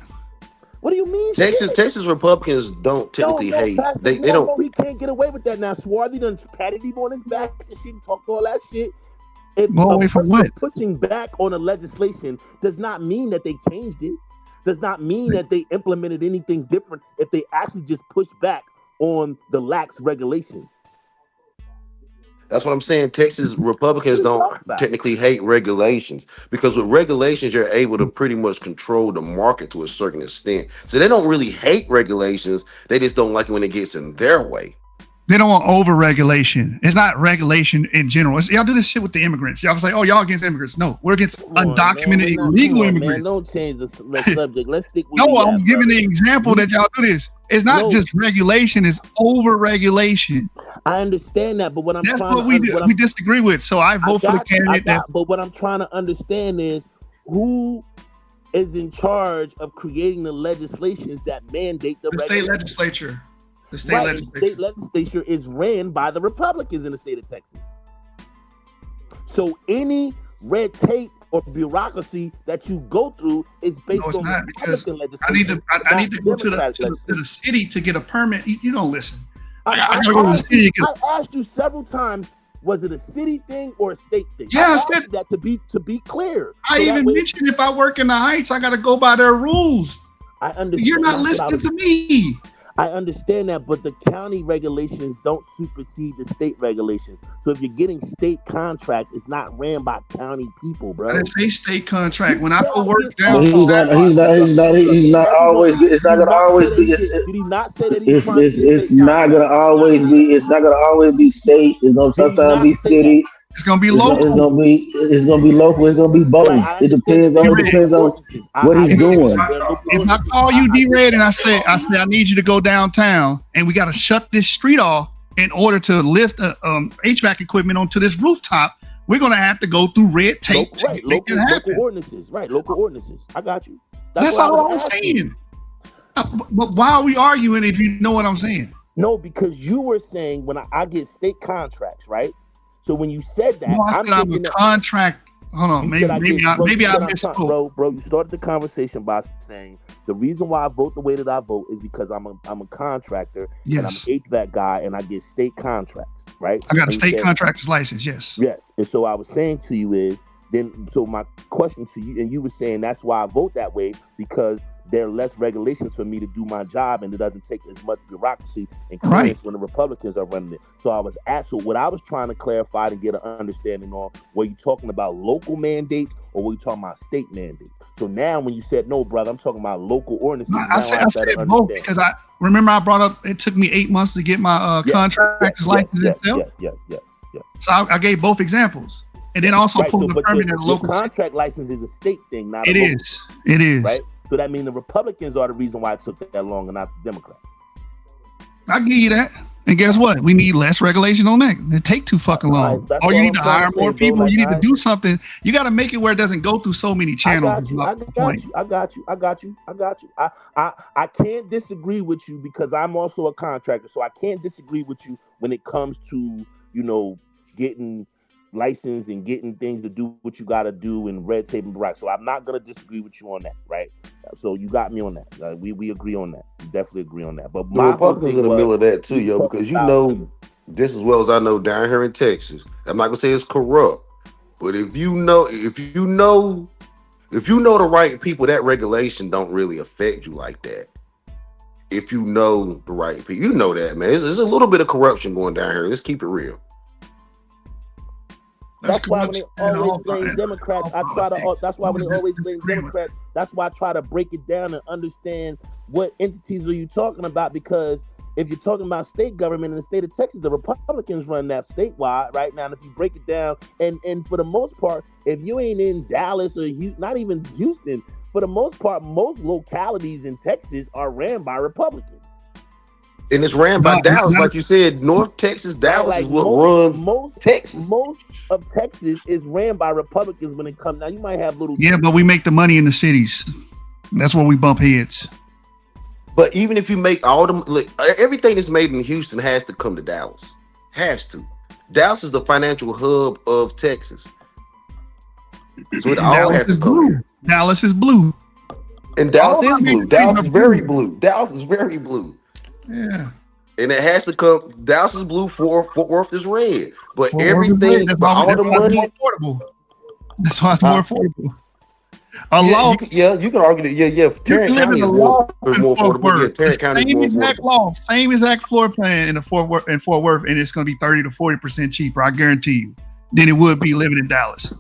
What do you mean? Texas Republicans don't typically hate. They don't. He can't get away with that now. Swarthy done patted him on his back and shit, talked all that shit. If pushing back on a legislation does not mean that they changed it. Does not mean that they implemented anything different. If they actually just push back on the lax regulations. That's what I'm saying. Texas Republicans don't technically hate regulations because with regulations, you're able to pretty much control the market to a certain extent. So they don't really hate regulations. They just don't like it when it gets in their way. They don't want over-regulation. It's not regulation in general. Y'all do this shit with the immigrants. Y'all was like, oh, y'all against immigrants. No, we're against undocumented illegal immigrants. Don't change the subject. Let's stick with I'm giving the example that y'all do this. It's not just regulation. It's over-regulation. I understand that, but what that's what we disagree with. So I vote for the candidate. But what I'm trying to understand is who is in charge of creating the legislations that mandate the state legislature. The state legislature is ran by the Republicans in the state of Texas. So any red tape or bureaucracy that you go through is based on Republican legislation. I need to go to the city to get a permit. You don't listen. I asked you several times, was it a city thing or a state thing? Yeah, I said that to be clear. I even mentioned if I work in the Heights, I got to go by their rules. I understand. You're not listening to me. I understand that, but the county regulations don't supersede the state regulations. So if you're getting state contracts, it's not ran by county people, bro. I didn't say state contract. When I go work But down, he's not always. It's not gonna always be. Did he not say that he's trying to get It's not gonna always be. It's not gonna always be state. It's gonna sometimes be city. It's gonna be local. It's gonna be local. It's gonna be both. It depends on what he's doing. If I call you D-Red and I say I need you to go downtown and we got to shut this street off in order to lift HVAC equipment onto this rooftop, we're gonna have to go through red tape. Local ordinances. Right, local ordinances. I got you. That's all I'm saying. But why are we arguing if you know what I'm saying? No, because you were saying when I get state contracts, right? So when you said that, I'm a contract. Hold on, maybe I misspoke. Bro, you started the conversation by saying the reason why I vote the way that I vote is because I'm a contractor and I'm an HVAC guy and I get state contracts, right? I got a state contractor's license, yes. Yes, and so I was saying to you is so my question to you, and you were saying that's why I vote that way because there are less regulations for me to do my job, and it doesn't take as much bureaucracy and clearance when the Republicans are running it. So what I was trying to clarify to get an understanding on, were you talking about local mandates or were you talking about state mandates? So now when you said no, brother, I'm talking about local ordinances. I said both because I brought up it took me 8 months to get my contractor's license itself. Yes. So I gave both examples. And then also pulled the permit in the local contract license is a state thing, not it is. It is. Right? So that means the Republicans are the reason why it took that long and not the Democrats. I give you that. And guess what? We need less regulation on that. It take too fucking long. Or you need to hire more people. You need to do something. You got to make it where it doesn't go through so many channels. I got you. I can't disagree with you because I'm also a contractor. So I can't disagree with you when it comes to, getting license and getting things to do what you got to do and red tape and bureaucracy. So I'm not going to disagree with you on that, right? So you got me on that. We agree on that. We definitely agree on that. But the Republicans in the middle of that too, yo, because just as well as I know down here in Texas, I'm not gonna say it's corrupt, but if you know the right people, that regulation don't really affect you like that. If you know the right people, you know that, man. There's a little bit of corruption going down here. Let's keep it real. That's why when they always blame Democrats, that's why when they always blame Democrats, that's why I try to break it down and understand what entities are you talking about, because if you're talking about state government in the state of Texas, the Republicans run that statewide right now. And if you break it down, and for the most part, if you ain't in Dallas or not even Houston, for the most part, most localities in Texas are ran by Republicans. And it's ran by Dallas, like you said, North Texas, Dallas is what runs Texas. Most of Texas is ran by Republicans when it comes. Now you might have little. Yeah, but we make the money in the cities. That's where we bump heads. But even if you make everything that's made in Houston has to come to Dallas. Has to. Dallas is the financial hub of Texas. So it all has to come here. Dallas is blue. And Dallas is blue. Dallas is very blue. Dallas is very blue. Yeah. And it has to come. Dallas is blue. Fort Worth is red. But everything, all the money, more affordable. That's why it's more affordable. You can argue that. Yeah. Tarrant County is more affordable. Yeah, Tarrant County is more affordable. Same exact floor plan in Fort Worth, and it's going to be 30 to 40% cheaper. I guarantee you, than it would be living in Dallas.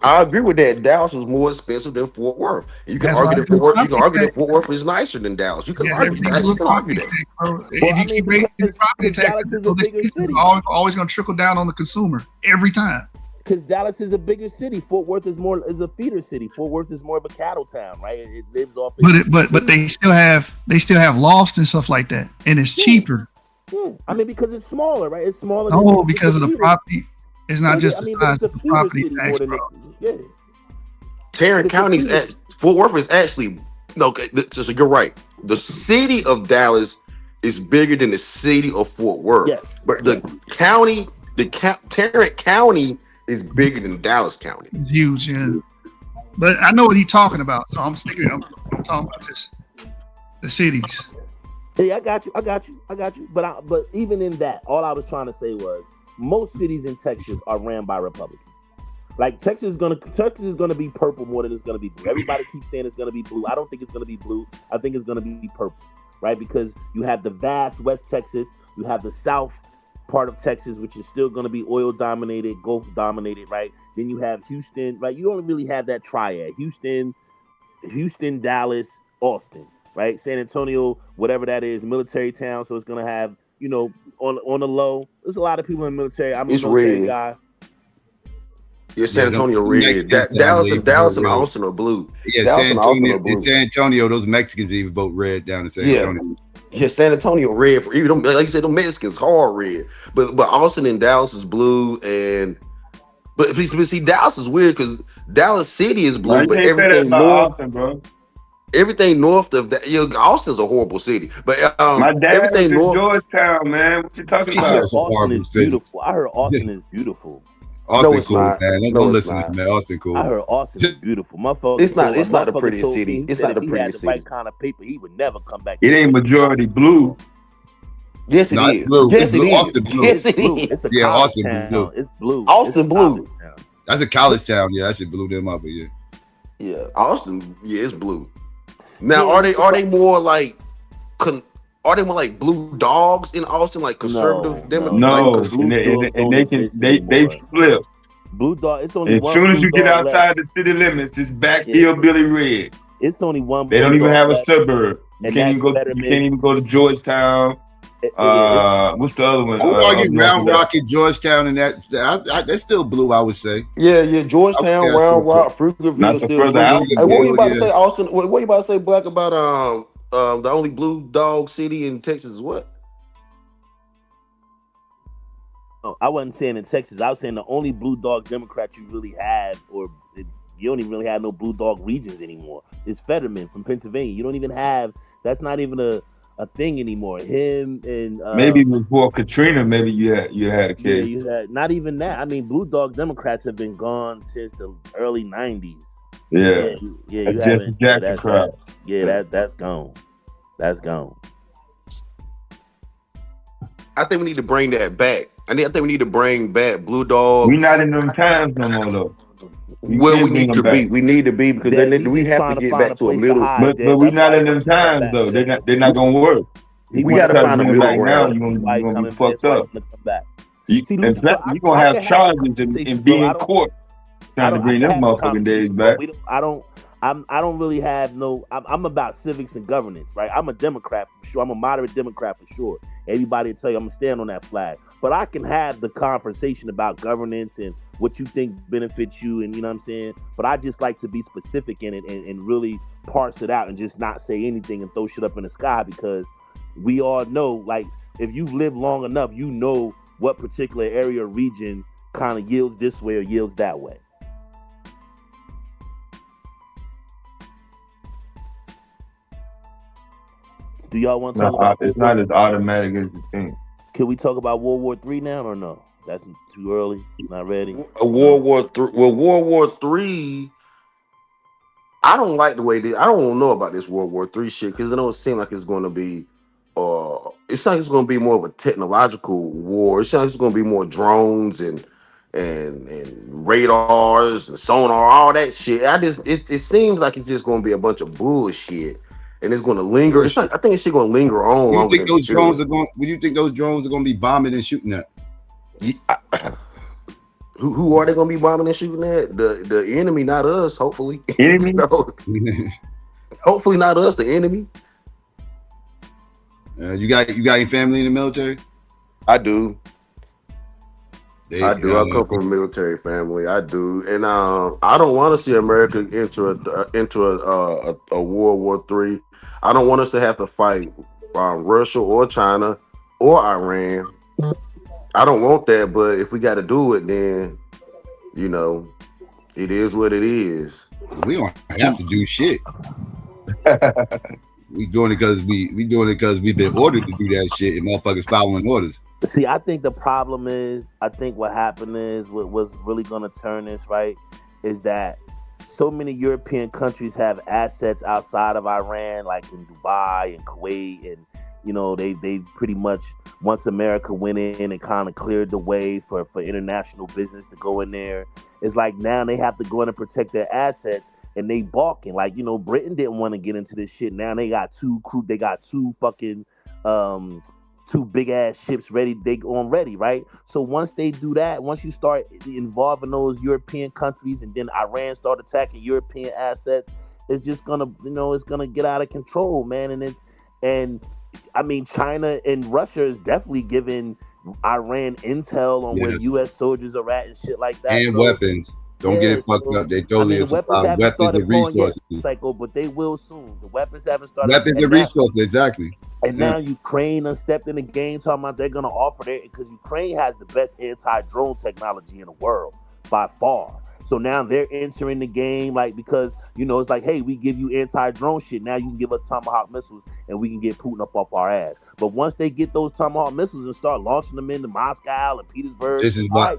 I agree with that. Dallas is more expensive than Fort Worth. You can argue that Fort Worth. You can argue that Fort Worth is nicer than Dallas. You can argue that. You can argue that. If you keep raising property taxes, it's always going to trickle down on the consumer every time. Because Dallas is a bigger city. Fort Worth is a feeder city. Fort Worth is more of a cattle town, right? It lives off. But they still have lost and stuff like that, and it's cheaper. Yeah. I mean, because it's smaller, right? It's smaller. Oh, because of the property. It's not just the size of the property tax, bro. Yeah. Tarrant County's Fort Worth is actually so you're right. The city of Dallas is bigger than the city of Fort Worth. Yes. But the county, Tarrant County is bigger than Dallas County. It's huge, yeah. But I know what he's talking about, so I'm talking about just the cities. Hey, I got you. But even in that, all I was trying to say was most cities in Texas are ran by Republicans. Like Texas is gonna be purple more than it's gonna be blue. Everybody keeps saying it's gonna be blue. I don't think it's gonna be blue. I think it's gonna be purple, right? Because you have the vast West Texas, you have the South part of Texas, which is still gonna be oil dominated, Gulf dominated, right? Then you have Houston, right? You don't really have that triad. Houston, Dallas, Austin, right? San Antonio, whatever that is, military town. So it's gonna have, on the low. There's a lot of people in the military. I'm a military guy. Yeah, San Antonio red. Dallas and Austin are blue. Yeah, San Antonio, those Mexicans even vote red down in San Antonio. Yeah, San Antonio red. For even like you said, the Mexicans hard red. But Austin and Dallas is blue, but see, Dallas is weird because Dallas City is blue, but everything north, Austin, bro. Everything north of that, Austin's a horrible city. But my dad everything was in north, Georgetown, man. What you talking about? Austin is beautiful. I heard Austin is beautiful. Austin cool, man. Don't listen to me, man. Austin cool. I heard Austin is beautiful. It's not the prettiest city. It's not the prettiest city. If he had the right kind of paper, he would never come back. It ain't majority blue. Yes, it is. Blue. Yes, it is. Austin blue. Yes, it blue. is. It's a Yeah, college Austin town. blue. It's blue. Austin blue. That's a college town. Yeah, I should blew them up, but yeah. Yeah, Austin. Yeah, it's blue. Now, are they more like blue dogs in Austin, like conservative Democrats? No, they flip. Blue dog. It's only as one. Soon as you get dog outside left. the city limits, it's back hillbilly red. It's only one. They don't even have a suburb. You And can't even go to Georgetown. What's the other one? I would argue Round Rock and Georgetown, and that's still blue. I would say. Yeah, Georgetown, Round Rock, Pflugerville, still blue. Hey, what were you about to say, Austin? What were you about to say, Black, about the only blue dog city in Texas is what? No, I wasn't saying in Texas. I was saying the only blue dog Democrat you really have, you don't even really have no blue dog regions anymore. It's Fetterman from Pennsylvania. You don't even have. That's not even a thing anymore. Him and maybe before Katrina, maybe you had a case. Yeah, you had not even that. I mean, blue dog Democrats have been gone since the early '90s. Yeah. You Jesse haven't. Jackson crowd. That's gone. That's gone. I think we need to bring that back. I think we need to bring back blue dog. We not in them times no more though. We need to be. We need to be because then we have to get back to a middle. But we not in them times though. They're not gonna work. We got to find a middle right now. ground. You're gonna be fucked up. In fact, you're gonna have charges and be in court trying to bring them motherfucking days back. I don't really have no. I'm about civics and governance, right? I'm a Democrat for sure. I'm a moderate Democrat for sure. Everybody will tell you I'm gonna stand on that flag. But I can have the conversation about governance and what you think benefits you, and you know what I'm saying. But I just like to be specific in it and really parse it out and just not say anything and throw shit up in the sky, because we all know, like, if you've lived long enough, you know what particular area or region kind of yields this way or yields that way. Do y'all want to talk about it's not as automatic as you think. Can we talk about World War III now or no? That's too early. Not ready. World War III. Well, World War III. I don't like the way I don't know about this World War III shit because it don't seem like it's going to be. It's like it's going to be more of a technological war. It's like it's going to be more drones and radars and sonar, all that shit. It seems like it's just going to be a bunch of bullshit. And it's going to linger. It's like, I think it's going to linger on. You think those drones are going? Would you think those drones are going to be bombing and shooting at? Who are they going to be bombing and shooting at? The enemy, not us. Hopefully, enemy. Hopefully, not us. The enemy. You got any family in the military? I do. I come from a military family. I do, and I don't want to see America into a World War III. I don't want us to have to fight Russia or China or Iran. I don't want that, but if we got to do it, then it is what it is. We don't have to do shit. We doing it because we've been ordered to do that shit, and motherfuckers following orders. See, I think the problem is, what happened is, what's really going to turn this, right, is that so many European countries have assets outside of Iran, like in Dubai and Kuwait, they pretty much, once America went in and kind of cleared the way for international business to go in there, it's like now they have to go in and protect their assets, and they balking. Like, Britain didn't want to get into this shit. Now they got two fucking two big ass ships ready. They ready, right? So once they do that, once you start involving those European countries, and then Iran start attacking European assets, it's just gonna, it's gonna get out of control, man. And I mean, China and Russia is definitely giving Iran intel on where U.S. soldiers are at and shit like that. And weapons. Don't get it fucked up. They totally the weapons haven't weapons started and flowing yet, resources. Psycho, but they will soon. The weapons haven't started. Weapons and resources, exactly. And now Ukraine has stepped in the game, talking about they're gonna offer that, because Ukraine has the best anti-drone technology in the world by far. So now they're entering the game, like, because it's like, hey, we give you anti-drone shit. Now you can give us Tomahawk missiles, and we can get Putin up off our ass. But once they get those Tomahawk missiles and start launching them into Moscow and Petersburg, this is why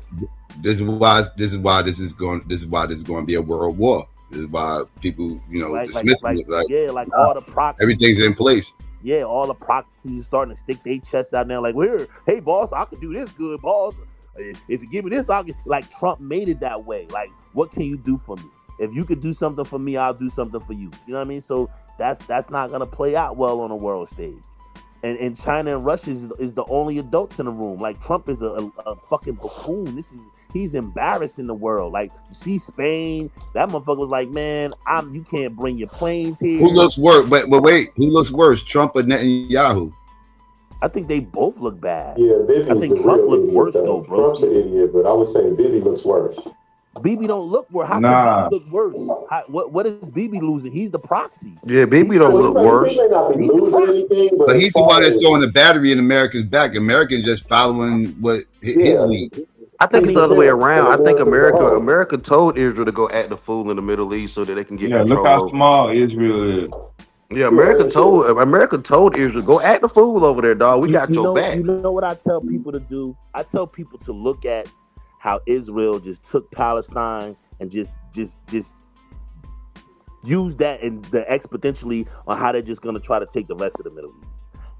this is going to be a world war. This is why people, dismiss it. Like all the proxies, everything's in place. Yeah, all the proxies are starting to stick their chests out now. Like, hey boss, I could do this good, boss. If you give me this, I'll get. Like, Trump made it that way. Like, what can you do for me? If you could do something for me, I'll do something for you. You know what I mean? So that's not gonna play out well on a world stage. And China and Russia is the only adults in the room. Like, Trump is a fucking buffoon. He's embarrassing the world. Like, you see Spain, that motherfucker was like, man, you can't bring your planes here. Who looks worse? But wait, who looks worse, Trump or Netanyahu? I think they both look bad. Yeah, Bibi's I think Trump looks worse though, bro. Trump's an idiot, but I was saying Bibi looks worse. Bibi don't look worse. How can Bibi look worse? What is Bibi losing? He's the proxy. Yeah, Bibi don't look worse. He may not be losing anything, But he's the one that's throwing the battery in America's back. Americans just following what his lead. I think it's the other way around. I think America told Israel to go act the fool in the Middle East so that they can get control. Look how small Israel is. Yeah, America told Israel, go act the fool over there, dog. We got your back. You know what I tell people to do? I tell people to look at how Israel just took Palestine and just use that and the exponentially on how they're just gonna try to take the rest of the Middle East.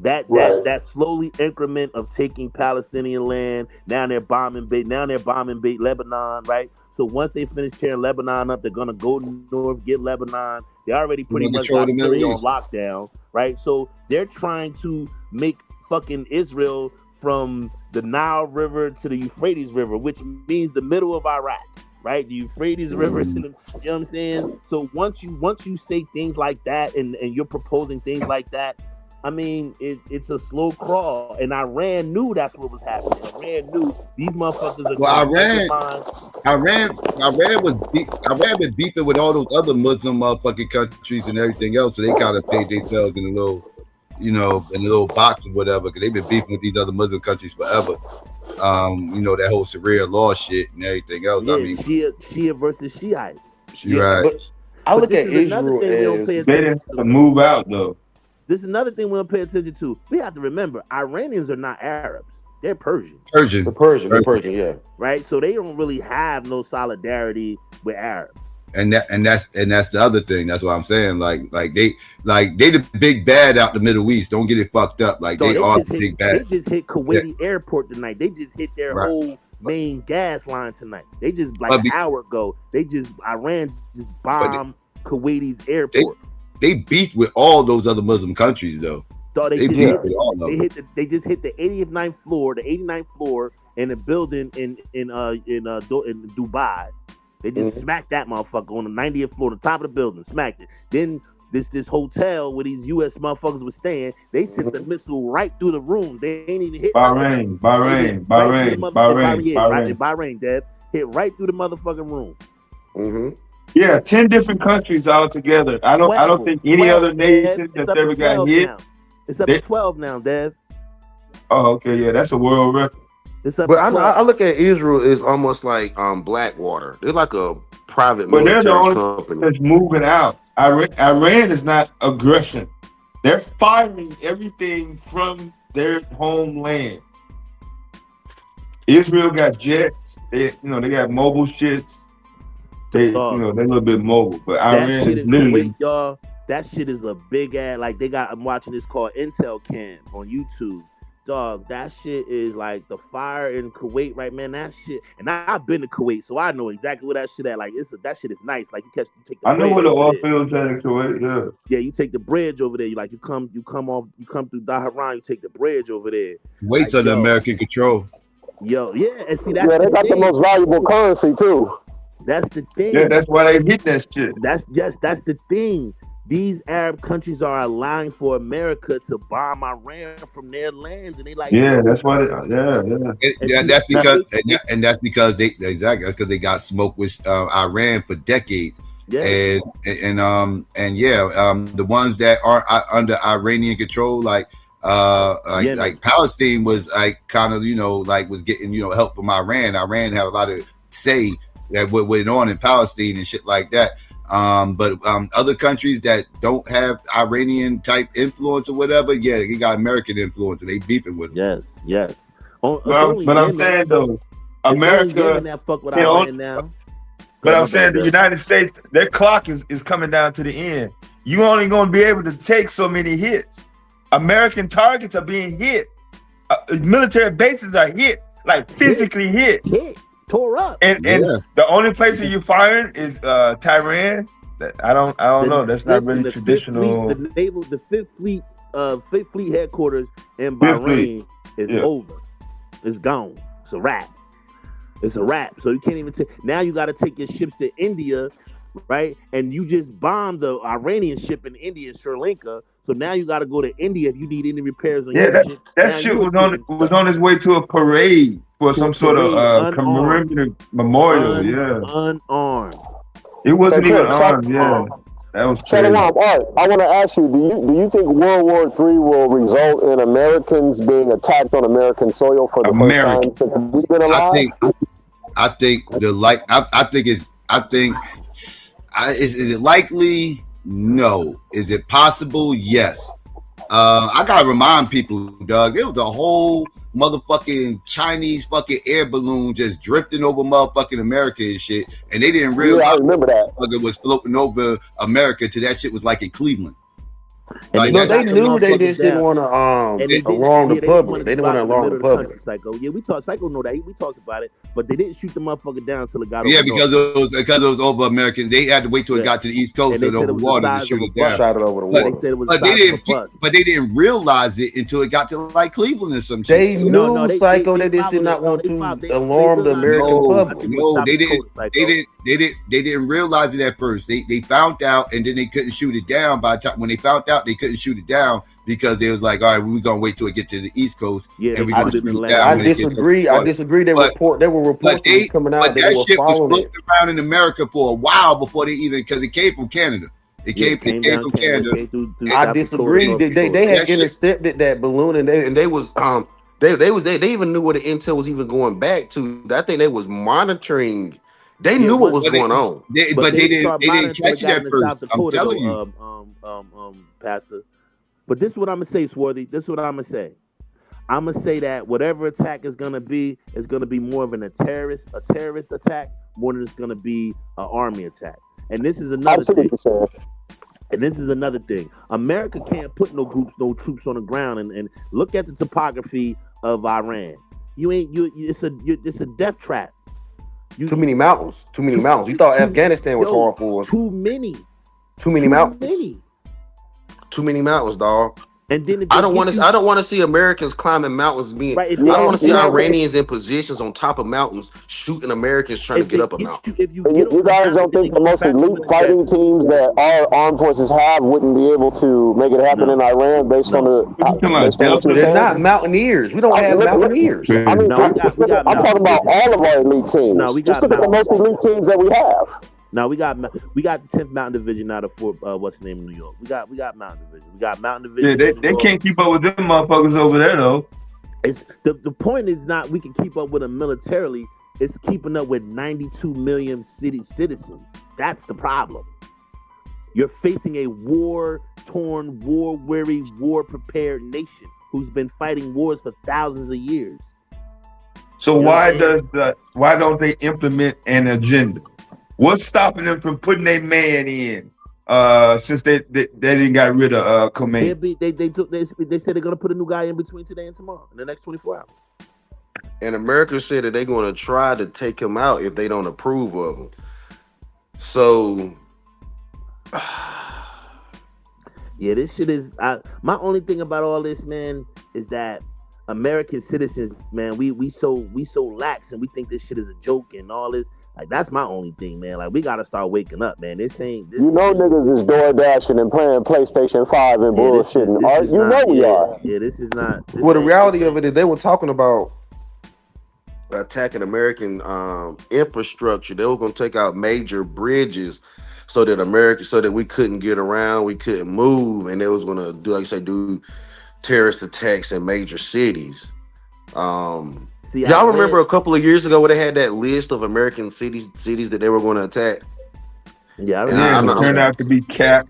That slowly increment of taking Palestinian land. Now they're bombing Lebanon, right? So once they finish tearing Lebanon up, they're gonna go north, get Lebanon. They already pretty much got Syria on lockdown, right? So they're trying to make fucking Israel from the Nile River to the Euphrates River, which means the middle of Iraq, right? The Euphrates River, you know what I'm saying? So once you say things like that and you're proposing things like that, I mean, it's a slow crawl, and Iran knew that's what was happening. Iran knew these motherfuckers are. Well, Iran was beefing with all those other Muslim motherfucking countries and everything else, so they kind of paid themselves in a little, in a little box or whatever, because they've been beefing with these other Muslim countries forever. That whole Sharia law shit and everything else. Yeah, I mean, Shia versus Shiite. You're right. I look at Israel as they didn't move out though. This is another thing we don't pay attention to. We have to remember, Iranians are not Arabs. They're Persian. They're Persian, yeah. Right? So they don't really have no solidarity with Arabs. And that's the other thing. That's what I'm saying. Like they the big bad out the Middle East. Don't get it fucked up. Like they are the big bad. They just hit Kuwaiti airport tonight. They just hit their whole main gas line tonight. They just an hour ago. Iran just bombed Kuwaiti's airport. They beat with all those other Muslim countries, though. They beat with all of them. They just hit the 89th floor in a building in Dubai. They just smacked that motherfucker on the 90th floor, the top of the building, smacked it. Then this hotel where these U.S. motherfuckers were staying, they sent the missile right through the room. They ain't even hit Bahrain, Dev. Hit right through the motherfucking room. Mm-hmm. Yeah, 10 different countries all together. I don't think any other nation that's ever got hit. Now. It's up to 12 now, Dev. Oh, okay, yeah, that's a world record. But I look at Israel as almost like Blackwater. They're like a private military they're the only company that's moving out. Iran is not aggression. They're firing everything from their homeland. Israel got jets. They got mobile shits. They're a little bit mobile, but Iran is literally. That shit is a big ass. Like I'm watching this called Intel Cam on YouTube. Dog, that shit is like the fire in Kuwait, right, man? That shit, and I've been to Kuwait, so I know exactly where that shit at. Like, that shit is nice. Like, you take the. I know where the oil fields at in Kuwait. Yeah. Yeah, you take the bridge over there. You come through Dhahran. You take the bridge over there. Kuwait's under American control. Yo, yeah, and see that's they got the most valuable currency too. That's the thing. Yeah, that's why they get that shit. That's the thing. These Arab countries are allowing for America to bomb Iran from their lands, and they like. Yeah, that's why. That's because they exactly because they got smoked with Iran for decades. Yeah. And the ones that aren't under Iranian control, like Palestine was like kind of was getting help from Iran. Iran had a lot of say that what went on in Palestine and shit like that. But other countries that don't have Iranian type influence or whatever, yeah, they got American influence and they beefing with them. Yes. But I'm saying though, America. But I'm saying the United States, their clock is coming down to the end. You only going to be able to take so many hits. American targets are being hit. Military bases are hit, like physically hit. Tore up. And the only place that you firing is Tehran. I don't know. That's not really traditional. The Fifth Fleet headquarters in Bahrain is over. It's gone. It's a wrap. So you can't even now you got to take your ships to India, right? And you just bombed the Iranian ship in India and Sri Lanka. So now you got to go to India if you need any repairs on your ship. That shit was on its way to a parade for some sort of commemorative memorial. Unarmed. It wasn't even armed. Yeah, that was crazy. Art, I want to ask you: Do you think World War III will result in Americans being attacked on American soil for the first time since we've been alive? I think is it likely? No. Is it possible? Yes. I gotta remind people, Doug, it was a whole motherfucking Chinese fucking air balloon just drifting over motherfucking America and shit, and they didn't realize I remember that it was floating over America till that shit was like in Cleveland. Like they knew they just didn't want to alarm the public. They didn't want to alarm the public. Psycho, yeah, Psycho know that. We talked about it, but they didn't shoot the motherfucker down until it got. Yeah, because it was over American. They had to wait till it got to the East Coast and over water to shoot it down. Shot it over the water. But they didn't realize it until it got to like Cleveland or some shit. They knew Psycho. They just did not want to alarm the American public. No, they didn't. They didn't realize it at first. They found out, and then they couldn't shoot it down. By the time when they found out, they couldn't shoot it down because they was like, all right, we're gonna wait till it get to the East Coast. Yeah, and we're gonna shoot it down. I disagree. There were reports coming out. But that shit was floating around in America for a while before they even, because it came from Canada. It came from Canada. I disagree. They had intercepted that balloon, and they was they even knew where the intel was even going back to. I think they was monitoring. They knew what was going on, but they didn't catch it at first. I'm telling you, Pastor. But this is what I'm gonna say, Swarthy. This is what I'm gonna say. I'm gonna say that whatever attack is gonna be more of a terrorist attack more than it's gonna be an army attack. And this is another thing. And this is another thing. America can't put no troops on the ground and look at the topography of Iran. It's a death trap. Too many mountains. You thought Afghanistan was hard for us. Too many mountains. Too many mountains, dog. And then I don't want to see Americans climbing mountains. I don't want to see Iranians in positions on top of mountains shooting Americans trying to get up a mountain. You guys don't think the most elite fighting teams that our armed forces have wouldn't be able to make it happen in Iran based on the? They're not mountaineers. We don't have mountaineers. I mean, I'm talking about all of our elite teams. Just look at the most elite teams that we have. Now we got the 10th Mountain Division out of Fort what's the name of New York. We got Mountain Division. We got Mountain Division. Yeah, they can't keep up with them motherfuckers over there though. It's the point is not we can keep up with them militarily. It's keeping up with 92 million citizens. That's the problem. You're facing a war-torn, war-weary, war-prepared nation who's been fighting wars for thousands of years. So why don't they implement an agenda? What's stopping them from putting their man in? since they didn't got rid of Khomeini. They said they're gonna put a new guy in between today and tomorrow in the next 24 hours. And America said that they're going to try to take him out if they don't approve of him. So, yeah, this shit is. My only thing about all this, man, is that American citizens, man, we so lax and we think this shit is a joke and all this. Like, that's my only thing, man. Like, we gotta start waking up, man. This ain't. This, niggas is door dashing and playing PlayStation 5 and bullshitting. We are. Yeah, this is not. Well, the reality of it is they were talking about attacking American infrastructure. They were going to take out major bridges so that we couldn't get around, we couldn't move, and they was going to do, like you say, do terrorist attacks in major cities. Y'all remember a couple of years ago where they had that list of American cities that they were going to attack? Yeah, it turned out to be Cap.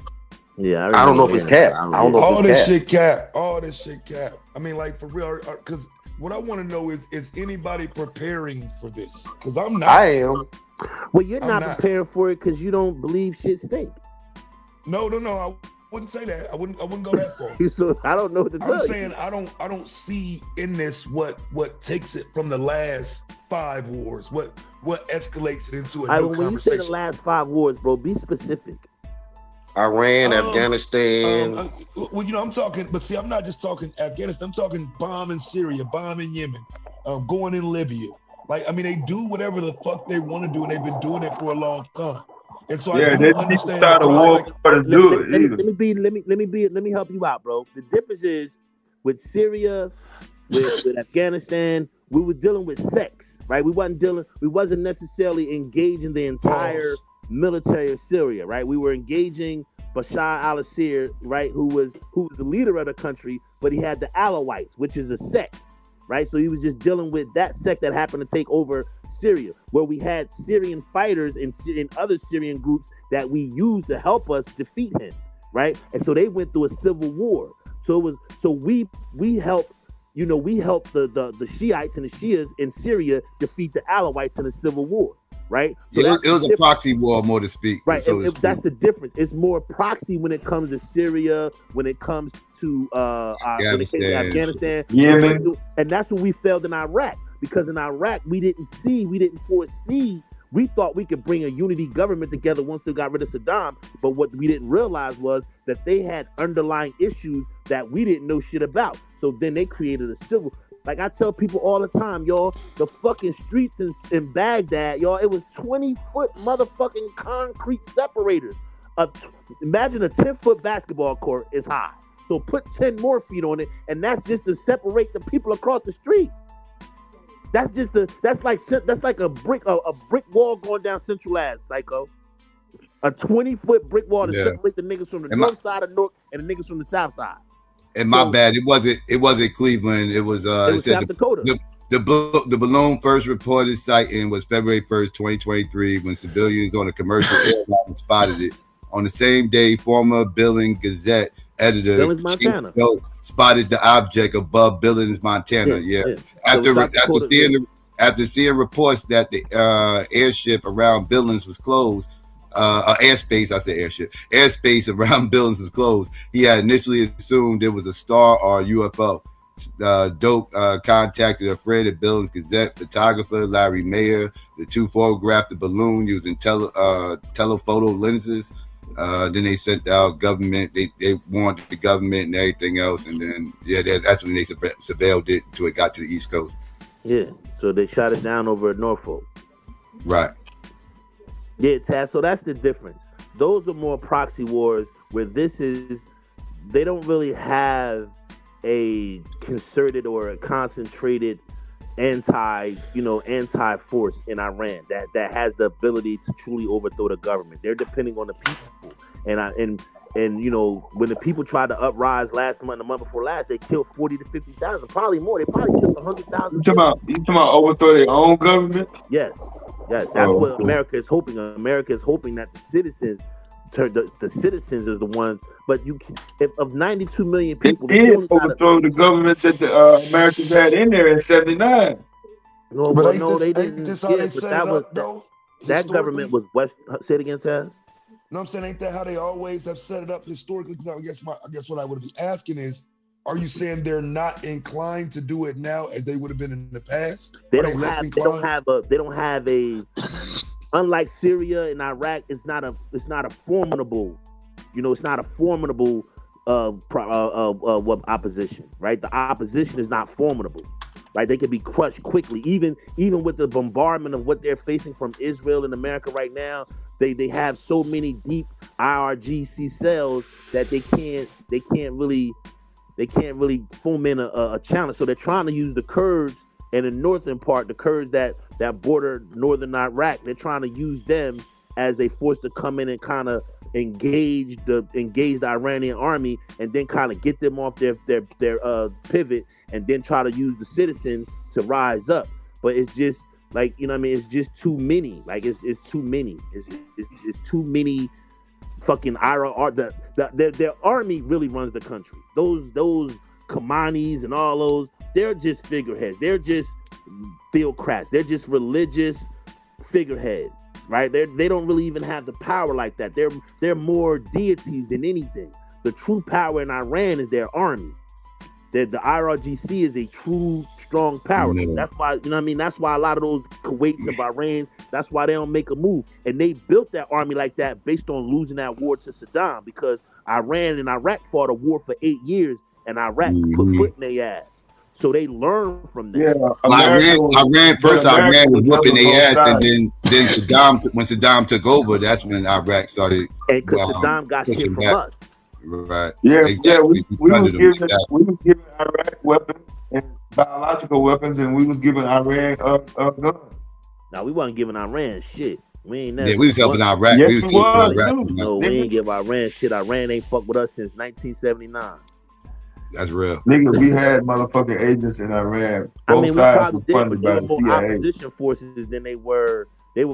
Yeah, I don't know if it's Cap. I don't know all if this it's shit cap. All this shit cap. I mean, like, for real, because what I want to know is anybody preparing for this? Because I'm not. I am. Well, you're not prepared for it because you don't believe shit stink. No. I wouldn't say that. I wouldn't go that far. So I don't know what to tell you. I'm saying I don't see in this what takes it from the last 5 wars. What escalates it into a new when conversation. You say the last 5 wars, bro, be specific. Iran, Afghanistan. Well, I'm talking, but see, I'm not just talking Afghanistan. I'm talking bombing Syria, bombing Yemen, going in Libya. Like, I mean, they do whatever the fuck they want to do, and they've been doing it for a long time. And so I do understand. Start a war to do it. Let me help you out, bro. The difference is with Syria, with Afghanistan, we were dealing with sex, right? We wasn't necessarily engaging the entire military of Syria, right? We were engaging Bashar al-Assad, right, who was the leader of the country, but he had the Alawites, which is a sect, right? So he was just dealing with that sect that happened to take over Syria, where we had Syrian fighters and other Syrian groups that we used to help us defeat him, right? And so they went through a civil war. We helped, we helped the Shiites and the Shias in Syria defeat the Alawites in a civil war. Right, so it was a proxy war, more to speak. Right, that's the difference. It's more proxy when it comes to Syria, when it comes to Afghanistan, Yemen, and that's when we failed in Iraq. Because in Iraq, we didn't foresee. We thought we could bring a unity government together once they got rid of Saddam, but what we didn't realize was that they had underlying issues that we didn't know shit about. So then they created a civil. Like I tell people all the time, y'all, the fucking streets in Baghdad, y'all, it was 20-foot motherfucking concrete separators. Imagine a 10-foot basketball court is high. So put 10 more feet on it, and that's just to separate the people across the street. That's like a brick wall going down Central Ave, psycho. A 20-foot brick wall to separate the niggas from the north side of North and the niggas from the south side. And my bad, it wasn't Cleveland. It was South Dakota. The balloon first reported sighting was February 1st, 2023, when civilians on a commercial airline spotted it. On the same day, former Billings Gazette editor spotted the object above Billings, Montana. Yeah. After seeing reports that the airship around Billings was closed, airspace around Billings was closed, he had initially assumed it was a star or a UFO. Dope contacted a friend at Billings Gazette, photographer Larry Mayer. The two photographed the balloon using telephoto lenses. Then they sent out government. They warned the government and everything else, and then that's when they surveilled it until it got to the East Coast. Yeah, so they shot it down over at Norfolk. Right. Yeah, Taz. So that's the difference. Those are more proxy wars where they don't really have a concerted or a concentrated anti force in Iran that has the ability to truly overthrow the government. They're depending on the people. And when the people tried to uprise last month, the month before last, they killed 40 to 50,000, probably more. They probably killed 100,000. You talking about overthrow their own government? Yes. That's what America is hoping. America is hoping that the citizens is the ones. But if of 92 million people, they did overthrow the government that the Americans had in there in '79. No, they didn't. That government was West. Say it again, Taz. know what I'm saying? Ain't that how they always have set it up historically? Now, I guess what I would be asking is, are you saying they're not inclined to do it now as they would have been in the past? They don't have a unlike Syria and Iraq, it's not a formidable, it's not a formidable opposition, right? The opposition is not formidable, right? They can be crushed quickly, even with the bombardment of what they're facing from Israel and America right now. They have so many deep IRGC cells that they can't really foment a challenge. So they're trying to use the Kurds and the northern part, the Kurds that border northern Iraq. They're trying to use them as a force to come in and kind of engage the Iranian army, and then kind of get them off their pivot, and then try to use the citizens to rise up. But it's just like, it's just too many. Like it's too many. It's too many fucking their army really runs the country. Those Khamenis and all those, they're just figureheads. They're just theocrats. They're just religious figureheads, right? They don't really even have the power like that. They're more deities than anything. The true power in Iran is their army. The IRGC is a true strong power. Yeah. That's why, that's why a lot of those Kuwaits and Bahrain, that's why they don't make a move. And they built that army like that based on losing that war to Saddam, because Iran and Iraq fought a war for 8 years, and Iraq put foot in their ass. So they learned from that. Yeah, Iran was whooping their ass, and then when Saddam took over, that's when Iraq started. And because Saddam got shit from us. Right. Yeah, exactly. We was giving Iraq weapons and biological weapons, and we was giving Iran guns. No, we wasn't giving Iran shit. We ain't never. Yeah, we was helping Iraq. Yes, we was helping Iraq. No, we ain't give Iran shit. Iran ain't fucked with us since 1979. That's real. Nigga, we had motherfucking agents in Iran. Both sides were funded by the CIA. Opposition forces than they were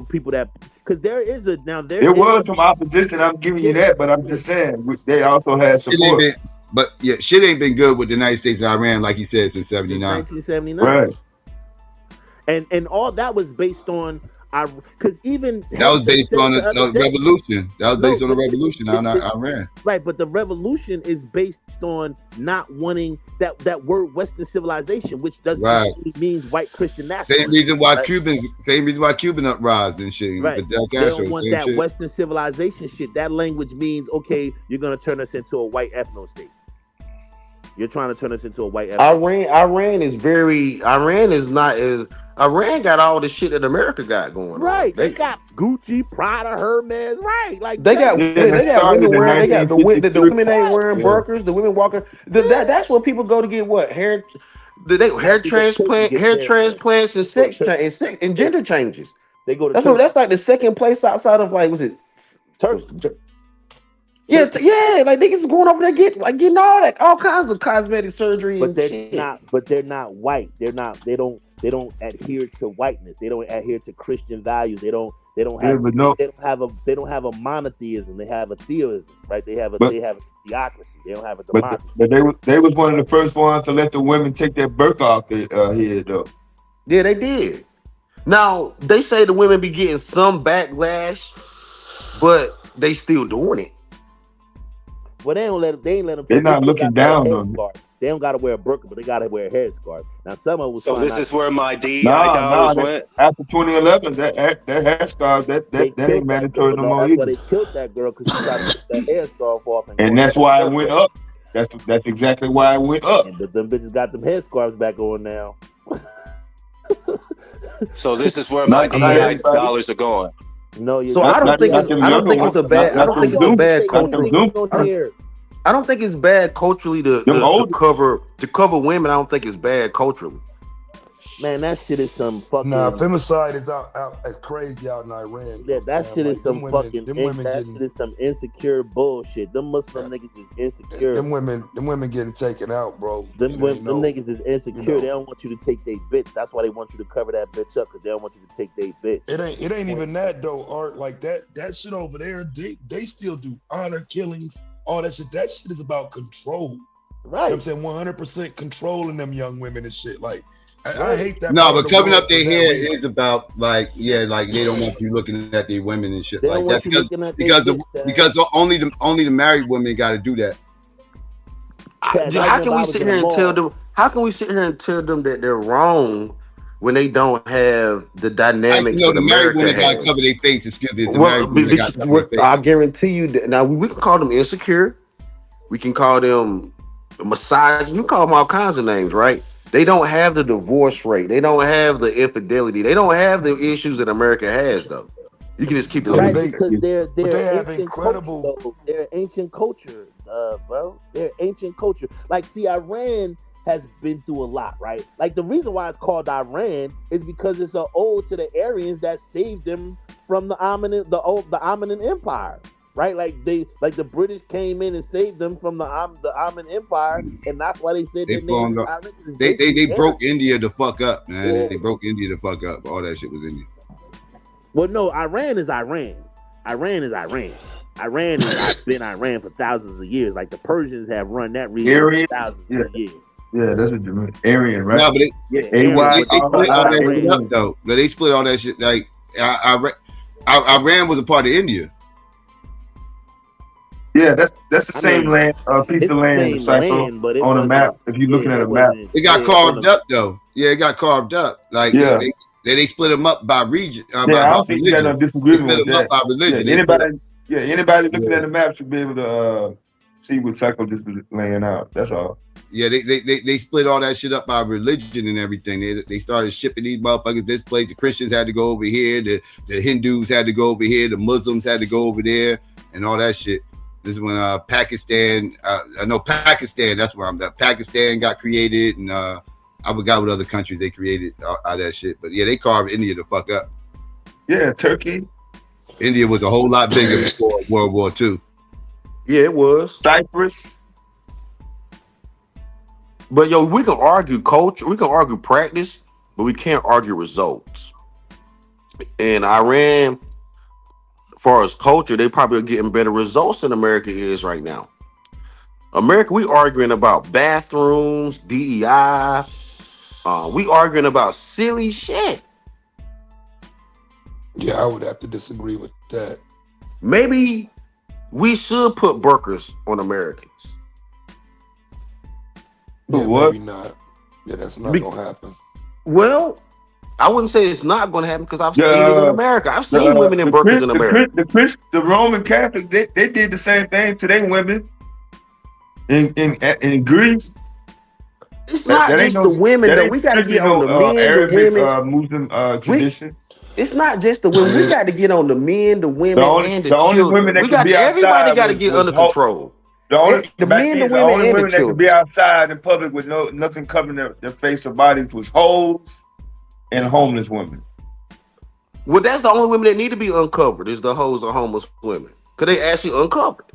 people that, because there was some opposition. I'm giving you that, but I'm just saying they also had support. Shit ain't been good with the United States and Iran, like you said, since 79. 1979. Right. And all that was based on because even that was based on the revolution. That was based on the revolution on Iran. Right, but the revolution is based on not wanting that word Western civilization, which doesn't really means white Christian nationalism. Same reason why Cuban uprising and shit. Right. They don't want that shit. Western civilization shit. That language means, okay, you're gonna turn us into a white ethno state. You're trying to turn us into a white ethno. Iran got all the shit that America got going on. Right. They got Gucci, Prada, Hermes. Right. Like they got women wearing. They got the women ain't wearing burqas. The women walking. That's where people go to get what hair transplants and sex and gender changes. They go to that's like the second place outside of was it Turkey? Yeah, like niggas is going over there getting all kinds of cosmetic surgery. But they're not white. They don't adhere to whiteness. They don't adhere to Christian values. They don't have a monotheism. They have a theism, right? They have a theocracy. They don't have a democracy. But they was one of the first ones to let the women take their burqa off their head though. Yeah, they did. Now they say the women be getting some backlash, but they still doing it. Well, they ain't let them. They're not looking down on them. They don't got to wear a burqa, but they got to wear a headscarf. Now, some of them. So this is where my DEI dollars went. After 2011, that headscarf that ain't mandatory no more. That's why they killed that girl, because she tried to get that headscarf off. And that's why it went up. That's exactly why it went up. But them bitches got them headscarves back on now. So this is where my DEI dollars are going. No, so I don't think it's a bad culturally. I don't think it's bad culturally to cover women. I don't think it's bad culturally. Man, that shit is some fucking. Nah, femicide is out as crazy out in Iran. Yeah, that shit is some fucking. That shit is some insecure bullshit. Them Muslim niggas is insecure. Them women getting taken out, bro. Them niggas is insecure. They don't want you to take their bitch. That's why they want you to cover that bitch up, because they don't want you to take their bitch. It ain't even that though, Art. Like that shit over there. They still do honor killings, all that shit. That shit is about control. Right. You know what I'm saying 100% controlling them young women and shit. Like I hate that. No, but covering up their hair is about like they don't want you looking at their women and shit like that because only the married women got to do that. How can we sit here and tell them? How can we sit here and tell them that they're wrong when they don't have the dynamics? The married women got to cover their face. Excuse me. I guarantee you that now we can call them insecure. We can call them massage. You call them all kinds of names, right? They don't have the divorce rate. They don't have the infidelity. They don't have the issues that America has, though. You can just keep it right because they're incredible. They're ancient culture, bro. They're ancient culture. Like, see, Iran has been through a lot, right? Like, the reason why it's called Iran is because it's an ode to the Aryans that saved them from the Ottoman Empire. Right, like the British came in and saved them from the Ottoman Empire, and that's why they said they broke India the fuck up, man. Yeah. They broke India the fuck up. All that shit was India. Well, no, Iran is Iran. Iran has been Iran for thousands of years. Like the Persians have run that region for thousands of years. Yeah, that's what you mean. Aryan, right? No, but they split all that shit up though. But they split all that shit. Like Iran was a part of India. Yeah, that's the same land, piece of land, but on a map. If you're looking at a map, it got carved up though. Yeah, it got carved up. Like they split them up by region. I don't think you got no disagreement with that. Up by religion. Anybody looking at the map should be able to see what Psycho just was laying out. That's all. Yeah, they split all that shit up by religion and everything. They started shipping these motherfuckers this place. The Christians had to go over here. The Hindus had to go over here. The Muslims had to go over there, and all that shit. This is when Pakistan, Pakistan, that's where I'm at. Pakistan got created, and I forgot what other countries they created out of that shit. But yeah, they carved India the fuck up. Yeah, Turkey. India was a whole lot bigger before World War II. Yeah, it was. Cyprus. But yo, we can argue culture, we can argue practice, but we can't argue results. And Iran, as far as culture, they probably are getting better results than America is right now. America, we arguing about bathrooms, DEI. We arguing about silly shit. Yeah, I would have to disagree with that. Maybe we should put burqas on Americans. Yeah, what? Maybe not. Yeah, that's not gonna happen. Well, I wouldn't say it's not going to happen because I've seen it in America. I've seen women in burqas in America. The Roman Catholics, they did the same thing to their women in Greece. It's not just the women though. We got to get on the men, Arabic, the women. Muslim tradition. It's not just the women. We got to get on the men, the women, and the children. Women that everybody got to get under control. The only men, the women that could be outside in public with nothing covering their face or bodies was hoes and homeless women. Well, that's the only women that need to be uncovered is the hoes or homeless women. Because they actually uncovered.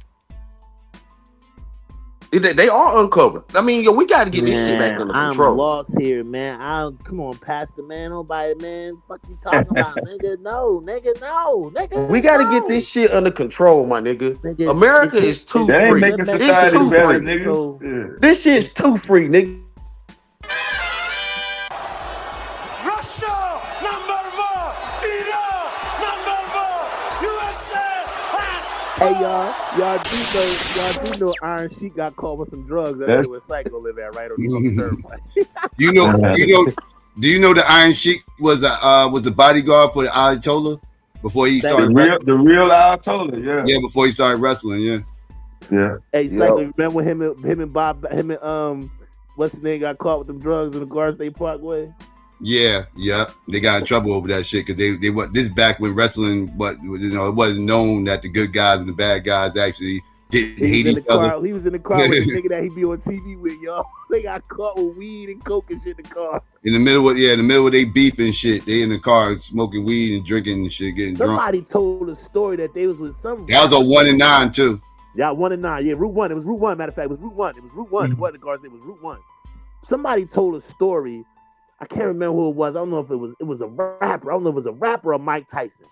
They are uncovered. I mean, yo, we got to get this shit back under control. I'm lost here, man. Come on, Pastor, man. Nobody, man. Fuck you talking about, nigga? No, nigga. We got to get this shit under control, my nigga. America is too free. That ain't making society better, nigga. So, this shit's too free, nigga. Hey y'all do know Iron Sheik got caught with some drugs. That's where Psycho live at, right on the turnpike. Do you know the Iron Sheik was the bodyguard for the Ayatollah before he started the real Ayatollah, yeah. Yeah, before he started wrestling, yeah. Yeah. Hey, Psycho, remember when him and what's his name got caught with them drugs in the Garden State Parkway? Yeah, they got in trouble over that shit because they this back when wrestling, but it wasn't known that the good guys and the bad guys actually didn't hate each other. He was in the car with the nigga that he be on TV with, y'all. They got caught with weed and coke and shit in the car. In the middle of they beef and shit, they in the car smoking weed and drinking and shit, getting drunk. Somebody told a story that they was with some. That was on 1 and 9 too. Yeah, 1 and 9. Yeah, Route 1. It was Route 1. Matter of fact, it was Route 1. It was Route 1. It wasn't the Garden. It was Route 1. Somebody told a story. I can't remember who it was. I don't know if it was a rapper. I don't know if it was a rapper or Mike Tyson.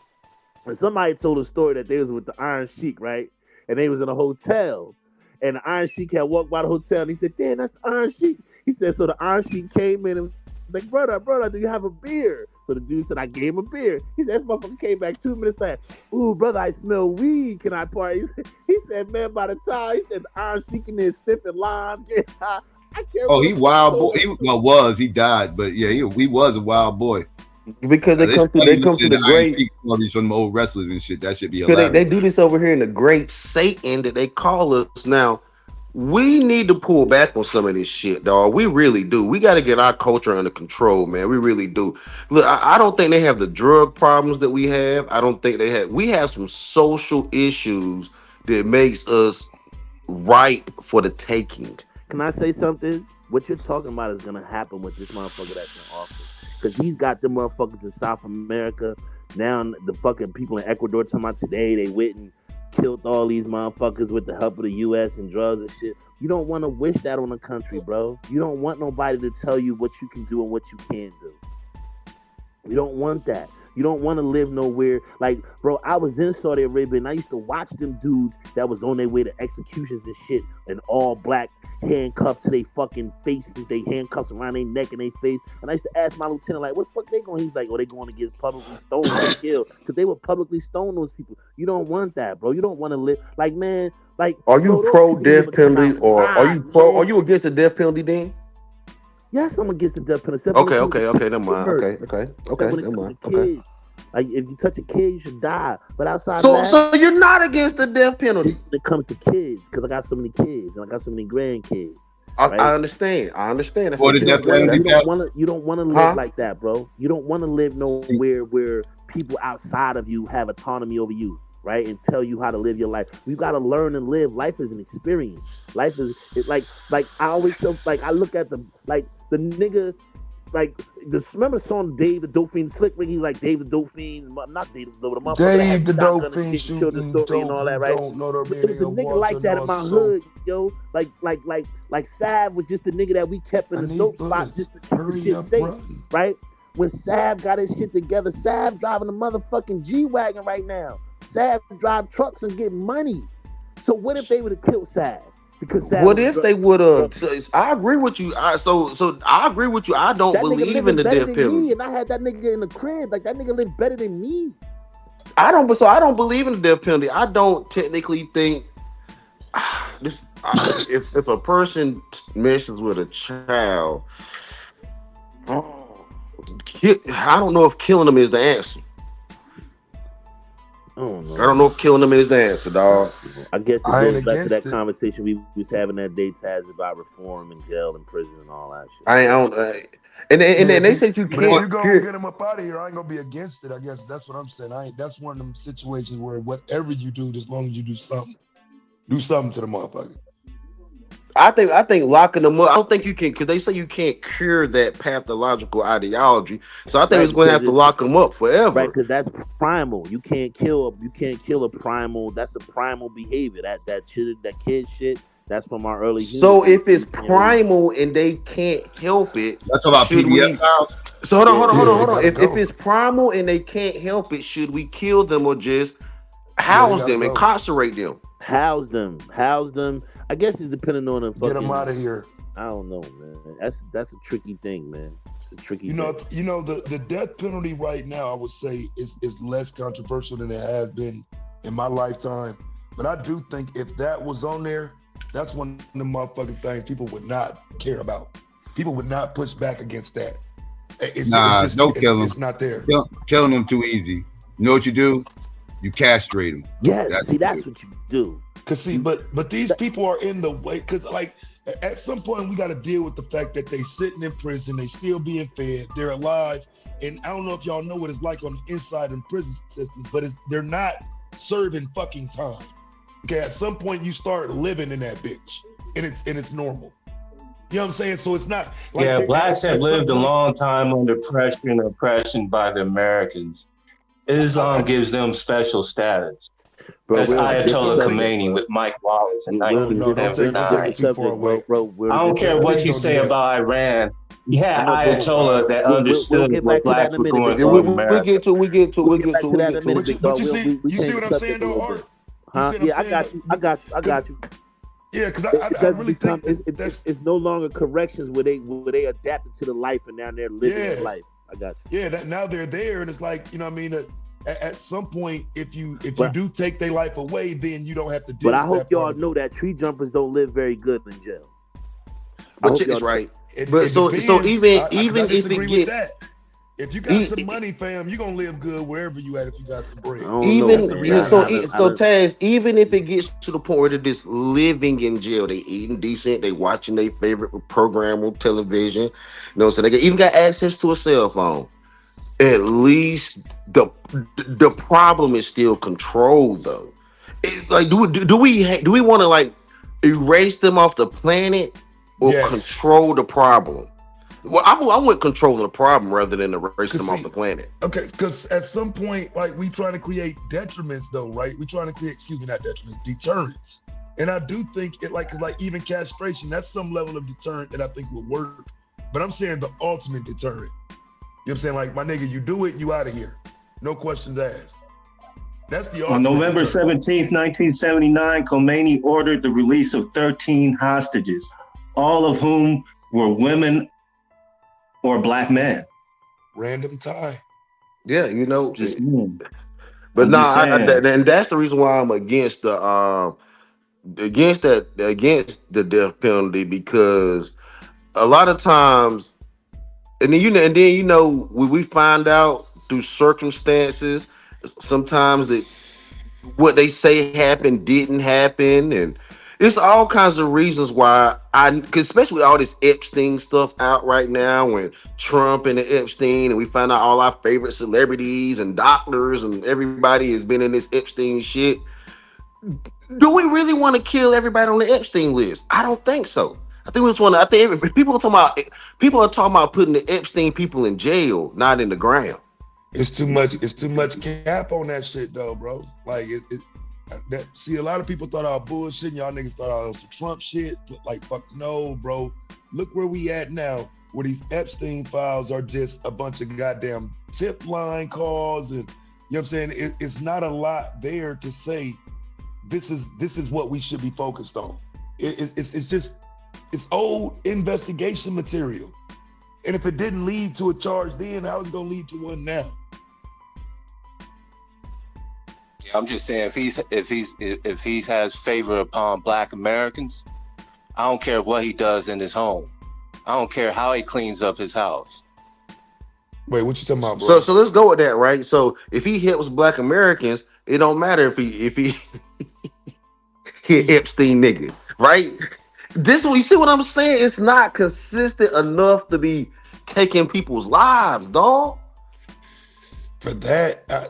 And somebody told a story that they was with the Iron Sheik, right? And they was in a hotel. And the Iron Sheik had walked by the hotel and he said, damn, that's the Iron Sheik. He said, so the Iron Sheik came in and Like, brother, do you have a beer? So the dude said, I gave him a beer. He said, this motherfucker came back 2 minutes later. Ooh, brother, I smell weed. Can I party? He said, man, by the time, he said, I'm shaking his sniffing lines. I can't. Oh, he wild boy. He died, but yeah, he was a wild boy. Because they come to the great stories from the old wrestlers and shit. That should be hilarious. They do this over here in the great Satan that they call us now. We need to pull back on some of this shit, dog. We really do. We got to get our culture under control, man. We really do. Look, I don't think they have the drug problems that we have. I don't think they have. We have some social issues that makes us ripe for the taking. Can I say something? What you're talking about is gonna happen with this motherfucker that's in office, because he's got them motherfuckers in South America. Now the fucking people in Ecuador talking about today they went and killed all these motherfuckers with the help of the U.S. and drugs and shit. You don't want to wish that on the country, bro. You don't want nobody to tell you what you can do and what you can't do. You don't want that. You don't want to live nowhere. Like, bro, I was in Saudi Arabia and I used to watch them dudes that was on their way to executions and shit, and all black, handcuffed to their fucking faces, they handcuffs around their neck and their face. And I used to ask my lieutenant, like, what the fuck they going? He's like, oh, they going to get publicly stoned and killed, because they would publicly stone those people. You don't want that, bro. You don't want to live like, man. Like, are you pro death penalty or are you pro? Man. Are you against the death penalty, Dean? Yes, I'm against the death penalty. Okay, never mind. Okay, never mind. Okay. Like, if you touch a kid, you should die. But outside so, of that, so you're not against the death penalty when it comes to kids, because I got so many kids and I got so many grandkids. Right? I understand. That's what you don't want to live like that, bro. You don't want to live nowhere where people outside of you have autonomy over you, right? And tell you how to live your life. You got to learn and live. Life is an experience. Life is like I always feel like I look at the nigga. Like, remember the song Dave the Dauphin, Slick Ricky, like Dave the Dauphin, not Dave the motherfucker. Dave the Dauphin shooting story and all that, right? There's a nigga like that in my hood, yo. Like Sav was just the nigga that we kept in the dope spot just to keep the shit safe, right? When Sav got his shit together, Sav driving a motherfucking G-Wagon right now. Sav drive trucks and get money. So what if they would have killed Sav? What if they would have? I agree with you. So I agree with you. I don't believe in the death penalty. And I had that nigga in the crib. Like, that nigga lived better than me. I don't believe in the death penalty. I don't technically think if a person messes with a child, I don't know if killing them is the answer. I don't know if killing them is the answer, dog. I guess it goes back to that conversation we was having that day, Taz, about reform and jail and prison and all that shit. And they said you can't. If you're gonna get them up out of here, I ain't gonna be against it. I guess that's what I'm saying. That's one of them situations where whatever you do, as long as you do something to the motherfucker. I think locking them up. I don't think you can, because they say you can't cure that pathological ideology. So I think it's going to have to lock them up forever. Right, because that's primal. You can't kill a primal. That's a primal behavior. That kid shit. That's from our early. So if it's primal and they can't help it, that's about PBS files. So hold on. If it's primal and they can't help it, should we kill them or just house them, incarcerate them? House them. I guess it's depending on the fucking. Get them out of here. I don't know, man. That's a tricky thing, man. It's a tricky. thing. The death penalty right now, I would say is less controversial than it has been in my lifetime. But I do think if that was on there, that's one of the motherfucking things people would not care about. People would not push back against that. Don't kill them. It's not there. Killing them too easy. You know what you do? You castrate them. Yes, that's what you do. But these people are in the way, because like at some point we got to deal with the fact that they sitting in prison, they still being fed, they're alive, and I don't know if y'all know what it's like on the inside in prison systems, but they're not serving fucking time. Okay, at some point you start living in that bitch, and it's normal. You know what I'm saying? So it's not like blacks have lived a long time under pressure and oppression by the Americans. Islam gives them special status. Bro, that's Ayatollah Khomeini with Mike Wallace in 1979. I don't care what you say about Iran. You had Ayatollah that understood what blacks were going through in America. We get to But you see what I'm saying though, Art? Yeah, I got you. Yeah, because I really think it's no longer corrections where they adapted to the life and now they're living their life. I got you. Yeah, that now they're there, and it's like, you know what I mean. At some point, if you do take their life away, then you don't have to deal. But I hope y'all know that tree jumpers don't live very good in jail. But check this right. But so even if it get that. If you got some money, fam, you gonna live good wherever you at. If you got some bread, so Taz, even if it gets to the point where they're just living in jail, they eating decent, they watching their favorite program on television, you know, so they even got access to a cell phone. At least the problem is still controlled, though. It's like, do we want to like erase them off the planet or control the problem? Well, I want control of the problem rather than erasing them off the planet. Okay, because at some point, like, we trying to create detriments, though, right? We trying to create, not detriments, deterrents. And I do think it like even castration, that's some level of deterrent that I think will work. But I'm saying the ultimate deterrent. You know what I'm saying? Like, my nigga, you do it, you out of here. No questions asked. That's the On November 17th, 1979, Khomeini ordered the release of 13 hostages, all of whom were women or black men. Random tie. Yeah, you know. But and that's the reason why I'm against the death penalty, because a lot of times, and then we find out through circumstances sometimes that what they say happened didn't happen, and it's all kinds of reasons why especially with all this Epstein stuff out right now, and Trump and the Epstein, and we find out all our favorite celebrities and doctors and everybody has been in this Epstein shit. Do we really want to kill everybody on the Epstein list? I don't think so. I think we just want to. I think people are talking about putting the Epstein people in jail, not in the ground. It's too much. It's too much cap on that shit, though, bro. Like see, a lot of people thought I was bullshitting. Y'all niggas thought I was some Trump shit. Like, fuck no, bro. Look where we at now, where these Epstein files are just a bunch of goddamn tip line calls, and you know what I'm saying. It's not a lot there to say this is what we should be focused on. It's old investigation material, and if it didn't lead to a charge then, how is it gonna lead to one now? I'm just saying, if he has favor upon Black Americans, I don't care what he does in his home. I don't care how he cleans up his house. Wait, what you talking about, bro? So let's go with that, right? So if he helps Black Americans, it don't matter if he he Epstein nigga, right? This, you see what I'm saying? It's not consistent enough to be taking people's lives, dog. For that, I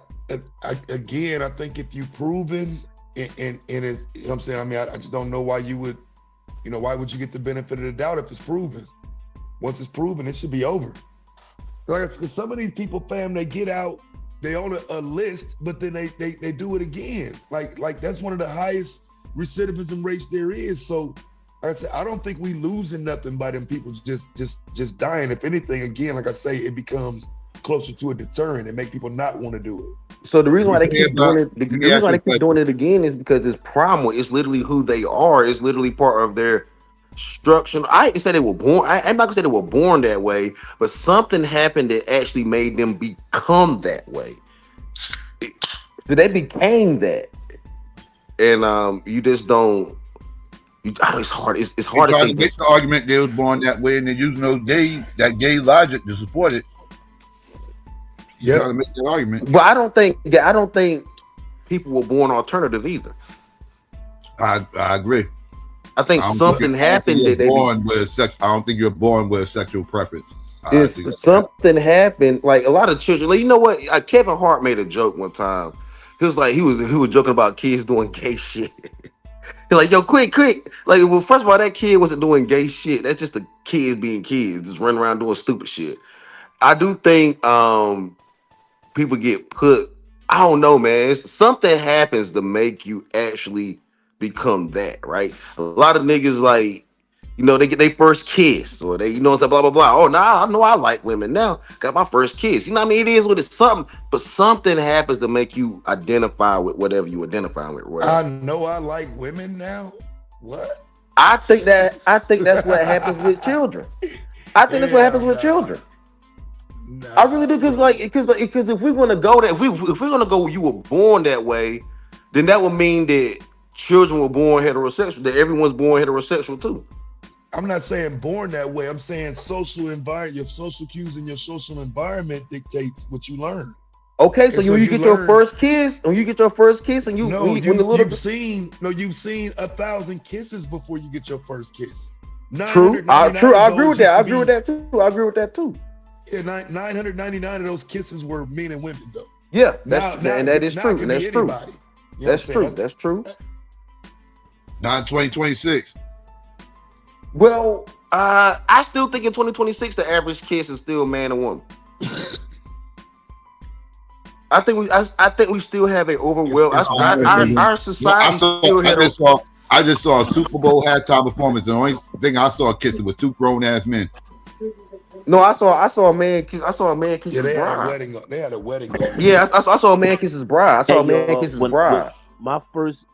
think if you proven and it's, you know what I'm saying, I mean, I just don't know why you would, why would you get the benefit of the doubt if it's proven? Once it's proven, it should be over. Like, because some of these people, fam, they get out, they own a list, but then they do it again. Like that's one of the highest recidivism rates there is. So like I said, I don't think we losing nothing by them people just dying. If anything, again, like I say, it becomes closer to a deterrent and make people not want to do it. So the reason why they keep doing it, the reason why they keep doing it again is because it's primal. It's literally who they are. It's literally part of their structure. I ain't say they were born. I'm not gonna say they were born that way, but something happened that actually made them become that way. So they became that, and you just don't. It's hard. It's hard to make the argument they was born that way, and they're using that gay logic to support it. Yeah, to make that argument. But I don't think people were born alternative either. I agree. I think something happened that they born with sex. I don't think you're born with a sexual preference. Something happened. Like a lot of children. Like, you know what? Kevin Hart made a joke one time. He was like, he was joking about kids doing gay shit. He's like, yo, quick. Like, well, first of all, that kid wasn't doing gay shit. That's just the kids being kids, just running around doing stupid shit. I do think people get put. I don't know, man. Something happens to make you actually become that, right? A lot of niggas, like, they get their first kiss, or they, blah blah blah. Oh, nah, I know I like women now. Got my first kiss. You know what I mean? It is what it's something, but something happens to make you identify with whatever you identify with. Whatever. I know I like women now. What? I think that's what happens with children. I think that's what happens with children. I really do, because if we want to go that, if we're gonna go, you were born that way, then that would mean that children were born heterosexual. That everyone's born heterosexual too. I'm not saying born that way. I'm saying social environment, your social cues and your social environment dictates what you learn. Okay, so when you get your first kiss, and you've seen 1,000 kisses before you get your first kiss. True. I agree with that. I agree with that too. Yeah, 999 of those kisses were men and women though. Yeah, that is true. And that's true. That's true. That's true. Not in 2026. Well, I still think in 2026 the average kiss is still man and woman. I think we still have an overwhelming. Our society I just saw a Super Bowl halftime performance. The only thing I saw kissing was two grown ass men. No, I saw a man kiss. I saw a man kiss his bride. They had a wedding. Yeah, I saw a man kiss his bride. I saw a man kiss his bride. My first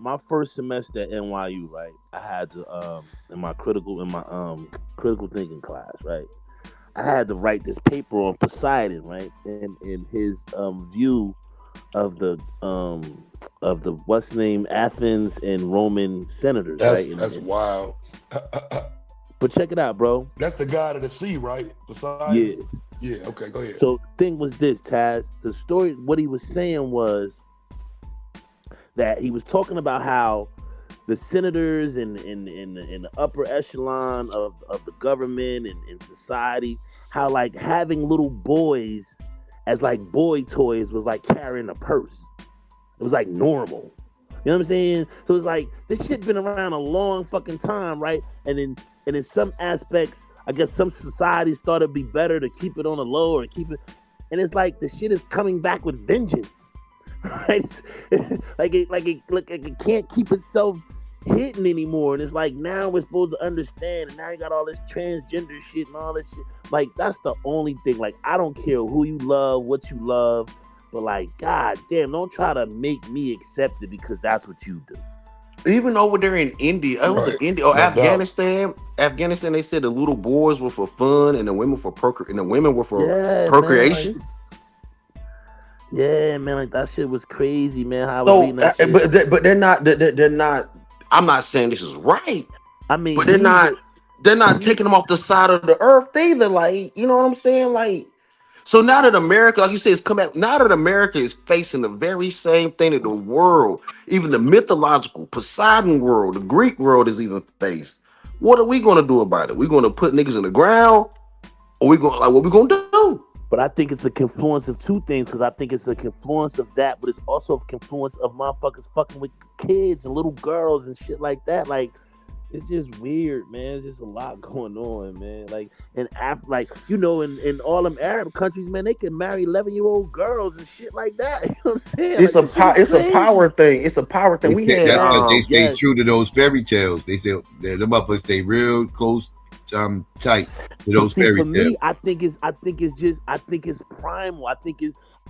semester at NYU, right? I had to in my critical thinking class, right? I had to write this paper on Poseidon, right? And in his view of the what's name Athens and Roman senators, right? That's wild. But check it out, bro. That's the god of the sea, right? Poseidon. Yeah. Okay, go ahead. So the thing was this, Taz. The story, what he was saying was that he was talking about how the senators in the upper echelon of the government and society, how like having little boys as like boy toys was like carrying a purse. It was like normal. You know what I'm saying? So it's like this shit been around a long fucking time, right? And in some aspects, I guess some societies thought it'd be better to keep it on the low or keep it. And it's like the shit is coming back with vengeance, right? like it can't keep itself hidden anymore. And it's like now we're supposed to understand, and now you got all this transgender shit and all this shit. Like that's the only thing. Like I don't care who you love, what you love, but like god damn, don't try to make me accept it because that's what you do. Even over there in India, India or Afghanistan, they said the little boys were for fun and the women for were for procreation. Man, like, yeah, man, like that shit was crazy, man. How I was reading that shit. But they're not. I'm not saying this is right. I mean, but they're not taking them off the side of the earth either. Like, you know what I'm saying? Like, so now that America, like you said, now that America is facing the very same thing that the world, even the mythological Poseidon world, the Greek world is even faced. What are we going to do about it? We're going to put niggas in the ground, or what we going to do? But I think it's a confluence of two things, because I think it's a confluence of that, but it's also a confluence of motherfuckers fucking with kids and little girls and shit like that. Like, it's just weird, man. It's just a lot going on, man. Like in in all them Arab countries, man, they can marry 11-year-old girls and shit like that. You know what I'm saying? It's a power thing. It's a power thing. That's why they stay true to those fairy tales. They say the motherfuckers stay real close, tight to those fairy tales. For me, I think it's primal.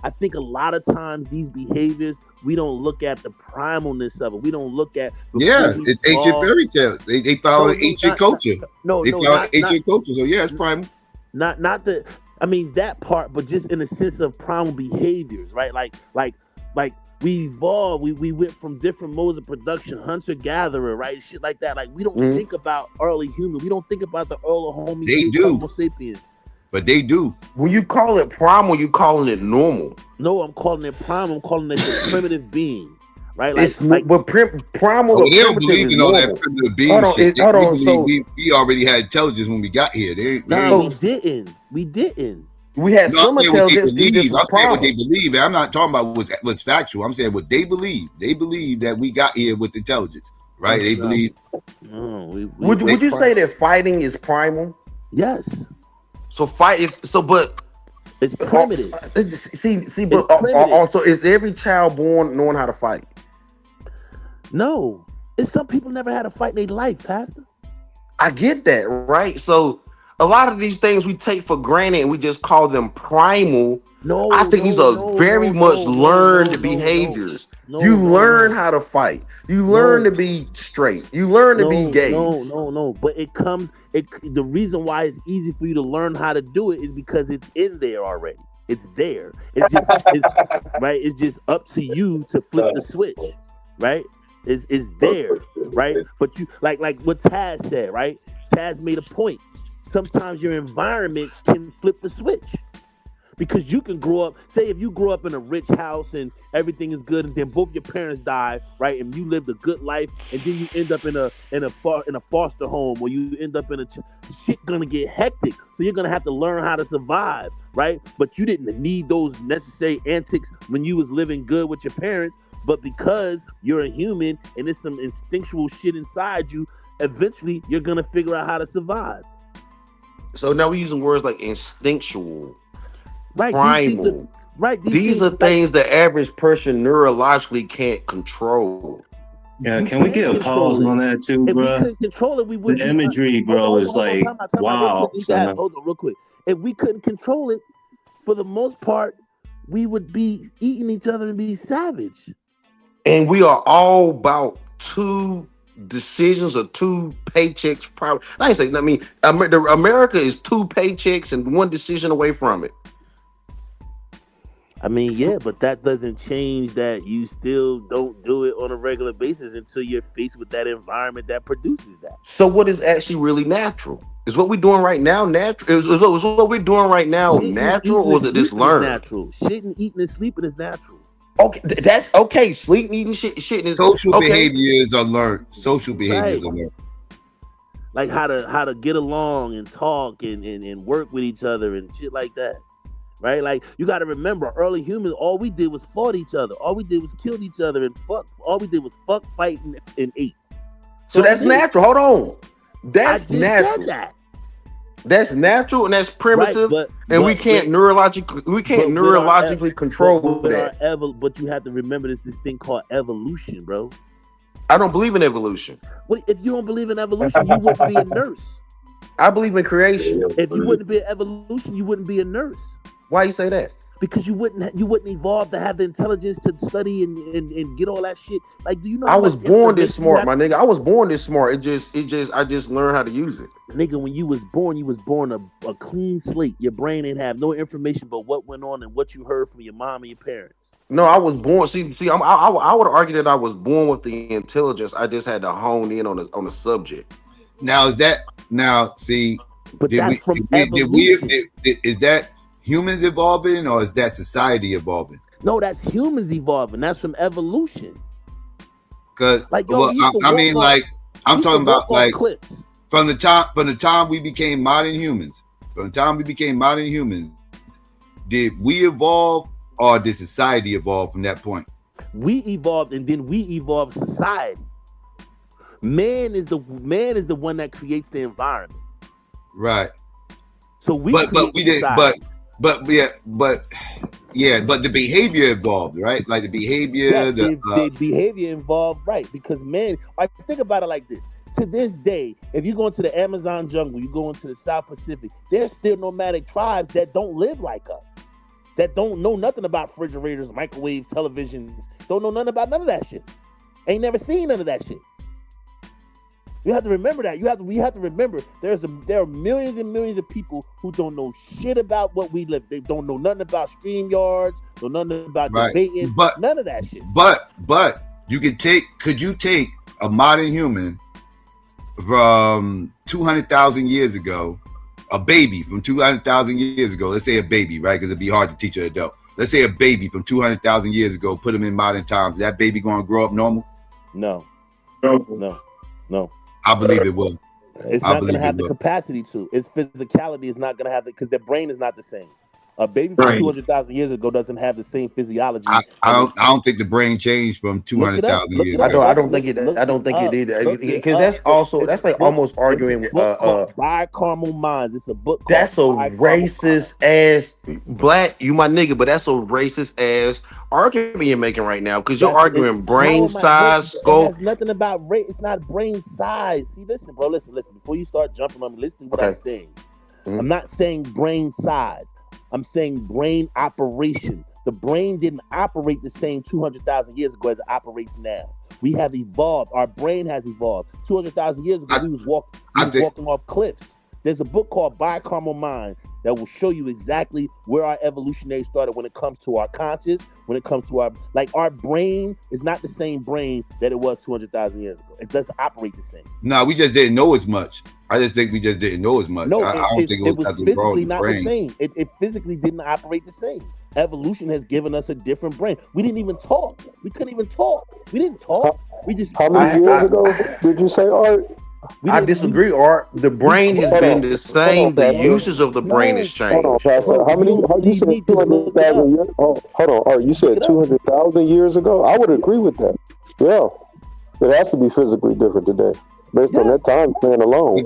I think a lot of times these behaviors, we don't look at the primalness of it. We don't look at it's ancient fairy tales. They follow ancient culture. They follow ancient culture. So yeah, it's primal. Not that part, but just in the sense of primal behaviors, right? Like we evolved. We went from different modes of production, hunter gatherer, right? Shit like that. Like we don't think about early human. We don't think about the early Homo sapiens. But they do. When you call it primal, you calling it normal. No, I'm calling it primal. I'm calling it the primitive being, right? But primal. They don't believe in all that primitive being shit. We already had intelligence when we got here. We didn't. We had some intelligence. I'm saying what they believe. I'm not talking about what's factual. I'm saying what they believe. They believe that we got here with intelligence, right? They believe. Would you say that fighting is primal? Yes. So but it's primitive. But also, is every child born knowing how to fight? No, it's some people never had a fight in their life, Pastor. I get that, right? So a lot of these things we take for granted and we just call them primal. I think these are very much learned behaviors. You learn how to fight. You learn to be straight. You learn to be gay. No. But the reason why it's easy for you to learn how to do it is because it's in there already. It's there. It's just right. It's just up to you to flip the switch, right? It's there, right? But you like what Taz said, right? Taz made a point. Sometimes your environment can flip the switch. Because you can grow up, say if you grow up in a rich house and everything is good, and then both your parents die, right? And you lived a good life, and then you end up in a foster home, or you end up in shit gonna get hectic. So you're gonna have to learn how to survive, right? But you didn't need those necessary antics when you was living good with your parents. But because you're a human and there's some instinctual shit inside you, eventually you're gonna figure out how to survive. So now we're using words like instinctual. Right, primal. These are things the average person neurologically can't control. Yeah, can we get a pause on that too, bro? If we couldn't control it, we would. The imagery, bro, is like wow. Hold on, real quick. If we couldn't control it, for the most part, we would be eating each other and be savage. And we are all about two decisions or two paychecks. Probably, I ain't saying. I mean, America is two paychecks and one decision away from it. I mean, yeah, but that doesn't change that you still don't do it on a regular basis until you're faced with that environment that produces that. So what is actually really natural? Is what we're doing right now natural? Is what we're doing right now natural, or is it just learned? Natural. Shitting, eating, and sleeping is natural. Okay, that's okay. Sleep, eating, shit is social behaviors are learned. Social behaviors are learned. Like how to get along and talk and work with each other and shit like that. Right? Like, you got to remember, early humans, all we did was fought each other. All we did was kill each other and fuck. All we did was fuck, fight, and eat. So that's natural. Hold on. That's natural. That's natural and that's primitive. Right, and we can't neurologically control that. But you have to remember this thing called evolution, bro. I don't believe in evolution. Well, if you don't believe in evolution, you wouldn't be a nurse. I believe in creation. If you wouldn't be an evolution, you wouldn't be a nurse. Why you say that? Because you wouldn't evolve to have the intelligence to study and get all that shit. Like, do you know? I was born this smart, my nigga. I was born this smart. I just learned how to use it. Nigga, when you was born a clean slate. Your brain ain't have no information but what went on and what you heard from your mom and your parents. No, I was born. See, I would argue that I was born with the intelligence. I just had to hone in on the subject. Now is that see? But that's from evolution. Is that humans evolving, or is that society evolving? No, that's humans evolving. That's from evolution. Because I'm talking about like from the time we became modern humans. Did we evolve, or did society evolve from that point? We evolved, and then we evolved society. Man is the one that creates the environment. Right. So we but we didn't. But the behavior evolved, right? Like the behavior, the behavior evolved, right? Because man, I think about it like this. To this day, if you go into the Amazon jungle, you go into the South Pacific, there's still nomadic tribes that don't live like us, that don't know nothing about refrigerators, microwaves, televisions, don't know nothing about none of that shit. Ain't never seen none of that shit. You have to remember that. We have to remember there are millions and millions of people who don't know shit about what we live. They don't know nothing about StreamYards, know nothing about debating, none of that shit. But could you take a modern human from 200,000 years ago, a baby from 200,000 years ago, let's say a baby, right? Because it'd be hard to teach an adult. Let's say a baby from 200,000 years ago, put him in modern times. Is that baby going to grow up normal? No. I believe it will. It's not going to have the capacity to. Its physicality is not going to have it because their brain is not the same. A baby from 200,000 years ago doesn't have the same physiology. I don't think the brain changed from 200,000 years ago. I don't think it either. Because that's like almost arguing with Bicameral Minds. It's a book. That's a racist ass black. You my nigga, but that's a racist ass argument you're making right now because you're arguing brain size, scope. It has nothing about race. It's not brain size. See, listen, bro. Listen. Before you start jumping on me, listen to what I'm saying. I'm not saying brain size. I'm saying brain operation. The brain didn't operate the same 200,000 years ago as it operates now. We have evolved. Our brain has evolved. 200,000 years ago, we was walking off cliffs. There's a book called Bicameral Mind that will show you exactly where our evolutionary started when it comes to our conscious, when it comes to our brain is not the same brain that it was 200,000 years ago. It doesn't operate the same. No, we just didn't know as much. I just think we just didn't know as much. No, I don't think it was physically not brain. the same. It physically didn't operate the same. Evolution has given us a different brain. We didn't even talk. We couldn't even talk. We didn't talk. We just. How many years ago did you say, Art? I disagree, Art. The brain has been the same. The uses of the brain has changed. Hold on, Pastor. How you said 200,000 years? Oh, hold on, Art. You said 200,000 years ago? I would agree with that. Yeah. It has to be physically different today, based on that time span alone.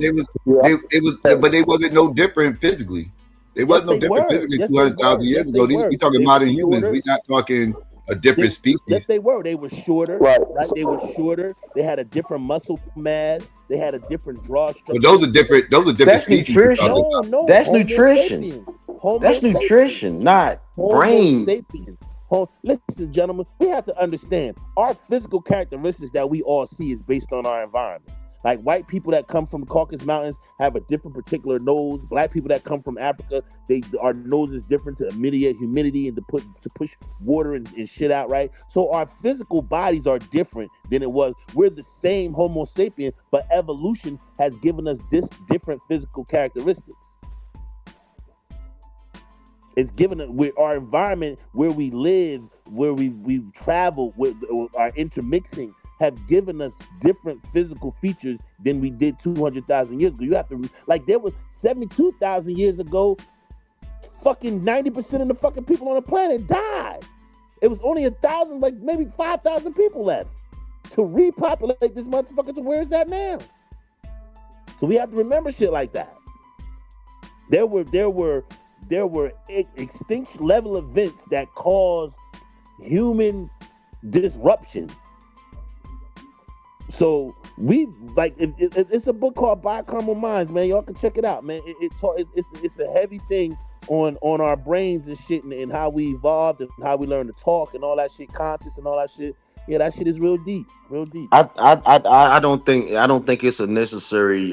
But they wasn't no different physically. They wasn't no different physically 200,000 years ago. We talking modern humans. We're not talking a different species. Yes, they were. They were shorter. Right. They were shorter. They had a different muscle mass. They had a different draw structure. But those are different. That's species. Nutrition. No, that's nutrition. That's nutrition, not brain. Sapiens. Listen, gentlemen, we have to understand our physical characteristics that we all see is based on our environment. Like white people that come from the Caucasus Mountains have a different particular nose. Black people that come from Africa, our nose is different to mediate humidity and to push water and shit out, right? So our physical bodies are different than it was. We're the same Homo sapien, but evolution has given us this different physical characteristics. It's given us our environment, where we live, where we've traveled, with our intermixing, have given us different physical features than we did 200,000 years ago. You have to, there was 72,000 years ago, fucking 90% of the fucking people on the planet died. It was only 1,000, maybe 5,000 people left to repopulate this motherfucker to where it's at now. So we have to remember shit like that. There were extinction level events that caused human disruption. So it's a book called Bicameral Minds, man. Y'all can check it out, man. It's a heavy thing on our brains and shit, and how we evolved and how we learn to talk and all that shit, conscious and all that shit. Yeah, that shit is real deep. I don't think it's a necessary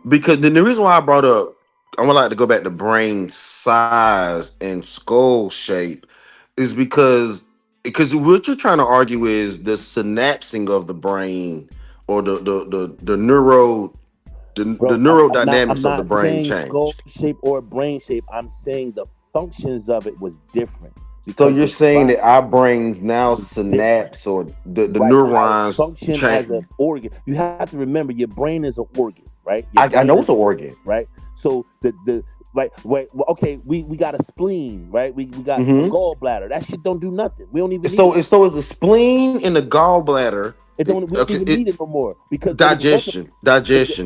because the reason why I brought up, I would like to go back to brain size and skull shape is because what you're trying to argue is the synapsing of the brain or the neurodynamics of the brain change. Skull shape or brain shape. I'm saying the functions of it was different. So you're saying that our brains now synapse or the neurons function change as an organ. You have to remember your brain is an organ, right? I know it's an organ, right? So we got a spleen, right? We got a gallbladder. That shit don't do nothing. We don't even need it. So is the spleen and the gallbladder? We don't even need it no more because digestion.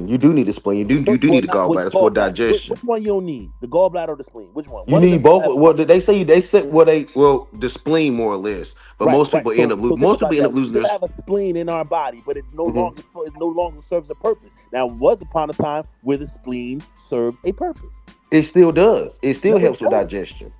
You do need a spleen. You do need a gallbladder for digestion. Which one you don't need? The gallbladder or the spleen? Which one? You need both. Well, they say the spleen more or less, but most people end up losing their. We have a spleen in our body, but it no longer serves a purpose. Now, was upon a time where the spleen served a purpose. It still does. It still helps with digestion.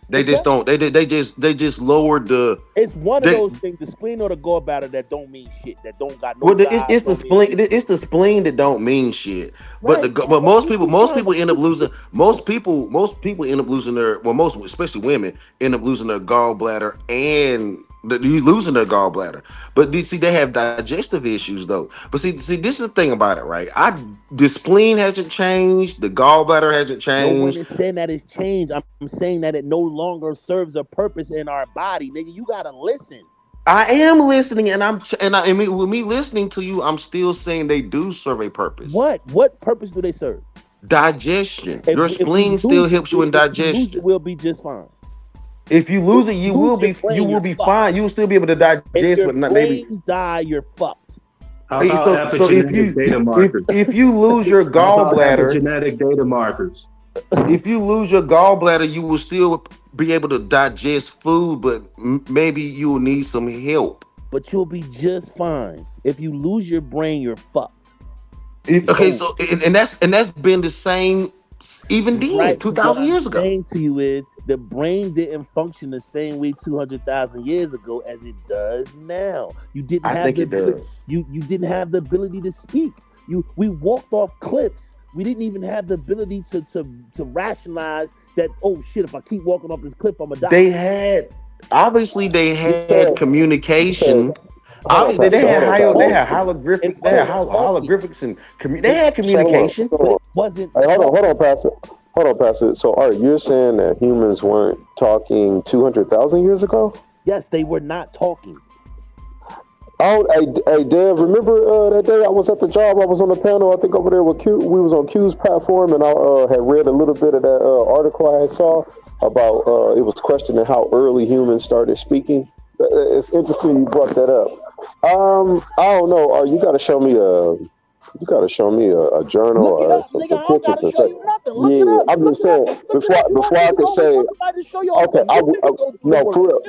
They just don't. They just lowered the. It's one of those things, the spleen or the gallbladder, that don't mean shit. That don't got no. Well, it's the spleen. It's the spleen that don't mean shit. But but most people end up losing. Most people end up losing their. Well, especially women end up losing their gallbladder and. You losing their gallbladder, but see, they have digestive issues though. But see, this is the thing about it, right? The spleen hasn't changed, the gallbladder hasn't changed. No one is saying that it's changed. I'm saying that it no longer serves a purpose in our body, nigga. You gotta listen. I am listening, with me listening to you, I'm still saying they do serve a purpose. What purpose do they serve? Digestion. Your spleen still helps you in digestion. Will be just fine. If you lose it, you will be fine. You will still be able to digest, but not maybe. If your brain die, you're fucked. How about epigenetic data markers? If you lose your gallbladder, epigenetic data markers. If you lose your gallbladder, you will still be able to digest food, but maybe you will need some help. But you'll be just fine. If you lose your brain, you're fucked. So that's been the same even then, 2,000 years ago. What I'm saying to you is, The brain didn't function the same way 200,000 years ago as it does now. You didn't have think the it does. You didn't have the ability to speak. We walked off cliffs. We didn't even have the ability to rationalize that. Oh shit! If I keep walking off this cliff, I'm gonna die. They had communication. Obviously, they had holographic. They had holographics and they had communication. But it wasn't. Hold on, Pastor. So, Art, you're saying that humans weren't talking 200,000 years ago? Yes, they were not talking. Oh, hey, Dev, remember that day I was at the job? I was on the panel, I think over there with Q. We was on Q's platform, and I had read a little bit of that article I had saw about it was questioning how early humans started speaking. It's interesting you brought that up. I don't know. You got to show me a journal or some statistics or something. Yeah, I'm just saying before I can say okay, no, for real.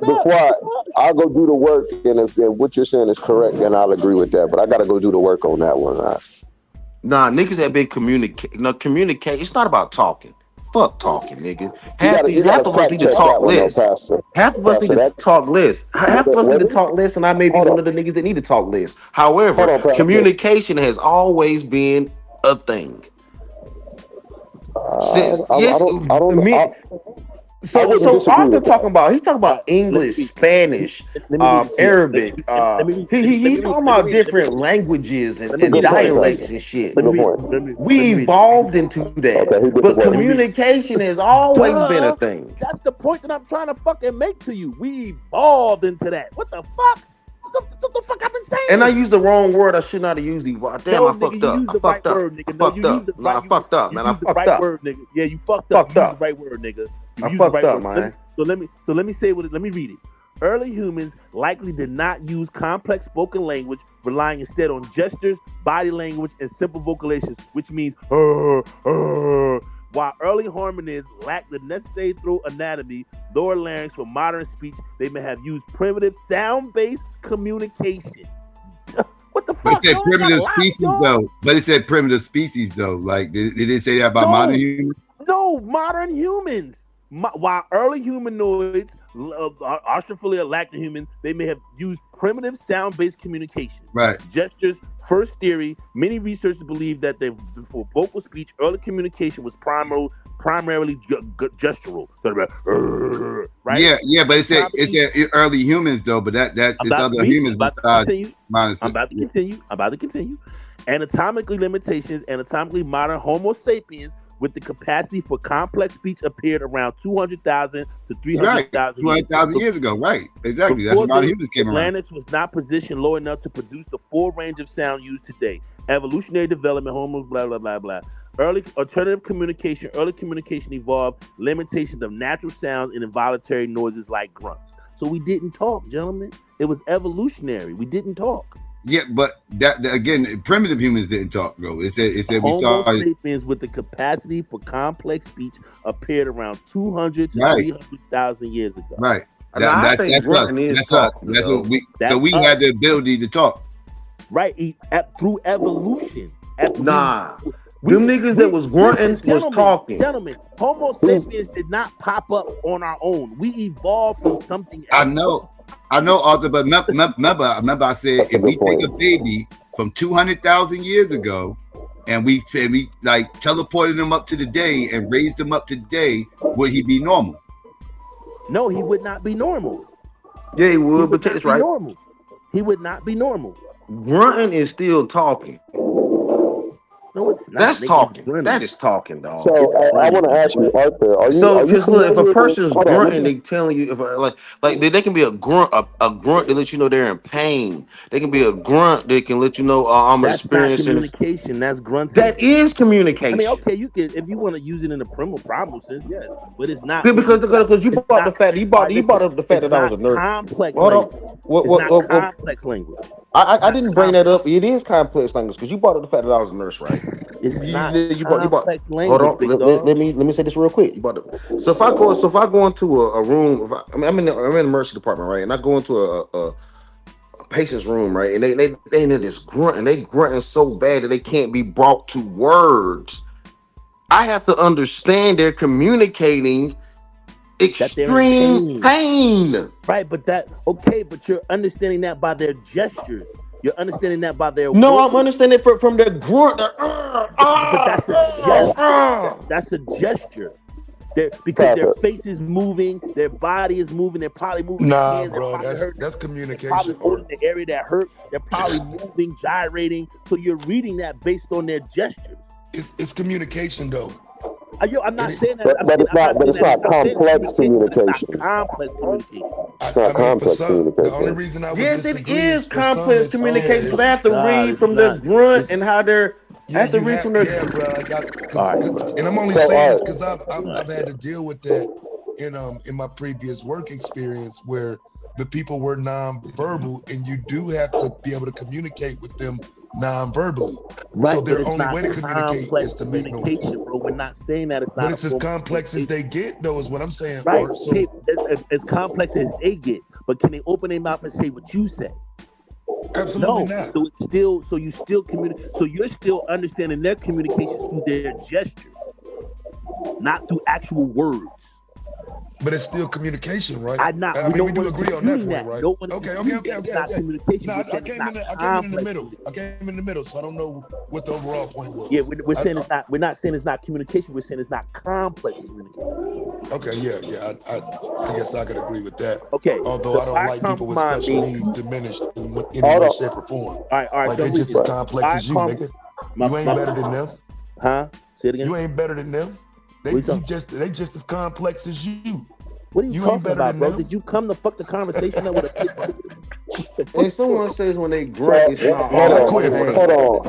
I'll go do the work, and if what you're saying is correct, then I'll agree with that. But I got to go do the work on that one. Nah, niggas have been communicate. No, communicate. It's not about talking. Fuck talking, nigga. Half of us need to talk less. Half of us need to talk less. Half of us need to talk less, and I may be one of the niggas that need to talk less. However, communication has always been a thing. So Arthur talking about, he's talking about English, Spanish, Arabic. He's talking about different languages and dialects and shit. We evolved into that, but communication has always been a thing. That's the point that I'm trying to fucking make to you. We evolved into that. What the fuck? What the fuck I've been saying? And I used the wrong word. I should not have used the word. Damn, I fucked up. I fucked up. I fucked up, man. I fucked up. Yeah, you fucked up. You used the right word, nigga. I fucked up, man. So let me say what. Let me read it. Early humans likely did not use complex spoken language, relying instead on gestures, body language, and simple vocalizations, which means while early hominids lacked the necessary throat anatomy, lower larynx for modern speech, they may have used primitive sound-based communication. What the fuck? It said primitive species though. But it said primitive species though. Like, did it say that about modern humans? No, modern humans. While early humanoids, Australopithecus humans, they may have used primitive sound-based communication. Right. Gestures, first theory. Many researchers believe that for vocal speech, early communication was primarily gestural. Right? Yeah, but it said early humans though. But that it's other humans besides. I'm about to continue. Anatomically modern Homo sapiens with the capacity for complex speech appeared around 200,000 to 300,000 200,000 years ago. Right, exactly. That's when modern humans came around. The planet was not positioned low enough to produce the full range of sound used today. Evolutionary development, Homo, blah, blah, blah, blah. Early communication evolved limitations of natural sounds and involuntary noises like grunts. So we didn't talk, gentlemen. It was evolutionary. We didn't talk. Yeah, but that again, primitive humans didn't talk, bro. It said we started. Homo sapiens with the capacity for complex speech appeared around 200 to 300,000 years ago. Right. That's us. So we had the ability to talk. Right. Through evolution. Them niggas that was grunting was talking. Gentlemen, Homo sapiens did not pop up on our own. We evolved from something else. I know, Arthur, but remember I said if we take a baby from 200,000 years ago and we like teleported him up to today and raised him up today, would he be normal? No, he would not be normal. Yeah, he would, but check this right. Normal. He would not be normal. Grunting is still talking. No, it's not. That's talking. That is talking, dog. So I want to ask you, Arthur, because if a person's grunting, they telling you like they can be a grunt that let you know they're in pain. They can be a grunt that can let you know I'm experiencing. That's not communication. That's grunting. That is communication. I mean, okay, you can if you want to use it in a primal sense, yes, but it's not because you brought the fact you brought up the fact that I was a nerd. Complex. Complex language. I didn't bring that up. It is complex language because you brought up the fact that I was a nurse, right? It's not complex language. Hold on, let me say this real quick. So if I go into a room, I'm in the emergency department, right? And I go into a patient's room, right? And they in this grunt, and they grunting so bad that they can't be brought to words. I have to understand they're communicating extreme pain. Right, but but you're understanding that by their gestures. You're understanding that by their No, words. I'm understanding it from their grunt. But that's a gesture. That's a gesture. Because their face is moving, their body is moving, they're probably moving their hands, bro, that's they're communication. probably holding the area that hurt, they're probably moving, gyrating. So you're reading that based on their gestures. It's communication though. I'm not saying that. But it's not complex communication. It's not complex communication. It's not complex communication. The only reason I would Yes, it disagree is complex communication. Because I have to read from their grunt and how they're. I have to read from their. Yeah, bro. And I'm only saying this because I've had to deal with that in my previous work experience where the people were non-verbal, and you do have to be able to communicate with them non-verbally. Right, so their but only way to communicate is to make noise. Bro. We're not saying that it's not. But it's as complex as they get, though, is what I'm saying. Right, Art. So, as complex as they get, but can they open their mouth and say what you say? Absolutely not. So you still communicate. So you're still understanding their communications through their gestures, not through actual words. But it's still communication, right? We do agree on that point, right? Okay. Not communication. No, I came in the middle. I came in the middle, so I don't know what the overall point was. Yeah, we're saying it's not. We're not saying it's not communication. We're saying it's not complex communication. Okay, yeah. I guess I could agree with that. Okay. Although I don't like people with special needs diminished in any way, shape, or form. All right. Like they're just as complex as you, nigga. You ain't better than them. Huh? Say it again. You ain't better than them. They just as complex as you. What are you talking about, bro? Did you come to fuck the conversation up with a kid? And someone says when they grunt, it's not. Hold on.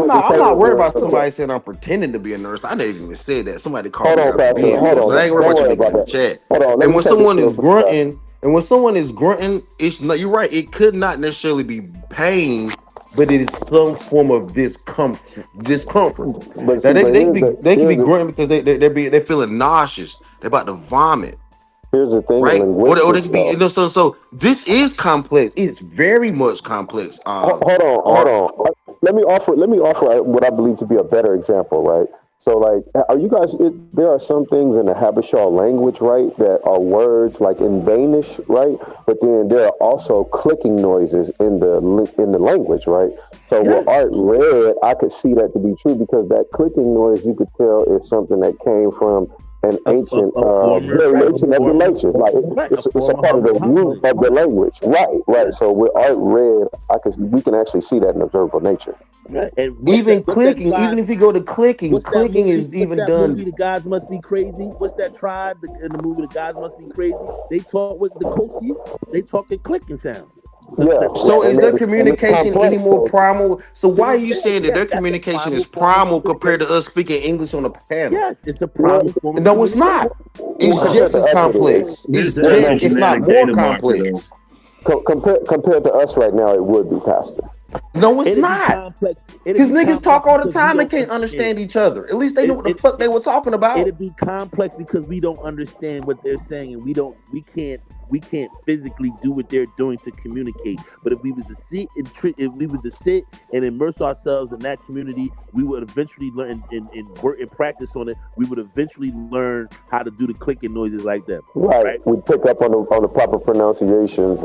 I'm not worried about somebody saying I'm pretending to be a nurse. I never even said that. Somebody called me a being. So I ain't worried about you niggas in the chat. And when someone is grunting, it's not. You're right. It could not necessarily be pain, but it is some form of discomfort. They can be grunting because they're feeling nauseous. They're about to vomit. Here's the thing, right? Or they can be. So this is complex. It's very much complex. Hold on. Let me offer what I believe to be a better example, right? So, like, are you guys? There are some things in the Habeshaw language, right, that are words like in Danish, right? But then there are also clicking noises in the language, right? So, what Art read, I could see that to be true because that clicking noise, you could tell, is something that came from an ancient variation of the nature. Like it's a part of the root of the language, right? So, with Art read, we can actually see that in observable nature. Right. And even clicking, even if you go to clicking is even done. Movie, The Gods Must Be Crazy. What's that tribe in the movie The Gods Must Be Crazy? They talk with the Kosis. They talk in clicking sound. Yeah. So is their communication any more primal? So why are you saying that their communication is primal compared to us speaking English on the panel? Yes, it's a primal form. No, it's not. It's just as complex. It's not more complex. Compared to us right now, it would be, Pastor. No, it's not. Because niggas talk all the time and can't understand each other. At least they know what the fuck they were talking about. It'd be complex because we don't understand what they're saying, and we can't physically do what they're doing to communicate. But if we were to sit and immerse ourselves in that community, we would eventually learn and work and practice on it. We would eventually learn how to do the clicking noises like that. Right. We pick up on the proper pronunciations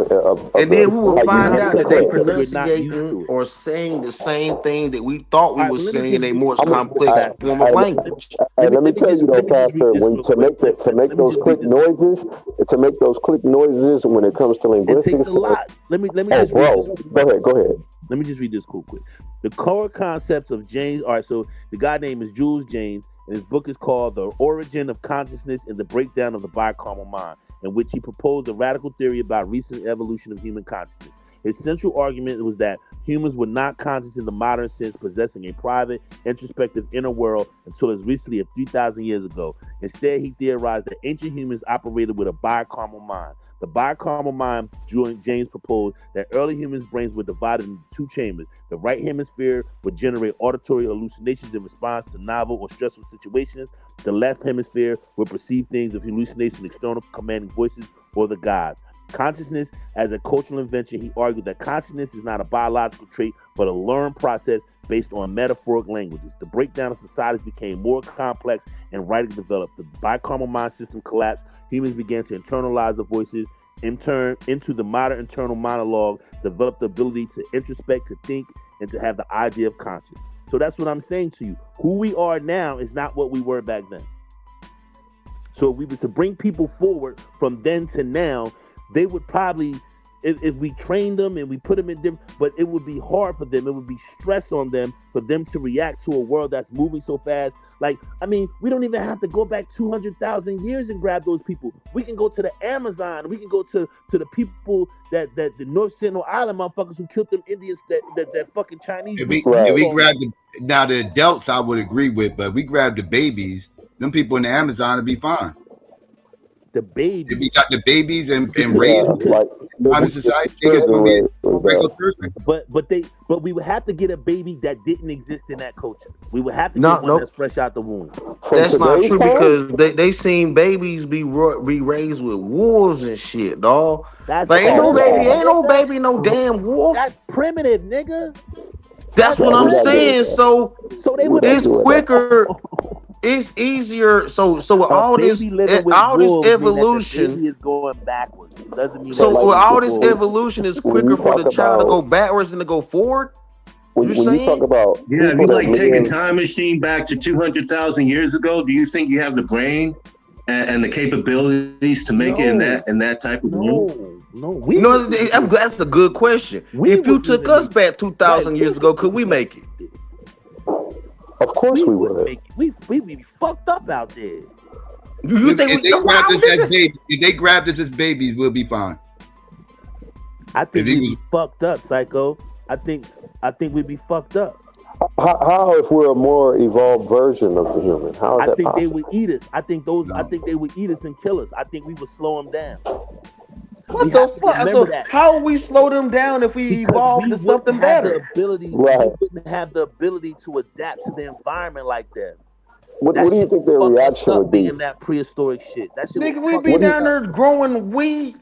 and then we will find out that they pronunciating or saying the same thing that we thought we were saying in a more complex form of language. Let me tell you though, Pastor, to make those click noises when it comes to linguistics, it takes a lot. Let me go ahead. Let me just read this quick. The core concepts of James. All right, so the guy name is Jules James, and his book is called The Origin of Consciousness and the Breakdown of the Biocarnal Mind, in which he proposed a radical theory about recent evolution of human consciousness. His central argument was that humans were not conscious in the modern sense, possessing a private, introspective inner world until as recently as 3,000 years ago. Instead, he theorized that ancient humans operated with a biocarnal mind. The biocarnal mind, James proposed that early humans' brains were divided into two chambers. The right hemisphere would generate auditory hallucinations in response to novel or stressful situations. The left hemisphere would perceive things of hallucination, external commanding voices, or the gods. Consciousness as a cultural invention, he argued that consciousness is not a biological trait, but a learned process based on metaphoric languages. The breakdown of societies became more complex and writing developed. The bicameral mind system collapsed. Humans began to internalize the voices, in turn into the modern internal monologue, developed the ability to introspect, to think, and to have the idea of conscience. So that's what I'm saying to you. Who we are now is not what we were back then. So if we were to bring people forward from then to now, they would probably, if we trained them and we put them in different, but it would be hard for them. It would be stress on them for them to react to a world that's moving so fast. Like, I mean, we don't even have to go back 200,000 years and grab those people. We can go to the Amazon. We can go to the people that the North Sentinel Island motherfuckers who killed them Indians, that fucking Chinese. If we grab now the adults, I would agree with, but we grab the babies. Them people in the Amazon would be fine. The babies. If we got the babies and raised like society, but we would have to get a baby that didn't exist in that culture. We would have to get one that's fresh out the womb. That's not true because they seen babies be raised with wolves and shit, dog. That's like ain't no baby, no damn wolf. That's primitive, nigga. That's what I'm saying. So it's quicker. It's easier. So with all this evolution, baby is going backwards. Doesn't mean so with all this evolution is quicker for the child to go backwards than to go forward. When you talk about if you like take a time machine back to 200,000 years ago, do you think you have the brain and the capabilities to make it in that type of room? No, that's a good question. If you took us back 2,000 years ago, could we make it? Of course we would. We be fucked up out there. You think if they grabbed us as babies, we'll be fine. I think we'd be fucked up, Psycho. I think we'd be fucked up. How if we're a more evolved version of the human? How is that possible? They would eat us. I think they would eat us and kill us. I think we would slow them down. What the fuck? So how will we slow them down if we evolve to something better? We wouldn't have the ability to adapt to the environment like that. What do you think their reaction would be? Being that prehistoric shit. That shit. Nigga, we be down there growing weed,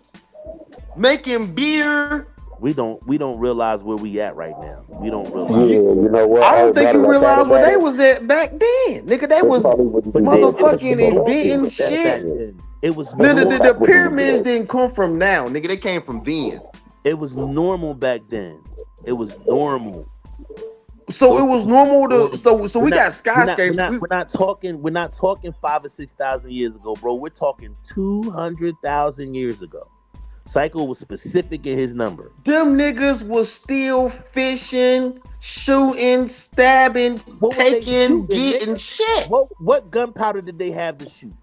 making beer. We don't realize where we at right now. We don't realize. Yeah, you know what? I don't think you realize where they was at back then. Nigga, they was motherfucking inventing shit. It was the pyramids didn't come from now, nigga. They came from then. It was normal back then. It was normal. So it was normal to so we got skyscrapers. We're not talking 5,000 or 6,000 years ago, bro. We're talking 200,000 years ago. Psycho was specific in his number. Them niggas was still fishing, shooting, stabbing, taking, getting shit. What gunpowder did they have to shoot?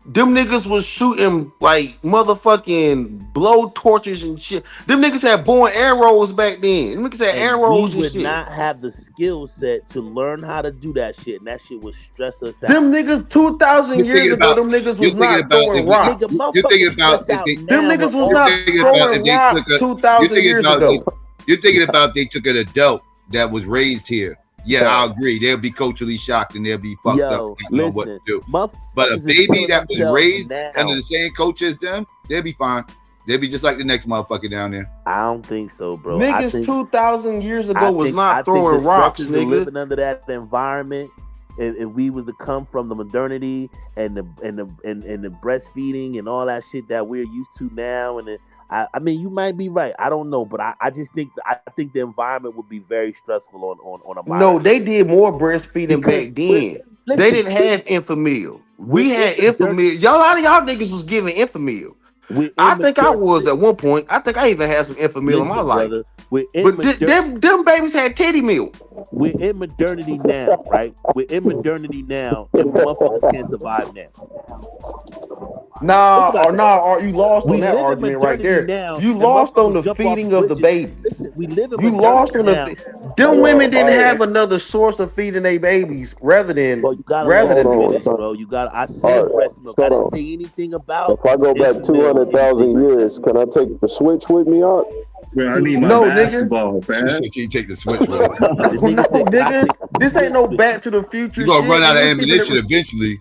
Them niggas was shooting like motherfucking blow torches and shit. Them niggas had bow and arrows back then. Them niggas had arrows and shit. We would not have the skill set to learn how to do that shit, and that shit would stress us out. Them niggas 2,000 years ago, them niggas was not throwing rocks. You're thinking about them niggas was not throwing rocks 2,000 years ago. You're thinking about they took an adult that was raised here. Yeah, I agree. They'll be culturally shocked and they'll be fucked up. They don't know what to do. But a baby that was raised under the same culture as them, they'll be fine. They'll be just like the next motherfucker down there. I don't think so, bro. Niggas 2,000 years ago was not throwing rocks, nigga. Living under that environment, if we was to come from the modernity and the breastfeeding and all that shit that we're used to now, and I mean, you might be right. I don't know, but I just think the environment would be very stressful on a. No, they did more breastfeeding back then. They didn't have Infamil. We had Infamil. A lot of y'all niggas was giving Infamil. I think I was at one point. I think I even had some Infamil in my life. But them babies had teddy milk. We're in modernity now, right? We're in modernity now, and motherfuckers can't survive now. Nah, you lost on that argument right there. Now, you lost on the feeding of the babies. Listen, we live in you lost on the. Them women didn't have another source of feeding their babies rather than bro. You got. I said breast milk. I didn't say anything about. If I go back 200,000 years, can I take the switch with me out? Bro, I need my basketball, man. Can you take the switch? Nigga, this ain't no Back to the Future. You're gonna run out of ammunition eventually.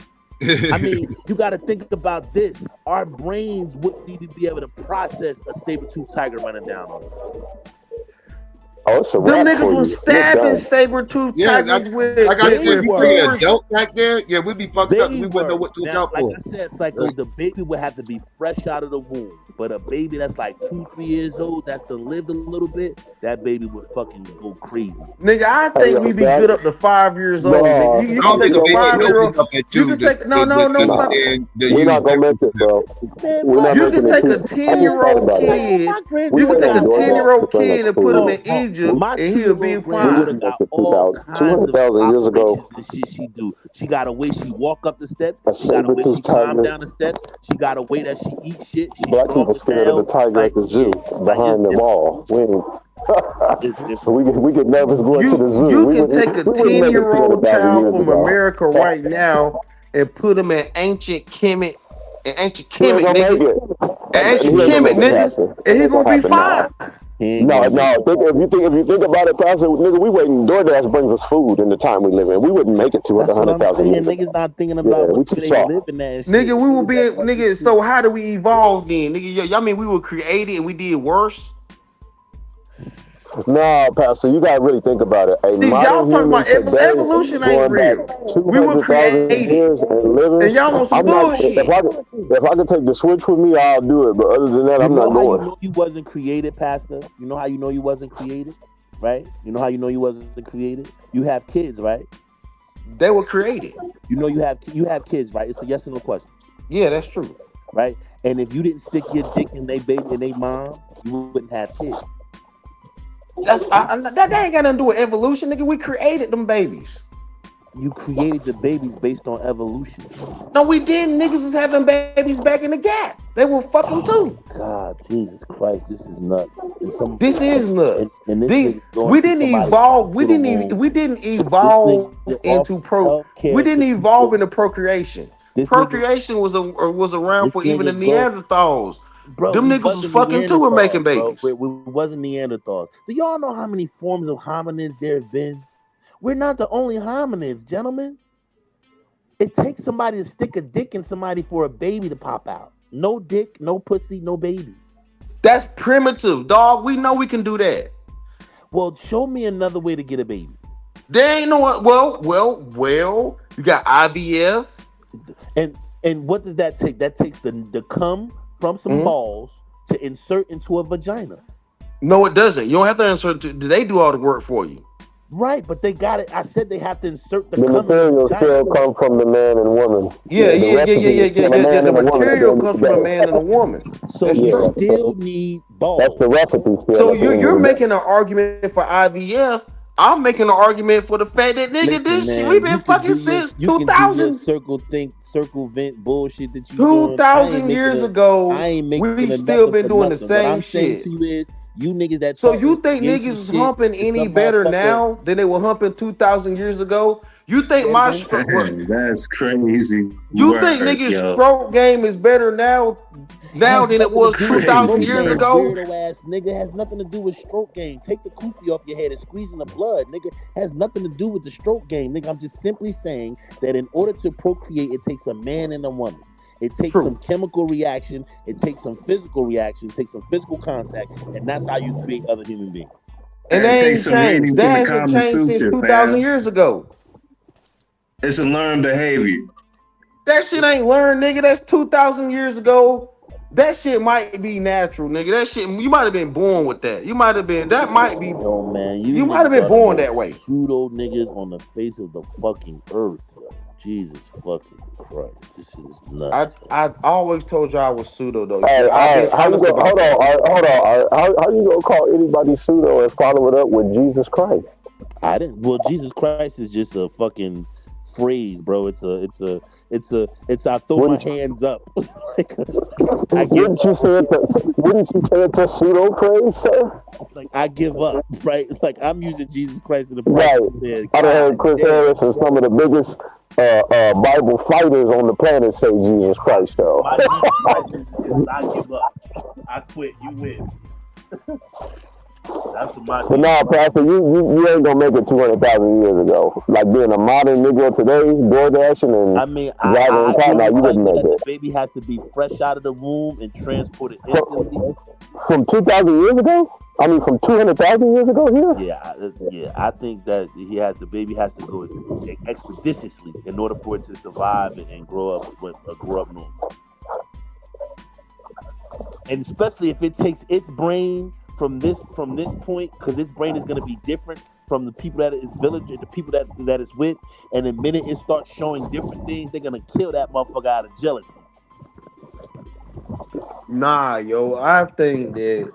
I mean, you got to think about this. Our brains wouldn't even be able to process a saber-toothed tiger running down on us. Oh, it's a Them wrap niggas for was you. stabbing saber-toothed tigers with like I said, if you bring an forks. adult back there, yeah, we'd be fucked up. We wouldn't know what to look out like for. I said, Psycho, the baby would have to be fresh out of the womb. But a baby that's like 2-3 years old, that's to live a little bit, that baby would fucking go crazy. Nigga, I think we be good up to 5 years old. Nigga. You can take a 5-year-old. You can take no. We're not gonna make it, bro. You can take a 10-year-old kid. You can take a 10-year-old kid and put him in Egypt, and he'll be fine. 200,000 years ago. The shit she do. She got a way she walk up the steps. She got a way she climb down the steps. She got a way that she eat shit. Black people scared of the tiger at the zoo behind them all. We get nervous going to the zoo. You can take a 10-year-old child from America right now and put him in ancient Kemet, nigga. And he gonna be fine. No. If you think about it, Pastor, nigga, we waiting. DoorDash brings us food in the time we live in. We wouldn't make it to 100,000 years. Niggas not thinking about what they live in that shit. Nigga, we will be nigga. So how do we evolve then, nigga? Y'all mean we were created and we did worse? No, Pastor, you gotta really think about it. Y'all talking about evolution ain't real. We were created years and living. And y'all want some bullshit. If I can take the switch with me, I'll do it. But other than that, I'm not going. You know you wasn't created, Pastor. You know how you know you wasn't created, right? You know how you know you wasn't created. You have kids, right? They were created. You know you have kids, right? It's a yes or no question. Yeah, that's true. Right? And if you didn't stick your dick in they baby and they mom, you wouldn't have kids. That ain't got nothing to do with evolution, nigga. We created them babies. You created the babies based on evolution. No, we didn't. Niggas was having babies back in the gap. They were fucking too. God, Jesus Christ, this is nuts. This is nuts. We didn't evolve. We didn't evolve into procreation. Procreation was around for even the Neanderthals. Bro, them niggas was fucking too and making babies. We wasn't Neanderthals. Do y'all know how many forms of hominids there have been? We're not the only hominids, gentlemen. It takes somebody to stick a dick in somebody for a baby to pop out. No dick, no pussy, no baby. That's primitive, dog. We know we can do that. Well, show me another way to get a baby. There ain't no one. Well. You got IVF. And what does that take? That takes the cum from some balls to insert into a vagina. No, it doesn't. You don't have to insert. They do all the work for you. Right, but they got it. I said they have to insert the material still come from the man and woman. Yeah. The material comes from a man and a woman. So you still need balls. That's the recipe. So you're making an argument for IVF. I'm making an argument for the fact that this shit we've been fucking since 2000. Circle vent bullshit that you 2,000 years ago. We've still been doing the same shit. You niggas that so you think niggas is humping any better now than they were humping 2,000 years ago? You think that's crazy. You think niggas' stroke game is better now than it was 2,000 years ago? Weirdo ass nigga has nothing to do with stroke game. Take the kufi off your head and squeezing the blood, nigga. Has nothing to do with the stroke game, nigga. I'm just simply saying that in order to procreate, it takes a man and a woman. It takes some chemical reaction. It takes some physical reaction. It takes some physical contact, and that's how you create other human beings. And that ain't changed. That hasn't changed since 2,000 years ago. It's a learned behavior. That shit ain't learned, nigga. That's 2,000 years ago. That shit might be natural, nigga. That shit, you might have been born with that. You might have been. That might be. Oh man, you might have been born that way. Pseudo niggas on the face of the fucking earth. Yo. Jesus fucking Christ, this shit is nuts. I always told you I was pseudo though. Hold on. How you gonna call anybody pseudo and follow it up with Jesus Christ? I didn't. Well, Jesus Christ is just a fucking phrase, bro. It's I throw my hands up. Wouldn't you say it's a pseudo praise, sir? It's like I give up, right? Like I'm using Jesus Christ in the right. I done heard Chris Harris and some of the biggest Bible fighters on the planet say Jesus Christ, though. I give up. I quit. You win. That's what my. But nah, Pastor, you ain't gonna make it 200,000 years ago. Like being a modern Negro today, door dashing and driving a car. Now you wouldn't make it. The baby has to be fresh out of the womb and transported instantly. From 2,000 years ago? I mean, from 200,000 years ago here? Yeah. I think that the baby has to go expeditiously in order for it to survive and grow up normal. And especially if it takes its brain from this point, because its brain is going to be different from the people that it's village, the people that it's with, and the minute it starts showing different things, they're going to kill that motherfucker out of jealousy. Nah, yo, I think that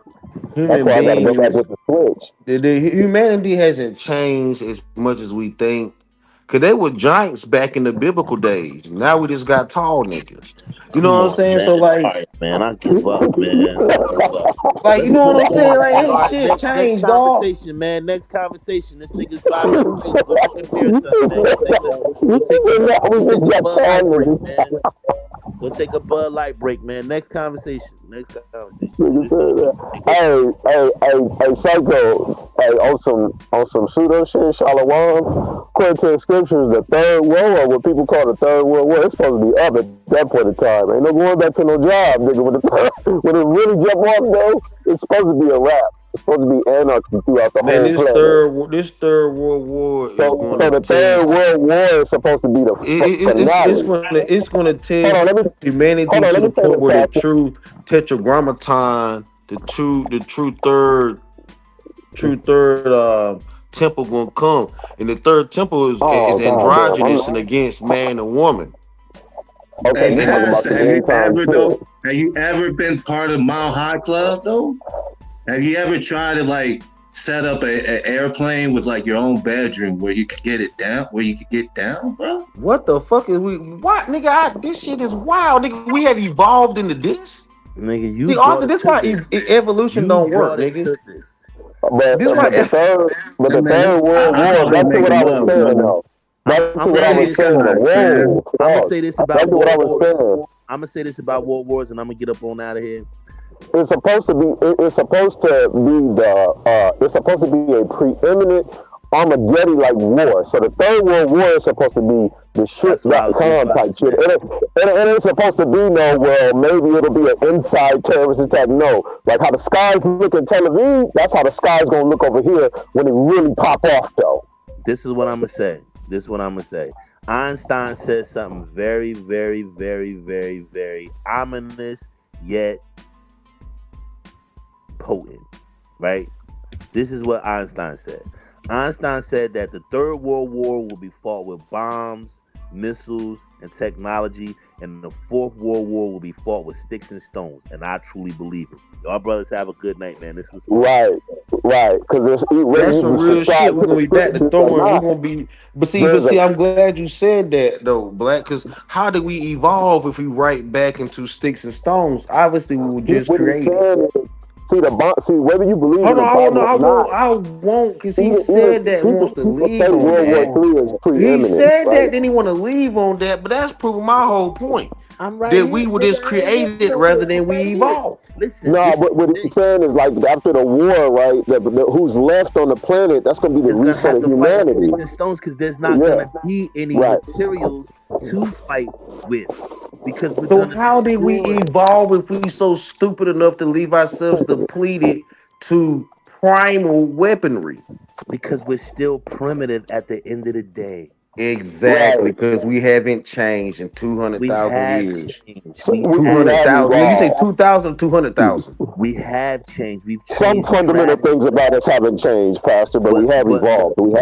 That's why I gotta go back with the switch. The humanity hasn't changed as much as we think. Cause they were giants back in the biblical days. Now we just got tall niggas. You know what I'm saying? Man. So like, man, I give up, man. Like, you know what I'm saying? Like, ain't shit changed, dog. Next conversation. This nigga's driving to face. Go compare something, man. Go take a Bud Light break, man. Next conversation. Hey, Psycho. Hey, on some pseudo shit, Shalom. According to the scriptures, the third war, or what people call the third world war, it's supposed to be up at that point in time. Ain't no going back to no job, nigga. When it really jump off, though, it's supposed to be a wrap. It's supposed to be anarchy throughout the whole planet. This third world war is going to so the third world war is supposed to be the finale. It's going to test humanity to the point where the true tetragrammaton, the true third temple going to come, and the third temple is androgynous and against man and woman. Okay, have you ever been part of Mile High Club though? Have you ever tried to like set up an airplane with like your own bedroom where you could get down, bro? What the fuck is we? What, nigga? This shit is wild, nigga. We have evolved into this, nigga. This why evolution don't work, nigga. But the third world war. That's what I was saying, though. That's what I was saying. Whoa! I'm gonna say this about World Wars, and I'm gonna get up on out of here. It's supposed to be a preeminent Armageddon-like war. So the third world war is supposed to be the shit.com type shit. It ain't supposed to be no, well, maybe it'll be an inside terrorist attack. No. Like how the skies look in Tel Aviv, that's how the sky's gonna look over here when it really pop off, though. This is what I'm gonna say. Einstein said something very, very, very, very, very ominous, yet potent, right? This is what Einstein said. Einstein said that the Third World War will be fought with bombs, missiles, and technology, and the Fourth World War will be fought with sticks and stones. And I truly believe it. Y'all brothers have a good night, man. This was right. Because that's some real shit. We're gonna be back to throwing. We're gonna be, but see, I'm glad you said that though, Black. Because how did we evolve if we right back into sticks and stones? Obviously, we were just created. See whether you believe I won't, because he said that he wants to leave on that. He said that, then he want to leave on that, but that's proving my whole point. That we were just created rather than we evolved. But what he's saying is like after the war, right? Who's left on the planet? That's gonna be the reset of humanity. Stones, because there's not gonna be any materials to fight with. Because so how did we evolve if we so stupid enough to leave ourselves depleted to primal weaponry? Because we're still primitive at the end of the day. Exactly, because we haven't changed in 200,000 years. 200,000. Did you say 2,000 or 200,000? We have changed. Some fundamental things about us haven't changed, Pastor, but we have evolved. We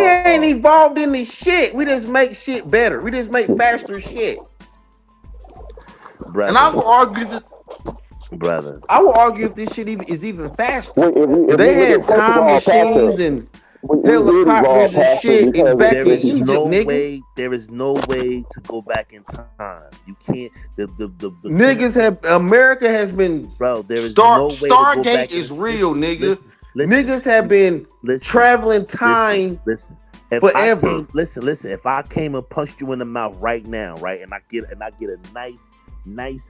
ain't evolved in this shit. We just make shit better. We just make faster shit. Brother. And I will argue that. Brother. I will argue if this shit is even faster. If they had time machines and helicopters and shit back in Egypt, nigga. There is no way to go back in time. You can't. America has been. Bro, there is no way Stargate is real, nigga. Niggas have been traveling time forever. Listen. If I came and punched you in the mouth right now, right, and I get a nice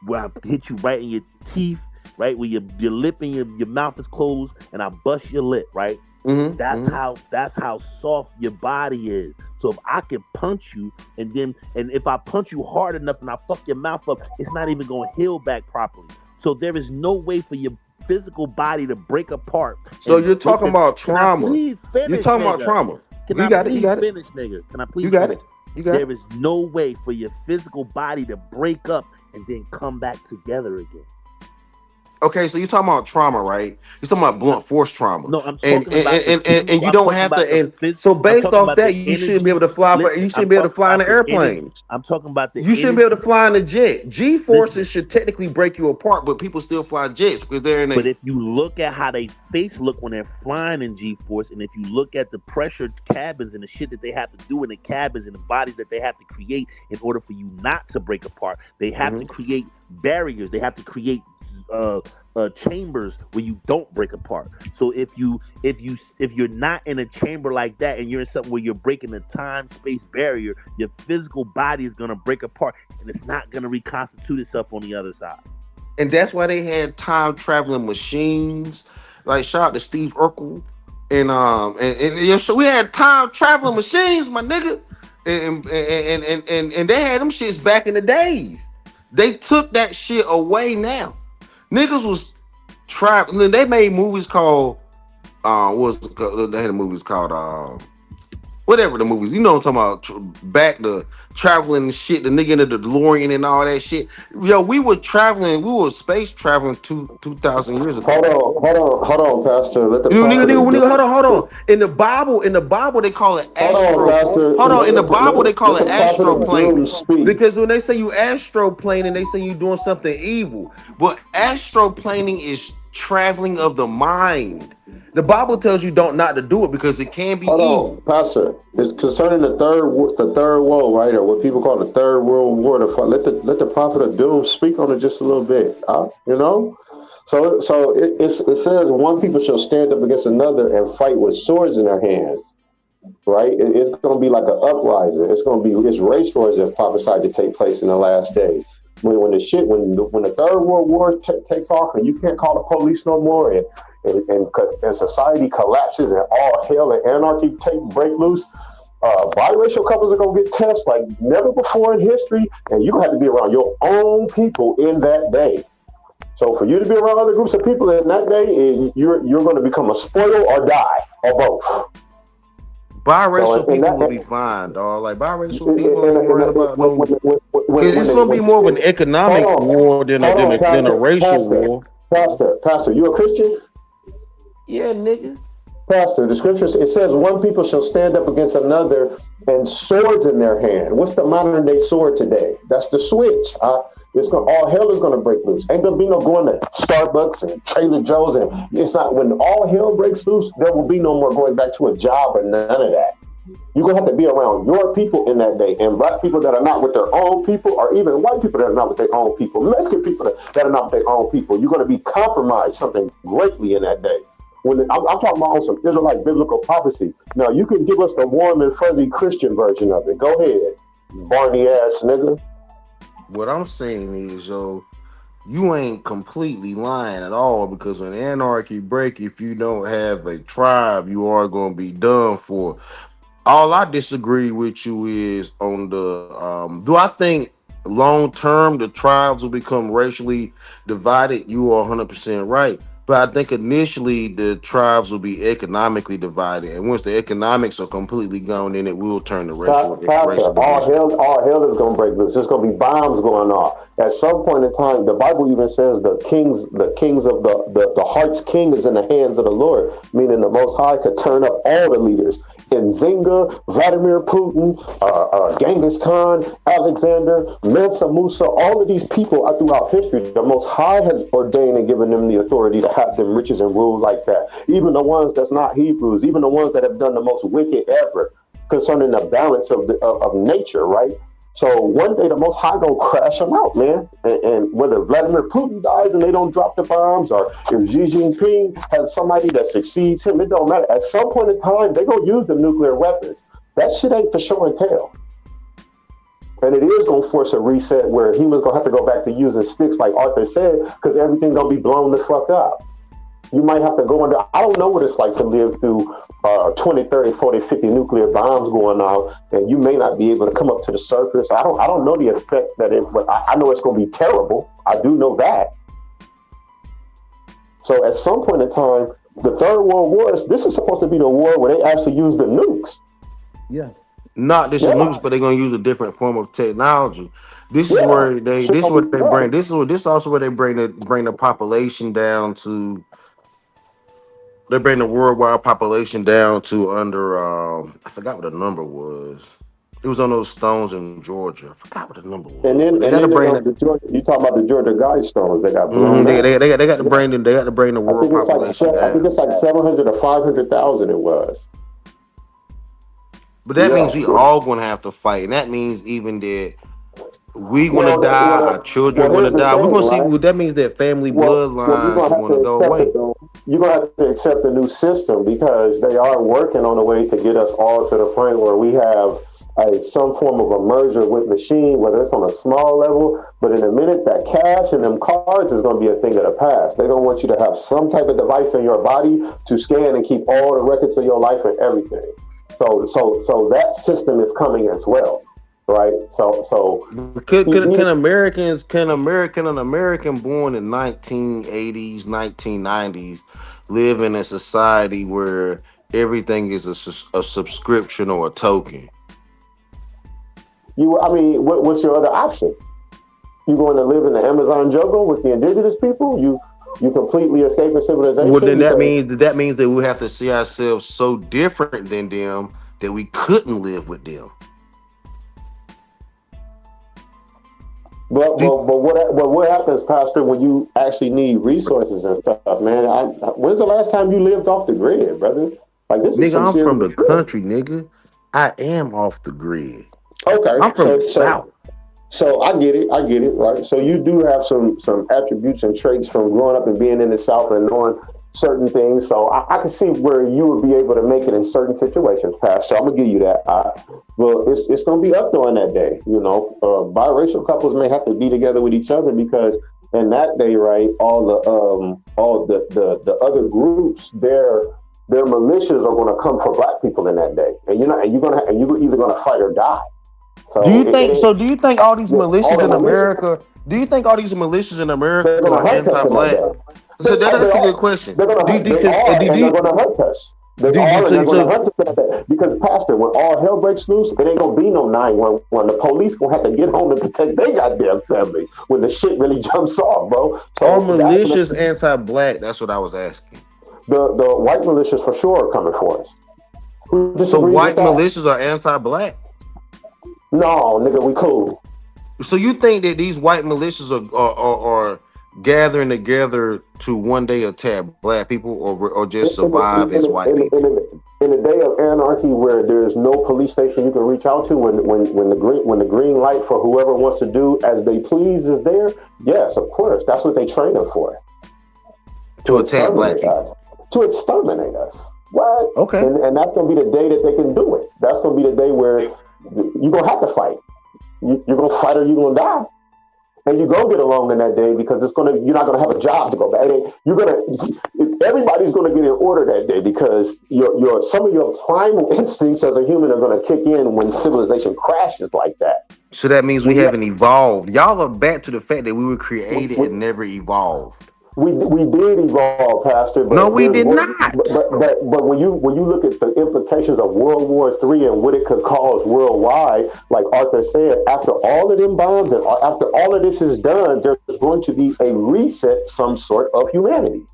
where I hit you right in your teeth, right? Where your lip and your mouth is closed, and I bust your lip, right? That's how soft your body is. So if I can punch you, and if I punch you hard enough and I fuck your mouth up, it's not even gonna heal back properly. So there is no way for your physical body to break apart. So you're talking about trauma. You're talking about trauma. Can You I got it. please You got it. finish, nigga? Can I please You got finish? it. You got There it. is no way for your physical body to break up and then come back together again. Okay, so you're talking about trauma, right? You're talking about blunt force trauma. No, I'm and talking about and you don't have to. And so based off that, you shouldn't be able to fly. You shouldn't be able to fly in an airplane. I'm talking about the. You shouldn't be able to fly in a jet. G forces should technically break you apart, but people still fly jets because they're in a. But if you look at how they face look when they're flying in G-force, and if you look at the pressured cabins and the shit that they have to do in the cabins and the bodies that they have to create in order for you not to break apart, they have to create barriers. They have to create chambers where you don't break apart. So if you're not in a chamber like that and you're in something where you're breaking the time-space barrier, your physical body is gonna break apart and it's not gonna reconstitute itself on the other side. And that's why they had time traveling machines. Like shout out to Steve Urkel. And so we had time traveling machines, my nigga. And they had them shits back in the days. They took that shit away now. Niggas was traveling. They made movies called they had movies called whatever the movies, you know what I'm talking about, back to traveling and shit, the nigga in the DeLorean and all that shit. Yo, we were space traveling 2,000 years ago. Hold on, Pastor. Let the nigga, hold on. In the Bible, they call it astro. Hold on, in the Bible, they call it astroplane. Because when they say you astroplaning, they say you doing something evil. But astroplaning is traveling of the mind. The Bible tells you not to do it because it can be evil. Pastor, it's concerning the third woe, right, or what people call the third world war. Let the prophet of doom speak on it just a little bit. You know, so it says one people shall stand up against another and fight with swords in their hands. Right, it's going to be like an uprising. It's race wars that prophesied to take place in the last days. When the third world war takes off and you can't call the police no more and society collapses and all hell and anarchy break loose, biracial couples are gonna get tested like never before in history, and you're gonna have to be around your own people in that day. So for you to be around other groups of people in that day, you're going to become a spoil or die, or both. Biracial people will be fine, dog. Like biracial people ain't worried about no. Because it's gonna be more of an economic war than a racial war. Pastor, you a Christian? Yeah, nigga. Pastor, the scriptures, it says one people shall stand up against another and swords in their hand. What's the modern day sword today? That's the switch. All hell is gonna break loose. Ain't gonna be no going to Starbucks and Trader Joe's, and it's not. When all hell breaks loose, there will be no more going back to a job or none of that. You're gonna have to be around your people in that day, and black people that are not with their own people, or even white people that are not with their own people, Mexican people that are not with their own people. You're gonna be compromised something greatly in that day. When I'm talking about some Israelite biblical prophecy. Now you can give us the warm and fuzzy Christian version of it. Go ahead, Barney ass nigga. What I'm saying is, you ain't completely lying at all, because when anarchy break, if you don't have a tribe, you are going to be done for. All I disagree with you is on the, do I think long term the tribes will become racially divided? You are 100% right. But I think initially the tribes will be economically divided, and once the economics are completely gone, then it will turn to racial. All hell is going to break loose. There's going to be bombs going off. At some point in time, the Bible even says the kings of the heart's king is in the hands of the Lord, meaning the Most High could turn up all the leaders. Nzinga, Vladimir Putin, Genghis Khan, Alexander, Mansa Musa, all of these people throughout history, the Most High has ordained and given them the authority to have them riches and rule like that. Even the ones that's not Hebrews, even the ones that have done the most wicked ever concerning the balance of nature, right? So one day the Most High gonna crash them out, man. And whether Vladimir Putin dies and they don't drop the bombs, or if Xi Jinping has somebody that succeeds him, it don't matter. At some point in time, they gonna use the nuclear weapons. That shit ain't for show and tell. And it is going to force a reset where humans going to have to go back to using sticks like Arthur said, because everything going to be blown the fuck up. You might have to go under, I don't know what it's like to live through 20, 30, 40, 50 nuclear bombs going out, and you may not be able to come up to the surface. I don't know the effect that it, but I know it's going to be terrible. I do know that. So at some point in time, the Third World War, this is supposed to be the war where they actually use the nukes. Yeah. Not just nukes, but they're gonna use a different form of technology. This is where they bring this is also where they bring the population down to. They bring the worldwide population down to under I forgot what the number was. It was on those stones in Georgia. I forgot what the number was. And then, you talk about the Georgia Guidestones. They got blown they got to bring the world population down. I think it's like 700 or 500,000 it was. But that means we all gonna have to fight, and that means even that we gonna die, our children gonna die. We're gonna see. Right? That means that family bloodlines are gonna go away. You're gonna have to accept the new system because they are working on a way to get us all to the point where we have some form of a merger with machine, whether it's on a small level. But in a minute, that cash and them cards is gonna be a thing of the past. They don't want you to have some type of device in your body to scan and keep all the records of your life and everything. So that system is coming as well, right? So can an American born in 1980s, 1990s live in a society where everything is a subscription or a token? What's your other option? You going to live in the Amazon jungle with the indigenous people? You completely escaping civilization. Well, then that means that we have to see ourselves so different than them that we couldn't live with them. But what happens, Pastor, when you actually need resources and stuff, man? When's the last time you lived off the grid, brother? Like this is I'm from the country, nigga. I am off the grid. Okay, I'm from the South. So I get it, right? So you do have some attributes and traits from growing up and being in the South and knowing certain things. So I can see where you would be able to make it in certain situations, Pastor. So I'm gonna give you that. Well, it's gonna be up there on that day. Biracial couples may have to be together with each other because in that day, right, all the other groups, their militias are gonna come for Black people in that day, and you're either gonna fight or die. So do you think all these militias in America? Do you think all these militias in America are anti-Black? So that's a good question. They're going to hunt us. They're going to hunt us because, Pastor, when all hell breaks loose, it ain't going to be no 911. The police going to have to get home to protect their goddamn family when the shit really jumps off, bro. So are militias anti-Black? That's what I was asking. The white militias for sure are coming for us. So white militias are anti-Black? No, nigga, we cool. So you think that these white militias are gathering together to one day attack Black people or just survive as white people? In a day of anarchy where there's no police station you can reach out to, when the green light for whoever wants to do as they please is there, yes, of course, that's what they train them for. To attack Black people. To exterminate us. What? Okay. And that's going to be the day that they can do it. That's going to be the day where you're going to have to fight. You're going to fight or you're going to die. And you're going to get along in that day because you're not going to have a job to go back. Everybody's going to get in order that day because some of your primal instincts as a human are going to kick in when civilization crashes like that. So that means we haven't evolved. Y'all are back to the fact that we were created and never evolved. We did evolve, Pastor. But no, we did not. But when you look at the implications of World War III and what it could cause worldwide, like Arthur said, after all of them bombs and after all of this is done, there's going to be a reset, some sort of humanity.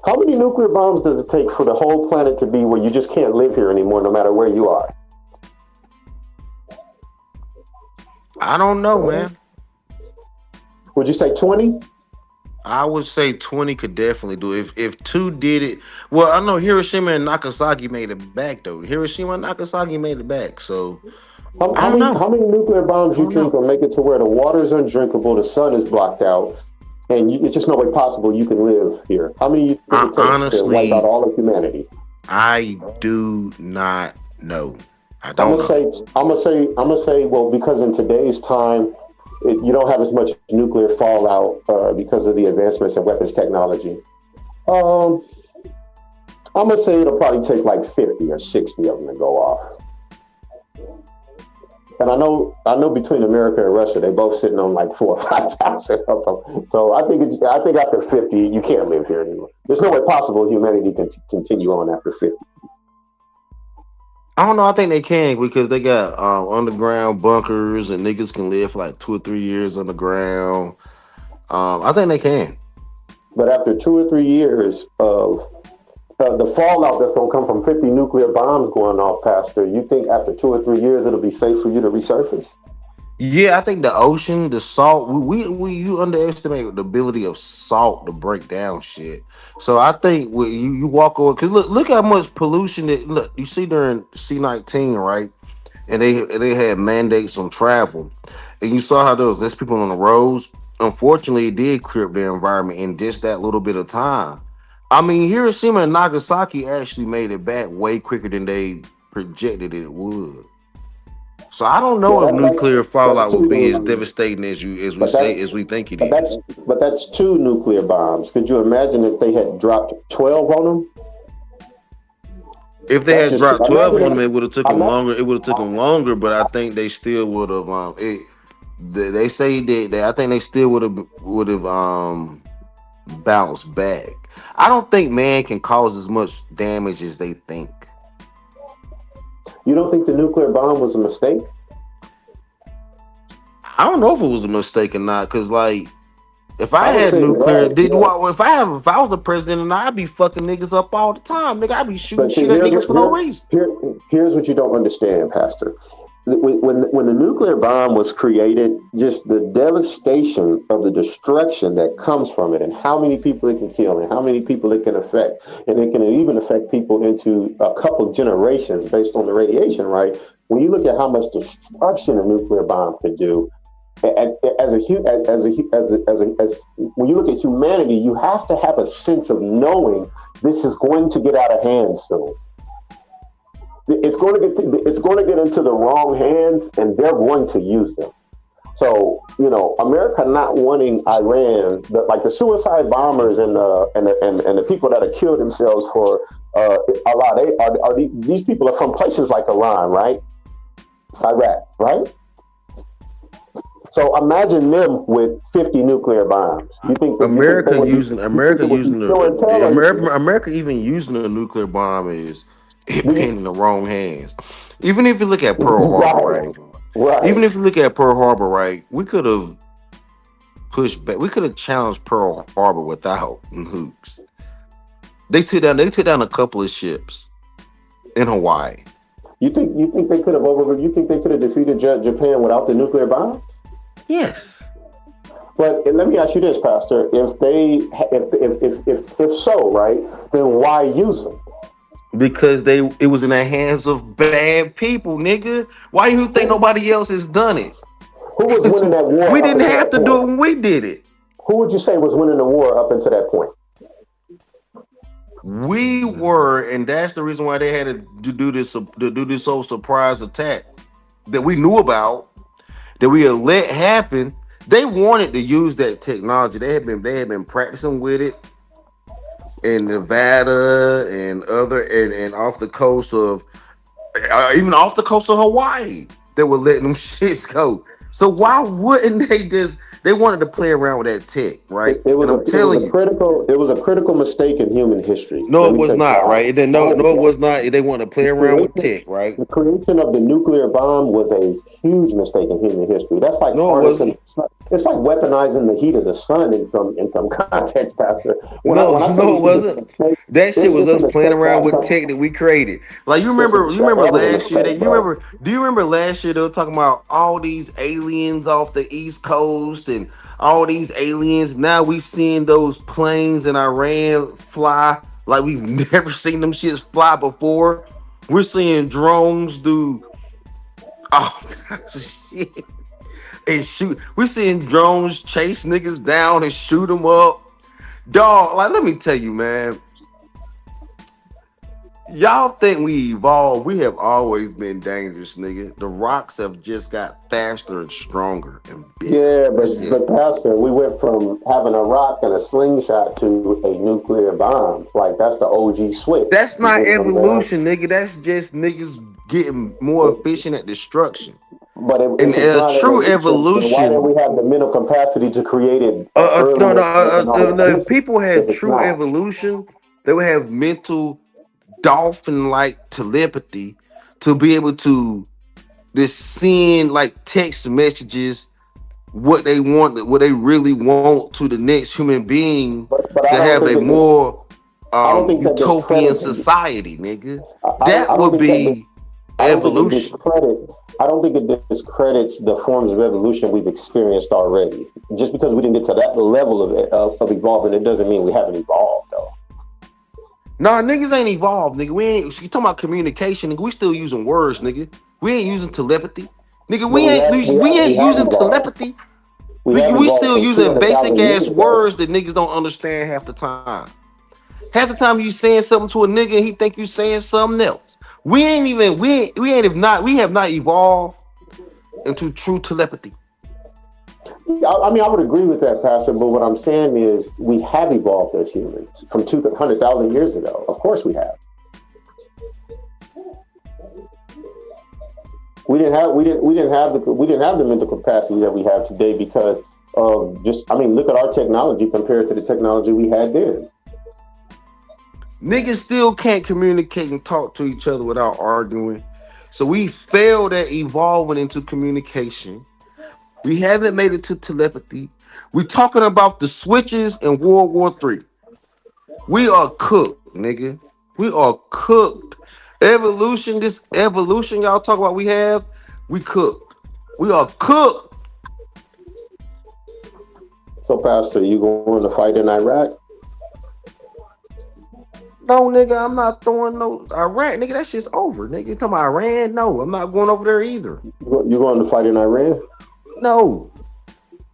How many nuclear bombs does it take for the whole planet to be where you just can't live here anymore, no matter where you are? I don't know, man. Would you say 20? I would say 20 could definitely do it. If 2 did it, well, I know Hiroshima and Nagasaki made it back though. Hiroshima and Nagasaki made it back. So how many nuclear bombs you think will make it to where the water is undrinkable, the sun is blocked out, and it's just no way possible you can live here? How many you think it takes to wipe out all of humanity? I do not know. I don't know. I'm gonna say, well, because in today's time, you don't have as much nuclear fallout because of the advancements in weapons technology. I'm gonna say it'll probably take like 50 or 60 of them to go off. And I know between America and Russia, they both sitting on like 4,000 or 5,000 of them. So I think after 50, you can't live here anymore. There's no way possible humanity can continue on after 50. I don't know. I think they can because they got underground bunkers and niggas can live for like 2 or 3 years underground. I think they can. But after 2 or 3 years of the fallout that's going to come from 50 nuclear bombs going off, Pastor, you think after 2 or 3 years it'll be safe for you to resurface? Yeah, I think the ocean, the salt, you underestimate the ability of salt to break down shit. So I think when you walk over, because look how much pollution look you see during C-19, right? And they had mandates on travel, and you saw how there's people on the roads. Unfortunately, it did clear up their environment in just that little bit of time. I mean, Hiroshima and Nagasaki actually made it back way quicker than they projected it would. So I don't know if nuclear fallout will be as devastating as we think it is. But that's 2 nuclear bombs. Could you imagine if they had dropped 12 on them? If they had dropped 12 on them, it would have taken longer. It would have taken longer, but I think they still would have. They say that I think they still would have bounced back. I don't think man can cause as much damage as they think. You don't think the nuclear bomb was a mistake? I don't know if it was a mistake or not, because like, if I had nuclear, if I was the president, and I'd be fucking niggas up all the time, nigga. I'd be shooting shit at niggas for no reason. Here's what you don't understand, Pastor. When the nuclear bomb was created, just the devastation of the destruction that comes from it, and how many people it can kill, and how many people it can affect, and it can even affect people into a couple of generations based on the radiation, right? When you look at how much destruction a nuclear bomb can do, when you look at humanity, you have to have a sense of knowing this is going to get out of hand soon. It's going to get into the wrong hands, and they're going to use them. So, America not wanting Iran, like the suicide bombers and the people that have killed themselves for Allah, these people are from places like Iran, right? Iraq, right? So imagine them with 50 nuclear bombs. You think America even using a nuclear bomb is being in the wrong hands. Even if you look at Pearl Harbor, right? Even if you look at Pearl Harbor, right? We could have pushed back. We could have challenged Pearl Harbor without nukes. They took down a couple of ships in Hawaii. You think they could have defeated Japan without the nuclear bomb? Yes. But let me ask you this, Pastor: if so, right? Then why use them? Because it was in the hands of bad people, nigga. Why you think nobody else has done it? Who was winning that war? We didn't have to do it when we did it. Who would you say was winning the war up until that point? We were, and that's the reason why they had to do this whole surprise attack that we knew about, that we had let happen. They wanted to use that technology. They had been practicing with it in Nevada and and off the coast of even off the coast of Hawaii. They were letting them shits go. So why wouldn't they just? They wanted to play around with that tech, right? It was a critical mistake in human history. No, it was not, right? No, it was not. They wanted to play around with tech, right? The creation of the nuclear bomb was a huge mistake in human history. That's like it's like weaponizing the heat of the sun in some context, Pastor. It wasn't. That shit was us playing around with tech that we created. Like you remember last year do you remember last year they were talking about all these aliens off the East Coast and all these aliens? Now we seeing those planes in Iran fly like we've never seen them shits fly before. We're seeing drones do shit and shoot. We're seeing drones chase niggas down and shoot them up. Dog, like let me tell you, man. Y'all think we evolved? We have always been dangerous, nigga. The rocks have just got faster and stronger and bigger. Yeah, but Pastor, we went from having a rock and a slingshot to a nuclear bomb. Like that's the OG switch. That's not evolution, nigga. That's just niggas getting more efficient at destruction. But if and it's not true evolution, why don't we have the mental capacity to create it? If people had true evolution, they would have mental dolphin-like telepathy to be able to just send like text messages what they want, what they really want to the next human being to have a more utopian society, nigga. That would be evolution. I don't think it discredits the forms of evolution we've experienced already. Just because we didn't get to that level of evolving, it doesn't mean we haven't evolved, though. Nah, niggas ain't evolved, nigga. We ain't. You talking about communication, nigga? We still using words, nigga. We ain't using telepathy, nigga. We ain't using telepathy. We still using basic ass words that niggas don't understand half the time. Half the time you saying something to a nigga and he think you saying something else. We have not evolved into true telepathy. I mean, I would agree with that, Pastor, but what I'm saying is we have evolved as humans from 200,000 years ago. Of course we have. We didn't have the mental capacity that we have today because of look at our technology compared to the technology we had then. Niggas still can't communicate and talk to each other without arguing. So we failed at evolving into communication. We haven't made it to telepathy. We're talking about the switches in World War III. We are cooked, nigga. We are cooked. This evolution y'all talk about we cooked. We are cooked. So, Pastor, you going to fight in Iraq? No, nigga, I'm not throwing no Iraq, nigga. That shit's over, nigga. You talking about Iran? No, I'm not going over there either. You going to fight in Iran? No.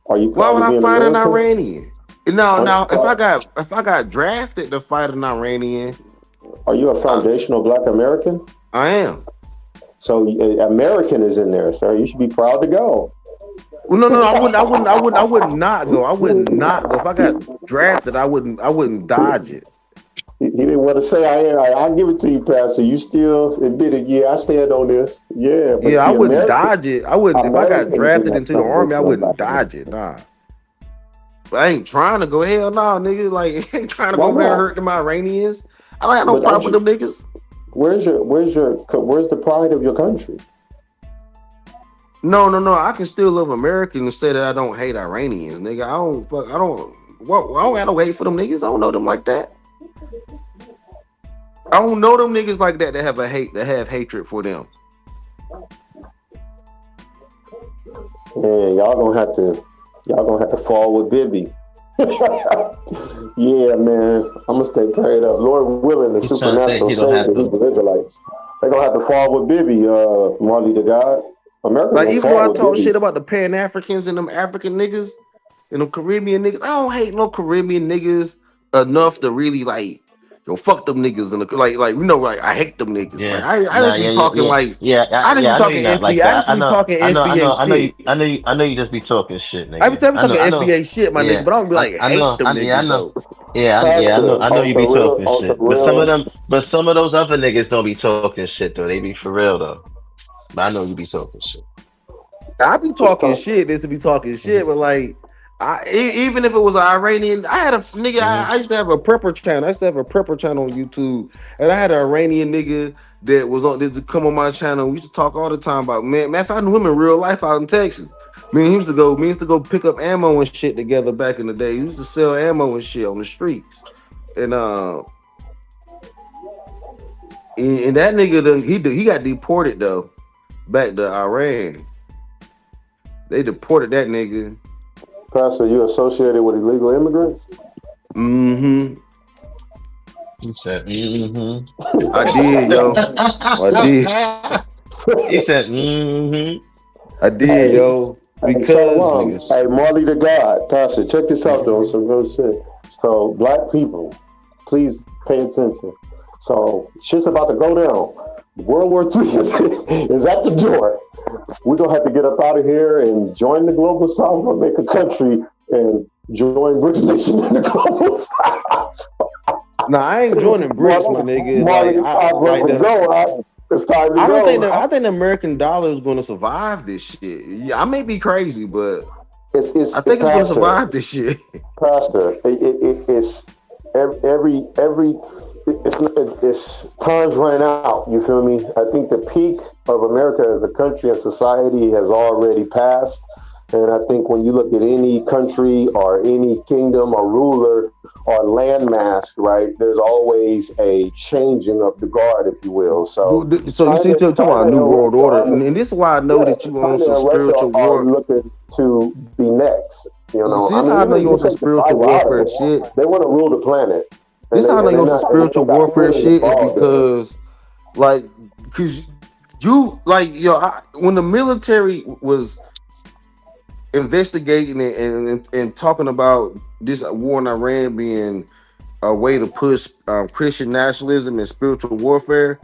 Are you? Why would I fight an Iranian? No. If I got drafted to fight an Iranian, are you a foundational Black American? I am. So American is in there, sir. You should be proud to go. Well, no, I would not go. I would not go. If I got drafted, I wouldn't dodge it. He didn't want to say I give it to you, Pastor. You still admitted, I stand on this. Yeah, but I wouldn't dodge it. I wouldn't. If I got drafted into the army, I wouldn't dodge it. Nah. But I ain't trying to go. Hell no, nigga. Like, I ain't trying to go over there and hurt them Iranians. I don't have no problem with them niggas. Where's the pride of your country? No. I can still love America and say that I don't hate Iranians, nigga. I don't got no hate for them niggas. I don't know them like that. I don't know them niggas like that have hatred for them. Yeah, y'all gonna have to fall with Bibby. Yeah, man. I'm gonna stay prayed up. Lord willing, the supernatural save the Israelites. They're gonna have to fall with Bibby, Marley the God. America. Like even when I talk shit about the Pan-Africans and them African niggas and them Caribbean niggas, I don't hate no Caribbean niggas enough to really like fuck them niggas and I hate them niggas. Yeah. Like, I just be talking I know you just be talking shit, nigga. I be talking FBA shit, my nigga, but I don't be like hate them niggas. I know you be talking shit. But some of those other niggas don't be talking shit though. They be for real though. But I know you be talking shit. I be talking shit. There's to be talking shit, but like. Even if it was an Iranian, I had a nigga. I used to have a prepper channel. I used to have a prepper channel on YouTube, and I had an Iranian nigga that was on. That come on my channel. We used to talk all the time about man. I knew him in real life out in Texas. We used to go pick up ammo and shit together back in the day. We used to sell ammo and shit on the streets, and that nigga he got deported though, back to Iran. They deported that nigga. Pastor, you associated with illegal immigrants? Mm-hmm. He said, mm-hmm. I did, yo. I did. He said, mm-hmm. I did, yo. Because hey, Marley the God, Pastor, check this out though. Some real shit. So, Black people, please pay attention. So shit's about to go down. World War III is at the door. We're gonna have to get up out of here and join the global south or make a country and join BRICS Nation in the global south. Nah, I ain't joining BRICS, my nigga. It's time to I go. I think the American dollar is going to survive this shit. Yeah, I may be crazy, but I think it's going to survive this shit. Pastor, it's time's running out. You feel me? I think the peak of America as a country and society has already passed. And I think when you look at any country or any kingdom or ruler or landmass, right, there's always a changing of the guard, if you will. So you see, talking about New World Order, and this is why I know that you on some spiritual war. Looking to be next, you know. This is how I know you on some spiritual warfare shit. They want to rule the planet. This is how I know you on some spiritual warfare shit is because, cause you when the military was investigating it and talking about this war in Iran being a way to push Christian nationalism and spiritual warfare,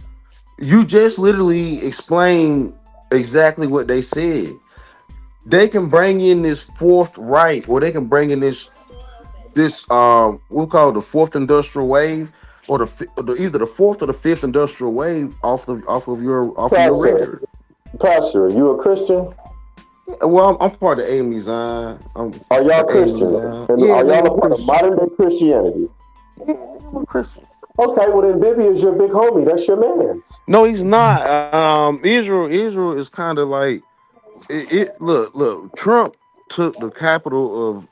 you just literally explained exactly what they said. They can bring in this fourth Reich, or they can bring in this we'll call it the fourth industrial wave, or either the fourth or the fifth industrial wave off of your record. Pastor, you a Christian? Well, I'm part of A.M.E. Zion. Are y'all Christians? And yeah, are y'all a part of modern day Christianity? Yeah, I'm a Christian. Okay, well then Bibi is your big homie. That's your man. No, he's not. Israel is kind of like look. Trump took the capital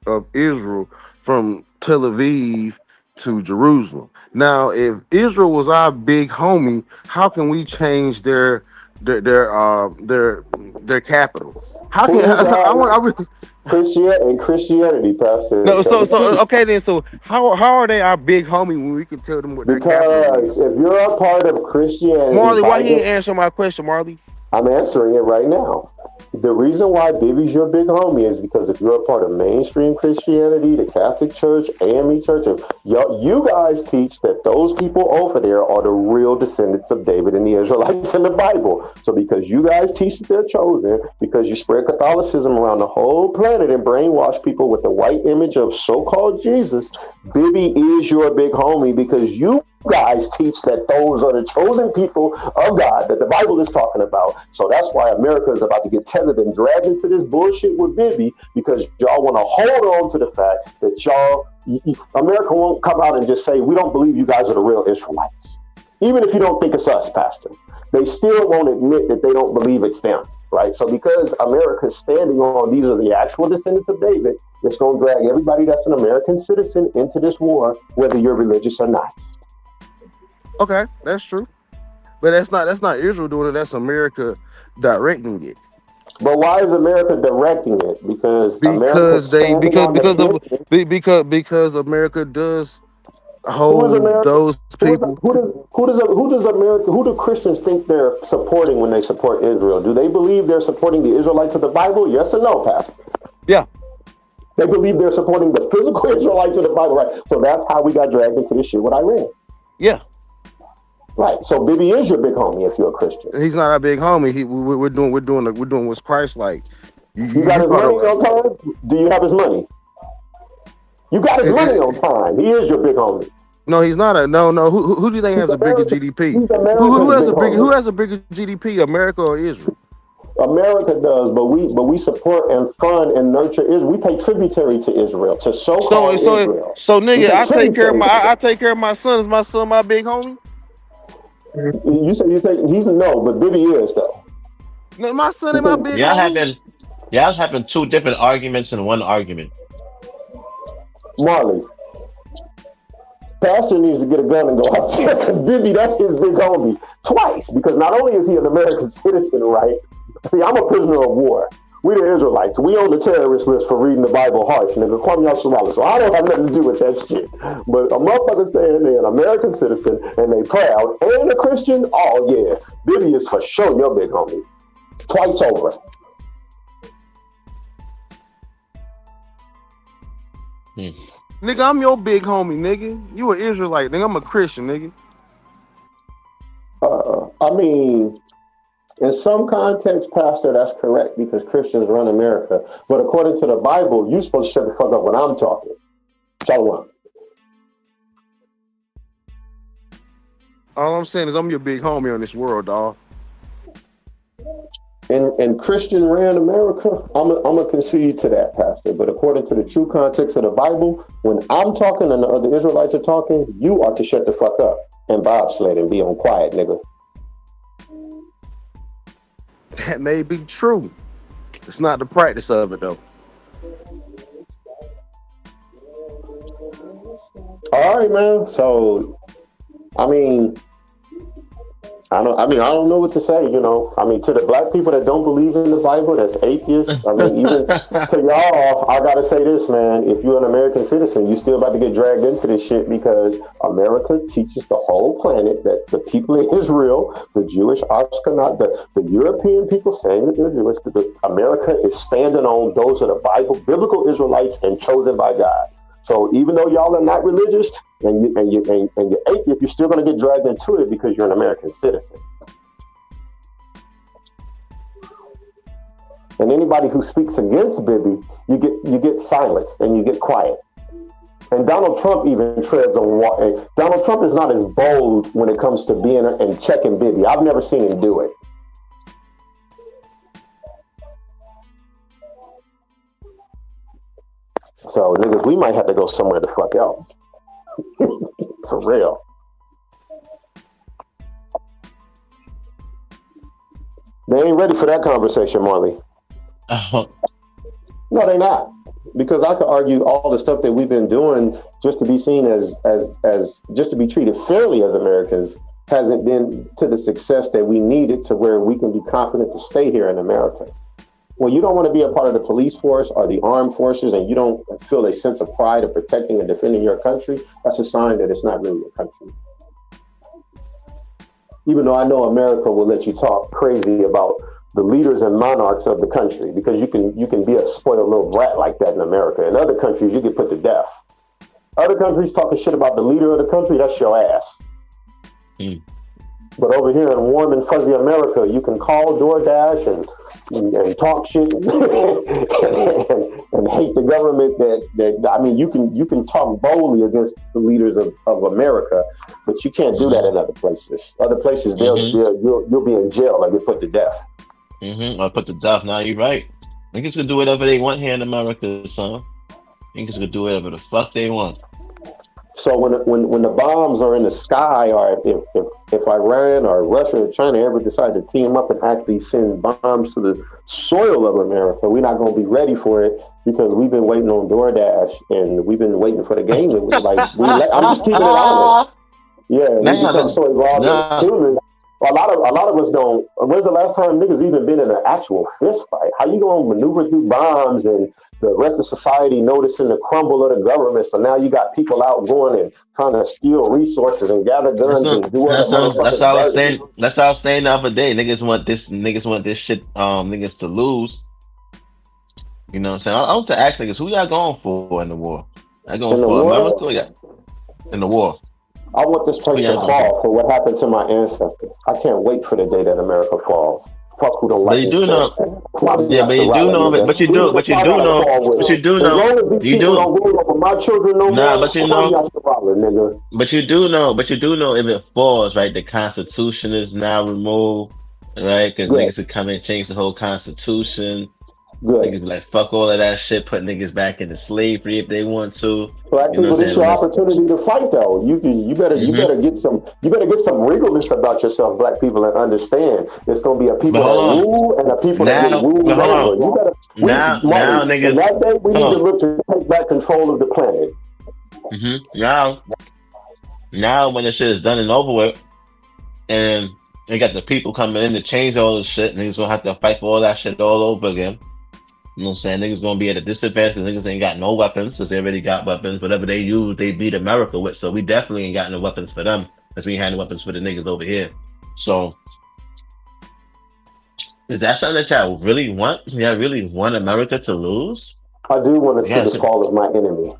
of Israel from Tel Aviv to Jerusalem. Now, if Israel was our big homie, how can we change their capital? How can Christianity, Pastor? No, so okay then. So how are they our big homie when we can tell them what their capital is? If you're a part of Christianity, Marley, why you ain't answer my question, Marley? I'm answering it right now. The reason why Bibi's your big homie is because if you're a part of mainstream Christianity, the Catholic Church, AME Church, you guys teach that those people over there are the real descendants of David and the Israelites in the Bible. So because you guys teach that they're chosen, because you spread Catholicism around the whole planet and brainwash people with the white image of so-called Jesus, Bibi is your big homie because you guys teach that those are the chosen people of God that the Bible is talking about. So that's why America is about to get tethered and dragged into this bullshit with Bibi, because y'all want to hold on to the fact that America won't come out and just say, we don't believe you guys are the real Israelites. Even if you don't think it's us, Pastor, they still won't admit that they don't believe it's them, right? So because America's standing on these are the actual descendants of David, it's going to drag everybody that's an American citizen into this war, whether you're religious or not. Okay, that's true, but that's not Israel doing it. That's America directing it. But why is America directing it? Because America does hold those people. Who do Christians think they're supporting when they support Israel? Do they believe they're supporting the Israelites of the Bible? Yes or no, Pastor? Yeah. They believe they're supporting the physical Israelites of the Bible, right? So that's how we got dragged into this shit with Iran. Yeah. Right. So Bibi is your big homie if you're a Christian. He's not our big homie. We're doing what's Christ like. You got his money on time? Do you have his money? You got his money on time. He is your big homie. No, he's not no. Who do you think has a bigger GDP? Who has a bigger GDP, America or Israel? America does, but we support and fund and nurture Israel. We pay tributary to Israel, to so-called Israel. So nigga, I take care of my son. Is my son my big homie? You say he's no, but Bibi is though. No, my son and my big Y'all having two different arguments in one argument. Marley, Pastor needs to get a gun and go out there because Bibi, that's his big homie twice. Because not only is he an American citizen, right? See, I'm a prisoner of war. We the Israelites. We on the terrorist list for reading the Bible harsh, nigga. Kwame Yasharala. So I don't have nothing to do with that shit. But a motherfucker saying they're an American citizen and they proud and a Christian, oh yeah. Bibi is for sure your big homie. Twice over. Nigga, I'm your big homie, nigga. You an Israelite, nigga. I'm a Christian, nigga. I mean, in some context, Pastor, that's correct because Christians run America. But according to the Bible, you're supposed to shut the fuck up when I'm talking. Shalom. All I'm saying is I'm your big homie on this world, dog. And Christian ran America, I'm gonna concede to that, Pastor. But according to the true context of the Bible, when I'm talking and the other Israelites are talking, you ought to shut the fuck up and bobsled and be on quiet, nigga. That may be true. It's not the practice of it, though. All right, man. So, I don't know what to say, you know. I mean, to the black people that don't believe in the Bible, that's atheists. I mean, even to y'all, I gotta say this, man. If you're an American citizen, you still about to get dragged into this shit because America teaches the whole planet that the people in Israel, the Jewish Ashkenaz, the European people saying that they're Jewish, America is standing on those are the Bible, biblical Israelites and chosen by God. So even though y'all are not religious and you're atheist, you're still going to get dragged into it because you're an American citizen. And anybody who speaks against Bibi, you get silenced and you get quiet. And Donald Trump even treads on water. Donald Trump is not as bold when it comes to being and checking Bibi. I've never seen him do it. So, niggas, we might have to go somewhere the fuck out. For real. They ain't ready for that conversation, Marley. No, they not. Because I could argue all the stuff that we've been doing just to be seen as just to be treated fairly as Americans hasn't been to the success that we needed to where we can be confident to stay here in America. When you don't want to be a part of the police force or the armed forces and you don't feel a sense of pride of protecting and defending your country, that's a sign that it's not really a country. Even though I know America will let you talk crazy about the leaders and monarchs of the country because you can be a spoiled little brat like that in America. In other countries, you get put to death. Other countries talking shit about the leader of the country, that's your ass. But over here in warm and fuzzy America, you can call DoorDash and talk shit and hate the government. You can talk boldly against the leaders of America, but you can't do that in other places. Other places, you'll be in jail or get put to death. Or put to death. Now you're right. Niggas can do whatever they want here in America, son. Niggas can do whatever the fuck they want. So when the bombs are in the sky, or if Iran or Russia or China ever decide to team up and actually send bombs to the soil of America, we're not going to be ready for it because we've been waiting on DoorDash and we've been waiting for the game. I'm just keeping it honest. Yeah, we become so involved as humans. A lot of us don't. When's the last time niggas even been in an actual fist fight? How you gonna maneuver through bombs and the rest of society noticing the crumble of the government? So now you got people out going and trying to steal resources and gather guns and do That's what I was saying. That's what I was saying the other day. Niggas want this shit. Niggas to lose. You know what I'm saying? I want to ask niggas, who y'all going for in the war? Y'all going for America? Yeah. In the war. I want this place to fall for what happened to my ancestors. I can't wait for the day that America falls. Fuck who don't like it. You do know. Yeah, but you do know. But you do know. But you do know. You do. My children know. Nah, but you know. But you do know. But you do know if it falls, right? The Constitution is now removed, right? Because niggas could come and change the whole Constitution. Niggas be like, fuck all of that shit, put niggas back into slavery if they want to. Black people, this is your opportunity to fight though. You better get some regalness about yourself, black people, and understand there's gonna be a people that rule and a people that get ruled over. Now niggas, that day we need to look to take back control of the planet. Now when the shit is done and over with, and they got the people coming in to change all this shit, niggas gonna have to fight for all that shit all over again. You know what I'm saying? Niggas gonna be at a disadvantage because niggas ain't got no weapons because they already got weapons. Whatever they use, they beat America with. So we definitely ain't got no weapons for them because we ain't had no weapons for the niggas over here. So is that something that y'all really want? Y'all really want America to lose? I do want to see the fall of my enemy.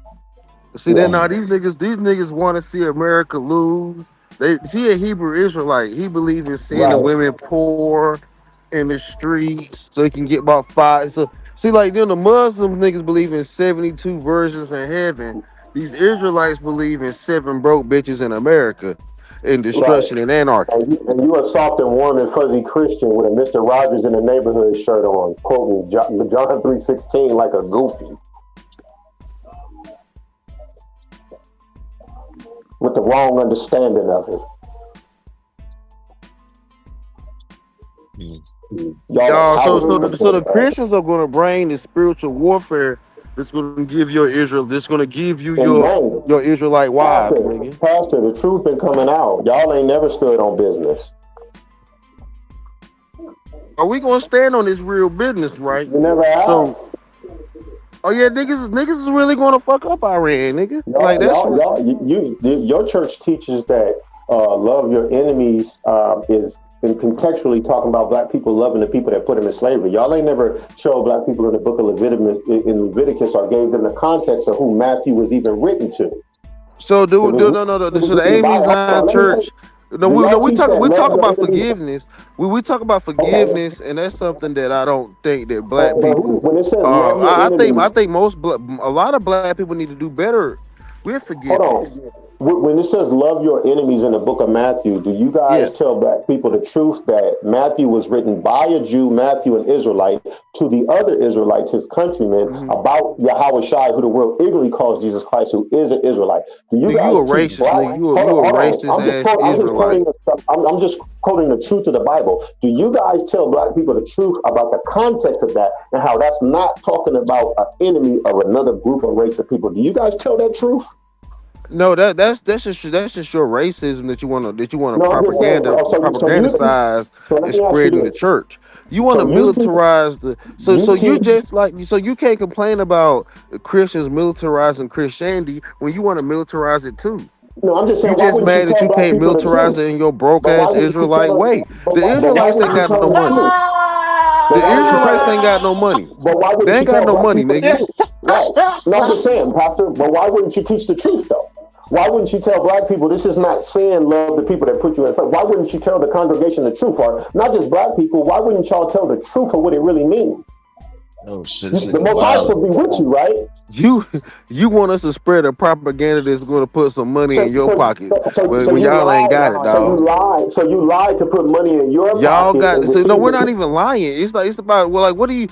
See, these niggas want to see America lose See a Hebrew Israelite, he believes in seeing the women poor in the streets so he can get about 5. So see, like them, the Muslim niggas believe in 72 virgins in heaven. These Israelites believe in 7 broke bitches in America, in destruction and anarchy. And you a soft and warm and fuzzy Christian with a Mr. Rogers in the Neighborhood shirt on, quoting John 3:16 like a goofy. With the wrong understanding of it. Y'all, so the Christians are going to bring the spiritual warfare that's going to give your Israel. That's going to give you your Israelite wives. Pastor, the truth been coming out. Y'all ain't never stood on business. Are we going to stand on this real business, right? You never have. So, oh yeah, niggas is really going to fuck up Iran, nigga. Your church teaches that love your enemies is in contextually talking about black people loving the people that put them in slavery. Y'all ain't never showed black people in the book of Leviticus or gave them the context of who Matthew was even written to. So no. So the Amy Zion Church. No, we talk about forgiveness. We talk about forgiveness, and that's something that I don't think that black people. When it says I think a lot of black people need to do better with forgiveness. When it says love your enemies in the book of Matthew, do you guys tell black people the truth that Matthew was written by a Jew, Matthew, an Israelite, to the other Israelites, his countrymen, about Yahweh Shai, who the world eagerly calls Jesus Christ, who is an Israelite? Do you guys teach black? You a racist Israelite. I'm just quoting the truth of the Bible. Do you guys tell black people the truth about the context of that and how that's not talking about an enemy of another group or race of people? Do you guys tell that truth? No, that's just your racism that you want to propagandize and spread in the church. You want to militarize so you can't complain about Christians militarizing Christianity when you want to militarize it too. No, I'm just saying. You just mad that you can't militarize it in your broke ass Israelite way. The Israelites ain't got no money. The Israelites ain't got no money. They ain't got no money, nigga. Right. No, I'm just saying, Pastor. But why wouldn't you teach the truth though? Why wouldn't you tell black people this is not saying love the people that put you in place? Why wouldn't you tell the congregation the truth? Or not just black people, why wouldn't y'all tell the truth of what it really means? Oh shit! The Most High supposed to be with you, right? You want us to spread a propaganda that's going to put some money in your pocket, when y'all ain't got it, dog. So you lied to put money in your pocket. Y'all got it. No, we're not even lying. It's about what do you?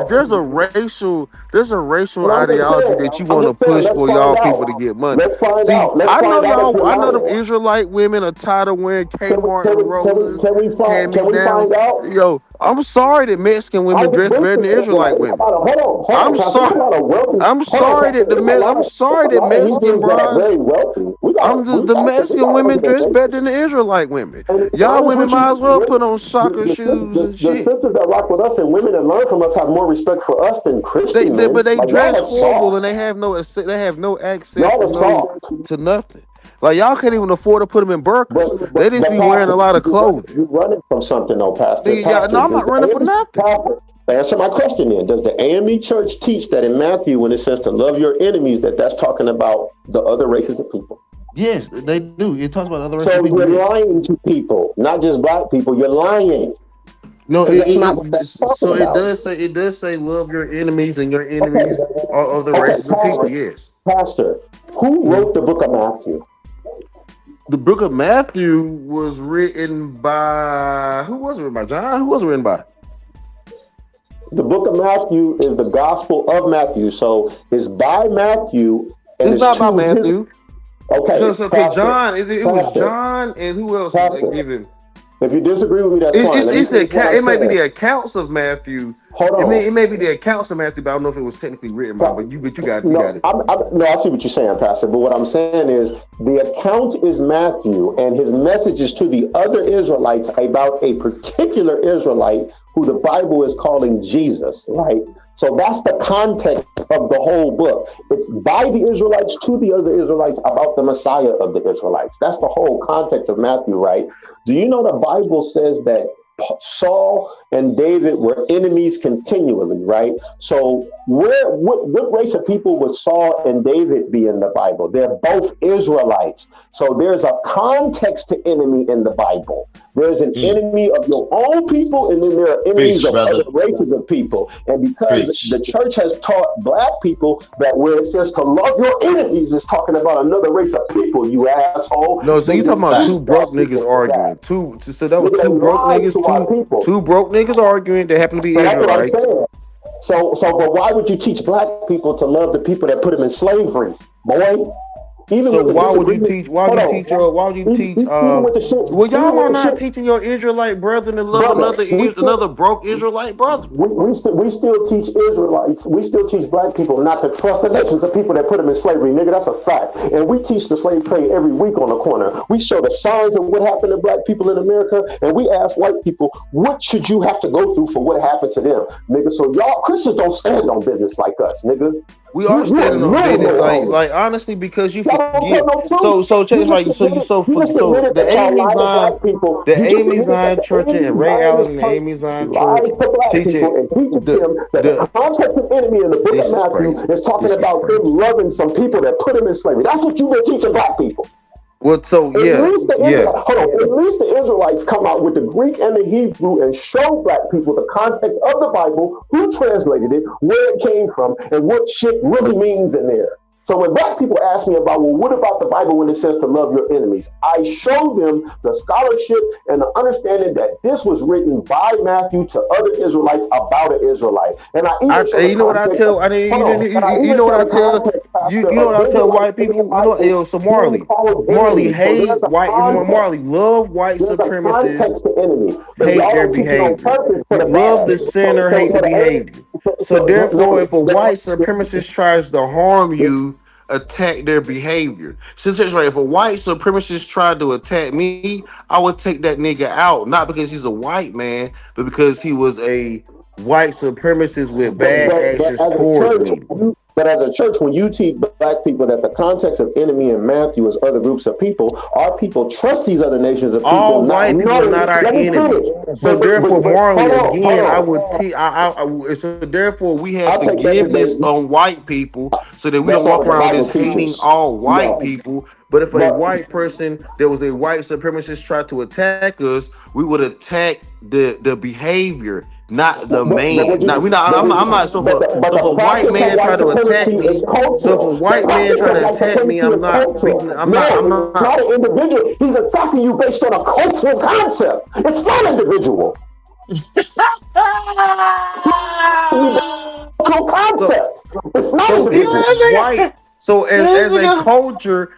There's a racial ideology that you want to push for y'all people to get money. Let's find out. I know the Israelite women are tired of wearing Kmart and roses. Can we find out? Yo, I'm sorry that Mexican women dress better than Israelite women. I'm sorry that Mexican brides. The Mexican women dress better than the Israelite women. Y'all women might as well put on soccer shoes and shit. The sisters that rock with us and women that learn from us have more respect for us than Christians. But they dress horrible and they have no access to nothing. Like y'all can't even afford to put them in burkas. They just be wearing a lot of clothing. You're running from something, though, Pastor. No, I'm not running for nothing. Answer my question then. Does the AME church teach that in Matthew when it says to love your enemies, that's talking about the other races of people? Yes, they do. It talks about other races of people. So you're lying to people, not just black people. You're lying. No, it does say love your enemies, and your enemies are other races of people. Yes, Pastor. Who wrote the book of Matthew? The book of Matthew was written by who was it written by? John? Who was it written by? The book of Matthew is the Gospel of Matthew, so it's by Matthew. And it's not by Matthew. Okay. So John, it was John, and who else was they giving? If you disagree with me, that's fine. It might be the accounts of Matthew. Hold on. It may be the accounts of Matthew, but I don't know if it was technically written by. But you got it. I see what you're saying, Pastor. But what I'm saying is the account is Matthew, and his message is to the other Israelites about a particular Israelite who the Bible is calling Jesus, right? So that's the context of the whole book. It's by the Israelites to the other Israelites about the Messiah of the Israelites. That's the whole context of Matthew, right? Do you know the Bible says that Saul and David were enemies continually, right? So what race of people would Saul and David be in the Bible? They're both Israelites. So there's a context to enemy in the Bible. There's an enemy of your own people, and then there are enemies of other races of people. And because the church has taught black people that where it says to love your enemies is talking about another race of people, you asshole. No, so you talking about two broke niggas arguing. So that was two broke niggas, two broke niggas arguing that happen to be Israelites. That's what I'm saying. So, but why would you teach black people to love the people that put them in slavery, boy? Even so why would you teach? Well, y'all are not teaching your Israelite brethren to love another broke Israelite brother. We still teach Israelites. We still teach black people not to trust the nations of people that put them in slavery, nigga. That's a fact. And we teach the slave trade every week on the corner. We show the signs of what happened to black people in America, and we ask white people, what should you have to go through for what happened to them, nigga? So y'all Christians don't stand on business like us, nigga. We are standing on business, like honestly, because you forget. So the Amy Zion Church and Ray Allen and the Amy Zion Church teaching the context of enemy in the book of Matthew is talking about them loving some people that put them in slavery. That's what you've been teaching black people. Well, so At least the Israelites come out with the Greek and the Hebrew and show black people the context of the Bible, who translated it, where it came from, and what shit really means in there. So when black people ask me about, well, what about the Bible when it says to love your enemies? I show them the scholarship and the understanding that this was written by Matthew to other Israelites about an Israelite. And you know what I tell white people? So Marley hate white. Marley love white supremacists. Hate their behavior. Love the sinner. Hate the behavior. So therefore, if a white supremacist tries to harm you, attack their behavior. Since it's right, if a white supremacist tried to attack me, I would take that nigga out, not because he's a white man, but because he was a white supremacist with bad actions towards me. But as a church, when you teach black people that the context of enemy in Matthew is other groups of people, our people trust these other nations of people. All white people are not our enemies. So therefore, Marley, again, I would teach. So therefore, we have forgiveness on white people, so that we don't walk around just hating all white people. But if a white person that was a white supremacist tried to attack us, we would attack the behavior, not the man. I'm not. So if a white man tried to attack me, I'm not. It's not an individual. He's attacking you based on a cultural concept. It's not individual. Cultural concept. It's not individual. White. So as a culture,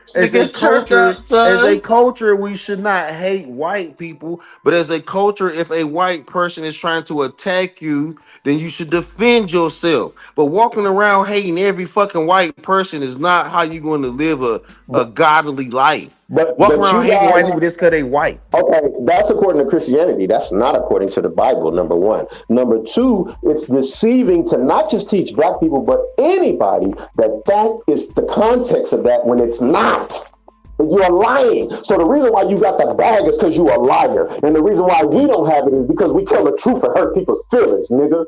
we should not hate white people. But as a culture, if a white person is trying to attack you, then you should defend yourself. But walking around hating every fucking white person is not how you're going to live a godly life. Walking around hating white people just because they white. Okay, that's according to Christianity. That's not according to the Bible, number one. Number two, it's deceiving to not just teach black people, but anybody that is the context of that when it's not. You're lying. So the reason why you got the bag is because you're a liar. And the reason why we don't have it is because we tell the truth and hurt people's feelings, nigga.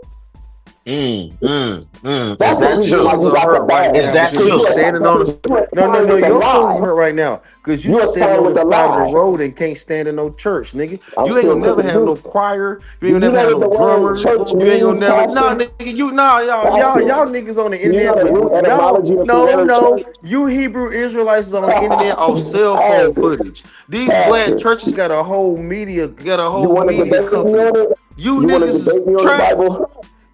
That's the reason why you got the bag. Is that true? Standing on the no, you're hurt right now because you standing on the side of the road and can't stand in no church, nigga. You ain't gonna never have no choir. You ain't gonna never have no drummers. You ain't gonna never y'all niggas on the internet. You Hebrew Israelites on the internet off cell phone footage. These black churches got a whole media company. You niggas is trash.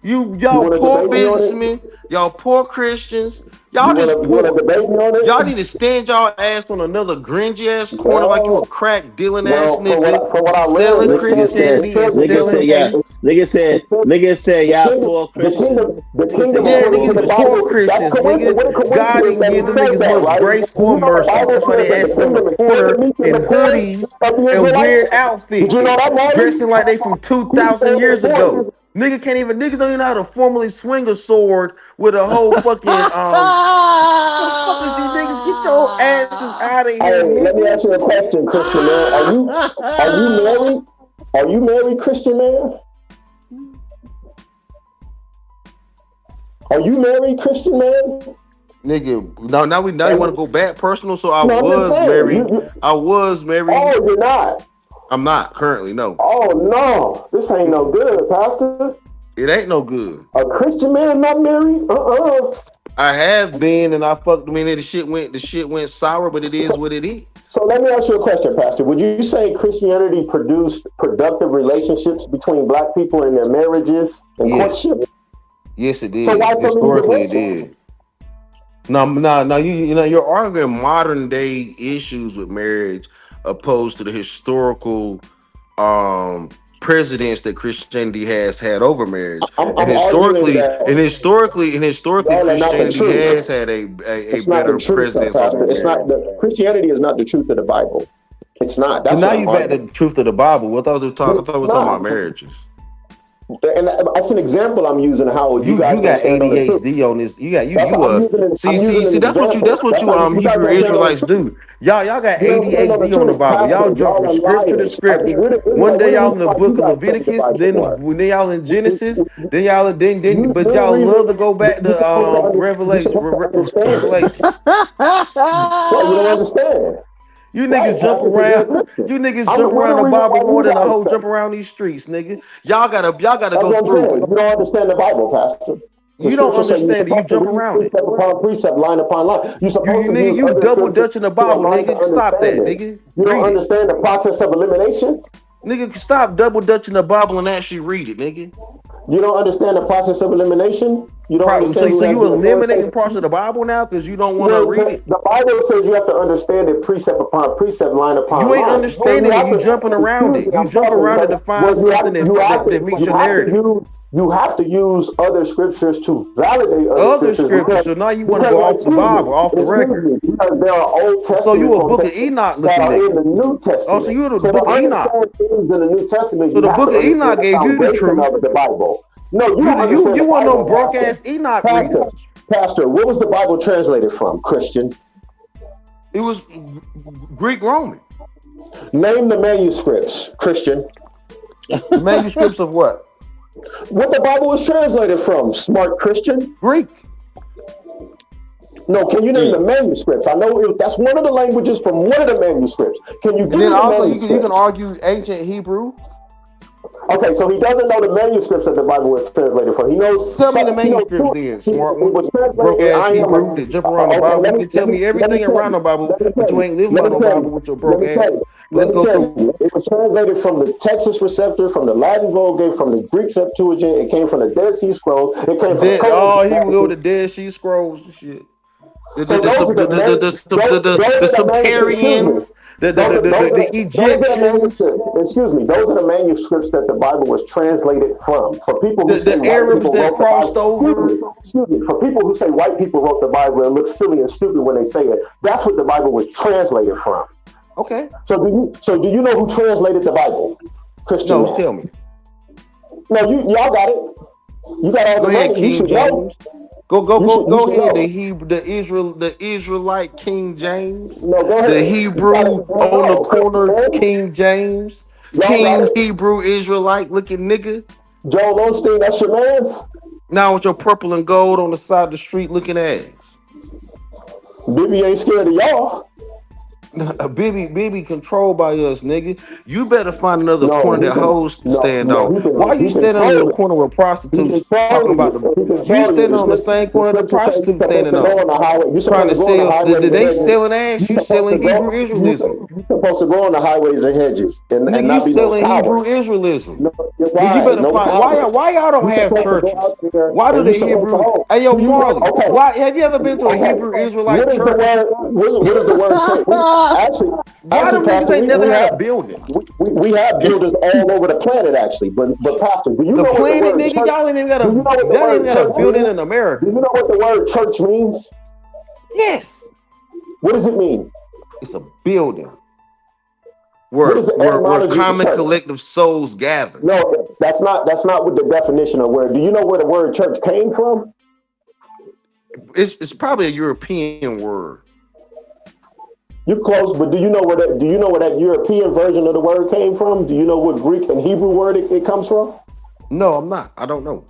Y'all poor businessmen, y'all poor Christians, y'all just poor. Y'all need to stand y'all ass on another grungy ass corner like you a crack dealing ass nigga selling Christianity. Nigga said y'all poor Christians. Niggas poor Christians, nigga. God didn't give them niggas much grace or mercy. That's why they ass on the corner in hoodies and weird outfits, dressing like they from 2,000 years ago. Niggas don't even know how to formally swing a sword with a whole fucking what the fuck is these niggas? Get your asses out of here. Hey, let me ask you a question, Christian man. Are you married? Are you married, Christian man? Are you married, Christian man? Nigga, now you want to go back personal. So I No, was married. I was married. Oh, you're not. I'm not currently. No. Oh no, this ain't no good, Pastor. It ain't no good. A Christian man not married? I have been, and I fucked. I mean, the shit went sour, but it is what it is. So let me ask you a question, Pastor. Would you say Christianity produced productive relationships between black people in their marriages and courtship? Yes, it did. So why historically it did. No, you know, you're arguing modern day issues with marriage opposed to the historical precedents that Christianity has had over marriage. And historically, Christianity has had a better precedence over marriage. It's not Christianity is not the truth of the Bible. It's not. That's now you back to the truth of the Bible. I thought we were talking about marriages. And that's an example I'm using how you guys got ADHD on this. See that's what you Hebrew Israelites do. Y'all got ADHD on the Bible. Y'all jump from scripture to scripture. One day y'all in the book of Leviticus, then y'all in Genesis, then but y'all love to go back to Revelation. Well, you don't understand. You niggas jump around. You niggas jump around the Bible more than a whole jump around these streets, nigga. Y'all gotta go through it. You don't understand the Bible, Pastor. You don't understand it. You jump around it. Precept upon precept, line upon line. You double dutching the Bible, nigga. Stop that, nigga. You don't understand the process of elimination? Nigga, stop double dutching the Bible and actually read it, nigga. You don't understand the process of elimination? You don't understand. So you eliminating parts of the Bible now because you don't want to read it? The Bible says you have to understand it precept upon precept, line upon line. You ain't understanding it. You jumping around it. You jump around it to find something that meets your narrative. You have to use other scriptures to validate other scriptures. So now you want to go off the Bible, off the record. Because there are Old Testament. So you a Book of Enoch looking at in the New Testament. Oh, so you the Book of Enoch. In the New Testament. So the Book of Enoch gave you the truth. Of the Bible. No, you want no broke ass Enoch readers. Pastor, what was the Bible translated from, Christian? It was Greek Roman. Name the manuscripts, Christian. The manuscripts of what? What the Bible was translated from, smart Christian? Greek. No, can you name the manuscripts? I know that's one of the languages from one of the manuscripts. Can you give me the manuscripts? You can argue ancient Hebrew. Okay, so he doesn't know the manuscripts that the Bible was translated from. He knows. Tell me the manuscripts then, smart one. Broke ass Hebrew that jump around the Bible. You can tell me everything around the Bible, but you ain't living by the Bible with your broke ass. Let's go through. It was translated from the Texas Receptor, from the Latin Vulgate, from the Greek Septuagint. It came from the Dead Sea Scrolls. It came from he would go to the Dead Sea Scrolls and shit. The Sumerians, the Egyptians. Excuse me, those are the manuscripts that the Bible was translated from. For people who say the Arabs that crossed over. Excuse me, for people who say white people wrote the Bible and look silly and stupid when they say it, that's what the Bible was translated from. Okay. So do you know who translated the Bible? Christian. No, tell me. No, y'all got it. You got all the money. You should know. Go ahead. The Israelite King James. No, go ahead. The Hebrew on the corner King James. King Hebrew Israelite looking nigga. Joel Osteen, that's your man's. Now with your purple and gold on the side of the street looking ass. Bibi ain't scared of y'all. Bibi controlled by us, nigga. You better find another corner that hoes stand on. Why you standing on the corner with prostitutes talking about you standing on the same corner that prostitutes standing on? Trying to sell, they selling ass, you selling Hebrew Israelism. You're supposed to go on the highways and hedges and not be selling Hebrew Israelism. You better find why y'all don't have churches? Why do the Hebrew? Hey yo, Marley, why have you ever been to a Hebrew Israelite church? What is the word? Actually, Pastor, never had a building. We have buildings all over the planet, actually. But Pastor, do you know what the word nigga, church? Y'all ain't even got a building in America. Do you know what the word church means? Yes. What does it mean? It's a building where common collective souls gather. No, that's not what the definition of word. Do you know where the word church came from? It's probably a European word. You're close, but do you know where that European version of the word came from? Do you know what Greek and Hebrew word it comes from? No, I'm not. I don't know.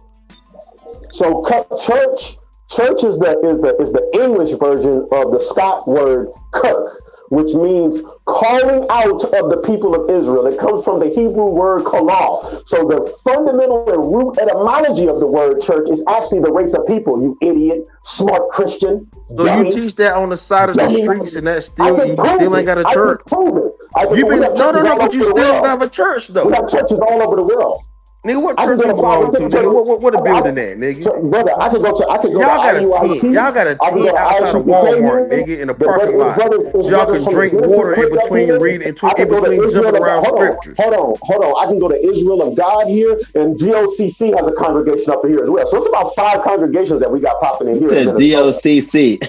So church is the English version of the Scott word kirk, which means calling out of the people of Israel. It comes from the Hebrew word kalal. So the fundamental and root etymology of the word church is actually the race of people, you idiot, smart Christian. So dummy, you teach that on the side of the streets, and that still you still ain't got a church. You been no, but you still have a church though. We have churches all over the world. Nigga, what church you belong to? Nigga, what a building at, nigga? Brother, I can go to y'all got a tent. Y'all got a tent outside of Walmart, nigga, in the parking lot. So y'all can drink water in between reading, in between jumping around scriptures. Hold on. I can go to Israel of God here, and GOCC has a congregation up here as well. So it's about 5 congregations that we got popping in here. It said DOCC.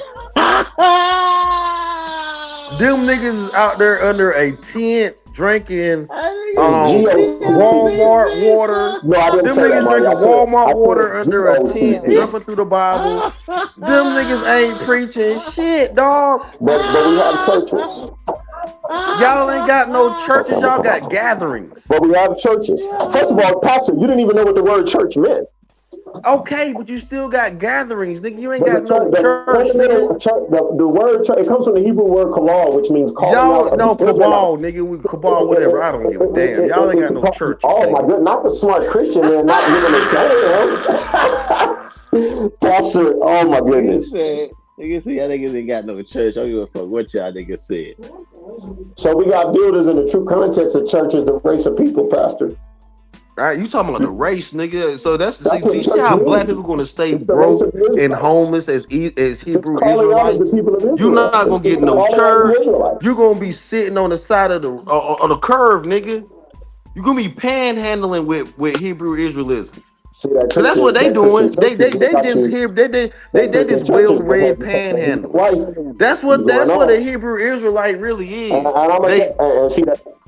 Them niggas is out there under a tent drinking Walmart water. No, I didn't them say niggas that, drinking Walmart water under a GOCC. tent, jumping through the Bible. Them niggas ain't preaching shit, dog. But we have churches. Y'all ain't got no churches. Y'all got gatherings. But we have churches. First of all, Pastor, you didn't even know what the word church meant. Okay, but you still got gatherings, nigga. You ain't got no church. The word church, it comes from the Hebrew word kalal, which means calling out. Y'all know cabal, nigga. Cabal, whatever. I don't give a damn. Y'all ain't got no church. Oh my goodness, not the smart Christian man, not giving a damn. Pastor, oh my goodness. Nigga say y'all niggas ain't got no church. I don't give a fuck what y'all niggas said. So we got builders in the true context of church is the race of people, Pastor. All right, you talking about the race, nigga. So that's see how black people gonna stay broke and homeless as Hebrew Israelites. You're not gonna get no church. You're gonna be sitting on the side of the curve, nigga. You're gonna be panhandling with Hebrew Israelism. See, that's what they doing. They just well-read panhandle. That's what a Hebrew Israelite really is.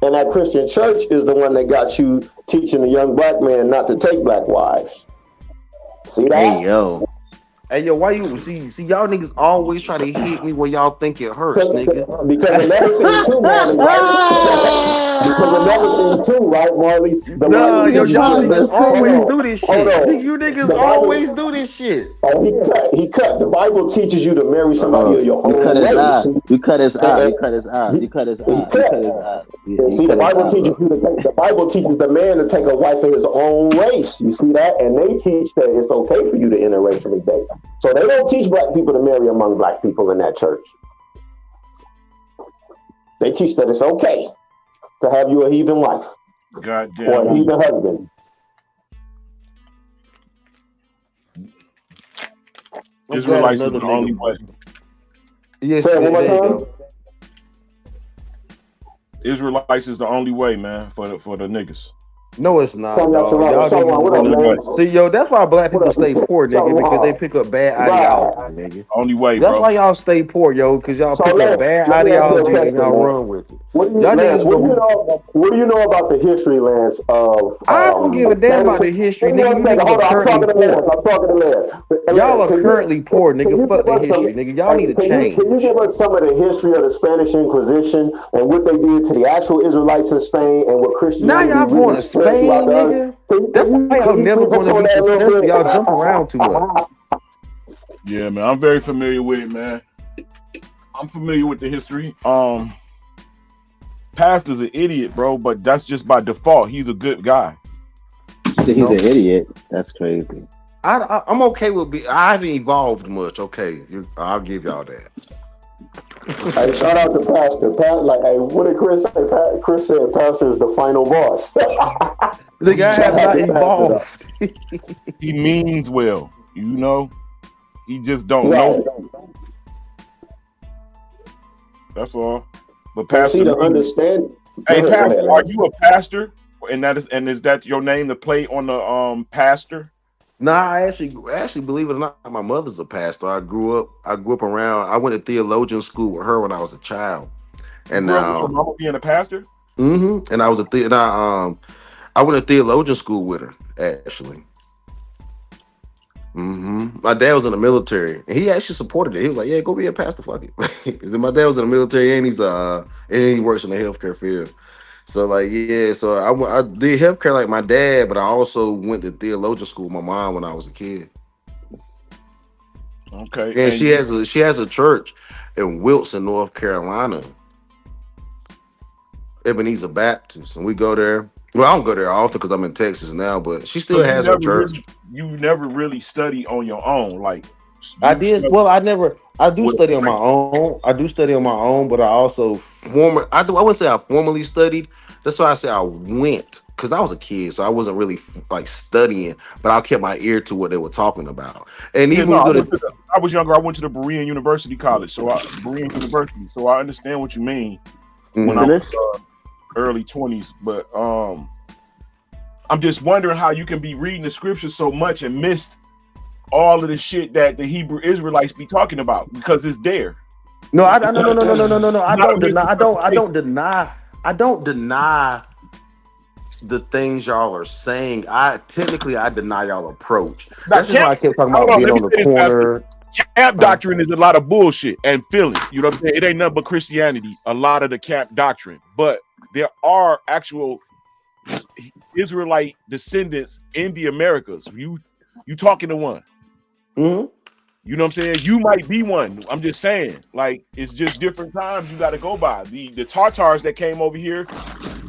And that Christian church is the one that got you teaching the young black man not to take black wives. See that? Hey yo, why you see y'all niggas always try to hit me when y'all think it hurts, nigga? Because another thing too, Marley, right? Because another thing too, right, Marley? Y'all niggas always do this shit. You niggas always do this shit. Oh, he cut. The Bible teaches you to marry somebody of your own race. You cut his eye. See, the Bible teaches the man to take a wife of his own race. You see that? And they teach that it's okay for you to interracially date. So they don't teach black people to marry among black people in that church. They teach that it's okay to have you a heathen wife or a heathen husband. Israelites is the only way. Yes, say it one more time. Israelites is the only way, man, for the niggas. No, it's not. See, yo, that's why black people stay poor, nigga, because they pick up bad ideology, nigga. Only way, that's bro. why y'all stay poor, yo, because y'all pick up bad ideology and y'all run with it. What do you know about the history, Lance? I don't give a damn about the history, nigga. I'm talking to Lance. Y'all are currently poor, nigga. Fuck the history, nigga. Y'all need to change. Can you give us some of the history of the Spanish Inquisition and what they did to the actual Israelites in Spain and what Christianity? Now y'all going to Spain, nigga. That's why y'all never going to be successful. Y'all jump around too much. Yeah, man. I'm very familiar with it, man. I'm familiar with the history. Pastor's an idiot, bro, but that's just by default. He's a good guy. So he's an idiot. That's crazy. I'm okay with I haven't evolved much. Okay, I'll give y'all that. Hey, shout out to Pastor. What did Chris say? Chris said Pastor is the final boss. The guy has not evolved. He means well, you know. He just don't know. That's all. But Pastor, to understand. Hey, Pastor, are you a pastor? And is that your name to play on the pastor? Nah, I actually believe it or not, my mother's a pastor. I grew up around. I went to theologian school with her when I was a child, and your mama being a pastor. Mm-hmm. And I was I went to theologian school with her actually. Mm-hmm. My dad was in the military, and he actually supported it. He was like, "Yeah, go be a pastor, fuck it." My dad was in the military, and he works in the healthcare field. So like, yeah, so I did healthcare like my dad, but I also went to theologian school with my mom when I was a kid. Okay. And she has a church in Wilson, North Carolina, Ebenezer Baptist, and we go there. Well, I don't go there often because I'm in Texas now, but she still has her church. You never really study on your own, like I did. Well, I do study on my own. I do study on my own, but I also I wouldn't say I formally studied. That's why I say I went, because I was a kid, so I wasn't really like studying, but I kept my ear to what they were talking about. And even I was younger. I went to the Berean University College, so I understand what you mean. When I was early 20s, but I'm just wondering how you can be reading the scriptures so much and missed all of the shit that the Hebrew Israelites be talking about, because it's there. No. I don't deny the things y'all are saying. I deny y'all approach. That's just why I kept talking about being on the corner. Camp doctrine is a lot of bullshit and feelings. You know what I'm saying? It ain't nothing but Christianity, a lot of the camp doctrine. But there are actual Israelite descendants in the Americas. You talking to one. Mm-hmm. You know what I'm saying? You might be one. I'm just saying, like, it's just different times you got to go by. The Tartars that came over here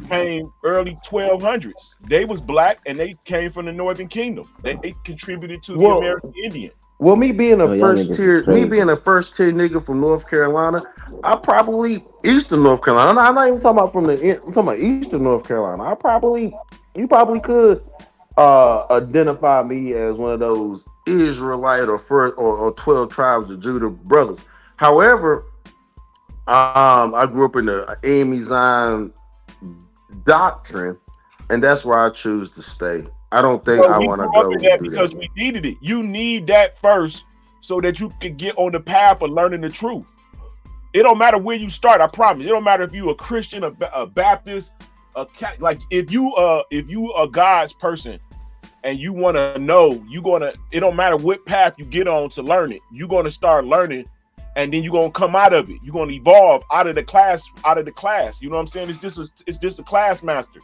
came early 1200s. They was black and they came from the Northern Kingdom. They contributed to the American Indian. Well, me being a first tier nigga from North Carolina, I probably Eastern North Carolina. I'm not even talking about I'm talking about Eastern North Carolina. You probably could identify me as one of those Israelite or 12 tribes of Judah brothers. However, I grew up in the A.M.E. Zion doctrine, and that's where I choose to stay. I don't think I want to go that because we needed it. You need that first so that you can get on the path of learning the truth. It don't matter where you start. I promise. It don't matter if you a Christian, a Baptist, like if you a God's person and you want to know, it don't matter what path you get on to learn it. You're going to start learning, and then you're going to come out of it. You're going to evolve out of the class. You know what I'm saying? It's just a class master.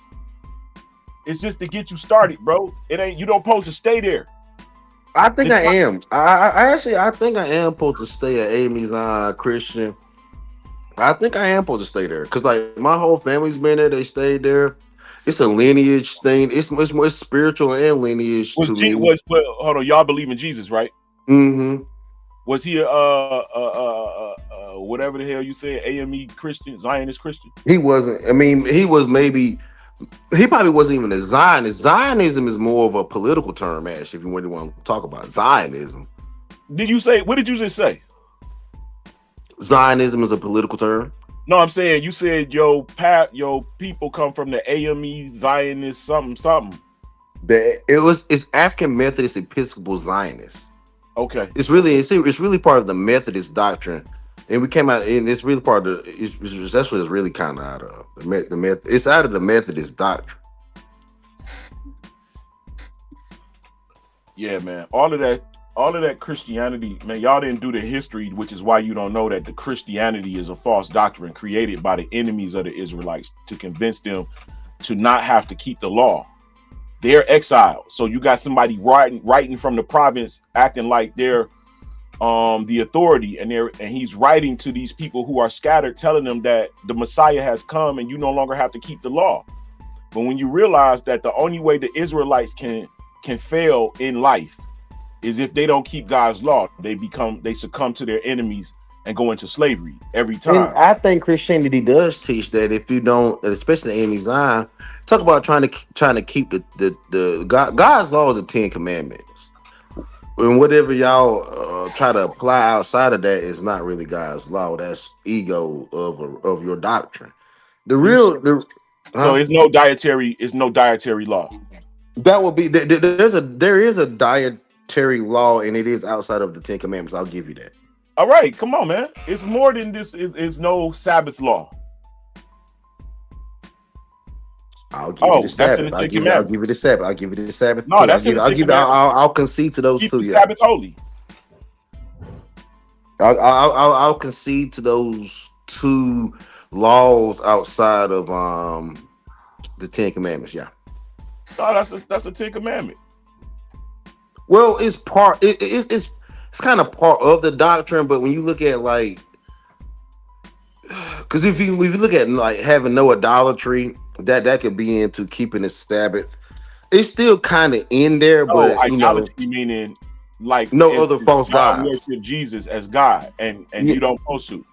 It's just to get you started, bro. It ain't, you don't supposed to stay there. I think I am. I think I am supposed to stay at A.M.E. Zion Christian. I think I am supposed to stay there because, like, my whole family's been there. They stayed there. It's a lineage thing. It's more spiritual and lineage to me. Hold on, y'all believe in Jesus, right? Mm-hmm. Was he whatever the hell you said, AME Christian, Zionist Christian? He wasn't. I mean, he was maybe. He probably wasn't even a Zionist. Zionism is more of a political term, actually, if you really want to talk about Zionism. What did you just say? Zionism is a political term. No, I'm saying you said your people come from the AME Zionist something. It's African Methodist Episcopal Zionists. Okay. It's really part of the Methodist doctrine. And we came out, and it's really part of that's what it's really kind of out of it's out of the Methodist doctrine. Yeah, man. All of that Christianity, man, y'all didn't do the history, which is why you don't know that the Christianity is a false doctrine created by the enemies of the Israelites to convince them to not have to keep the law. They're exiled. So you got somebody writing from the province acting like they're the authority, and he's writing to these people who are scattered, telling them that the Messiah has come and you no longer have to keep the law. But when you realize that the only way the Israelites can fail in life is if they don't keep God's law, they succumb to their enemies and go into slavery every time. And I think Christianity does teach that if you don't, especially in Zion, talk about trying to keep the God's law is the 10 Commandments. And whatever y'all try to apply outside of that is not really God's law. That's ego of your doctrine. So it's no dietary law. That will be there is a dietary law, and it is outside of the 10 Commandments. I'll give you that. All right, come on, man. It's more than this. Is no Sabbath law. I'll give you the Sabbath. I'll give you the Sabbath. I'll give you the Sabbath. No, that's I'll concede to those two. Keep the Sabbath holy. I'll concede to those two laws outside of the 10 Commandments. Yeah. No, that's a 10 Commandment. Well, it's part. It's it's kind of part of the doctrine, but when you look at like, because if you look at like having no idolatry, that could be into keeping the Sabbath. It's still kind of in there, but idolatry meaning like no other false gods. Worship Jesus as God, and you don't supposed to.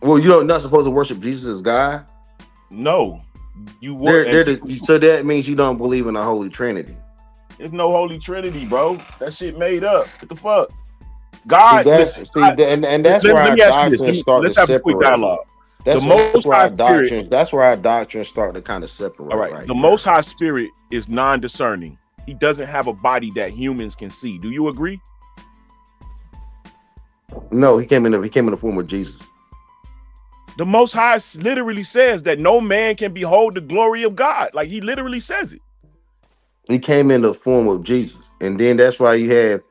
Well, you're not supposed to worship Jesus as God. No, you so that means you don't believe in the Holy Trinity. There's no Holy Trinity, bro. That shit made up. What the fuck? God, that's where our doctrines start to separate. That's where our doctrines start to kind of separate. All right. The Most High Spirit is non-discerning. He doesn't have a body that humans can see. Do you agree? No, he came in the form of Jesus. The Most High literally says that no man can behold the glory of God. Like he literally says it. He came in the form of Jesus, and then that's why you have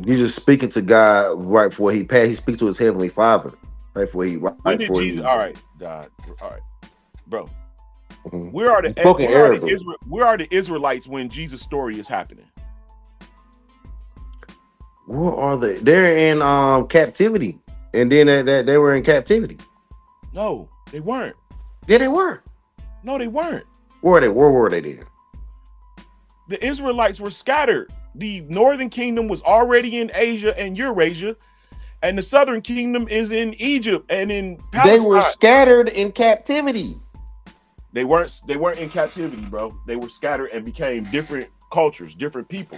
Jesus speaking to God right before he passed. He speaks to his heavenly Father right before he. All right, God. All right, bro. Mm-hmm. Where are the Israelites when Jesus' story is happening? Where are they? They're in captivity, and then they were in captivity. No, they weren't. Yeah, they were. No, they weren't. Where were they then? The Israelites were scattered. The northern kingdom was already in Asia and Eurasia, and the southern kingdom is in Egypt and in Palestine. They were scattered in captivity. They weren't in captivity, bro. They were scattered and became different cultures, different people.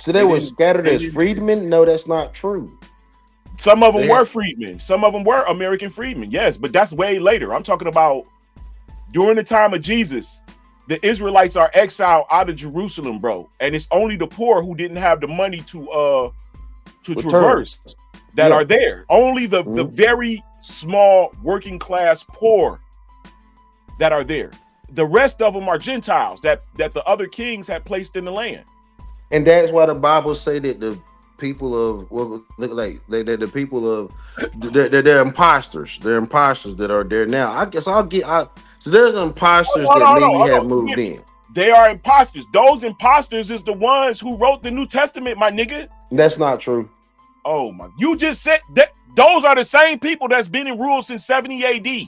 So they were scattered as freedmen? No, that's not true. Some of them were freedmen. Some of them were American freedmen. Yes, but that's way later. I'm talking about during the time of Jesus. The Israelites are exiled out of Jerusalem, bro, and it's only the poor who didn't have the money to traverse that are there. Only the very small working class poor that are there. The rest of them are Gentiles that the other kings had placed in the land. And that's why the Bible say that the people of they're imposters. They're imposters that are there now. I guess so there's imposters that maybe have moved in. They are imposters. Those imposters is the ones who wrote the New Testament, my nigga. That's not true. Oh my! You just said that those are the same people that's been in rule since 70 AD.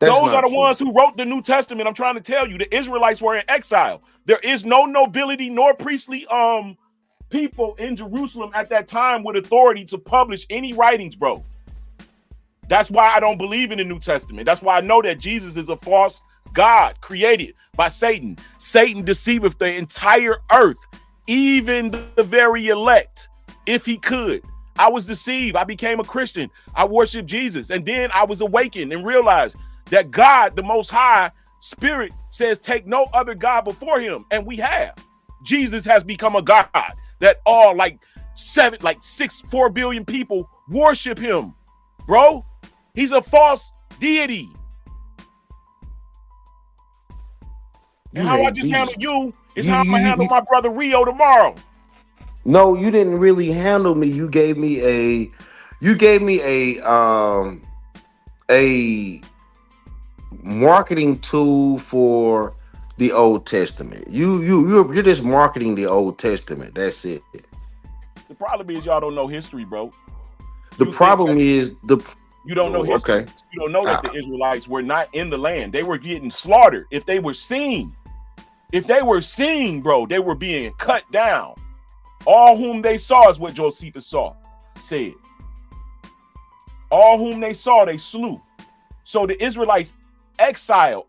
Those are the ones who wrote the New Testament. I'm trying to tell you, the Israelites were in exile. There is no nobility nor priestly people in Jerusalem at that time with authority to publish any writings, bro. That's why I don't believe in the New Testament. That's why I know that Jesus is a false God created by Satan. Satan deceiveth the entire earth, even the very elect, if he could. I was deceived. I became a Christian. I worshiped Jesus. And then I was awakened and realized that God, the Most High Spirit, says take no other God before him. And we have. Jesus has become a God that all 4 billion people worship him, bro. He's a false deity. And how I just handle you is how I'm gonna handle my brother Rio tomorrow. No, you didn't really handle me. You gave me a marketing tool for the Old Testament. You're just marketing the Old Testament. That's it. The problem is y'all don't know history, bro. The problem is you don't know history. Okay. You don't know that the Israelites were not in the land. They were getting slaughtered. If they were seen, bro, they were being cut down. All whom they saw is what Josephus said. All whom they saw, they slew. So the Israelites exiled.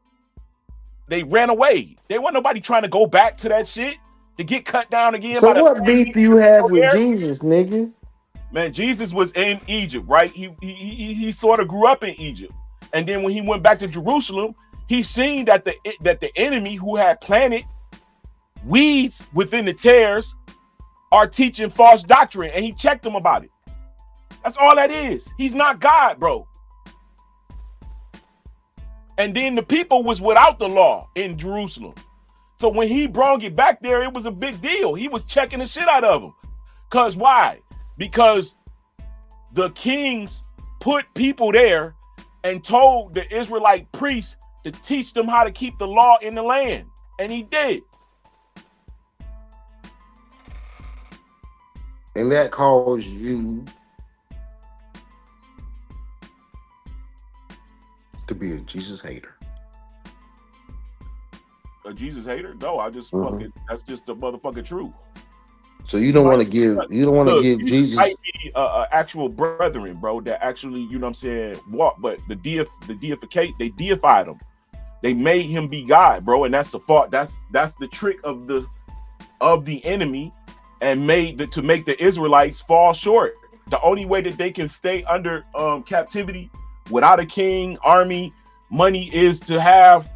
They ran away. They weren't nobody trying to go back to that shit to get cut down again. So what beef do you have with Jesus, nigga? Man, Jesus was in Egypt, right? He sort of grew up in Egypt, and then when he went back to Jerusalem, he seen that the enemy who had planted weeds within the tares are teaching false doctrine, and he checked them about it. That's all that is. He's not God, bro. And then the people was without the law in Jerusalem, so when he brought it back there, it was a big deal. He was checking the shit out of them. Cause why? Because the kings put people there and told the Israelite priests to teach them how to keep the law in the land. And he did. and that calls you to be a Jesus hater. A Jesus hater? No, I just fucking. That's just the motherfucking truth. So you don't want to give. You don't want to give Jesus. Might be actual brethren, bro. That actually, you know what I'm saying, walk. But they deified him. They made him be God, bro, and that's the fault. That's the trick of the enemy, and to make the Israelites fall short. The only way that they can stay under captivity without a king, army, money is to have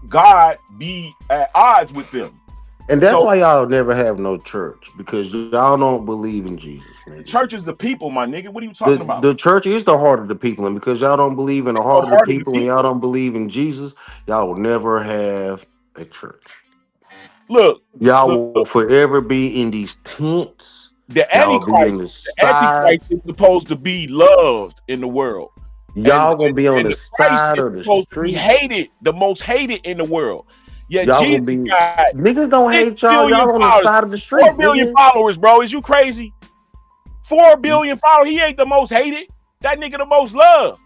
God be at odds with them. And that's why y'all never have no church, because y'all don't believe in Jesus. Nigga. Church is the people, my nigga. What are you talking about? The church is the heart of the people, and because y'all don't believe in the heart of the people and y'all don't believe in Jesus, y'all will never have a church. Look, y'all will forever be in these tents. The Antichrist is supposed to be loved in the world. Y'all gonna be on the side of the street. Be hated, the most hated in the world. Yeah, y'all Jesus got niggas don't hate y'all. Y'all on the side of the street. 4 billion followers, bro. Is you crazy? 4 billion followers. He ain't the most hated. That nigga the most loved.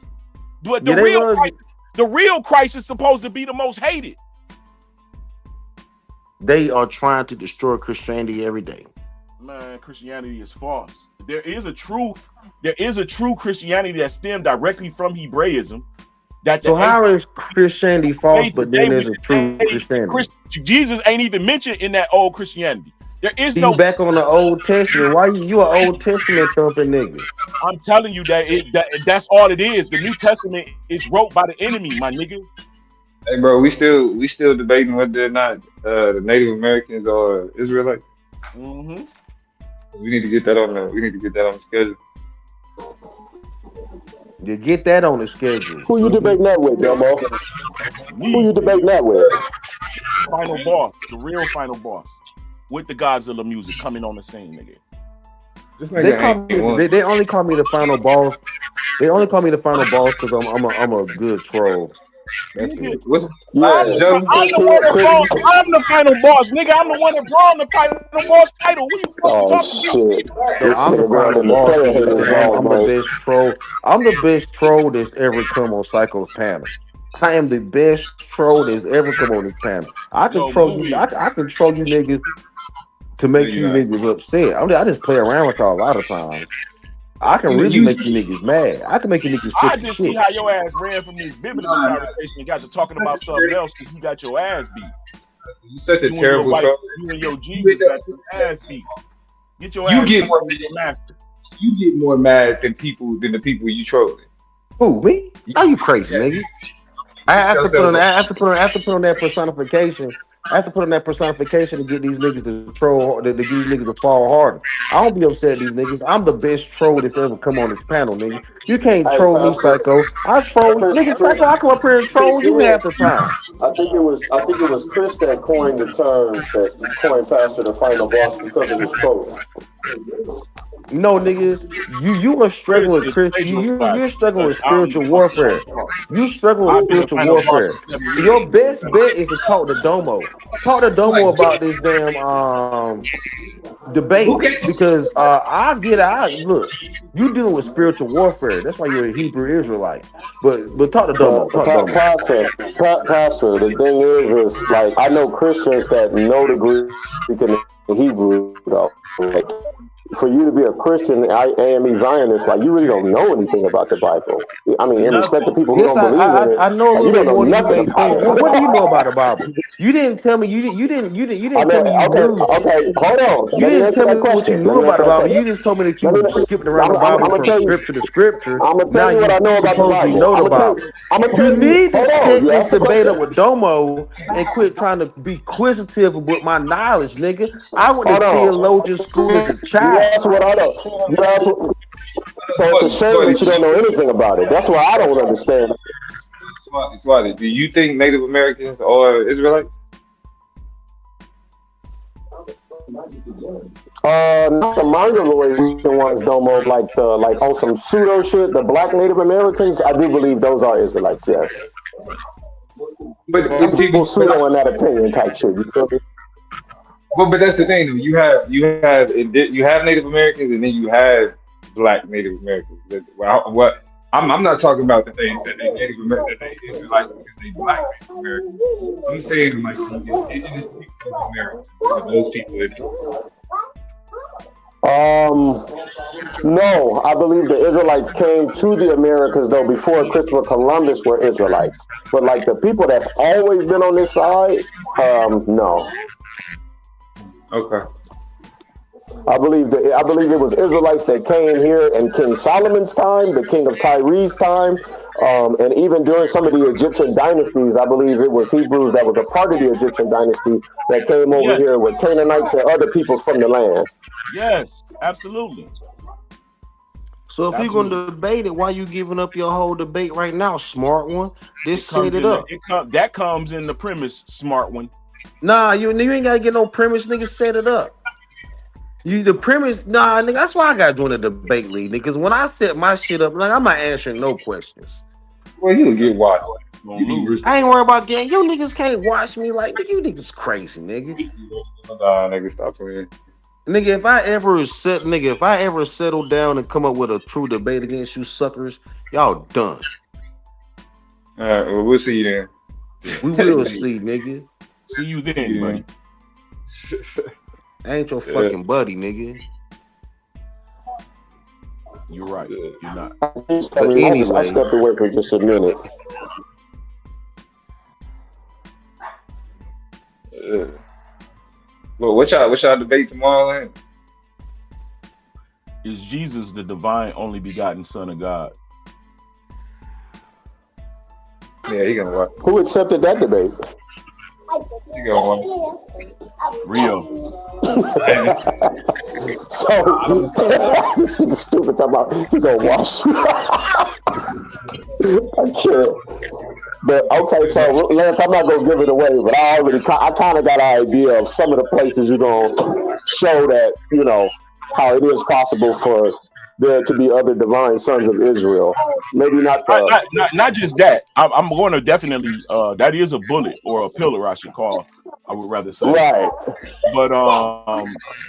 But the real Christ is supposed to be the most hated. They are trying to destroy Christianity every day. Man, Christianity is false. There is a true Christianity that stemmed directly from Hebraism. So how is Christianity false, but then there's a true Christianity? Jesus ain't even mentioned in that old Christianity. There is no back on the Old Testament. Why you an Old Testament thumping nigga? I'm telling you that's all it is. The New Testament is wrote by the enemy, my nigga. Hey, bro, we still debating whether or not the Native Americans are Israelites. Mm-hmm. We need to get that on the schedule. You get that on the schedule. Who you debating that with, Domo? Who you debating that with? Final boss, the real final boss, with the Godzilla music coming on the scene, nigga. They only call me the final boss. They only call me the final boss because I'm a good troll. That's it. I'm the final boss, nigga. I'm the one that brought the final boss title. What you fucking talking about? I'm the final boss. I'm the best troll. I'm the best troll that's ever come on Psycho's panel. I am the best troll that's ever come on this panel. I control you. I control you niggas to make you niggas upset. I just play around with y'all a lot of times. I can really make you niggas mad. I can make you niggas. I just see how your ass ran from this biblical conversation and got to talking about something else because you got your ass beat. You such a terrible troll. You and your Jesus got your ass beat. Get your ass beat. You get more mad than the people you trolling. Who, me? Are you crazy, nigga? I have to put on that personification. I have to put on that personification to get these niggas to troll, to get these niggas to fall harder. I don't be upset at these niggas. I'm the best troll that's ever come on this panel, nigga. You can't troll me, Psycho. I troll nigga, Psycho. I come up here and troll you half the time. I think it was Chris that coined the term, that coined Pastor the final boss because of his trolling. No, niggas, you are struggling with Chris. You're struggling with spiritual warfare. You struggling with spiritual warfare. Your best bet is to talk to Domo. Talk to Domo about this damn debate because I get out. Look, you dealing with spiritual warfare. That's why you're a Hebrew Israelite. But talk to Domo. Pastor, the thing is like I know Christians that know the Greek and the Hebrew though. Like, for you to be a Christian, AME Zionist, like you really don't know anything about the Bible. I mean, in respect to people who don't believe in it, I know a little bit more than you think. What do you know about the Bible? You didn't tell me. You didn't tell me you knew. Okay, hold on. You didn't tell me what you knew about the Bible. You just told me that you were skipping around the Bible from scripture to scripture. I'm gonna tell you what I know about the Bible. Know the Bible. You need to set this debate up with Domo and quit trying to be inquisitive with my knowledge, nigga. I went to theologian school as a child. That's what I know. So it's a shame that you don't know anything about it. That's why I don't understand. Swati, do you think Native Americans are Israelites? Not the mongoloid ones, Domo, like on some pseudo shit. The black Native Americans, I do believe those are Israelites. Yes. But people pseudo in that opinion type shit. You feel me? Well, but that's the thing, though. You have Native Americans, and then you have Black Native Americans. I'm not talking about the things that they Native Americans, that they Israelites because they Black Native Americans. I'm saying like the indigenous people of America, those people. No, I believe the Israelites came to the Americas though before Christopher Columbus were Israelites. But like the people that's always been on this side, no. Okay. I believe it was Israelites that came here in King Solomon's time, the King of Tyre's time, and even during some of the Egyptian dynasties. I believe it was Hebrews that was a part of the Egyptian dynasty that came over here with Canaanites and other peoples from the land. Yes, absolutely. So if you're gonna debate it, why you giving up your whole debate right now, smart one? Just set it up. That comes in the premise, smart one. Nah, you ain't gotta get no premise, nigga. Set it up. The premise, nah, nigga. That's why I got doing a debate league, nigga. Because when I set my shit up, like I'm not answering no questions. Well, you'll get watched. I ain't worried about getting. You niggas can't watch me like nigga. You niggas crazy, nigga. Nah, nigga, stop playing. Nigga, if I ever settle down and come up with a true debate against you suckers, y'all done. All right, well, we'll see you then. We will see, nigga. See you then, buddy. I ain't your fucking buddy, nigga. You're right. You're not. But anyway, I stepped away for just a minute. Well, what y'all debate tomorrow, then? Is Jesus the divine, only begotten Son of God? Yeah, he gonna watch. Who accepted that debate? He gonna watch. Rio. So this is stupid. Talking about he gonna watch. I can't. But okay, so Lance, I'm not gonna give it away, but I kind of got an idea of some of the places you're gonna show that how it is possible for there to be other divine sons of Israel. Maybe not not just that. I'm going to definitely that is a bullet or a pillar, I would rather say. Right. But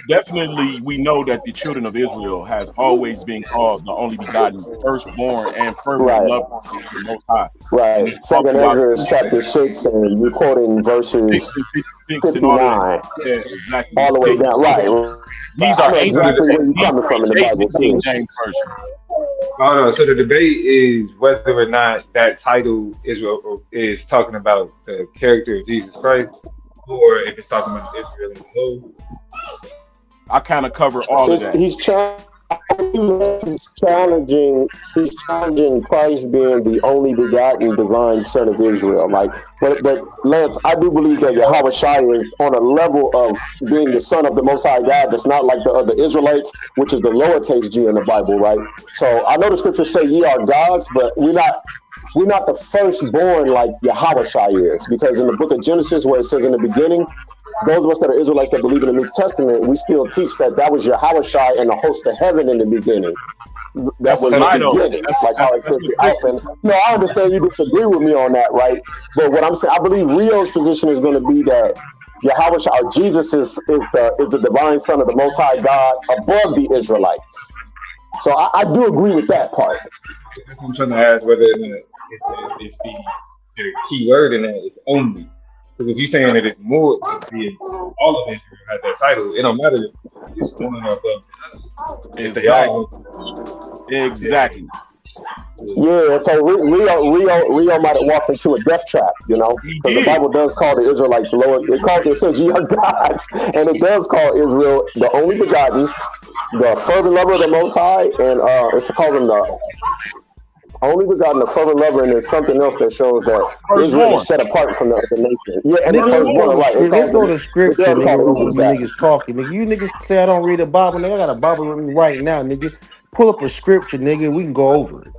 definitely we know that the children of Israel has always been called the only begotten, firstborn, and fervent love of the Most High. Right. Second Ezra chapter 6, and you're quoting verses 59. Yeah, exactly. All the way down. Right. These are exactly where you're coming from in the Bible. King James Version. Oh no! So the debate is whether or not that title is talking about the character of Jesus Christ, or if it's talking about Israel as a whole. I kind of cover all of that. He's challenging Christ being the only begotten divine Son of Israel. But Lance, I do believe that Yahweh Shai is on a level of being the Son of the Most High God that's not like the other Israelites, which is the lowercase g in the Bible, right? So I know the scriptures say ye are gods, but we're not the firstborn like Yahweh Shai is, because in the book of Genesis, where it says in the beginning, those of us that are Israelites that believe in the New Testament, we still teach that was Yahweh Shai and the host of heaven in the beginning. That was the beginning, like how it says the Alpha. No, I understand you disagree with me on that, right? But what I'm saying, I believe Rio's position is going to be that Yahweh Shai, or Jesus, is the divine Son of the Most High God above the Israelites. So I do agree with that part. I'm trying to ask whether if the key word in that is only. Because if you're saying that it's more, all of Israel has that title, it don't matter if it's one or above. Exactly. Yeah, so Rio might have walked into a death trap, because the Bible does call the Israelites lower. It says ye are gods, and it does call Israel the only begotten, the fervent lover of the Most High, and it's called them the only begotten, the fervent lover, and there's something else that shows that Israel is set apart from the nation. Yeah, and it's firstborn, right? Let's go to scripture, nigga. Niggas talking, nigga. You niggas say I don't read the Bible, nigga. I got a Bible with me right now, nigga. Pull up a scripture, nigga. We can go over it.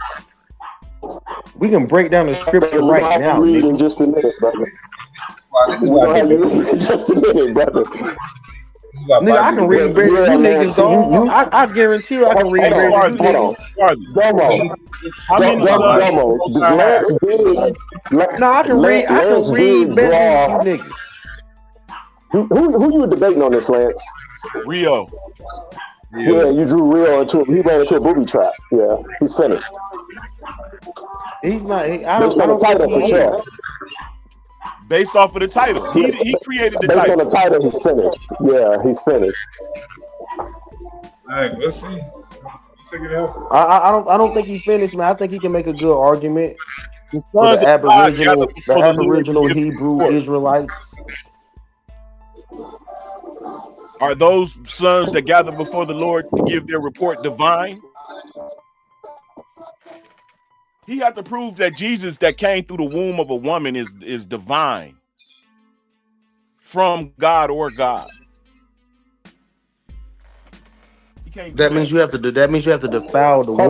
We can break down the scripture right now. Read in just a minute, brother. Just a minute, brother. Nigga, I can read better than you niggas, dog. I guarantee you I can read better than you niggas. Domo. No, I can read better than you niggas. Who you were debating on this, Lance? Rio. Yeah, you drew Rio into he ran into a booby trap. Yeah, he's finished. He's not. I don't title for sure. Based off of the title, he created the Based title. on the title, he's finished. Yeah, he's finished. All right, let's see. Figure it out. I don't think he finished, man. I think he can make a good argument for the Aboriginal Hebrew Israelites. Are those sons that gather before the Lord to give their report divine? He had to prove that Jesus that came through the womb of a woman is divine from God or God. That means you have to defile the womb.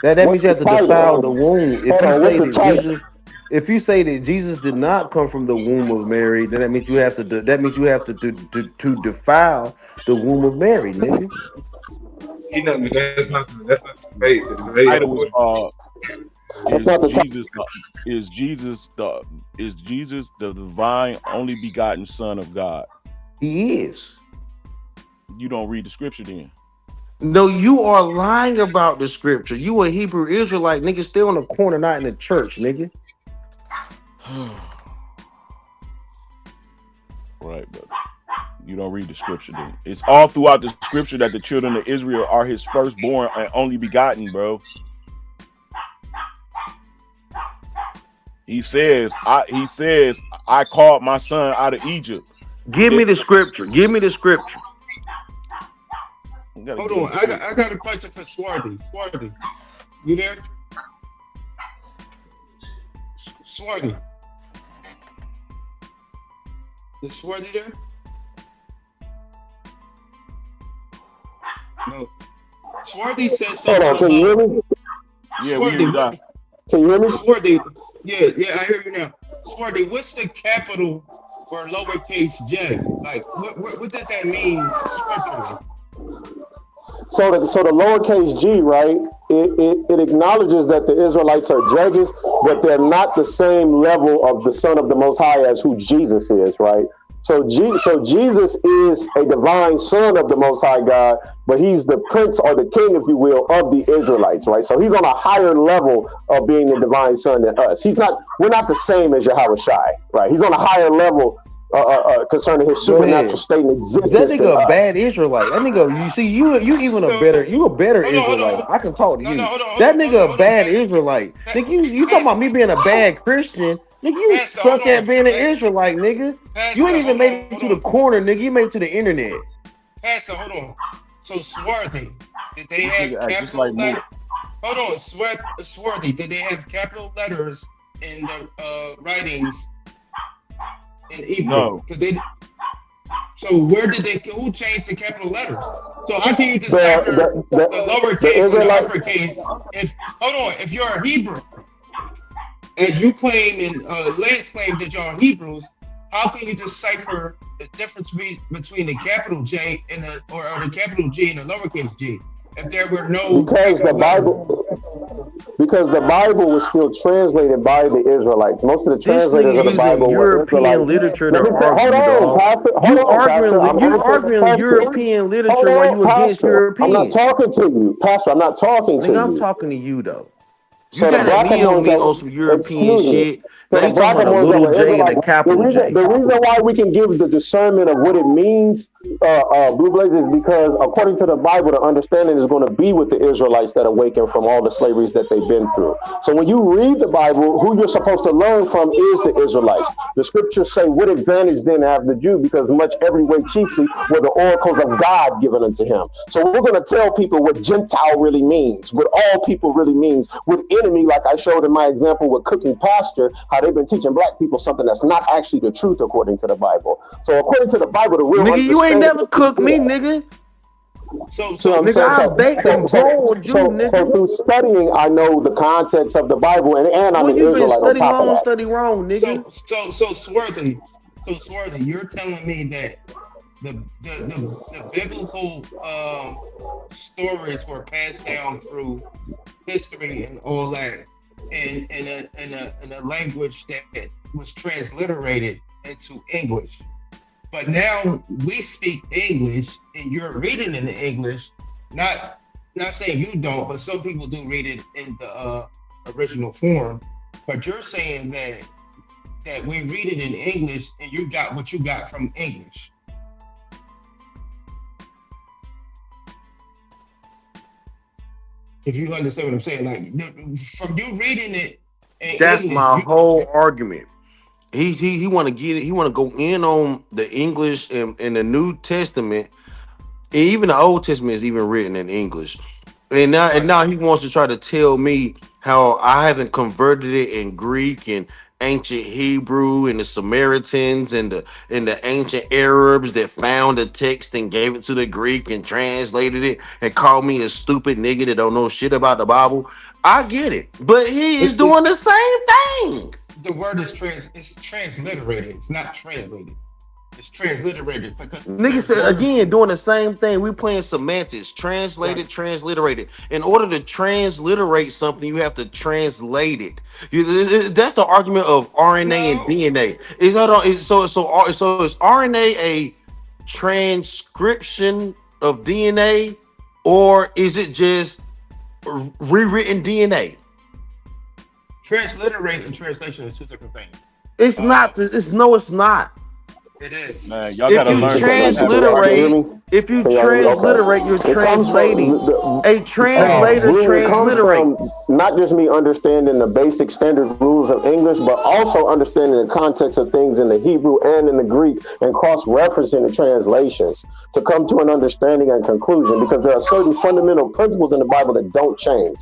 That means you have to defile the womb. If you say that Jesus did not come from the womb of Mary, then that means you have to defile the womb of Mary, nigga. That's not the debate. The title was is Jesus the divine only begotten Son of God? He is. You don't read the scripture then? No, you are lying about the scripture. You a Hebrew Israelite, nigga, still in the corner, not in the church, nigga. Right, but you don't read the scripture then. It's all throughout the scripture that the children of Israel are his firstborn and only begotten, bro. He says, I called my son out of Egypt. Give me the scripture. Give me the scripture. Hold on. I got a question for Swarthy. Swarthy, you there? Swarthy. Is Swarthy there? No. Swarthy said something. Hold on, can you hear me? Yeah, we hear you. Can you hear me? Swarthy. Yeah, I hear you now. Swarthy, what's the capital or lowercase j? Like, what does that mean scripturally? So the lowercase g, right? It acknowledges that the Israelites are judges, but they're not the same level of the Son of the Most High as who Jesus is, right? So Jesus is a divine Son of the Most High God, but he's the prince or the king, if you will, of the Israelites, right? So he's on a higher level of being a divine son than us. We're not the same as Yahweh Shai, right? He's on a higher level concerning his supernatural state and existence. That nigga a bad Israelite. That nigga, you see, you even a better Israelite. I can talk to you. That nigga a bad Israelite. Nigga, you talking about me being a bad Christian? Nigga, you suck at being an Israelite, nigga. You ain't even made it to the corner, nigga. You made it to the internet. Pastor, hold on. So Swarthy, did they have capital letters? Hold on, Swarthy, did they have capital letters in the writings in Hebrew? No. So who changed the capital letters? So how can you decipher the lowercase and the uppercase? If you're a Hebrew, as you claim and Lance claimed that y'all are Hebrews, how can you decipher the difference between the capital J and the capital G and the lowercase g? If there were no because the Bible was still translated by the Israelites. Most of the translators of the Bible were European literature. You're arguing European literature while you against European. I'm not talking to you, Pastor. I'm not talking to you. I'm talking to you though. You so got me on some European shit. Now you talking about a little J and a capital J. The reason why we can give the discernment of what it means, Blue Blaze, is because according to the Bible, the understanding is going to be with the Israelites that awaken from all the slaveries that they've been through. So when you read the Bible, who you're supposed to learn from is the Israelites. The scriptures say, what advantage then have the Jew? Because much every way chiefly were the oracles of God given unto him. So we're going to tell people what Gentile really means, what all people really means, what enemy, like I showed in my example with Cooking Pastor, how they've been teaching black people something that's not actually the truth according to the Bible. So according to the Bible, the real nigga, you ain't never cooked me, nigga. So through studying, I know the context of the Bible, and I'm an Israelite on top of that. Study wrong, nigga. So Swarthy, you're telling me that the biblical stories were passed down through history and all that in a language that was transliterated into English. But now we speak English, and you're reading in English. Not saying you don't, but some people do read it in the original form. But you're saying that we read it in English, and you got what you got from English. If you understand what I'm saying, like from you reading it in That's English, my whole argument. He want to get it. He want to go in on the English in the New Testament. And even the Old Testament is even written in English. And now he wants to try to tell me how I haven't converted it in Greek and ancient Hebrew and the Samaritans and the ancient Arabs that found the text and gave it to the Greek and translated it and called me a stupid nigga that don't know shit about the Bible. I get it, but he is doing the same thing. The word is transliterated. It's not translated. It's transliterated because nigga said again doing the same thing. We playing semantics, translated, transliterated. In order to transliterate something, you have to translate it. That's the argument of RNA and DNA. Is RNA a transcription of DNA, or is it just rewritten DNA? Transliterate and translation are two different things. It's not. It's not. It is. Man, y'all gotta learn. If you transliterate, you're translating. A translator transliterates. Not just me understanding the basic standard rules of English, but also understanding the context of things in the Hebrew and in the Greek and cross-referencing the translations to come to an understanding and conclusion, because there are certain fundamental principles in the Bible that don't change.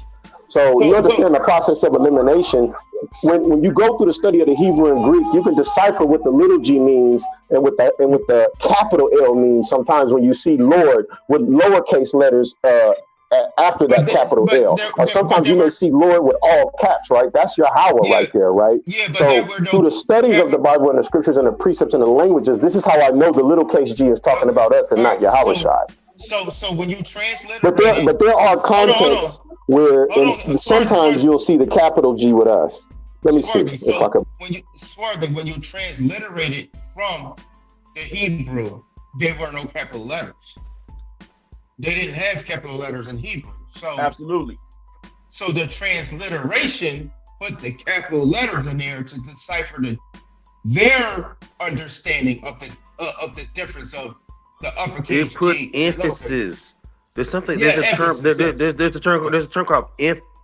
So you understand the process of elimination. When you go through the study of the Hebrew and Greek, you can decipher what the little g means and what the capital L means. Sometimes when you see Lord with lowercase letters after that capital L, or sometimes you may see Lord with all caps. Right, that's Yahweh right there. Right. Yeah, but so through the studies of the Bible and the scriptures and the precepts and the languages, this is how I know the little case G is talking about us and not Yahweh Shai. So when you translate, but there are contexts where sometimes you'll see the capital G with us. Let me see if I can. When you transliterate it from the Hebrew, there were no capital letters. They didn't have capital letters in Hebrew. So absolutely. So the transliteration put the capital letters in there to decipher their understanding of the difference of the uppercase. It put emphasis. There's something. There's a term called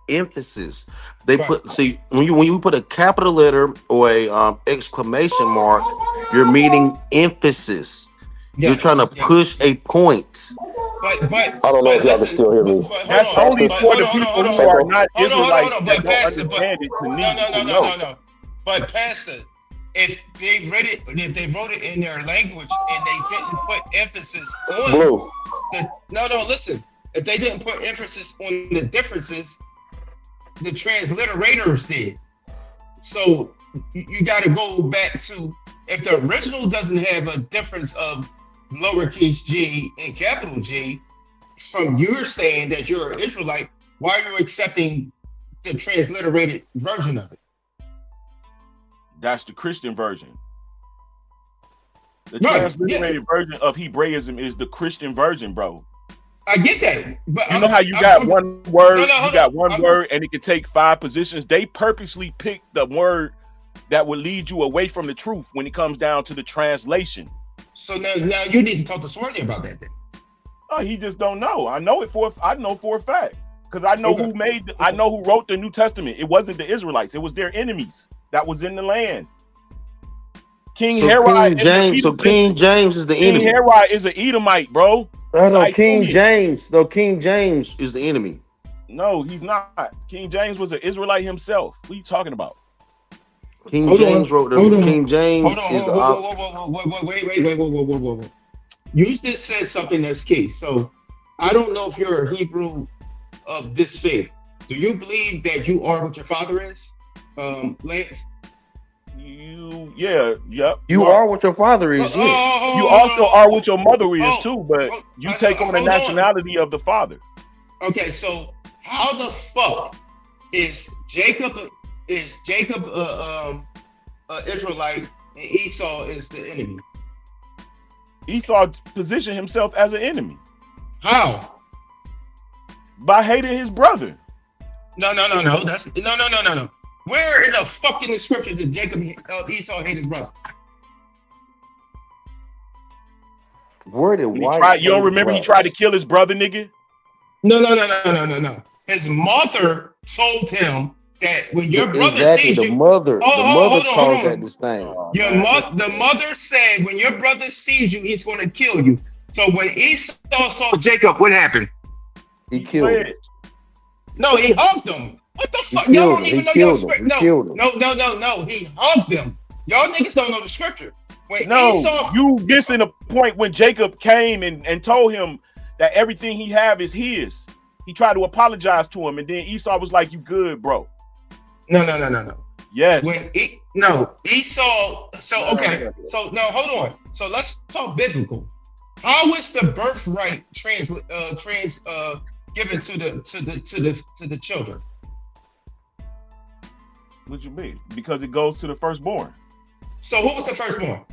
emphasis. They put when you put a capital letter or a exclamation mark, you're meaning emphasis. You're trying to push a point. But I don't know if y'all can still hear me. That's only for the people who are not Israelites that don't understand it to need to know. No. But Pastor, if they wrote it in their language and they didn't put emphasis on listen. If they didn't put emphasis on the differences, the transliterators did. So you got to go back to, if the original doesn't have a difference of lowercase g and capital G, from your saying that you're an Israelite, why are you accepting the transliterated version of it? That's the Christian version. The transliterated version of Hebraism is the Christian version, bro. I get that, but you know how you got one word, word, and it can take 5 positions. They purposely picked the word that would lead you away from the truth when it comes down to the translation. So now you need to talk to Swarthy about that then. Oh, he just don't know. I know for a fact, because I know I know who wrote the New Testament. It wasn't the Israelites; it was their enemies that was in the land. King Herod is the enemy. King Herod is an Edomite, bro. King James is the enemy. No, he's not. King James was an Israelite himself. What are you talking about? King James wrote the King James is wait. You just said something that's key. So I don't know if you're a Hebrew of this faith. Do you believe that you are what your father is, Lance? You are what your father is. You also are what your mother is too, but you take on the nationality of the father. Okay, so how the fuck is Jacob Israelite and Esau is the enemy? Esau positioned himself as an enemy. How? By hating his brother. No. That's no. Where in the fucking scripture did Esau hate his brother? Where did you don't remember he tried to kill his brother, nigga? No. His mother told him that when your brother sees you, the mother caused that this thing. The mother said when your brother sees you, he's going to kill you. So when Esau saw Jacob, what happened? He killed him. No, he hugged him. What the fuck? Y'all don't even know your scripture. No. He hugged him. Y'all niggas don't know the scripture. When Esau, you missing the point when Jacob came and told him that everything he have is his. He tried to apologize to him, and then Esau was like, "You good, bro?" No. Yes. Esau. So okay. So no, hold on. So let's talk biblical. How is the birthright given to the children? What you mean? Because it goes to the firstborn. So who was the firstborn?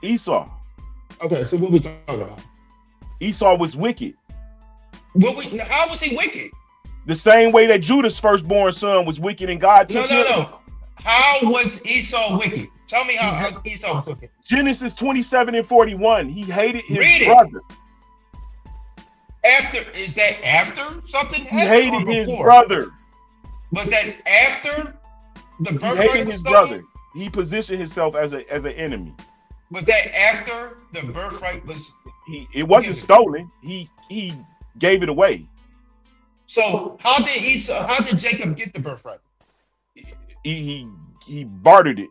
Esau. Okay, so what we talking about? Esau was wicked. How was he wicked? The same way that Judah's firstborn son was wicked and God took him. No. How was Esau wicked? Tell me how Esau was wicked. Genesis 27:41. He hated his brother. Is that after something happened? He hated his brother. Was that after the birthright? He hated his brother. He positioned himself as an enemy. Was that after the birthright was? It wasn't stolen. He gave it away. So how did Jacob get the birthright? He bartered it.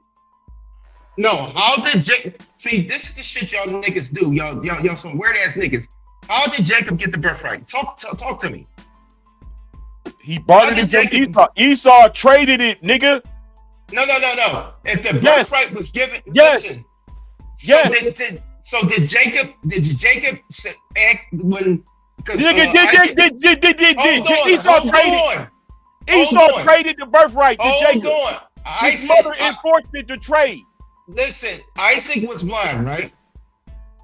No, how did Jacob? See, this is the shit y'all niggas do. Y'all some weird ass niggas. How did Jacob get the birthright? Talk to me. He bartered it from Esau. Esau traded it, nigga. No. If the birthright was given, listen, So did Jacob act when? Esau traded the birthright to Jacob. His mother enforced it to trade. Listen, Isaac was blind, right?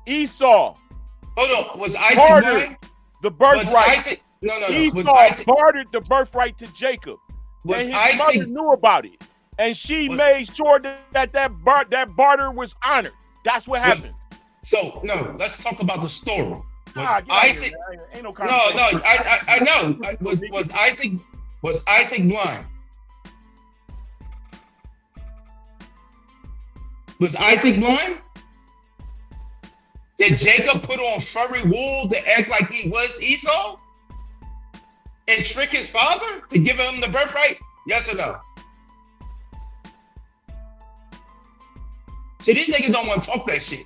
Esau. Hold on, was Isaac blind? The birthright. No. Esau bartered the birthright to Jacob. And his mother knew about it. And she made sure that barter was honored. That's what happened. So, no, let's talk about the story. Isaac? Ain't no conversation. I know. Was Isaac blind? Was Isaac blind? Did Jacob put on furry wool to act like he was Esau? And trick his father to give him the birthright? Yes or no? See, these niggas don't want to talk that shit.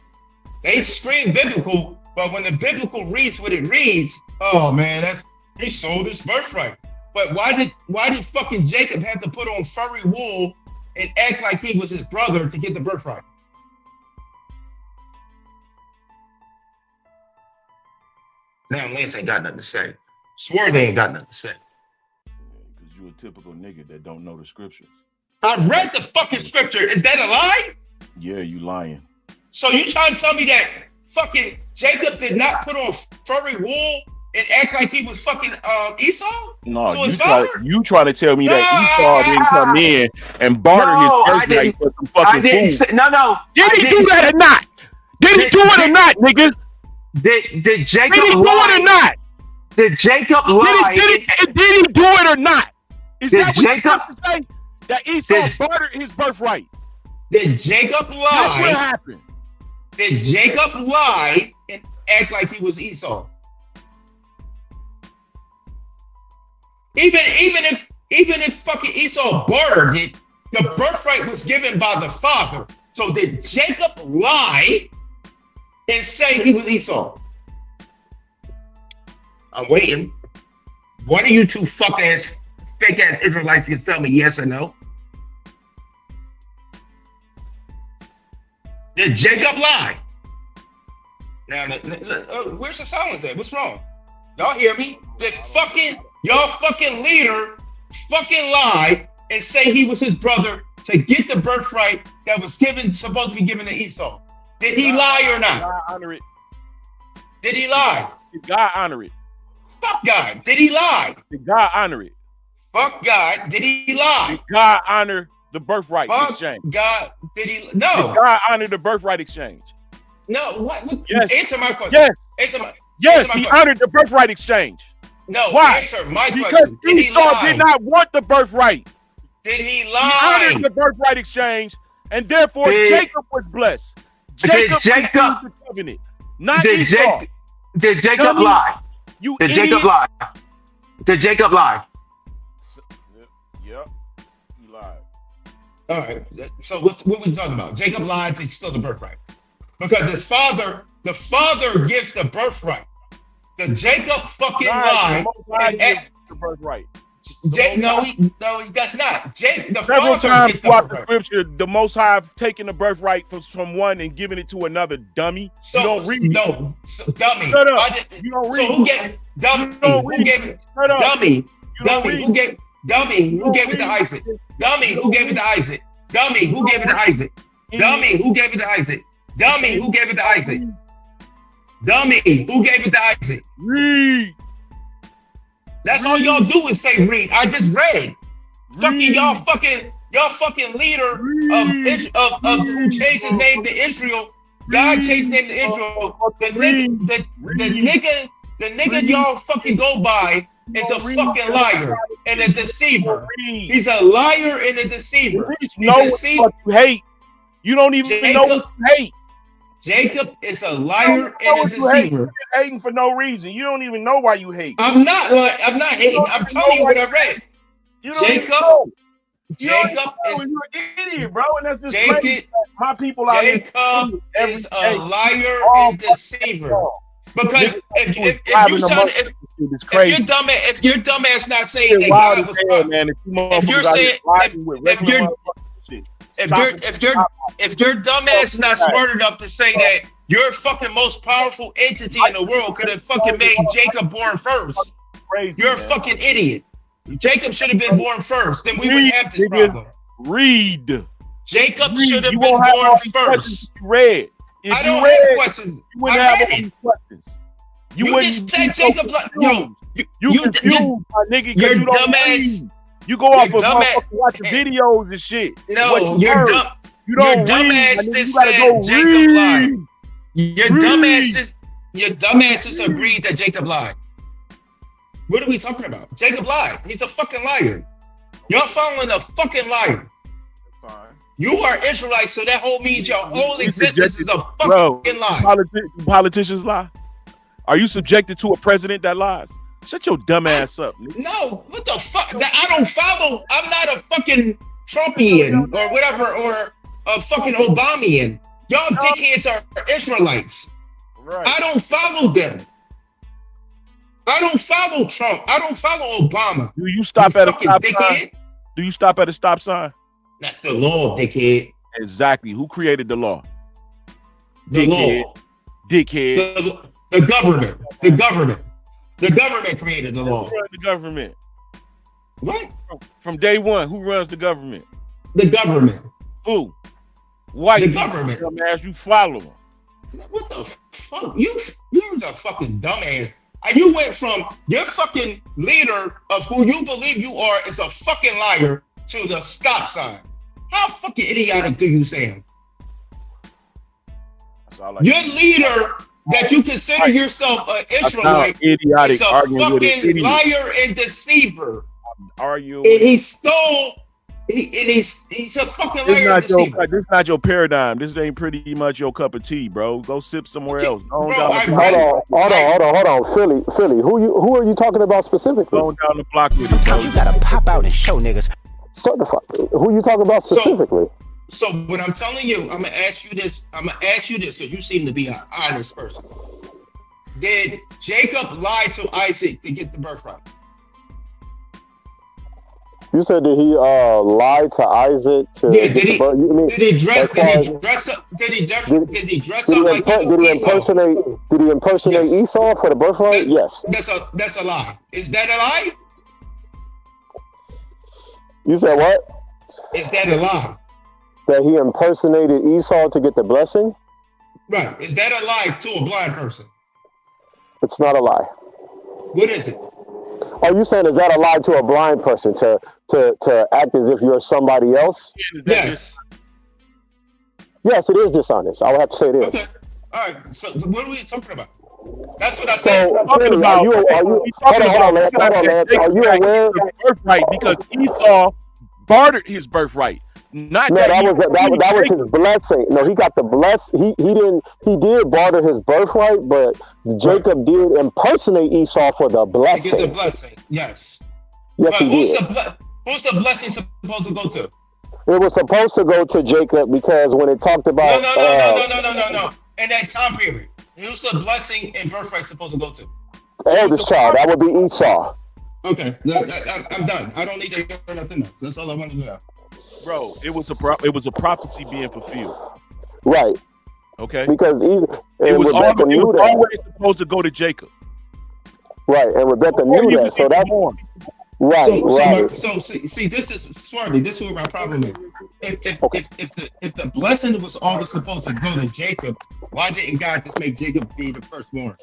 They scream biblical, but when the biblical reads what it reads, oh man, he sold his birthright. But why did fucking Jacob have to put on furry wool and act like he was his brother to get the birthright? Now Lance ain't got nothing to say. Swear they ain't got nothing to say. Because you a typical nigga that don't know the scripture. I read the fucking scripture. Is that a lie? Yeah, you lying. So you trying to tell me that fucking Jacob did not put on furry wool and act like he was fucking Esau? No, you trying to tell me that Esau didn't come in and barter his birthright for some fucking food. No. Did he do that or not? Did he do it or not, nigga? Did Jacob do it or not? Did Jacob lie? Did he do it or not? Is that what you're supposed to say? That Esau bartered his birthright. Did Jacob lie? That's what happened. Did Jacob lie and act like he was Esau? Even if fucking Esau bartered it, the birthright was given by the father. So did Jacob lie and say he was Esau? I'm waiting. One of you two fake ass Israelites can tell me yes or no. Did Jacob lie? Now, where's the silence at? What's wrong? Y'all hear me? Did y'all fucking leader fucking lie and say he was his brother to get the birthright that was supposed to be given to Esau? Did he lie or not? God honor it. Did he lie? Did God honor it? Fuck God. Did he lie? Did God honor it? Fuck God. Did he lie? Did God honor the birthright exchange? God. Did he? No. Did God honor the birthright exchange? No. What? Yes. Answer my question. Yes. Answer He honored the birthright exchange. No. Why? Answer my because question. Did Esau did not want the birthright. Did he He lie? honored the birthright exchange, and therefore Jacob was blessed. Jacob received the covenant, not Esau. Did Jacob lie? Did Jacob lie? Did Jacob lie? Yep, he lied. All right. So what we talking about? Jacob lied to steal the birthright because the father gives the birthright. The Jacob fucking lied. The birthright. No, he does not. The Several father times gets throughout the the scripture, the Most High have taken the birthright from one and given it to another. Dummy. So, you don't read. No, dummy. Shut up. You don't read. So who gave dummy? Who gave it? Shut up. Dummy. Dummy. Who gave? Dummy. Who gave it to Isaac? Dummy. Who gave it to Isaac? Dummy. Who gave it to Isaac? Dummy. Who gave it to Isaac? Dummy. Who gave it to Isaac? Dummy. Who gave it to Isaac? Read. That's all y'all do is say read. I just read. Fucking y'all fucking leader of who changed his name to Israel. God changed his name to Israel. The nigga y'all fucking go by is a fucking liar and a deceiver. He's a liar and a deceiver. You know what you hate. You don't even know what you hate. Jacob is a liar and a deceiver. You're hating for no reason. You don't even know why you hate. I'm not hating. I'm telling you what I read. Jacob you're an idiot, bro, and that's just crazy. My people out here. Jacob is a liar and deceiver. Because if your dumbass not saying that God was if your dumbass not smart enough to say that your fucking most powerful entity in the world could have fucking made Jacob born first, you're a fucking idiot. Jacob should have been born first, then we wouldn't have this problem. Read. Jacob should have been born first. Read. If I don't have questions. You wouldn't have any questions. You just said Jacob. Yo, you confused, my nigga, because you don't read. You go off of watching videos and shit. No, you're dumb. You don't dumbass read. just said Jacob lied. Your dumbass just agreed that Jacob lied. What are we talking about? Jacob lied. He's a fucking liar. Y'all following a fucking liar. You are Israelites, so that whole means your whole existence is a fucking lie. Politicians lie. Are you subjected to a president that lies? Shut your dumb ass up. Nigga. No, what the fuck? I don't follow. I'm not a fucking Trumpian or whatever, or a fucking Obamian. Y'all dickheads are Israelites. Right. I don't follow them. I don't follow Trump. I don't follow Obama. Do you stop at a stop sign? Do you stop at a stop sign? That's the law, dickhead. Exactly. Who created the law? The law. Dickhead. The government. The government. The government created the law. Who runs the government? What? From day one, who runs the government? The government. Who? White. The government. Dumbass, you follow them. What the fuck? You're a fucking dumbass. And you went from your fucking leader of who you believe you are is a fucking liar to the stop sign. How fucking idiotic do you sound? Your leader that you consider yourself an Israelite is a fucking liar and deceiver. And he stole. He's a fucking liar and deceiver. This is not your paradigm. This ain't pretty much your cup of tea, bro. Go sip somewhere else. Hold on, Philly. Who are you talking about specifically? Going down the block with Sometimes you gotta pop out and show niggas. Certified. Who you talking about specifically? So what I'm telling you, I'm gonna ask you this because you seem to be an honest person. Did Jacob lie to Isaac to get the birthright? You said that he lied to Isaac to did he impersonate Esau for the birthright? Yes. That's a lie. Is that a lie? You said what? Is that a lie? That he impersonated Esau to get the blessing? Right. Is that a lie to a blind person? It's not a lie. What is it? Are you saying is that a lie to a blind person to act as if you're somebody else? Yes. Yes, it is dishonest. I would have to say it is. Okay. All right. So what are we talking about? That's what I said. So, Are you hold on, Lance. Are you aware? Birthright, because Esau bartered his birthright. Not No, that was his blessing. No, he got the he did barter his birthright, but Jacob did impersonate Esau for the blessing. To get the blessing, yes. Yes, but he did. Who's the blessing supposed to go to? It was supposed to go to Jacob because when it talked about No. In that time period, who's the blessing and birthright supposed to go to? Eldest child. That would be Esau. Okay, I'm done. I don't need to hear nothing else. That's all I want to know. Bro, it was a prophecy being fulfilled. Right. Okay. Because it was always supposed to go to Jacob. Right, and Rebecca knew that. So that's right. So see, this is Swarty. This is where my problem is. If the blessing was always supposed to go to Jacob, why didn't God just make Jacob be the firstborn?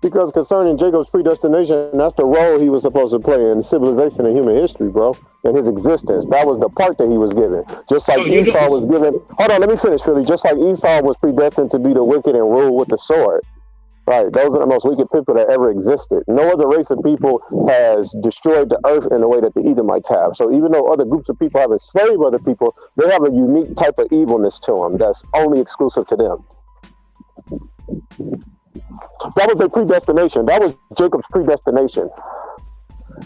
Because concerning Jacob's predestination, that's the role he was supposed to play in civilization and human history, bro, and his existence. That was the part that he was given. Just like Esau was given. Hold on, let me finish, Philly. Just like Esau was predestined to be the wicked and rule with the sword. Right, those are the most wicked people that ever existed. No other race of people has destroyed the earth in the way that the Edomites have. So even though other groups of people have enslaved other people, they have a unique type of evilness to them that's only exclusive to them. That was their predestination. That was Jacob's predestination.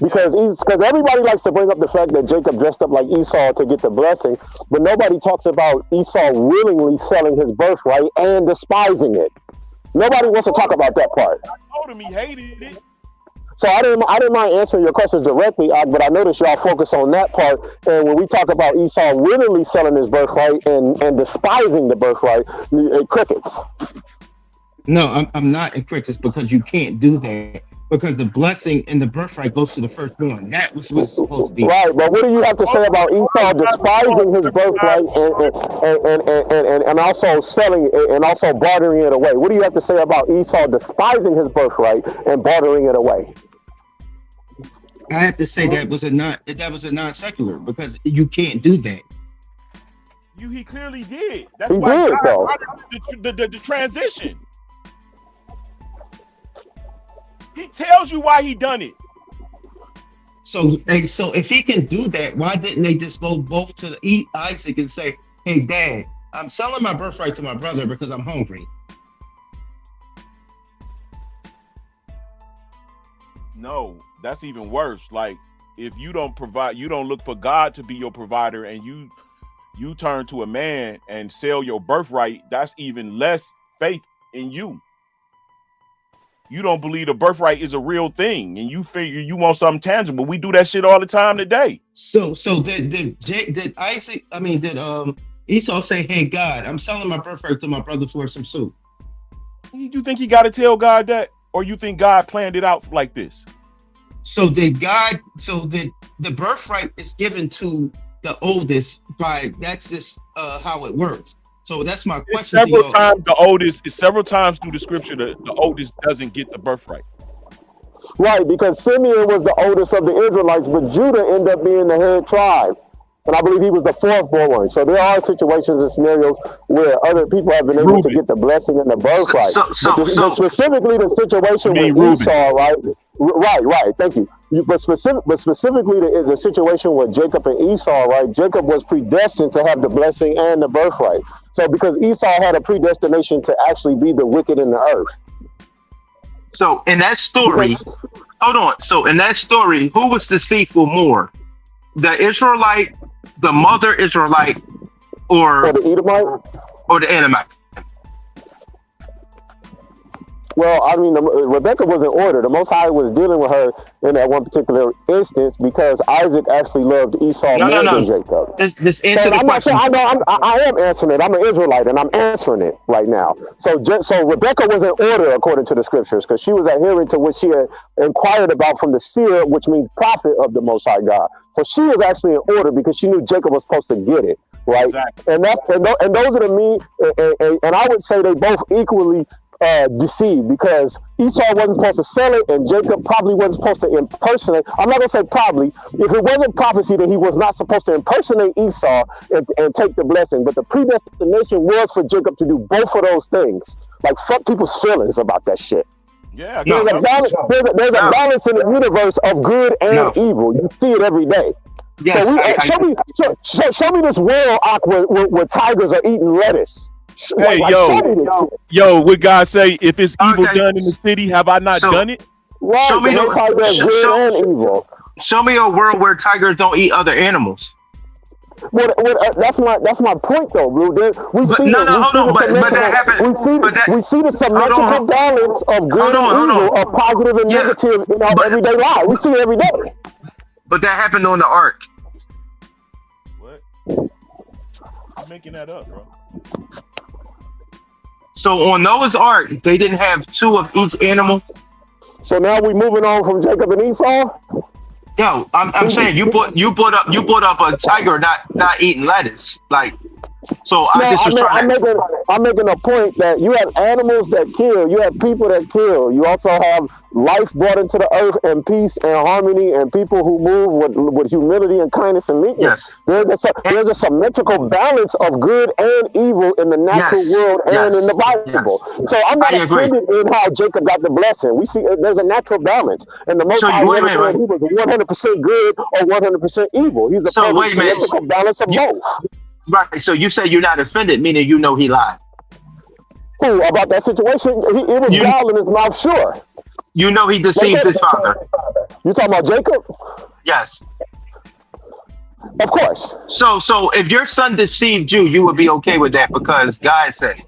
Because everybody likes to bring up the fact that Jacob dressed up like Esau to get the blessing, but nobody talks about Esau willingly selling his birthright and despising it. Nobody wants to talk about that part. I told him he hated it. So I didn't mind answering your questions directly, but I noticed y'all focus on that part. And when we talk about Esau willingly selling his birthright and despising the birthright, it crickets. No, I'm not in crickets because you can't do that. Because the blessing and the birthright goes to the firstborn. That was what's supposed to be. Right, but what do you have to say about Esau despising his birthright and also selling it and also bartering it away? What do you have to say about Esau despising his birthright and bartering it away? I have to say that was a non-secular because you can't do that. He clearly did. That's he why did, though. The transition. He tells you why he done it. So if he can do that, why didn't they just go both to Isaac and say, "Hey, Dad, I'm selling my birthright to my brother because I'm hungry." No, that's even worse. Like if you don't provide, you don't look for God to be your provider, and you turn to a man and sell your birthright. That's even less faith in you. You don't believe the birthright is a real thing, and you figure you want something tangible. We do that shit all the time today. So did Esau say, "Hey God, I'm selling my birthright to my brother for some soup"? You think he got to tell God that, or you think God planned it out like this? So the birthright is given to the oldest that's just how it works. So that's my question. Several times through the scripture, the oldest doesn't get the birthright. Right, because Simeon was the oldest of the Israelites, but Judah ended up being the head tribe. And I believe he was the fourth born. So there are situations and scenarios where other people have been able to get the blessing and the birthright. But specifically the situation with Esau, right? Right, thank you. But specifically the situation with Jacob and Esau, right? Jacob was predestined to have the blessing and the birthright. So because Esau had a predestination to actually be the wicked in the earth. So in that story, hold on. So in that story, who was deceitful more? The Israelite, the mother Israelite, or the Edomite? Or the Edomite? Well, I mean, Rebecca was in order. The Most High was dealing with her in that one particular instance because Isaac actually loved Esau more than Jacob. Just answer the question. I am answering it. I'm an Israelite, and I'm answering it right now. So Rebecca was in order according to the scriptures because she was adhering to what she had inquired about from the seer, which means prophet of the Most High God. So she was actually in order because she knew Jacob was supposed to get it. right? Exactly. And those are the and I would say they both equally deceived, because Esau wasn't supposed to sell it, and Jacob probably wasn't supposed to impersonate. I'm not gonna say probably. If it wasn't prophecy, then he was not supposed to impersonate Esau and take the blessing. But the predestination was for Jacob to do both of those things. Like, fuck people's feelings about that shit. Yeah, there's a balance in the universe of good and evil. You see it every day. Yes, show me this world where tigers are eating lettuce. Hey, yo, what God say? If it's evil done in the city, have I not done it? Right, show me show me a world where tigers don't eat other animals. That's my point, though, bro. We see the symmetrical balance of good and evil, of positive and negative in our everyday life. We see it every day. But that happened on the ark. What? I'm making that up, bro. So on Noah's Ark, they didn't have two of each animal. So now we moving on from Jacob and Esau. Yo, I'm saying you put up a tiger not eating lettuce, like. So I'm making a point that you have animals that kill, you have people that kill, you also have life brought into the earth, and peace and harmony, and people who move with humility and kindness and meekness. Yes. There's a symmetrical balance of good and evil in the natural world and in the Bible. So I'm not offended in how Jacob got the blessing. We see there's a natural balance, and the Most High never said he was 100% good or 100% evil. He's a symmetrical balance of both. Right, so you say you're not offended, meaning you know he lied. Who, about that situation? It was gall in his mouth, sure. You know he deceived his father. You talking about Jacob? Yes. Of course. So if your son deceived you, you would be okay with that because God said it.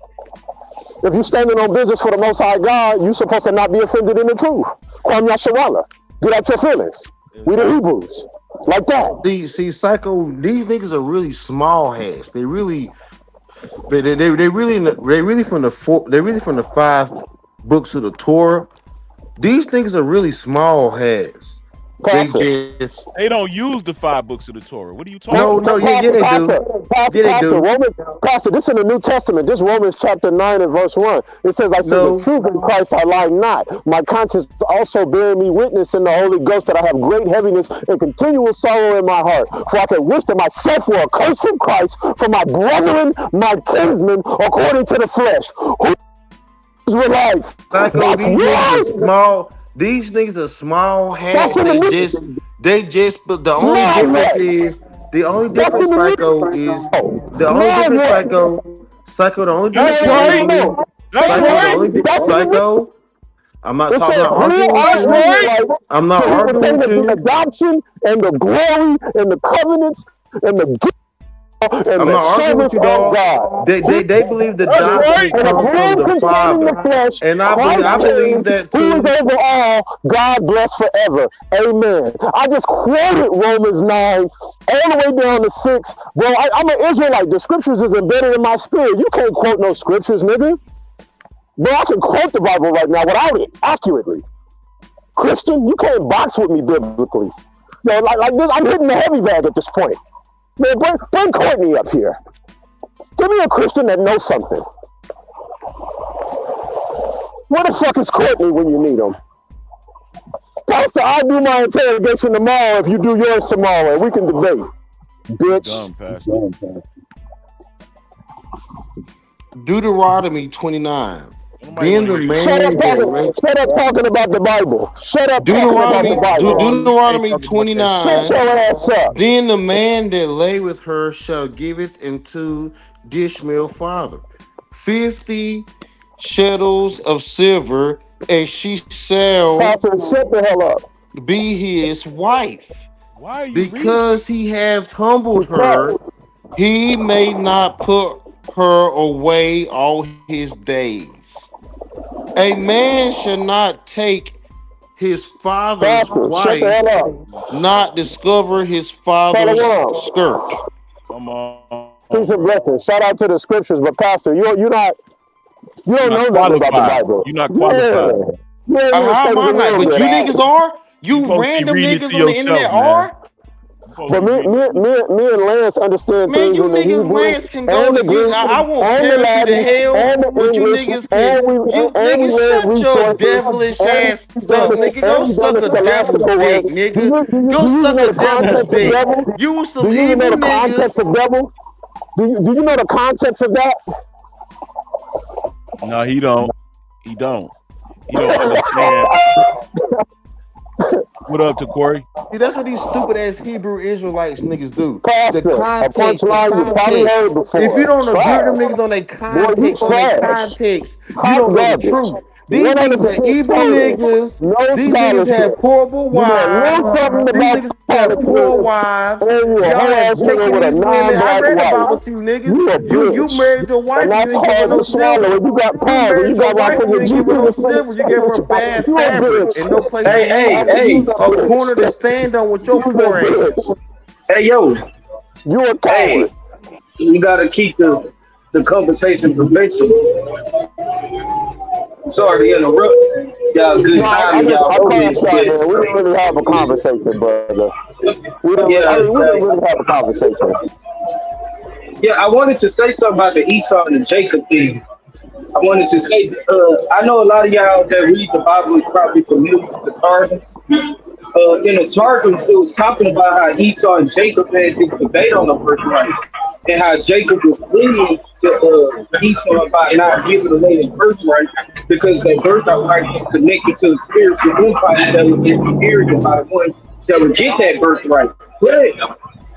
If you're standing on business for the Most High God, you're supposed to not be offended in the truth. Kwam Yasharala. Get out your feelings. We the Hebrews. Like that. See, Psycho, these niggas are really small heads. They really from the 5 books of the Torah. These niggas are really small heads. They don't use the 5 books of the Torah. What are you talking about? No, they do. Pastor, this in the New Testament. This Romans chapter 9 and verse 1. It says, I say the truth in Christ, I lie not. My conscience also bearing me witness in the Holy Ghost that I have great heaviness and continual sorrow in my heart. For I can wish that myself were accursed from Christ for my brethren, my kinsmen, according to the flesh. Who Israelites? These niggas are small heads. But the only difference is Psycho. The only difference, Psycho. I'm not talking about I'm not arguing with you. Adoption and the glory and the covenants and the gift. I'm not arguing with you, dog. They believe the doctrine comes from the Father, and I believe that too. Who is over all, God bless forever. Amen. I just quoted Romans 9 all the way down to 6. Bro, I'm an Israelite. The scriptures is embedded in my spirit. You can't quote no scriptures, nigga. Bro, I can quote the Bible right now without it accurately. Christian, you can't box with me biblically. Yo, like this, I'm hitting the heavy bag at this point. Man, bring Courtney up here. Give me a Christian that knows something. Where the fuck is Courtney when you need him? Pastor, I'll do my interrogation tomorrow if you do yours tomorrow, and we can debate. Bitch. Deuteronomy 29. Then the man shut up talking about the Bible. Shut up talking about the Bible. Deuteronomy 29. Shut your ass up. Then the man that lay with her shall give it into Ishmael's father 50 shekels of silver, and she shall shut the hell up. Be his wife. Why are you because he hath humbled her, he may not put her away all his days. A man should not take his father's wife, not discover his father's skirt. Come on. Piece of record. Shout out to the scriptures, but Pastor, you don't know nothing about the Bible. You're not qualified. How am I not? But you niggas are? You random niggas on the internet are? But me and Lance understand Man, things you in the niggas, Hebrew Lance can go and to the you. Greek I won't and the perish you to Latin hell, and the but you English niggas can. You and we niggas read shut your resources devilish and ass we done up, it nigga. Go and we done suck it a devil's scholastic way. dick, nigga. Go Do you suck know a the devil's context of dick. devil? You some Do you even know evil the context niggas. of devil? Do you know the context of that? No, he don't. He don't. He don't understand. What up to Corey? See, that's what these stupid ass Hebrew Israelites niggas do. Pastor, a punchline you probably heard before. If you don't agree Trash. with them niggas on their Boy, you context, you hot don't know the garbage. truth. These niggas are 100% evil total. niggas. No These niggas have scholarship. horrible You know a little wives. something These about niggas have poor politics, wives. and you a Y'all whole have ass nigga taken with a these women. I non-black read the wife. Bible to you niggas. You a You bitch. married your wife And and you that's didn't give her hard no to swallow. silver. And you got You pause, and married you your got right wife for and you your didn't give her no Jesus. silver. You gave her bad You a fabric bitch. and no place to Hey, sleep. A corner to stand on with your poor ass. Hey, yo. You a coward. You gotta keep the conversation professional. Sorry to interrupt. Y'all good time, y'all know this, man. We didn't really have a conversation, brother. We didn't really have a conversation. Yeah, I wanted to say something about the Esau and the Jacob thing. I wanted to say, I know a lot of y'all that read the Bible is probably familiar with the Targums. In the Targums, it was talking about how Esau and Jacob had this debate on the birthright, and how Jacob was pleading to Esau about not giving away his birthright because that birthright is connected to the spiritual empire that was inherited by the one that would get that birthright. But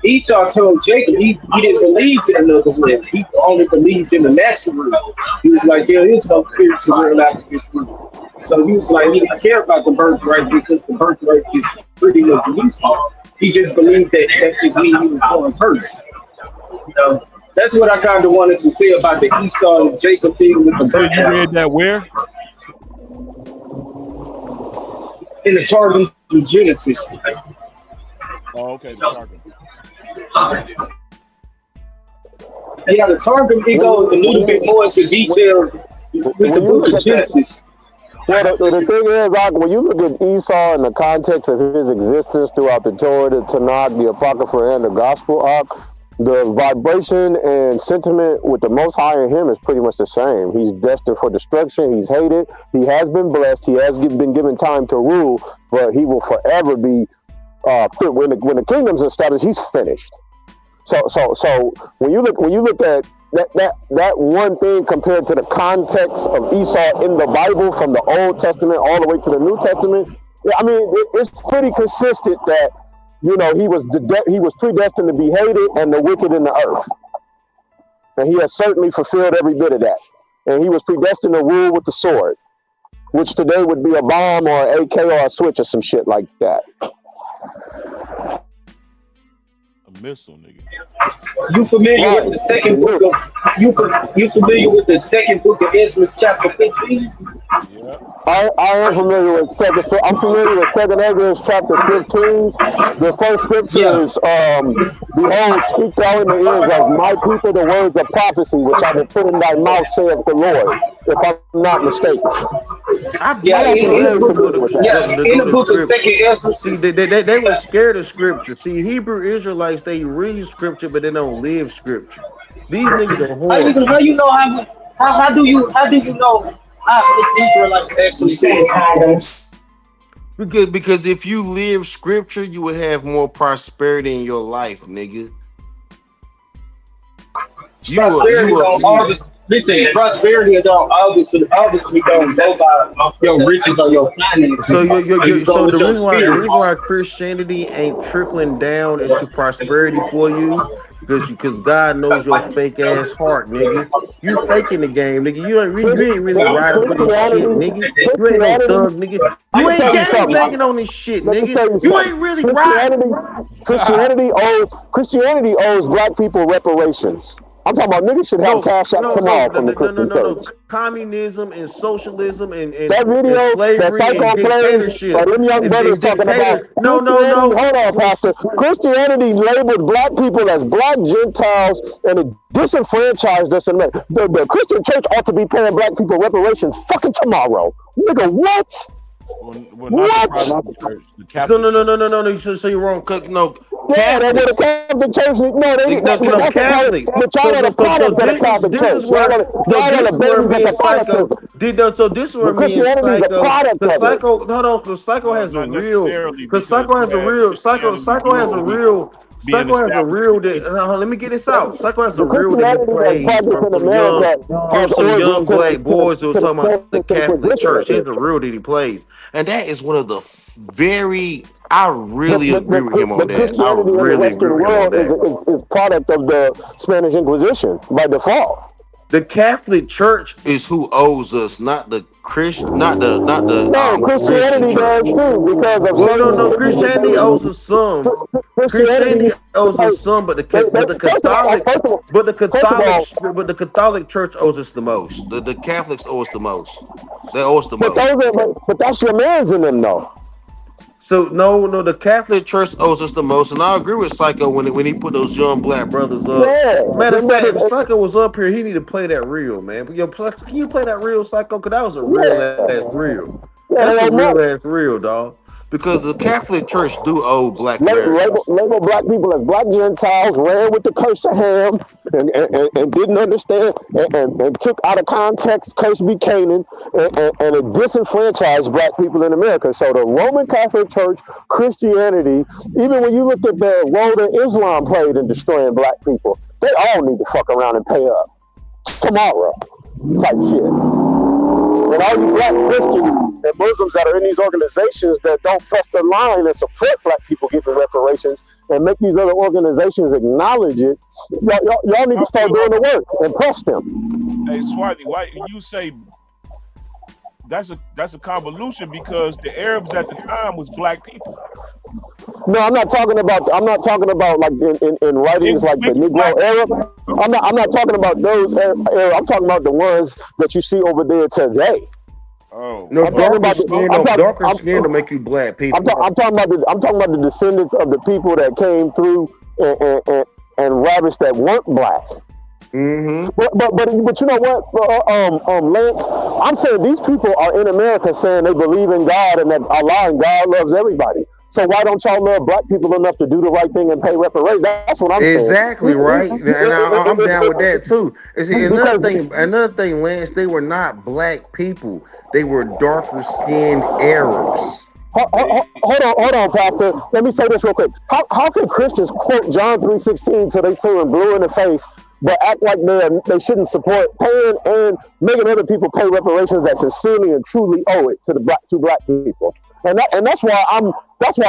Esau told Jacob he didn't believe in another world. He only believed in the natural world. He was like, there is no spiritual world after this world. So he was like, he didn't care about the birthright because the birthright is pretty much useless. He just believed that that's his meaning he was born first. You know, that's what I kind of wanted to say about the Esau and Jacob thing with the birthright. You read that where? In the Targums of Genesis. Oh, okay, the Targum. Yeah, the Targum, it goes a little bit more into detail with the book of Genesis. Well, the thing is, when you look at Esau in the context of his existence throughout the Torah, the Tanakh, the Apocrypha, and the Gospel, the vibration and sentiment with the Most High in him is pretty much the same. He's destined for destruction. He's hated. He has been blessed. He has been given time to rule, but he will forever be when the kingdom's established. He's finished. So when you look at that one thing compared to the context of Esau in the Bible from the Old Testament all the way to the New Testament, I mean, it's pretty consistent that, you know, he was predestined to be hated and the wicked in the earth. And he has certainly fulfilled every bit of that. And he was predestined to rule with the sword, which today would be a bomb or an AK or a switch or some shit like that. A missile, nigga. You familiar with the second book of you familiar with the second book of Ezra, chapter 15? Yeah. I am familiar with I'm familiar with 2 Ezra chapter 15. The first scripture is, behold, speak thou in the ears of my people the words of prophecy, which I will put in thy mouth, saith the Lord, if I'm not mistaken. In the book of Second Ezra. See, they were scared of scripture. See, Hebrew Israelites, they read scripture, but they don't live scripture. These niggas are horrible. How do you know how Israelites actually say it? Because if you live scripture, you would have more prosperity in your life, nigga. Listen, prosperity don't obviously don't go by your riches or your finances. So the reason why Christianity ain't trickling down into prosperity for you, because God knows your fake ass heart, nigga. You faking the game, nigga. You ain't really riding for this shit, nigga. You ain't no thug, nigga. You ain't gang banging on this shit, nigga. You ain't really riding. Christianity owes black people reparations. I'm talking about niggas should have cash out tomorrow from the Christian church. Communism and socialism and that video, and slavery that psycho and dictatorship. them young brothers talking about. No. Hold on, Pastor. Christianity labeled black people as black Gentiles and it disenfranchised us. And the Christian church ought to be paying black people reparations fucking tomorrow. Nigga, what? No. So you're wrong. No, Yeah, they were the Catholic Church. No, they No, Catholics. But y'all are the product of the Catholic Church. Y'all are the babies of Catholicism. So this is where me and Christianity is a product of it. Psycho, hold on, because Psycho has a real, because Psycho has a real, Psycho has a real. Psycho has a real let me get this out. Psycho has a real that he plays from some young black boys who are talking about the Catholic Church. He has a real that he plays. And that is one of the I really agree with him on that. Christianity in the Western world is product of the Spanish Inquisition by default. The Catholic Church is who owes us, not the Christian, not the Christianity does too, because of no, Christianity owes us some. Christianity owes us some, but the Catholic Church owes us the most. The Catholics owe us the most. They owe us the most. But that's your man's in them though. So no, the Catholic Church owes us the most, and I agree with Psycho when he put those young black brothers up. Yeah. Matter of fact, if Psycho was up here, he need to play that real, man. Can you play that real, Psycho? Because that was a real ass real. That's a real ass real, dog. Because the Catholic Church do owe black label black people as black Gentiles, ran with the curse of Ham, and didn't understand, and took out of context curse be Canaan, and it disenfranchised black people in America. So the Roman Catholic Church, Christianity, even when you look at the role that Islam played in destroying black people, they all need to fuck around and pay up tomorrow type shit. And all you black Christians and Muslims that are in these organizations that don't press the line and support black people getting reparations and make these other organizations acknowledge it, y'all need to start doing the work and press them. Hey, Swarty, why you say that's a convolution? Because the Arabs at the time was black people. No, I'm not talking about like in writings like the Negro Arab. I'm not talking about those Arab. I'm talking about the ones that you see over there today. Oh, no, darker skin to make you black people. I'm talking about the descendants of the people that came through and ravished that weren't black. Mm-hmm. But you know what, Lance? I'm saying these people are in America saying they believe in God and that Allah and God loves everybody. So why don't y'all love black people enough to do the right thing and pay reparations? That's what I'm saying. Exactly right, and I'm down with that too. See, another thing, Lance, they were not black people; they were darker skinned Arabs. Hold on, Pastor. Let me say this real quick. How can Christians quote John 3:16 till they turn blue in the face, but act like they shouldn't support paying and making other people pay reparations that sincerely and truly owe it to black people? And that's why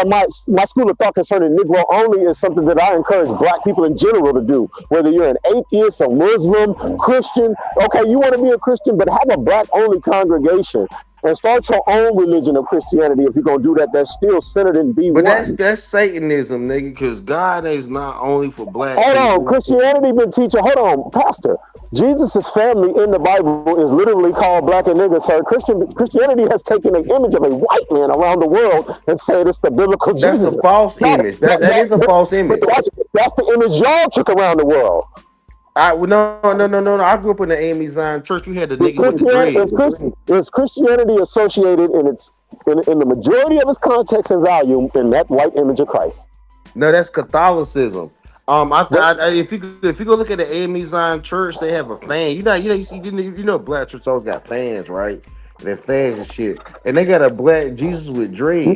my school of thought concerning Negro only is something that I encourage black people in general to do. Whether you're an atheist, a Muslim, Christian, okay, you want to be a Christian, but have a black only congregation and start your own religion of Christianity. If you're gonna do that, that's still centered in B1. But that's Satanism, nigga, because God is not only for black people. Hold on, Christianity been teaching. Hold on, Pastor. Jesus' family in the Bible is literally called black and niggas. So Christianity has taken an image of a white man around the world and said it's the biblical Jesus. That's a false image. That is a false image. That's the image y'all took around the world. No. I grew up in the Amy Zion Church. We had the nigga with the dreads. Is Christianity associated in the majority of its context and value in that white image of Christ? No, that's Catholicism. If you go look at the Amy Zion Church, they have a fan. You know, black church always got fans, right? They're fans and shit, and they got a black Jesus with dreads. You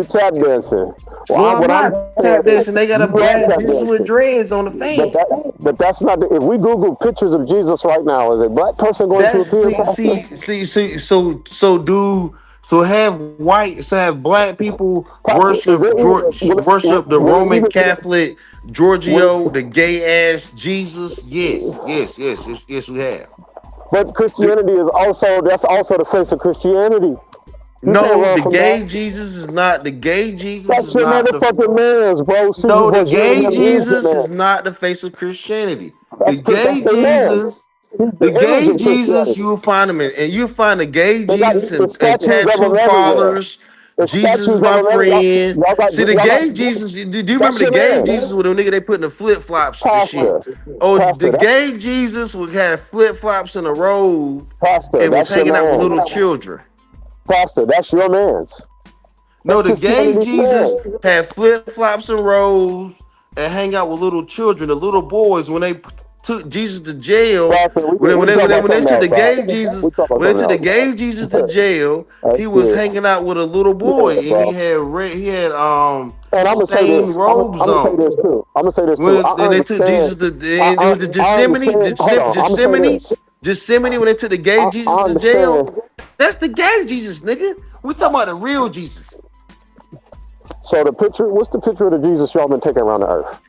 tap dancing. Well, I'm not tap dancing. They got a black Jesus with dreads on the fan. But that's not. If we Google pictures of Jesus right now, is a black person going to appear? So have black people worship the Roman Catholic Giorgio, the gay ass Jesus? Yes, we have. But Christianity is also the face of Christianity. No, the gay Jesus is not. The gay Jesus is not. That's your motherfucking man's, bro. No, the gay Jesus is not the face of Christianity. The gay Jesus, you'll find him in, and you'll find the gay Jesus and tattoo parlors. Jesus is my friend. See, the gay Jesus, do you remember the gay Jesus with a nigga they put in the flip flops and shit? Oh, the gay Jesus would have flip flops in a robe and was hanging out with little children. Pastor, that's your man's. No, the gay Jesus had flip flops and robes and hang out with little children, the little boys. When they took Jesus to jail, when they took the gay Jesus, when they took the gay Jesus to jail, he was hanging out with a little boy, and he had and I'm gonna say stained this. robes I'm gonna say on. this too. I'm gonna say this too. When they took Jesus to it was the Gethsemane when they took the gay Jesus to jail. That's the gay Jesus, nigga. We talking about the real Jesus. So the picture, what's the picture of the Jesus y'all been taking around the earth?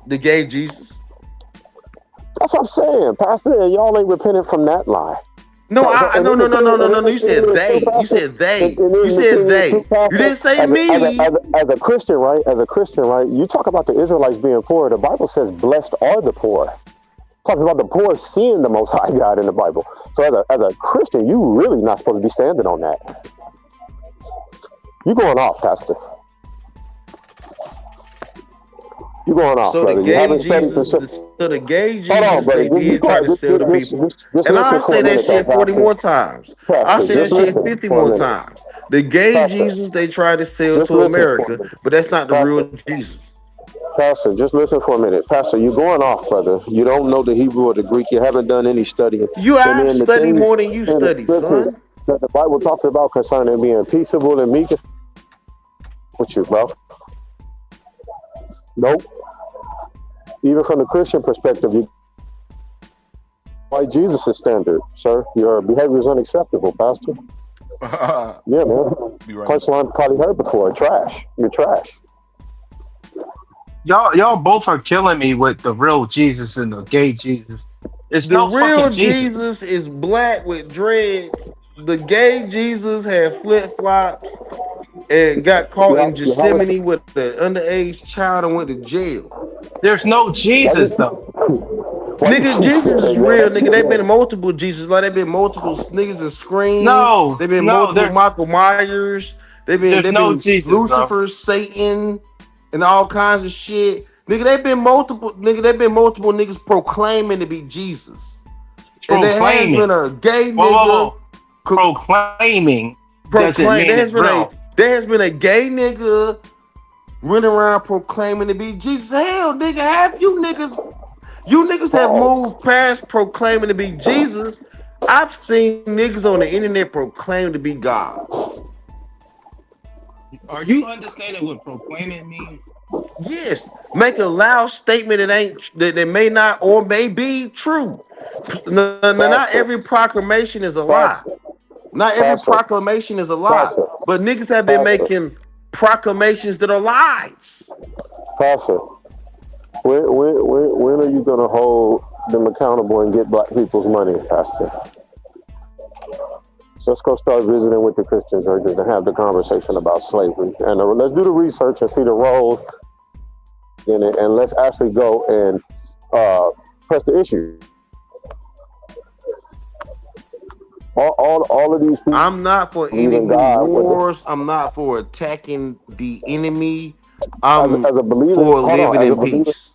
The gay Jesus. That's what I'm saying, Pastor. And y'all ain't repented from that lie. No, no. You said they. You said they. You said they. You didn't say me. As a Christian, right? As a Christian, right? You talk about the Israelites being poor. The Bible says, "Blessed are the poor." It talks about the poor seeing the Most High God in the Bible. So as a Christian, you really not supposed to be standing on that. You going off, Pastor. You going off, so brother. The gay Jesus, so the gay Jesus, they did try to sell the people. And I'll say that shit 40 more times. I'll say that shit 50 more times. The gay Jesus, they tried to sell to America, but that's not the real Jesus. Pastor, just listen for a minute. Pastor, you're going off, brother. You don't know the Hebrew or the Greek. You haven't done any studying. I've studied more than you study, son. That the Bible talks about concerning being peaceable and meek with you, bro. Nope. Even from the Christian perspective, why Jesus is standard, sir. Your behavior is unacceptable, Pastor. Yeah, man. Punchline probably heard before. Trash. You're trash. Y'all both are killing me with the real Jesus and the gay Jesus. It's the no real fucking Jesus. Jesus is black with dreads. The gay Jesus had flip flops and got caught in Gethsemane with the underage child and went to jail. There's no Jesus though. Nigga, Jesus is real, nigga. They've been multiple Jesus, like they've been multiple niggas in Scream. No, they've been multiple Michael Myers. They've been Jesus, Lucifer, bro. Satan, and all kinds of shit. Nigga, they've been multiple niggas proclaiming to be Jesus. And there has been a gay nigga proclaiming doesn't mean it's real. There has been a gay nigga running around proclaiming to be Jesus. Hell, nigga, half you niggas have moved past proclaiming to be Jesus. I've seen niggas on the internet proclaim to be God. Are you understanding what proclaiming means? Yes, make a loud statement that may not or may be true. Not every proclamation is a lie. Not every proclamation is a lie. But niggas have been making proclamations that are lies. Pastor, when are you gonna hold them accountable and get black people's money, Pastor? Let's go start visiting with the Christian churches and have the conversation about slavery. And let's do the research and see the roles in it, and let's actually go and press the issue. All of these people. I'm not for any wars. I'm not for attacking the enemy. I'm as a believer, for living in peace.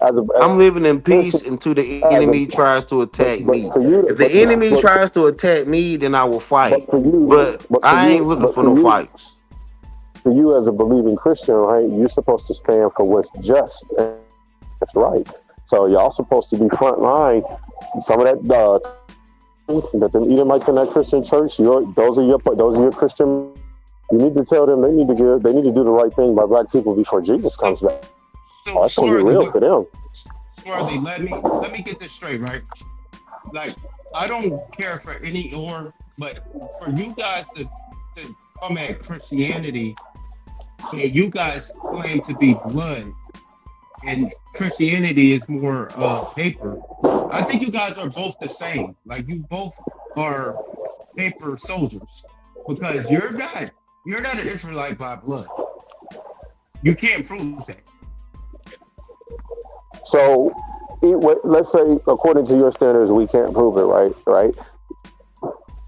I'm living in peace until the enemy tries to attack me. If the enemy tries to attack me, then I will fight. But I ain't looking for no fights. For you as a believing Christian, right, you're supposed to stand for what's just and that's right. So y'all supposed to be front line. Some of that them Edomites in that Christian church, those are your Christian. You need to tell them they need to do the right thing by black people before Jesus comes back. So, that's gonna be real for them. Swarthy, let me get this straight, right? Like, I don't care for any but for you guys to come at Christianity and you guys claim to be blood and Christianity is more paper. I think you guys are both the same. Like, you both are paper soldiers because you're not an Israelite by blood. You can't prove that. So, let's say, according to your standards, we can't prove it, right?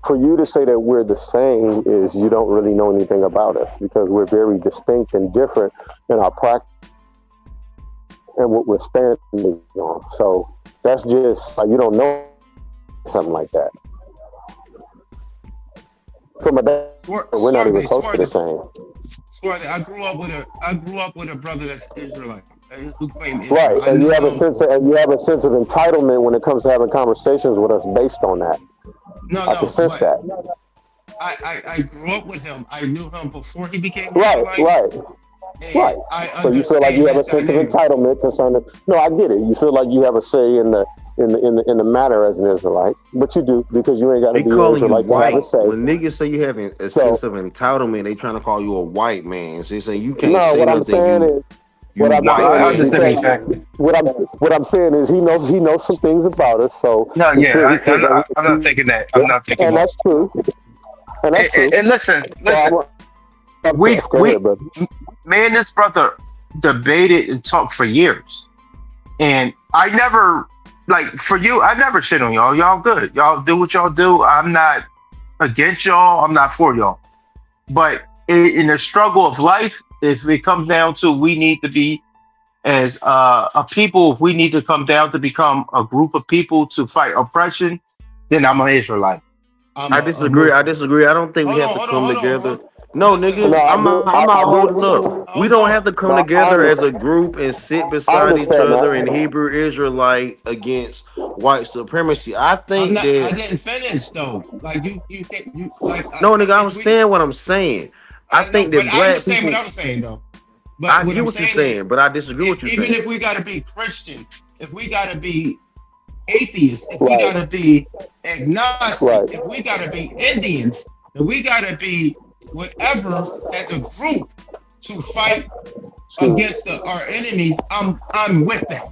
For you to say that we're the same is you don't really know anything about us because we're very distinct and different in our practice and what we're standing on. So that's just like you don't know something like that. from a we're not even close to the same. Smarty, I grew up with a brother that's Israelite. Who claimed Right, Israel. and you have a sense of entitlement when it comes to having conversations with us based on that. I can sense that. I grew up with him. I knew him before he became right. Right. So you feel like you have a sense of entitlement concerning. No, I get it. You feel like you have a say in the matter as an Israelite, but you do because you ain't got to be an Israelite to have a say. When niggas say you have a sense of entitlement, they trying to call you a white man. So they say you can't say nothing. What I'm saying is he knows some things about us. So no, yeah, I'm not taking that. I'm not taking and that. That's true. And that's true. And listen. Me and this brother debated and talked for years, and I never I never shit on y'all. Y'all good. Y'all do what y'all do. I'm not against y'all. I'm not for y'all. But in the struggle of life, if it comes down to we need to be as a people, if we need to come down to become a group of people to fight oppression, then I'm an Israelite. I disagree. I don't think we have to come together. No, nigga, I'm not holding up. We don't have to come together as a group and sit beside each other in Hebrew Israelite against white supremacy. I think I didn't finish though. Like you no, nigga, I'm saying what I'm saying. I think that black people. What I'm saying though. But I get what you're saying, but I disagree with you. Even if we gotta be Christian, if we gotta be atheists, if we gotta be agnostic, if we gotta be Indians, if we gotta be whatever as a group to fight against our enemies, I'm with that.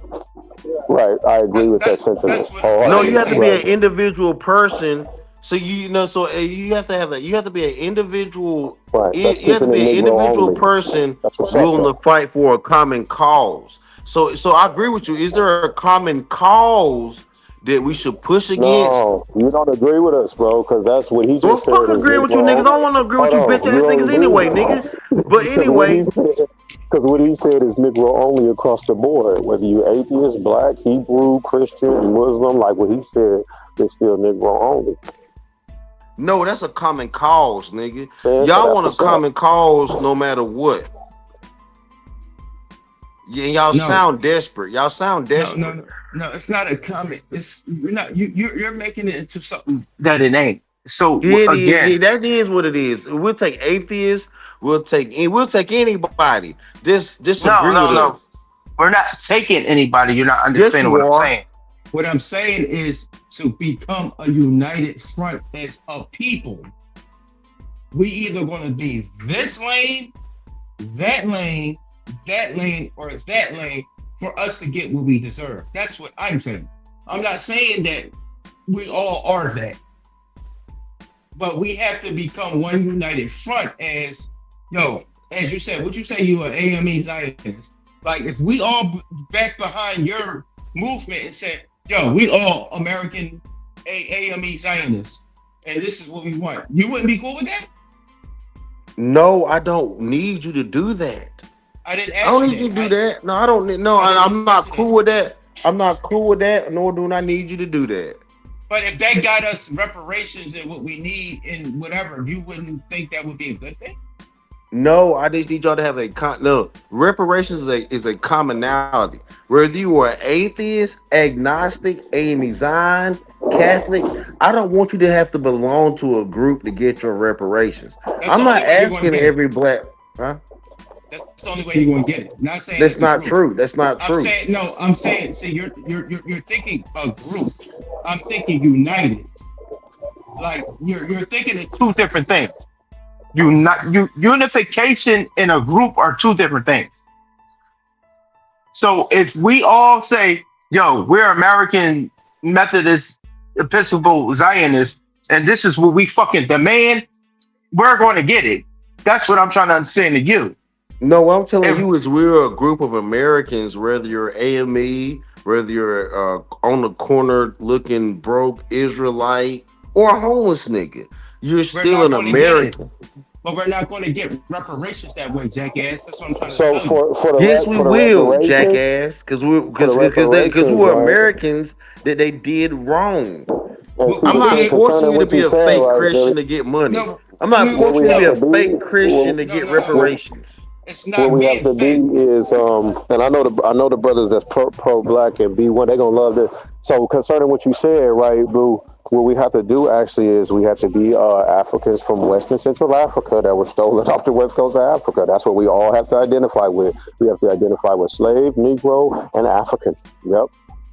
Right, I agree with that sentiment. No, you have to be an individual person. So you have to be an individual. Right. You have to be an individual person willing to fight for a common cause. So I agree with you. Is there a common cause that we should push against? No, you don't agree with us, bro, because that's what he just said. Don't fucking agree with you, niggas. I don't want to agree with you, bitch ass niggas anyway, niggas. But anyway, because what he said is Negro only across the board, whether you atheist, black, Hebrew, Christian, Muslim, like what he said, it's still Negro only. No, that's a common cause, nigga. Y'all want a common cause no matter what. Yeah, y'all sound desperate. Y'all sound desperate. No, it's not a comment. You're making it into something that it ain't. So again, that is what it is. We'll take atheists. We'll take anybody. Just agree with us. We're not taking anybody. You're not understanding what I'm saying. What I'm saying is to become a united front as a people. We either going to be this lane, that lane, or that lane for us to get what we deserve. That's what I'm saying. I'm not saying that we all are that, but we have to become one united front as you said. What you say? You are AME Zionist. Like if we all back behind your movement and said, we all American AME Zionists, and this is what we want. You wouldn't be cool with that? No, I don't need you to do that. I didn't ask I don't need you to do that. No, I don't need. No, I'm not cool with that. I'm not cool with that. Nor do I need you to do that. But if that got us reparations and what we need and whatever, you wouldn't think that would be a good thing? No, I just need y'all to have reparations is a commonality. Whether you are atheist, agnostic, AME Zion, Catholic, I don't want you to have to belong to a group to get your reparations. I'm not asking every black, huh? That's the only way you're gonna get it. Not saying that's not true. That's not true. I'm saying, see, you're thinking a group. I'm thinking united. Like you're thinking of two different things. Unification in a group are two different things. So if we all say, we're American Methodist Episcopal Zionists, and this is what we fucking demand, we're going to get it. That's what I'm trying to understand to you. No, what I'm telling you is we're a group of Americans, whether you're AME, whether you're on the corner looking broke Israelite or a homeless nigga. You're still an American. But we're not going to get reparations that way, jackass. That's what I'm trying to tell you. Yes, we will, jackass, because we're Americans that they did wrong. I'm not forcing you to be a fake Christian to get money. I'm not forcing you to be a fake Christian to get reparations. It's not what we being have to fake. be is and I know the brothers that's pro black and B1, they're gonna love this. So concerning what you said, right, Blue, what we have to do actually is we have to be Africans from West and Central Africa that were stolen off the west coast of Africa. That's what we all have to identify with. We have to identify with slave, Negro, and African. Yep.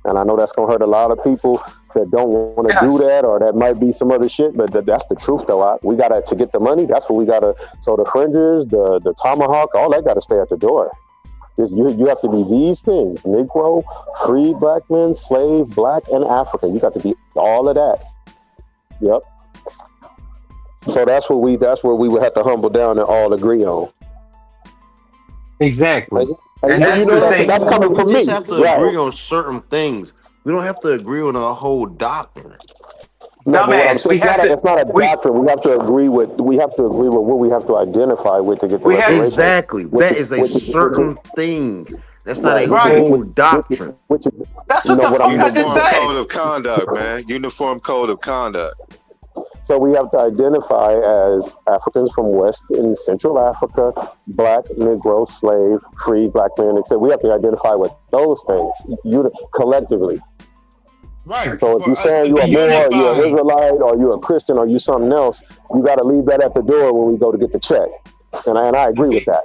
And I know that's gonna hurt a lot of people that don't want to do that, or that might be some other shit, but that's the truth though. We gotta, to get the money, that's what we gotta. So the fringes, the tomahawk, all that gotta stay at the door. You have to be these things: Negro, free black men, slave, black, and African. You got to be all of that. Yep. So that's what we would have to humble down and all agree on. Exactly. And that's coming from me. We just have to agree on certain things. We don't have to agree on a whole doctrine. No, it's not a doctrine. We have to agree with what we have to identify with to get the reparation. Exactly. That is a certain thing. That's not a whole doctrine. That's what the fuck I just said. Uniform code of conduct, man. Uniform code of conduct. So we have to identify as Africans from West and Central Africa, black, Negro, slave, free, black man, etc. We have to identify with those things collectively. Right. So if you're saying you're an Israelite, or you're a Christian, or you something else, you got to leave that at the door when we go to get the check. And I agree with that.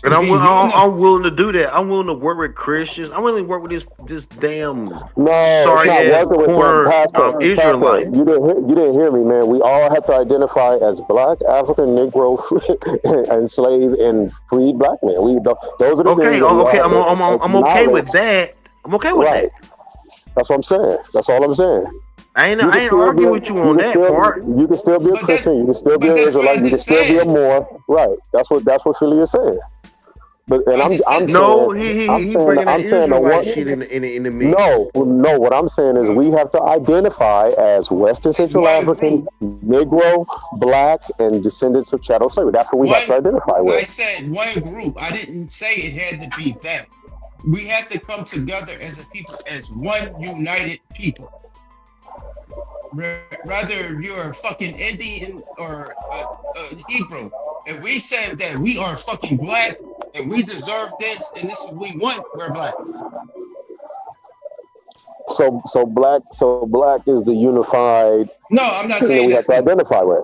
And I'm willing to do that. I'm willing to work with Christians. I'm willing to work with this damn sorry ass corner Israelite. You didn't hear me, man. We all have to identify as black, African, Negro, and slave, and freed black man. Those are the things. I'm okay with that. I'm okay with that. That's what I'm saying. That's all I'm saying. I ain't arguing with you on that part. You can still be a Christian. You can still be an Israelite. You can still be a Moor. Right. That's what Philly is saying. But I'm no, he bringing that Israelite shit in the mix. No. What I'm saying is we have to identify as West and Central African, Negro, black, and descendants of chattel slavery. That's what we have to identify with. I said one group. I didn't say it had to be them. We have to come together as a people, as one united people. Whether you're a fucking Indian or a Hebrew, if we say that we are fucking black and we deserve this and this is what we want, we're black. So black is the unified. No, I'm not saying we have to identify with.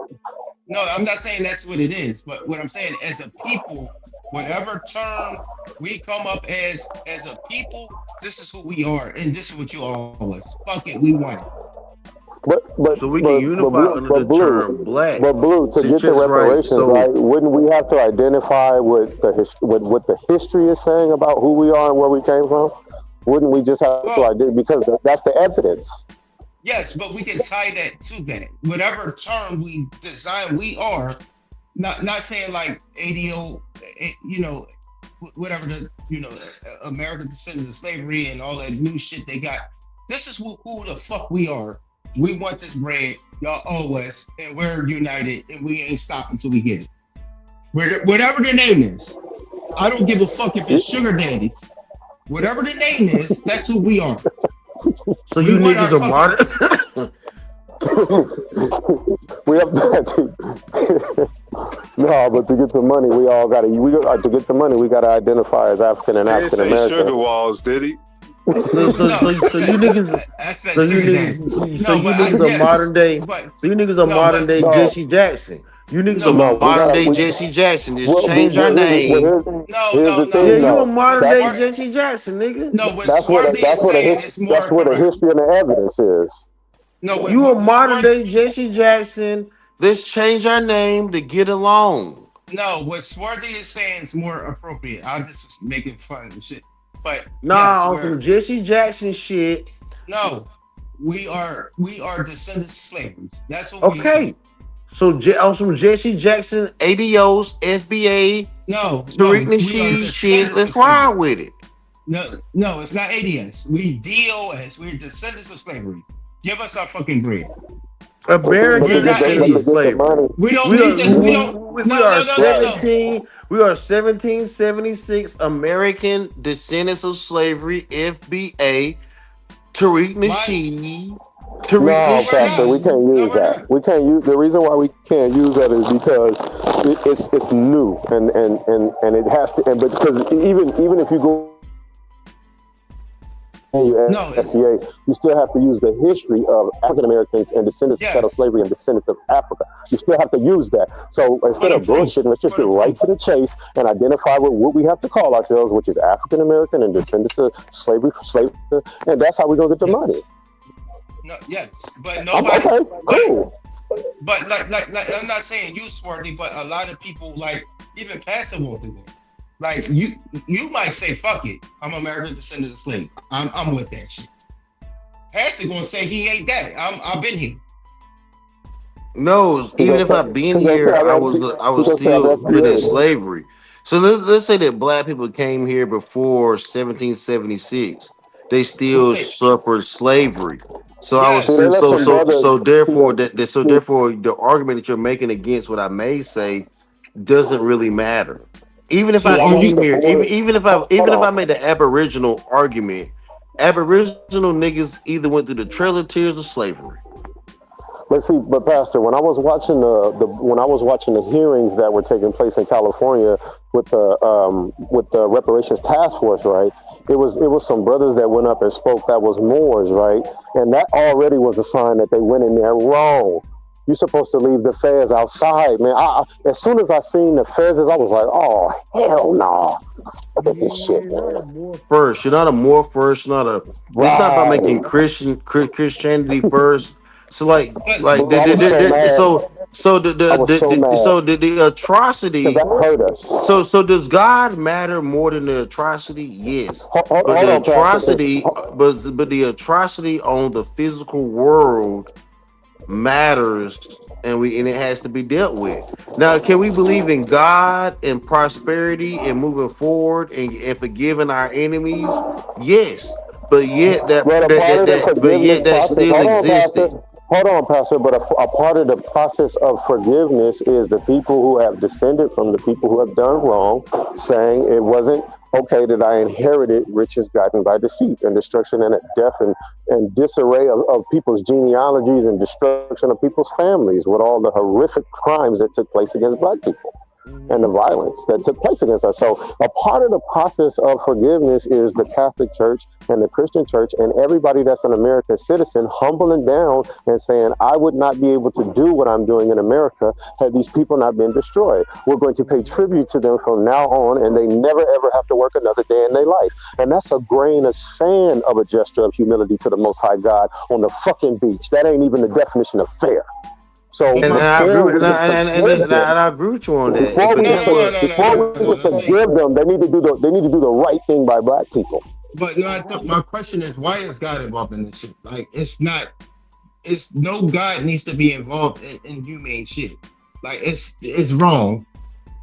No, I'm not saying that's what it is. But what I'm saying, as a people, whatever term we come up as a people, this is who we are, and this is what you all was. Fuck it, we won. But so we can unify under the term black. But Blue, to get the reparations, right? Wouldn't we have to identify with what the history is saying about who we are and where we came from? Wouldn't we just have to identify, because that's the evidence? Yes, but we can tie that to that. Whatever term we design, we are not saying like ADO, whatever the American descendants of slavery and all that new shit they got. This is who the fuck we are. We want this bread, y'all owe us, and we're united, and we ain't stopping until we get it. Whatever the name is, I don't give a fuck if it's sugar daddies. Whatever the name is, that's who we are. So you niggas are modern. We have to. No, but to get the money, to get the money, we gotta identify as African and African American. Sugar walls, did he? So you niggas are modern day. So you niggas are modern day Jesse Jackson. You niggas are modern day Jesse Jackson. Just change our name. You a modern day Jesse Jackson, nigga. No, that's where the history and the evidence is. No, you a modern day Jesse Jackson. Let's change our name to get along. No, what Swarthy is saying is more appropriate. I'm just making fun of the shit. But on some Jesse Jackson shit. No, we are descendants of slaves. That's what we are. So on some Jesse Jackson ADOs, FBA, Tariq Nasheed shit. Let's ride with it. No, it's not ADS. We DOS. We're descendants of slavery. Give us our fucking bread. American descendants of slavery. We are 17. We are 1776 American descendants of slavery, FBA, Tariq Nasheed. No, Pastor, we can't use that. We can't use the reason why we can't use that is because it's new and it has to and because even if you go SYA, you still have to use the history of African Americans and descendants of chattel slavery and descendants of Africa. You still have to use that. So instead of bullshitting, let's just get right to the chase and identify what we have to call ourselves, which is African American and descendants of slavery, and that's how we're gonna get the money. No, yes, but nobody. Okay, cool. But like, I'm not saying you, Swarthy, but a lot of people, like, even Pastor won't do it. Like, you might say, fuck it, I'm American descendant of slave. I'm with that shit. Pastor gonna say he ain't that. I've been here. No, even if I've been here, I was still been in slavery. So let's say that black people came here before 1776. They still suffered slavery. So I was so therefore the argument that you're making against what I may say doesn't really matter. Even if I came here, even if I made the Aboriginal argument, Aboriginal niggas either went through the Trail of Tears or slavery. But Pastor, when I was watching the hearings that were taking place in California with the reparations task force, right? It was some brothers that went up and spoke that was Moors, right? And that already was a sign that they went in there wrong. You're supposed to leave the fez outside, man. As soon as I seen the fezzes, I was like, oh, hell no. Look at this shit, man. First, you're not a Moor first. It's not about making Christianity first. So the atrocity. That hurt us. So does God matter more than the atrocity? Yes, but the atrocity on the physical world matters, and it has to be dealt with. Now, can we believe in God and prosperity and moving forward and forgiving our enemies? Yes, but yet that still existed. Hold on, Pastor, but a part of the process of forgiveness is the people who have descended from the people who have done wrong, saying it wasn't okay that I inherited riches gotten by deceit and destruction and death and disarray of people's genealogies and destruction of people's families with all the horrific crimes that took place against black people and the violence that took place against us. So a part of the process of forgiveness is the Catholic Church and the Christian Church and everybody that's an American citizen humbling down and saying, I would not be able to do what I'm doing in America had these people not been destroyed. We're going to pay tribute to them from now on, and they never ever have to work another day in their life. And that's a grain of sand of a gesture of humility to the Most High God on the fucking beach. That ain't even the definition of fair. So I agree with you on that. Before we forgive them, they need to do the right thing by black people. But my question is, why is God involved in this shit? Like, no God needs to be involved in humane shit. Like, it's wrong.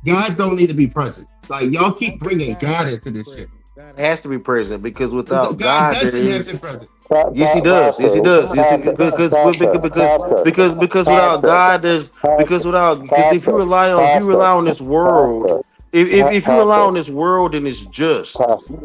God don't need to be present. Like, y'all keep bringing God into this shit. God has to be present because without God doesn't have to be present. Yes, he does. Yes, he does. Because without God, if you rely on this world, if you rely on this world, then it's just.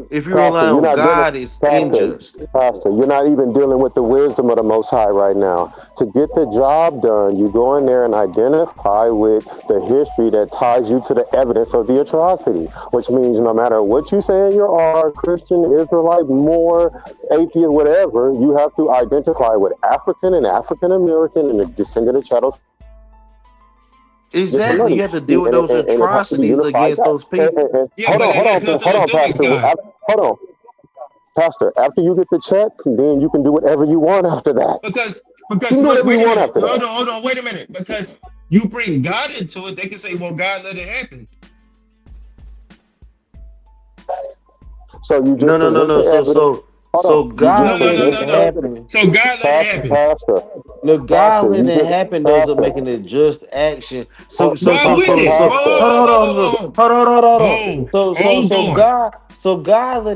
If you rely on God, it's unjust. Pastor, you're not even dealing with the wisdom of the Most High right now. To get the job done, you go in there and identify with the history that ties you to the evidence of the atrocity, which means no matter what you say you are, Christian, Israelite, Moor, atheist, whatever, you have to identify with African and African American and the descendant of chattel. Exactly, you have to deal with those atrocities against those people. Hold on, Pastor. Hold on, Pastor. After you get the check, then you can do whatever you want after that. Because hold on, wait a minute. Because you bring God into it, they can say, "Well, God let it happen." So you just no. So God let it happen. So God let it happen. Pastor. Look, God letting it happen doesn't make an just action. So God let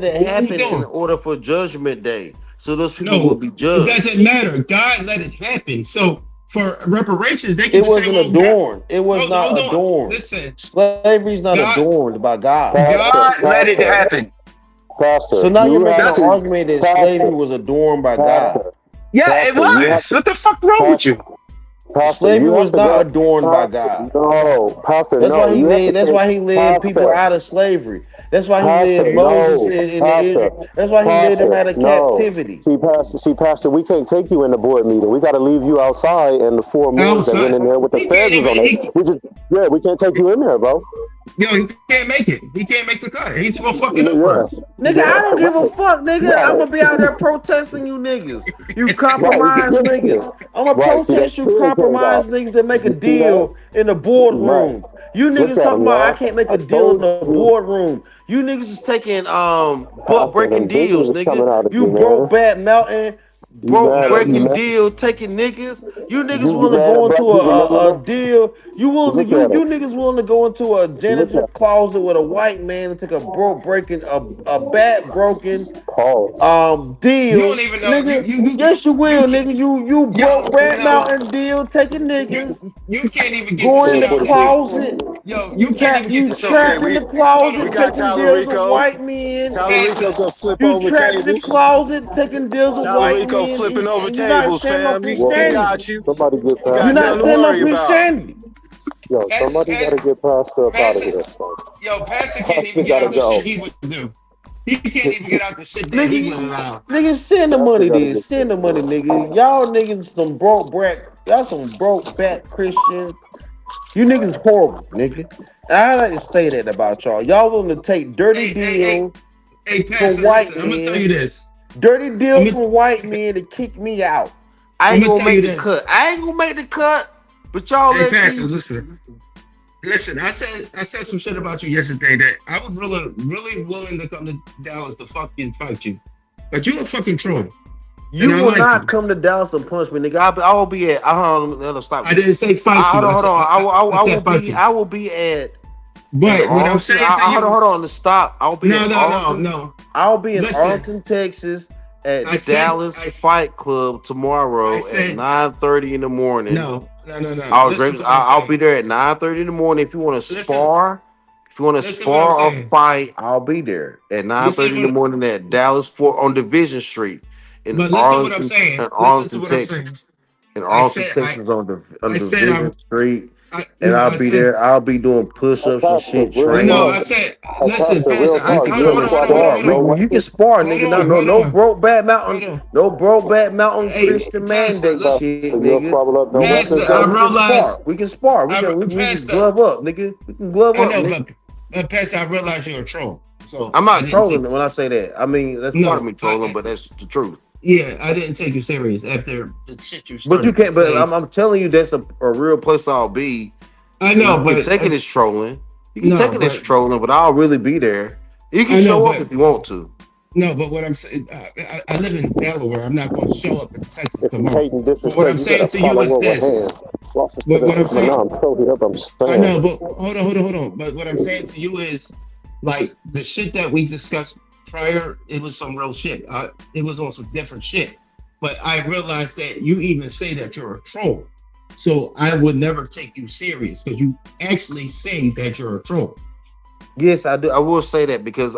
it happen in order for Judgment Day. So those people will be judged. It doesn't matter. God let it happen. So for reparations, they can it wasn't adorned. It was not adorned. Listen, slavery's not adorned by God. God let it happen. Pastor, so now you're making an argument that slavery was adorned by God. Yeah, it was. What the fuck wrong with you? Pastor, slavery was not adorned by God. No, Pastor, that's no. Why he led. That's why he led people out of slavery. That's why he led Moses in Israel. That's why he led them out of captivity. See, Pastor, we can't take you in the board meeting. We got to leave you outside, and the 4 Moors that went in there with the feathers on it. We can't take you in there, bro. Yo, he can't make it. He can't make the cut. He's gonna fuck it up first. Nigga, I don't give a fuck, nigga. I'm gonna be out there protesting you niggas. You compromise niggas. I'm gonna protest you compromise niggas that make a deal in the boardroom. You niggas talking about I can't make a deal in the boardroom. You niggas is taking butt breaking deals, nigga. You broke bad mountain. Broke breaking deal, taking niggas. You niggas willing to go into a deal. You niggas willing to go into a janitor closet with a white man and take a breaking a bat broken deal. You don't even know. Nigga, yes you will, nigga. You broke Rat Mountain deal, taking niggas. You can't even get go in the closet. Yo, you can't even get trapped in the closet taking deals with white men. Talarico go flip you over trapped tables. in the closet taking deals with white men. Flipping over tables, fam. He got you. Somebody get past. You're not standing up Christianity. Yo, somebody gotta get Pastor up out of here. Yo, Pastor can't even get out the shit he would do. He can't even get out the shit that he would allow. Niggas, send the money, then. Send the money, nigga. Y'all niggas some broke brat. Y'all some broke bat Christians. You niggas horrible, nigga. I like to say that about y'all. Y'all willing to take dirty deals Pastor, from white listen, men. I'm gonna tell you this. Dirty deal from white men to kick me out. I ain't gonna make the cut. I ain't gonna make the cut. But y'all let Pastor, these... listen. I said some shit about you yesterday that I was really willing to come to Dallas to fucking fight you, but you a fucking troll. You will not come to Dallas and punch me, nigga. I will be at. Hold on, stop. I didn't say fight you. Hold on. I will be at. But what I'm saying to you, hold on, to stop. I'll be no. I'll be in Arlington, Texas, at Dallas Fight Club tomorrow at 9:30 in the morning. No. I'll be there at 9:30 in the morning. If you want to spar, or fight, I'll be there at 9:30 in the morning at Dallas on Division Street in Arlington, Texas. In Arlington, Texas, on Division Street. And I'll be there. I'll be doing push-ups and shit. Training. I said, listen, you can spar, nigga. No broke bad mountain. No broke bad mountain Christian mandate shit, nigga. We can spar. We can glove up, nigga. We can glove up, nigga. Pastor, I realize you're a troll. So I'm not trolling when I say that. I mean, that's part of me trolling, but that's the truth. Yeah, I didn't take you serious after the shit you started. But you can't. But I'm telling you, that's a real place I'll be. I know, but taking this trolling. You can take it as trolling, but I'll really be there. You can show up if you want to. No, but what I'm saying, I live in Delaware. I'm not going to show up in Texas tomorrow. But what I'm saying to you is this. But what I'm saying, I know, but hold on. But what I'm saying to you is, like, the shit that we discussed prior, it was some real shit. It was on some different shit. But I realized that you even say that you're a troll. So I would never take you serious because you actually say that you're a troll. Yes, I do. I will say that because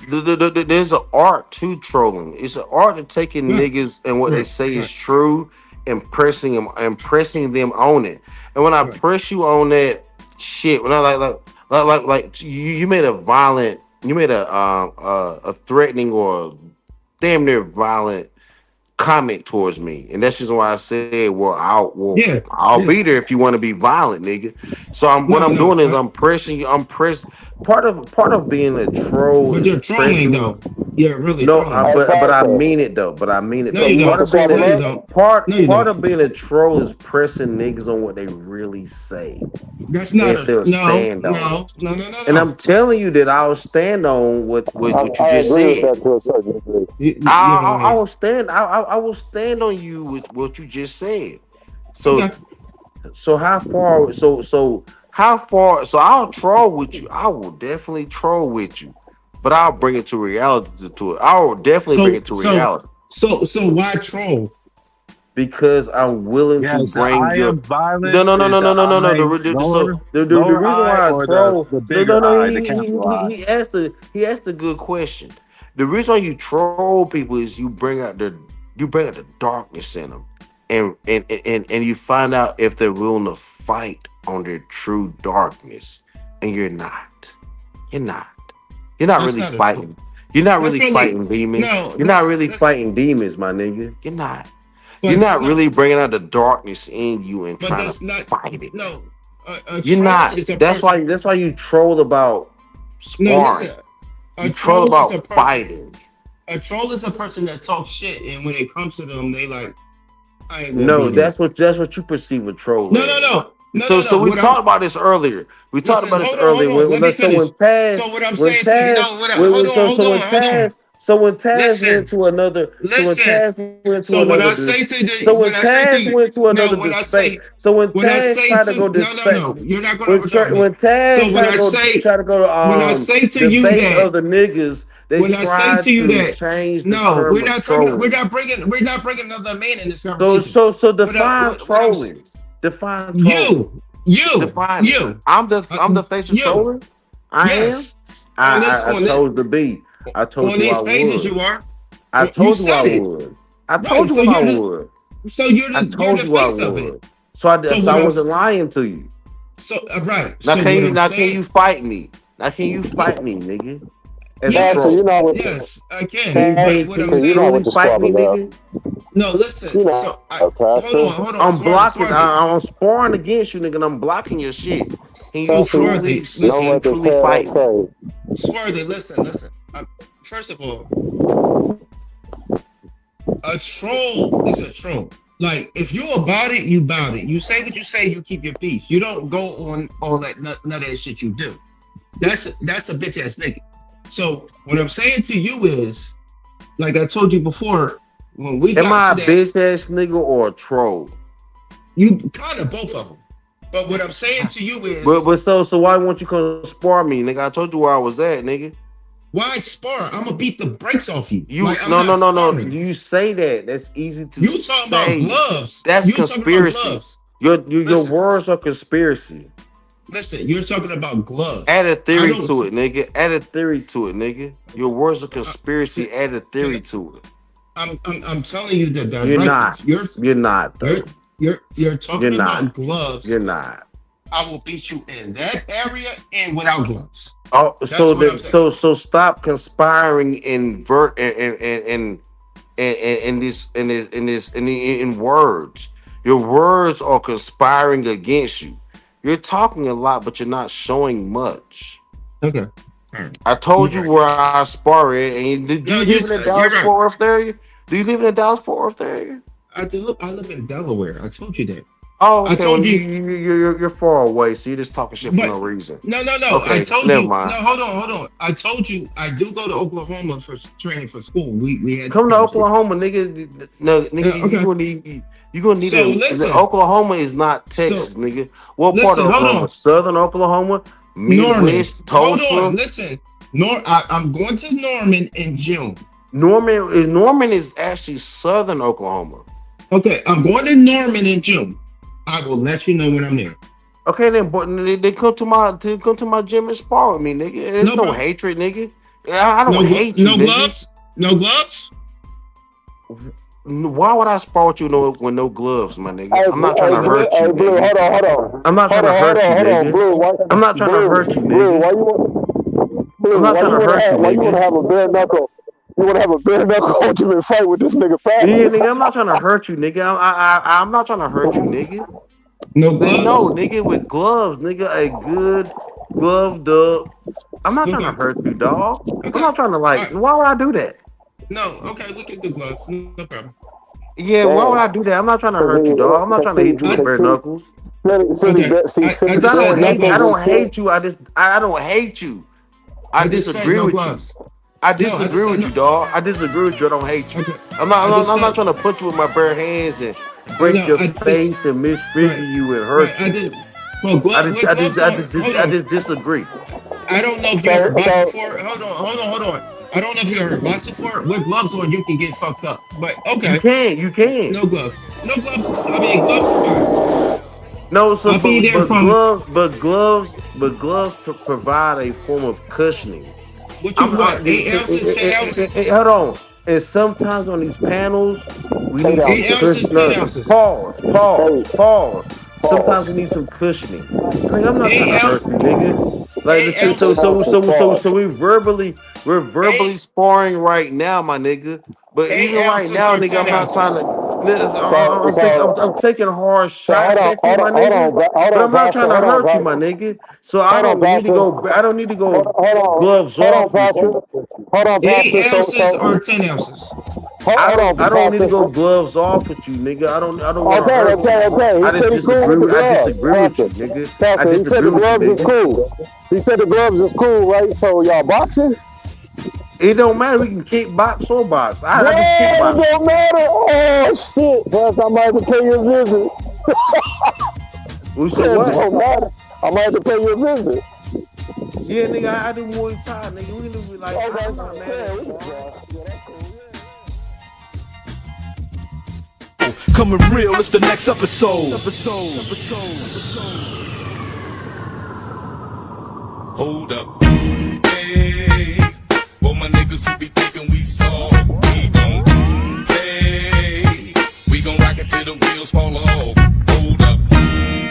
there's an art to trolling. It's an art to taking niggas and what they say is true and pressing them on it. And when I press you on that shit, when I like you made a violent, you made a threatening or damn near violent comment towards me, and that's just why I said, I'll be there if you want to be violent, nigga. So I'm doing is I'm pressing you. I'm pressed. Part of being a troll. But you're trolling though. You're really but I mean it though. Part of being a troll is pressing niggas on what they really say. That's not no. And I'm telling you that I'll stand on what you just said. I will stand. I will stand on you with what you just said. So how far? So I'll troll with you. I will definitely troll with you, but I'll bring it to reality. I will definitely bring it to reality. So why troll? Because I'm willing to bring you. No. The reason why I troll. He asked a good question. The reason why you troll people is you bring out the You bring out the darkness in them, and you find out if they're willing to fight on their true darkness, and you're not. You're not. You're not That's really not a- fighting. You're not really really- fighting demons. no, You're not really fighting demons, my nigga. You're not. But You're not that's not- really bringing out the darkness in you and But trying that's to not fight it. No, a You're troll not. is a That's person- why you troll about No, sparring. listen. A You troll troll is a about person- fighting. A troll is a person that talks shit, and when it comes to them, they like, I ain't gonna No, be there. that's what you perceive a troll. No, as. no, no. No, So no, so no. we What talked I'm- about this earlier. We talked Listen, about this hold on, earlier. hold on. Let me So when finish. Taz, So what I'm when saying to you, Taz, no, what I- when- hold on, so hold when on, hold on. Taz, so when Taz Listen. went to another, so when Taz went to So when another, I say to the- so when when I say to Taz you- went to no, another when I despite, say- so when when I Taz say tried to to- go no, despite, you're not gonna overtalk me. when Taz So when tried I to go, say- try to go to when I say to you debate that- other niggas, they when I tried say to you that change the no, term we're of not talking. trolling. We're not bringing another man in this conversation. So What I- define what I'm- trolling. Define trolling. You define you. it. I'm the face of you. trolling. I Yes. am. On this- I on this- chose to be. I told on you these I pages would. you are. I You told you said I it. would. I Right, told so you I you're the- would. So you're I the told you I face of it. would. So I what I'm- wasn't lying to you. So right. Now so can what you I'm now saying- can you fight me? Now can you fight me, nigga? As Yes, a troll. you know what- yes, I can. Can But you, what can I'm you saying, truly fight me, nigga? no, listen. You know, So hold on. I'm Smarty, blocking. Smarty. I'm sparring against you, nigga, and I'm blocking your shit. Can you So truly, Smarty, can you truly fight me? Smarty, listen. First of all, a troll is a troll. Like, if you about it, you bout it. You say what you say, you keep your peace. You don't go on all that none of that shit you do. That's a bitch ass nigga. So what I'm saying to you is, like I told you before, when we Am I a got to that, bitch ass nigga or a troll? you kind of both of them. But what I'm saying to you is, But so why won't you come spar me, nigga? I told you where I was at, nigga. why spar? I'm gonna beat the brakes off you. You Like, I'm no. not sparring. You say that. That's easy to You talking about say. gloves. That's You talking about conspiracy. gloves. Your Listen. words are conspiracy. Listen, you're talking about gloves. Add a theory I don't- to it, nigga. Add a theory to it, nigga. Your words are conspiracy. Add a theory to it. I'm telling you that that's You're right. not. You're not though. You're talking You're about not. gloves. You're not. I will beat you in that area and without gloves. Oh, That's so what I'm saying. so stop conspiring in in words. Your words are conspiring against you. You're talking a lot, but you're not showing much. Okay. I told you where I spar at, and do you live in the Dallas right. Fort Worth area? Do you live in the Dallas Fort Worth area? I live in Delaware. I told you that. Oh, okay. I told well, you. you're far away, so you're just talking shit for But- no reason. No. Okay, I told never you. mind. No, hold on. I told you I do go to Oklahoma for training for school. We had Come to this conversation. Oklahoma, nigga. No, nigga, Yeah, okay. you gonna need So, a. listen. Oklahoma is not Texas, nigga. What part listen, of hold Oklahoma? on. Southern Oklahoma, Norman. Midwest, Tulsa. Hold on. Listen. I'm going to Norman in June. Norman is actually Southern Oklahoma. Okay, I'm going to Norman in June. I will let you know when I'm there. Okay, then, but they come to my gym and spar with me, nigga. There's no problem. hatred, nigga. I don't No, hate you, no nigga. gloves. No gloves. Why would I spar with you with no gloves, my nigga? Hey, I'm not trying to hurt you, Blue, nigga. hold on. I'm not trying to hurt you, nigga. Blue, why, I'm not trying to hurt you, Blue, nigga. why you want? Blue, I'm not why trying to hurt you, Why you want to nigga. have a bare knuckle? You want to have a bare knuckle ultimate fight with this nigga fast? Yeah, nigga, I'm not trying to hurt you, nigga. I'm not trying to hurt you, nigga. No gloves. No, nigga, with gloves, nigga, a good gloved up. I'm not trying to hurt you, dog. I'm not trying to Why would I do that? No. Okay, we can do gloves. No problem. Yeah, why would I do that? I'm not trying to hurt you, dog. I'm not trying to hit you with bare knuckles. Because I don't hate you. I don't hate you. I disagree with you. I disagree with you, dog. I disagree with you. I don't hate you. I'm not trying to punch you with my bare hands and break your face and misfigure you and hurt you. I did. Well, I just disagree. I don't know if you heard box before. Hold on. I don't know if you heard box before. With gloves on, you can get fucked up. But okay. You can. No gloves. No gloves. I mean, gloves. No, so I'll be there from gloves provide a form of cushioning. Which is what? 8 ounces, 10 ounces. Hold on. is sometimes on these panels we need 8 some ounces, 10 cushioning. ounces. Pause. Sometimes we need some cushioning. Like, I'm not trying to hurt you, nigga. Like, so we're verbally sparring right now, my nigga. But 8 even right ounces now, or nigga, 10 I'm not trying to. ounces. I'm taking hard shots at you, my nigga. But I'm not trying to hurt you, my nigga. So I don't need to go. I don't need to go gloves off with you. Hold on, 8 Pastor. ounces or 10 ounces. I don't need to go gloves off with you, nigga. I don't want to hurt you. Okay. He said he's cool with the gloves. I disagree with you, nigga. Pastor, he said the gloves is cool. He said the gloves is cool, right? So y'all boxing? It don't matter. We can kickbox or box. I can kickbox. It don't matter. Oh shit, Pastor, I might have to pay you a visit. We said what? It don't matter. I might have to pay you a visit. Yeah, nigga, I do Muay Thai, nigga. We can do like. I'm not mad. Coming real, it's the next episode. Hold up. Hey, for my niggas who be thinking we soft, we don't play. We gon' rock it till the wheels fall off. Hold up.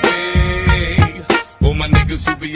Hey, for my niggas who be